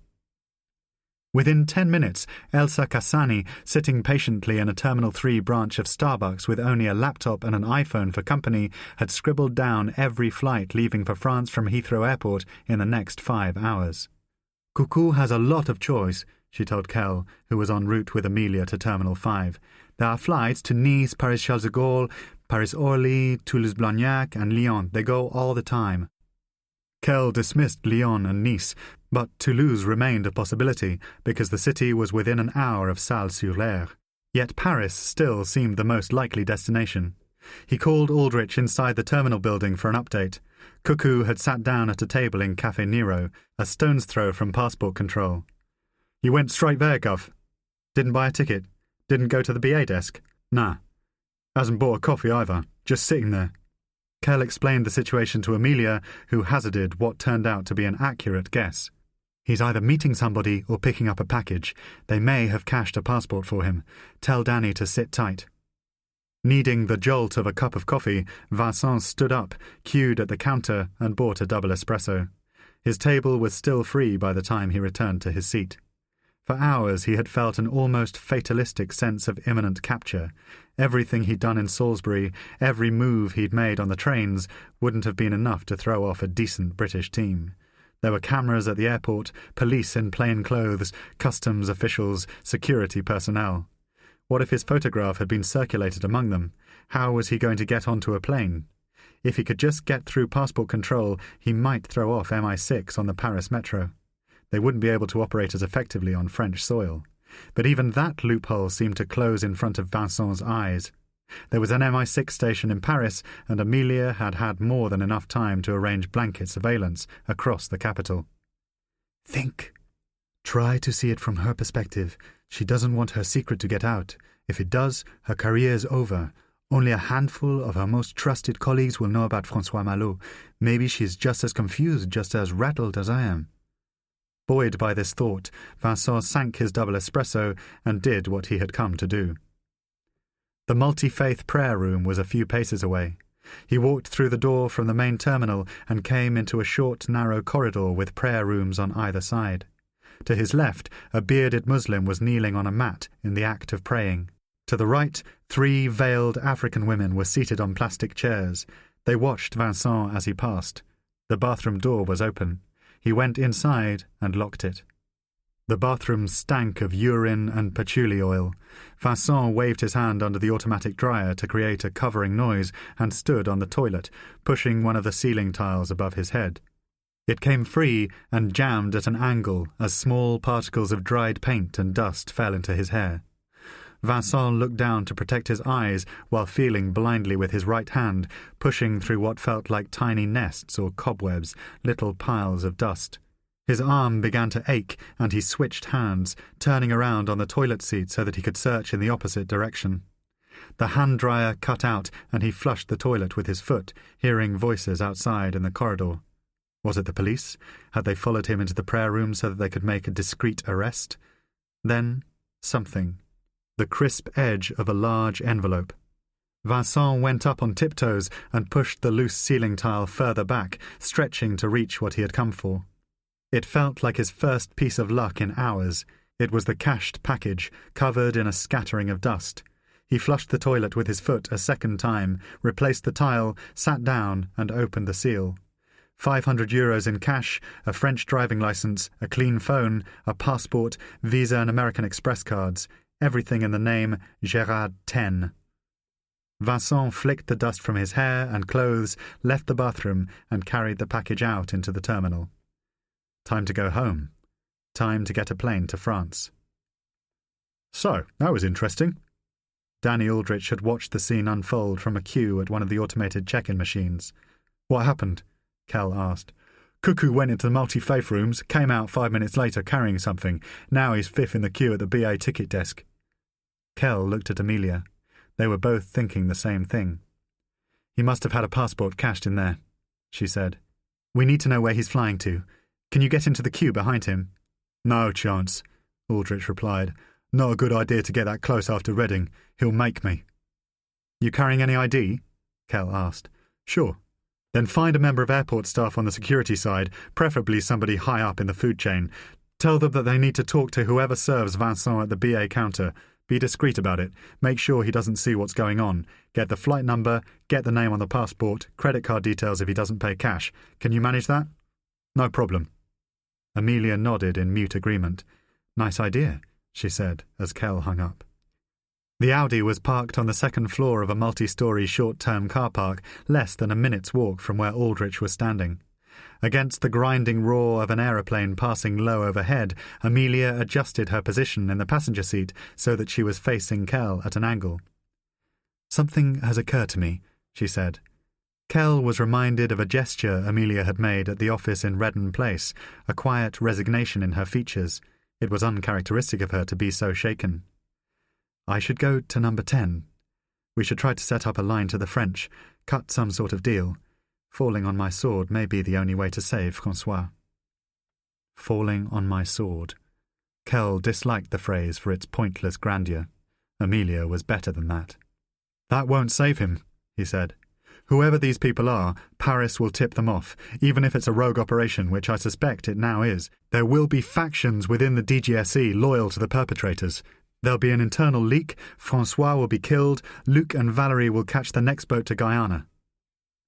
Within 10 minutes, Elsa Cassani, sitting patiently in a Terminal 3 branch of Starbucks with only a laptop and an iPhone for company, had scribbled down every flight leaving for France from Heathrow Airport in the next 5 hours. "Cuckoo has a lot of choice," she told Kell, who was en route with Amelia to Terminal 5. "There are flights to Nice, Paris-Charles de Gaulle, Paris-Orly, Toulouse-Blagnac, and Lyon. They go all the time." Kell dismissed Lyon and Nice, but Toulouse remained a possibility because the city was within an hour of Salles-sur-L'Air. Yet Paris still seemed the most likely destination. He called Aldrich inside the terminal building for an update. Cuckoo had sat down at a table in Café Nero, a stone's throw from passport control. "You went straight there, Gov? Didn't buy a ticket? Didn't go to the BA desk?" "Nah. Hasn't bought a coffee either. Just sitting there." Kell explained the situation to Amelia, who hazarded what turned out to be an accurate guess. "He's either meeting somebody or picking up a package. They may have cached a passport for him. Tell Danny to sit tight." Needing the jolt of a cup of coffee, Vincent stood up, queued at the counter, and bought a double espresso. His table was still free by the time he returned to his seat. For hours he had felt an almost fatalistic sense of imminent capture. Everything he'd done in Salisbury, every move he'd made on the trains, wouldn't have been enough to throw off a decent British team. There were cameras at the airport, police in plain clothes, customs officials, security personnel. What if his photograph had been circulated among them? How was he going to get onto a plane? If he could just get through passport control, he might throw off MI6 on the Paris metro. They wouldn't be able to operate as effectively on French soil. But even that loophole seemed to close in front of Vincent's eyes. There was an MI6 station in Paris, and Amelia had had more than enough time to arrange blanket surveillance across the capital. "Think. Try to see it from her perspective. She doesn't want her secret to get out. If it does, her career's over. Only a handful of her most trusted colleagues will know about François Malot. Maybe she's just as confused, just as rattled as I am." Buoyed by this thought, Vincent sank his double espresso and did what he had come to do. The multi-faith prayer room was a few paces away. He walked through the door from the main terminal and came into a short, narrow corridor with prayer rooms on either side. To his left, a bearded Muslim was kneeling on a mat in the act of praying. To the right, 3 veiled African women were seated on plastic chairs. They watched Vincent as he passed. The bathroom door was open. He went inside and locked it. The bathroom stank of urine and patchouli oil. Vincent waved his hand under the automatic dryer to create a covering noise and stood on the toilet, pushing one of the ceiling tiles above his head. It came free and jammed at an angle as small particles of dried paint and dust fell into his hair. Vincent looked down to protect his eyes while feeling blindly with his right hand, pushing through what felt like tiny nests or cobwebs, little piles of dust. His arm began to ache, and he switched hands, turning around on the toilet seat so that he could search in the opposite direction. The hand dryer cut out, and he flushed the toilet with his foot, hearing voices outside in the corridor. Was it the police? Had they followed him into the prayer room so that they could make a discreet arrest? Then, something. The crisp edge of a large envelope. Vincent went up on tiptoes and pushed the loose ceiling tile further back, stretching to reach what he had come for. It felt like his first piece of luck in hours. It was the cached package, covered in a scattering of dust. He flushed the toilet with his foot a second time, replaced the tile, sat down and opened the seal. 500 euros in cash, a French driving license, a clean phone, a passport, Visa and American Express cards. Everything in the name Gerard 10. Vincent flicked the dust from his hair and clothes, left the bathroom, and carried the package out into the terminal. Time to go home. Time to get a plane to France. So, that was interesting. Danny Aldrich had watched the scene unfold from a queue at one of the automated check-in machines. "What happened?" Kell asked. Cuckoo went into the multi-faith rooms, came out 5 minutes later carrying something. Now he's fifth in the queue at the BA ticket desk. Kell looked at Amelia. They were both thinking the same thing. He must have had a passport cached in there, she said. We need to know where he's flying to. Can you get into the queue behind him? No chance, Aldrich replied. Not a good idea to get that close after Reading. He'll make me. You carrying any ID? Kell asked. Sure. Then find a member of airport staff on the security side, preferably somebody high up in the food chain. Tell them that they need to talk to whoever serves Vincent at the BA counter. Be discreet about it. Make sure he doesn't see what's going on. Get the flight number, get the name on the passport, credit card details if he doesn't pay cash. Can you manage that? No problem. Amelia nodded in mute agreement. Nice idea, she said as Kell hung up. The Audi was parked on the second floor of a multi-storey short-term car park, less than a minute's walk from where Aldrich was standing. Against the grinding roar of an aeroplane passing low overhead, Amelia adjusted her position in the passenger seat so that she was facing Kell at an angle. Something has occurred to me, she said. Kell was reminded of a gesture Amelia had made at the office in Redden Place, a quiet resignation in her features. It was uncharacteristic of her to be so shaken. I should go to number 10. We should try to set up a line to the French, cut some sort of deal. Falling on my sword may be the only way to save François. Falling on my sword. Kell disliked the phrase for its pointless grandeur. Amelia was better than that. That won't save him, he said. Whoever these people are, Paris will tip them off, even if it's a rogue operation, which I suspect it now is. There will be factions within the DGSE loyal to the perpetrators. There'll be an internal leak, François will be killed, Luc and Valerie will catch the next boat to Guyana.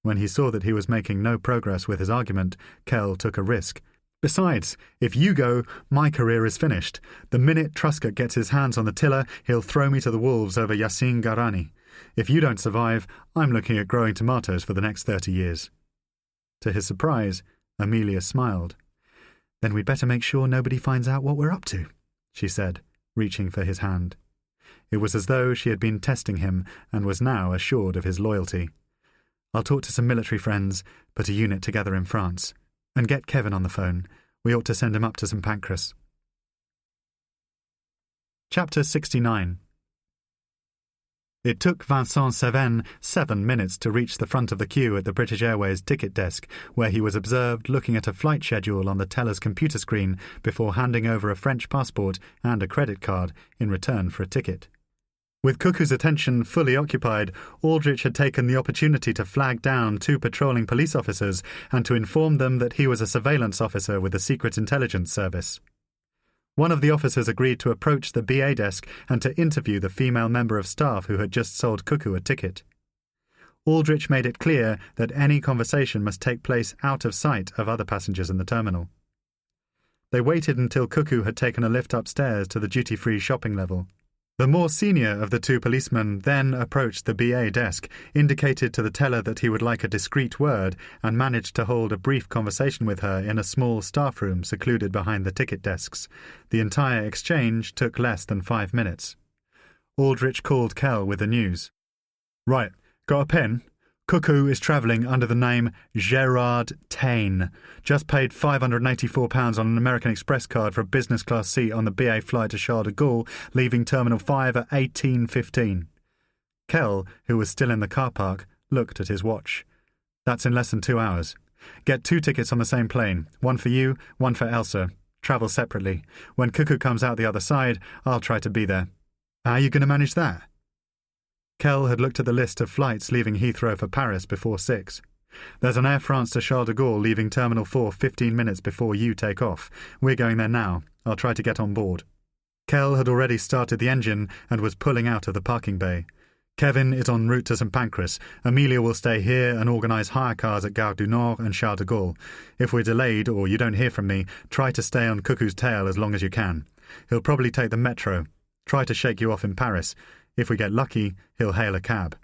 When he saw that he was making no progress with his argument, Kell took a risk. Besides, if you go, my career is finished. The minute Truscott gets his hands on the tiller, he'll throw me to the wolves over Yassine Garani. If you don't survive, I'm looking at growing tomatoes for the next 30 years. To his surprise, Amelia smiled. Then we'd better make sure nobody finds out what we're up to, she said, reaching for his hand. It was as though she had been testing him and was now assured of his loyalty. I'll talk to some military friends, put a unit together in France, and get Kevin on the phone. We ought to send him up to St. Pancras. Chapter 69. It took Vincent Seven 7 minutes to reach the front of the queue at the British Airways ticket desk, where he was observed looking at a flight schedule on the teller's computer screen before handing over a French passport and a credit card in return for a ticket. With Cuckoo's attention fully occupied, Aldrich had taken the opportunity to flag down 2 patrolling police officers and to inform them that he was a surveillance officer with the Secret Intelligence Service. One of the officers agreed to approach the BA desk and to interview the female member of staff who had just sold Cuckoo a ticket. Aldrich made it clear that any conversation must take place out of sight of other passengers in the terminal. They waited until Cuckoo had taken a lift upstairs to the duty-free shopping level. The more senior of the 2 policemen then approached the BA desk, indicated to the teller that he would like a discreet word, and managed to hold a brief conversation with her in a small staff room secluded behind the ticket desks. The entire exchange took less than 5 minutes. Aldrich called Kell with the news. Right, got a pen? Cuckoo is travelling under the name Gerard Taine. Just paid £584 on an American Express card for a business class seat on the BA flight to Charles de Gaulle, leaving Terminal 5 at 18:15. Kell, who was still in the car park, looked at his watch. That's in less than 2 hours. Get 2 tickets on the same plane. One for you, one for Elsa. Travel separately. When Cuckoo comes out the other side, I'll try to be there. How are you going to manage that? Kell had looked at the list of flights leaving Heathrow for Paris before 6. There's an Air France to Charles de Gaulle leaving Terminal 4 15 minutes before you take off. We're going there now. I'll try to get on board. Kell had already started the engine and was pulling out of the parking bay. Kevin is en route to St. Pancras. Amelia will stay here and organise hire cars at Gare du Nord and Charles de Gaulle. If we're delayed or you don't hear from me, try to stay on Cuckoo's tail as long as you can. He'll probably take the metro. Try to shake you off in Paris. If we get lucky, he'll hail a cab.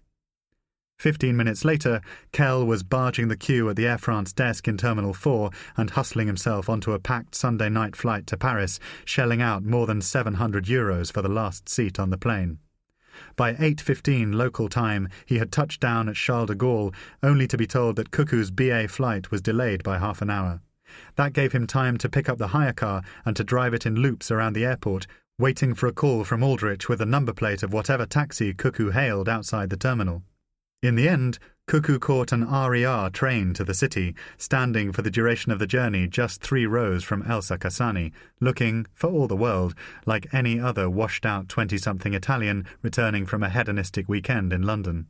15 minutes later, Kell was barging the queue at the Air France desk in Terminal 4 and hustling himself onto a packed Sunday night flight to Paris, shelling out more than €700 for the last seat on the plane. By 8:15 local time, he had touched down at Charles de Gaulle, only to be told that Cuckoo's BA flight was delayed by half an hour. That gave him time to pick up the hire car and to drive it in loops around the airport, waiting for a call from Aldrich with the number plate of whatever taxi Cuckoo hailed outside the terminal. In the end, Cuckoo caught an RER train to the city, standing for the duration of the journey just 3 rows from Elsa Cassani, looking, for all the world, like any other washed-out 20-something Italian returning from a hedonistic weekend in London.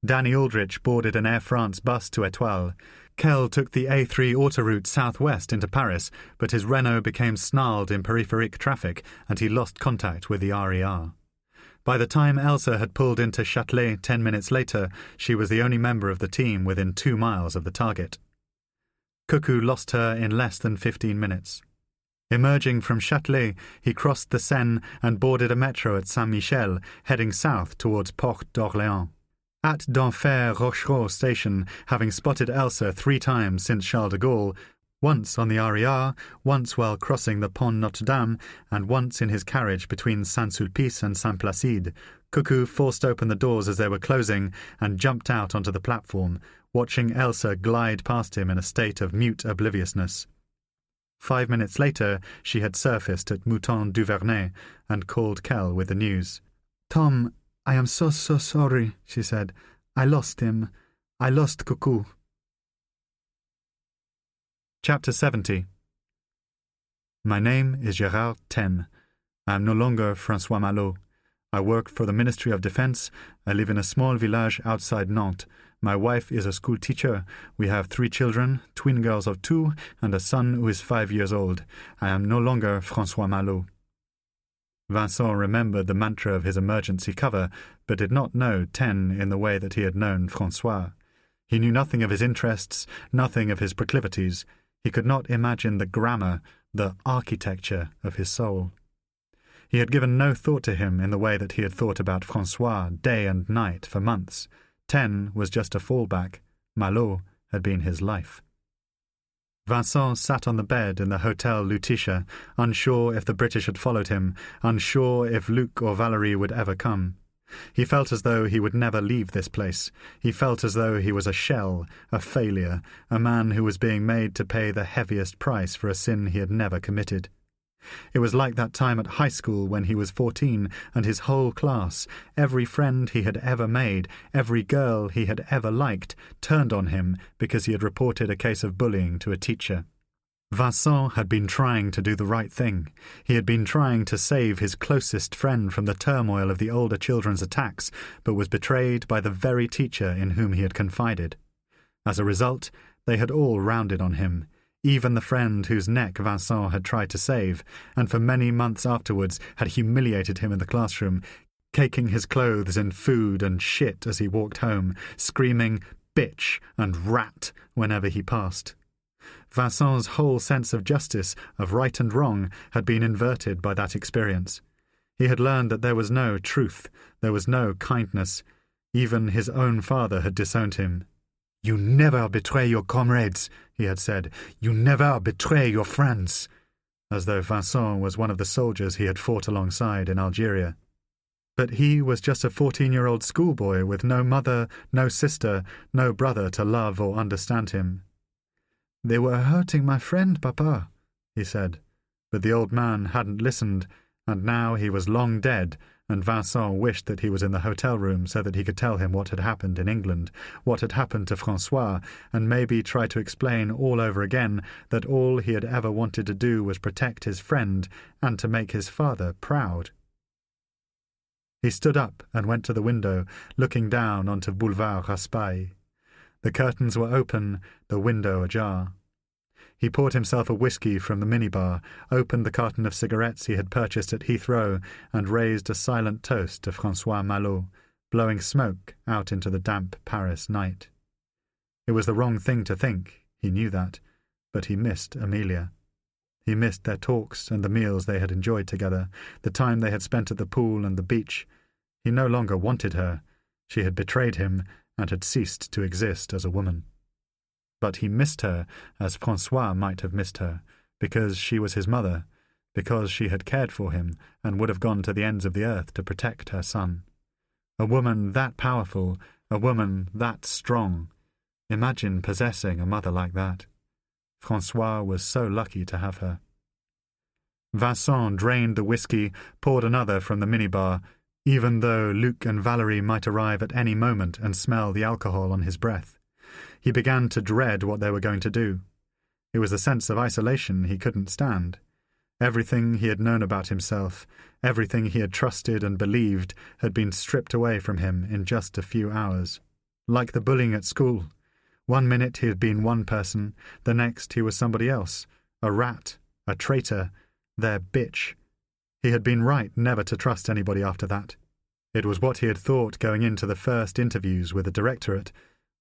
Danny Aldrich boarded an Air France bus to Étoile. Kell took the A3 autoroute southwest into Paris, but his Renault became snarled in peripheric traffic and he lost contact with the RER. By the time Elsa had pulled into Châtelet 10 minutes later, she was the only member of the team within 2 miles of the target. Cuckoo lost her in less than 15 minutes. Emerging from Châtelet, he crossed the Seine and boarded a metro at Saint-Michel, heading south towards Port d'Orléans. At d'Enfer Rochereau station, having spotted Elsa 3 times since Charles de Gaulle, once on the RER, once while crossing the Pont Notre-Dame, and once in his carriage between Saint-Sulpice and Saint-Placide, Cuckoo forced open the doors as they were closing and jumped out onto the platform, watching Elsa glide past him in a state of mute obliviousness. 5 minutes later, she had surfaced at Mouton Duvernay and called Kell with the news. "Tom, I am so sorry," she said. "I lost him. I lost Cuckoo." Chapter 70. My name is Gérard Ten. I am no longer François Malot. I work for the Ministry of Defense. I live in a small village outside Nantes. My wife is a school teacher. We have 3 children, twin girls of 2, and a son who is 5 years old. I am no longer François Malot. Vincent remembered the mantra of his emergency cover, but did not know Ten in the way that he had known François. He knew nothing of his interests, nothing of his proclivities. He could not imagine the grammar, the architecture of his soul. He had given no thought to him in the way that he had thought about François day and night for months. Ten was just a fallback. Malot had been his life. Vincent sat on the bed in the Hotel Lutetia, unsure if the British had followed him, unsure if Luc or Valerie would ever come. He felt as though he would never leave this place. He felt as though he was a shell, a failure, a man who was being made to pay the heaviest price for a sin he had never committed. It was like that time at high school when he was 14 and his whole class, every friend he had ever made, every girl he had ever liked, turned on him because he had reported a case of bullying to a teacher. Vincent had been trying to do the right thing. He had been trying to save his closest friend from the turmoil of the older children's attacks, but was betrayed by the very teacher in whom he had confided. As a result, they had all rounded on him, even the friend whose neck Vincent had tried to save, and for many months afterwards had humiliated him in the classroom, caking his clothes in food and shit as he walked home, screaming "bitch" and "rat" whenever he passed. Vincent's whole sense of justice, of right and wrong, had been inverted by that experience. He had learned that there was no truth, there was no kindness. Even his own father had disowned him. "You never betray your comrades," he had said. "You never betray your friends," as though Vincent was one of the soldiers he had fought alongside in Algeria. But he was just a 14-year-old schoolboy with no mother, no sister, no brother to love or understand him. "They were hurting my friend, Papa," he said. But the old man hadn't listened, and now he was long dead, and Vincent wished that he was in the hotel room so that he could tell him what had happened in England, what had happened to François, and maybe try to explain all over again that all he had ever wanted to do was protect his friend and to make his father proud. He stood up and went to the window, looking down onto Boulevard Raspail. The curtains were open, the window ajar. He poured himself a whiskey from the minibar, opened the carton of cigarettes he had purchased at Heathrow, and raised a silent toast to François Malot, blowing smoke out into the damp Paris night. It was the wrong thing to think, he knew that, but he missed Amelia. He missed their talks and the meals they had enjoyed together, the time they had spent at the pool and the beach. He no longer wanted her. She had betrayed him and had ceased to exist as a woman. But he missed her as François might have missed her, because she was his mother, because she had cared for him and would have gone to the ends of the earth to protect her son. A woman that powerful, a woman that strong. Imagine possessing a mother like that. François was so lucky to have her. Vincent drained the whiskey, poured another from the minibar, even though Luc and Valerie might arrive at any moment and smell the alcohol on his breath. He began to dread what they were going to do. It was a sense of isolation he couldn't stand. Everything he had known about himself, everything he had trusted and believed, had been stripped away from him in just a few hours. Like the bullying at school. 1 minute he had been one person, the next he was somebody else, a rat, a traitor, their bitch. He had been right never to trust anybody after that. It was what he had thought going into the first interviews with the directorate,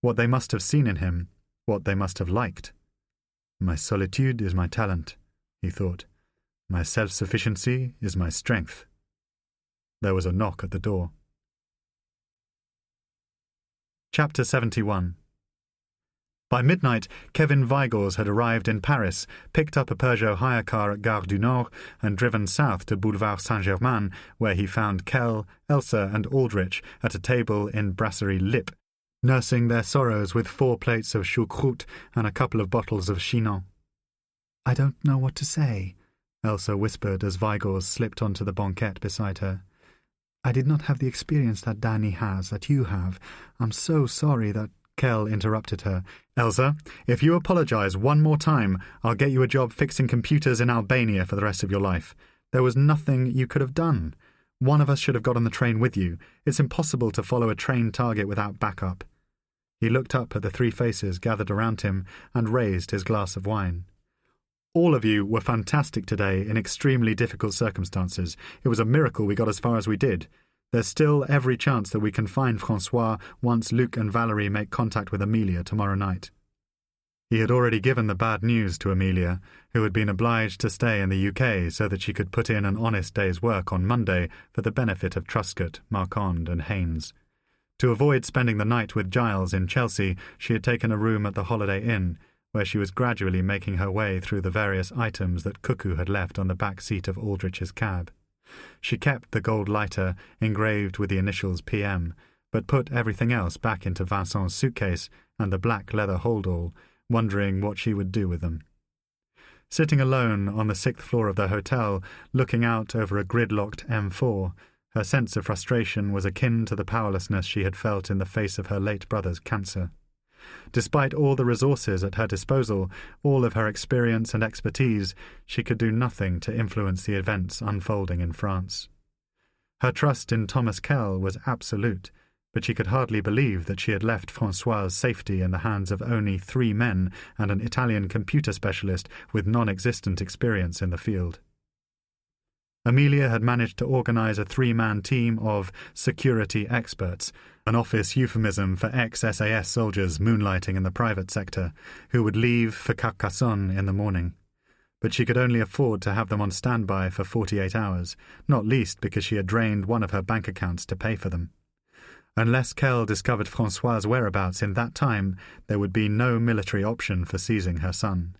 what they must have seen in him, what they must have liked. My solitude is my talent, he thought. My self-sufficiency is my strength. There was a knock at the door. Chapter 71. By midnight, Kevin Vigors had arrived in Paris, picked up a Peugeot hire car at Gare du Nord, and driven south to Boulevard Saint-Germain, where he found Kell, Elsa, and Aldrich at a table in Brasserie Lip, nursing their sorrows with 4 plates of choucroute and a couple of bottles of Chinon. "I don't know what to say," Elsa whispered as Vigors slipped onto the banquette beside her. "I did not have the experience that Danny has, that you have. I'm so sorry that—" Kell interrupted her. "Elsa, if you apologize one more time, I'll get you a job fixing computers in Albania for the rest of your life. There was nothing you could have done. One of us should have got on the train with you. It's impossible to follow a train target without backup." He looked up at the 3 faces gathered around him and raised his glass of wine. "All of you were fantastic today in extremely difficult circumstances. It was a miracle we got as far as we did. There's still every chance that we can find François once Luc and Valerie make contact with Amelia tomorrow night." He had already given the bad news to Amelia, who had been obliged to stay in the UK so that she could put in an honest day's work on Monday for the benefit of Truscott, Marquand and Haynes. To avoid spending the night with Giles in Chelsea, she had taken a room at the Holiday Inn, where she was gradually making her way through the various items that Cuckoo had left on the back seat of Aldrich's cab. She kept the gold lighter, engraved with the initials PM, but put everything else back into Vincent's suitcase and the black leather holdall, wondering what she would do with them. Sitting alone on the 6th floor of the hotel, looking out over a gridlocked M4, her sense of frustration was akin to the powerlessness she had felt in the face of her late brother's cancer. Despite all the resources at her disposal, all of her experience and expertise, she could do nothing to influence the events unfolding in France. Her trust in Thomas Kell was absolute, but she could hardly believe that she had left François' safety in the hands of only 3 men and an Italian computer specialist with non-existent experience in the field. Amelia had managed to organize a 3-man team of security experts, an office euphemism for ex-SAS soldiers moonlighting in the private sector, who would leave for Carcassonne in the morning. But she could only afford to have them on standby for 48 hours, not least because she had drained one of her bank accounts to pay for them. Unless Kell discovered François' whereabouts in that time, there would be no military option for seizing her son.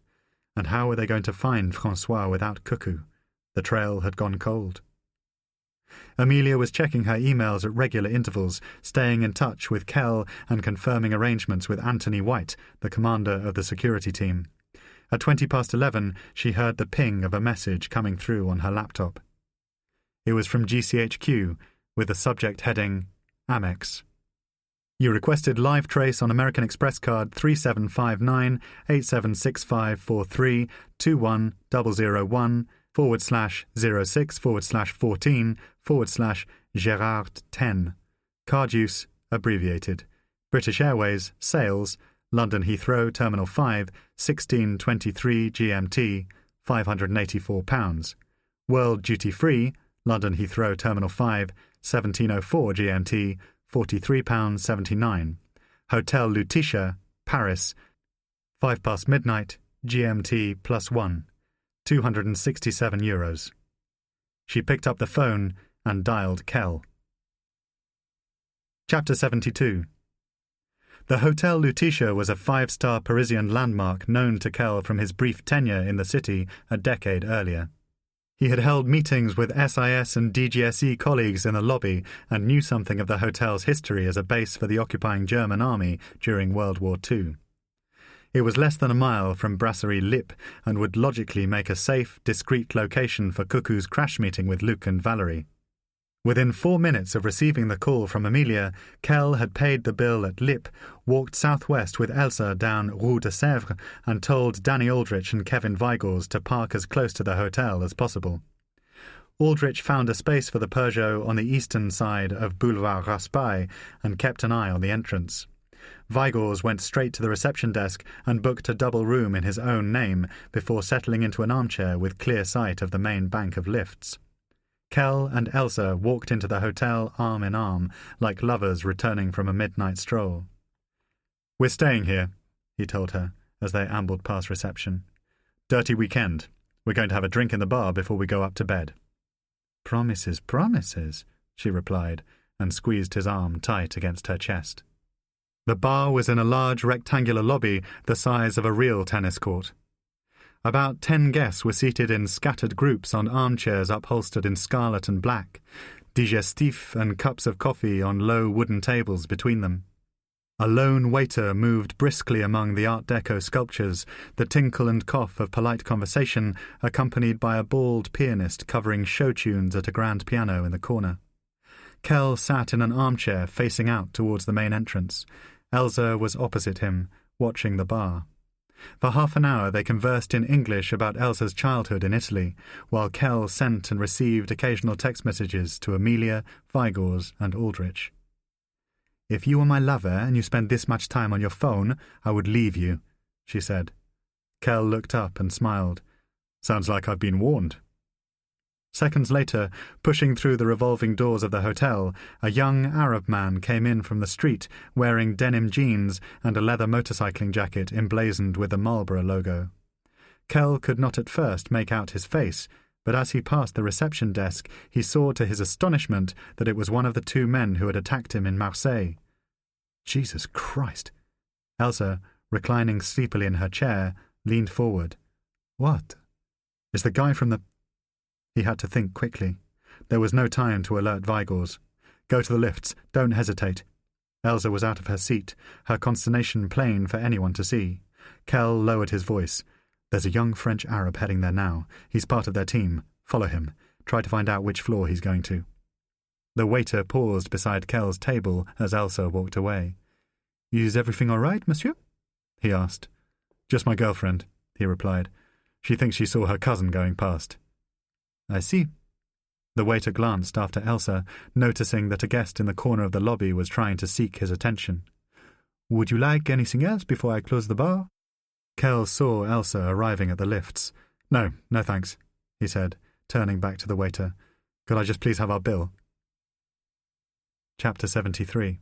And how were they going to find François without Cuckoo? The trail had gone cold. Amelia was checking her emails at regular intervals, staying in touch with Kell and confirming arrangements with Anthony White, the commander of the security team. At 11:20, she heard the ping of a message coming through on her laptop. It was from GCHQ, with the subject heading, Amex. "You requested live trace on American Express card 3759-8765432-1/06/14/Gerard 10. Card use abbreviated. British Airways, sales, London Heathrow, Terminal 5, 16:23 GMT, £584. World Duty Free, London Heathrow, Terminal 5, 17:04 GMT, £43.79. Hotel Lutetia, Paris, 5 past midnight, GMT +1, €267. She picked up the phone and dialed Kell. Chapter 72. The Hotel Lutetia was a 5-star Parisian landmark known to Kell from his brief tenure in the city a decade earlier. He had held meetings with SIS and DGSE colleagues in the lobby and knew something of the hotel's history as a base for the occupying German army during World War II. It was less than a mile from Brasserie Lip and would logically make a safe, discreet location for Cuckoo's crash meeting with Luc and Valerie. Within 4 minutes of receiving the call from Amelia, Kell had paid the bill at Lip, walked southwest with Elsa down Rue de Sèvres, and told Danny Aldrich and Kevin Vigors to park as close to the hotel as possible. Aldrich found a space for the Peugeot on the eastern side of Boulevard Raspail and kept an eye on the entrance. Vigors went straight to the reception desk and booked a double room in his own name before settling into an armchair with clear sight of the main bank of lifts. Kell and Elsa walked into the hotel arm in arm, like lovers returning from a midnight stroll. "We're staying here," he told her, as they ambled past reception. "Dirty weekend. We're going to have a drink in the bar before we go up to bed." "Promises, promises," she replied, and squeezed his arm tight against her chest. The bar was in a large rectangular lobby the size of a real tennis court. About 10 guests were seated in scattered groups on armchairs upholstered in scarlet and black, digestifs and cups of coffee on low wooden tables between them. A lone waiter moved briskly among the Art Deco sculptures, the tinkle and cough of polite conversation accompanied by a bald pianist covering show tunes at a grand piano in the corner. Kell sat in an armchair facing out towards the main entrance. Elsa was opposite him, watching the bar. For half an hour they conversed in English about Elsa's childhood in Italy, while Kell sent and received occasional text messages to Amelia, Vigors, and Aldrich. "If you were my lover and you spent this much time on your phone, I would leave you," she said. Kell looked up and smiled. "Sounds like I've been warned." Seconds later, pushing through the revolving doors of the hotel, a young Arab man came in from the street wearing denim jeans and a leather motorcycling jacket emblazoned with the Marlboro logo. Kell could not at first make out his face, but as he passed the reception desk, he saw to his astonishment that it was one of the 2 men who had attacked him in Marseille. Jesus Christ! Elsa, reclining sleepily in her chair, leaned forward. "What? It's the guy from the—" He had to think quickly. There was no time to alert Vigors. "Go to the lifts. Don't hesitate." Elsa was out of her seat, her consternation plain for anyone to see. Kell lowered his voice. "There's a young French Arab heading there now. He's part of their team. Follow him. Try to find out which floor he's going to." The waiter paused beside Kell's table as Elsa walked away. "Is everything all right, monsieur?" he asked. "Just my girlfriend," he replied. "She thinks she saw her cousin going past." "I see." The waiter glanced after Elsa, noticing that a guest in the corner of the lobby was trying to seek his attention. "Would you like anything else before I close the bar?" Kell saw Elsa arriving at the lifts. No thanks," he said, turning back to the waiter. "Could I just please have our bill?" Chapter 73.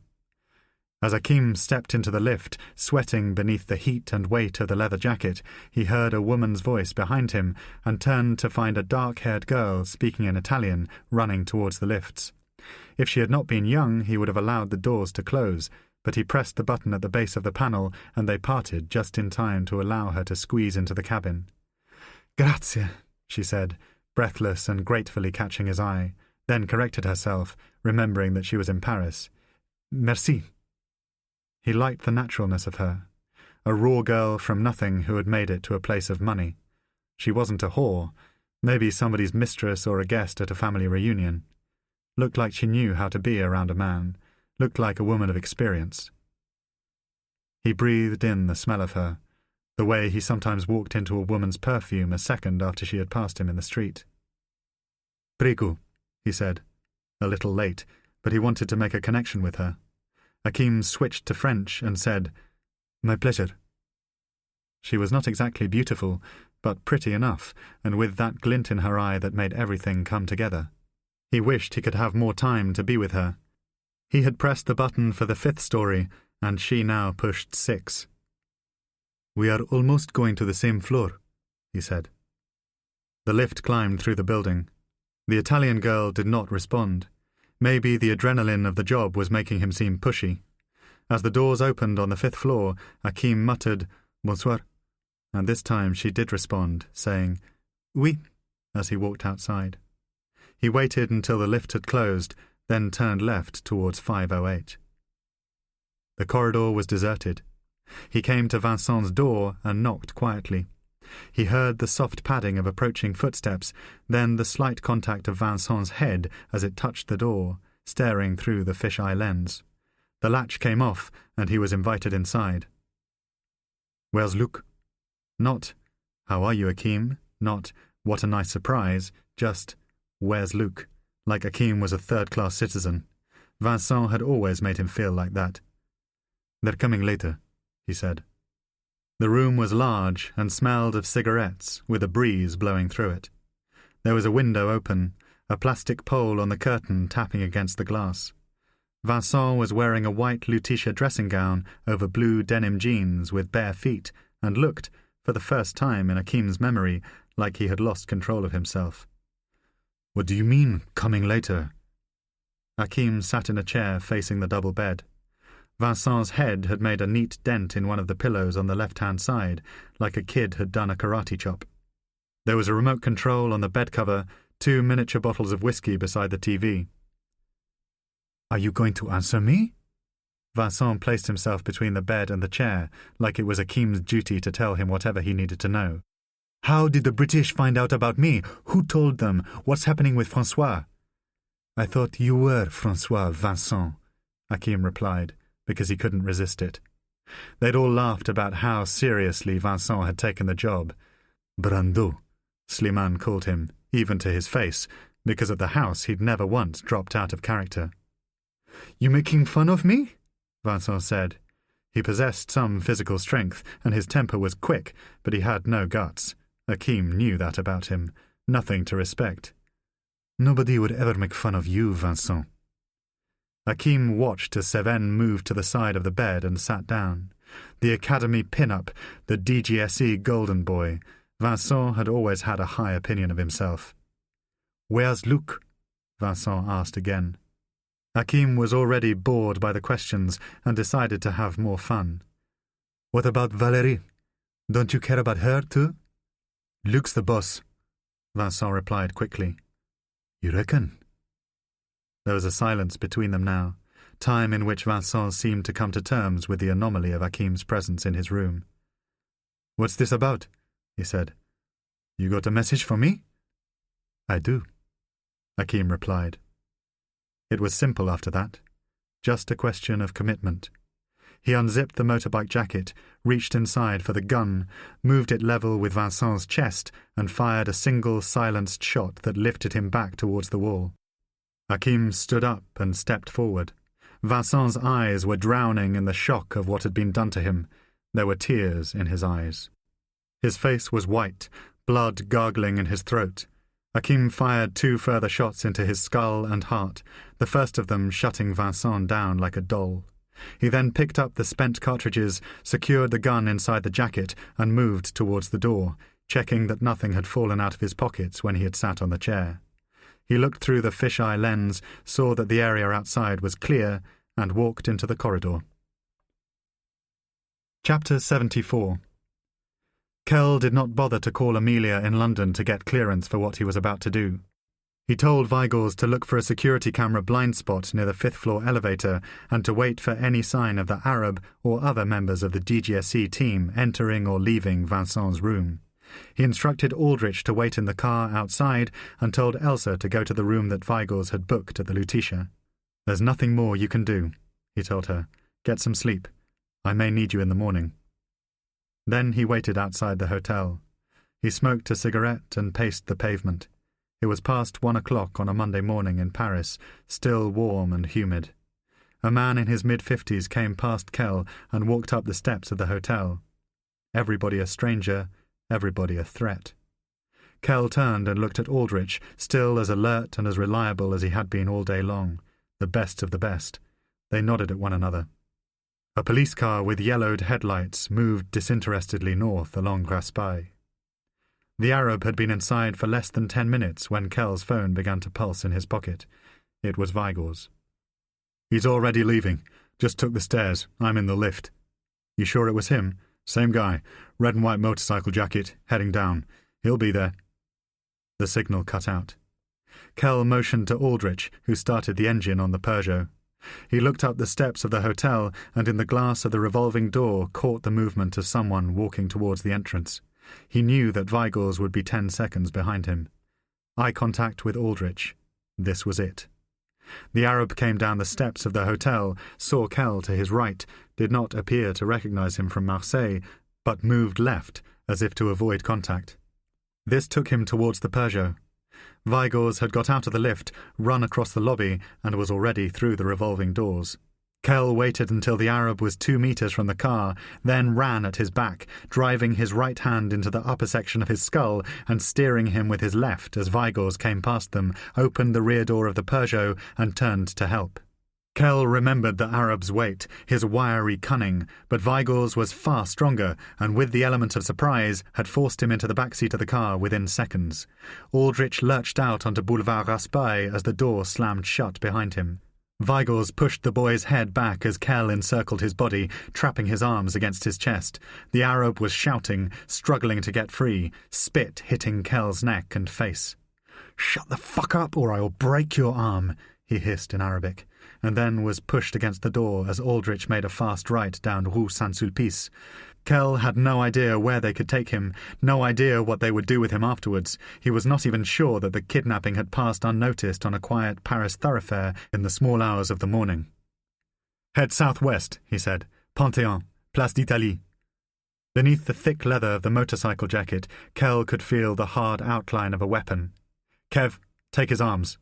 As Akim stepped into the lift, sweating beneath the heat and weight of the leather jacket, he heard a woman's voice behind him and turned to find a dark-haired girl speaking in Italian running towards the lifts. If she had not been young, he would have allowed the doors to close, but he pressed the button at the base of the panel and they parted just in time to allow her to squeeze into the cabin. "Grazie," she said, breathless and gratefully catching his eye, then corrected herself, remembering that she was in Paris. "Merci." He liked the naturalness of her. A raw girl from nothing who had made it to a place of money. She wasn't a whore, maybe somebody's mistress or a guest at a family reunion. Looked like she knew how to be around a man, looked like a woman of experience. He breathed in the smell of her, the way he sometimes walked into a woman's perfume a second after she had passed him in the street. "Prego," he said, a little late, but he wanted to make a connection with her. Akim switched to French and said, "My pleasure." She was not exactly beautiful, but pretty enough, and with that glint in her eye that made everything come together. He wished he could have more time to be with her. He had pressed the button for the 5th story, and she now pushed 6. "We are almost going to the same floor," he said. The lift climbed through the building. The Italian girl did not respond. Maybe the adrenaline of the job was making him seem pushy. As the doors opened on the 5th floor, Akim muttered, "Bonsoir," and this time she did respond, saying, "Oui," as he walked outside. He waited until the lift had closed, then turned left towards 508. The corridor was deserted. He came to Vincent's door and knocked quietly. He heard the soft padding of approaching footsteps, then the slight contact of Vincent's head as it touched the door, staring through the fish-eye lens. The latch came off, and he was invited inside. "Where's Luc?" Not, "How are you, Akeem?" Not, "What a nice surprise," just, "Where's Luc?" Like Akeem was a third-class citizen. Vincent had always made him feel like that. "They're coming later," he said. The room was large and smelled of cigarettes, with a breeze blowing through it. There was a window open, a plastic pole on the curtain tapping against the glass. Vincent was wearing a white Lutetia dressing gown over blue denim jeans with bare feet, and looked, for the first time in Akeem's memory, like he had lost control of himself. "What do you mean, coming later?" Akeem sat in a chair facing the double bed. Vincent's head had made a neat dent in one of the pillows on the left-hand side, like a kid had done a karate chop. There was a remote control on the bed cover, 2 miniature bottles of whiskey beside the TV. "Are you going to answer me?" Vincent placed himself between the bed and the chair, like it was Akeem's duty to tell him whatever he needed to know. "How did the British find out about me? Who told them? What's happening with François?" "I thought you were François, Vincent," Akeem replied, because he couldn't resist it. They'd all laughed about how seriously Vincent had taken the job. Brando, Slimane called him, even to his face, because at the house he'd never once dropped out of character. "You making fun of me?" Vincent said. He possessed some physical strength, and his temper was quick, but he had no guts. Akeem knew that about him. Nothing to respect. "Nobody would ever make fun of you, Vincent." Akeem watched as Seven moved to the side of the bed and sat down. The Academy pin-up, the DGSE golden boy. Vincent had always had a high opinion of himself. "Where's Luc?" Vincent asked again. Akeem was already bored by the questions and decided to have more fun. "What about Valérie? Don't you care about her, too?" "Luc's the boss," Vincent replied quickly. "You reckon?" There was a silence between them now, time in which Vincent seemed to come to terms with the anomaly of Akeem's presence in his room. "What's this about?" he said. "You got a message for me?" "I do," Akeem replied. It was simple after that, just a question of commitment. He unzipped the motorbike jacket, reached inside for the gun, moved it level with Vincent's chest, and fired a single silenced shot that lifted him back towards the wall. Akeem stood up and stepped forward. Vincent's eyes were drowning in the shock of what had been done to him. There were tears in his eyes. His face was white, blood gargling in his throat. Akeem fired 2 further shots into his skull and heart, the first of them shutting Vincent down like a doll. He then picked up the spent cartridges, secured the gun inside the jacket, and moved towards the door, checking that nothing had fallen out of his pockets when he had sat on the chair. He looked through the fish-eye lens, saw that the area outside was clear, and walked into the corridor. Chapter 74. Kell did not bother to call Amelia in London to get clearance for what he was about to do. He told Weigels to look for a security camera blind spot near the 5th-floor elevator and to wait for any sign of the Arab or other members of the DGSE team entering or leaving Vincent's room. He instructed Aldrich to wait in the car outside and told Elsa to go to the room that Weigels had booked at the Lutetia. "There's nothing more you can do," he told her. "Get some sleep. I may need you in the morning." Then he waited outside the hotel. He smoked a cigarette and paced the pavement. It was past 1 o'clock on a Monday morning in Paris, still warm and humid. A man in his mid-50s came past Kell and walked up the steps of the hotel. Everybody a stranger, everybody a threat. Kell turned and looked at Aldrich, still as alert and as reliable as he had been all day long, the best of the best. They nodded at one another. A police car with yellowed headlights moved disinterestedly north along Raspail. The Arab had been inside for less than 10 minutes when Kell's phone began to pulse in his pocket. It was Weigels. "He's already leaving. Just took the stairs. I'm in the lift." "You sure it was him?" "Same guy. Red and white motorcycle jacket, heading down. He'll be there." The signal cut out. Kell motioned to Aldrich, who started the engine on the Peugeot. He looked up the steps of the hotel and in the glass of the revolving door caught the movement of someone walking towards the entrance. He knew that Weigels would be 10 seconds behind him. Eye contact with Aldrich. This was it. The Arab came down the steps of the hotel, saw Kell to his right, did not appear to recognize him from Marseille, but moved left, as if to avoid contact. This took him towards the Peugeot. Weigels had got out of the lift, run across the lobby, and was already through the revolving doors. Kell waited until the Arab was 2 meters from the car, then ran at his back, driving his right hand into the upper section of his skull and steering him with his left as Weigels came past them, opened the rear door of the Peugeot, and turned to help. Kell remembered the Arab's weight, his wiry cunning, but Weigels was far stronger, and with the element of surprise, had forced him into the back seat of the car within seconds. Aldrich lurched out onto Boulevard Raspail as the door slammed shut behind him. Weigels pushed the boy's head back as Kell encircled his body, trapping his arms against his chest. The Arab was shouting, struggling to get free, spit hitting Kell's neck and face. "Shut the fuck up or I'll break your arm," he hissed in Arabic, and then was pushed against the door as Aldrich made a fast right down Rue Saint-Sulpice. Kell had no idea where they could take him, no idea what they would do with him afterwards. He was not even sure that the kidnapping had passed unnoticed on a quiet Paris thoroughfare in the small hours of the morning. "Head southwest," he said. "Panthéon, Place d'Italie." Beneath the thick leather of the motorcycle jacket, Kell could feel the hard outline of a weapon. "Kev, take his arms."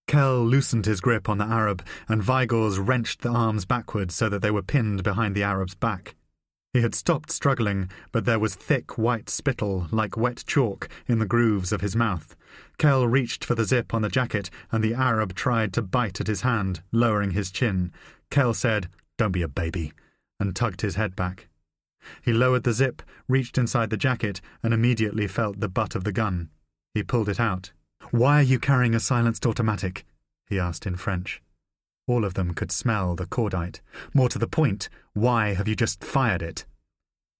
Kell loosened his grip on the Arab, and Weigels wrenched the arms backwards so that they were pinned behind the Arab's back. He had stopped struggling, but there was thick white spittle, like wet chalk, in the grooves of his mouth. Kell reached for the zip on the jacket, and the Arab tried to bite at his hand, lowering his chin. Kell said, "Don't be a baby," and tugged his head back. He lowered the zip, reached inside the jacket, and immediately felt the butt of the gun. He pulled it out. "Why are you carrying a silenced automatic?" he asked in French. All of them could smell the cordite. More to the point, why have you just fired it?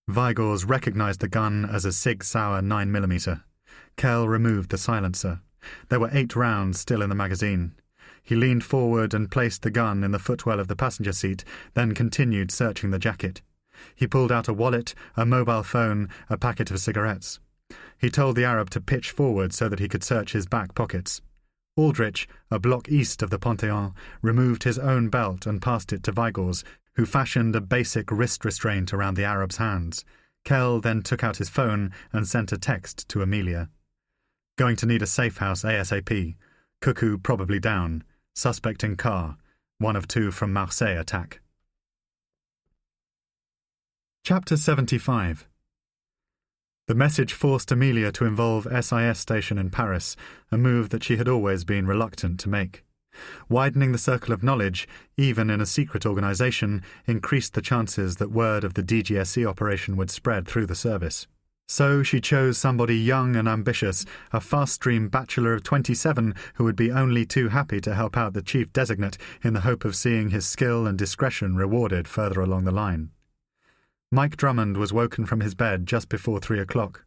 Weigels recognized the gun as a Sig Sauer 9mm. Kell removed the silencer. There were 8 rounds still in the magazine. He leaned forward and placed the gun in the footwell of the passenger seat, then continued searching the jacket. He pulled out a wallet, a mobile phone, a packet of cigarettes. He told the Arab to pitch forward so that he could search his back pockets. Aldrich, a block east of the Panthéon, removed his own belt and passed it to Weigels, who fashioned a basic wrist restraint around the Arab's hands. Kell then took out his phone and sent a text to Amelia. "Going to need a safe house ASAP. Cuckoo probably down. Suspect in car. 1 of 2 from Marseille attack." Chapter 75. The message forced Amelia to involve SIS station in Paris, a move that she had always been reluctant to make. Widening the circle of knowledge, even in a secret organization, increased the chances that word of the DGSE operation would spread through the service. So she chose somebody young and ambitious, a fast-stream bachelor of 27 who would be only too happy to help out the chief designate in the hope of seeing his skill and discretion rewarded further along the line. Mike Drummond was woken from his bed just before 3 o'clock.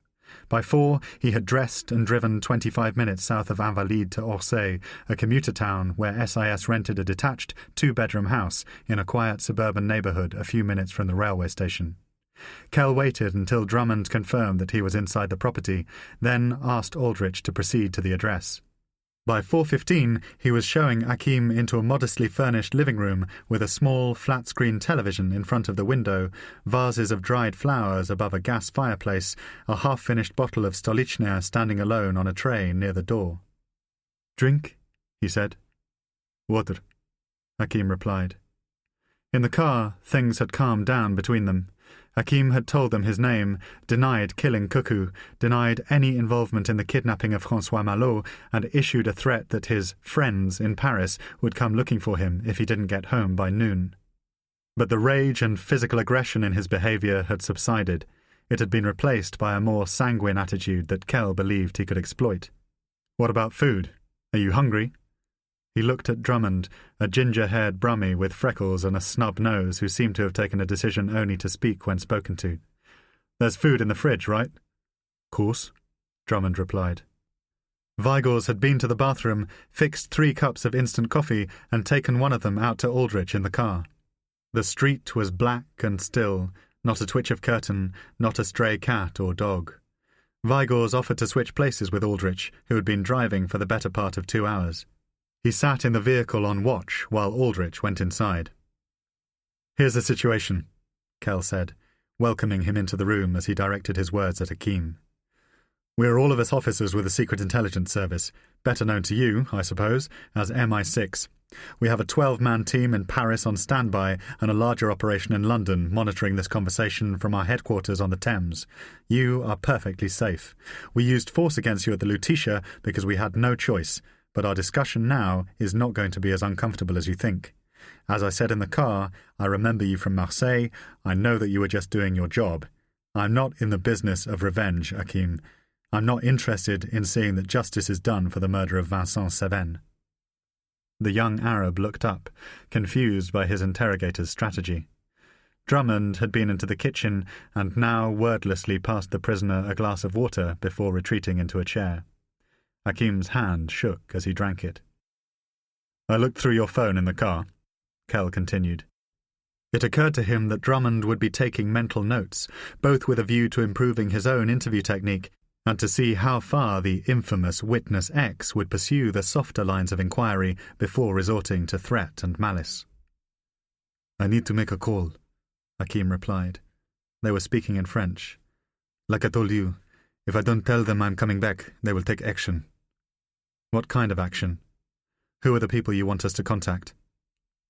By 4, he had dressed and driven 25 minutes south of Invalides to Orsay, a commuter town where SIS rented a detached 2-bedroom house in a quiet suburban neighborhood a few minutes from the railway station. Kell waited until Drummond confirmed that he was inside the property, then asked Aldrich to proceed to the address. By 4:15, he was showing Hakim into a modestly furnished living room with a small, flat-screen television in front of the window, vases of dried flowers above a gas fireplace, a half-finished bottle of Stolichnaya standing alone on a tray near the door. "Drink?" he said. "Water," Hakim replied. In the car, things had calmed down between them. Hakim had told them his name, denied killing Cuckoo, denied any involvement in the kidnapping of François Malot, and issued a threat that his friends in Paris would come looking for him if he didn't get home by noon. But the rage and physical aggression in his behavior had subsided. It had been replaced by a more sanguine attitude that Kell believed he could exploit. "What about food? Are you hungry?" He looked at Drummond, a ginger-haired brummie with freckles and a snub nose who seemed to have taken a decision only to speak when spoken to. "There's food in the fridge, right?" "Course," Drummond replied. Vigors had been to the bathroom, fixed 3 cups of instant coffee, and taken one of them out to Aldrich in the car. The street was black and still, not a twitch of curtain, not a stray cat or dog. Vigors offered to switch places with Aldrich, who had been driving for the better part of 2 hours. He sat in the vehicle on watch while Aldrich went inside. "Here's the situation," Kell said, welcoming him into the room as he directed his words at Hakim. "We are all of us officers with the Secret Intelligence Service, better known to you, I suppose, as MI6. We have a 12-man team in Paris on standby and a larger operation in London monitoring this conversation from our headquarters on the Thames. You are perfectly safe. We used force against you at the Lutetia because we had no choice, but our discussion now is not going to be as uncomfortable as you think. As I said in the car, I remember you from Marseille. I know that you were just doing your job. I'm not in the business of revenge, Hakim. I'm not interested in seeing that justice is done for the murder of Vincent Seven." The young Arab looked up, confused by his interrogator's strategy. Drummond had been into the kitchen and now wordlessly passed the prisoner a glass of water before retreating into a chair. Hakim's hand shook as he drank it. "I looked through your phone in the car," Kell continued. It occurred to him that Drummond would be taking mental notes, both with a view to improving his own interview technique and to see how far the infamous Witness X would pursue the softer lines of inquiry before resorting to threat and malice. "I need to make a call," Hakim replied. They were speaking in French. "Like I told you, if I don't tell them I'm coming back, they will take action." "What kind of action? Who are the people you want us to contact?"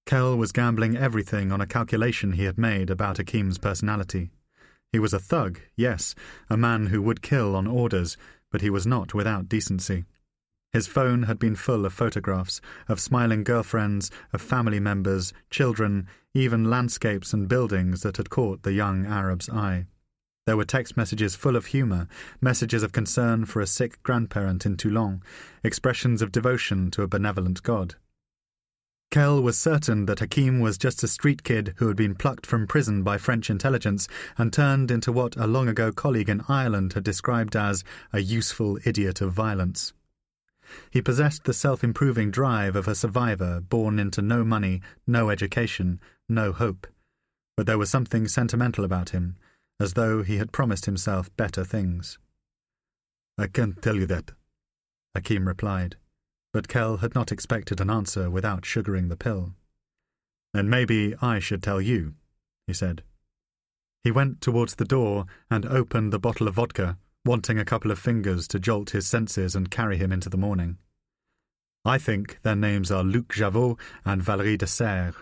Kell was gambling everything on a calculation he had made about Hakim's personality. He was a thug, yes, a man who would kill on orders, but he was not without decency. His phone had been full of photographs, of smiling girlfriends, of family members, children, even landscapes and buildings that had caught the young Arab's eye. There were text messages full of humour, messages of concern for a sick grandparent in Toulon, expressions of devotion to a benevolent God. Kell was certain that Hakim was just a street kid who had been plucked from prison by French intelligence and turned into what a long-ago colleague in Ireland had described as a useful idiot of violence. He possessed the self-improving drive of a survivor born into no money, no education, no hope. But there was something sentimental about him, as though he had promised himself better things. "I can't tell you that," Hakim replied. But Kell had not expected an answer without sugaring the pill. "And maybe I should tell you," he said. He went towards the door and opened the bottle of vodka, wanting a couple of fingers to jolt his senses and carry him into the morning. "I think their names are Luc Javot and Valérie de Serres.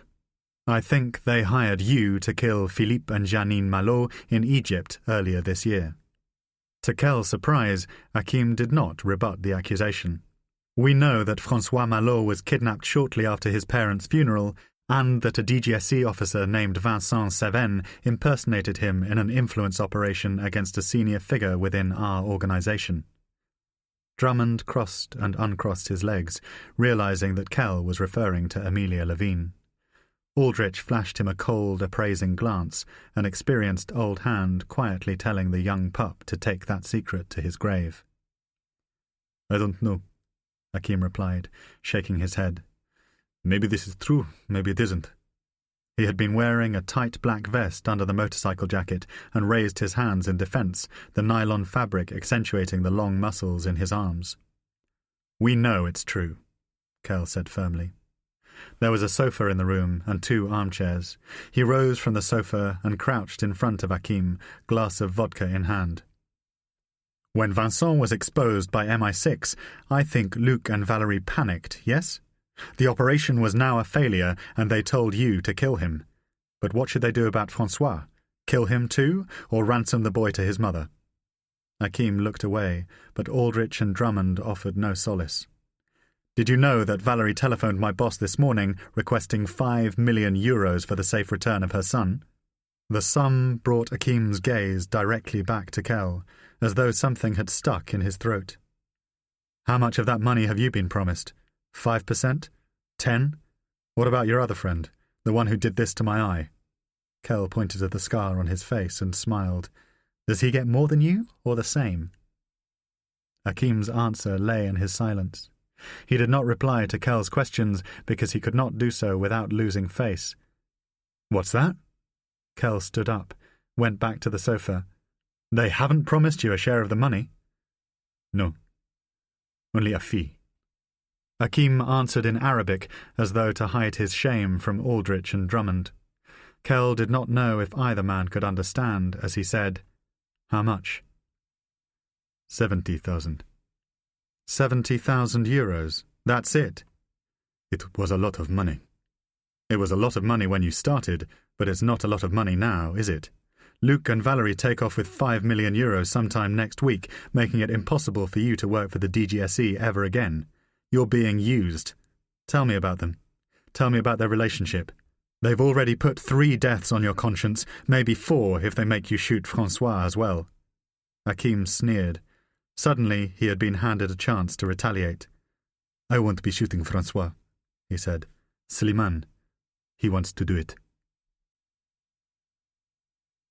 I think they hired you to kill Philippe and Janine Malot in Egypt earlier this year." To Kell's surprise, Hakim did not rebut the accusation. "We know that François Malot was kidnapped shortly after his parents' funeral and that a DGSE officer named Vincent Seven impersonated him in an influence operation against a senior figure within our organisation." Drummond crossed and uncrossed his legs, realising that Kell was referring to Amelia Levine. Aldrich flashed him a cold, appraising glance, an experienced old hand quietly telling the young pup to take that secret to his grave. "I don't know," Hakim replied, shaking his head. "Maybe this is true, maybe it isn't." He had been wearing a tight black vest under the motorcycle jacket and raised his hands in defence, the nylon fabric accentuating the long muscles in his arms. "We know it's true," Kell said firmly. There was a sofa in the room and 2 armchairs. He rose from the sofa and crouched in front of Hakim, glass of vodka in hand. "When Vincent was exposed by MI6, I think Luc and Valérie panicked, yes? The operation was now a failure, and they told you to kill him. But what should they do about François? Kill him too, or ransom the boy to his mother?" Hakim looked away, but Aldrich and Drummond offered no solace. "Did you know that Valérie telephoned my boss this morning requesting 5 million euros for the safe return of her son?" The sum brought Hakim's gaze directly back to Kell, as though something had stuck in his throat. "How much of that money have you been promised? 5%? 10? What about your other friend, the one who did this to my eye?" Kell pointed to the scar on his face and smiled. "Does he get more than you, or the same?" Akim's answer lay in his silence. He did not reply to Kell's questions because he could not do so without losing face. "What's that?" Kell stood up, went back to the sofa. "They haven't promised you a share of the money?" "No. Only a fee." Akim answered in Arabic as though to hide his shame from Aldrich and Drummond. Kell did not know if either man could understand as he said, "How much?" 70,000. 70,000 euros. That's it. It was a lot of money. It was a lot of money when you started, but it's not a lot of money now, is it? Luc and Valerie take off with 5 million euros sometime next week, making it impossible for you to work for the DGSE ever again. You're being used. Tell me about them. Tell me about their relationship. They've already put 3 deaths on your conscience, maybe 4 if they make you shoot Francois as well. Akim sneered. Suddenly he had been handed a chance to retaliate. "I won't be shooting Francois," he said. "Slimane. He wants to do it."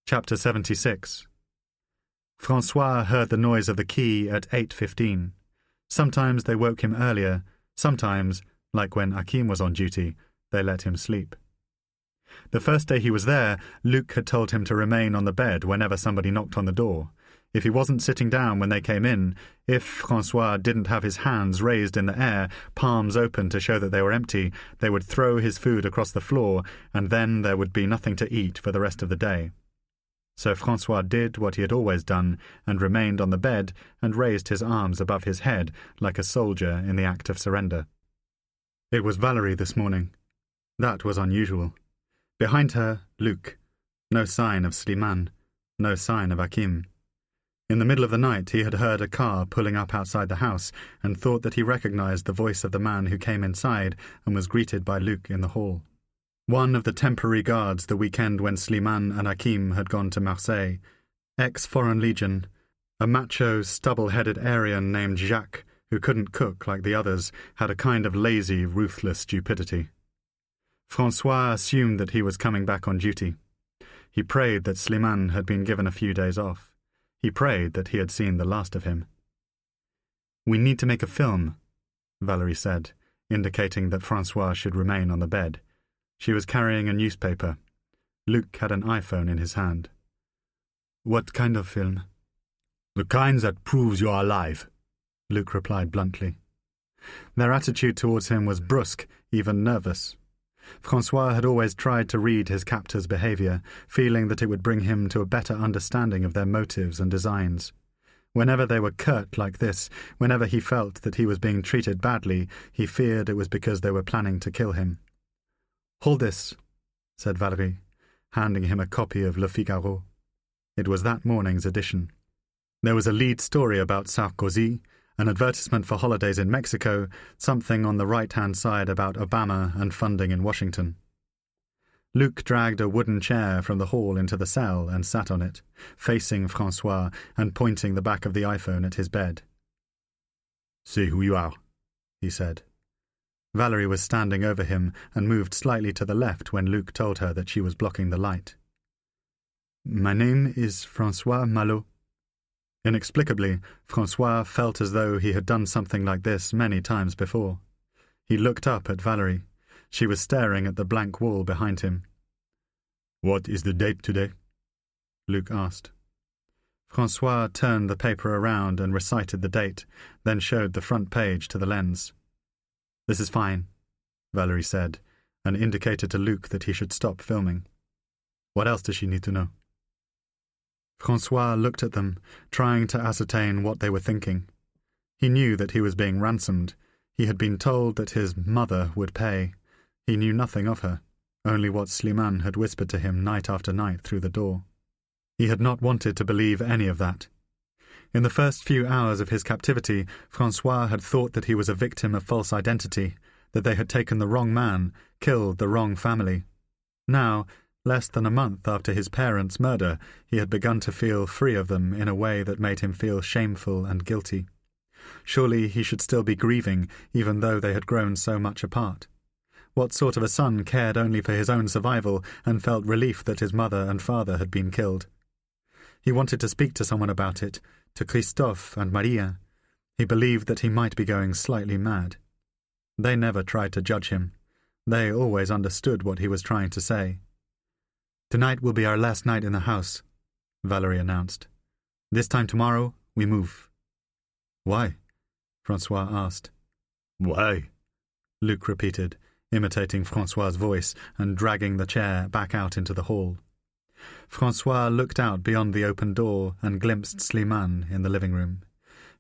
Chapter 76. Francois heard the noise of the key at 8:15. Sometimes they woke him earlier, sometimes, like when Akim was on duty, they let him sleep. The first day he was there, Luc had told him to remain on the bed whenever somebody knocked on the door. If he wasn't sitting down when they came in, if Francois didn't have his hands raised in the air, palms open to show that they were empty, they would throw his food across the floor, and then there would be nothing to eat for the rest of the day. So Francois did what he had always done, and remained on the bed and raised his arms above his head like a soldier in the act of surrender. It was Valerie this morning. That was unusual. Behind her, Luc. No sign of Slimane, no sign of Akim. In the middle of the night he had heard a car pulling up outside the house and thought that he recognized the voice of the man who came inside and was greeted by Luc in the hall. One of the temporary guards the weekend when Slimane and Akim had gone to Marseille, ex-Foreign Legion, a macho, stubble-headed Aryan named Jacques, who couldn't cook like the others, had a kind of lazy, ruthless stupidity. Francois assumed that he was coming back on duty. He prayed that Slimane had been given a few days off. He prayed that he had seen the last of him. "We need to make a film," Valerie said, indicating that Francois should remain on the bed. She was carrying a newspaper. Luc had an iPhone in his hand. "What kind of film?" "The kind that proves you're alive," Luc replied bluntly. Their attitude towards him was brusque, even nervous. Francois had always tried to read his captor's behaviour, feeling that it would bring him to a better understanding of their motives and designs. Whenever they were curt like this, whenever he felt that he was being treated badly, he feared it was because they were planning to kill him. "Hold this," said Valerie, handing him a copy of Le Figaro. It was that morning's edition. There was a lead story about Sarkozy, an advertisement for holidays in Mexico, something on the right-hand side about Obama and funding in Washington. Luc dragged a wooden chair from the hall into the cell and sat on it, facing Francois and pointing the back of the iPhone at his bed. "Say who you are," he said. Valerie was standing over him and moved slightly to the left when Luc told her that she was blocking the light. "My name is Francois Malot." Inexplicably, Francois felt as though he had done something like this many times before. He looked up at Valerie. She was staring at the blank wall behind him. "What is the date today?" Luc asked. Francois turned the paper around and recited the date, then showed the front page to the lens. "This is fine," Valerie said, and indicated to Luc that he should stop filming. "What else does she need to know?" Francois looked at them, trying to ascertain what they were thinking. He knew that he was being ransomed. He had been told that his mother would pay. He knew nothing of her, only what Slimane had whispered to him night after night through the door. He had not wanted to believe any of that. In the first few hours of his captivity, Francois had thought that he was a victim of false identity, that they had taken the wrong man, killed the wrong family. Now, less than a month after his parents' murder, he had begun to feel free of them in a way that made him feel shameful and guilty. Surely he should still be grieving, even though they had grown so much apart. What sort of a son cared only for his own survival and felt relief that his mother and father had been killed? He wanted to speak to someone about it, to Christophe and Maria. He believed that he might be going slightly mad. They never tried to judge him. They always understood what he was trying to say. "Tonight will be our last night in the house," Valerie announced. "This time tomorrow, we move." "Why?" Francois asked. Why? Luc repeated, imitating Francois's voice and dragging the chair back out into the hall. Francois looked out beyond the open door and glimpsed Slimane in the living room.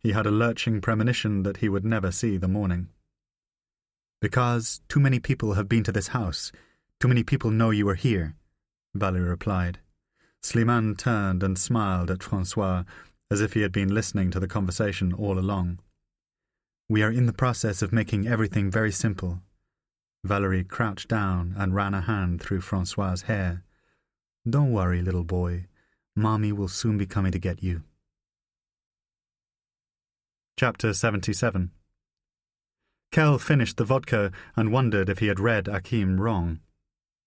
He had a lurching premonition that he would never see the morning. "Because too many people have been to this house. Too many people know you are here," Valerie replied. Slimane turned and smiled at Francois, as if he had been listening to the conversation all along. "We are in the process of making everything very simple." Valerie crouched down and ran a hand through Francois's hair. "Don't worry, little boy. Mommy will soon be coming to get you." Chapter 77. Kell finished the vodka and wondered if he had read Hakim wrong.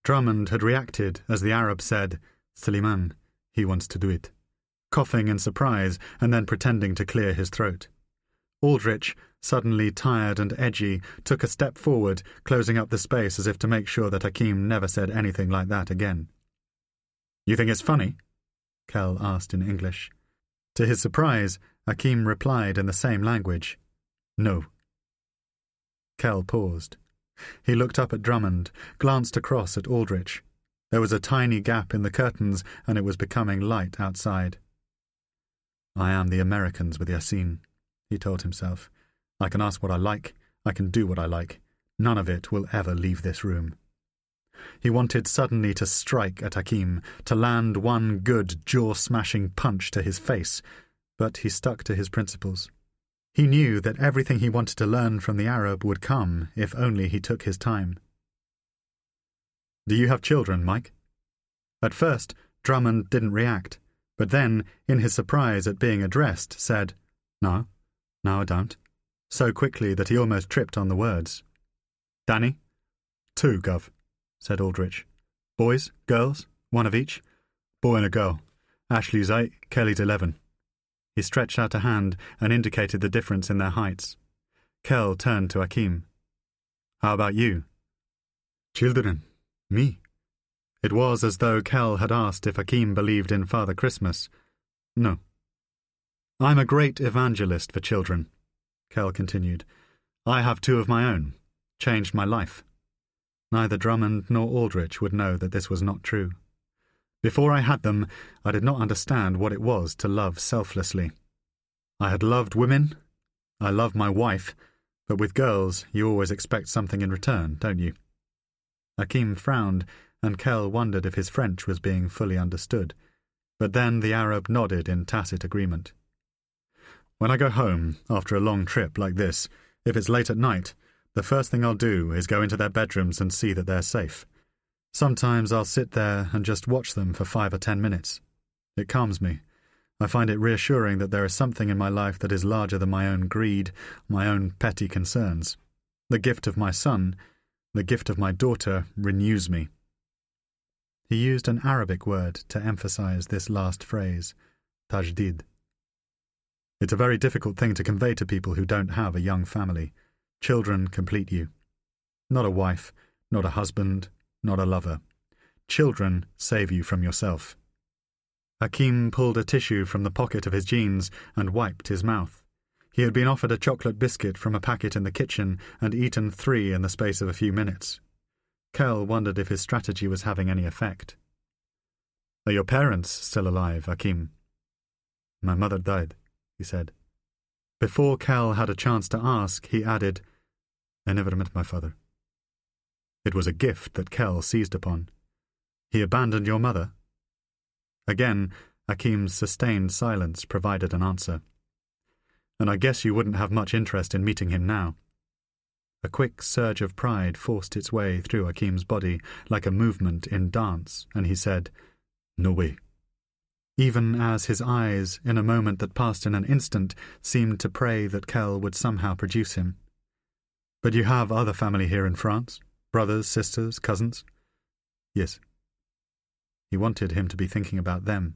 Drummond had reacted as the Arab said, "Slimane, he wants to do it," coughing in surprise and then pretending to clear his throat. Aldrich, suddenly tired and edgy, took a step forward, closing up the space as if to make sure that Hakim never said anything like that again. "You think it's funny?" Kell asked in English. To his surprise, Hakim replied in the same language, "No." Kell paused. He looked up at Drummond, glanced across at Aldrich. There was a tiny gap in the curtains, and it was becoming light outside. "I am the Americans with Yassine," he told himself. "I can ask what I like. I can do what I like. None of it will ever leave this room." He wanted suddenly to strike at Hakim, to land one good jaw-smashing punch to his face, but he stuck to his principles. He knew that everything he wanted to learn from the Arab would come if only he took his time. "Do you have children, Mike?" At first, Drummond didn't react, but then, in his surprise at being addressed, said, No, I don't," so quickly that he almost tripped on the words. "Danny?" "2, Gov," said Aldrich. "Boys, girls, one of each?" "Boy and a girl. Ashley's 8, Kelly's 11. He stretched out a hand and indicated the difference in their heights. Kell turned to Hakim. "How about you?" "Children? Me?" It was as though Kell had asked if Hakim believed in Father Christmas. "No." "I'm a great evangelist for children," Kell continued. "I have 2 of my own. Changed my life." Neither Drummond nor Aldrich would know that this was not true. Before I had them, I did not understand what it was to love selflessly. I had loved women. I loved my wife. But with girls, you always expect something in return, don't you? Hakim frowned, and Kell wondered if his French was being fully understood. But then the Arab nodded in tacit agreement. "When I go home, after a long trip like this, if it's late at night, the first thing I'll do is go into their bedrooms and see that they're safe. Sometimes I'll sit there and just watch them for 5 or 10 minutes. It calms me. I find it reassuring that there is something in my life that is larger than my own greed, my own petty concerns. The gift of my son, the gift of my daughter, renews me." He used an Arabic word to emphasize this last phrase, tajdid. It's a very difficult thing to convey to people who don't have a young family. Children complete you. Not a wife, not a husband, not a lover. Children save you from yourself. Hakim pulled a tissue from the pocket of his jeans and wiped his mouth. He had been offered a chocolate biscuit from a packet in the kitchen and eaten 3 in the space of a few minutes. Kell wondered if his strategy was having any effect. "Are your parents still alive, Hakim?" "My mother died," he said. Before Kell had a chance to ask, he added, "I never met my father." It was a gift that Kell seized upon. "He abandoned your mother?" Again, Hakim's sustained silence provided an answer. "And I guess you wouldn't have much interest in meeting him now." A quick surge of pride forced its way through Hakim's body like a movement in dance, and he said, "No way." Even as his eyes, in a moment that passed in an instant, seemed to pray that Kell would somehow produce him. "But you have other family here in France? Brothers, sisters, cousins?" "Yes." He wanted him to be thinking about them.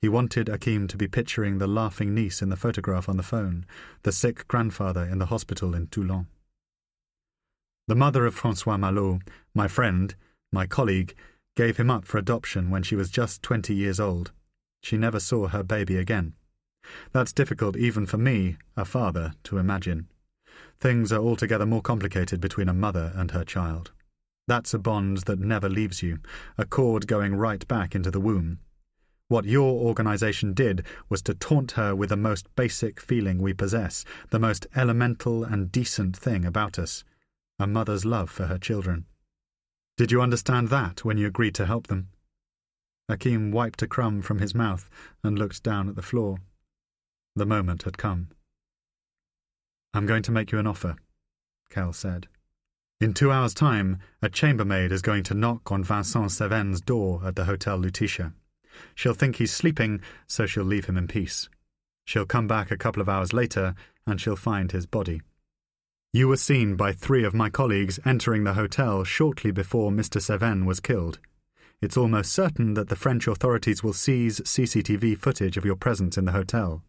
He wanted Hakim to be picturing the laughing niece in the photograph on the phone, the sick grandfather in the hospital in Toulon. The mother of François Malot, my friend, my colleague, gave him up for adoption when she was just 20 years old. She never saw her baby again. That's difficult even for me, a father, to imagine. Things are altogether more complicated between a mother and her child. That's a bond that never leaves you, a cord going right back into the womb. What your organization did was to taunt her with the most basic feeling we possess, the most elemental and decent thing about us, a mother's love for her children. Did you understand that when you agreed to help them? Hakim wiped a crumb from his mouth and looked down at the floor. The moment had come. I'm going to make you an offer, Kell said. In 2 hours' time, a chambermaid is going to knock on Vincent Seven's door at the Hotel Lutetia. She'll think he's sleeping, so she'll leave him in peace. She'll come back a couple of hours later, and she'll find his body. You were seen by 3 of my colleagues entering the hotel shortly before Mr. Seven was killed. It's almost certain that the French authorities will seize CCTV footage of your presence in the hotel.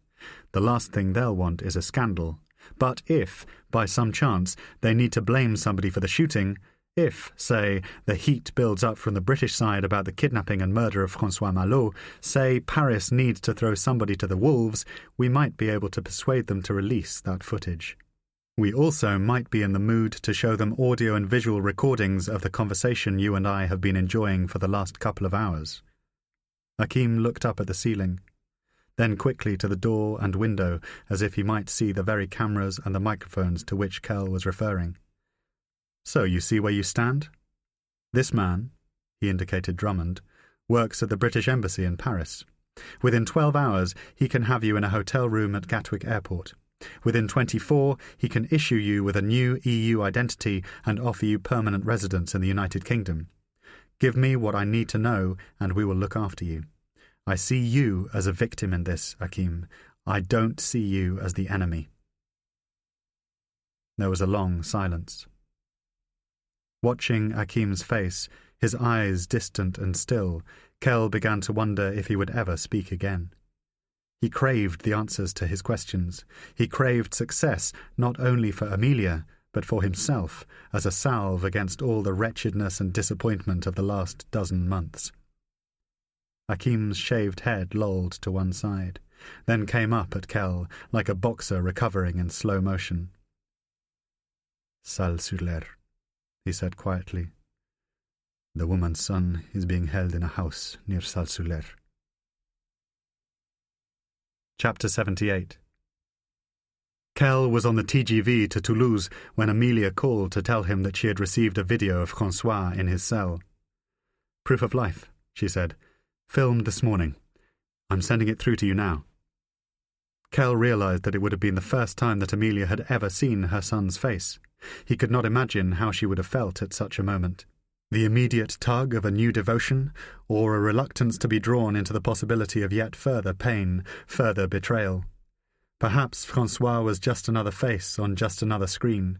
The last thing they'll want is a scandal. But if, by some chance, they need to blame somebody for the shooting, if, say, the heat builds up from the British side about the kidnapping and murder of François Malot, say Paris needs to throw somebody to the wolves, we might be able to persuade them to release that footage. We also might be in the mood to show them audio and visual recordings of the conversation you and I have been enjoying for the last couple of hours. Hakim looked up at the ceiling, then quickly to the door and window as if he might see the very cameras and the microphones to which Kell was referring. So you see where you stand? This man, he indicated Drummond, works at the British Embassy in Paris. Within 12 hours, he can have you in a hotel room at Gatwick Airport. Within 24, he can issue you with a new EU identity and offer you permanent residence in the United Kingdom. Give me what I need to know, and we will look after you. I see you as a victim in this, Hakim. I don't see you as the enemy. There was a long silence. Watching Hakim's face, his eyes distant and still, Kell began to wonder if he would ever speak again. He craved the answers to his questions. He craved success not only for Amelia, but for himself, as a salve against all the wretchedness and disappointment of the last dozen months. Hakim's shaved head lolled to one side, then came up at Kell, like a boxer recovering in slow motion. Salles-sur-l'Air, he said quietly. The woman's son is being held in a house near Salles-sur-l'Air. Chapter 78. Kell was on the TGV to Toulouse when Amelia called to tell him that she had received a video of François in his cell. Proof of life, she said. Filmed this morning. I'm sending it through to you now. Kell realized that it would have been the first time that Amelia had ever seen her son's face. He could not imagine how she would have felt at such a moment. The immediate tug of a new devotion, or a reluctance to be drawn into the possibility of yet further pain, further betrayal. Perhaps François was just another face on just another screen.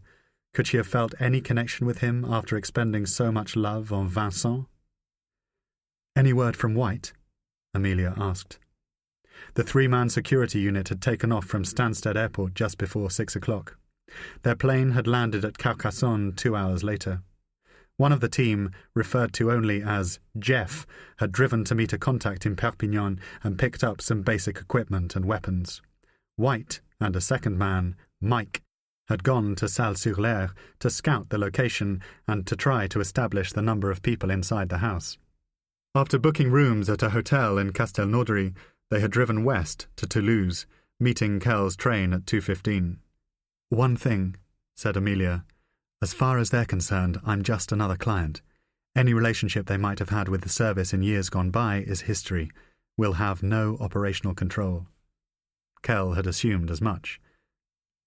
Could she have felt any connection with him after expending so much love on Vincent? Any word from White? Amelia asked. The 3-man security unit had taken off from Stansted Airport just before 6 o'clock. Their plane had landed at Carcassonne 2 hours later. One of the team, referred to only as Jeff, had driven to meet a contact in Perpignan and picked up some basic equipment and weapons. White and a second man, Mike, had gone to Salles-sur-l'Air to scout the location and to try to establish the number of people inside the house. After booking rooms at a hotel in Castelnaudary, they had driven west to Toulouse, meeting Kell's train at 2:15. One thing, said Amelia. As far as they're concerned, I'm just another client. Any relationship they might have had with the service in years gone by is history. We'll have no operational control. Kell had assumed as much.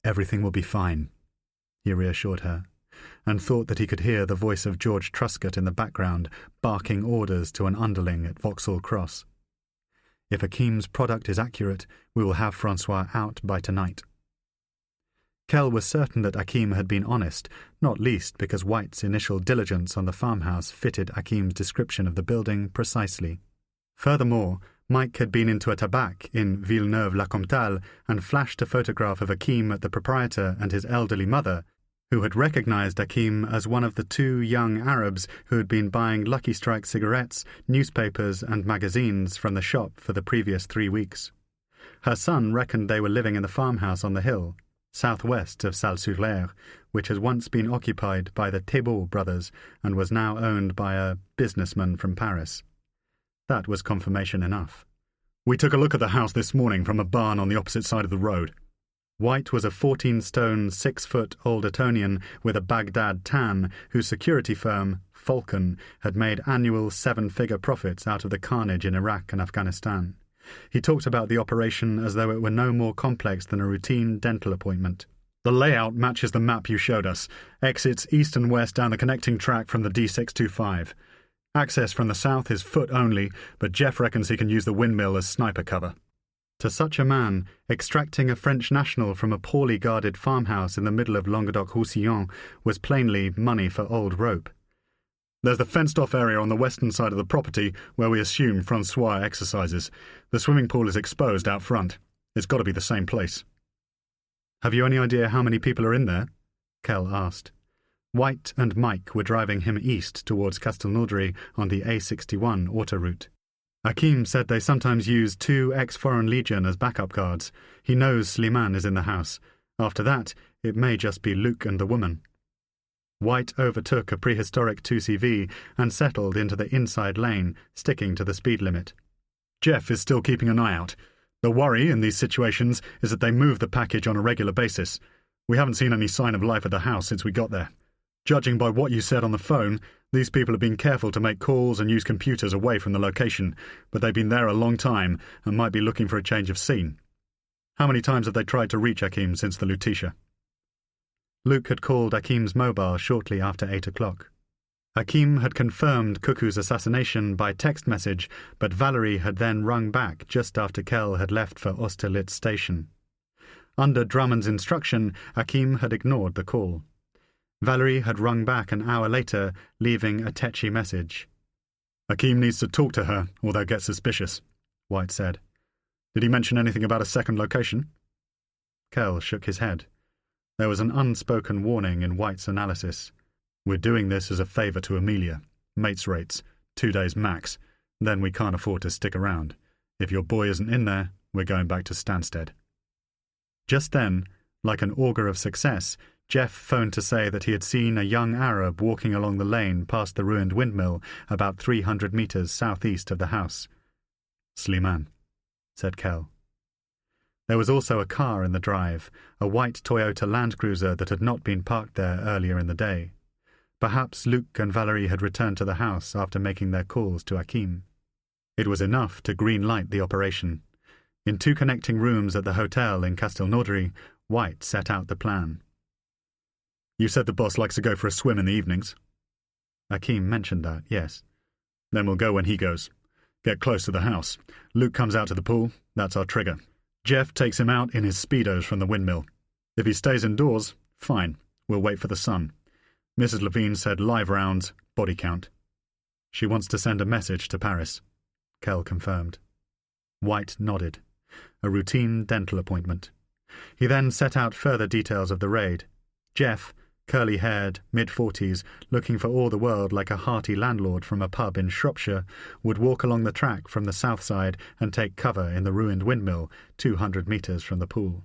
Everything will be fine, he reassured her, and thought that he could hear the voice of George Truscott in the background, barking orders to an underling at Vauxhall Cross. If Hakim's product is accurate, we will have François out by tonight. Kell was certain that Hakim had been honest, not least because White's initial diligence on the farmhouse fitted Hakim's description of the building precisely. Furthermore, Mike had been into a tabac in Villeneuve-la-Comtale and flashed a photograph of Hakim at the proprietor and his elderly mother, who had recognized Hakim as one of the two young Arabs who had been buying Lucky Strike cigarettes, newspapers and magazines from the shop for the previous 3 weeks. Her son reckoned they were living in the farmhouse on the hill, southwest of Salles-sur-l'Aire, which had once been occupied by the Thébault brothers and was now owned by a businessman from Paris. That was confirmation enough. "We took a look at the house this morning from a barn on the opposite side of the road." White was a 14-stone, 6-foot old Etonian with a Baghdad tan whose security firm, Falcon, had made annual 7-figure profits out of the carnage in Iraq and Afghanistan. He talked about the operation as though it were no more complex than a routine dental appointment. "The layout matches the map you showed us. Exits east and west down the connecting track from the D625. Access from the south is foot only, but Jeff reckons he can use the windmill as sniper cover." To such a man, extracting a French national from a poorly guarded farmhouse in the middle of Languedoc-Roussillon was plainly money for old rope. "There's the fenced-off area on the western side of the property where we assume Francois exercises. The swimming pool is exposed out front. It's got to be the same place." "Have you any idea how many people are in there?" Kell asked. White and Mike were driving him east towards Castelnaudary on the A61 autoroute. Hakim said they sometimes use 2 ex-Foreign Legion as backup guards. He knows Slimane is in the house. After that, it may just be Luke and the woman. White overtook a prehistoric 2CV and settled into the inside lane, sticking to the speed limit. "Jeff is still keeping an eye out. The worry in these situations is that they move the package on a regular basis. We haven't seen any sign of life at the house since we got there. Judging by what you said on the phone, these people have been careful to make calls and use computers away from the location, but they've been there a long time and might be looking for a change of scene. How many times have they tried to reach Hakim since the Lutetia?" Luke had called Hakim's mobile shortly after 8 o'clock. Hakim had confirmed Cuckoo's assassination by text message, but Valerie had then rung back just after Kell had left for Austerlitz station. Under Drummond's instruction, Hakim had ignored the call. Valerie had rung back an hour later, leaving a tetchy message. "Hakim needs to talk to her, or they'll get suspicious," White said. "Did he mention anything about a second location?" Kell shook his head. There was an unspoken warning in White's analysis. "We're doing this as a favour to Amelia. Mates rates, 2 days max. Then we can't afford to stick around. If your boy isn't in there, we're going back to Stansted." Just then, like an augur of success, Jeff phoned to say that he had seen a young Arab walking along the lane past the ruined windmill about 300 metres southeast of the house. "Slimane," said Kell. There was also a car in the drive, a white Toyota Land Cruiser that had not been parked there earlier in the day. Perhaps Luke and Valerie had returned to the house after making their calls to Hakim. It was enough to green-light the operation. In 2 connecting rooms at the hotel in Castelnaudary, White set out the plan. "You said the boss likes to go for a swim in the evenings?" Hakim mentioned that, yes. "Then we'll go when he goes. Get close to the house. Luke comes out to the pool. That's our trigger. Jeff takes him out in his Speedos from the windmill. If he stays indoors, fine. We'll wait for the sun. Mrs. Levine said live rounds, body count." "She wants to send a message to Paris," Kell confirmed. White nodded. A routine dental appointment. He then set out further details of the raid. Jeff, curly-haired, mid-40s, looking for all the world like a hearty landlord from a pub in Shropshire, would walk along the track from the south side and take cover in the ruined windmill, 200 metres from the pool.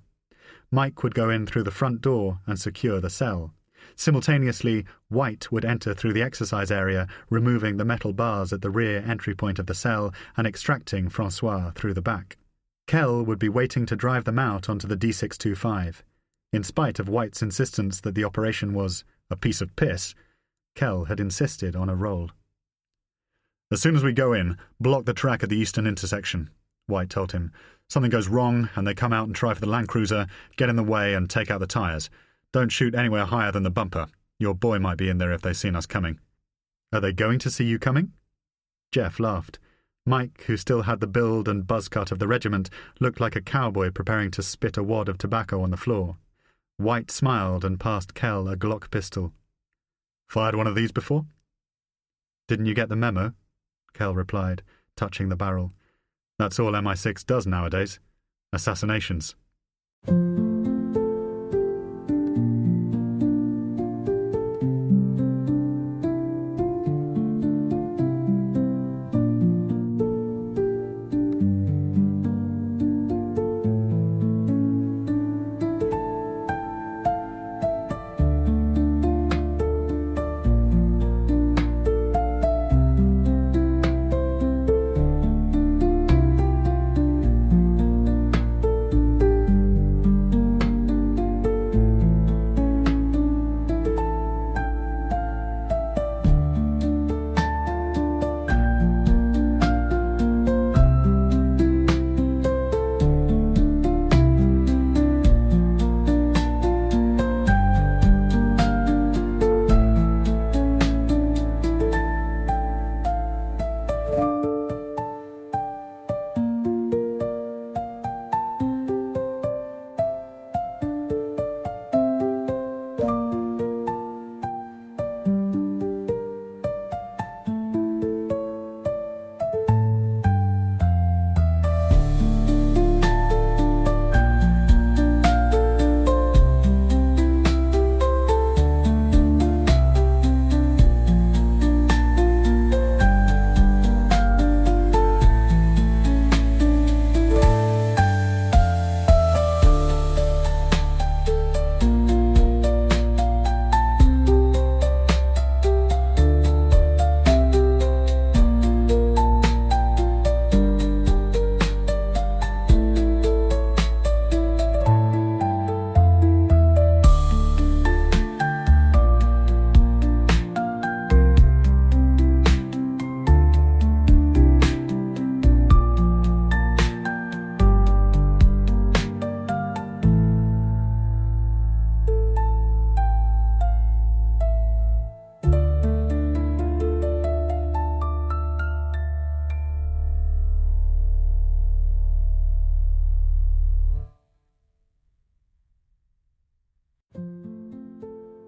Mike would go in through the front door and secure the cell. Simultaneously, White would enter through the exercise area, removing the metal bars at the rear entry point of the cell and extracting Francois through the back. Kell would be waiting to drive them out onto the D625. In spite of White's insistence that the operation was a piece of piss, Kell had insisted on a roll. "As soon as we go in, block the track at the eastern intersection," White told him. "Something goes wrong and they come out and try for the Land Cruiser, get in the way and take out the tyres. Don't shoot anywhere higher than the bumper. Your boy might be in there if they've seen us coming." "Are they going to see you coming?" Jeff laughed. Mike, who still had the build and buzz cut of the regiment, looked like a cowboy preparing to spit a wad of tobacco on the floor. White smiled and passed Kell a Glock pistol. "Fired one of these before?" "Didn't you get the memo?" Kell replied, touching the barrel. That's all MI6 does nowadays. Assassinations.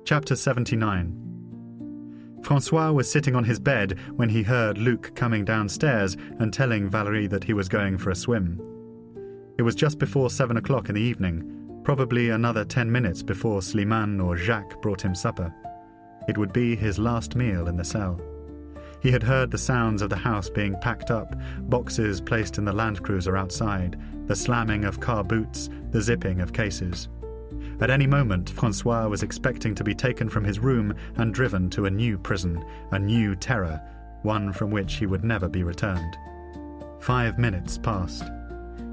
Chapter 79. Francois was sitting on his bed when he heard Luc coming downstairs and telling Valérie that he was going for a swim. It was just before 7 o'clock in the evening, probably another 10 minutes before Slimane or Jacques brought him supper. It would be his last meal in the cell. He had heard the sounds of the house being packed up, boxes placed in the Land Cruiser outside, the slamming of car boots, the zipping of cases. At any moment, Francois was expecting to be taken from his room and driven to a new prison, a new terror, one from which he would never be returned. 5 minutes passed.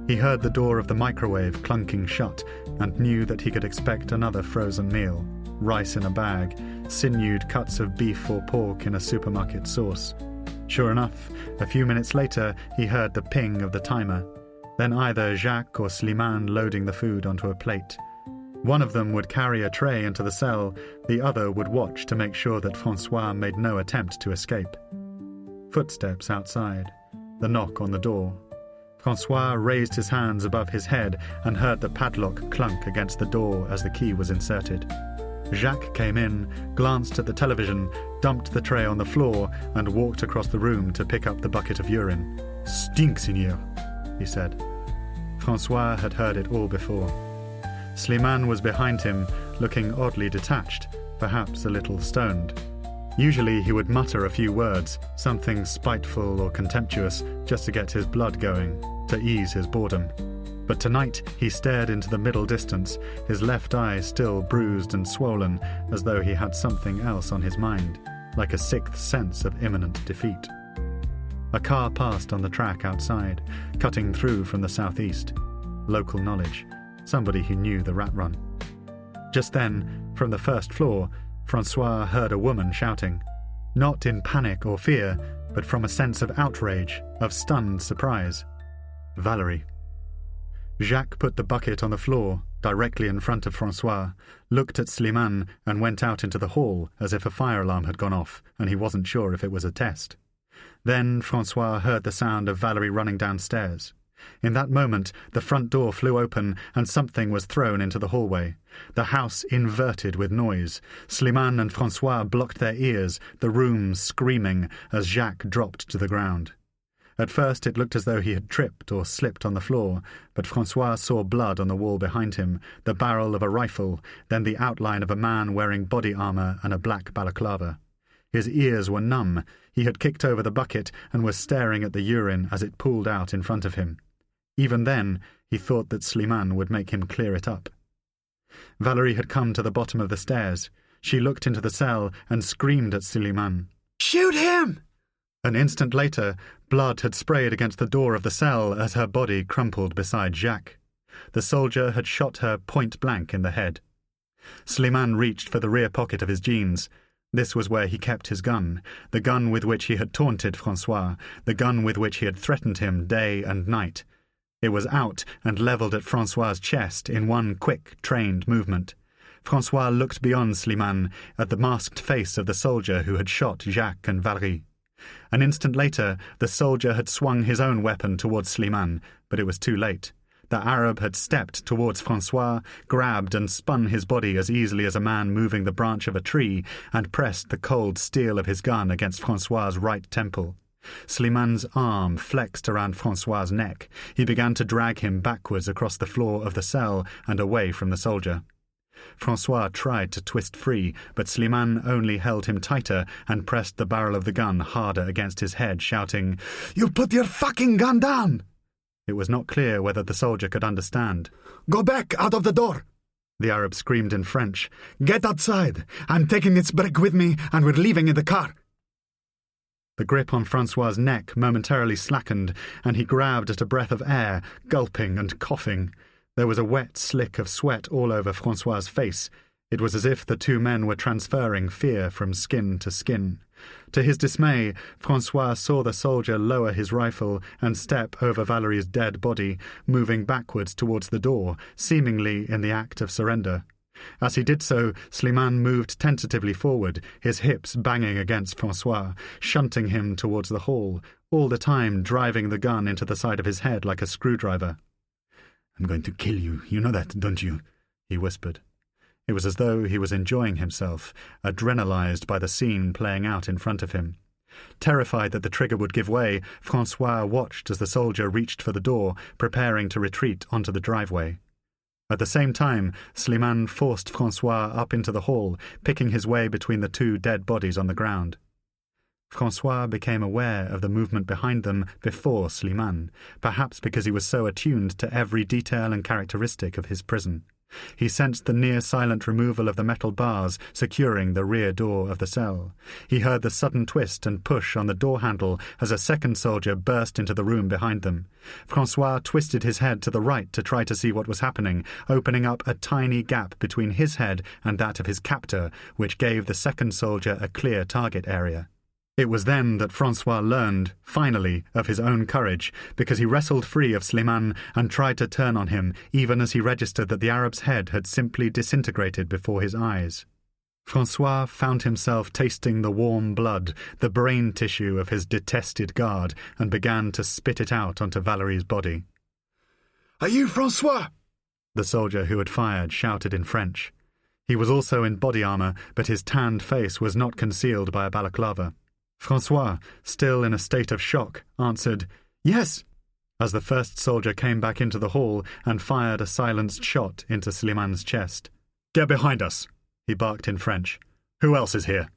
He heard the door of the microwave clunking shut and knew that he could expect another frozen meal, rice in a bag, sinewed cuts of beef or pork in a supermarket sauce. Sure enough, a few minutes later he heard the ping of the timer, then either Jacques or Slimane loading the food onto a plate. One of them would carry a tray into the cell, the other would watch to make sure that Francois made no attempt to escape. Footsteps outside, the knock on the door. Francois raised his hands above his head and heard the padlock clunk against the door as the key was inserted. Jacques came in, glanced at the television, dumped the tray on the floor, and walked across the room to pick up the bucket of urine. "Stinks in here," he said. Francois had heard it all before. Slimane was behind him, looking oddly detached, perhaps a little stoned. Usually he would mutter a few words, something spiteful or contemptuous, just to get his blood going, to ease his boredom. But tonight he stared into the middle distance, his left eye still bruised and swollen, as though he had something else on his mind, like a sixth sense of imminent defeat. A car passed on the track outside, cutting through from the southeast. Local knowledge. Somebody who knew the rat run. Just then, from the first floor, Francois heard a woman shouting, not in panic or fear, but from a sense of outrage, of stunned surprise. Valérie. Jacques put the bucket on the floor, directly in front of Francois, looked at Slimane and went out into the hall as if a fire alarm had gone off and he wasn't sure if it was a test. Then Francois heard the sound of Valérie running downstairs. In that moment, the front door flew open and something was thrown into the hallway. The house inverted with noise. Slimane and Francois blocked their ears, the room screaming as Jacques dropped to the ground. At first it looked as though he had tripped or slipped on the floor, but Francois saw blood on the wall behind him, the barrel of a rifle, then the outline of a man wearing body armour and a black balaclava. His ears were numb. He had kicked over the bucket and was staring at the urine as it pooled out in front of him. Even then, he thought that Slimane would make him clear it up. Valerie had come to the bottom of the stairs. She looked into the cell and screamed at Slimane. "Shoot him!" An instant later, blood had sprayed against the door of the cell as her body crumpled beside Jacques. The soldier had shot her point-blank in the head. Slimane reached for the rear pocket of his jeans. This was where he kept his gun, the gun with which he had taunted Francois, the gun with which he had threatened him day and night. It was out and levelled at Francois's chest in one quick, trained movement. Francois looked beyond Slimane at the masked face of the soldier who had shot Jacques and Valerie. An instant later, the soldier had swung his own weapon towards Slimane, but it was too late. The Arab had stepped towards Francois, grabbed and spun his body as easily as a man moving the branch of a tree, and pressed the cold steel of his gun against Francois's right temple. Slimane's arm flexed around Francois's neck. He began to drag him backwards across the floor of the cell and away from the soldier. Francois tried to twist free, but Slimane only held him tighter and pressed the barrel of the gun harder against his head, shouting, "You put your fucking gun down!" It was not clear whether the soldier could understand. "Go back out of the door!" The Arab screamed in French. "Get outside! I'm taking this brick with me, and we're leaving in the car!" The grip on Francois's neck momentarily slackened, and he grabbed at a breath of air, gulping and coughing. There was a wet slick of sweat all over Francois's face. It was as if the two men were transferring fear from skin to skin. To his dismay, Francois saw the soldier lower his rifle and step over Valerie's dead body, moving backwards towards the door, seemingly in the act of surrender. As he did so, Slimane moved tentatively forward, his hips banging against Francois, shunting him towards the hall, all the time driving the gun into the side of his head like a screwdriver. "I'm going to kill you, you know that, don't you?" he whispered. It was as though he was enjoying himself, adrenalized by the scene playing out in front of him. Terrified that the trigger would give way, Francois watched as the soldier reached for the door, preparing to retreat onto the driveway. At the same time, Slimane forced Francois up into the hall, picking his way between the two dead bodies on the ground. Francois became aware of the movement behind them before Slimane, perhaps because he was so attuned to every detail and characteristic of his prison. He sensed the near-silent removal of the metal bars securing the rear door of the cell. He heard the sudden twist and push on the door handle as a second soldier burst into the room behind them. Francois twisted his head to the right to try to see what was happening, opening up a tiny gap between his head and that of his captor, which gave the second soldier a clear target area. It was then that Francois learned, finally, of his own courage, because he wrestled free of Slimane and tried to turn on him, even as he registered that the Arab's head had simply disintegrated before his eyes. Francois found himself tasting the warm blood, the brain tissue of his detested guard, and began to spit it out onto Valerie's body. "Are you Francois?" The soldier who had fired shouted in French. He was also in body armour, but his tanned face was not concealed by a balaclava. Francois, still in a state of shock, answered, "Yes," as the first soldier came back into the hall and fired a silenced shot into Slimane's chest. "Get behind us," he barked in French. "Who else is here?"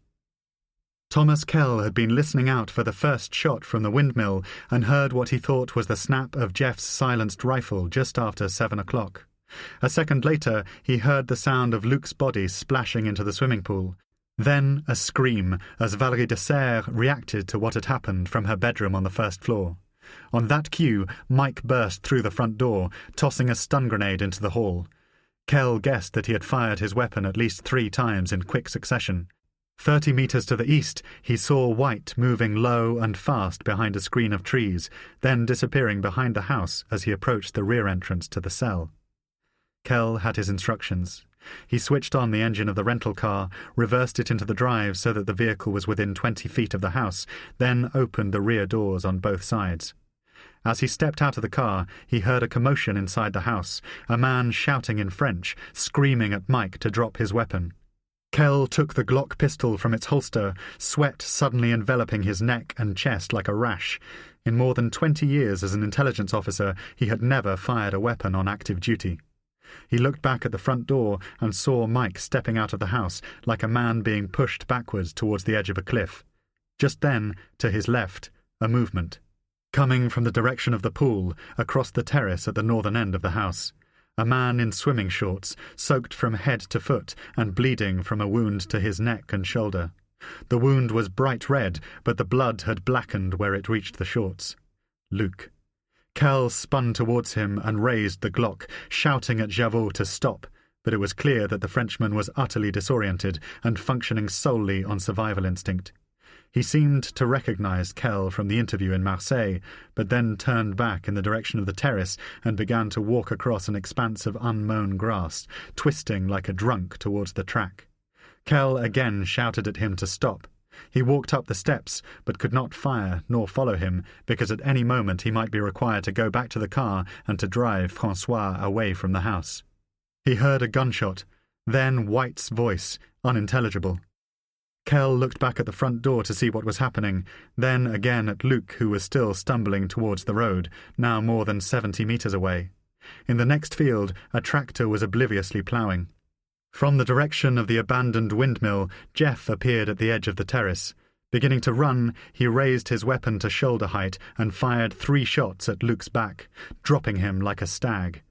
Thomas Kell had been listening out for the first shot from the windmill and heard what he thought was the snap of Jeff's silenced rifle just after 7 o'clock. A second later, he heard the sound of Luc's body splashing into the swimming pool. Then a scream as Valérie de Serres reacted to what had happened from her bedroom on the first floor. On that cue, Mike burst through the front door, tossing a stun grenade into the hall. Kell guessed that he had fired his weapon at least 3 times in quick succession. 30 meters to the east, he saw white moving low and fast behind a screen of trees, then disappearing behind the house as he approached the rear entrance to the cell. Kell had his instructions. He switched on the engine of the rental car, reversed it into the drive so that the vehicle was within 20 feet of the house, then opened the rear doors on both sides. As he stepped out of the car, he heard a commotion inside the house, a man shouting in French, screaming at Mike to drop his weapon. Kell took the Glock pistol from its holster, sweat suddenly enveloping his neck and chest like a rash. In more than 20 years as an intelligence officer, he had never fired a weapon on active duty. He looked back at the front door and saw Mike stepping out of the house like a man being pushed backwards towards the edge of a cliff. Just then, to his left, a movement. Coming from the direction of the pool, across the terrace at the northern end of the house. A man in swimming shorts, soaked from head to foot and bleeding from a wound to his neck and shoulder. The wound was bright red, but the blood had blackened where it reached the shorts. Luc. Kell spun towards him and raised the Glock, shouting at Javot to stop, but it was clear that the Frenchman was utterly disoriented and functioning solely on survival instinct. He seemed to recognize Kell from the interview in Marseille, but then turned back in the direction of the terrace and began to walk across an expanse of unmown grass, twisting like a drunk towards the track. Kell again shouted at him to stop. He walked up the steps, but could not fire nor follow him, because at any moment he might be required to go back to the car and to drive François away from the house. He heard a gunshot, then White's voice, unintelligible. Kell looked back at the front door to see what was happening, then again at Luc, who was still stumbling towards the road, now more than 70 metres away. In the next field, a tractor was obliviously ploughing. From the direction of the abandoned windmill, Jeff appeared at the edge of the terrace. Beginning to run, he raised his weapon to shoulder height and fired 3 shots at Luc's back, dropping him like a stag.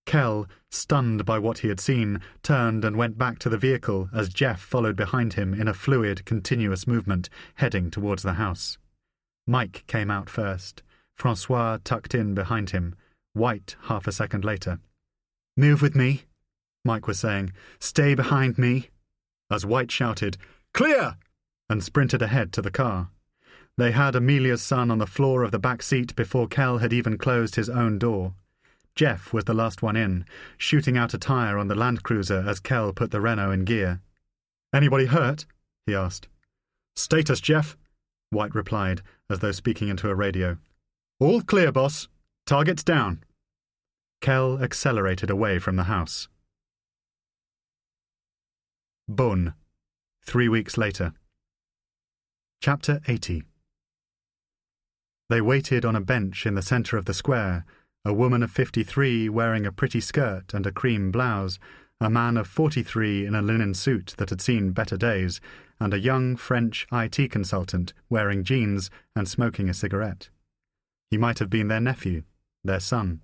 Kell, stunned by what he had seen, turned and went back to the vehicle as Jeff followed behind him in a fluid, continuous movement, heading towards the house. Mike came out first. François tucked in behind him. White half a second later. "Move with me," Mike was saying. "Stay behind me," as White shouted, "Clear!" and sprinted ahead to the car. They had Amelia's son on the floor of the back seat before Kell had even closed his own door. Jeff was the last one in, shooting out a tyre on the Land Cruiser as Kell put the Renault in gear. "Anybody hurt?" he asked. "Status, Jeff," White replied, as though speaking into a radio. "All clear, boss. Target's down." Kell accelerated away from the house. Beaune, 3 weeks later. Chapter 80. They waited on a bench in the centre of the square, a woman of 53 wearing a pretty skirt and a cream blouse, a man of 43 in a linen suit that had seen better days, and a young French IT consultant wearing jeans and smoking a cigarette. He might have been their nephew, their son.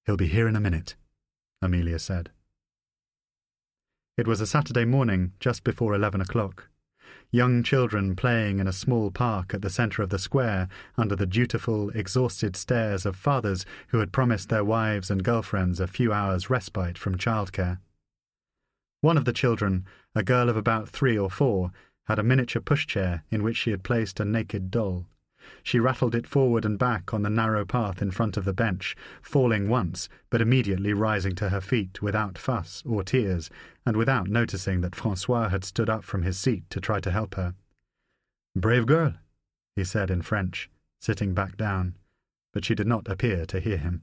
"He'll be here in a minute," Amelia said. It was a Saturday morning, just before 11 o'clock. Young children playing in a small park at the centre of the square under the dutiful, exhausted stares of fathers who had promised their wives and girlfriends a few hours' respite from childcare. One of the children, a girl of about 3 or 4, had a miniature pushchair in which she had placed a naked doll. She rattled it forward and back on the narrow path in front of the bench, falling once, but immediately rising to her feet without fuss or tears, and without noticing that François had stood up from his seat to try to help her. "Brave girl," he said in French, sitting back down, but she did not appear to hear him.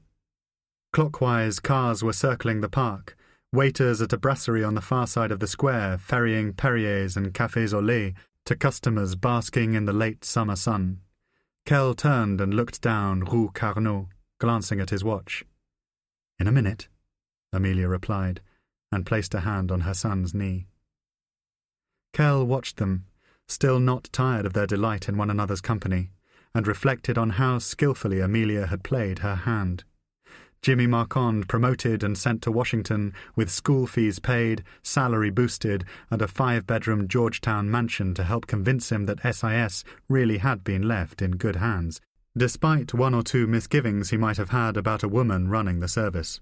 Clockwise, cars were circling the park, waiters at a brasserie on the far side of the square ferrying Perriers and cafés au lait to customers basking in the late summer sun. Kell turned and looked down Rue Carnot, glancing at his watch. "In a minute," Amelia replied, and placed a hand on her son's knee. Kell watched them, still not tired of their delight in one another's company, and reflected on how skillfully Amelia had played her hand. Jimmy Marquand promoted and sent to Washington, with school fees paid, salary boosted, and a 5-bedroom Georgetown mansion to help convince him that SIS really had been left in good hands, despite 1 or 2 misgivings he might have had about a woman running the service.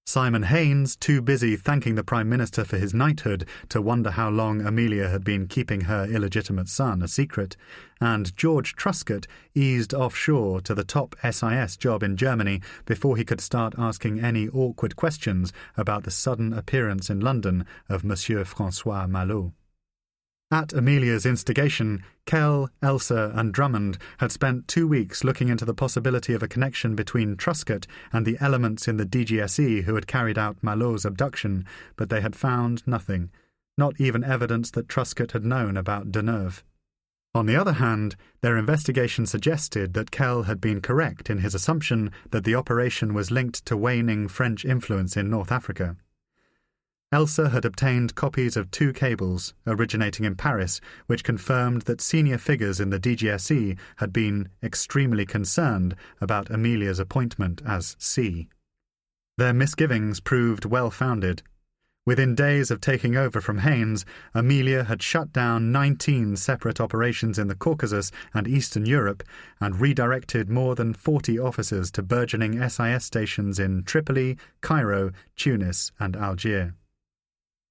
Simon Haynes, too busy thanking the Prime Minister for his knighthood to wonder how long Amelia had been keeping her illegitimate son a secret, and George Truscott eased offshore to the top SIS job in Germany before he could start asking any awkward questions about the sudden appearance in London of Monsieur François Malot. At Amelia's instigation, Kell, Elsa and Drummond had spent 2 weeks looking into the possibility of a connection between Truscott and the elements in the DGSE who had carried out Malot's abduction, but they had found nothing, not even evidence that Truscott had known about Deneuve. On the other hand, their investigation suggested that Kell had been correct in his assumption that the operation was linked to waning French influence in North Africa. Elsa had obtained copies of 2 cables originating in Paris which confirmed that senior figures in the DGSE had been extremely concerned about Amelia's appointment as C. Their misgivings proved well-founded. Within days of taking over from Haynes, Amelia had shut down 19 separate operations in the Caucasus and Eastern Europe and redirected more than 40 officers to burgeoning SIS stations in Tripoli, Cairo, Tunis and Algiers.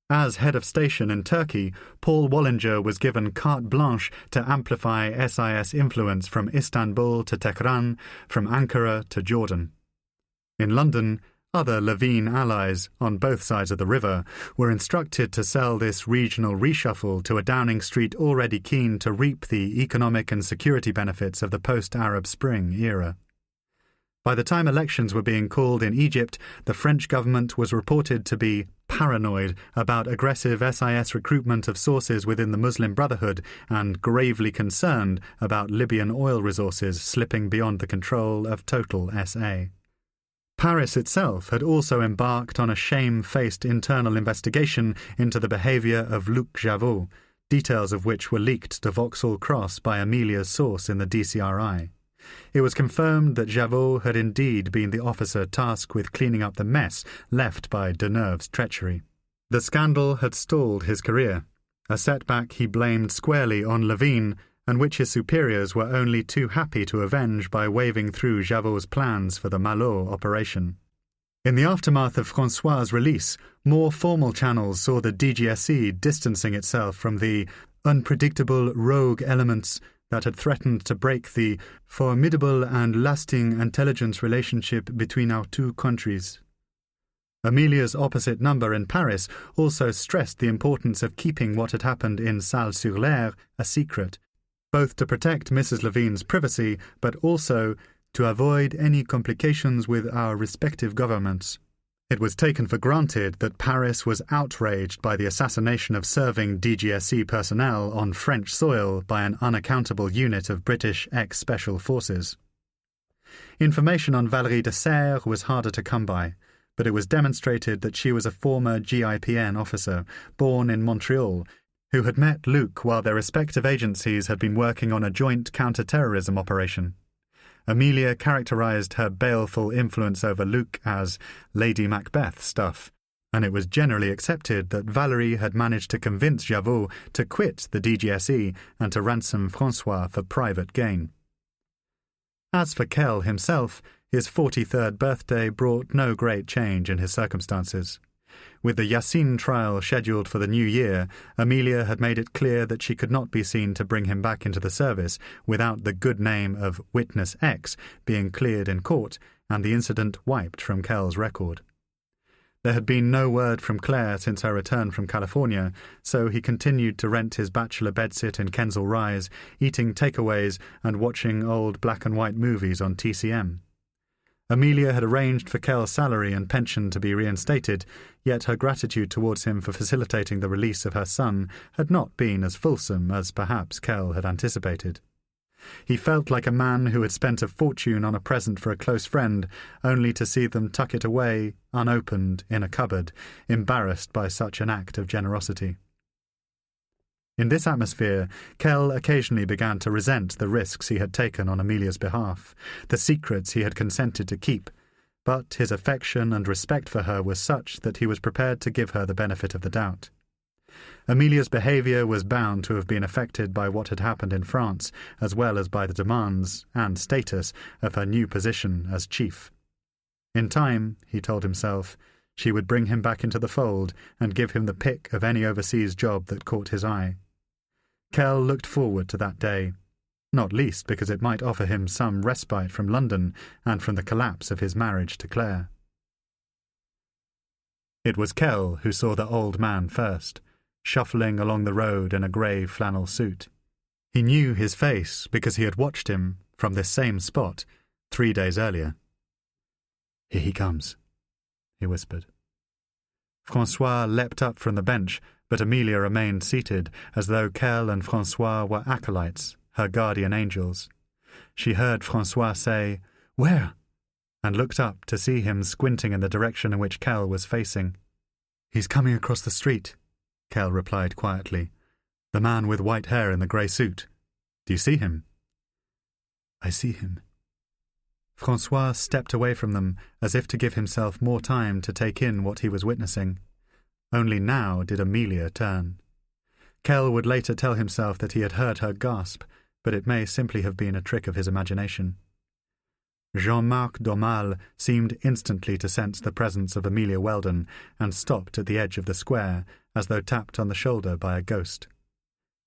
As head of station in Turkey, Paul Wallinger was given carte blanche to amplify SIS influence from Istanbul to Tehran, from Ankara to Jordan. In London, other Levine allies, on both sides of the river, were instructed to sell this regional reshuffle to a Downing Street already keen to reap the economic and security benefits of the post-Arab Spring era. By the time elections were being called in Egypt, the French government was reported to be paranoid about aggressive SIS recruitment of sources within the Muslim Brotherhood and gravely concerned about Libyan oil resources slipping beyond the control of Total SA. Paris itself had also embarked on a shame-faced internal investigation into the behaviour of Luc Javot, details of which were leaked to Vauxhall Cross by Amelia's source in the DCRI. It was confirmed that Javot had indeed been the officer tasked with cleaning up the mess left by Deneuve's treachery. The scandal had stalled his career, a setback he blamed squarely on Levine, and which his superiors were only too happy to avenge by waving through Javot's plans for the Malo operation. In the aftermath of François' release, more formal channels saw the DGSE distancing itself from the unpredictable rogue elements that had threatened to break the formidable and lasting intelligence relationship between our 2 countries. Amelia's opposite number in Paris also stressed the importance of keeping what had happened in Salles-sur-l'Air a secret, both to protect Mrs. Levine's privacy, but also to avoid any complications with our respective governments. It was taken for granted that Paris was outraged by the assassination of serving DGSE personnel on French soil by an unaccountable unit of British ex-special forces. Information on Valérie de Serres was harder to come by, but it was demonstrated that she was a former GIPN officer, born in Montreal, who had met Luc while their respective agencies had been working on a joint counter-terrorism operation. Amelia characterized her baleful influence over Luc as Lady Macbeth stuff, and it was generally accepted that Valérie had managed to convince Javot to quit the DGSE and to ransom François for private gain. As for Kell himself, his 43rd birthday brought no great change in his circumstances. With the Yassine trial scheduled for the new year, Amelia had made it clear that she could not be seen to bring him back into the service without the good name of Witness X being cleared in court and the incident wiped from Kell's record. There had been no word from Claire since her return from California, so he continued to rent his bachelor bedsit in Kensal Rise, eating takeaways and watching old black-and-white movies on TCM. Amelia had arranged for Kell's salary and pension to be reinstated, yet her gratitude towards him for facilitating the release of her son had not been as fulsome as perhaps Kell had anticipated. He felt like a man who had spent a fortune on a present for a close friend, only to see them tuck it away, unopened, in a cupboard, embarrassed by such an act of generosity. In this atmosphere, Kell occasionally began to resent the risks he had taken on Amelia's behalf, the secrets he had consented to keep, but his affection and respect for her was such that he was prepared to give her the benefit of the doubt. Amelia's behaviour was bound to have been affected by what had happened in France, as well as by the demands and status of her new position as chief. In time, he told himself, she would bring him back into the fold and give him the pick of any overseas job that caught his eye. Kell looked forward to that day, not least because it might offer him some respite from London and from the collapse of his marriage to Claire. It was Kell who saw the old man first, shuffling along the road in a grey flannel suit. He knew his face because he had watched him from this same spot 3 days earlier. "Here he comes," he whispered. François leapt up from the bench, but Amelia remained seated as though Kell and Francois were acolytes, her guardian angels. She heard Francois say, "Where?" and looked up to see him squinting in the direction in which Kell was facing. "He's coming across the street," Kell replied quietly. "The man with white hair in the grey suit. Do you see him?" "I see him." Francois stepped away from them as if to give himself more time to take in what he was witnessing. Only now did Amelia turn. Kell would later tell himself that he had heard her gasp, but it may simply have been a trick of his imagination. Jean-Marc Domal seemed instantly to sense the presence of Amelia Weldon and stopped at the edge of the square, as though tapped on the shoulder by a ghost.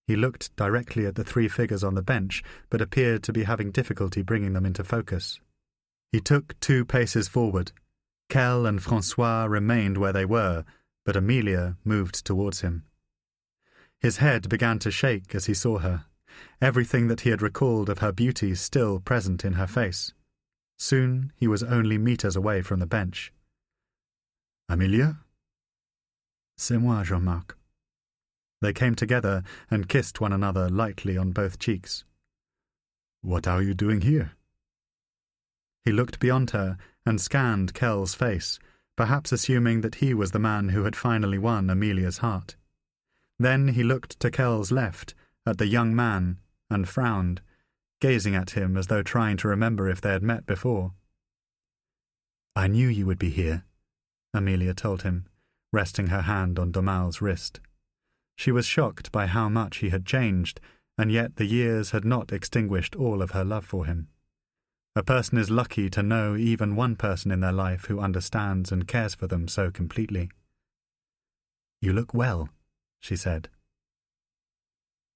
He looked directly at the three figures on the bench, but appeared to be having difficulty bringing them into focus. He took 2 paces forward. Kell and Francois remained where they were, but Amelia moved towards him. His head began to shake as he saw her, everything that he had recalled of her beauty still present in her face. Soon he was only meters away from the bench. "Amelia?" "C'est moi, Jean-Marc." They came together and kissed one another lightly on both cheeks. "What are you doing here?" He looked beyond her and scanned Kell's face, perhaps assuming that he was the man who had finally won Amelia's heart. Then he looked to Kell's left, at the young man, and frowned, gazing at him as though trying to remember if they had met before. "I knew you would be here," Amelia told him, resting her hand on Domal's wrist. She was shocked by how much he had changed, and yet the years had not extinguished all of her love for him. A person is lucky to know even one person in their life who understands and cares for them so completely. "You look well," she said.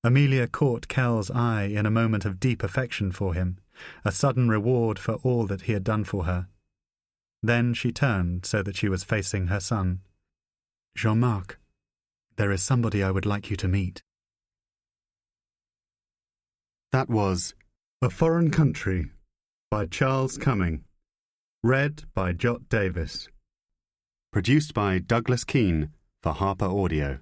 Amelia caught Kell's eye in a moment of deep affection for him, a sudden reward for all that he had done for her. Then she turned so that she was facing her son. "Jean-Marc, there is somebody I would like you to meet." That was A Foreign Country by Charles Cumming. Read by Jot Davis. Produced by Douglas Keane for Harper Audio.